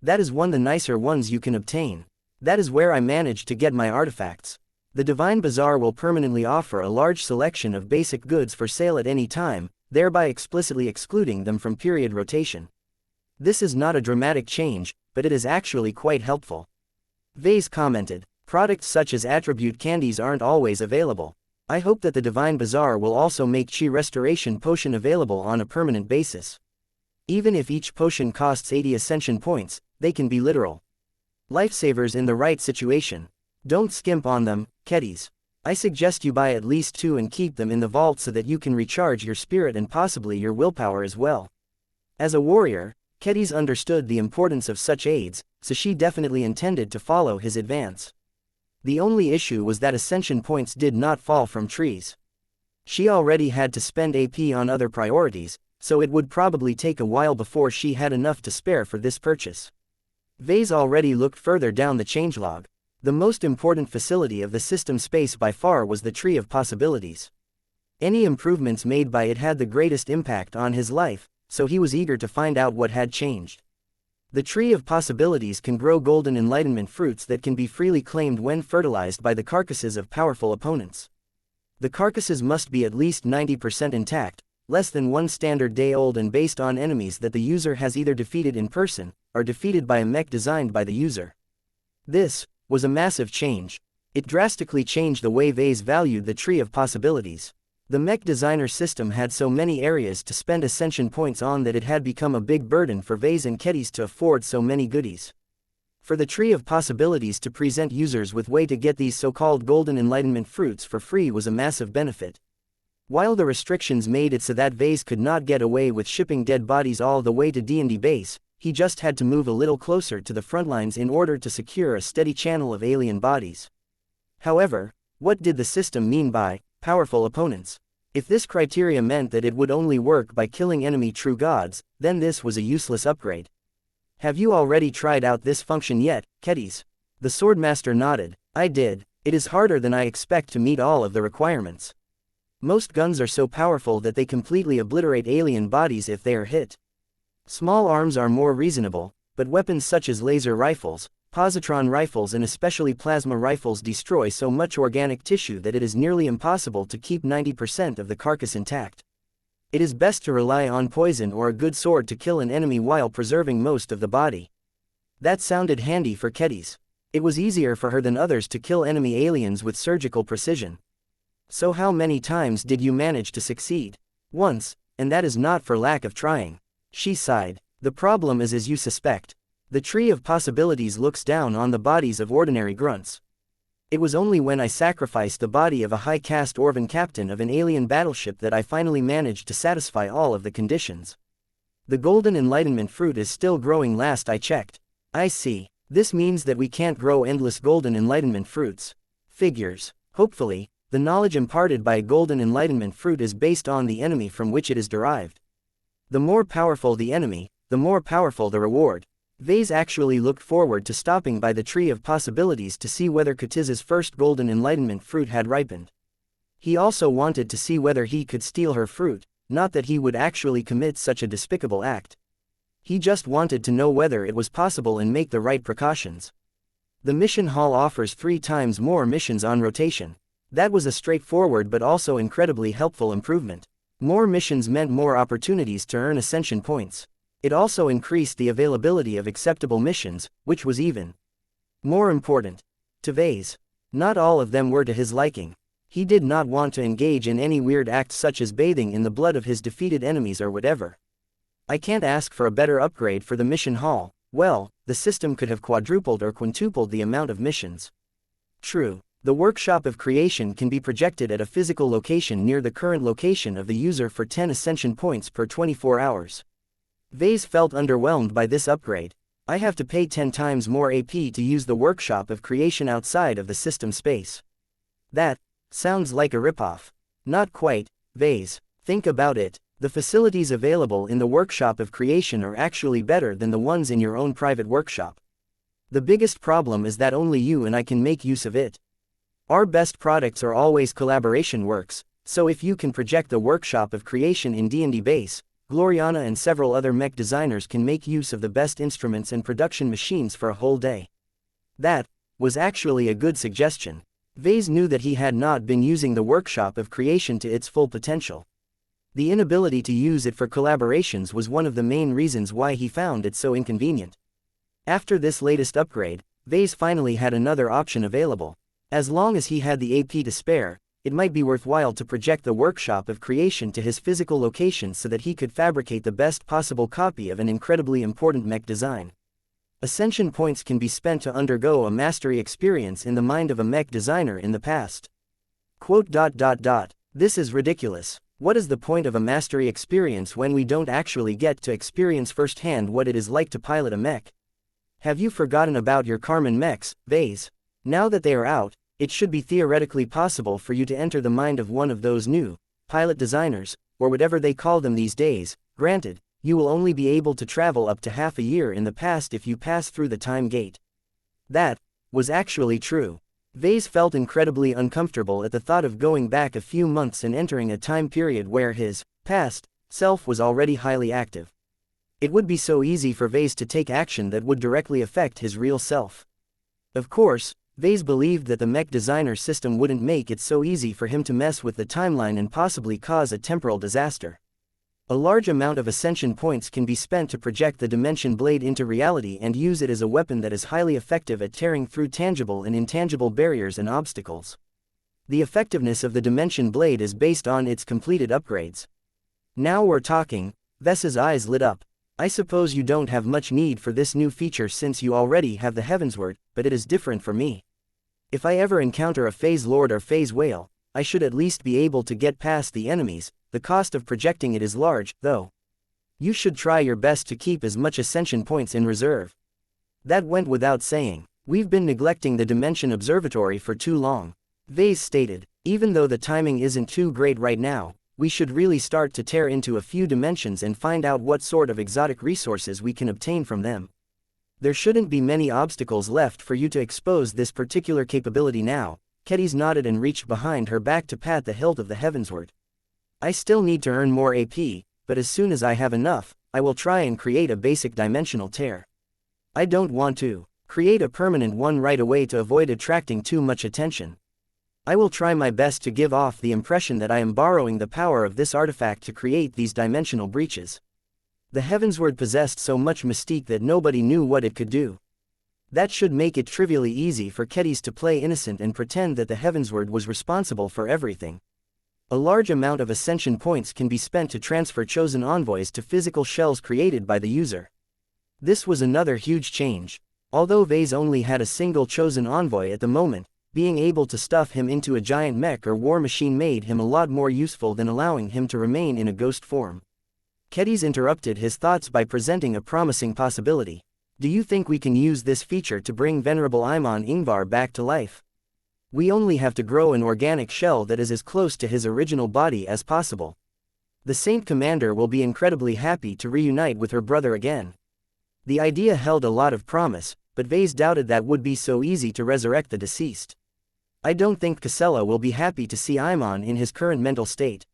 That is one of the nicer ones you can obtain. That is where I managed to get my artifacts. The Divine Bazaar will permanently offer a large selection of basic goods for sale at any time, thereby explicitly excluding them from period rotation. This is not a dramatic change, but it is actually quite helpful. Vase commented. Products such as attribute candies aren't always available. I hope that the Divine Bazaar will also make Chi Restoration Potion available on a permanent basis. Even if each potion costs 80 ascension points, they can be literal lifesavers in the right situation. Don't skimp on them, Kedis. I suggest you buy at least 2 and keep them in the vault so that you can recharge your spirit and possibly your willpower as well. As a warrior, Kedis understood the importance of such aids, so she definitely intended to follow his advance. The only issue was that ascension points did not fall from trees. She already had to spend AP on other priorities, so it would probably take a while before she had enough to spare for this purchase. Vase already looked further down the changelog. The most important facility of the system space by far was the Tree of Possibilities. Any improvements made by it had the greatest impact on his life, so he was eager to find out what had changed. The Tree of Possibilities can grow golden enlightenment fruits that can be freely claimed when fertilized by the carcasses of powerful opponents. The carcasses must be at least 90% intact, less than 1 standard day old, and based on enemies that the user has either defeated in person, or defeated by a mech designed by the user. This was a massive change. It drastically changed the way Vase valued the Tree of Possibilities. The mech designer system had so many areas to spend ascension points on that it had become a big burden for Vase and Kedis to afford so many goodies. For the Tree of Possibilities to present users with way to get these so-called golden enlightenment fruits for free was a massive benefit. While the restrictions made it so that Vase could not get away with shipping dead bodies all the way to D&D base, he just had to move a little closer to the front lines in order to secure a steady channel of alien bodies. However, what did the system mean by powerful opponents? If this criteria meant that it would only work by killing enemy true gods, then this was a useless upgrade. Have you already tried out this function yet, Kedis? The Swordmaster nodded. I did. It is harder than I expect to meet all of the requirements. Most guns are so powerful that they completely obliterate alien bodies if they are hit. Small arms are more reasonable, but weapons such as laser rifles, positron rifles and especially plasma rifles destroy so much organic tissue that it is nearly impossible to keep 90% of the carcass intact. It is best to rely on poison or a good sword to kill an enemy while preserving most of the body. That sounded handy for Kedis. It was easier for her than others to kill enemy aliens with surgical precision. So how many times did you manage to succeed? Once, and that is not for lack of trying. She sighed. The problem is as you suspect. The Tree of Possibilities looks down on the bodies of ordinary grunts. It was only when I sacrificed the body of a high-caste Orvan captain of an alien battleship that I finally managed to satisfy all of the conditions. The golden enlightenment fruit is still growing last I checked. I see. This means that we can't grow endless golden enlightenment fruits. Figures. Hopefully, the knowledge imparted by a golden enlightenment fruit is based on the enemy from which it is derived. The more powerful the enemy, the more powerful the reward. Vase actually looked forward to stopping by the Tree of Possibilities to see whether Katiza's first golden enlightenment fruit had ripened. He also wanted to see whether he could steal her fruit, not that he would actually commit such a despicable act. He just wanted to know whether it was possible and make the right precautions. The mission hall offers 3 times more missions on rotation. That was a straightforward but also incredibly helpful improvement. More missions meant more opportunities to earn ascension points. It also increased the availability of acceptable missions, which was even more important to Vase. Not all of them were to his liking. He did not want to engage in any weird acts such as bathing in the blood of his defeated enemies or whatever. I can't ask for a better upgrade for the mission hall. Well, the system could have quadrupled or quintupled the amount of missions. True. The workshop of creation can be projected at a physical location near the current location of the user for 10 ascension points per 24 hours. Vase felt underwhelmed by this upgrade. I have to pay 10 times more AP to use the workshop of creation outside of the system space. That sounds like a ripoff. Not quite, Vase. Think about it. The facilities available in the workshop of creation are actually better than the ones in your own private workshop. The biggest problem is that only you and I can make use of it. Our best products are always collaboration works, so if you can project the workshop of creation in D&D base, Gloriana and several other mech designers can make use of the best instruments and production machines for a whole day. That was actually a good suggestion. Vase knew that he had not been using the workshop of creation to its full potential. The inability to use it for collaborations was one of the main reasons why he found it so inconvenient. After this latest upgrade, Vase finally had another option available. As long as he had the AP to spare, it might be worthwhile to project the workshop of creation to his physical location so that he could fabricate the best possible copy of an incredibly important mech design. Ascension points can be spent to undergo a mastery experience in the mind of a mech designer in the past. Quote. This is ridiculous. What is the point of a mastery experience when we don't actually get to experience firsthand what it is like to pilot a mech? Have you forgotten about your Carmen mechs, Vase? Now that they are out, it should be theoretically possible for you to enter the mind of one of those new pilot designers, or whatever they call them these days. Granted, you will only be able to travel up to half a year in the past if you pass through the time gate. That was actually true. Vase felt incredibly uncomfortable at the thought of going back a few months and entering a time period where his past self was already highly active. It would be so easy for Vase to take action that would directly affect his real self. Of course, Vase believed that the mech designer system wouldn't make it so easy for him to mess with the timeline and possibly cause a temporal disaster. A large amount of ascension points can be spent to project the dimension blade into reality and use it as a weapon that is highly effective at tearing through tangible and intangible barriers and obstacles. The effectiveness of the dimension blade is based on its completed upgrades. Now we're talking. Ves's eyes lit up. I suppose you don't have much need for this new feature since you already have the Heavensward, but it is different for me. If I ever encounter a phase lord or phase whale, I should at least be able to get past the enemies. The cost of projecting it is large, though. You should try your best to keep as much ascension points in reserve. That went without saying. We've been neglecting the Dimension Observatory for too long. Vase stated. Even though the timing isn't too great right now, we should really start to tear into a few dimensions and find out what sort of exotic resources we can obtain from them. There shouldn't be many obstacles left for you to expose this particular capability now. Kedis nodded and reached behind her back to pat the hilt of the Heavensward. I still need to earn more AP, but as soon as I have enough, I will try and create a basic dimensional tear. I don't want to create a permanent one right away to avoid attracting too much attention. I will try my best to give off the impression that I am borrowing the power of this artifact to create these dimensional breaches. The Heavensward possessed so much mystique that nobody knew what it could do. That should make it trivially easy for Kedis to play innocent and pretend that the Heavensward was responsible for everything. A large amount of ascension points can be spent to transfer chosen envoys to physical shells created by the user. This was another huge change. Although Vase only had a single chosen envoy at the moment, being able to stuff him into a giant mech or war machine made him a lot more useful than allowing him to remain in a ghost form. Kedis interrupted his thoughts by presenting a promising possibility. Do you think we can use this feature to bring Venerable Imon Ingvar back to life? We only have to grow an organic shell that is as close to his original body as possible. The Saint Commander will be incredibly happy to reunite with her brother again. The idea held a lot of promise, but Vase doubted that would be so easy to resurrect the deceased. I don't think Casella will be happy to see Imon in his current mental state.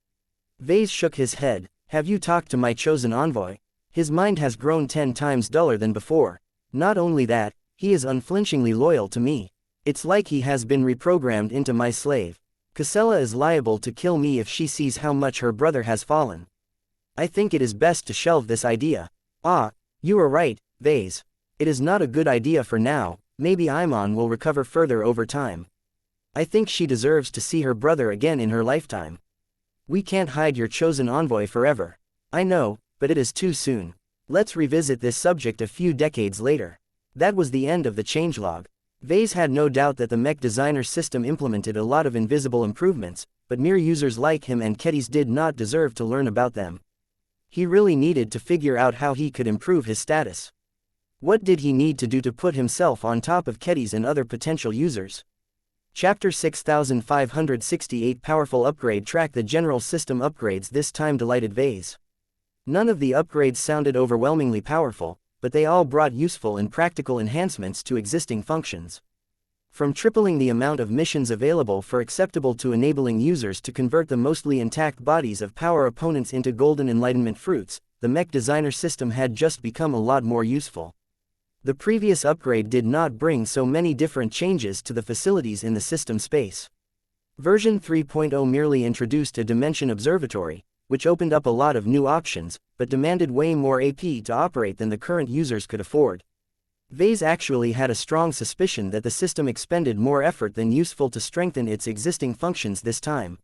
Vase shook his head. Have you talked to my chosen envoy? His mind has grown 10 times duller than before. Not only that, he is unflinchingly loyal to me. It's like he has been reprogrammed into my slave. Casella is liable to kill me if she sees how much her brother has fallen. I think it is best to shelve this idea. Ah, you are right, Vase. It is not a good idea for now. Maybe Imon will recover further over time. I think she deserves to see her brother again in her lifetime. We can't hide your chosen envoy forever. I know, but it is too soon. Let's revisit this subject a few decades later. That was the end of the changelog. Vase had no doubt that the mech designer system implemented a lot of invisible improvements, but mere users like him and Kedis did not deserve to learn about them. He really needed to figure out how he could improve his status. What did he need to do to put himself on top of Kedis and other potential users? Chapter 6568 Powerful Upgrade Track. The general system upgrades this time delighted Vase. None of the upgrades sounded overwhelmingly powerful, but they all brought useful and practical enhancements to existing functions. From tripling the amount of missions available for acceptable to enabling users to convert the mostly intact bodies of power opponents into golden enlightenment fruits, the mech designer system had just become a lot more useful. The previous upgrade did not bring so many different changes to the facilities in the system space. Version 3.0 merely introduced a Dimension Observatory, which opened up a lot of new options, but demanded way more AP to operate than the current users could afford. Vase actually had a strong suspicion that the system expended more effort than useful to strengthen its existing functions this time.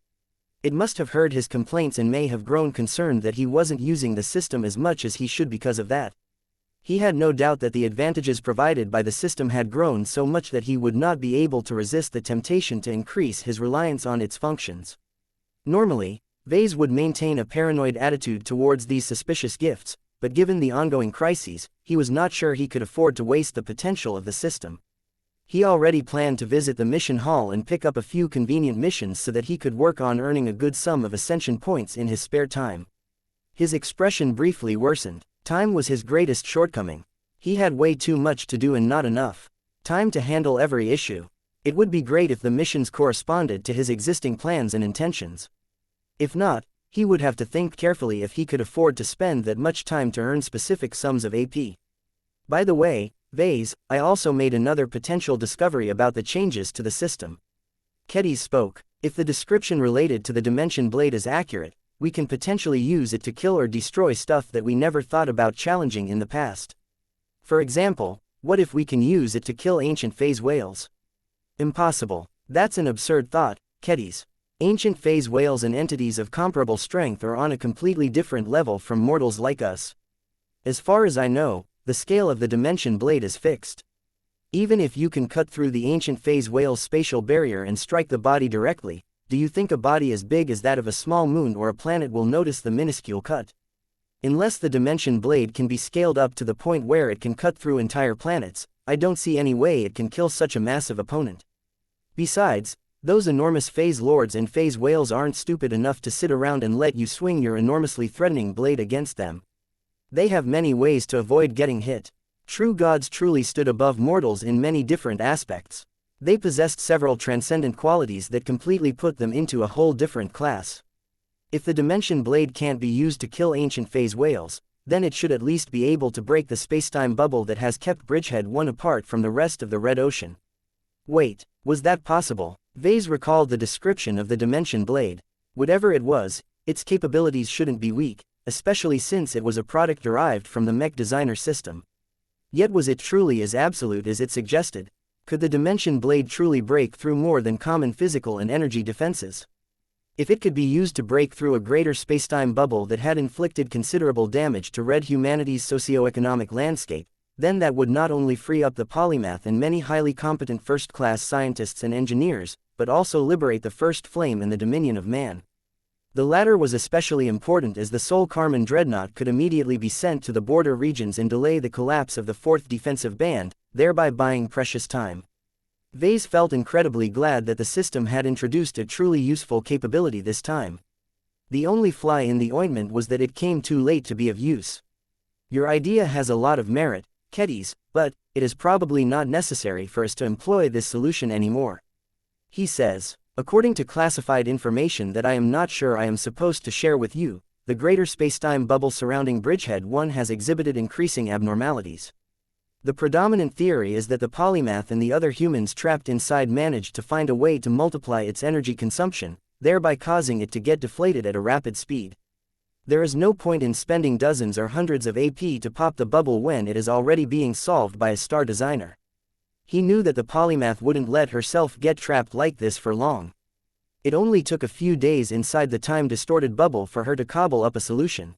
It must have heard his complaints and may have grown concerned that he wasn't using the system as much as he should because of that. He had no doubt that the advantages provided by the system had grown so much that he would not be able to resist the temptation to increase his reliance on its functions. Normally, Vase would maintain a paranoid attitude towards these suspicious gifts, but given the ongoing crises, he was not sure he could afford to waste the potential of the system. He already planned to visit the mission hall and pick up a few convenient missions so that he could work on earning a good sum of ascension points in his spare time. His expression briefly worsened. Time was his greatest shortcoming. He had way too much to do and not enough time to handle every issue. It would be great if the missions corresponded to his existing plans and intentions. If not, he would have to think carefully if he could afford to spend that much time to earn specific sums of AP. By the way, Vase, I also made another potential discovery about the changes to the system. Kedis spoke. If the description related to the Dimension Blade is accurate, we can potentially use it to kill or destroy stuff that we never thought about challenging in the past. For example, what if we can use it to kill ancient phase whales? Impossible. That's an absurd thought, Kedis. Ancient phase whales and entities of comparable strength are on a completely different level from mortals like us. As far as I know, the scale of the Dimension Blade is fixed. Even if you can cut through the ancient phase whale's spatial barrier and strike the body directly, do you think a body as big as that of a small moon or a planet will notice the minuscule cut? Unless the Dimension Blade can be scaled up to the point where it can cut through entire planets, I don't see any way it can kill such a massive opponent. Besides, those enormous phase lords and phase whales aren't stupid enough to sit around and let you swing your enormously threatening blade against them. They have many ways to avoid getting hit. True gods truly stood above mortals in many different aspects. They possessed several transcendent qualities that completely put them into a whole different class. If the Dimension Blade can't be used to kill ancient phase whales, then it should at least be able to break the spacetime bubble that has kept Bridgehead 1 apart from the rest of the Red Ocean. Wait, was that possible? Vase recalled the description of the Dimension Blade. Whatever it was, its capabilities shouldn't be weak, especially since it was a product derived from the Mech designer system. Yet was it truly as absolute as it suggested? Could the Dimension Blade truly break through more than common physical and energy defenses? If it could be used to break through a greater spacetime bubble that had inflicted considerable damage to Red humanity's socio-economic landscape, then that would not only free up the polymath and many highly competent first-class scientists and engineers, but also liberate the First Flame and the Dominion of Man. The latter was especially important as the Sol Carmen Dreadnought could immediately be sent to the border regions and delay the collapse of the 4th Defensive Band, thereby buying precious time. Vase felt incredibly glad that the system had introduced a truly useful capability this time. The only fly in the ointment was that it came too late to be of use. Your idea has a lot of merit, Kedis, but it is probably not necessary for us to employ this solution anymore. He says, according to classified information that I am not sure I am supposed to share with you, the greater spacetime bubble surrounding Bridgehead 1 has exhibited increasing abnormalities. The predominant theory is that the polymath and the other humans trapped inside managed to find a way to multiply its energy consumption, thereby causing it to get deflated at a rapid speed. There is no point in spending dozens or hundreds of AP to pop the bubble when it is already being solved by a star designer. He knew that the polymath wouldn't let herself get trapped like this for long. It only took a few days inside the time-distorted bubble for her to cobble up a solution.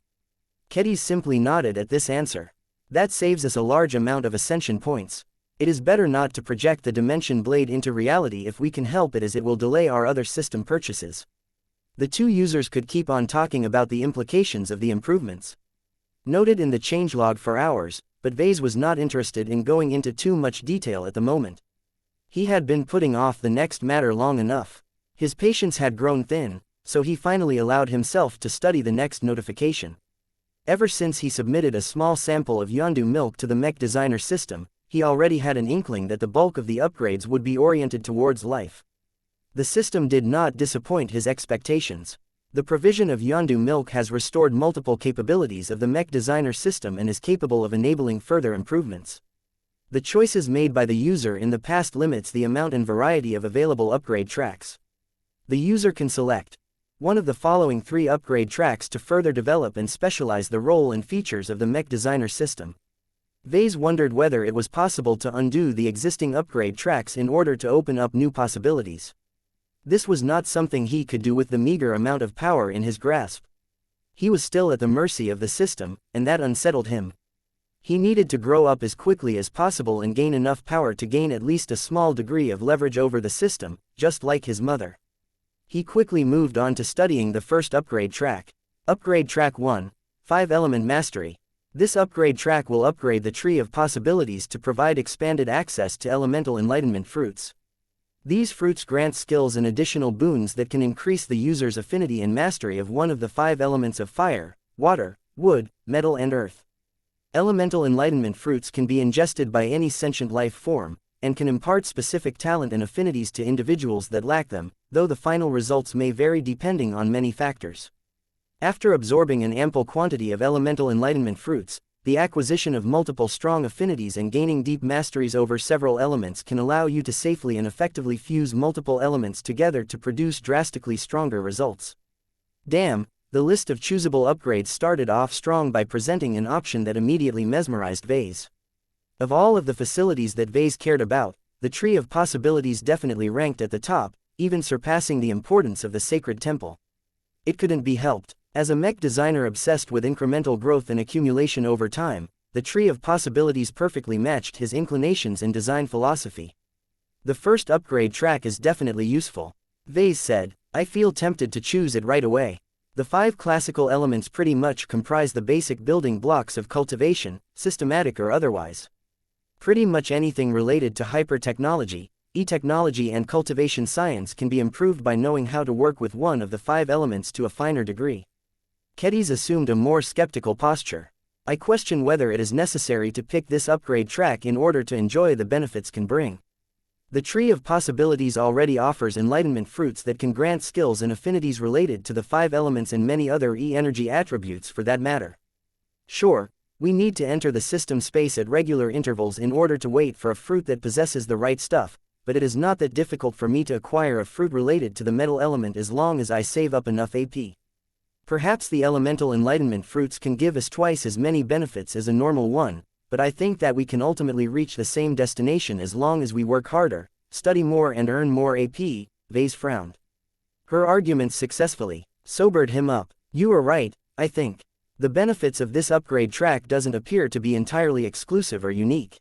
Kedis simply nodded at this answer. That saves us a large amount of ascension points. It is better not to project the Dimension Blade into reality if we can help it, as it will delay our other system purchases. The two users could keep on talking about the implications of the improvements noted in the changelog for hours, but Vase was not interested in going into too much detail at the moment. He had been putting off the next matter long enough. His patience had grown thin, so he finally allowed himself to study the next notification. Ever since he submitted a small sample of Yondu milk to the Mech designer system, he already had an inkling that the bulk of the upgrades would be oriented towards life. The system did not disappoint his expectations. The provision of Yondu milk has restored multiple capabilities of the Mech designer system and is capable of enabling further improvements. The choices made by the user in the past limits the amount and variety of available upgrade tracks. The user can select one of the following 3 upgrade tracks to further develop and specialize the role and features of the Mech designer system. Vase wondered whether it was possible to undo the existing upgrade tracks in order to open up new possibilities. This was not something he could do with the meager amount of power in his grasp. He was still at the mercy of the system, and that unsettled him. He needed to grow up as quickly as possible and gain enough power to gain at least a small degree of leverage over the system, just like his mother. He quickly moved on to studying the first upgrade track. Upgrade Track 1, 5-Element Mastery. This upgrade track will upgrade the tree of possibilities to provide expanded access to elemental enlightenment fruits. These fruits grant skills and additional boons that can increase the user's affinity and mastery of one of the 5 elements of fire, water, wood, metal and earth. Elemental enlightenment fruits can be ingested by any sentient life form, and can impart specific talent and affinities to individuals that lack them, though the final results may vary depending on many factors. After absorbing an ample quantity of elemental enlightenment fruits, the acquisition of multiple strong affinities and gaining deep masteries over several elements can allow you to safely and effectively fuse multiple elements together to produce drastically stronger results. Damn, the list of choosable upgrades started off strong by presenting an option that immediately mesmerized Vase. Of all of the facilities that Vase cared about, the tree of possibilities definitely ranked at the top, even surpassing the importance of the sacred temple. It couldn't be helped. As a mech designer obsessed with incremental growth and accumulation over time, the tree of possibilities perfectly matched his inclinations and design philosophy. The first upgrade track is definitely useful, Vase said. I feel tempted to choose it right away. The 5 classical elements pretty much comprise the basic building blocks of cultivation, systematic or otherwise. Pretty much anything related to hyper-technology, e-technology and cultivation science can be improved by knowing how to work with one of the 5 elements to a finer degree. Kedis assumed a more skeptical posture. I question whether it is necessary to pick this upgrade track in order to enjoy the benefits can bring. The tree of possibilities already offers enlightenment fruits that can grant skills and affinities related to the 5 elements and many other e-energy attributes for that matter. Sure, we need to enter the system space at regular intervals in order to wait for a fruit that possesses the right stuff, but it is not that difficult for me to acquire a fruit related to the metal element as long as I save up enough AP. Perhaps the elemental enlightenment fruits can give us twice as many benefits as a normal one, but I think that we can ultimately reach the same destination as long as we work harder, study more and earn more AP, Vase frowned. Her arguments successfully sobered him up. You are right, I think. The benefits of this upgrade track doesn't appear to be entirely exclusive or unique.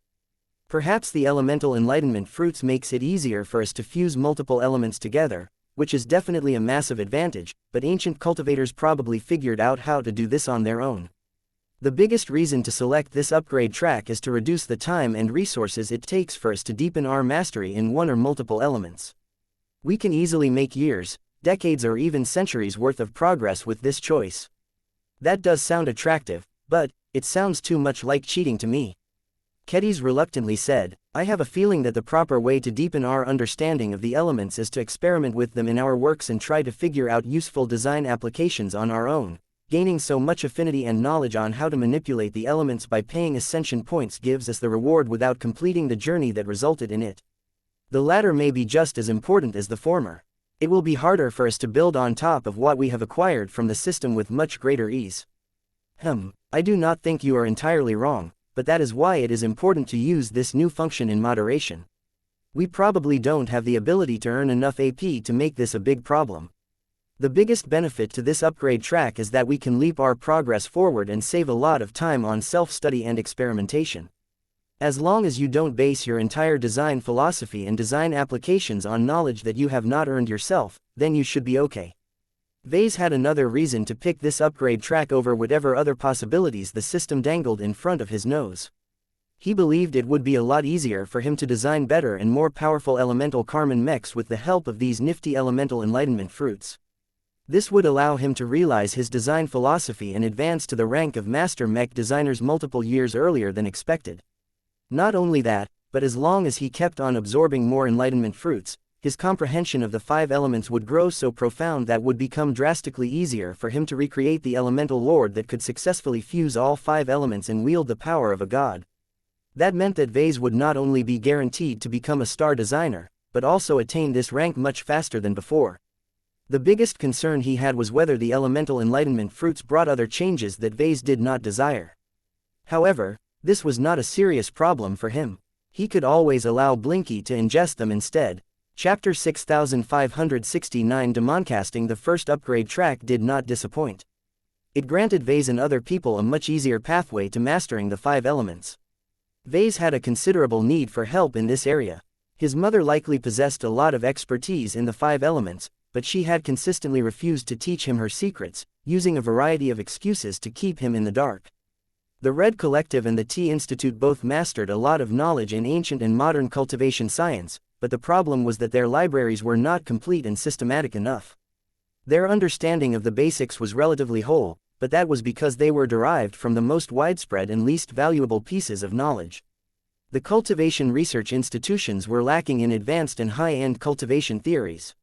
Perhaps the elemental enlightenment fruits makes it easier for us to fuse multiple elements together, which is definitely a massive advantage, but ancient cultivators probably figured out how to do this on their own. The biggest reason to select this upgrade track is to reduce the time and resources it takes for us to deepen our mastery in one or multiple elements. We can easily make years, decades or even centuries worth of progress with this choice. That does sound attractive, but it sounds too much like cheating to me. Kedis reluctantly said, I have a feeling that the proper way to deepen our understanding of the elements is to experiment with them in our works and try to figure out useful design applications on our own. Gaining so much affinity and knowledge on how to manipulate the elements by paying ascension points gives us the reward without completing the journey that resulted in it. The latter may be just as important as the former. It will be harder for us to build on top of what we have acquired from the system with much greater ease. I do not think you are entirely wrong, but that is why it is important to use this new function in moderation. We probably don't have the ability to earn enough AP to make this a big problem. The biggest benefit to this upgrade track is that we can leap our progress forward and save a lot of time on self-study and experimentation. As long as you don't base your entire design philosophy and design applications on knowledge that you have not earned yourself, then you should be okay. Vase had another reason to pick this upgrade track over whatever other possibilities the system dangled in front of his nose. He believed it would be a lot easier for him to design better and more powerful elemental Karman mechs with the help of these nifty elemental enlightenment fruits. This would allow him to realize his design philosophy and advance to the rank of master mech designers multiple years earlier than expected. Not only that, but as long as he kept on absorbing more enlightenment fruits, his comprehension of the 5 elements would grow so profound that would become drastically easier for him to recreate the elemental lord that could successfully fuse all 5 elements and wield the power of a god. That meant that Vase would not only be guaranteed to become a star designer, but also attain this rank much faster than before. The biggest concern he had was whether the elemental enlightenment fruits brought other changes that Vase did not desire. However, this was not a serious problem for him. He could always allow Blinky to ingest them instead. Chapter 6569 Demoncasting. The first upgrade track did not disappoint. It granted Vase and other people a much easier pathway to mastering the 5 elements. Vase had a considerable need for help in this area. His mother likely possessed a lot of expertise in the 5 elements, but she had consistently refused to teach him her secrets, using a variety of excuses to keep him in the dark. The Red Collective and the Tea Institute both mastered a lot of knowledge in ancient and modern cultivation science, but the problem was that their libraries were not complete and systematic enough. Their understanding of the basics was relatively whole, but that was because they were derived from the most widespread and least valuable pieces of knowledge. The cultivation research institutions were lacking in advanced and high-end cultivation theories.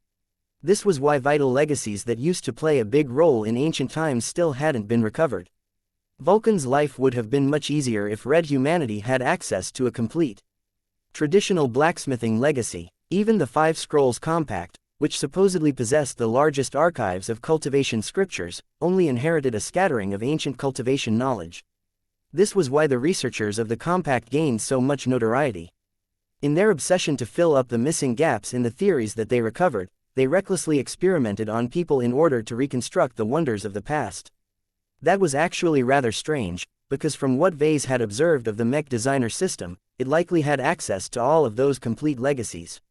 This was why vital legacies that used to play a big role in ancient times still hadn't been recovered. Vulcan's life would have been much easier if Red humanity had access to a complete traditional blacksmithing legacy. Even the 5 Scrolls Compact, which supposedly possessed the largest archives of cultivation scriptures, only inherited a scattering of ancient cultivation knowledge. This was why the researchers of the Compact gained so much notoriety. In their obsession to fill up the missing gaps in the theories that they recovered, they recklessly experimented on people in order to reconstruct the wonders of the past. That was actually rather strange, because from what Vase had observed of the Mech designer system, it likely had access to all of those complete legacies.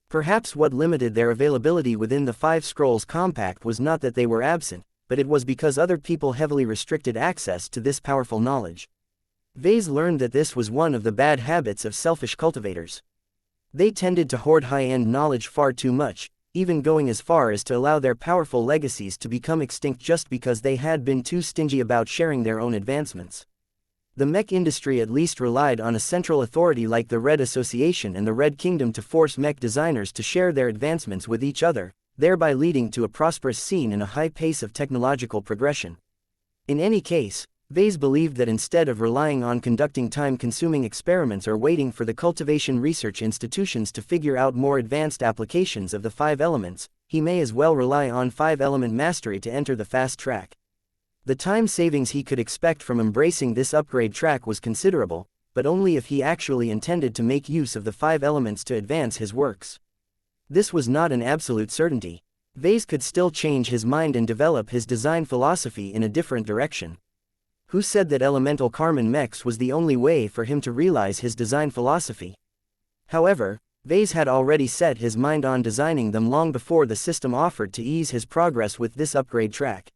Perhaps what limited their availability within the 5 Scrolls Compact was not that they were absent, but it was because other people heavily restricted access to this powerful knowledge. Vase learned that this was one of the bad habits of selfish cultivators. They tended to hoard high-end knowledge far too much, even going as far as to allow their powerful legacies to become extinct just because they had been too stingy about sharing their own advancements. The Mech industry at least relied on a central authority like the Red Association and the Red Kingdom to force Mech designers to share their advancements with each other, thereby leading to a prosperous scene and a high pace of technological progression. In any case, Vase believed that instead of relying on conducting time-consuming experiments or waiting for the cultivation research institutions to figure out more advanced applications of the 5 elements, he may as well rely on 5-element mastery to enter the fast track. The time savings he could expect from embracing this upgrade track was considerable, but only if he actually intended to make use of the 5 elements to advance his works. This was not an absolute certainty. Vase could still change his mind and develop his design philosophy in a different direction. Who said that elemental Carmen Mechs was the only way for him to realize his design philosophy? However, Vase had already set his mind on designing them long before the system offered to ease his progress with this upgrade track.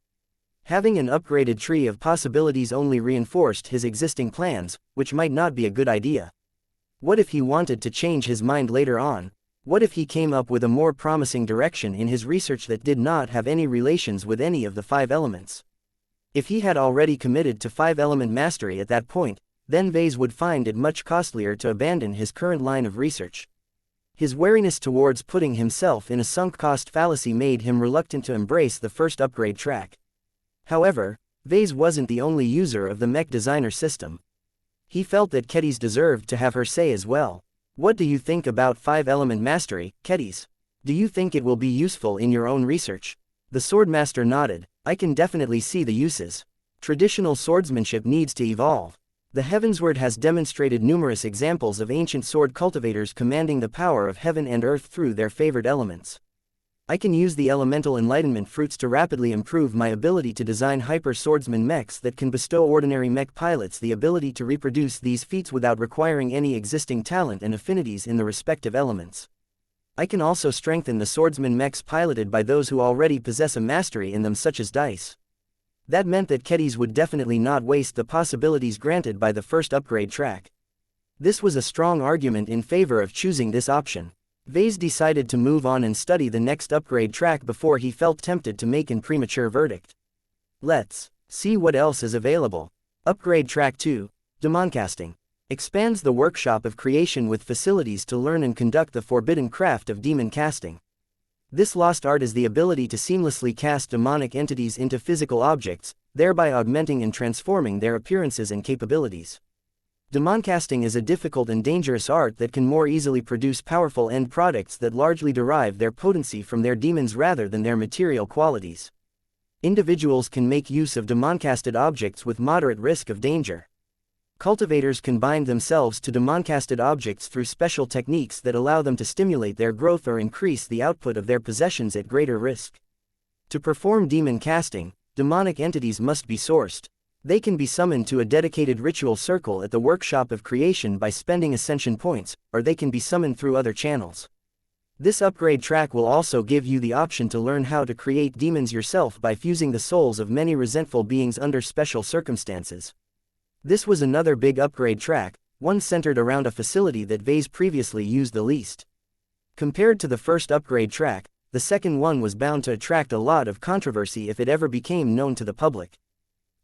Having an upgraded tree of possibilities only reinforced his existing plans, which might not be a good idea. What if he wanted to change his mind later on? What if he came up with a more promising direction in his research that did not have any relations with any of the 5 elements? If he had already committed to 5-element mastery at that point, then Vase would find it much costlier to abandon his current line of research. His wariness towards putting himself in a sunk cost fallacy made him reluctant to embrace the first upgrade track. However, Vase wasn't the only user of the Mech designer system. He felt that Kedis deserved to have her say as well. What do you think about 5-element mastery, Kedis? Do you think it will be useful in your own research? The swordmaster nodded. I can definitely see the uses. Traditional swordsmanship needs to evolve. The Heavensward has demonstrated numerous examples of ancient sword cultivators commanding the power of heaven and earth through their favored elements. I can use the elemental enlightenment fruits to rapidly improve my ability to design hyper swordsman mechs that can bestow ordinary mech pilots the ability to reproduce these feats without requiring any existing talent and affinities in the respective elements. I can also strengthen the swordsman mechs piloted by those who already possess a mastery in them, such as dice. That meant that Kedis would definitely not waste the possibilities granted by the first upgrade track. This was a strong argument in favor of choosing this option. Vase decided to move on and study the next upgrade track before he felt tempted to make an premature verdict. Let's see what else is available. Upgrade Track 2, Demoncasting. Expands the workshop of creation with facilities to learn and conduct the forbidden craft of demon casting. This lost art is the ability to seamlessly cast demonic entities into physical objects, thereby augmenting and transforming their appearances and capabilities. Demoncasting is a difficult and dangerous art that can more easily produce powerful end products that largely derive their potency from their demons rather than their material qualities. Individuals can make use of demoncasted objects with moderate risk of danger. Cultivators can bind themselves to demoncasted objects through special techniques that allow them to stimulate their growth or increase the output of their possessions at greater risk. To perform demon casting, demonic entities must be sourced. They can be summoned to a dedicated ritual circle at the workshop of creation by spending ascension points, or they can be summoned through other channels. This upgrade track will also give you the option to learn how to create demons yourself by fusing the souls of many resentful beings under special circumstances. This was another big upgrade track, one centered around a facility that Vase previously used the least. Compared to the first upgrade track, the second one was bound to attract a lot of controversy if it ever became known to the public.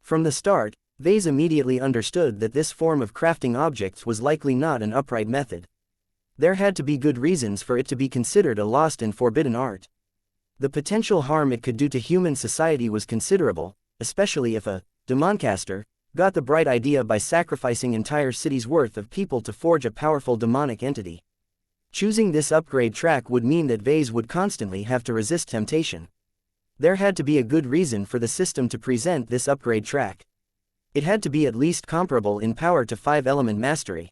From the start, Vase immediately understood that this form of crafting objects was likely not an upright method. There had to be good reasons for it to be considered a lost and forbidden art. The potential harm it could do to human society was considerable, especially if a demoncaster got the bright idea by sacrificing entire cities' worth of people to forge a powerful demonic entity. Choosing this upgrade track would mean that Vase would constantly have to resist temptation. There had to be a good reason for the system to present this upgrade track. It had to be at least comparable in power to 5-element mastery.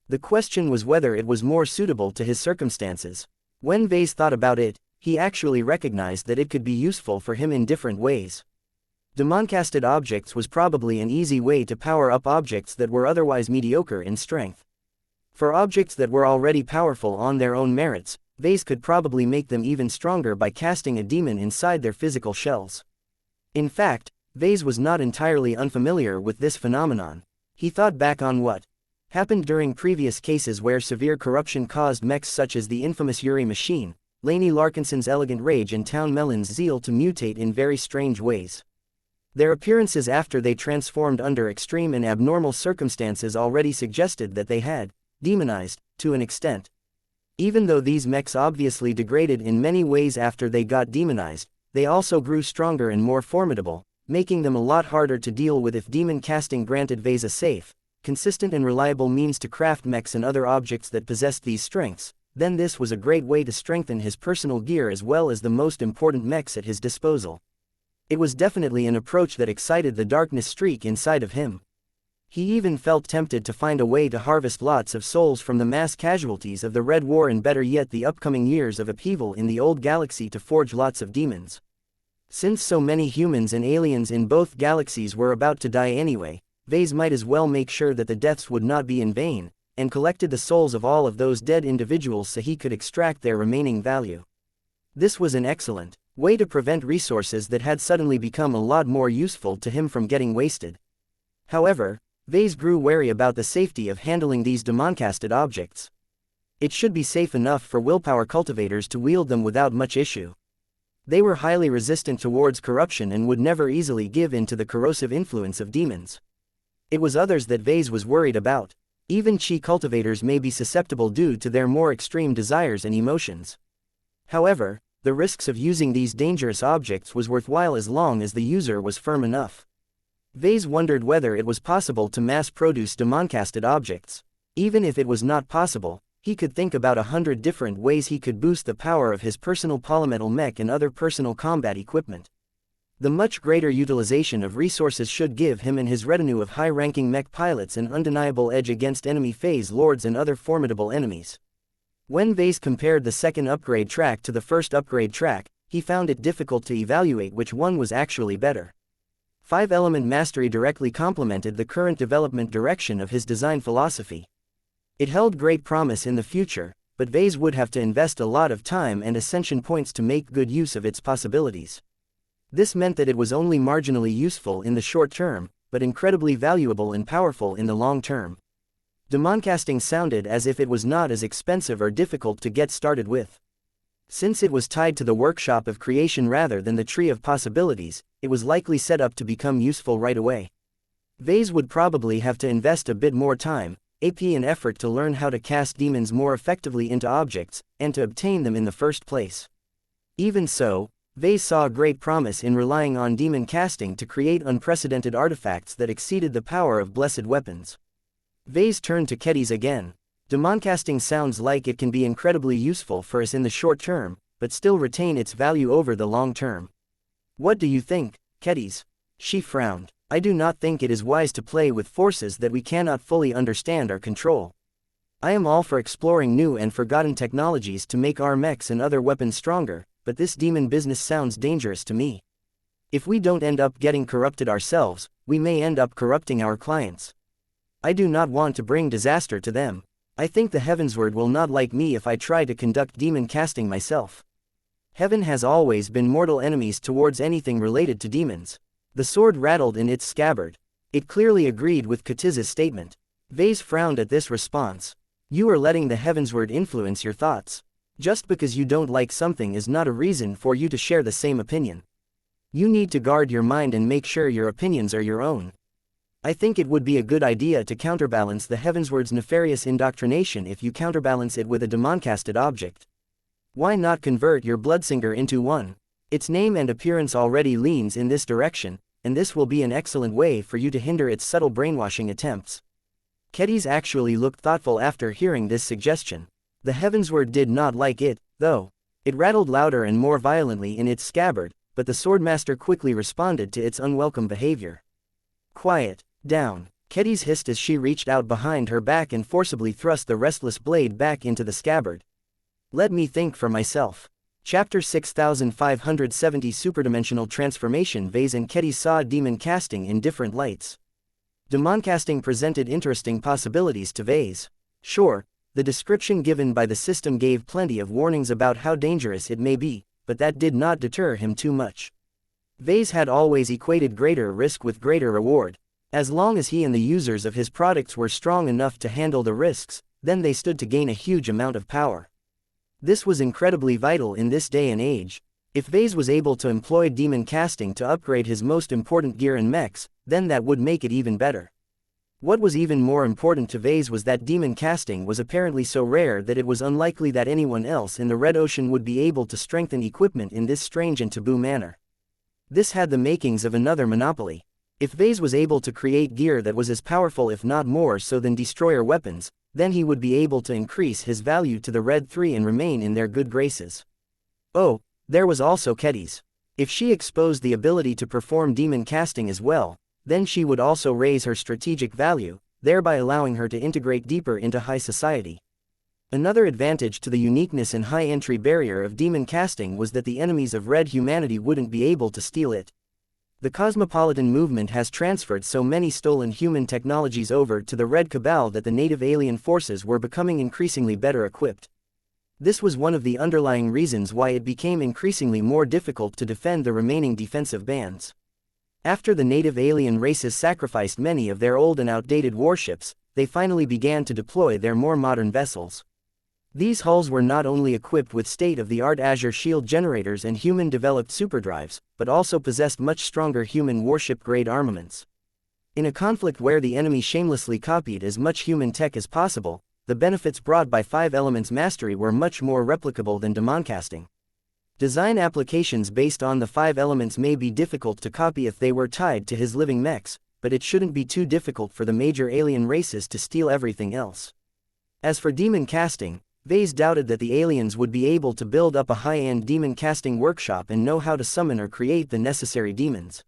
The question was whether it was more suitable to his circumstances. When Vase thought about it, he actually recognized that it could be useful for him in different ways. Demoncasted objects was probably an easy way to power up objects that were otherwise mediocre in strength. For objects that were already powerful on their own merits, Vase could probably make them even stronger by casting a demon inside their physical shells. In fact, Vase was not entirely unfamiliar with this phenomenon. He thought back on what happened during previous cases where severe corruption caused mechs such as the infamous Yuri machine, Laney Larkinson's elegant rage and Town Melon's zeal to mutate in very strange ways. Their appearances after they transformed under extreme and abnormal circumstances already suggested that they had demonized, to an extent. Even though these mechs obviously degraded in many ways after they got demonized, they also grew stronger and more formidable, making them a lot harder to deal with if demon casting granted Vase a safe, consistent and reliable means to craft mechs and other objects that possessed these strengths. Then this was a great way to strengthen his personal gear as well as the most important mechs at his disposal. It was definitely an approach that excited the darkness streak inside of him. He even felt tempted to find a way to harvest lots of souls from the mass casualties of the Red War and better yet the upcoming years of upheaval in the old galaxy to forge lots of demons. Since so many humans and aliens in both galaxies were about to die anyway, Vase might as well make sure that the deaths would not be in vain, and collected the souls of all of those dead individuals so he could extract their remaining value. This was an excellent way to prevent resources that had suddenly become a lot more useful to him from getting wasted. However, Vase grew wary about the safety of handling these demoncasted objects. It should be safe enough for willpower cultivators to wield them without much issue. They were highly resistant towards corruption and would never easily give in to the corrosive influence of demons. It was others that Vase was worried about. Even chi cultivators may be susceptible due to their more extreme desires and emotions. However, the risks of using these dangerous objects was worthwhile as long as the user was firm enough. Vase wondered whether it was possible to mass-produce demoncasted objects. Even if it was not possible, he could think about 100 different ways he could boost the power of his personal polymetal mech and other personal combat equipment. The much greater utilization of resources should give him and his retinue of high-ranking mech pilots an undeniable edge against enemy phase lords and other formidable enemies. When Vase compared the second upgrade track to the first upgrade track, he found it difficult to evaluate which one was actually better. 5-element mastery directly complemented the current development direction of his design philosophy. It held great promise in the future, but Vase would have to invest a lot of time and ascension points to make good use of its possibilities. This meant that it was only marginally useful in the short term, but incredibly valuable and powerful in the long term. Demoncasting sounded as if it was not as expensive or difficult to get started with. Since it was tied to the workshop of creation rather than the tree of possibilities, it was likely set up to become useful right away. Vase would probably have to invest a bit more time, AP and effort to learn how to cast demons more effectively into objects, and to obtain them in the first place. Even so, Vase saw great promise in relying on demon casting to create unprecedented artifacts that exceeded the power of blessed weapons. Vase turned to Kedis again. Demoncasting sounds like it can be incredibly useful for us in the short term, but still retain its value over the long term. What do you think, Kedis? She frowned. I do not think it is wise to play with forces that we cannot fully understand or control. I am all for exploring new and forgotten technologies to make our mechs and other weapons stronger, but this demon business sounds dangerous to me. If we don't end up getting corrupted ourselves, we may end up corrupting our clients. I do not want to bring disaster to them. I think the Heavensward will not like me if I try to conduct demon casting myself. Heaven has always been mortal enemies towards anything related to demons. The sword rattled in its scabbard. It clearly agreed with Katiz's statement. Vase frowned at this response. You are letting the Heavensward influence your thoughts. Just because you don't like something is not a reason for you to share the same opinion. You need to guard your mind and make sure your opinions are your own. I think it would be a good idea to counterbalance the Heavensward's nefarious indoctrination if you counterbalance it with a demon-casted object. Why not convert your Bloodsinger into one? Its name and appearance already leans in this direction, and this will be an excellent way for you to hinder its subtle brainwashing attempts. Ketiz actually looked thoughtful after hearing this suggestion. The Heavensward did not like it, though. It rattled louder and more violently in its scabbard, but the Swordmaster quickly responded to its unwelcome behavior. Quiet down, Ketiz hissed as she reached out behind her back and forcibly thrust the restless blade back into the scabbard. Let me think for myself. Chapter 6570 Superdimensional Transformation. Vase and Ketiz saw demon casting in different lights. Demon casting presented interesting possibilities to Vase. Sure, the description given by the system gave plenty of warnings about how dangerous it may be, but that did not deter him too much. Vase had always equated greater risk with greater reward. As long as he and the users of his products were strong enough to handle the risks, then they stood to gain a huge amount of power. This was incredibly vital in this day and age. If Vase was able to employ demon casting to upgrade his most important gear and mechs, then that would make it even better. What was even more important to Vase was that demon casting was apparently so rare that it was unlikely that anyone else in the Red Ocean would be able to strengthen equipment in this strange and taboo manner. This had the makings of another monopoly. If Vase was able to create gear that was as powerful if not more so than destroyer weapons, then he would be able to increase his value to the Red Three and remain in their good graces. Oh, there was also Ketiz. If she exposed the ability to perform demon casting as well, then she would also raise her strategic value, thereby allowing her to integrate deeper into high society. Another advantage to the uniqueness and high entry barrier of demon casting was that the enemies of red humanity wouldn't be able to steal it. The cosmopolitan movement has transferred so many stolen human technologies over to the Red Cabal that the native alien forces were becoming increasingly better equipped. This was one of the underlying reasons why it became increasingly more difficult to defend the remaining defensive bands. After the native alien races sacrificed many of their old and outdated warships, they finally began to deploy their more modern vessels. These hulls were not only equipped with state-of-the-art Azure shield generators and human-developed superdrives, but also possessed much stronger human warship-grade armaments. In a conflict where the enemy shamelessly copied as much human tech as possible, the benefits brought by 5 Elements mastery were much more replicable than demon casting. Design applications based on the 5 Elements may be difficult to copy if they were tied to his living mechs, but it shouldn't be too difficult for the major alien races to steal everything else. As for demon casting, Vase doubted that the aliens would be able to build up a high-end demon casting workshop and know how to summon or create the necessary demons.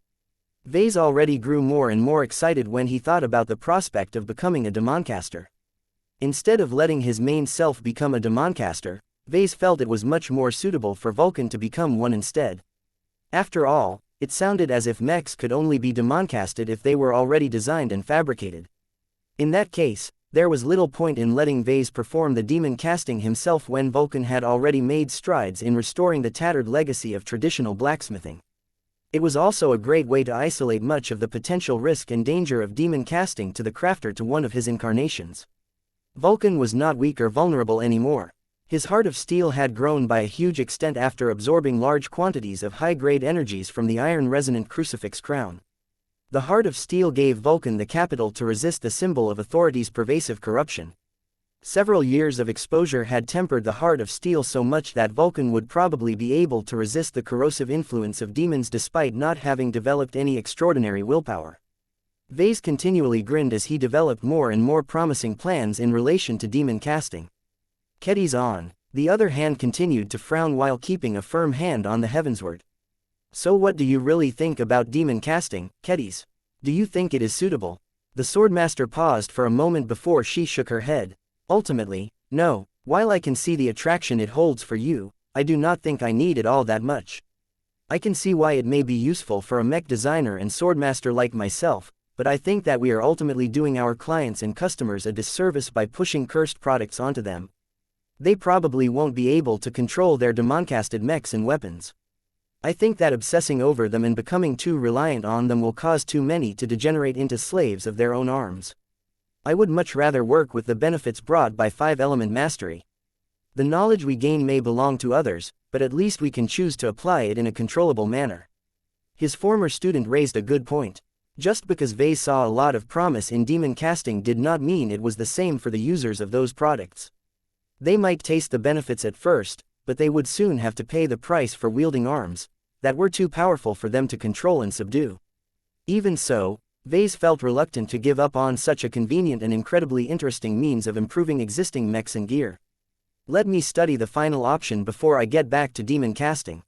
Vase already grew more and more excited when he thought about the prospect of becoming a demoncaster. Instead of letting his main self become a demoncaster, Vase felt it was much more suitable for Vulcan to become one instead. After all, it sounded as if mechs could only be demoncasted if they were already designed and fabricated. In that case, there was little point in letting Vase perform the demon casting himself when Vulcan had already made strides in restoring the tattered legacy of traditional blacksmithing. It was also a great way to isolate much of the potential risk and danger of demon casting to the crafter to one of his incarnations. Vulcan was not weak or vulnerable anymore. His heart of steel had grown by a huge extent after absorbing large quantities of high-grade energies from the iron-resonant crucifix crown. The heart of steel gave Vulcan the capital to resist the symbol of authority's pervasive corruption. Several years of exposure had tempered the heart of steel so much that Vulcan would probably be able to resist the corrosive influence of demons despite not having developed any extraordinary willpower. Vase continually grinned as he developed more and more promising plans in relation to demon casting. Ketiz, on the other hand, continued to frown while keeping a firm hand on the Heavensward. So what do you really think about demon casting, Ketiz? Do you think it is suitable? The Swordmaster paused for a moment before she shook her head. Ultimately, no. While I can see the attraction it holds for you, I do not think I need it all that much. I can see why it may be useful for a mech designer and swordmaster like myself, but I think that we are ultimately doing our clients and customers a disservice by pushing cursed products onto them. They probably won't be able to control their demon-casted mechs and weapons. I think that obsessing over them and becoming too reliant on them will cause too many to degenerate into slaves of their own arms. I would much rather work with the benefits brought by 5-element mastery. The knowledge we gain may belong to others, but at least we can choose to apply it in a controllable manner. His former student raised a good point. Just because Vase saw a lot of promise in demon casting did not mean it was the same for the users of those products. They might taste the benefits at first, but they would soon have to pay the price for wielding arms that were too powerful for them to control and subdue. Even so, Vase felt reluctant to give up on such a convenient and incredibly interesting means of improving existing mechs and gear. Let me study the final option before I get back to demon casting.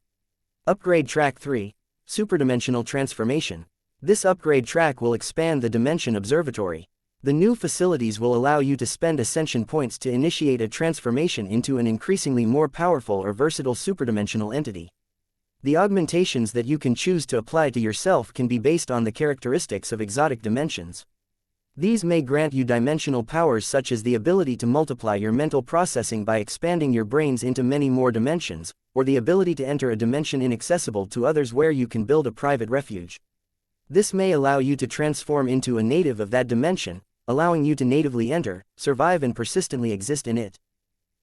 Upgrade Track 3, Superdimensional Transformation. This upgrade track will expand the Dimension Observatory. The new facilities will allow you to spend ascension points to initiate a transformation into an increasingly more powerful or versatile superdimensional entity. The augmentations that you can choose to apply to yourself can be based on the characteristics of exotic dimensions. These may grant you dimensional powers such as the ability to multiply your mental processing by expanding your brains into many more dimensions, or the ability to enter a dimension inaccessible to others where you can build a private refuge. This may allow you to transform into a native of that dimension, allowing you to natively enter, survive and persistently exist in it.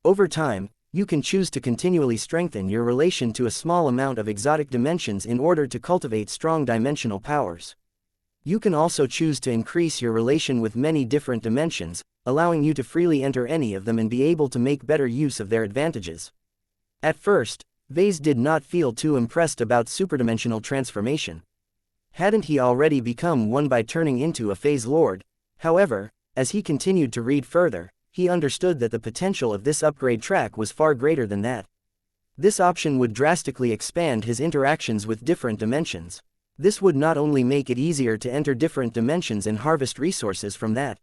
Over time, you can choose to continually strengthen your relation to a small amount of exotic dimensions in order to cultivate strong dimensional powers. You can also choose to increase your relation with many different dimensions, allowing you to freely enter any of them and be able to make better use of their advantages. At first, Vase did not feel too impressed about superdimensional transformation. Hadn't he already become one by turning into a phase lord? However, as he continued to read further, he understood that the potential of this upgrade track was far greater than that. This option would drastically expand his interactions with different dimensions. This would not only make it easier to enter different dimensions and harvest resources from that.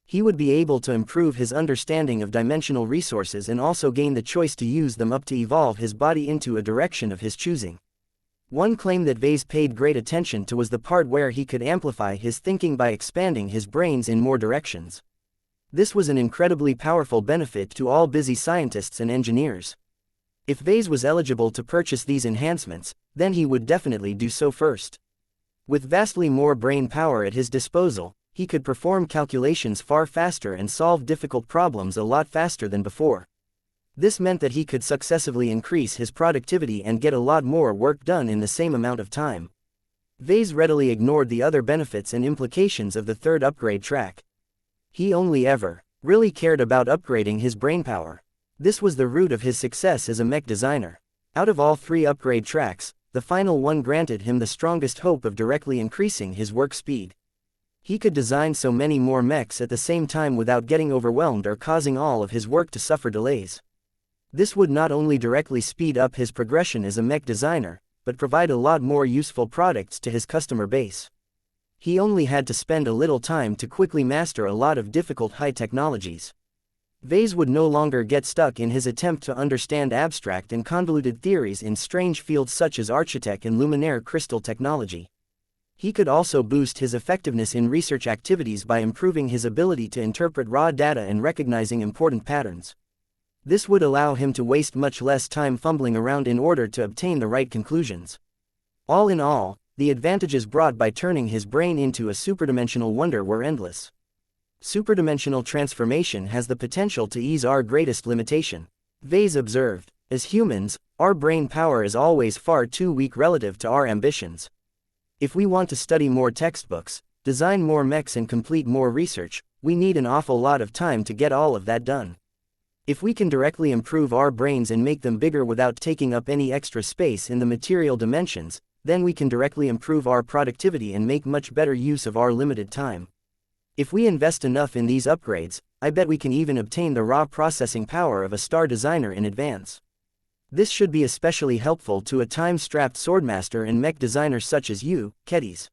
He would be able to improve his understanding of dimensional resources and also gain the choice to use them up to evolve his body into a direction of his choosing. One claim that Vase paid great attention to was the part where he could amplify his thinking by expanding his brains in more directions. This was an incredibly powerful benefit to all busy scientists and engineers. If Vase was eligible to purchase these enhancements, then he would definitely do so first. With vastly more brain power at his disposal, he could perform calculations far faster and solve difficult problems a lot faster than before. This meant that he could successively increase his productivity and get a lot more work done in the same amount of time. Vase readily ignored the other benefits and implications of the third upgrade track. He only ever really cared about upgrading his brainpower. This was the root of his success as a mech designer. Out of all 3 upgrade tracks, the final one granted him the strongest hope of directly increasing his work speed. He could design so many more mechs at the same time without getting overwhelmed or causing all of his work to suffer delays. This would not only directly speed up his progression as a mech designer, but provide a lot more useful products to his customer base. He only had to spend a little time to quickly master a lot of difficult high technologies. Vase would no longer get stuck in his attempt to understand abstract and convoluted theories in strange fields such as architect and luminaire crystal technology. He could also boost his effectiveness in research activities by improving his ability to interpret raw data and recognizing important patterns. This would allow him to waste much less time fumbling around in order to obtain the right conclusions. All in all, the advantages brought by turning his brain into a superdimensional wonder were endless. Superdimensional transformation has the potential to ease our greatest limitation. Vase observed, as humans, our brain power is always far too weak relative to our ambitions. If we want to study more textbooks, design more mechs and complete more research, we need an awful lot of time to get all of that done. If we can directly improve our brains and make them bigger without taking up any extra space in the material dimensions, then we can directly improve our productivity and make much better use of our limited time. If we invest enough in these upgrades, I bet we can even obtain the raw processing power of a star designer in advance. This should be especially helpful to a time-strapped swordmaster and mech designer such as you, Kedis.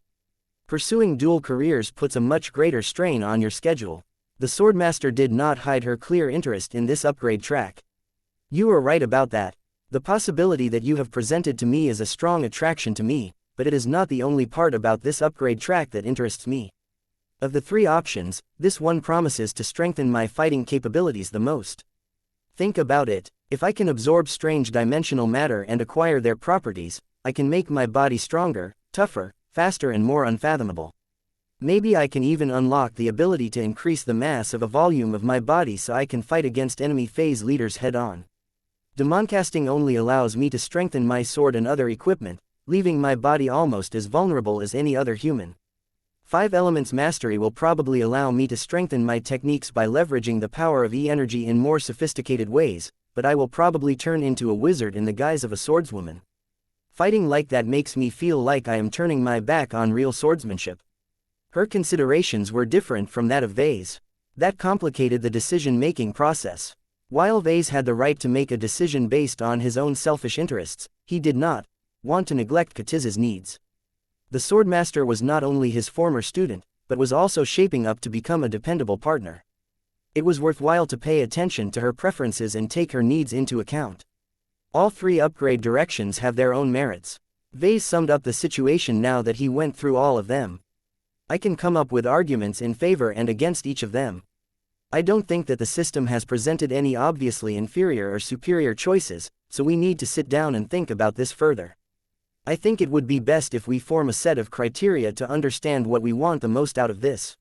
Pursuing dual careers puts a much greater strain on your schedule. The swordmaster did not hide her clear interest in this upgrade track. You are right about that. The possibility that you have presented to me is a strong attraction to me, but it is not the only part about this upgrade track that interests me. Of the three options, this one promises to strengthen my fighting capabilities the most. Think about it. If I can absorb strange dimensional matter and acquire their properties, I can make my body stronger, tougher, faster and more unfathomable. Maybe I can even unlock the ability to increase the mass of a volume of my body so I can fight against enemy phase leaders head-on. Demoncasting only allows me to strengthen my sword and other equipment, leaving my body almost as vulnerable as any other human. 5 Elements Mastery will probably allow me to strengthen my techniques by leveraging the power of E-energy in more sophisticated ways, but I will probably turn into a wizard in the guise of a swordswoman. Fighting like that makes me feel like I am turning my back on real swordsmanship. Her considerations were different from that of Vase. That complicated the decision-making process. While Vase had the right to make a decision based on his own selfish interests, he did not want to neglect Katiz's needs. The Swordmaster was not only his former student, but was also shaping up to become a dependable partner. It was worthwhile to pay attention to her preferences and take her needs into account. All 3 upgrade directions have their own merits. Vase summed up the situation now that he went through all of them. I can come up with arguments in favor and against each of them. I don't think that the system has presented any obviously inferior or superior choices, so we need to sit down and think about this further. I think it would be best if we form a set of criteria to understand what we want the most out of this.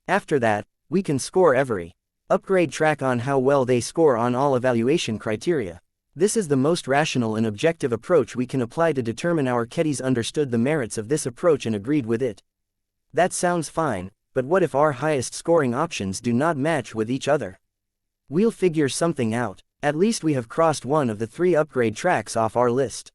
After that, we can score every upgrade track on how well they score on all evaluation criteria. This is the most rational and objective approach we can apply to determine our caddies understood the merits of this approach and agreed with it. That sounds fine, but what if our highest scoring options do not match with each other? We'll figure something out. At least we have crossed one of the 3 upgrade tracks off our list.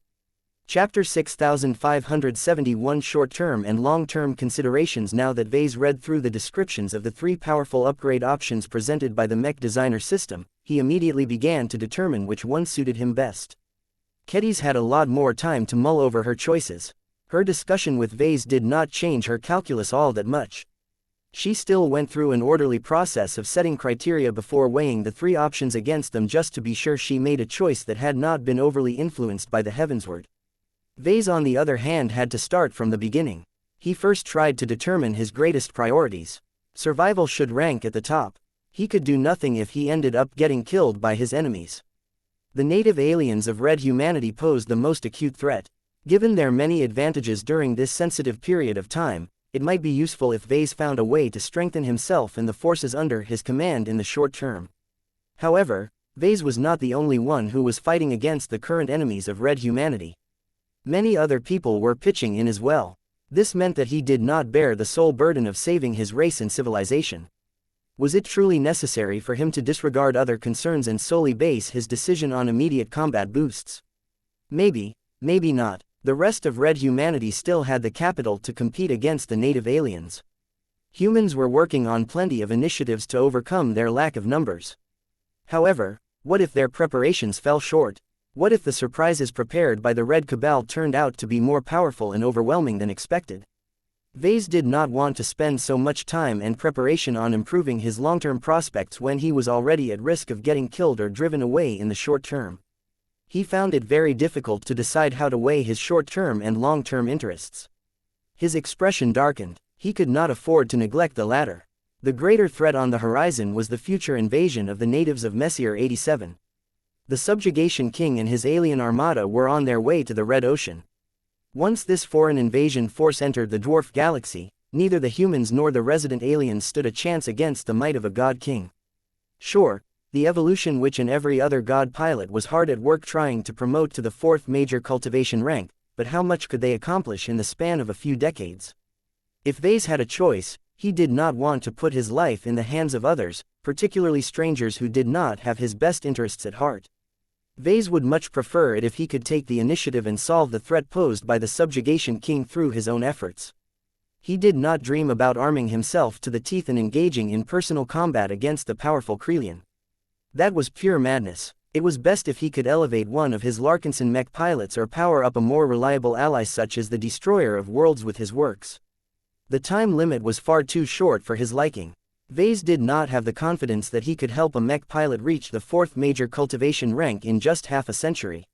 Chapter 6571 Short-term and long-term considerations. Now that Vase read through the descriptions of the 3 powerful upgrade options presented by the Mech Designer system, he immediately began to determine which one suited him best. Kedis had a lot more time to mull over her choices. Her discussion with Vase did not change her calculus all that much. She still went through an orderly process of setting criteria before weighing the 3 options against them just to be sure she made a choice that had not been overly influenced by the heavensward. Vase on the other hand had to start from the beginning. He first tried to determine his greatest priorities. Survival should rank at the top. He could do nothing if he ended up getting killed by his enemies. The native aliens of red humanity posed the most acute threat. Given their many advantages during this sensitive period of time, it might be useful if Vase found a way to strengthen himself and the forces under his command in the short term. However, Vase was not the only one who was fighting against the current enemies of red humanity. Many other people were pitching in as well. This meant that he did not bear the sole burden of saving his race and civilization. Was it truly necessary for him to disregard other concerns and solely base his decision on immediate combat boosts? Maybe, maybe not. The rest of red humanity still had the capital to compete against the native aliens. Humans were working on plenty of initiatives to overcome their lack of numbers. However, what if their preparations fell short? What if the surprises prepared by the Red Cabal turned out to be more powerful and overwhelming than expected? Vase did not want to spend so much time and preparation on improving his long-term prospects when he was already at risk of getting killed or driven away in the short term. He found it very difficult to decide how to weigh his short-term and long-term interests. His expression darkened. He could not afford to neglect the latter. The greater threat on the horizon was the future invasion of the natives of Messier 87. The Subjugation King and his alien armada were on their way to the Red Ocean. Once this foreign invasion force entered the dwarf galaxy, neither the humans nor the resident aliens stood a chance against the might of a god king. Sure, the evolution which in every other god pilot was hard at work trying to promote to the 4th major cultivation rank, but how much could they accomplish in the span of a few decades? If Vase had a choice, he did not want to put his life in the hands of others, particularly strangers who did not have his best interests at heart. Vase would much prefer it if he could take the initiative and solve the threat posed by the Subjugation King through his own efforts. He did not dream about arming himself to the teeth and engaging in personal combat against the powerful Krelian. That was pure madness. It was best if he could elevate one of his Larkinson mech pilots or power up a more reliable ally such as the Destroyer of Worlds with his works. The time limit was far too short for his liking. Vase did not have the confidence that he could help a mech pilot reach the 4th major cultivation rank in just half a century.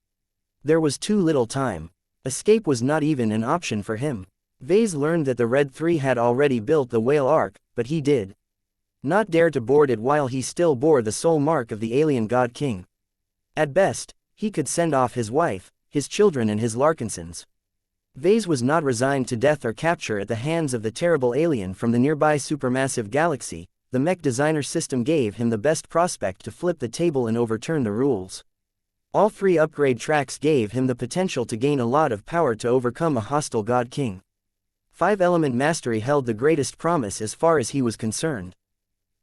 There was too little time. Escape was not even an option for him. Vase learned that the Red Three had already built the Whale Ark, but he did not dare to board it while he still bore the soul mark of the alien God King. At best, he could send off his wife, his children and his Larkinsons. Vase was not resigned to death or capture at the hands of the terrible alien from the nearby supermassive galaxy. The Mech designer system gave him the best prospect to flip the table and overturn the rules. All 3 upgrade tracks gave him the potential to gain a lot of power to overcome a hostile God King. 5-element mastery held the greatest promise as far as he was concerned.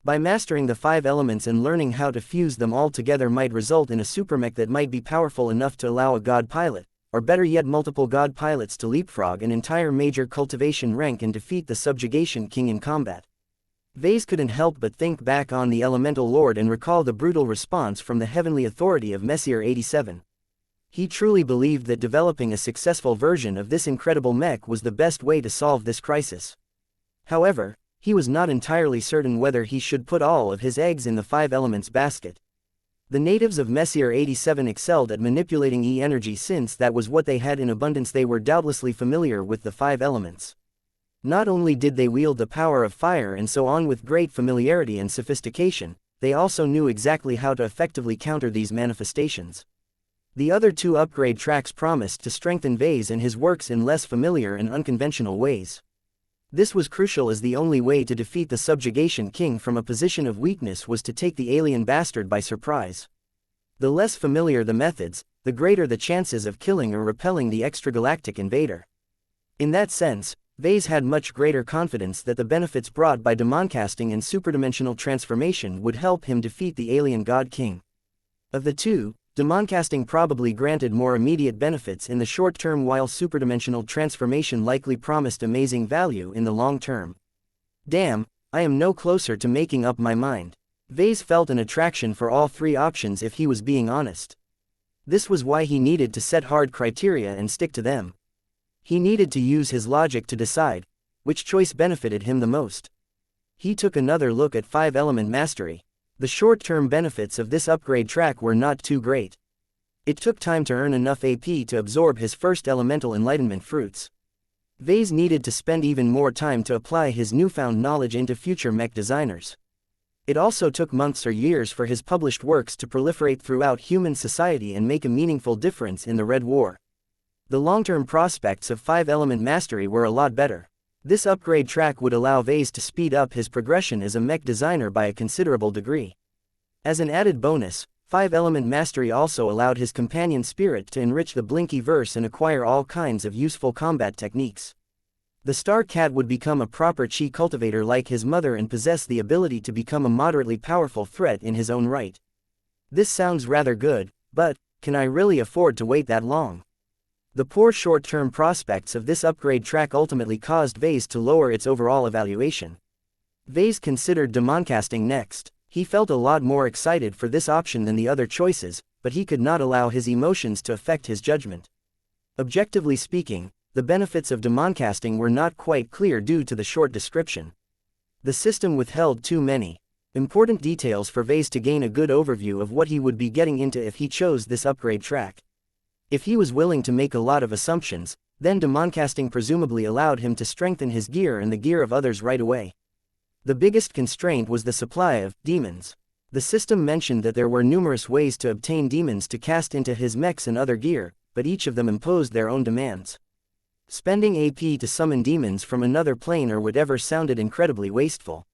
By mastering the 5 elements and learning how to fuse them all together might result in a supermech that might be powerful enough to allow a god pilot, or better yet multiple god pilots to leapfrog an entire major cultivation rank and defeat the subjugation king in combat. Vase couldn't help but think back on the Elemental Lord and recall the brutal response from the heavenly authority of Messier 87. He truly believed that developing a successful version of this incredible mech was the best way to solve this crisis. However, he was not entirely certain whether he should put all of his eggs in the 5 elements basket. The natives of Messier 87 excelled at manipulating E-energy since that was what they had in abundance. They were doubtlessly familiar with the 5 elements. Not only did they wield the power of fire and so on with great familiarity and sophistication, they also knew exactly how to effectively counter these manifestations. The other 2 upgrade tracks promised to strengthen Vase and his works in less familiar and unconventional ways. This was crucial as the only way to defeat the subjugation king from a position of weakness was to take the alien bastard by surprise. The less familiar the methods, the greater the chances of killing or repelling the extragalactic invader. In that sense, Vase had much greater confidence that the benefits brought by demoncasting and superdimensional transformation would help him defeat the alien God King. Of the 2, demoncasting probably granted more immediate benefits in the short term while superdimensional transformation likely promised amazing value in the long term. Damn, I am no closer to making up my mind. Vase felt an attraction for all 3 options if he was being honest. This was why he needed to set hard criteria and stick to them. He needed to use his logic to decide which choice benefited him the most. He took another look at 5-element mastery. The short-term benefits of this upgrade track were not too great. It took time to earn enough AP to absorb his first elemental enlightenment fruits. Vase needed to spend even more time to apply his newfound knowledge into future mech designers. It also took months or years for his published works to proliferate throughout human society and make a meaningful difference in the Red War. The long-term prospects of 5-element mastery were a lot better. This upgrade track would allow Vase to speed up his progression as a mech designer by a considerable degree. As an added bonus, 5-element mastery also allowed his companion Spirit to enrich the Blinky-verse and acquire all kinds of useful combat techniques. The Star Cat would become a proper chi cultivator like his mother and possess the ability to become a moderately powerful threat in his own right. This sounds rather good, but can I really afford to wait that long? The poor short-term prospects of this upgrade track ultimately caused Vase to lower its overall evaluation. Vase considered demoncasting next. He felt a lot more excited for this option than the other choices, but he could not allow his emotions to affect his judgment. Objectively speaking, the benefits of demoncasting were not quite clear due to the short description. The system withheld too many important details for Vase to gain a good overview of what he would be getting into if he chose this upgrade track. If he was willing to make a lot of assumptions, then demoncasting presumably allowed him to strengthen his gear and the gear of others right away. The biggest constraint was the supply of demons. The system mentioned that there were numerous ways to obtain demons to cast into his mechs and other gear, but each of them imposed their own demands. Spending AP to summon demons from another plane or whatever sounded incredibly wasteful.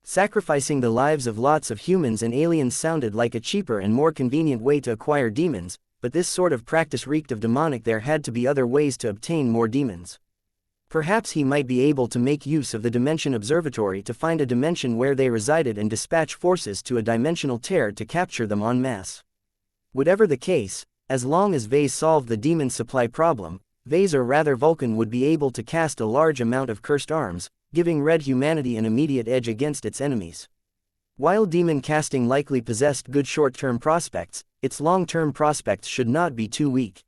Sacrificing the lives of lots of humans and aliens sounded like a cheaper and more convenient way to acquire demons, but this sort of practice reeked of demonic. There had to be other ways to obtain more demons. Perhaps he might be able to make use of the Dimension Observatory to find a dimension where they resided and dispatch forces to a dimensional tear to capture them en masse. Whatever the case, as long as Vase solved the demon supply problem, Vase or rather Vulcan would be able to cast a large amount of cursed arms, giving red humanity an immediate edge against its enemies. While demon casting likely possessed good short-term prospects, its long-term prospects should not be too weak.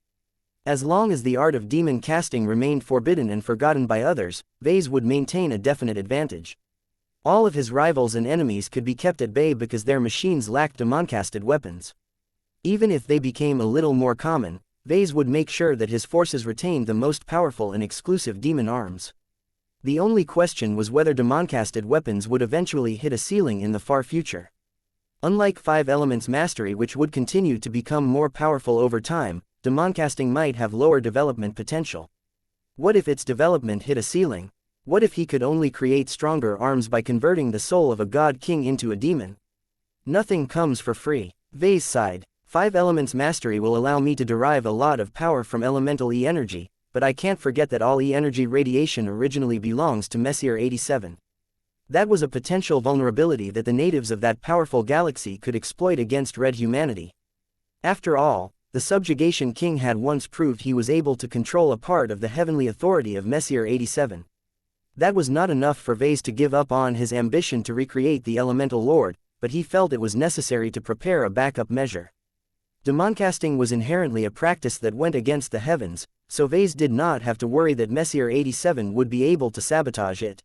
As long as the art of demon casting remained forbidden and forgotten by others, Vase would maintain a definite advantage. All of his rivals and enemies could be kept at bay because their machines lacked demoncasted weapons. Even if they became a little more common, Vase would make sure that his forces retained the most powerful and exclusive demon arms. The only question was whether demon-casted weapons would eventually hit a ceiling in the far future. Unlike Five Elements mastery, which would continue to become more powerful over time, demon-casting might have lower development potential. What if its development hit a ceiling? What if he could only create stronger arms by converting the soul of a god king into a demon? Nothing comes for free. Vase sighed. Five Elements mastery will allow me to derive a lot of power from elemental E-energy, but I can't forget that all E-energy radiation originally belongs to Messier 87. That was a potential vulnerability that the natives of that powerful galaxy could exploit against red humanity. After all, the Subjugation King had once proved he was able to control a part of the heavenly authority of Messier 87. That was not enough for Vase to give up on his ambition to recreate the Elemental Lord, but he felt it was necessary to prepare a backup measure. Demoncasting was inherently a practice that went against the heavens, so Vase did not have to worry that Messier 87 would be able to sabotage it.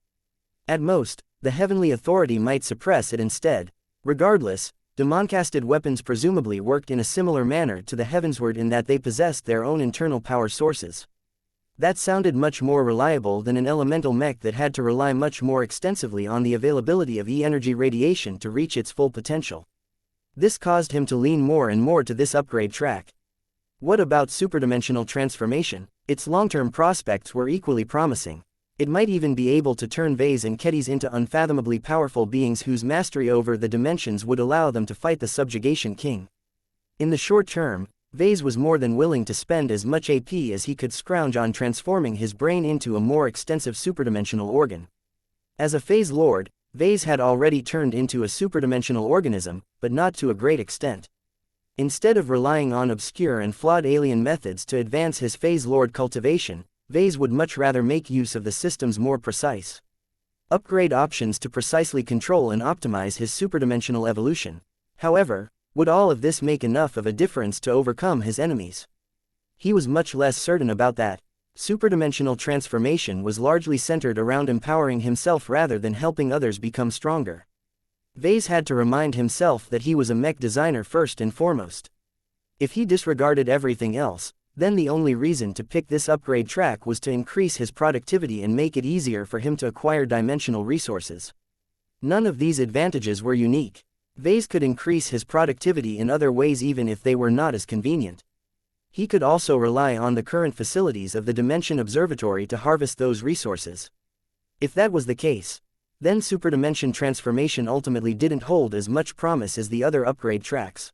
At most, the heavenly authority might suppress it instead. Regardless, demoncasted weapons presumably worked in a similar manner to the heavensward in that they possessed their own internal power sources. That sounded much more reliable than an elemental mech that had to rely much more extensively on the availability of E-energy radiation to reach its full potential. This caused him to lean more and more to this upgrade track. What about superdimensional transformation? Its long-term prospects were equally promising. It might even be able to turn Vase and Kedis into unfathomably powerful beings whose mastery over the dimensions would allow them to fight the Subjugation King. In the short term, Vase was more than willing to spend as much AP as he could scrounge on transforming his brain into a more extensive superdimensional organ. As a phase lord, Vase had already turned into a superdimensional organism, but not to a great extent. Instead of relying on obscure and flawed alien methods to advance his phase lord cultivation, Vase would much rather make use of the system's more precise upgrade options to precisely control and optimize his superdimensional evolution. However, would all of this make enough of a difference to overcome his enemies? He was much less certain about that. Superdimensional transformation was largely centered around empowering himself rather than helping others become stronger. Vase had to remind himself that he was a mech designer first and foremost. If he disregarded everything else, then the only reason to pick this upgrade track was to increase his productivity and make it easier for him to acquire dimensional resources. None of these advantages were unique. Vase could increase his productivity in other ways even if they were not as convenient. He could also rely on the current facilities of the Dimension Observatory to harvest those resources. If that was the case, then superdimension transformation ultimately didn't hold as much promise as the other upgrade tracks.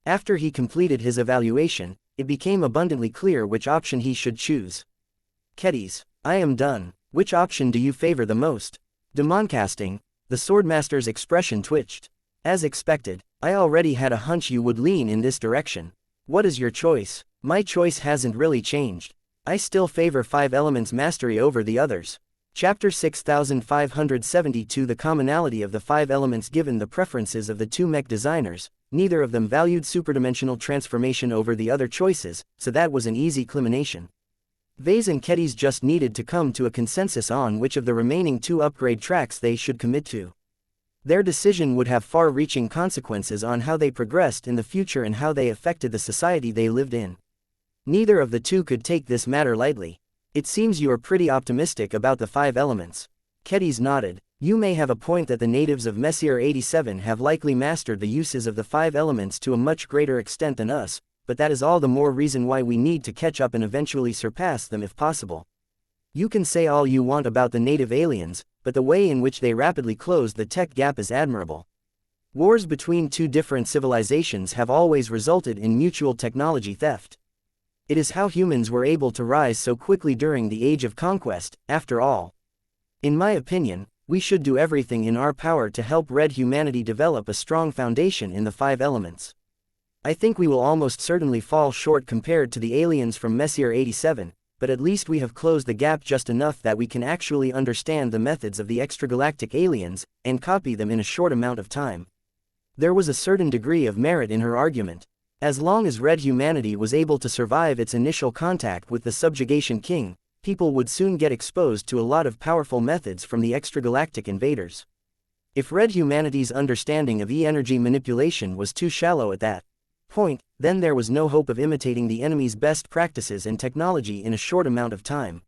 After he completed his evaluation, it became abundantly clear which option he should choose. Kedis, I am done. Which option do you favor the most? Demoncasting. The Swordmaster's expression twitched. As expected, I already had a hunch you would lean in this direction. What is your choice? My choice hasn't really changed. I still favor Five Elements mastery over the others. Chapter 6572. The commonality of the five elements. Given the preferences of the two mech designers, neither of them valued superdimensional transformation over the other choices, so that was an easy elimination. Vase and Kedis just needed to come to a consensus on which of the remaining two upgrade tracks they should commit to. Their decision would have far-reaching consequences on how they progressed in the future and how they affected the society they lived in. Neither of the two could take this matter lightly. It seems you are pretty optimistic about the five elements. Kedis nodded. You may have a point that the natives of Messier 87 have likely mastered the uses of the five elements to a much greater extent than us, but that is all the more reason why we need to catch up and eventually surpass them if possible. You can say all you want about the native aliens, but the way in which they rapidly closed the tech gap is admirable. Wars between two different civilizations have always resulted in mutual technology theft. It is how humans were able to rise so quickly during the Age of Conquest, after all. In my opinion, we should do everything in our power to help red humanity develop a strong foundation in the five elements. I think we will almost certainly fall short compared to the aliens from Messier 87, but at least we have closed the gap just enough that we can actually understand the methods of the extragalactic aliens, and copy them in a short amount of time. There was a certain degree of merit in her argument. As long as red humanity was able to survive its initial contact with the Subjugation King, people would soon get exposed to a lot of powerful methods from the extragalactic invaders. If red humanity's understanding of E-energy manipulation was too shallow at that point, then there was no hope of imitating the enemy's best practices and technology in a short amount of time.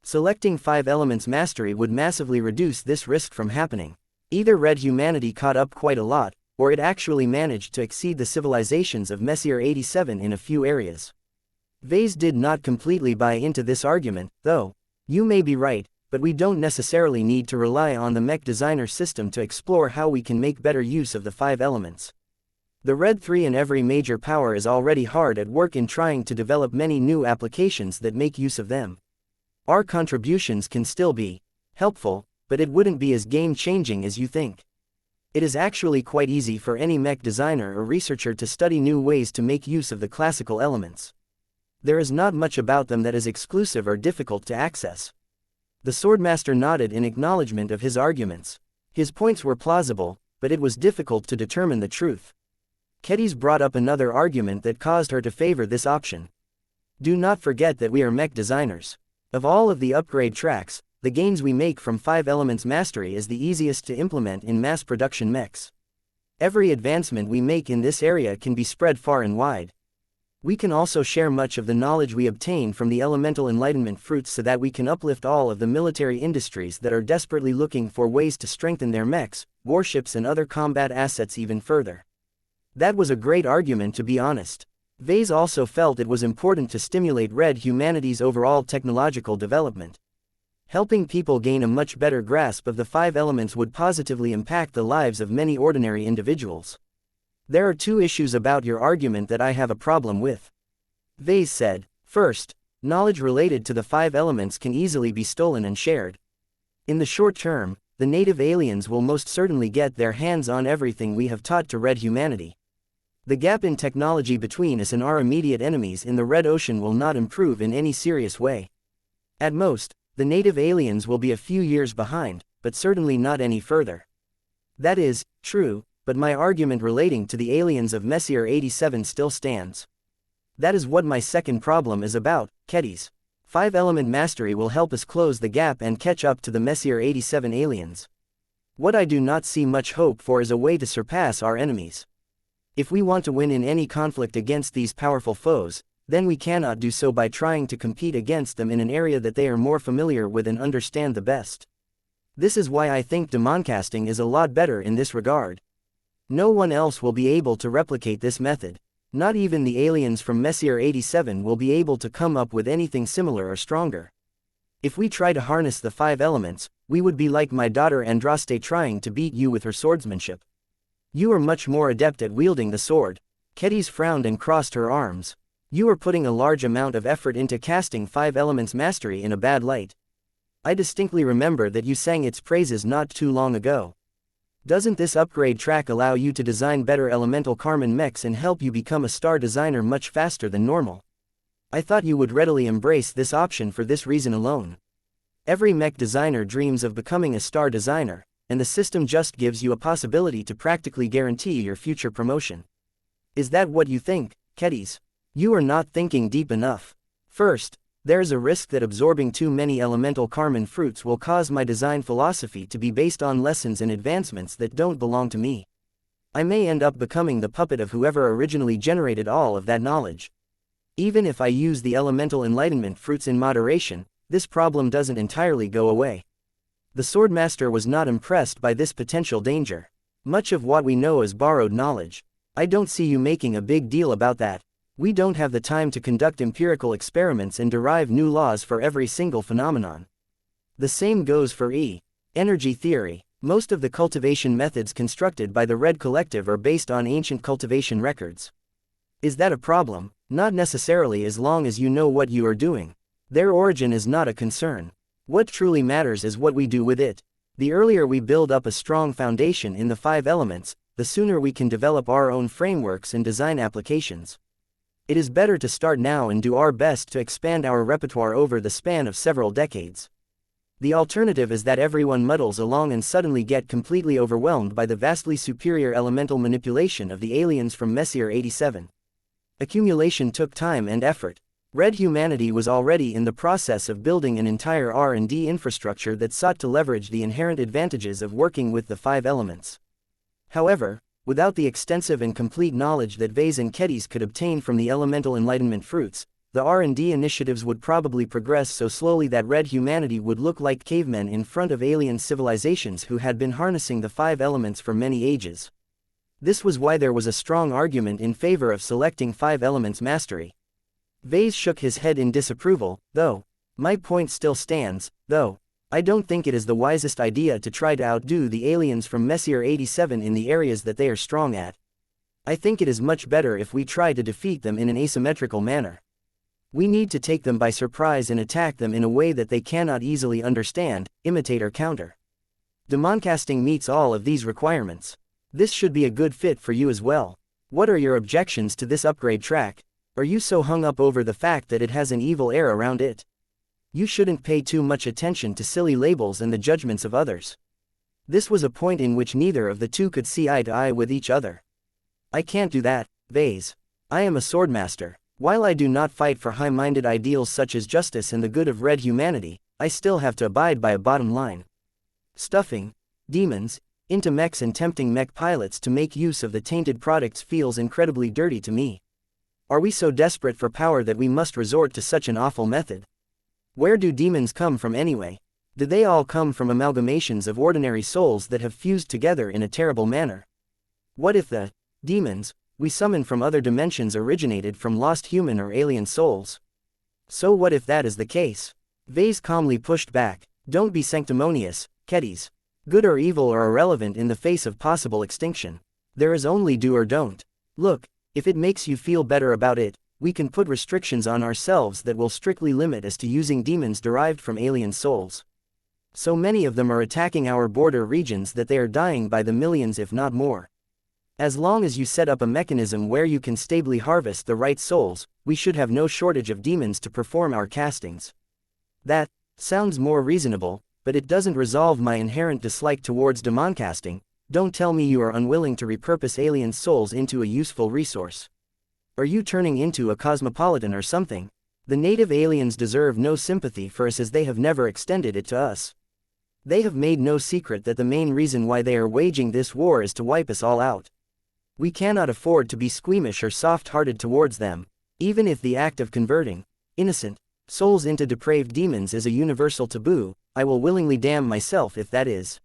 Selecting 5 Elements Mastery would massively reduce this risk from happening. Either red humanity caught up quite a lot, or it actually managed to exceed the civilizations of Messier 87 in a few areas. Vase did not completely buy into this argument, though. You may be right, but we don't necessarily need to rely on the mech designer system to explore how we can make better use of the 5 elements. The Red 3 in every major power is already hard at work in trying to develop many new applications that make use of them. Our contributions can still be helpful, but it wouldn't be as game-changing as you think. It is actually quite easy for any mech designer or researcher to study new ways to make use of the classical elements. There is not much about them that is exclusive or difficult to access. The Swordmaster nodded in acknowledgement of his arguments. His points were plausible, but it was difficult to determine the truth. Kedis brought up another argument that caused her to favor this option. Do not forget that we are mech designers. Of all of the upgrade tracks, the gains we make from 5 Elements Mastery is the easiest to implement in mass production mechs. Every advancement we make in this area can be spread far and wide. We can also share much of the knowledge we obtain from the elemental enlightenment fruits so that we can uplift all of the military industries that are desperately looking for ways to strengthen their mechs, warships and other combat assets even further. That was a great argument, to be honest. Vase also felt it was important to stimulate red humanity's overall technological development. Helping people gain a much better grasp of the 5 elements would positively impact the lives of many ordinary individuals. There are 2 issues about your argument that I have a problem with. Vase said. First, knowledge related to the 5 elements can easily be stolen and shared. In the short term, the native aliens will most certainly get their hands on everything we have taught to red humanity. The gap in technology between us and our immediate enemies in the Red Ocean will not improve in any serious way. At most, the native aliens will be a few years behind, but certainly not any further. That is true, but my argument relating to the aliens of Messier 87 still stands. That is what my second problem is about, Kedis. 5 Element Mastery will help us close the gap and catch up to the Messier 87 aliens. What I do not see much hope for is a way to surpass our enemies. If we want to win in any conflict against these powerful foes, then we cannot do so by trying to compete against them in an area that they are more familiar with and understand the best. This is why I think demoncasting is a lot better in this regard. No one else will be able to replicate this method. Not even the aliens from Messier 87 will be able to come up with anything similar or stronger. If we try to harness the 5 elements, we would be like my daughter Andraste trying to beat you with her swordsmanship. You are much more adept at wielding the sword. Kedis frowned and crossed her arms. You are putting a large amount of effort into casting 5 Elements Mastery in a bad light. I distinctly remember that you sang its praises not too long ago. Doesn't this upgrade track allow you to design better elemental Carmen mechs and help you become a star designer much faster than normal? I thought you would readily embrace this option for this reason alone. Every mech designer dreams of becoming a star designer, and the system just gives you a possibility to practically guarantee your future promotion. Is that what you think, Kedis? You are not thinking deep enough. First, there's a risk that absorbing too many elemental Carmen fruits will cause my design philosophy to be based on lessons and advancements that don't belong to me. I may end up becoming the puppet of whoever originally generated all of that knowledge. Even if I use the elemental enlightenment fruits in moderation, this problem doesn't entirely go away. The Swordmaster was not impressed by this potential danger. Much of what we know is borrowed knowledge. I don't see you making a big deal about that. We don't have the time to conduct empirical experiments and derive new laws for every single phenomenon. The same goes for energy theory. Most of the cultivation methods constructed by the Red Collective are based on ancient cultivation records. Is that a problem? Not necessarily, as long as you know what you are doing. Their origin is not a concern. What truly matters is what we do with it. The earlier we build up a strong foundation in the 5 elements, the sooner we can develop our own frameworks and design applications. It is better to start now and do our best to expand our repertoire over the span of several decades. The alternative is that everyone muddles along and suddenly get completely overwhelmed by the vastly superior elemental manipulation of the aliens from Messier 87. Accumulation took time and effort. Red humanity was already in the process of building an entire R&D infrastructure that sought to leverage the inherent advantages of working with the 5 elements. However, without the extensive and complete knowledge that Vase and Kedis could obtain from the elemental enlightenment fruits, the R&D initiatives would probably progress so slowly that red humanity would look like cavemen in front of alien civilizations who had been harnessing the 5 elements for many ages. This was why there was a strong argument in favor of selecting 5 elements mastery. Vase shook his head in disapproval, though. My point still stands, though. I don't think it is the wisest idea to try to outdo the aliens from Messier 87 in the areas that they are strong at. I think it is much better if we try to defeat them in an asymmetrical manner. We need to take them by surprise and attack them in a way that they cannot easily understand, imitate or counter. Demoncasting meets all of these requirements. This should be a good fit for you as well. What are your objections to this upgrade track? Are you so hung up over the fact that it has an evil air around it? You shouldn't pay too much attention to silly labels and the judgments of others. This was a point in which neither of the two could see eye to eye with each other. I can't do that, Vase. I am a swordmaster. While I do not fight for high-minded ideals such as justice and the good of red humanity, I still have to abide by a bottom line. Stuffing demons into mechs and tempting mech pilots to make use of the tainted products feels incredibly dirty to me. Are we so desperate for power that we must resort to such an awful method? Where do demons come from anyway? Do they all come from amalgamations of ordinary souls that have fused together in a terrible manner? What if the demons we summon from other dimensions originated from lost human or alien souls? So what if that is the case? Vase calmly pushed back. Don't be sanctimonious, Kedis. Good or evil are irrelevant in the face of possible extinction. There is only do or don't. Look, if it makes you feel better about it, we can put restrictions on ourselves that will strictly limit us to using demons derived from alien souls. So many of them are attacking our border regions that they are dying by the millions if not more. As long as you set up a mechanism where you can stably harvest the right souls, we should have no shortage of demons to perform our castings. That sounds more reasonable, but it doesn't resolve my inherent dislike towards demon casting. Don't tell me you are unwilling to repurpose alien souls into a useful resource. Are you turning into a cosmopolitan or something? The native aliens deserve no sympathy for us as they have never extended it to us. They have made no secret that the main reason why they are waging this war is to wipe us all out. We cannot afford to be squeamish or soft-hearted towards them, even if the act of converting innocent souls into depraved demons is a universal taboo. I will willingly damn myself if that is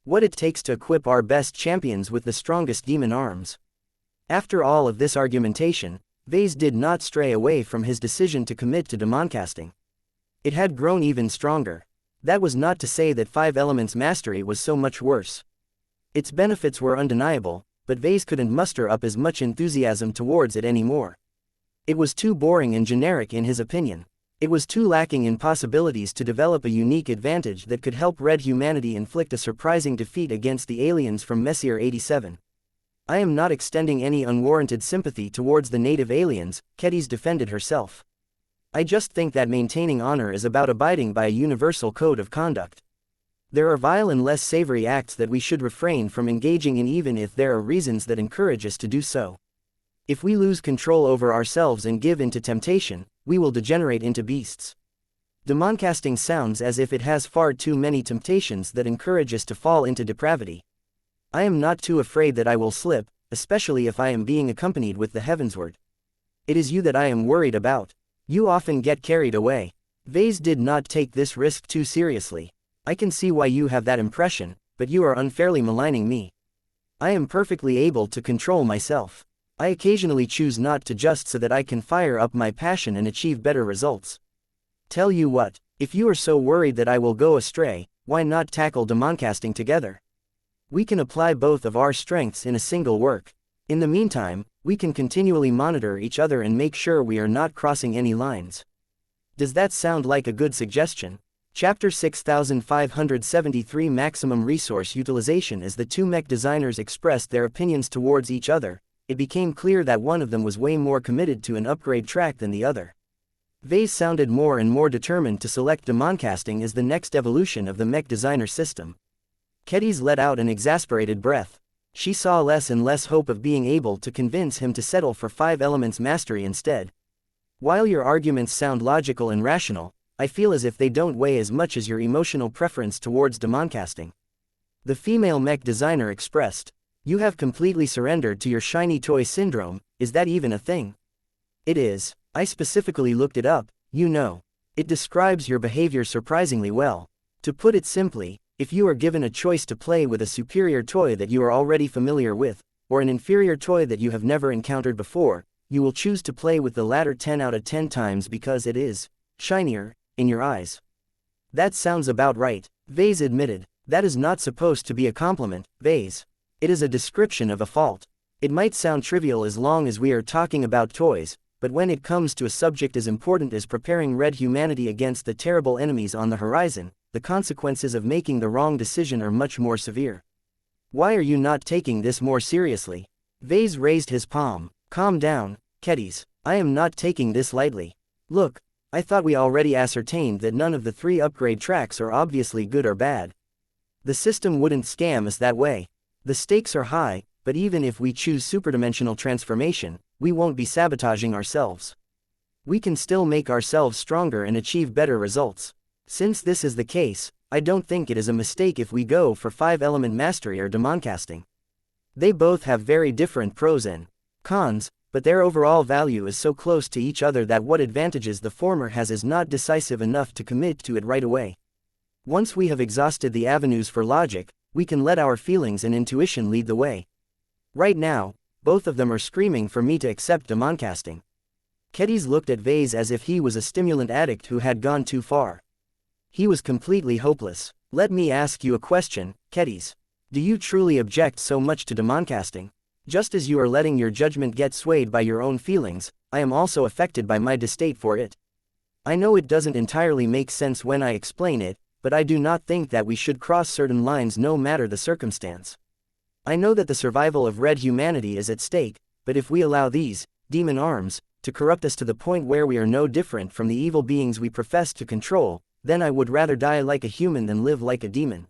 what it takes to equip our best champions with the strongest demon arms. After all of this argumentation, Vase did not stray away from his decision to commit to demon casting. It had grown even stronger. That was not to say that 5 elements mastery was so much worse. Its benefits were undeniable, but Vase couldn't muster up as much enthusiasm towards it anymore. It was too boring and generic in his opinion. It was too lacking in possibilities to develop a unique advantage that could help red humanity inflict a surprising defeat against the aliens from Messier 87. I am not extending any unwarranted sympathy towards the native aliens, Kedis defended herself. I just think that maintaining honor is about abiding by a universal code of conduct. There are vile and less savory acts that we should refrain from engaging in even if there are reasons that encourage us to do so. If we lose control over ourselves and give in to temptation, we will degenerate into beasts. Demon casting sounds as if it has far too many temptations that encourage us to fall into depravity. I am not too afraid that I will slip, especially if I am being accompanied with the heavensward. It is you that I am worried about. You often get carried away. Vase did not take this risk too seriously. I can see why you have that impression, but you are unfairly maligning me. I am perfectly able to control myself. I occasionally choose not to just so that I can fire up my passion and achieve better results. Tell you what, if you are so worried that I will go astray, why not tackle demon casting together? We can apply both of our strengths in a single work. In the meantime, we can continually monitor each other and make sure we are not crossing any lines. Does that sound like a good suggestion? Chapter 6573 Maximum Resource Utilization. As the two mech designers expressed their opinions towards each other, it became clear that one of them was way more committed to an upgrade track than the other. Vase sounded more and more determined to select demon casting as the next evolution of the mech designer system. Kedis let out an exasperated breath. She saw less and less hope of being able to convince him to settle for 5 elements mastery instead. While your arguments sound logical and rational, I feel as if they don't weigh as much as your emotional preference towards demon casting. The female mech designer expressed. You have completely surrendered to your shiny toy syndrome. Is that even a thing? It is. I specifically looked it up, you know. It describes your behavior surprisingly well. To put it simply, if you are given a choice to play with a superior toy that you are already familiar with, or an inferior toy that you have never encountered before, you will choose to play with the latter 10 out of 10 times because it is shinier in your eyes. That sounds about right, Vase admitted. That is not supposed to be a compliment, Vase. It is a description of a fault. It might sound trivial as long as we are talking about toys, but when it comes to a subject as important as preparing red humanity against the terrible enemies on the horizon, the consequences of making the wrong decision are much more severe. Why are you not taking this more seriously? Vase raised his palm. Calm down, Keddies. I am not taking this lightly. Look, I thought we already ascertained that none of the 3 upgrade tracks are obviously good or bad. The system wouldn't scam us that way. The stakes are high, but even if we choose superdimensional transformation, we won't be sabotaging ourselves. We can still make ourselves stronger and achieve better results. Since this is the case, I don't think it is a mistake if we go for 5-element mastery or demoncasting. They both have very different pros and cons, but their overall value is so close to each other that what advantages the former has is not decisive enough to commit to it right away. Once we have exhausted the avenues for logic, we can let our feelings and intuition lead the way. Right now, both of them are screaming for me to accept demoncasting. Keddies looked at Vase as if he was a stimulant addict who had gone too far. He was completely hopeless. Let me ask you a question, Keddies. Do you truly object so much to demoncasting? Just as you are letting your judgment get swayed by your own feelings, I am also affected by my distaste for it. I know it doesn't entirely make sense when I explain it, but I do not think that we should cross certain lines no matter the circumstance. I know that the survival of red humanity is at stake, but if we allow these demon arms to corrupt us to the point where we are no different from the evil beings we profess to control, then I would rather die like a human than live like a demon.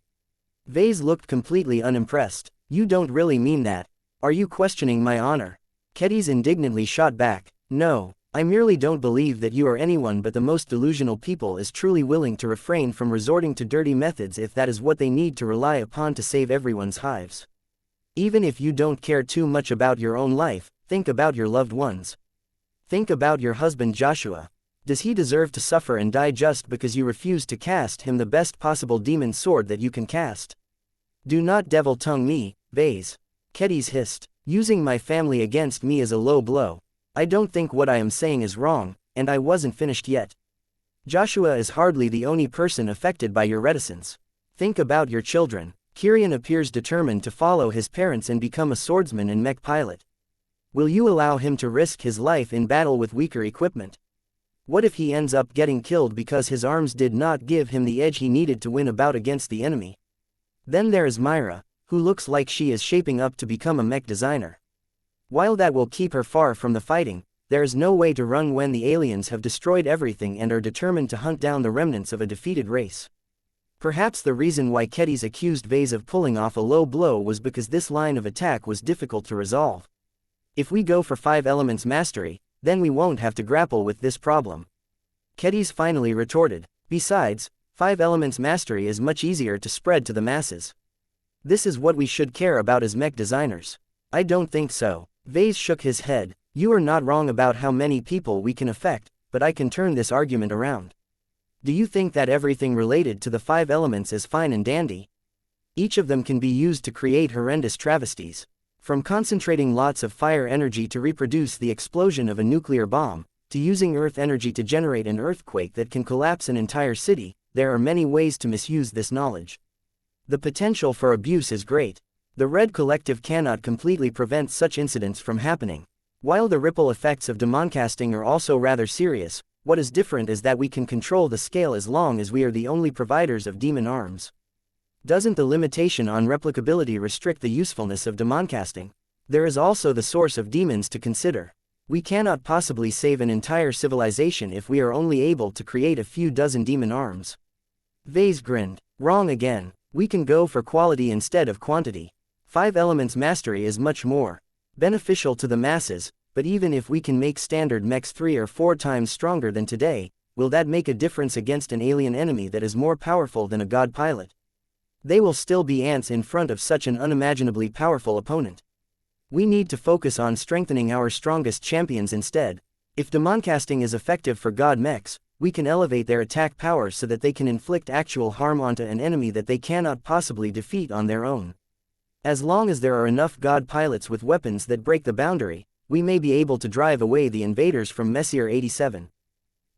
Vase looked completely unimpressed. You don't really mean that. Are you questioning my honor? Keddies indignantly shot back. No, I merely don't believe that you or anyone but the most delusional people is truly willing to refrain from resorting to dirty methods if that is what they need to rely upon to save everyone's hives. Even if you don't care too much about your own life, think about your loved ones. Think about your husband Joshua. Does he deserve to suffer and die just because you refuse to cast him the best possible demon sword that you can cast? Do not devil-tongue me, Vase. Keddies hissed. Using my family against me is a low blow. I don't think what I am saying is wrong, and I wasn't finished yet. Joshua is hardly the only person affected by your reticence. Think about your children. Kyrian appears determined to follow his parents and become a swordsman and mech pilot. Will you allow him to risk his life in battle with weaker equipment? What if he ends up getting killed because his arms did not give him the edge he needed to win a bout against the enemy? Then there is Myra, who looks like she is shaping up to become a mech designer. While that will keep her far from the fighting, there is no way to run when the aliens have destroyed everything and are determined to hunt down the remnants of a defeated race. Perhaps the reason why Keddies accused Vase of pulling off a low blow was because this line of attack was difficult to resolve. If we go for 5 elements mastery, then we won't have to grapple with this problem. Keddies finally retorted. Besides, 5 elements mastery is much easier to spread to the masses. This is what we should care about as mech designers. I don't think so. Vase shook his head. You are not wrong about how many people we can affect, but I can turn this argument around. Do you think that everything related to the 5 elements is fine and dandy? Each of them can be used to create horrendous travesties. From concentrating lots of fire energy to reproduce the explosion of a nuclear bomb, to using earth energy to generate an earthquake that can collapse an entire city, there are many ways to misuse this knowledge. The potential for abuse is great. The Red Collective cannot completely prevent such incidents from happening. While the ripple effects of demoncasting are also rather serious, what is different is that we can control the scale as long as we are the only providers of demon arms. Doesn't the limitation on replicability restrict the usefulness of demoncasting? There is also the source of demons to consider. We cannot possibly save an entire civilization if we are only able to create a few dozen demon arms. Vase grinned. Wrong again. We can go for quality instead of quantity. 5 elements mastery is much more beneficial to the masses, but even if we can make standard mechs 3 or 4 times stronger than today, will that make a difference against an alien enemy that is more powerful than a god pilot? They will still be ants in front of such an unimaginably powerful opponent. We need to focus on strengthening our strongest champions instead. If demoncasting is effective for god mechs, we can elevate their attack power so that they can inflict actual harm onto an enemy that they cannot possibly defeat on their own. As long as there are enough god pilots with weapons that break the boundary, we may be able to drive away the invaders from Messier 87.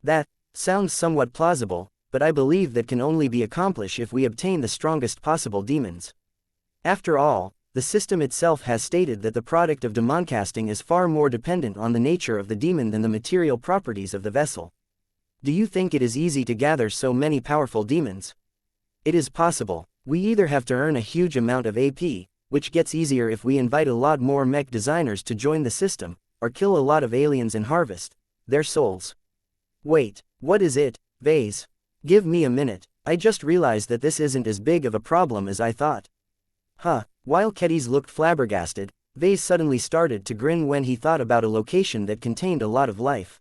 That sounds somewhat plausible, but I believe that can only be accomplished if we obtain the strongest possible demons. After all, the system itself has stated that the product of demoncasting is far more dependent on the nature of the demon than the material properties of the vessel. Do you think it is easy to gather so many powerful demons? It is possible. We either have to earn a huge amount of AP, which gets easier if we invite a lot more mech designers to join the system, or kill a lot of aliens and harvest their souls. Wait, what is it, Vase? Give me a minute, I just realized that this isn't as big of a problem as I thought. While Kedis looked flabbergasted, Vase suddenly started to grin when he thought about a location that contained a lot of life.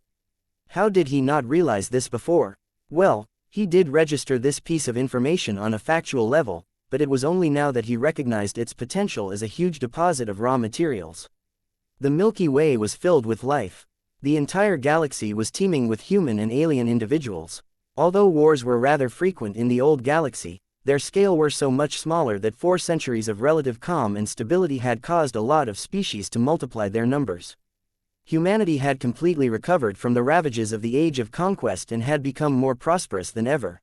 How did he not realize this before? Well, he did register this piece of information on a factual level, but it was only now that he recognized its potential as a huge deposit of raw materials. The Milky Way was filled with life. The entire galaxy was teeming with human and alien individuals. Although wars were rather frequent in the old galaxy, their scale were so much smaller that 4 centuries of relative calm and stability had caused a lot of species to multiply their numbers. Humanity had completely recovered from the ravages of the Age of Conquest and had become more prosperous than ever.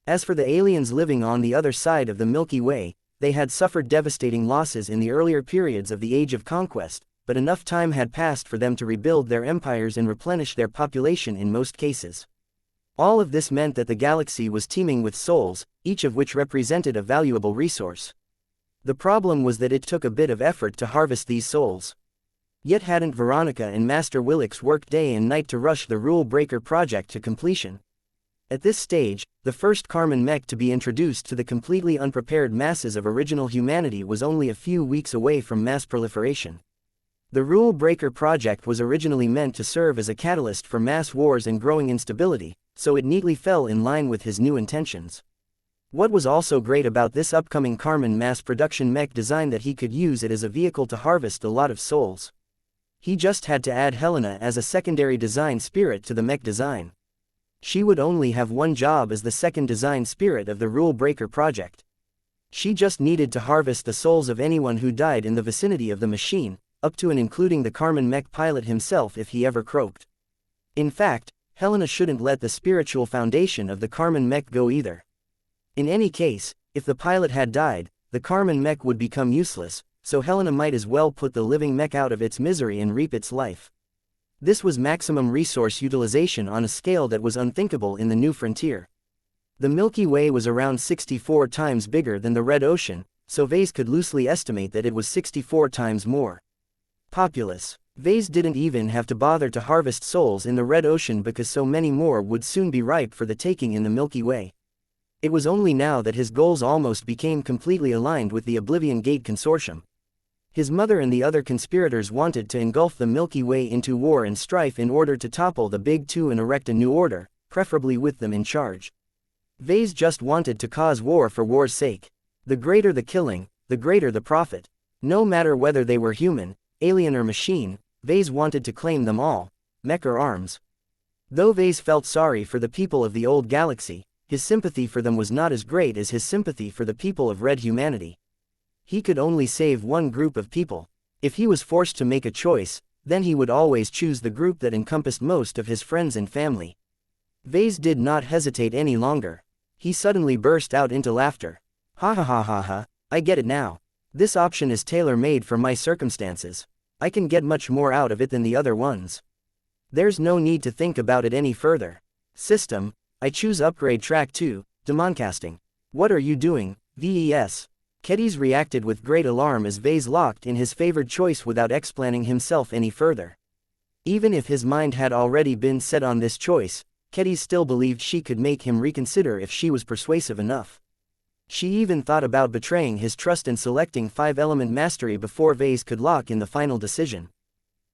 As for the aliens living on the other side of the Milky Way, they had suffered devastating losses in the earlier periods of the Age of Conquest, but enough time had passed for them to rebuild their empires and replenish their population in most cases. All of this meant that the galaxy was teeming with souls, each of which represented a valuable resource. The problem was that it took a bit of effort to harvest these souls. Yet hadn't Veronica and Master Willix worked day and night to rush the Rule Breaker project to completion? At this stage, the first Karman mech to be introduced to the completely unprepared masses of original humanity was only a few weeks away from mass proliferation. The Rule Breaker project was originally meant to serve as a catalyst for mass wars and growing instability, so it neatly fell in line with his new intentions. What was also great about this upcoming Karman mass production mech design that he could use it as a vehicle to harvest a lot of souls. He just had to add Helena as a secondary design spirit to the mech design. She would only have one job as the second design spirit of the Rule Breaker project. She just needed to harvest the souls of anyone who died in the vicinity of the machine, up to and including the Karman mech pilot himself if he ever croaked. In fact, Helena shouldn't let the spiritual foundation of the Karman mech go either. In any case, if the pilot had died, the Karman mech would become useless, so Helena might as well put the living mech out of its misery and reap its life. This was maximum resource utilization on a scale that was unthinkable in the new frontier. The Milky Way was around 64 times bigger than the Red Ocean, so Vase could loosely estimate that it was 64 times more populous. Vase didn't even have to bother to harvest souls in the Red Ocean because so many more would soon be ripe for the taking in the Milky Way. It was only now that his goals almost became completely aligned with the Oblivion Gate Consortium. His mother and the other conspirators wanted to engulf the Milky Way into war and strife in order to topple the Big Two and erect a new order, preferably with them in charge. Vase just wanted to cause war for war's sake. The greater the killing, the greater the profit. No matter whether they were human, alien or machine, Vase wanted to claim them all, mech or arms. Though Vase felt sorry for the people of the old galaxy, his sympathy for them was not as great as his sympathy for the people of red humanity. He could only save one group of people. If he was forced to make a choice, then he would always choose the group that encompassed most of his friends and family. Vase did not hesitate any longer. He suddenly burst out into laughter. Ha ha ha ha ha, I get it now. This option is tailor-made for my circumstances. I can get much more out of it than the other ones. There's no need to think about it any further. System, I choose upgrade track 2, demoncasting. What are you doing, VES? Kedis reacted with great alarm as Vase locked in his favored choice without explaining himself any further. Even if his mind had already been set on this choice, Kedis still believed she could make him reconsider if she was persuasive enough. She even thought about betraying his trust and selecting 5-element mastery before Vase could lock in the final decision.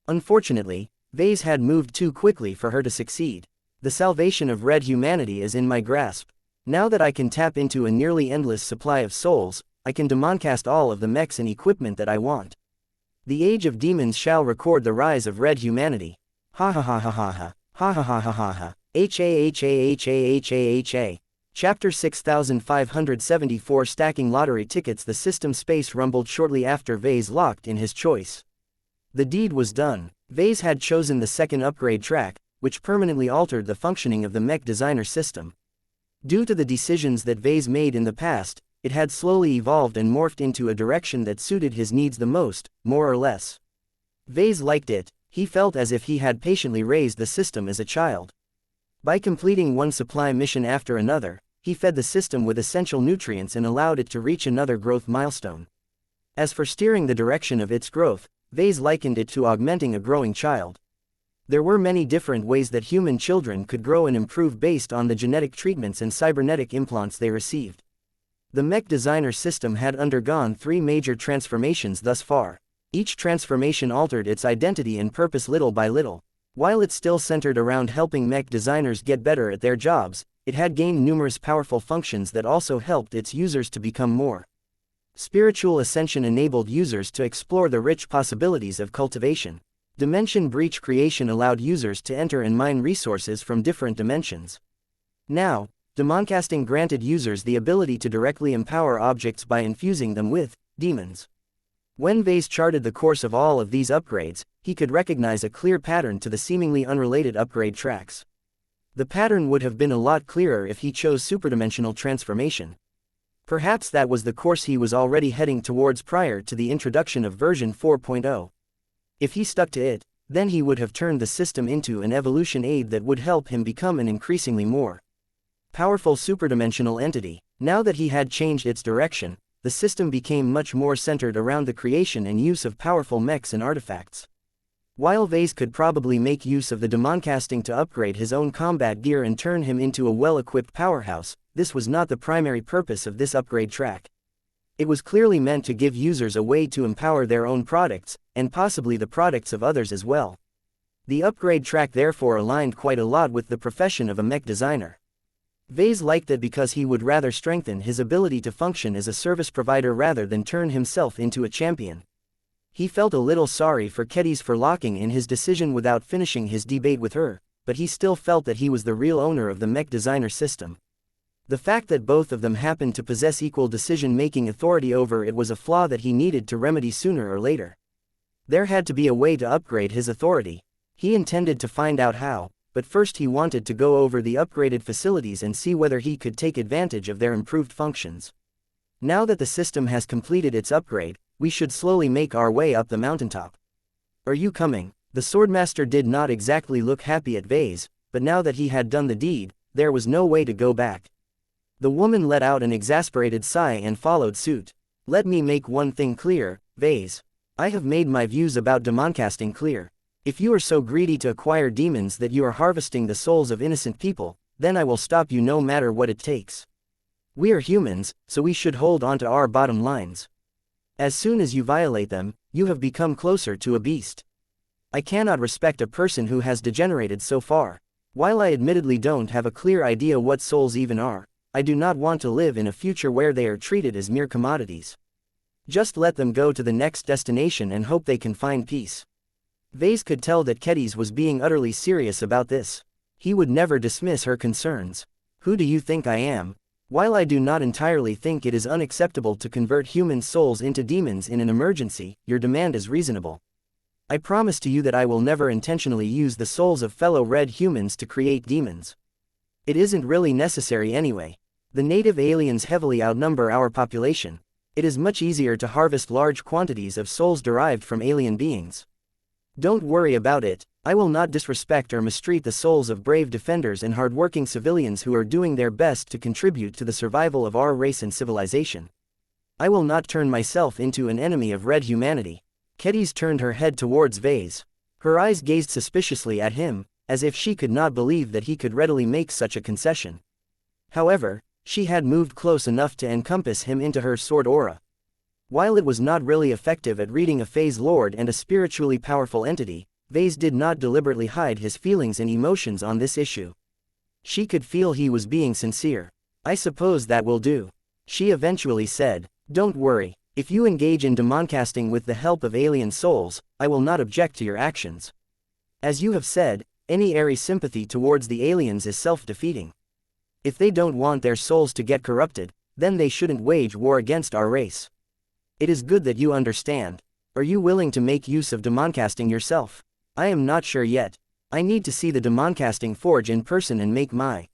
Unfortunately, Vase had moved too quickly for her to succeed. The salvation of red humanity is in my grasp. Now that I can tap into a nearly endless supply of souls, I can demoncast all of the mechs and equipment that I want. The age of demons shall record the rise of red humanity. Ha ha ha ha ha ha. Ha ha ha ha ha ha. Ha. Chapter 6574 Stacking Lottery Tickets. The system space rumbled shortly after Vase locked in his choice. The deed was done. Vase had chosen the second upgrade track, which permanently altered the functioning of the mech designer system. Due to the decisions that Vase made in the past, it had slowly evolved and morphed into a direction that suited his needs the most, more or less. Vase liked it. He felt as if he had patiently raised the system as a child. By completing one supply mission after another, he fed the system with essential nutrients and allowed it to reach another growth milestone. As for steering the direction of its growth, Vase likened it to augmenting a growing child. There were many different ways that human children could grow and improve based on the genetic treatments and cybernetic implants they received. The mech designer system had undergone 3 major transformations thus far. Each transformation altered its identity and purpose little by little. While it still centered around helping mech designers get better at their jobs, it had gained numerous powerful functions that also helped its users to become more. Spiritual ascension enabled users to explore the rich possibilities of cultivation. Dimension breach creation allowed users to enter and mine resources from different dimensions. Now, demoncasting granted users the ability to directly empower objects by infusing them with demons. When Vase charted the course of all of these upgrades, he could recognize a clear pattern to the seemingly unrelated upgrade tracks. The pattern would have been a lot clearer if he chose superdimensional transformation. Perhaps that was the course he was already heading towards prior to the introduction of version 4.0. If he stuck to it, then he would have turned the system into an evolution aid that would help him become an increasingly more powerful superdimensional entity. Now that he had changed its direction, the system became much more centered around the creation and use of powerful mechs and artifacts. While Vase could probably make use of the demoncasting to upgrade his own combat gear and turn him into a well-equipped powerhouse, this was not the primary purpose of this upgrade track. It was clearly meant to give users a way to empower their own products, and possibly the products of others as well. The upgrade track therefore aligned quite a lot with the profession of a mech designer. Vase liked that because he would rather strengthen his ability to function as a service provider rather than turn himself into a champion. He felt a little sorry for Kedis for locking in his decision without finishing his debate with her, but he still felt that he was the real owner of the mech designer system. The fact that both of them happened to possess equal decision-making authority over it was a flaw that he needed to remedy sooner or later. There had to be a way to upgrade his authority. He intended to find out how, but first he wanted to go over the upgraded facilities and see whether he could take advantage of their improved functions. Now that the system has completed its upgrade, we should slowly make our way up the mountaintop. Are you coming? The swordmaster did not exactly look happy at Vase, but now that he had done the deed, there was no way to go back. The woman let out an exasperated sigh and followed suit. Let me make one thing clear, Vase. I have made my views about demoncasting clear. If you are so greedy to acquire demons that you are harvesting the souls of innocent people, then I will stop you no matter what it takes. We are humans, so we should hold on to our bottom lines. As soon as you violate them, you have become closer to a beast. I cannot respect a person who has degenerated so far. While I admittedly don't have a clear idea what souls even are, I do not want to live in a future where they are treated as mere commodities. Just let them go to the next destination and hope they can find peace. Vase could tell that Kedis was being utterly serious about this. He would never dismiss her concerns. Who do you think I am? While I do not entirely think it is unacceptable to convert human souls into demons in an emergency, your demand is reasonable. I promise to you that I will never intentionally use the souls of fellow red humans to create demons. It isn't really necessary anyway. The native aliens heavily outnumber our population. It is much easier to harvest large quantities of souls derived from alien beings. Don't worry about it. I will not disrespect or mistreat the souls of brave defenders and hardworking civilians who are doing their best to contribute to the survival of our race and civilization. I will not turn myself into an enemy of red humanity. Kedis turned her head towards Vase. Her eyes gazed suspiciously at him, as if she could not believe that he could readily make such a concession. However, she had moved close enough to encompass him into her sword aura. While it was not really effective at reading a phase lord and a spiritually powerful entity, Vase did not deliberately hide his feelings and emotions on this issue. She could feel he was being sincere. I suppose that will do. She eventually said, don't worry, if you engage in demon casting with the help of alien souls, I will not object to your actions. As you have said, any airy sympathy towards the aliens is self-defeating. If they don't want their souls to get corrupted, then they shouldn't wage war against our race. It is good that you understand. Are you willing to make use of demon casting yourself? I am not sure yet. I need to see the demon casting forge in person and make my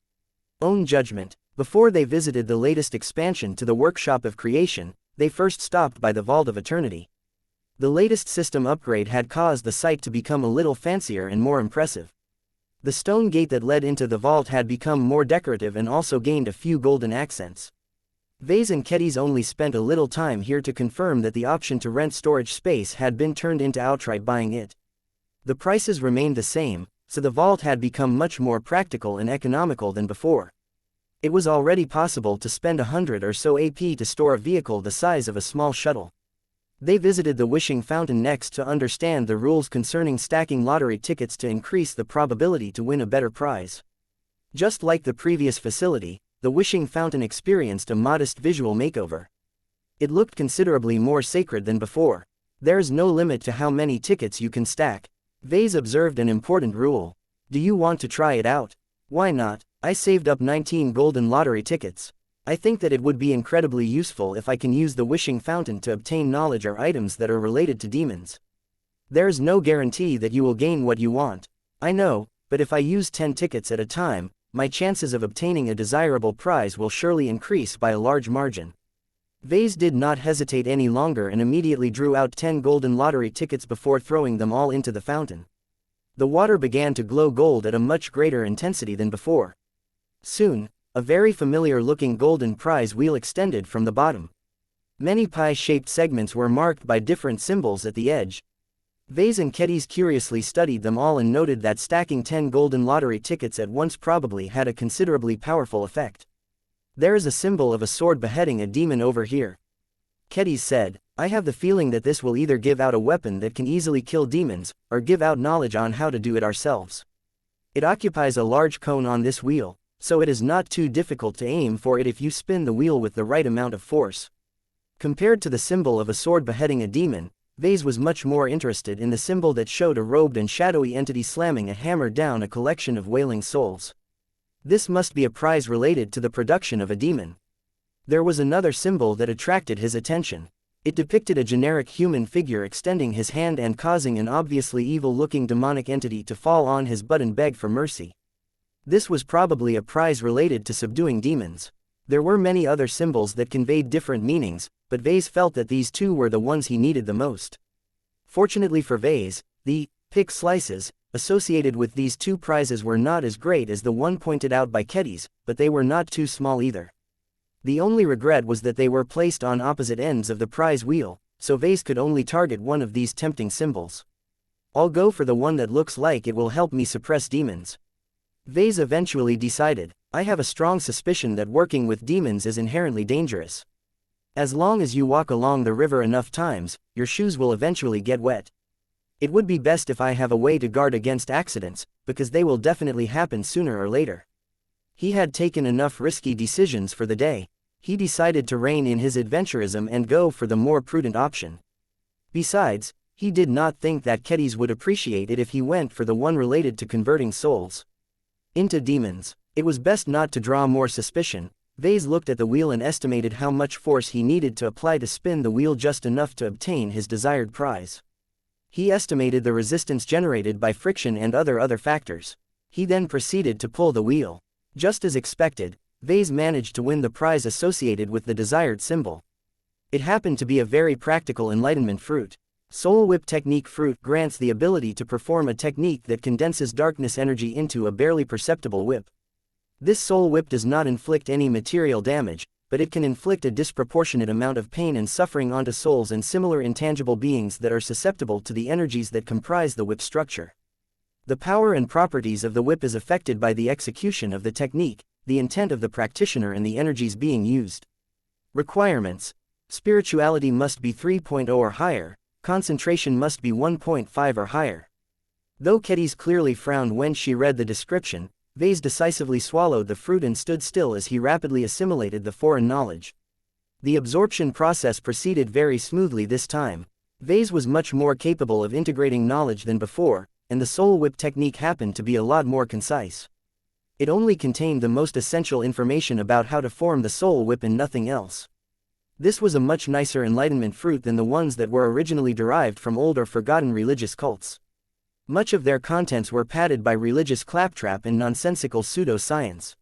own judgment. Before they visited the latest expansion to the Workshop of Creation, they first stopped by the Vault of Eternity. The latest system upgrade had caused the site to become a little fancier and more impressive. The stone gate that led into the vault had become more decorative and also gained a few golden accents. Vase and Kedis only spent a little time here to confirm that the option to rent storage space had been turned into outright buying it. The prices remained the same, so the vault had become much more practical and economical than before. It was already possible to spend 100 or so AP to store a vehicle the size of a small shuttle. They visited the wishing fountain next to understand the rules concerning stacking lottery tickets to increase the probability to win a better prize. Just like the previous facility, the wishing fountain experienced a modest visual makeover. It looked considerably more sacred than before. There's no limit to how many tickets you can stack. Vase observed an important rule. Do you want to try it out? Why not? I saved up 19 golden lottery tickets. I think that it would be incredibly useful if I can use the wishing fountain to obtain knowledge or items that are related to demons. There's no guarantee that you will gain what you want. I know, but if I use 10 tickets at a time, my chances of obtaining a desirable prize will surely increase by a large margin. Vase did not hesitate any longer and immediately drew out 10 golden lottery tickets before throwing them all into the fountain. The water began to glow gold at a much greater intensity than before. Soon, a very familiar-looking golden prize wheel extended from the bottom. Many pie-shaped segments were marked by different symbols at the edge. Vase and Kedis curiously studied them all and noted that stacking 10 golden lottery tickets at once probably had a considerably powerful effect. There is a symbol of a sword beheading a demon over here. Kedis said, I have the feeling that this will either give out a weapon that can easily kill demons, or give out knowledge on how to do it ourselves. It occupies a large cone on this wheel, so it is not too difficult to aim for it if you spin the wheel with the right amount of force. Compared to the symbol of a sword beheading a demon, Vase was much more interested in the symbol that showed a robed and shadowy entity slamming a hammer down a collection of wailing souls. This must be a prize related to the production of a demon. There was another symbol that attracted his attention. It depicted a generic human figure extending his hand and causing an obviously evil-looking demonic entity to fall on his butt and beg for mercy. This was probably a prize related to subduing demons. There were many other symbols that conveyed different meanings, but Vase felt that these two were the ones he needed the most. Fortunately for Vase, the pick slices associated with these two prizes were not as great as the one pointed out by Kedis, but they were not too small either. The only regret was that they were placed on opposite ends of the prize wheel, so Vase could only target one of these tempting symbols. I'll go for the one that looks like it will help me suppress demons. Vase eventually decided, I have a strong suspicion that working with demons is inherently dangerous. As long as you walk along the river enough times, your shoes will eventually get wet. It would be best if I have a way to guard against accidents, because they will definitely happen sooner or later. He had taken enough risky decisions for the day. He decided to rein in his adventurism and go for the more prudent option. Besides, he did not think that Kedis would appreciate it if he went for the one related to converting souls into demons. It was best not to draw more suspicion. Vase looked at the wheel and estimated how much force he needed to apply to spin the wheel just enough to obtain his desired prize. He estimated the resistance generated by friction and other factors. He then proceeded to pull the wheel. Just as expected, Vase managed to win the prize associated with the desired symbol. It happened to be a very practical enlightenment fruit. Soul Whip Technique fruit grants the ability to perform a technique that condenses darkness energy into a barely perceptible whip. This soul whip does not inflict any material damage, but it can inflict a disproportionate amount of pain and suffering onto souls and similar intangible beings that are susceptible to the energies that comprise the whip structure. The power and properties of the whip is affected by the execution of the technique, the intent of the practitioner and the energies being used. Requirements: spirituality must be 3.0 or higher, concentration must be 1.5 or higher. Though Kedis clearly frowned when she read the description, Vase decisively swallowed the fruit and stood still as he rapidly assimilated the foreign knowledge. The absorption process proceeded very smoothly this time. Vase was much more capable of integrating knowledge than before, and the soul whip technique happened to be a lot more concise. It only contained the most essential information about how to form the soul whip and nothing else. This was a much nicer enlightenment fruit than the ones that were originally derived from old or forgotten religious cults. Much of their contents were padded by religious claptrap and nonsensical pseudo-science.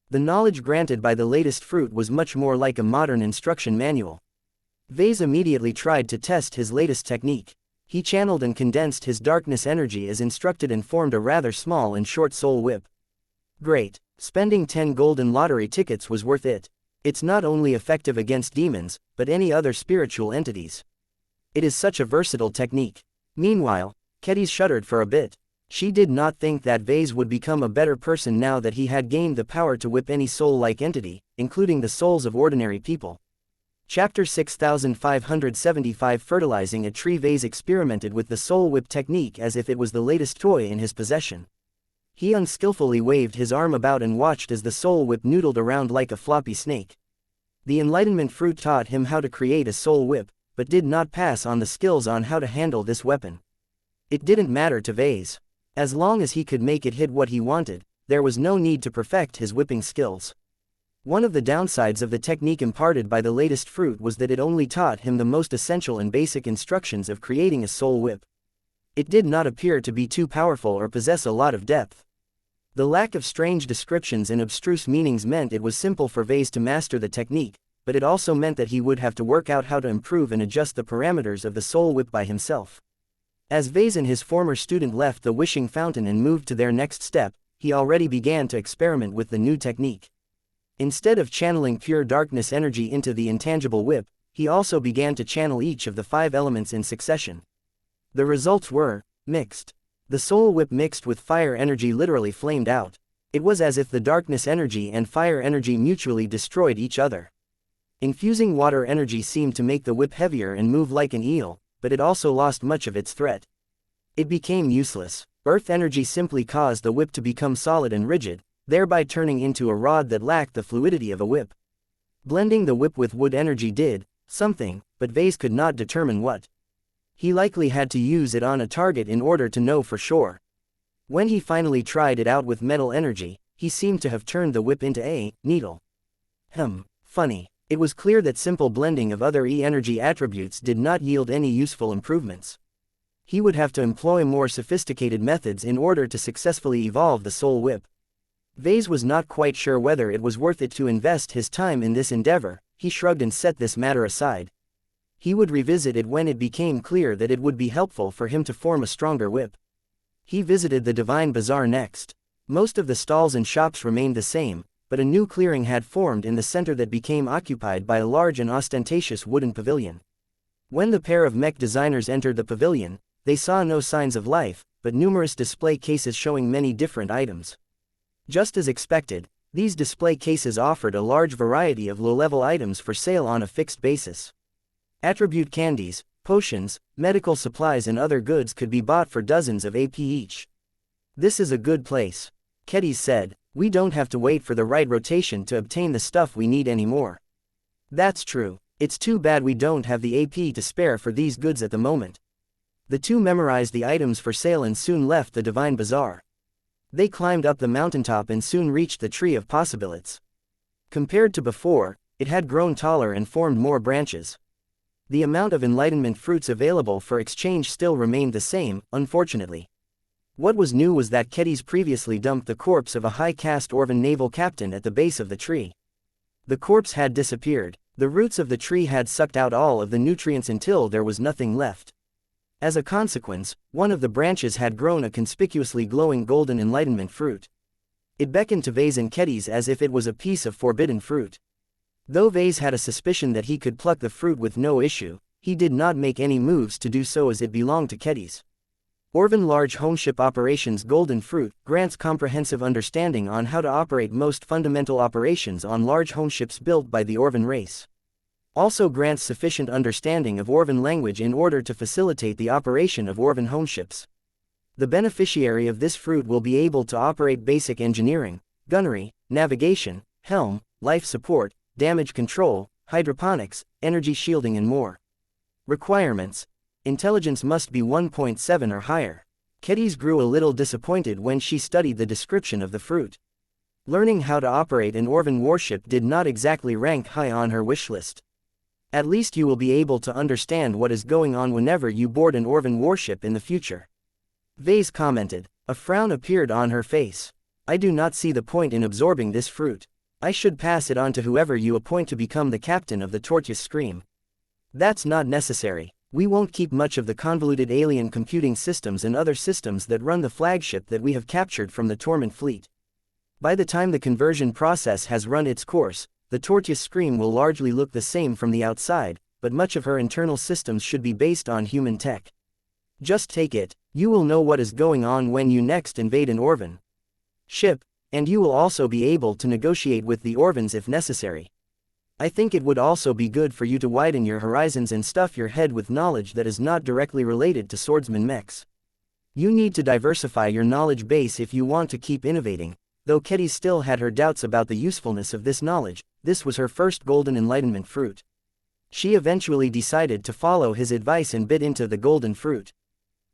The knowledge granted by the latest fruit was much more like a modern instruction manual. Vase immediately tried to test his latest technique. He channeled and condensed his darkness energy as instructed and formed a rather small and short soul whip. Great. Spending 10 golden lottery tickets was worth it. It's not only effective against demons, but any other spiritual entities. It is such a versatile technique. Meanwhile, Kedis shuddered for a bit. She did not think that Vase would become a better person now that he had gained the power to whip any soul-like entity, including the souls of ordinary people. Chapter 6575 Fertilizing a tree. Vase experimented with the soul whip technique as if it was the latest toy in his possession. He unskillfully waved his arm about and watched as the soul whip noodled around like a floppy snake. The enlightenment fruit taught him how to create a soul whip, but did not pass on the skills on how to handle this weapon. It didn't matter to Vase. As long as he could make it hit what he wanted, there was no need to perfect his whipping skills. One of the downsides of the technique imparted by the latest fruit was that it only taught him the most essential and basic instructions of creating a soul whip. It did not appear to be too powerful or possess a lot of depth. The lack of strange descriptions and abstruse meanings meant it was simple for Vase to master the technique, but it also meant that he would have to work out how to improve and adjust the parameters of the soul whip by himself. As Vase and his former student left the wishing fountain and moved to their next step, he already began to experiment with the new technique. Instead of channeling pure darkness energy into the intangible whip, he also began to channel each of the 5 elements in succession. The results were mixed. The soul whip mixed with fire energy literally flamed out. It was as if the darkness energy and fire energy mutually destroyed each other. Infusing water energy seemed to make the whip heavier and move like an eel, but it also lost much of its threat. It became useless. Earth energy simply caused the whip to become solid and rigid, thereby turning into a rod that lacked the fluidity of a whip. Blending the whip with wood energy did something, but Vase could not determine what. He likely had to use it on a target in order to know for sure. When he finally tried it out with metal energy, he seemed to have turned the whip into a needle. Funny. It was clear that simple blending of other E-energy attributes did not yield any useful improvements. He would have to employ more sophisticated methods in order to successfully evolve the soul whip. Vase was not quite sure whether it was worth it to invest his time in this endeavor. He shrugged and set this matter aside. He would revisit it when it became clear that it would be helpful for him to form a stronger whip. He visited the Divine Bazaar next. Most of the stalls and shops remained the same, but a new clearing had formed in the center that became occupied by a large and ostentatious wooden pavilion. When the pair of mech designers entered the pavilion, they saw no signs of life, but numerous display cases showing many different items. Just as expected, these display cases offered a large variety of low-level items for sale on a fixed basis. Attribute candies, potions, medical supplies and other goods could be bought for dozens of AP each. "This is a good place," Kedis said. "We don't have to wait for the right rotation to obtain the stuff we need anymore." "That's true. It's too bad we don't have the AP to spare for these goods at the moment." The two memorized the items for sale and soon left the Divine Bazaar. They climbed up the mountaintop and soon reached the Tree of Possibilities. Compared to before, it had grown taller and formed more branches. The amount of enlightenment fruits available for exchange still remained the same, unfortunately. What was new was that Kedis previously dumped the corpse of a high-caste Orvan naval captain at the base of the tree. The corpse had disappeared. The roots of the tree had sucked out all of the nutrients until there was nothing left. As a consequence, one of the branches had grown a conspicuously glowing golden enlightenment fruit. It beckoned to Vase and Kedis as if it was a piece of forbidden fruit. Though Vase had a suspicion that he could pluck the fruit with no issue, he did not make any moves to do so as it belonged to Kedis. Orvan Large Homeship Operations Golden Fruit grants comprehensive understanding on how to operate most fundamental operations on large homeships built by the Orvan race. Also grants sufficient understanding of Orvan language in order to facilitate the operation of Orvan homeships. The beneficiary of this fruit will be able to operate basic engineering, gunnery, navigation, helm, life support, damage control, hydroponics, energy shielding and more. Requirements: intelligence must be 1.7 or higher. Kedis grew a little disappointed when she studied the description of the fruit. Learning how to operate an Orvan warship did not exactly rank high on her wish list. At least you will be able to understand what is going on whenever you board an Orvan warship in the future. Vase commented. A frown appeared on her face. I do not see the point in absorbing this fruit. I should pass it on to whoever you appoint to become the captain of the Tortoise Scream. That's not necessary. We won't keep much of the convoluted alien computing systems and other systems that run the flagship that we have captured from the Torment fleet. By the time the conversion process has run its course, the Tortoise Scream will largely look the same from the outside, but much of her internal systems should be based on human tech. Just take it. You will know what is going on when you next invade an Orvan ship, and you will also be able to negotiate with the Orvans if necessary. I think it would also be good for you to widen your horizons and stuff your head with knowledge that is not directly related to swordsman mechs. You need to diversify your knowledge base if you want to keep innovating. Though Ketty still had her doubts about the usefulness of this knowledge, this was her first golden enlightenment fruit. She eventually decided to follow his advice and bit into the golden fruit.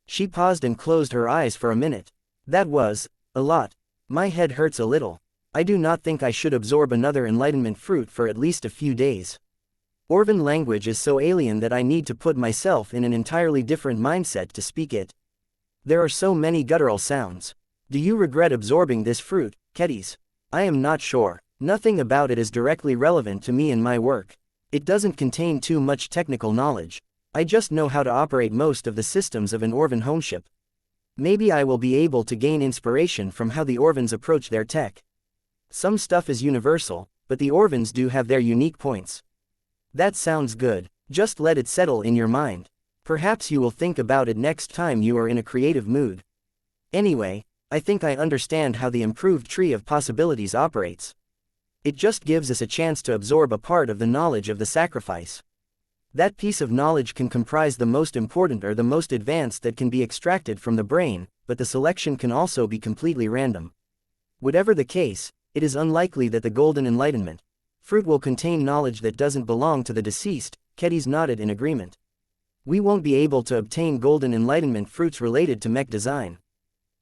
She paused and closed her eyes for a minute. That was a lot. My head hurts a little. I do not think I should absorb another enlightenment fruit for at least a few days. Orvan language is so alien that I need to put myself in an entirely different mindset to speak it. There are so many guttural sounds. Do you regret absorbing this fruit, Kedis? I am not sure. Nothing about it is directly relevant to me and my work. It doesn't contain too much technical knowledge. I just know how to operate most of the systems of an Orvan homeship. Maybe I will be able to gain inspiration from how the Orvans approach their tech. Some stuff is universal, but the Orvans do have their unique points. That sounds good. Just let it settle in your mind. Perhaps you will think about it next time you are in a creative mood. Anyway, I think I understand how the improved tree of possibilities operates. It just gives us a chance to absorb a part of the knowledge of the sacrifice. That piece of knowledge can comprise the most important or the most advanced that can be extracted from the brain, but the selection can also be completely random. Whatever the case, it is unlikely that the golden enlightenment fruit will contain knowledge that doesn't belong to the deceased. Kedis nodded in agreement. We won't be able to obtain golden enlightenment fruits related to mech design.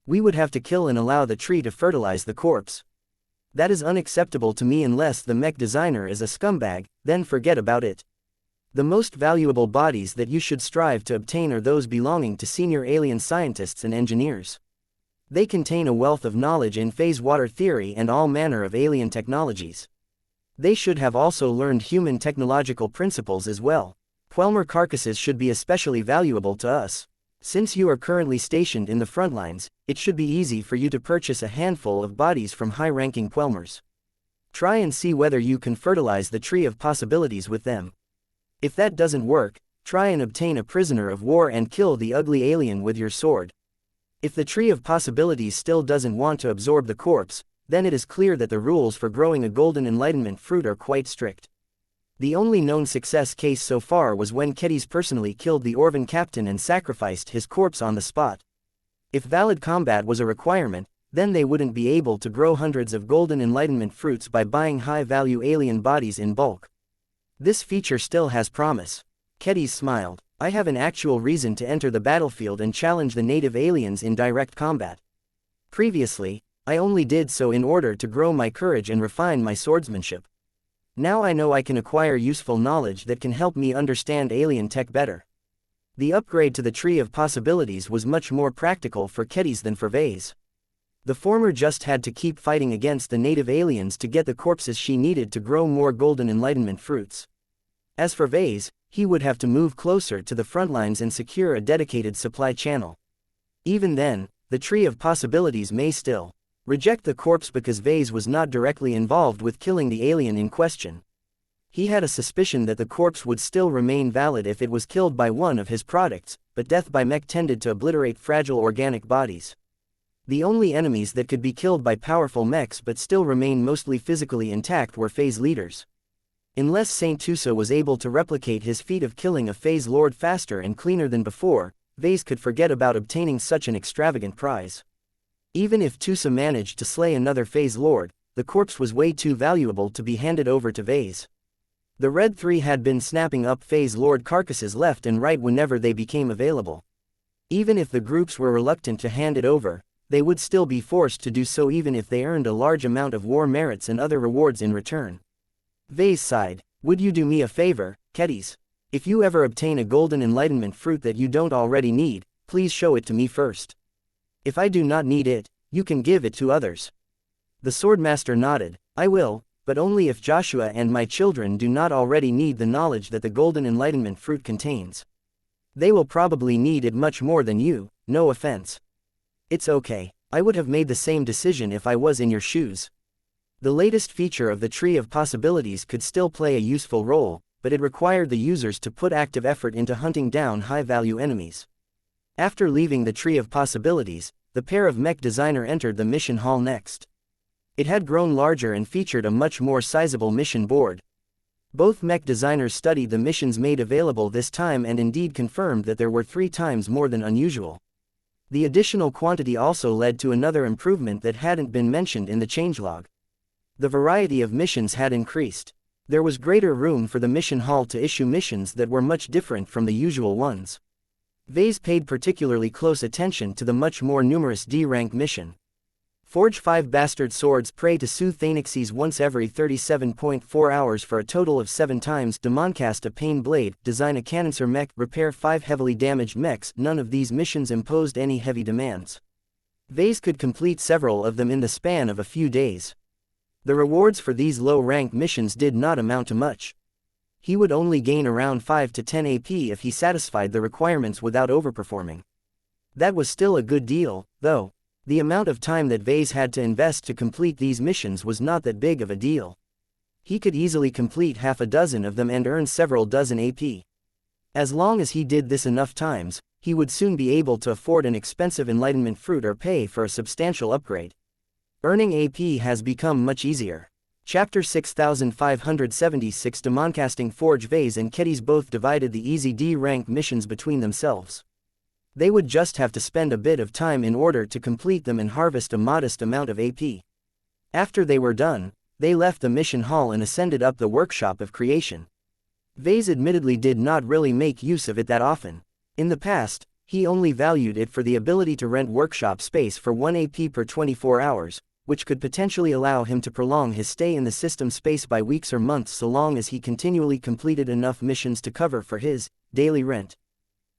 We would have to kill and allow the tree to fertilize the corpse. That is unacceptable to me unless the mech designer is a scumbag, then forget about it. The most valuable bodies that you should strive to obtain are those belonging to senior alien scientists and engineers. They contain a wealth of knowledge in phase water theory and all manner of alien technologies. They should have also learned human technological principles as well. Quelmer carcasses should be especially valuable to us. Since you are currently stationed in the front lines, it should be easy for you to purchase a handful of bodies from high-ranking Quelmers. Try and see whether you can fertilize the tree of possibilities with them. If that doesn't work, try and obtain a prisoner of war and kill the ugly alien with your sword. If the tree of possibilities still doesn't want to absorb the corpse, then it is clear that the rules for growing a golden enlightenment fruit are quite strict. The only known success case so far was when Kedis personally killed the Orvan captain and sacrificed his corpse on the spot. If valid combat was a requirement, then they wouldn't be able to grow hundreds of golden enlightenment fruits by buying high-value alien bodies in bulk. This feature still has promise. Kedis smiled. I have an actual reason to enter the battlefield and challenge the native aliens in direct combat. Previously, I only did so in order to grow my courage and refine my swordsmanship. Now I know I can acquire useful knowledge that can help me understand alien tech better. The upgrade to the Tree of Possibilities was much more practical for Kedis than for Vase. The former just had to keep fighting against the native aliens to get the corpses she needed to grow more golden enlightenment fruits. As for Vase, he would have to move closer to the front lines and secure a dedicated supply channel. Even then, the Tree of Possibilities may still reject the corpse because Vase was not directly involved with killing the alien in question. He had a suspicion that the corpse would still remain valid if it was killed by one of his products, but death by mech tended to obliterate fragile organic bodies. The only enemies that could be killed by powerful mechs but still remain mostly physically intact were phase leaders. Unless Saint Tuso was able to replicate his feat of killing a phase lord faster and cleaner than before, Vase could forget about obtaining such an extravagant prize. Even if Tusa managed to slay another Phase Lord, the corpse was way too valuable to be handed over to Vase. The Red Three had been snapping up Phase Lord carcasses left and right whenever they became available. Even if the groups were reluctant to hand it over, they would still be forced to do so even if they earned a large amount of war merits and other rewards in return. Vase sighed. Would you do me a favor, Kedis? If you ever obtain a golden enlightenment fruit that you don't already need, please show it to me first. If I do not need it, you can give it to others. The Swordmaster nodded. I will, but only if Joshua and my children do not already need the knowledge that the golden enlightenment fruit contains. They will probably need it much more than you, no offense. It's okay, I would have made the same decision if I was in your shoes. The latest feature of the Tree of Possibilities could still play a useful role, but it required the users to put active effort into hunting down high-value enemies. After leaving the Tree of Possibilities, the pair of mech designer entered the mission hall next. It had grown larger and featured a much more sizable mission board. Both mech designers studied the missions made available this time and indeed confirmed that there were 3 times more than unusual. The additional quantity also led to another improvement that hadn't been mentioned in the changelog. The variety of missions had increased. There was greater room for the mission hall to issue missions that were much different from the usual ones. Vase paid particularly close attention to the much more numerous D-rank mission. Forge 5 bastard swords, pray to Sue Thainaxes once every 37.4 hours for a total of 7 times, demoncast a pain blade, design a canoncer mech, repair 5 heavily damaged mechs. None of these missions imposed any heavy demands. Vase could complete several of them in the span of a few days. The rewards for these low-rank missions did not amount to much. He would only gain around 5 to 10 AP if he satisfied the requirements without overperforming. That was still a good deal, though. The amount of time that Vase had to invest to complete these missions was not that big of a deal. He could easily complete half a dozen of them and earn several dozen AP. As long as he did this enough times, he would soon be able to afford an expensive enlightenment fruit or pay for a substantial upgrade. Earning AP has become much easier. Chapter 6576. Demoncasting. Forge. Vase and Kedis both divided the easy D-rank missions between themselves. They would just have to spend a bit of time in order to complete them and harvest a modest amount of AP. After they were done, they left the mission hall and ascended up the workshop of creation. Vase admittedly did not really make use of it that often. In the past, he only valued it for the ability to rent workshop space for 1 AP per 24 hours, which could potentially allow him to prolong his stay in the system space by weeks or months so long as he continually completed enough missions to cover for his daily rent.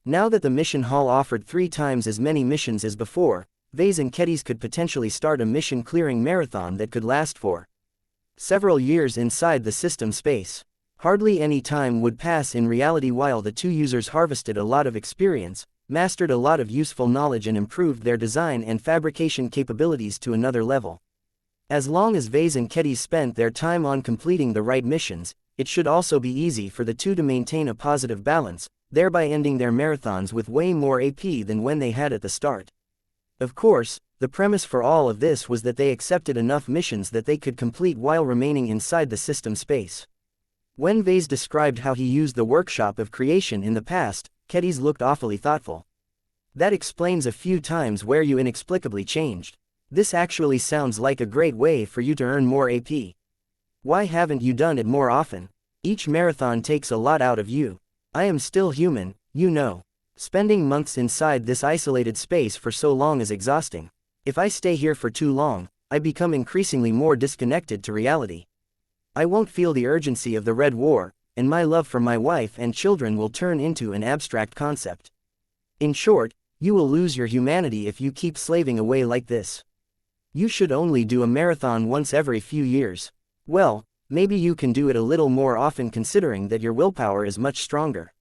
Now that the mission hall offered 3 times as many missions as before, Vase and Kedis could potentially start a mission-clearing marathon that could last for several years inside the system space. Hardly any time would pass in reality while the 2 users harvested a lot of experience, mastered a lot of useful knowledge and improved their design and fabrication capabilities to another level. As long as Vase and Kedis spent their time on completing the right missions, it should also be easy for the 2 to maintain a positive balance, thereby ending their marathons with way more AP than when they had at the start. Of course, the premise for all of this was that they accepted enough missions that they could complete while remaining inside the system space. When Vase described how he used the workshop of creation in the past, Kedis looked awfully thoughtful. That explains a few times where you inexplicably changed. This actually sounds like a great way for you to earn more AP. Why haven't you done it more often? Each marathon takes a lot out of you. I am still human, you know. Spending months inside this isolated space for so long is exhausting. If I stay here for too long, I become increasingly more disconnected to reality. I won't feel the urgency of the Red War, and my love for my wife and children will turn into an abstract concept. In short, you will lose your humanity if you keep slaving away like this. You should only do a marathon once every few years. Well, maybe you can do it a little more often considering that your willpower is much stronger.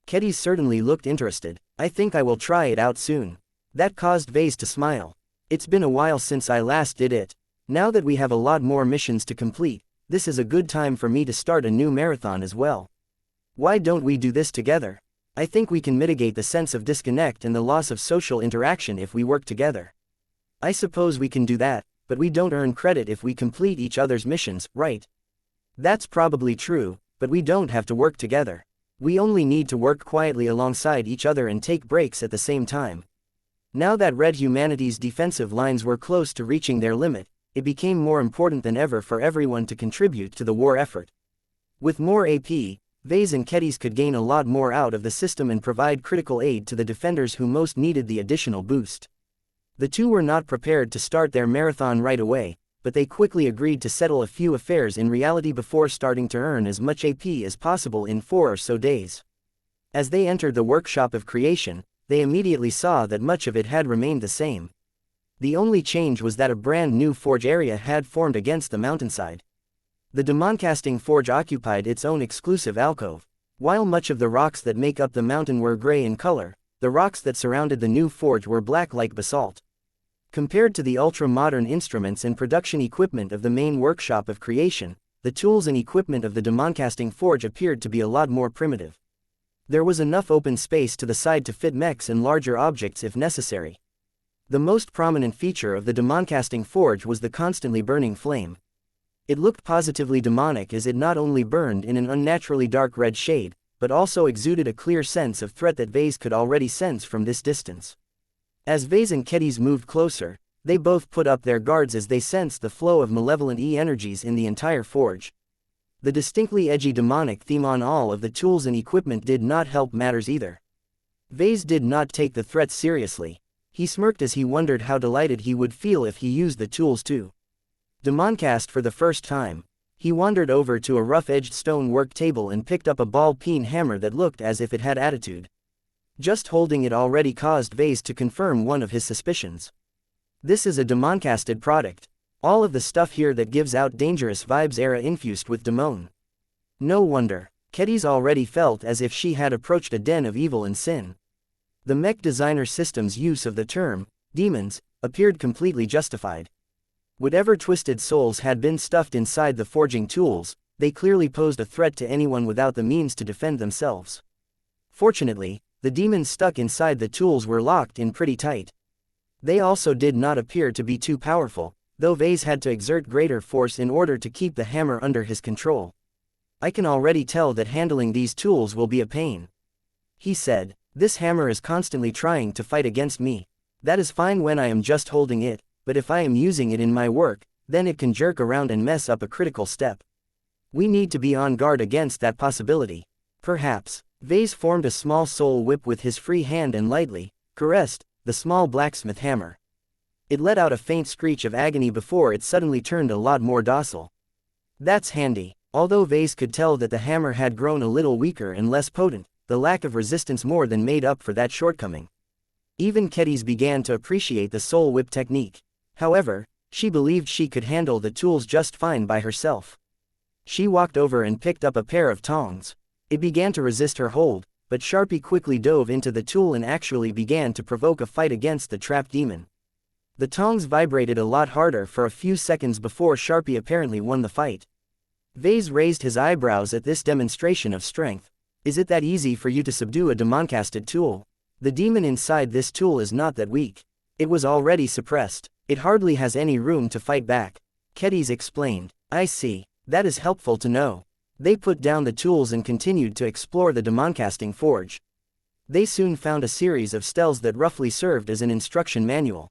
Kedis certainly looked interested. I think I will try it out soon. That caused Vase to smile. It's been a while since I last did it. Now that we have a lot more missions to complete, this is a good time for me to start a new marathon as well. Why don't we do this together? I think we can mitigate the sense of disconnect and the loss of social interaction if we work together. I suppose we can do that, but we don't earn credit if we complete each other's missions, right? That's probably true, but we don't have to work together. We only need to work quietly alongside each other and take breaks at the same time. Now that Red Humanity's defensive lines were close to reaching their limit, it became more important than ever for everyone to contribute to the war effort. With more AP, Vase and Kedis could gain a lot more out of the system and provide critical aid to the defenders who most needed the additional boost. The two were not prepared to start their marathon right away, but they quickly agreed to settle a few affairs in reality before starting to earn as much AP as possible in 4 or so days. As they entered the workshop of creation, they immediately saw that much of it had remained the same. The only change was that a brand new forge area had formed against the mountainside. The Demoncasting Forge occupied its own exclusive alcove. While much of the rocks that make up the mountain were gray in color, the rocks that surrounded the new forge were black like basalt. Compared to the ultra-modern instruments and production equipment of the main workshop of creation, the tools and equipment of the Demoncasting Forge appeared to be a lot more primitive. There was enough open space to the side to fit mechs and larger objects if necessary. The most prominent feature of the Demoncasting Forge was the constantly burning flame. It looked positively demonic as it not only burned in an unnaturally dark red shade, but also exuded a clear sense of threat that Vase could already sense from this distance. As Vase and Kedis moved closer, they both put up their guards as they sensed the flow of malevolent energies in the entire forge. The distinctly edgy demonic theme on all of the tools and equipment did not help matters either. Vase did not take the threat seriously. He smirked as he wondered how delighted he would feel if he used the tools too. Demoncast for the first time, he wandered over to a rough-edged stone work table and picked up a ball-peen hammer that looked as if it had attitude. Just holding it already caused Vase to confirm one of his suspicions. This is a demoncasted product. All of the stuff here that gives out dangerous vibes era infused with demon. No wonder. Kedis already felt as if she had approached a den of evil and sin. The mech designer system's use of the term, demons, appeared completely justified. Whatever twisted souls had been stuffed inside the forging tools, they clearly posed a threat to anyone without the means to defend themselves. Fortunately, the demons stuck inside the tools were locked in pretty tight. They also did not appear to be too powerful, though Vase had to exert greater force in order to keep the hammer under his control. I can already tell that handling these tools will be a pain, he said. This hammer is constantly trying to fight against me. That is fine when I am just holding it, but if I am using it in my work, then it can jerk around and mess up a critical step. We need to be on guard against that possibility. Perhaps. Vase formed a small soul whip with his free hand and lightly caressed the small blacksmith hammer. It let out a faint screech of agony before it suddenly turned a lot more docile. That's handy. Although Vase could tell that the hammer had grown a little weaker and less potent, the lack of resistance more than made up for that shortcoming. Even Kedis began to appreciate the soul whip technique. However, she believed she could handle the tools just fine by herself. She walked over and picked up a pair of tongs. It began to resist her hold, but Sharpie quickly dove into the tool and actually began to provoke a fight against the trapped demon. The tongs vibrated a lot harder for a few seconds before Sharpie apparently won the fight. Vase raised his eyebrows at this demonstration of strength. Is it that easy for you to subdue a demoncasted tool? The demon inside this tool is not that weak. It was already suppressed. It hardly has any room to fight back. Kedis explained. I see. That is helpful to know. They put down the tools and continued to explore the Demoncasting Forge. They soon found a series of spells that roughly served as an instruction manual.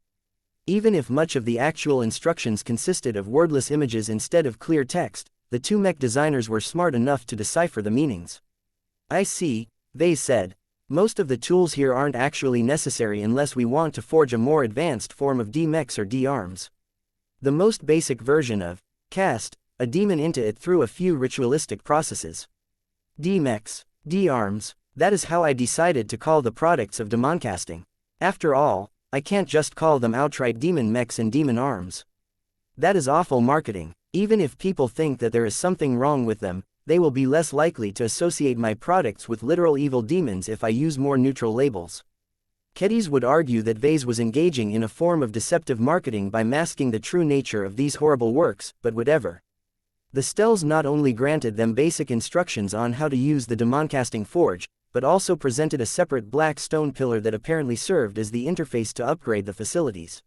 Even if much of the actual instructions consisted of wordless images instead of clear text, the two mech designers were smart enough to decipher the meanings. I see, Vase said. Most of the tools here aren't actually necessary unless we want to forge a more advanced form of D-mechs or D-arms. The most basic version of cast a demon into it through a few ritualistic processes. D-mechs, D-arms, that is how I decided to call the products of demoncasting. After all, I can't just call them outright demon mechs and demon arms. That is awful marketing. Even if people think that there is something wrong with them, they will be less likely to associate my products with literal evil demons if I use more neutral labels. Kedis would argue that Vase was engaging in a form of deceptive marketing by masking the true nature of these horrible works, but whatever. The spells not only granted them basic instructions on how to use the Demoncasting Forge, but also presented a separate black stone pillar that apparently served as the interface to upgrade the facilities.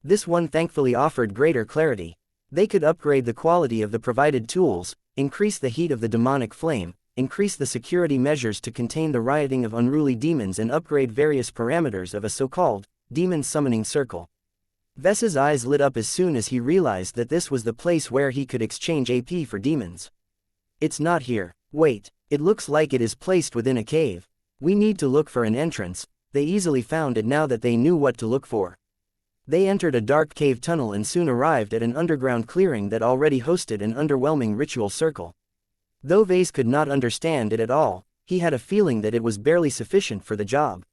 This one thankfully offered greater clarity. They could upgrade the quality of the provided tools, increase the heat of the demonic flame, increase the security measures to contain the rioting of unruly demons and upgrade various parameters of a so-called demon summoning circle. Ves's eyes lit up as soon as he realized that this was the place where he could exchange AP for demons. It's not here. Wait, it looks like it is placed within a cave. We need to look for an entrance. They easily found it now that they knew what to look for. They entered a dark cave tunnel and soon arrived at an underground clearing that already hosted an underwhelming ritual circle. Though Vase could not understand it at all, he had a feeling that it was barely sufficient for the job.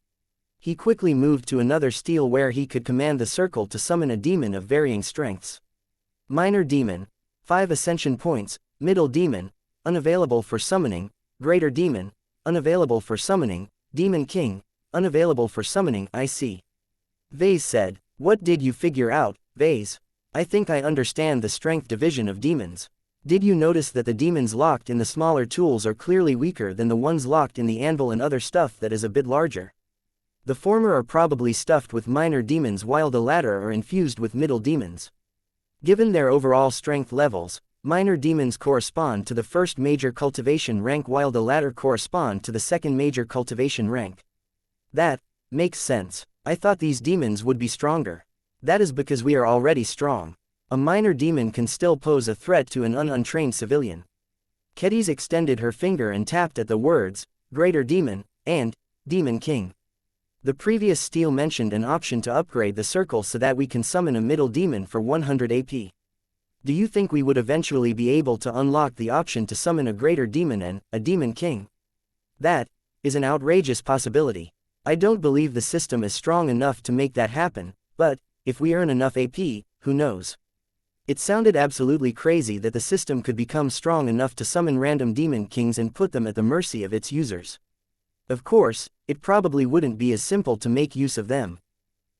He quickly moved to another stele where he could command the circle to summon a demon of varying strengths. Minor demon, 5 ascension points. Middle demon, unavailable for summoning. Greater demon, unavailable for summoning. Demon king, unavailable for summoning. I see. Vase said. What did you figure out, Vase? I think I understand the strength division of demons. Did you notice that the demons locked in the smaller tools are clearly weaker than the ones locked in the anvil and other stuff that is a bit larger? The former are probably stuffed with minor demons while the latter are infused with middle demons. Given their overall strength levels, minor demons correspond to the first major cultivation rank while the latter correspond to the second major cultivation rank. That makes sense. I thought these demons would be stronger. That is because we are already strong. A minor demon can still pose a threat to an untrained civilian. Kedis extended her finger and tapped at the words, Greater Demon, and Demon King. The previous stele mentioned an option to upgrade the circle so that we can summon a middle demon for 100 AP. Do you think we would eventually be able to unlock the option to summon a Greater Demon and a Demon King? That is an outrageous possibility. I don't believe the system is strong enough to make that happen, but if we earn enough AP, who knows? It sounded absolutely crazy that the system could become strong enough to summon random demon kings and put them at the mercy of its users. Of course, it probably wouldn't be as simple to make use of them.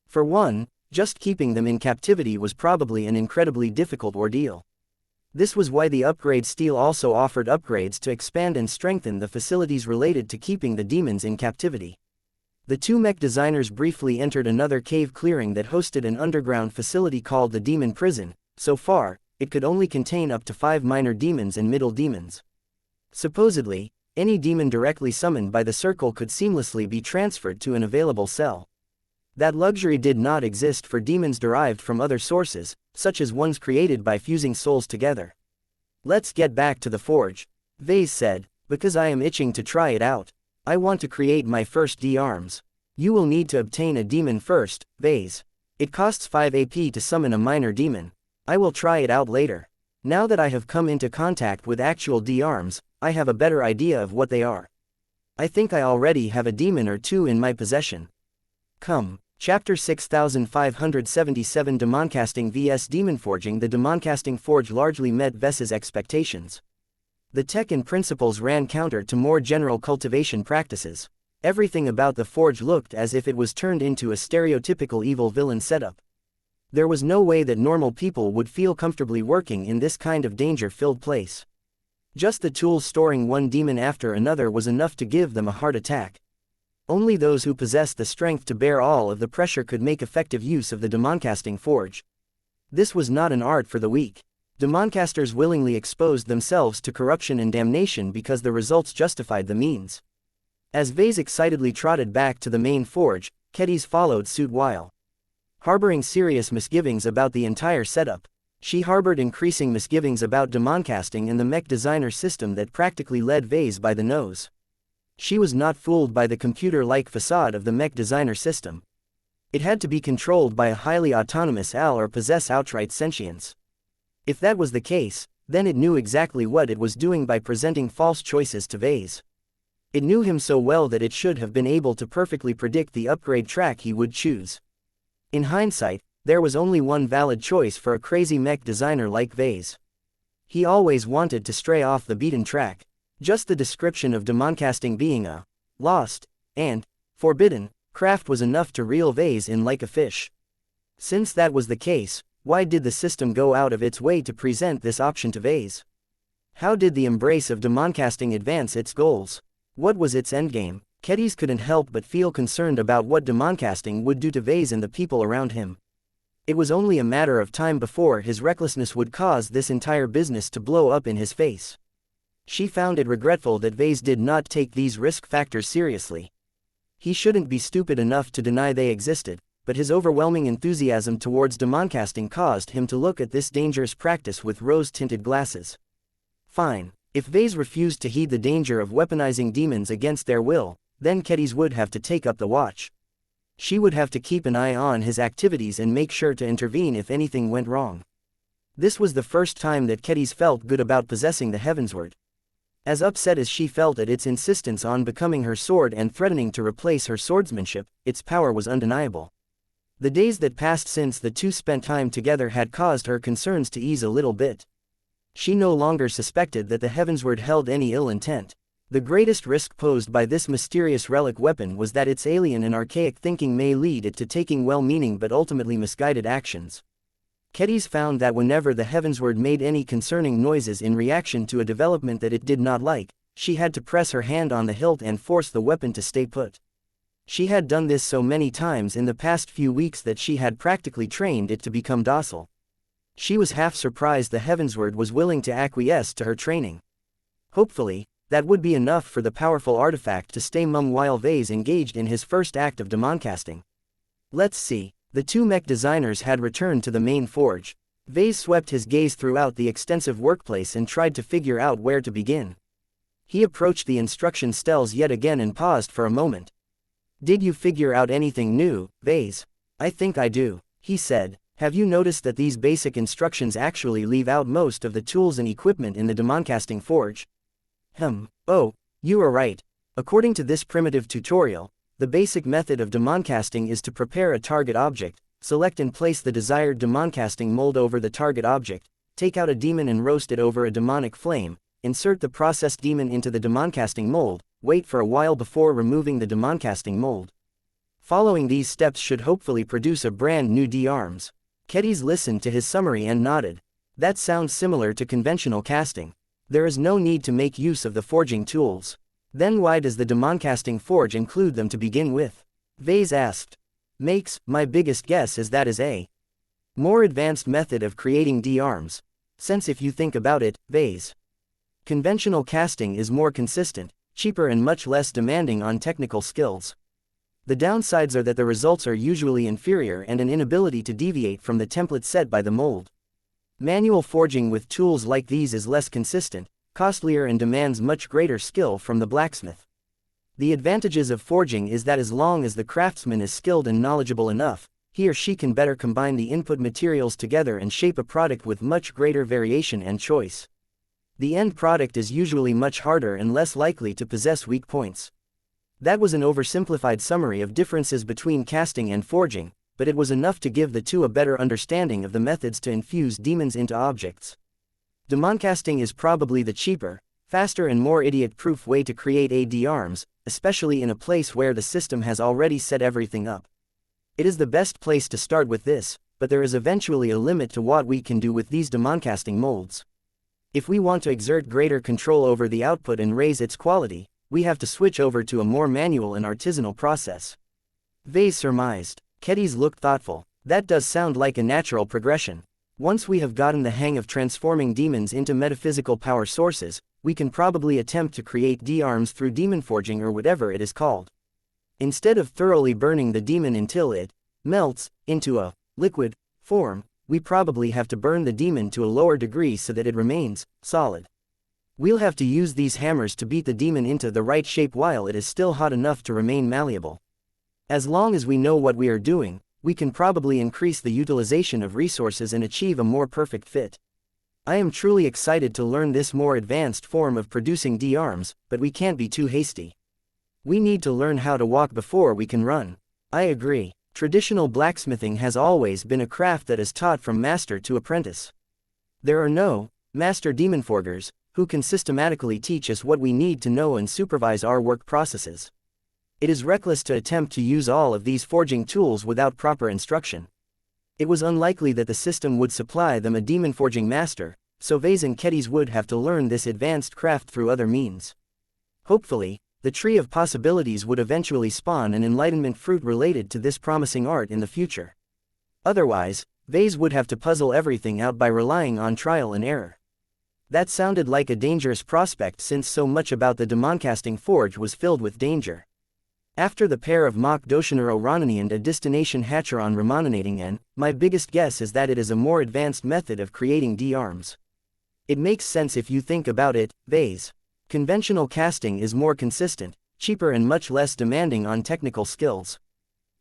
For one, just keeping them in captivity was probably an incredibly difficult ordeal. This was why the upgrade stele also offered upgrades to expand and strengthen the facilities related to keeping the demons in captivity. The two mech designers briefly entered another cave clearing that hosted an underground facility called the Demon Prison. So far, it could only contain up to 5 minor demons and middle demons. Supposedly, any demon directly summoned by the circle could seamlessly be transferred to an available cell. That luxury did not exist for demons derived from other sources, such as ones created by fusing souls together. Let's get back to the forge, Vase said, because I am itching to try it out. I want to create my first D-arms. You will need to obtain a demon first, Vase. It costs 5 AP to summon a minor demon. I will try it out later. Now that I have come into contact with actual D-arms, I have a better idea of what they are. I think I already have a demon or two in my possession. Come. Chapter 6577 Demoncasting vs Demon Forging. The Demoncasting Forge largely met Ves's expectations. The tech and principles ran counter to more general cultivation practices. Everything about the forge looked as if it was turned into a stereotypical evil villain setup. There was no way that normal people would feel comfortably working in this kind of danger-filled place. Just the tools storing one demon after another was enough to give them a heart attack. Only those who possessed the strength to bear all of the pressure could make effective use of the Demoncasting Forge. This was not an art for the weak. Demoncasters willingly exposed themselves to corruption and damnation because the results justified the means. As Vase excitedly trotted back to the main forge, Kedis followed suit while harboring serious misgivings about the entire setup. She harbored increasing misgivings about Demoncasting and the mech designer system that practically led Vase by the nose. She was not fooled by the computer-like facade of the mech designer system. It had to be controlled by a highly autonomous AI or possess outright sentience. If that was the case, then it knew exactly what it was doing by presenting false choices to Vase. It knew him so well that it should have been able to perfectly predict the upgrade track he would choose. In hindsight, there was only one valid choice for a crazy mech designer like Vase. He always wanted to stray off the beaten track. Just the description of Demoncasting being a lost and forbidden craft was enough to reel Vase in like a fish. Since that was the case, why did the system go out of its way to present this option to Vase? How did the embrace of Demoncasting advance its goals? What was its endgame? Kedis couldn't help but feel concerned about what Demoncasting would do to Vase and the people around him. It was only a matter of time before his recklessness would cause this entire business to blow up in his face. She found it regretful that Vase did not take these risk factors seriously. He shouldn't be stupid enough to deny they existed, but his overwhelming enthusiasm towards demoncasting caused him to look at this dangerous practice with rose-tinted glasses. Fine. If Vase refused to heed the danger of weaponizing demons against their will, then Kedis would have to take up the watch. She would have to keep an eye on his activities and make sure to intervene if anything went wrong. This was the first time that Kedis felt good about possessing the Heavensward. As upset as she felt at its insistence on becoming her sword and threatening to replace her swordsmanship, its power was undeniable. The days that passed since the two spent time together had caused her concerns to ease a little bit. She no longer suspected that the Heavensward held any ill intent. The greatest risk posed by this mysterious relic weapon was that its alien and archaic thinking may lead it to taking well-meaning but ultimately misguided actions. Kedis found that whenever the Heavensward made any concerning noises in reaction to a development that it did not like, she had to press her hand on the hilt and force the weapon to stay put. She had done this so many times in the past few weeks that she had practically trained it to become docile. She was half surprised the Heavensward was willing to acquiesce to her training. Hopefully, that would be enough for the powerful artifact to stay mum while Vase engaged in his first act of demoncasting. Let's see. The two mech designers had returned to the main forge. Vase swept his gaze throughout the extensive workplace and tried to figure out where to begin. He approached the instruction stels yet again and paused for a moment. "Did you figure out anything new, Vase?" "I think I do," he said. "Have you noticed that these basic instructions actually leave out most of the tools and equipment in the demoncasting forge?" Oh, you are right. According to this primitive tutorial, the basic method of demoncasting is to prepare a target object, select and place the desired demoncasting mold over the target object, take out a demon and roast it over a demonic flame, insert the processed demon into the demoncasting mold, wait for a while before removing the demoncasting mold. Following these steps should hopefully produce a brand new D-arms. Kedis listened to his summary and nodded. That sounds similar to conventional casting. There is no need to make use of the forging tools. Then why does the demoncasting forge include them to begin with? Vase asked. My biggest guess is that is a more advanced method of creating D-arms. Since if you think about it, Vase, conventional casting is more consistent, cheaper and much less demanding on technical skills. The downsides are that the results are usually inferior and an inability to deviate from the template set by the mold. Manual forging with tools like these is less consistent, costlier and demands much greater skill from the blacksmith. The advantages of forging is that as long as the craftsman is skilled and knowledgeable enough, he or she can better combine the input materials together and shape a product with much greater variation and choice. The end product is usually much harder and less likely to possess weak points. That was an oversimplified summary of differences between casting and forging, but it was enough to give the two a better understanding of the methods to infuse demons into objects. Demoncasting is probably the cheaper, faster and more idiot-proof way to create D-arms, especially in a place where the system has already set everything up. It is the best place to start with this, but there is eventually a limit to what we can do with these demoncasting molds. If we want to exert greater control over the output and raise its quality, we have to switch over to a more manual and artisanal process. Vase surmised. Kedis looked thoughtful. That does sound like a natural progression. Once we have gotten the hang of transforming demons into metaphysical power sources, we can probably attempt to create D-arms through demon forging or whatever it is called. Instead of thoroughly burning the demon until it melts into a liquid form, we probably have to burn the demon to a lower degree so that it remains solid. We'll have to use these hammers to beat the demon into the right shape while it is still hot enough to remain malleable. As long as we know what we are doing, we can probably increase the utilization of resources and achieve a more perfect fit. I am truly excited to learn this more advanced form of producing D-arms, but we can't be too hasty. We need to learn how to walk before we can run. I agree. Traditional blacksmithing has always been a craft that is taught from master to apprentice. There are no master demon forgers who can systematically teach us what we need to know and supervise our work processes. It is reckless to attempt to use all of these forging tools without proper instruction. It was unlikely that the system would supply them a demon forging master, so Vase and Kedis would have to learn this advanced craft through other means. Hopefully, the tree of possibilities would eventually spawn an enlightenment fruit related to this promising art in the future. Otherwise, Vase would have to puzzle everything out by relying on trial and error. That sounded like a dangerous prospect since so much about the Demoncasting Forge was filled with danger. After the pair of Mach Doshinero Ronani and a destination Hachiron Ramananating N, my biggest guess is that it is a more advanced method of creating D-arms. It makes sense if you think about it, Vase. Conventional casting is more consistent, cheaper and much less demanding on technical skills.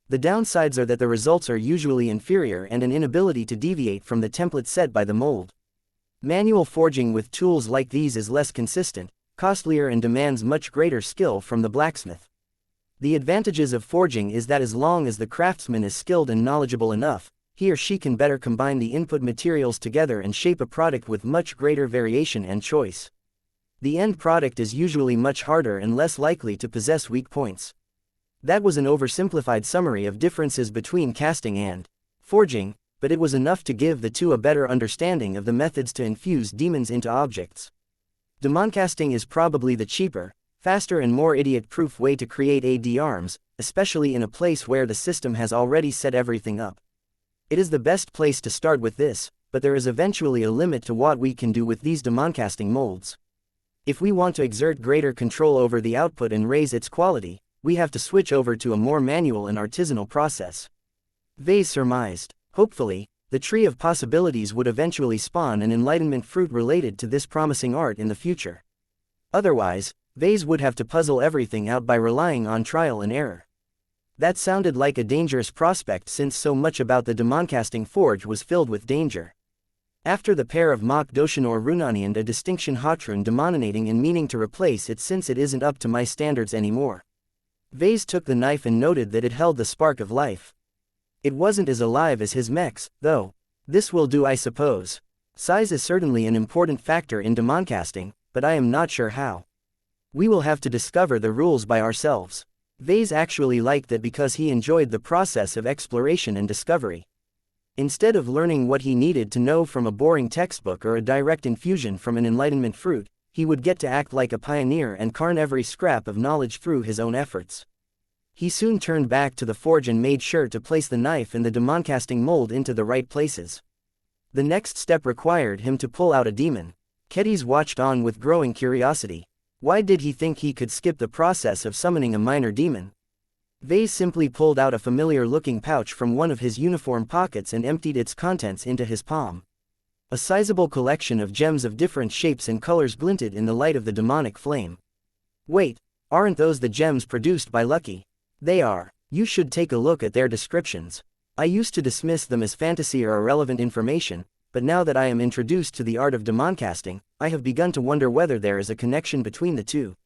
The downsides are that the results are usually inferior and an inability to deviate from the template set by the mold. Manual forging with tools like these is less consistent, costlier and demands much greater skill from the blacksmith. The advantages of forging is that as long as the craftsman is skilled and knowledgeable enough, he or she can better combine the input materials together and shape a product with much greater variation and choice. The end product is usually much harder and less likely to possess weak points. That was an oversimplified summary of differences between casting and forging, but it was enough to give the two a better understanding of the methods to infuse demons into objects. Demoncasting is probably the cheaper, faster and more idiot-proof way to create AD-arms, especially in a place where the system has already set everything up. It is the best place to start with this, but there is eventually a limit to what we can do with these demoncasting molds. If we want to exert greater control over the output and raise its quality, we have to switch over to a more manual and artisanal process. Vase surmised. Hopefully, the tree of possibilities would eventually spawn an enlightenment fruit related to this promising art in the future. Otherwise, Vase would have to puzzle everything out by relying on trial and error. That sounded like a dangerous prospect since so much about the Demoncasting Forge was filled with danger. After the pair of Mach Doshinor Runani and a distinction Hotrun demoninating and meaning to replace it since it isn't up to my standards anymore. Vase took the knife and noted that it held the spark of life. It wasn't as alive as his mechs, though. This will do, I suppose. Size is certainly an important factor in demoncasting, but I am not sure how. We will have to discover the rules by ourselves. Vase actually liked that because he enjoyed the process of exploration and discovery. Instead of learning what he needed to know from a boring textbook or a direct infusion from an enlightenment fruit, he would get to act like a pioneer and carn every scrap of knowledge through his own efforts. He soon turned back to the forge and made sure to place the knife and the demoncasting mold into the right places. The next step required him to pull out a demon. Kedis watched on with growing curiosity. Why did he think he could skip the process of summoning a minor demon? Vase simply pulled out a familiar-looking pouch from one of his uniform pockets and emptied its contents into his palm. A sizable collection of gems of different shapes and colors glinted in the light of the demonic flame. Wait, aren't those the gems produced by Lucky? They are. You should take a look at their descriptions. I used to dismiss them as fantasy or irrelevant information, but now that I am introduced to the art of demoncasting, I have begun to wonder whether there is a connection between the two.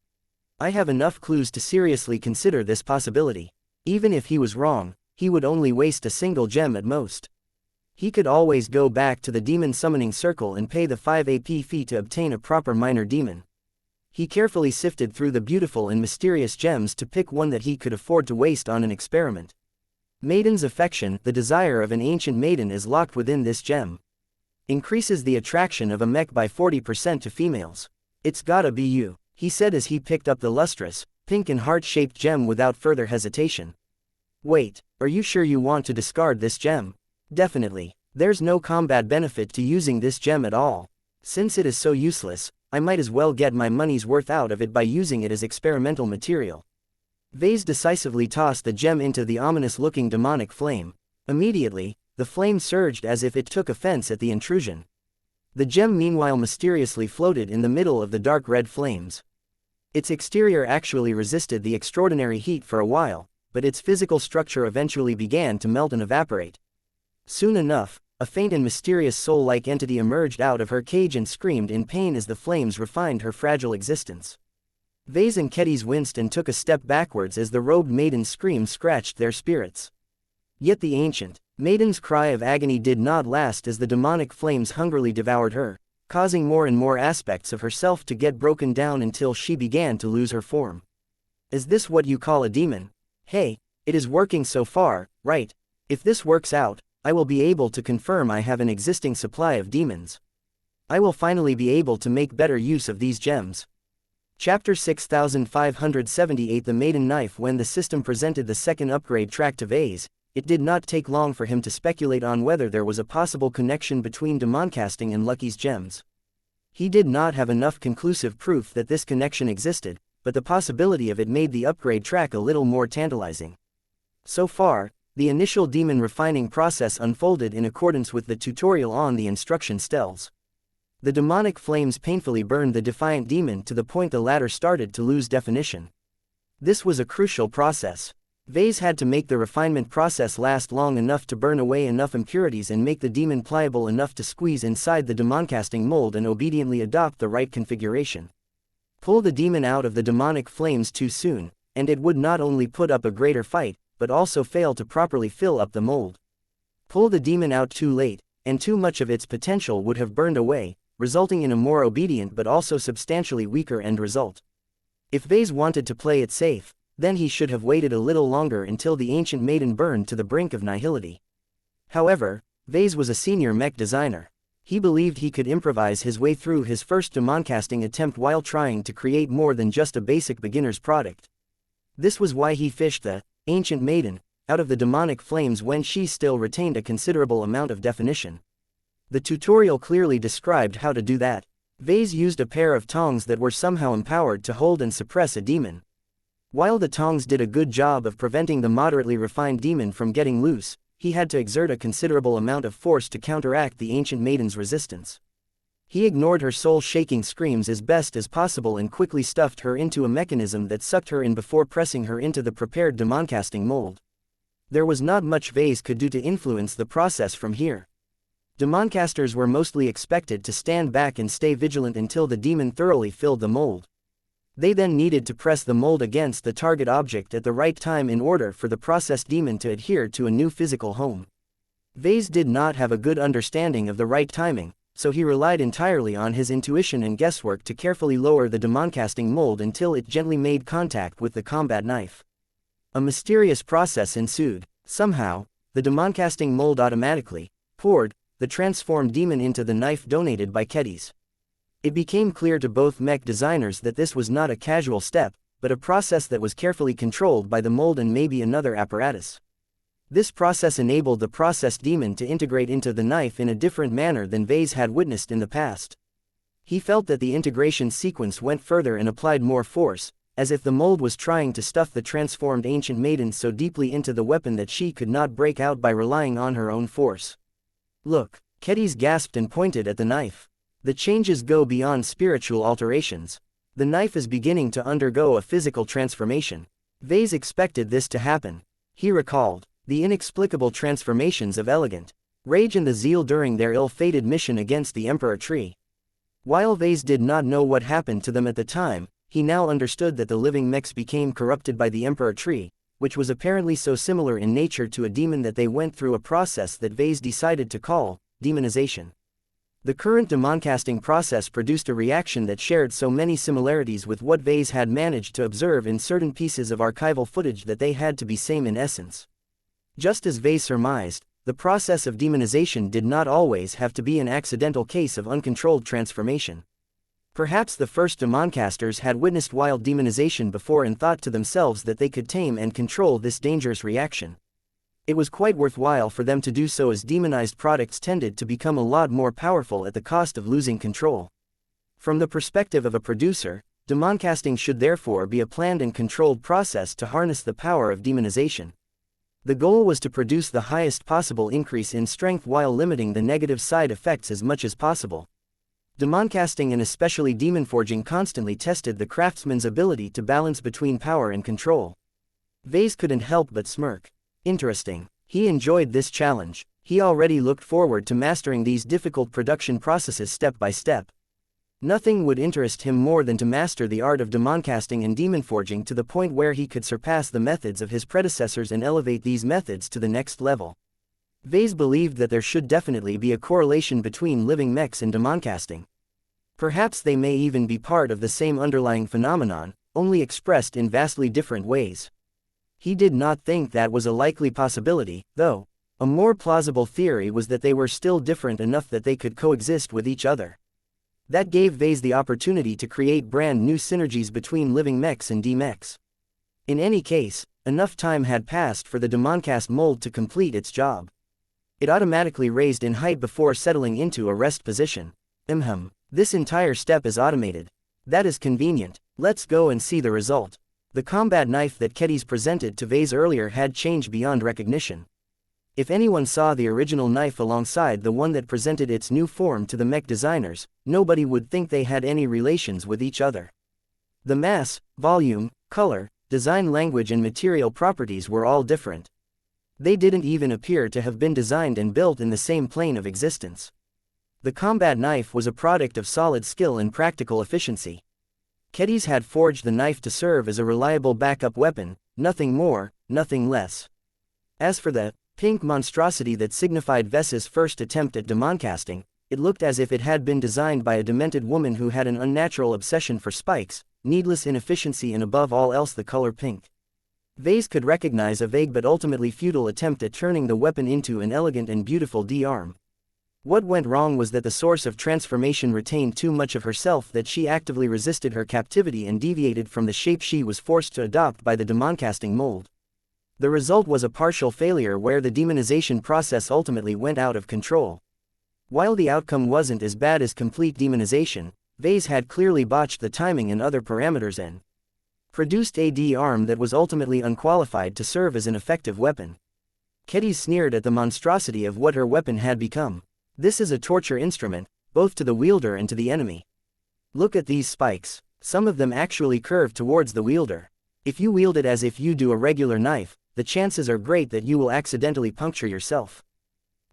I have enough clues to seriously consider this possibility. Even if he was wrong, he would only waste a single gem at most. He could always go back to the demon summoning circle and pay the 5 AP fee to obtain a proper minor demon. He carefully sifted through the beautiful and mysterious gems to pick one that he could afford to waste on an experiment. Maiden's affection, the desire of an ancient maiden, is locked within this gem. Increases the attraction of a mech by 40% to females. It's gotta be you, he said as he picked up the lustrous, pink and heart-shaped gem without further hesitation. Wait, are you sure you want to discard this gem? Definitely. There's no combat benefit to using this gem at all. Since it is so useless, I might as well get my money's worth out of it by using it as experimental material. Vase decisively tossed the gem into the ominous-looking demonic flame. Immediately, the flame surged as if it took offense at the intrusion. The gem meanwhile mysteriously floated in the middle of the dark red flames. Its exterior actually resisted the extraordinary heat for a while, but its physical structure eventually began to melt and evaporate. Soon enough, a faint and mysterious soul-like entity emerged out of her cage and screamed in pain as the flames refined her fragile existence. Vase and Kedis winced and took a step backwards as the robed maiden's scream scratched their spirits. Yet the ancient maiden's cry of agony did not last as the demonic flames hungrily devoured her, causing more and more aspects of herself to get broken down until she began to lose her form. Is this what you call a demon? Hey, it is working so far, right? If this works out, I will be able to confirm I have an existing supply of demons. I will finally be able to make better use of these gems. Chapter 6578. The Maiden Knife. When the system presented the second upgrade track to Vase, it did not take long for him to speculate on whether there was a possible connection between demoncasting and Lucky's gems. He did not have enough conclusive proof that this connection existed, but the possibility of it made the upgrade track a little more tantalizing. So far, the initial demon refining process unfolded in accordance with the tutorial on the instruction steles. The demonic flames painfully burned the defiant demon to the point the latter started to lose definition. This was a crucial process. Vase had to make the refinement process last long enough to burn away enough impurities and make the demon pliable enough to squeeze inside the demoncasting mold and obediently adopt the right configuration. Pull the demon out of the demonic flames too soon, and it would not only put up a greater fight, but also fail to properly fill up the mold. Pull the demon out too late, and too much of its potential would have burned away, resulting in a more obedient but also substantially weaker end result. If Vase wanted to play it safe, then he should have waited a little longer until the ancient maiden burned to the brink of nihility. However, Vase was a senior mech designer. He believed he could improvise his way through his first demoncasting attempt while trying to create more than just a basic beginner's product. This was why he fished the ancient maiden out of the demonic flames when she still retained a considerable amount of definition. The tutorial clearly described how to do that. Vase used a pair of tongs that were somehow empowered to hold and suppress a demon. While the tongs did a good job of preventing the moderately refined demon from getting loose, he had to exert a considerable amount of force to counteract the ancient maiden's resistance. He ignored her soul-shaking screams as best as possible and quickly stuffed her into a mechanism that sucked her in before pressing her into the prepared demoncasting mold. There was not much Vase could do to influence the process from here. Demoncasters were mostly expected to stand back and stay vigilant until the demon thoroughly filled the mold. They then needed to press the mold against the target object at the right time in order for the processed demon to adhere to a new physical home. Vase did not have a good understanding of the right timing, so he relied entirely on his intuition and guesswork to carefully lower the demoncasting mold until it gently made contact with the combat knife. A mysterious process ensued. Somehow, the demoncasting mold automatically poured the transformed demon into the knife donated by Kedis. It became clear to both mech designers that this was not a casual step, but a process that was carefully controlled by the mold and maybe another apparatus. This process enabled the processed demon to integrate into the knife in a different manner than Vase had witnessed in the past. He felt that the integration sequence went further and applied more force, as if the mold was trying to stuff the transformed ancient maiden so deeply into the weapon that she could not break out by relying on her own force. "Look," Kedis gasped and pointed at the knife. "The changes go beyond spiritual alterations. The knife is beginning to undergo a physical transformation." Vase expected this to happen. He recalled the inexplicable transformations of Elegant Rage and the Zeal during their ill-fated mission against the Emperor Tree. While Vase did not know what happened to them at the time, he now understood that the living mechs became corrupted by the Emperor Tree, which was apparently so similar in nature to a demon that they went through a process that Vase decided to call demonization. The current demoncasting process produced a reaction that shared so many similarities with what Vase had managed to observe in certain pieces of archival footage that they had to be same in essence. Just as Vase surmised, the process of demonization did not always have to be an accidental case of uncontrolled transformation. Perhaps the first demoncasters had witnessed wild demonization before and thought to themselves that they could tame and control this dangerous reaction. It was quite worthwhile for them to do so, as demonized products tended to become a lot more powerful at the cost of losing control. From the perspective of a producer, demoncasting should therefore be a planned and controlled process to harness the power of demonization. The goal was to produce the highest possible increase in strength while limiting the negative side effects as much as possible. Demoncasting and especially demon forging constantly tested the craftsman's ability to balance between power and control. Vase couldn't help but smirk. Interesting. He enjoyed this challenge. He already looked forward to mastering these difficult production processes step by step. Nothing would interest him more than to master the art of demoncasting and demon forging to the point where he could surpass the methods of his predecessors and elevate these methods to the next level. Vase believed that there should definitely be a correlation between living mechs and demoncasting. Perhaps they may even be part of the same underlying phenomenon, only expressed in vastly different ways. He did not think that was a likely possibility, though. A more plausible theory was that they were still different enough that they could coexist with each other. That gave Vase the opportunity to create brand new synergies between living mechs and D-mechs. In any case, enough time had passed for the demoncast mold to complete its job. It automatically raised in height before settling into a rest position. This entire step is automated. That is convenient. Let's go and see the result. The combat knife that Kedis presented to Vase earlier had changed beyond recognition. If anyone saw the original knife alongside the one that presented its new form to the mech designers, nobody would think they had any relations with each other. The mass, volume, color, design language and material properties were all different. They didn't even appear to have been designed and built in the same plane of existence. The combat knife was a product of solid skill and practical efficiency. Kedis had forged the knife to serve as a reliable backup weapon, nothing more, nothing less. As for the pink monstrosity that signified Ves's first attempt at demoncasting, it looked as if it had been designed by a demented woman who had an unnatural obsession for spikes, needless inefficiency and above all else the color pink. Vase could recognize a vague but ultimately futile attempt at turning the weapon into an elegant and beautiful D-arm. What went wrong was that the source of transformation retained too much of herself, that she actively resisted her captivity and deviated from the shape she was forced to adopt by the demoncasting mold. The result was a partial failure where the demonization process ultimately went out of control. While the outcome wasn't as bad as complete demonization, Vase had clearly botched the timing and other parameters and produced a D-arm that was ultimately unqualified to serve as an effective weapon. Kedis sneered at the monstrosity of what her weapon had become. This is a torture instrument, both to the wielder and to the enemy. Look at these spikes. Some of them actually curve towards the wielder. If you wield it as if you do a regular knife, the chances are great that you will accidentally puncture yourself.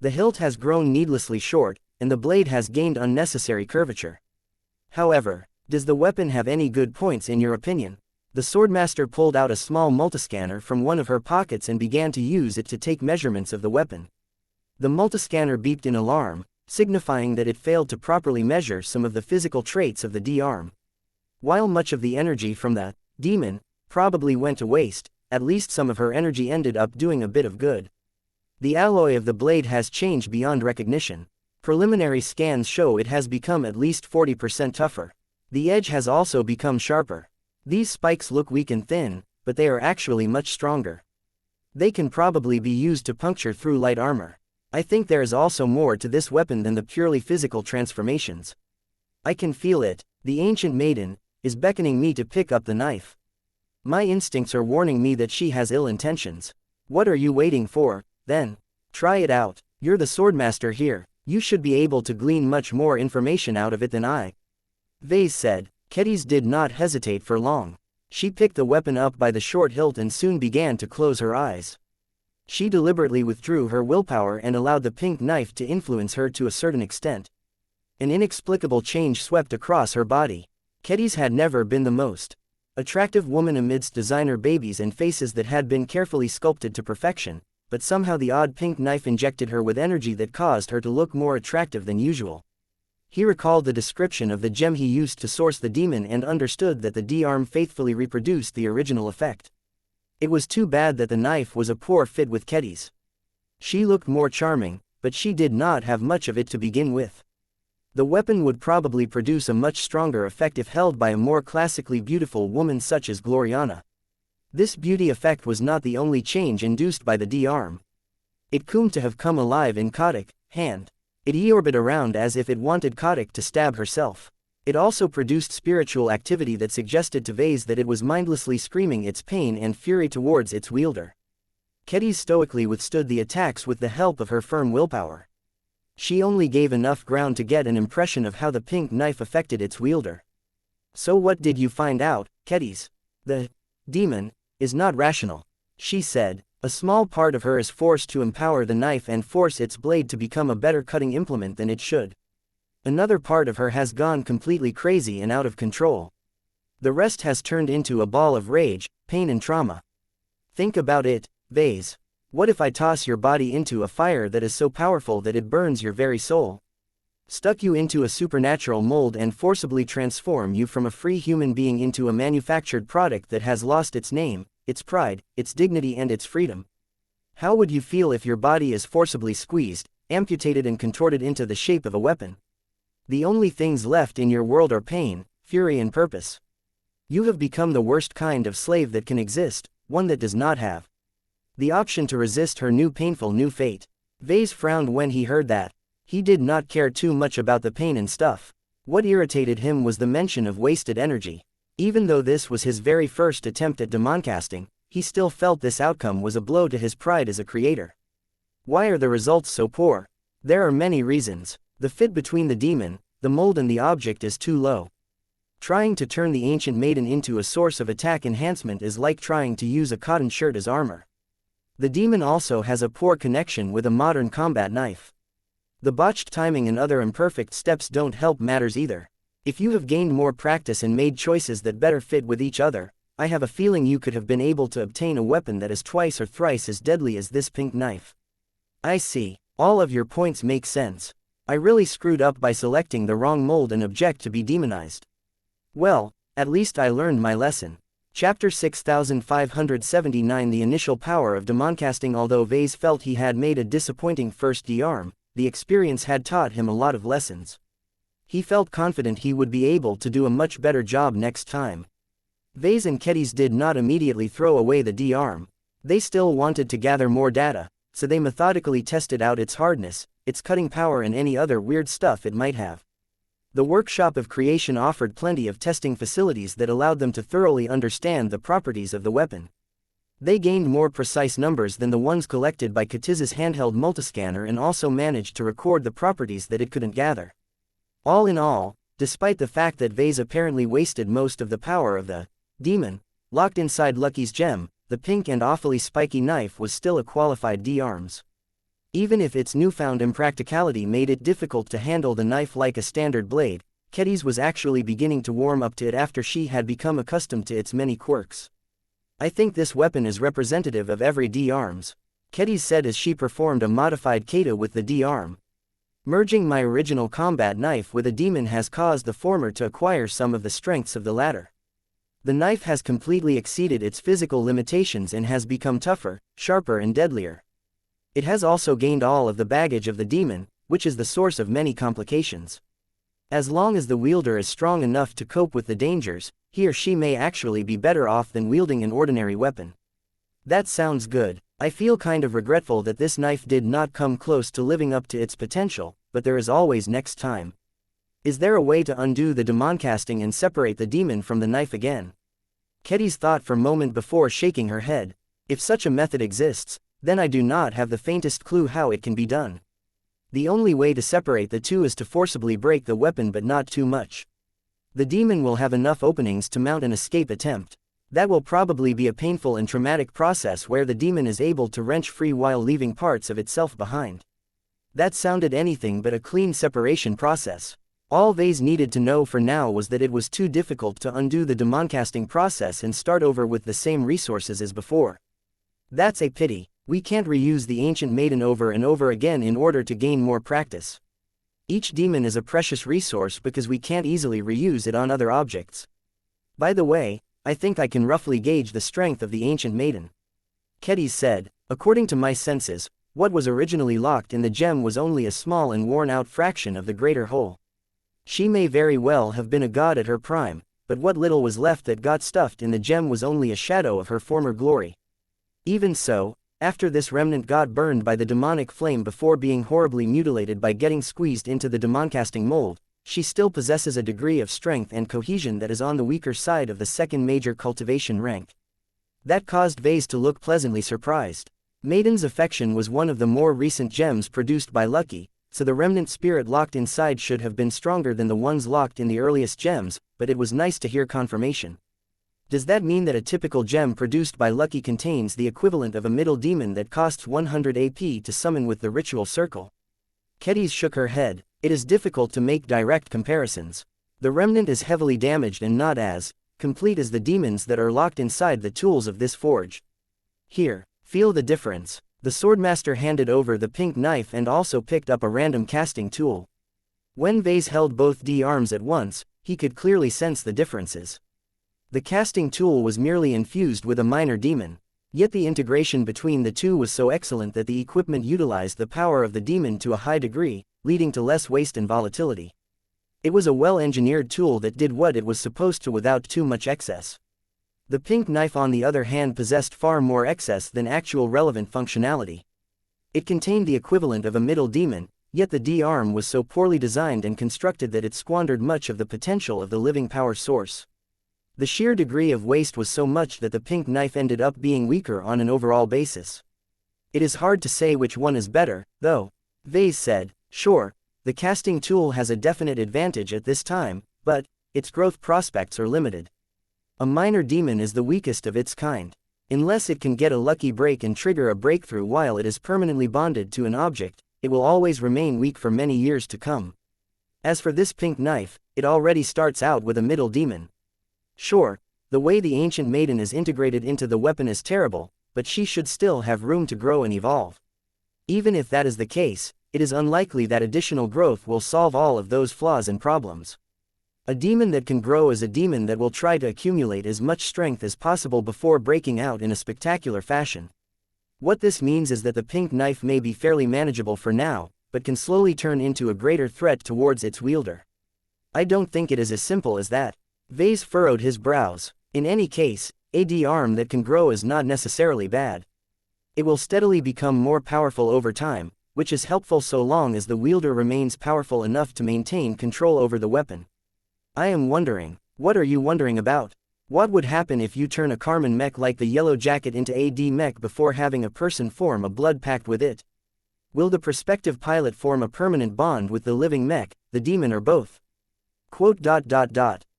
The hilt has grown needlessly short, and the blade has gained unnecessary curvature. However, does the weapon have any good points in your opinion? The swordmaster pulled out a small multiscanner from one of her pockets and began to use it to take measurements of the weapon. The multiscanner beeped in alarm, signifying that it failed to properly measure some of the physical traits of the D-arm. While much of the energy from the demon probably went to waste, at least some of her energy ended up doing a bit of good. The alloy of the blade has changed beyond recognition. Preliminary scans show it has become at least 40% tougher. The edge has also become sharper. These spikes look weak and thin, but they are actually much stronger. They can probably be used to puncture through light armor. I think there is also more to this weapon than the purely physical transformations. I can feel it. The ancient maiden is beckoning me to pick up the knife. My instincts are warning me that she has ill intentions. What are you waiting for, then? Try it out. You're the swordmaster here. You should be able to glean much more information out of it than I. Vase said. Kedis did not hesitate for long. She picked the weapon up by the short hilt and soon began to close her eyes. She deliberately withdrew her willpower and allowed the pink knife to influence her to a certain extent. An inexplicable change swept across her body. Kedis had never been the most attractive woman amidst designer babies and faces that had been carefully sculpted to perfection, but somehow the odd pink knife injected her with energy that caused her to look more attractive than usual. He recalled the description of the gem he used to source the demon and understood that the D-arm faithfully reproduced the original effect. It was too bad that the knife was a poor fit with Kedis. She looked more charming, but she did not have much of it to begin with. The weapon would probably produce a much stronger effect if held by a more classically beautiful woman such as Gloriana. This beauty effect was not the only change induced by the D-arm. It seemed to have come alive in Kotick's hand. It orbited around as if it wanted Kotick to stab herself. It also produced spiritual activity that suggested to Vase that it was mindlessly screaming its pain and fury towards its wielder. Kedis stoically withstood the attacks with the help of her firm willpower. She only gave enough ground to get an impression of how the pink knife affected its wielder. So what did you find out, Kedis? The demon is not rational, she said. A small part of her is forced to empower the knife and force its blade to become a better cutting implement than it should. Another part of her has gone completely crazy and out of control. The rest has turned into a ball of rage, pain and trauma. Think about it, Vase. What if I toss your body into a fire that is so powerful that it burns your very soul? Stuck you into a supernatural mold and forcibly transform you from a free human being into a manufactured product that has lost its name, its pride, its dignity and its freedom? How would you feel if your body is forcibly squeezed, amputated and contorted into the shape of a weapon? The only things left in your world are pain, fury and purpose. You have become the worst kind of slave that can exist, one that does not have the option to resist her new painful new fate. Vase frowned when he heard that. He did not care too much about the pain and stuff. What irritated him was the mention of wasted energy. Even though this was his very first attempt at demoncasting, he still felt this outcome was a blow to his pride as a creator. Why are the results so poor? There are many reasons. The fit between the demon, the mold and the object is too low. Trying to turn the ancient maiden into a source of attack enhancement is like trying to use a cotton shirt as armor. The demon also has a poor connection with a modern combat knife. The botched timing and other imperfect steps don't help matters either. If you have gained more practice and made choices that better fit with each other, I have a feeling you could have been able to obtain a weapon that is twice or thrice as deadly as this pink knife. I see. All of your points make sense. I really screwed up by selecting the wrong mold and object to be demonized. Well, at least I learned my lesson. Chapter 6579 The initial power of demoncasting. Although Vase felt he had made a disappointing first D-arm, the experience had taught him a lot of lessons. He felt confident he would be able to do a much better job next time. Vase and Kedis did not immediately throw away the D-arm. They still wanted to gather more data, so they methodically tested out its hardness, its cutting power and any other weird stuff it might have. The workshop of creation offered plenty of testing facilities that allowed them to thoroughly understand the properties of the weapon. They gained more precise numbers than the ones collected by Katiz's handheld multiscanner and also managed to record the properties that it couldn't gather. All in all, despite the fact that Vase apparently wasted most of the power of the demon locked inside Lucky's gem, the pink and awfully spiky knife was still a qualified D-arms. Even if its newfound impracticality made it difficult to handle the knife like a standard blade, Kedis was actually beginning to warm up to it after she had become accustomed to its many quirks. I think this weapon is representative of every D-arms, Kedis said as she performed a modified kata with the D-arm. Merging my original combat knife with a demon has caused the former to acquire some of the strengths of the latter. The knife has completely exceeded its physical limitations and has become tougher, sharper and deadlier. It has also gained all of the baggage of the demon, which is the source of many complications. As long as the wielder is strong enough to cope with the dangers, he or she may actually be better off than wielding an ordinary weapon. That sounds good. I feel kind of regretful that this knife did not come close to living up to its potential, but there is always next time. Is there a way to undo the demoncasting and separate the demon from the knife again? Kedis thought for a moment before shaking her head. If such a method exists, then I do not have the faintest clue how it can be done. The only way to separate the two is to forcibly break the weapon, but not too much. The demon will have enough openings to mount an escape attempt. That will probably be a painful and traumatic process where the demon is able to wrench free while leaving parts of itself behind. That sounded anything but a clean separation process. All Vase needed to know for now was that it was too difficult to undo the demoncasting process and start over with the same resources as before. That's a pity. We can't reuse the ancient maiden over and over again in order to gain more practice. Each demon is a precious resource because we can't easily reuse it on other objects. By the way, I think I can roughly gauge the strength of the ancient maiden. Kedis said, according to my senses, what was originally locked in the gem was only a small and worn-out fraction of the greater whole. She may very well have been a god at her prime, but what little was left that got stuffed in the gem was only a shadow of her former glory. Even so, after this remnant got burned by the demonic flame before being horribly mutilated by getting squeezed into the demoncasting mold, she still possesses a degree of strength and cohesion that is on the weaker side of the second major cultivation rank. That caused Vase to look pleasantly surprised. Maiden's Affection was one of the more recent gems produced by Lucky, so the remnant spirit locked inside should have been stronger than the ones locked in the earliest gems, but it was nice to hear confirmation. Does that mean that a typical gem produced by Lucky contains the equivalent of a middle demon that costs 100 AP to summon with the ritual circle? Kedis shook her head. It is difficult to make direct comparisons. The remnant is heavily damaged and not as complete as the demons that are locked inside the tools of this forge. Here, feel the difference. The swordmaster handed over the pink knife and also picked up a random casting tool. When Vase held both D-arms at once, he could clearly sense the differences. The casting tool was merely infused with a minor demon, yet the integration between the two was so excellent that the equipment utilized the power of the demon to a high degree, leading to less waste and volatility. It was a well-engineered tool that did what it was supposed to without too much excess. The pink knife on the other hand possessed far more excess than actual relevant functionality. It contained the equivalent of a middle demon, Yet the D-arm was so poorly designed and constructed that it squandered much of the potential of the living power source. The sheer degree of waste was so much that the pink knife ended up being weaker on an overall basis. It is hard to say which one is better, though. Vase said, sure, the casting tool has a definite advantage at this time, but its growth prospects are limited. A minor demon is the weakest of its kind. Unless it can get a lucky break and trigger a breakthrough while it is permanently bonded to an object, it will always remain weak for many years to come. As for this pink knife, it already starts out with a middle demon. Sure, the way the ancient maiden is integrated into the weapon is terrible, but she should still have room to grow and evolve. Even if that is the case, it is unlikely that additional growth will solve all of those flaws and problems. A demon that can grow is a demon that will try to accumulate as much strength as possible before breaking out in a spectacular fashion. What this means is that the pink knife may be fairly manageable for now, but can slowly turn into a greater threat towards its wielder. I don't think it is as simple as that. Vase furrowed his brows. In any case, a D-arm that can grow is not necessarily bad. It will steadily become more powerful over time, which is helpful so long as the wielder remains powerful enough to maintain control over the weapon. I am wondering, what are you wondering about? What would happen if you turn a Carmen Mech like the Yellow Jacket into a D-Mech before having a person form a blood pact with it? Will the prospective pilot form a permanent bond with the living Mech, the demon, or both?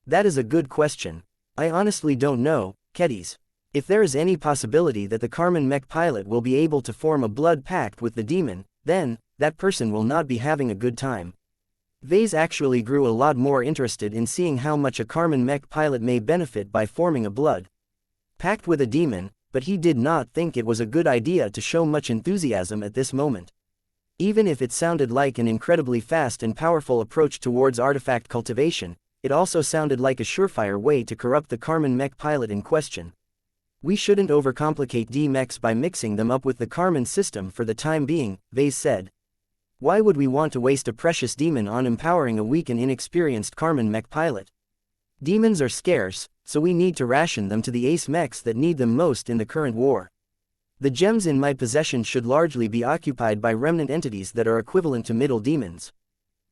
That is a good question. I honestly don't know, Keddies. If there is any possibility that the Carmen Mech pilot will be able to form a blood pact with the demon, then that person will not be having a good time. Vase actually grew a lot more interested in seeing how much a Carmen Mech pilot may benefit by forming a blood pact with a demon, but he did not think it was a good idea to show much enthusiasm at this moment. Even if it sounded like an incredibly fast and powerful approach towards artifact cultivation, it also sounded like a surefire way to corrupt the Carmen Mech pilot in question. We shouldn't overcomplicate D-Mechs by mixing them up with the Carmen system for the time being, Vase said. Why would we want to waste a precious demon on empowering a weak and inexperienced Carmen Mech pilot? Demons are scarce, so we need to ration them to the ace mechs that need them most in the current war. The gems in my possession should largely be occupied by remnant entities that are equivalent to middle demons.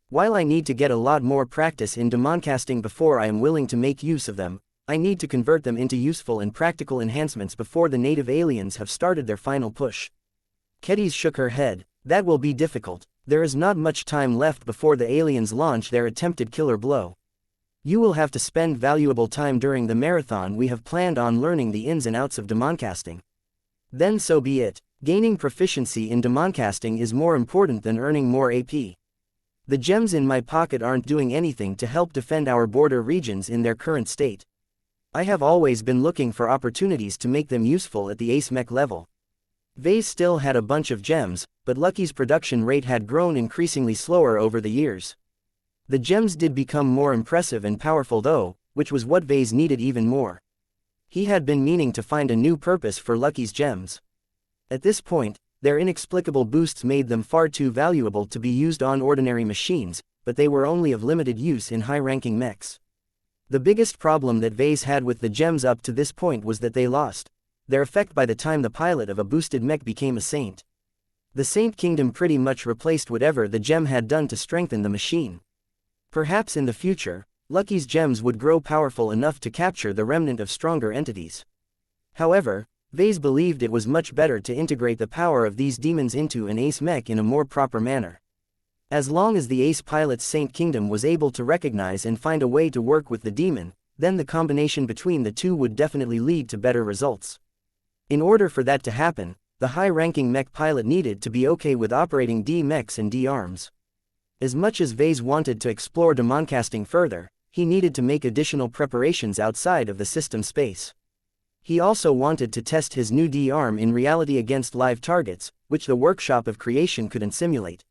While I need to get a lot more practice in demon casting before I am willing to make use of them, I need to convert them into useful and practical enhancements before the native aliens have started their final push. Keddies shook her head. That will be difficult. There is not much time left before the aliens launch their attempted killer blow. You will have to spend valuable time during the marathon we have planned on learning the ins and outs of demon casting. Then so be it. Gaining proficiency in demon casting is more important than earning more AP. The gems in my pocket aren't doing anything to help defend our border regions in their current state. I have always been looking for opportunities to make them useful at the ace mech level. Vase still had a bunch of gems, but Lucky's production rate had grown increasingly slower over the years. The gems did become more impressive and powerful though, which was what Vase needed even more. He had been meaning to find a new purpose for Lucky's gems. At this point, their inexplicable boosts made them far too valuable to be used on ordinary machines, but they were only of limited use in high-ranking mechs. The biggest problem that Vase had with the gems up to this point was that they lost their effect by the time the pilot of a boosted mech became a saint. The Saint Kingdom pretty much replaced whatever the gem had done to strengthen the machine. Perhaps in the future, Lucky's gems would grow powerful enough to capture the remnant of stronger entities. However, Vase believed it was much better to integrate the power of these demons into an ace mech in a more proper manner. As long as the ace pilot's Saint Kingdom was able to recognize and find a way to work with the demon, then the combination between the two would definitely lead to better results. In order for that to happen, the high-ranking mech pilot needed to be okay with operating D-mechs and D-arms. As much as Vase wanted to explore demon casting further, he needed to make additional preparations outside of the system space. He also wanted to test his new D-arm in reality against live targets, which the workshop of creation couldn't simulate.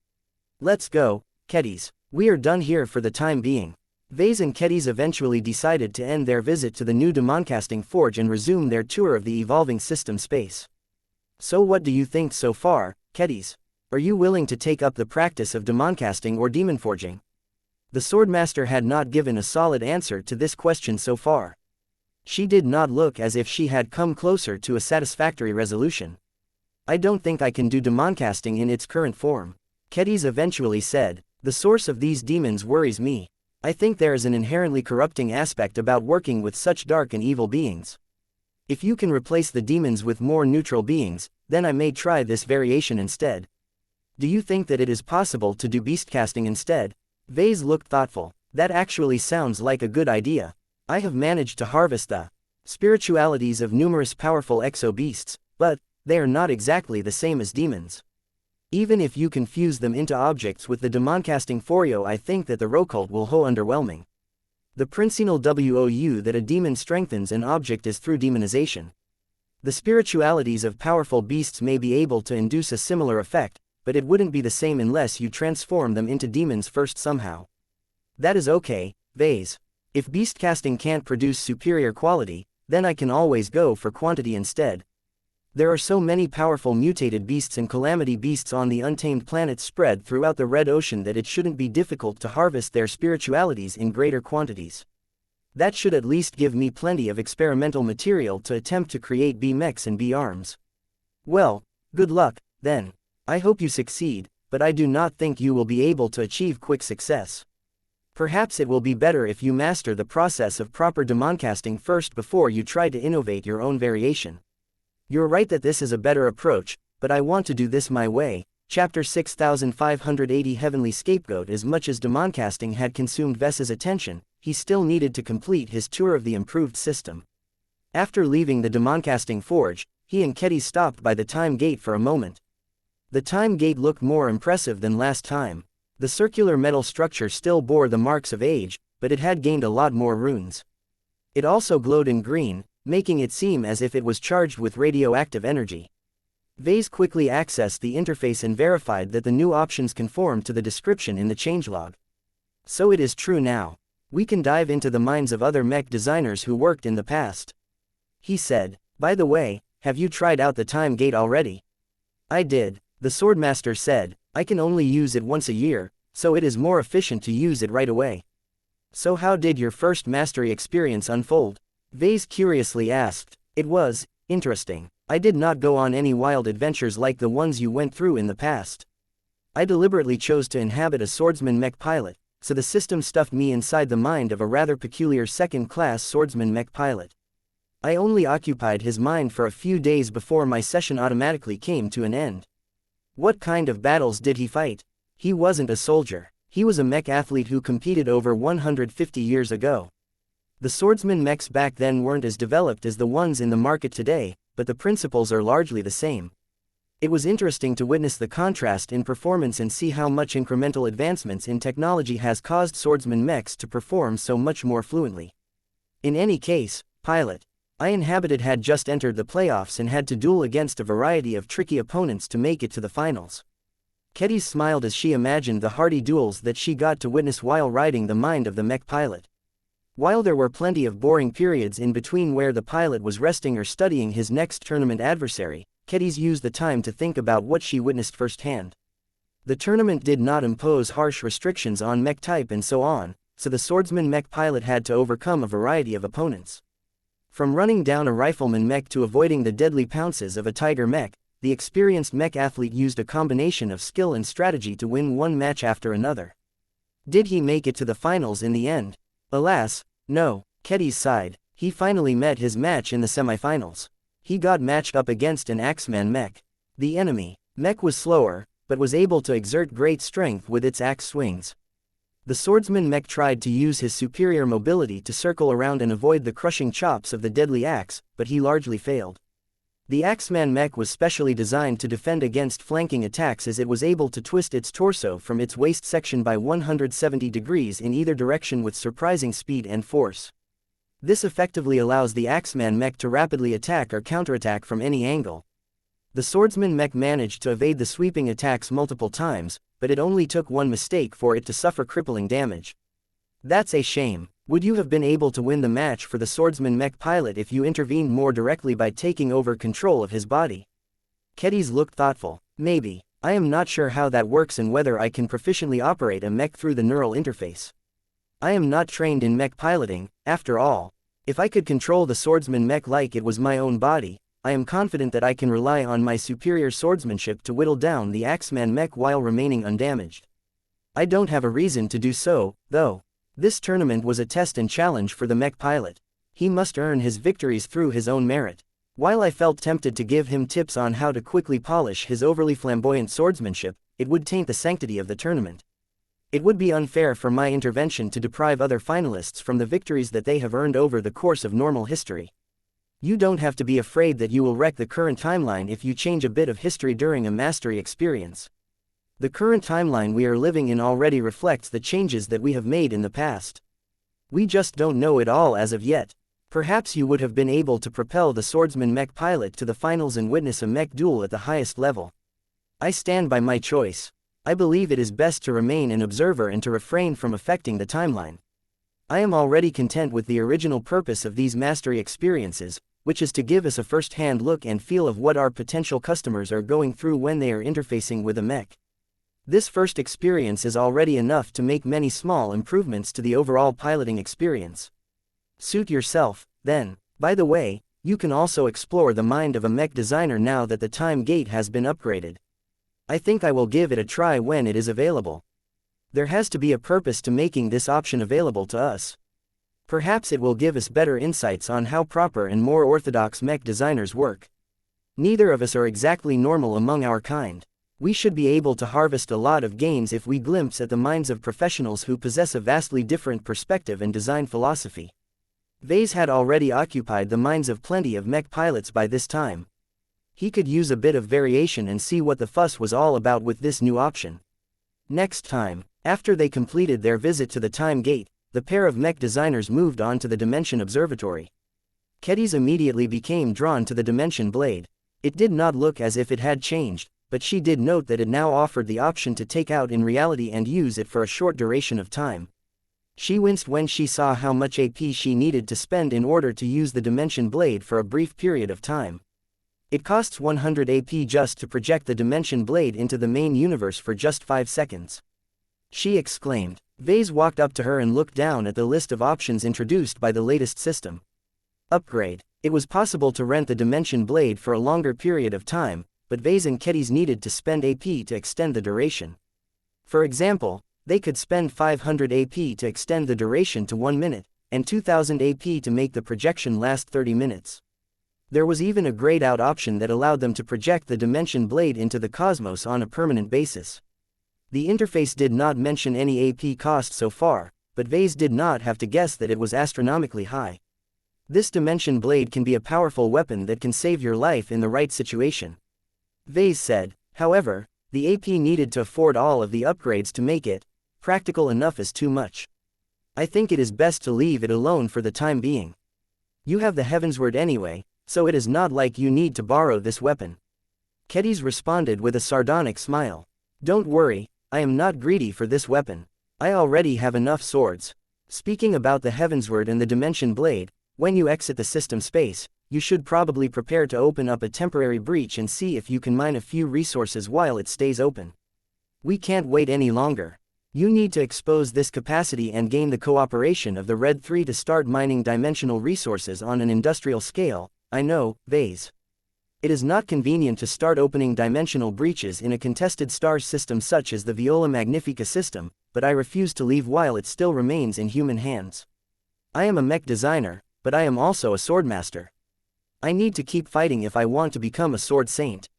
Let's go, Keddies. We are done here for the time being. Vase and Keddies eventually decided to end their visit to the new demoncasting forge and resume their tour of the evolving system space. So what do you think so far, Keddies? Are you willing to take up the practice of demoncasting or demon forging? The Swordmaster had not given a solid answer to this question so far. She did not look as if she had come closer to a satisfactory resolution. I don't think I can do demoncasting in its current form. Kedis eventually said, "The source of these demons worries me. I think there is an inherently corrupting aspect about working with such dark and evil beings. If you can replace the demons with more neutral beings, then I may try this variation instead. Do you think that it is possible to do beastcasting instead?" Vase looked thoughtful. "That actually sounds like a good idea. I have managed to harvest the spiritualities of numerous powerful exo-beasts, but they are not exactly the same as demons. Even if you can fuse them into objects with the demoncasting Forio, I think that the Rocult will ho underwhelming. The principal WOU that a demon strengthens an object is through demonization. The spiritualities of powerful beasts may be able to induce a similar effect, but it wouldn't be the same unless you transform them into demons first somehow." "That is okay, Vase. If beastcasting can't produce superior quality, then I can always go for quantity instead. There are so many powerful mutated beasts and calamity beasts on the untamed planets spread throughout the Red Ocean that it shouldn't be difficult to harvest their spiritualities in greater quantities. That should at least give me plenty of experimental material to attempt to create B-mechs and B-arms. Well, good luck, then. I hope you succeed, but I do not think you will be able to achieve quick success. Perhaps it will be better if you master the process of proper demoncasting first before you try to innovate your own variation. You're right that this is a better approach, but I want to do this my way." Chapter 6580 Heavenly Scapegoat. As much as demoncasting had consumed Ves's attention, he still needed to complete his tour of the improved system. After leaving the demoncasting forge, he and Kedis stopped by the time gate for a moment. The time gate looked more impressive than last time. The circular metal structure still bore the marks of age, but it had gained a lot more runes. It also glowed in green, making it seem as if it was charged with radioactive energy. Vase quickly accessed the interface and verified that the new options conformed to the description in the changelog. "So it is true now. We can dive into the minds of other mech designers who worked in the past," he said. "By the way, have you tried out the time gate already?" "I did," the Swordmaster said. "I can only use it once a year, so it is more efficient to use it right away." "So how did your first mastery experience unfold?" Vase curiously asked. "It was interesting. I did not go on any wild adventures like the ones you went through in the past. I deliberately chose to inhabit a swordsman mech pilot, so the system stuffed me inside the mind of a rather peculiar second-class swordsman mech pilot. I only occupied his mind for a few days before my session automatically came to an end." "What kind of battles did he fight?" "He wasn't a soldier. He was a mech athlete who competed over 150 years ago. The swordsman mechs back then weren't as developed as the ones in the market today, but the principles are largely the same. It was interesting to witness the contrast in performance and see how much incremental advancements in technology has caused swordsman mechs to perform so much more fluently. In any case, pilot, I inhabited had just entered the playoffs and had to duel against a variety of tricky opponents to make it to the finals." Kedis smiled as she imagined the hardy duels that she got to witness while riding the mind of the mech pilot. While there were plenty of boring periods in between where the pilot was resting or studying his next tournament adversary, Kedis used the time to think about what she witnessed firsthand. The tournament did not impose harsh restrictions on mech type and so on, so the swordsman mech pilot had to overcome a variety of opponents. From running down a rifleman mech to avoiding the deadly pounces of a tiger mech, the experienced mech athlete used a combination of skill and strategy to win one match after another. Did he make it to the finals in the end? Alas, no, Kedis sighed. He finally met his match in the semifinals. He got matched up against an Axeman mech. The enemy, mech, was slower, but was able to exert great strength with its axe swings. The swordsman mech tried to use his superior mobility to circle around and avoid the crushing chops of the deadly axe, but he largely failed. The Axeman mech was specially designed to defend against flanking attacks as it was able to twist its torso from its waist section by 170 degrees in either direction with surprising speed and force. This effectively allows the Axeman mech to rapidly attack or counterattack from any angle. The swordsman mech managed to evade the sweeping attacks multiple times, but it only took one mistake for it to suffer crippling damage. That's a shame. Would you have been able to win the match for the swordsman mech pilot if you intervened more directly by taking over control of his body? Kedis looked thoughtful. Maybe. I am not sure how that works and whether I can proficiently operate a mech through the neural interface. I am not trained in mech piloting, after all. If I could control the swordsman mech like it was my own body, I am confident that I can rely on my superior swordsmanship to whittle down the Axeman Mech while remaining undamaged. I don't have a reason to do so, though. This tournament was a test and challenge for the Mech pilot. He must earn his victories through his own merit. While I felt tempted to give him tips on how to quickly polish his overly flamboyant swordsmanship, it would taint the sanctity of the tournament. It would be unfair for my intervention to deprive other finalists from the victories that they have earned over the course of normal history. You don't have to be afraid that you will wreck the current timeline if you change a bit of history during a mastery experience. The current timeline we are living in already reflects the changes that we have made in the past. We just don't know it all as of yet. Perhaps you would have been able to propel the swordsman Mech pilot to the finals and witness a Mech duel at the highest level. I stand by my choice. I believe it is best to remain an observer and to refrain from affecting the timeline. I am already content with the original purpose of these mastery experiences, which is to give us a first-hand look and feel of what our potential customers are going through when they are interfacing with a Mech. This first experience is already enough to make many small improvements to the overall piloting experience. Suit yourself, then. By the way, you can also explore the mind of a Mech designer now that the time gate has been upgraded. I think I will give it a try when it is available. There has to be a purpose to making this option available to us. Perhaps it will give us better insights on how proper and more orthodox Mech designers work. Neither of us are exactly normal among our kind. We should be able to harvest a lot of gains if we glimpse at the minds of professionals who possess a vastly different perspective and design philosophy. Vase had already occupied the minds of plenty of Mech pilots by this time. He could use a bit of variation and see what the fuss was all about with this new option. Next time, after they completed their visit to the time gate, the pair of Mech designers moved on to the Dimension Observatory. Kedis immediately became drawn to the Dimension Blade. It did not look as if it had changed, but she did note that it now offered the option to take out in reality and use it for a short duration of time. She winced when she saw how much AP she needed to spend in order to use the Dimension Blade for a brief period of time. It costs 100 AP just to project the Dimension Blade into the main universe for just 5 seconds. She exclaimed. Vase walked up to her and looked down at the list of options introduced by the latest system. Upgrade. It was possible to rent the Dimension Blade for a longer period of time, but Vase and Kedis needed to spend AP to extend the duration. For example, they could spend 500 AP to extend the duration to 1 minute, and 2000 AP to make the projection last 30 minutes. There was even a grayed out option that allowed them to project the Dimension Blade into the cosmos on a permanent basis. The interface did not mention any AP cost so far, but Vase did not have to guess that it was astronomically high. This Dimension Blade can be a powerful weapon that can save your life in the right situation. Vase said. However, the AP needed to afford all of the upgrades to make it practical enough is too much. I think it is best to leave it alone for the time being. You have the Heavensward anyway, so it is not like you need to borrow this weapon. Kedis responded with a sardonic smile. Don't worry, I am not greedy for this weapon. I already have enough swords. Speaking about the Heavensward and the Dimension Blade, when you exit the system space, you should probably prepare to open up a temporary breach and see if you can mine a few resources while it stays open. We can't wait any longer. You need to expose this capacity and gain the cooperation of the Red 3 to start mining dimensional resources on an industrial scale. I know, Vase. It is not convenient to start opening dimensional breaches in a contested star system such as the Viola Magnifica system, but I refuse to leave while it still remains in human hands. I am a Mech designer, but I am also a swordmaster. I need to keep fighting if I want to become a sword saint.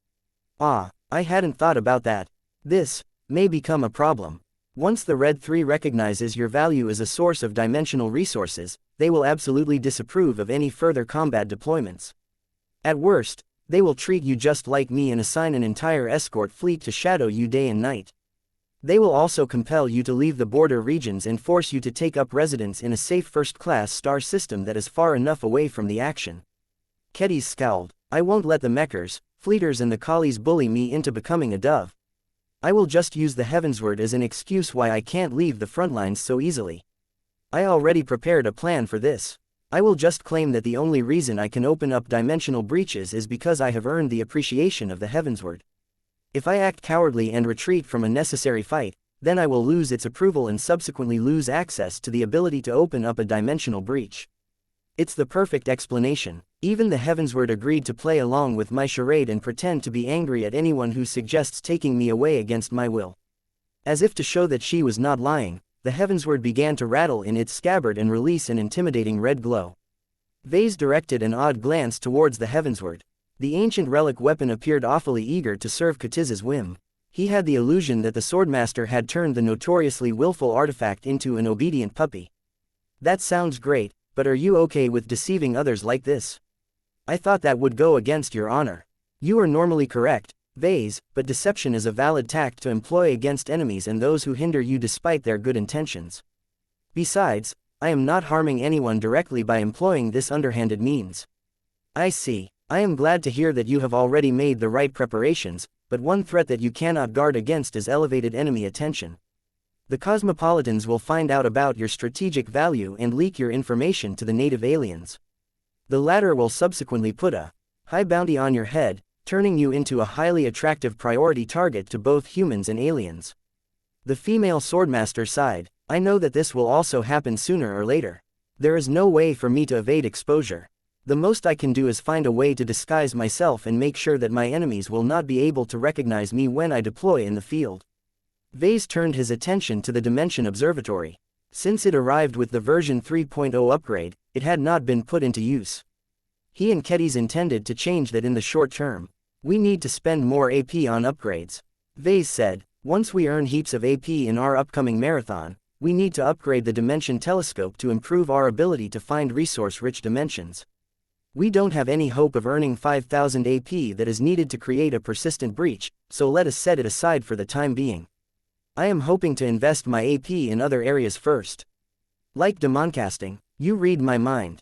Ah, I hadn't thought about that. This may become a problem. Once the Red 3 recognizes your value as a source of dimensional resources, they will absolutely disapprove of any further combat deployments. At worst, they will treat you just like me and assign an entire escort fleet to shadow you day and night. They will also compel you to leave the border regions and force you to take up residence in a safe first-class star system that is far enough away from the action. Kedis scowled. I won't let the Mechers, Fleeters and the Collies bully me into becoming a dove. I will just use the Heavensward as an excuse why I can't leave the front lines so easily. I already prepared a plan for this. I will just claim that the only reason I can open up dimensional breaches is because I have earned the appreciation of the Heavensward. If I act cowardly and retreat from a necessary fight, then I will lose its approval and subsequently lose access to the ability to open up a dimensional breach. It's the perfect explanation. Even the Heavensward agreed to play along with my charade and pretend to be angry at anyone who suggests taking me away against my will. As if to show that she was not lying, the Heavensward began to rattle in its scabbard and release an intimidating red glow. Vase directed an odd glance towards the Heavensward. The ancient relic weapon appeared awfully eager to serve Katiz's whim. He had the illusion that the swordmaster had turned the notoriously willful artifact into an obedient puppy. That sounds great, but are you okay with deceiving others like this? I thought that would go against your honor. You are normally correct, Vase, but deception is a valid tact to employ against enemies and those who hinder you despite their good intentions. Besides, I am not harming anyone directly by employing this underhanded means. I see. I am glad to hear that you have already made the right preparations, but one threat that you cannot guard against is elevated enemy attention. The Cosmopolitans will find out about your strategic value and leak your information to the native aliens. The latter will subsequently put a high bounty on your head, turning you into a highly attractive priority target to both humans and aliens. The female swordmaster sighed. I know that this will also happen sooner or later. There is no way for me to evade exposure. The most I can do is find a way to disguise myself and make sure that my enemies will not be able to recognize me when I deploy in the field. Vase turned his attention to the Dimension Observatory. Since it arrived with the version 3.0 upgrade, it had not been put into use. He and Ketiz intended to change that in the short term. We need to spend more AP on upgrades. Vase said, once we earn heaps of AP in our upcoming marathon, we need to upgrade the Dimension Telescope to improve our ability to find resource-rich dimensions. We don't have any hope of earning 5,000 AP that is needed to create a persistent breach, so let us set it aside for the time being. I am hoping to invest my AP in other areas first. Like demoncasting, you read my mind.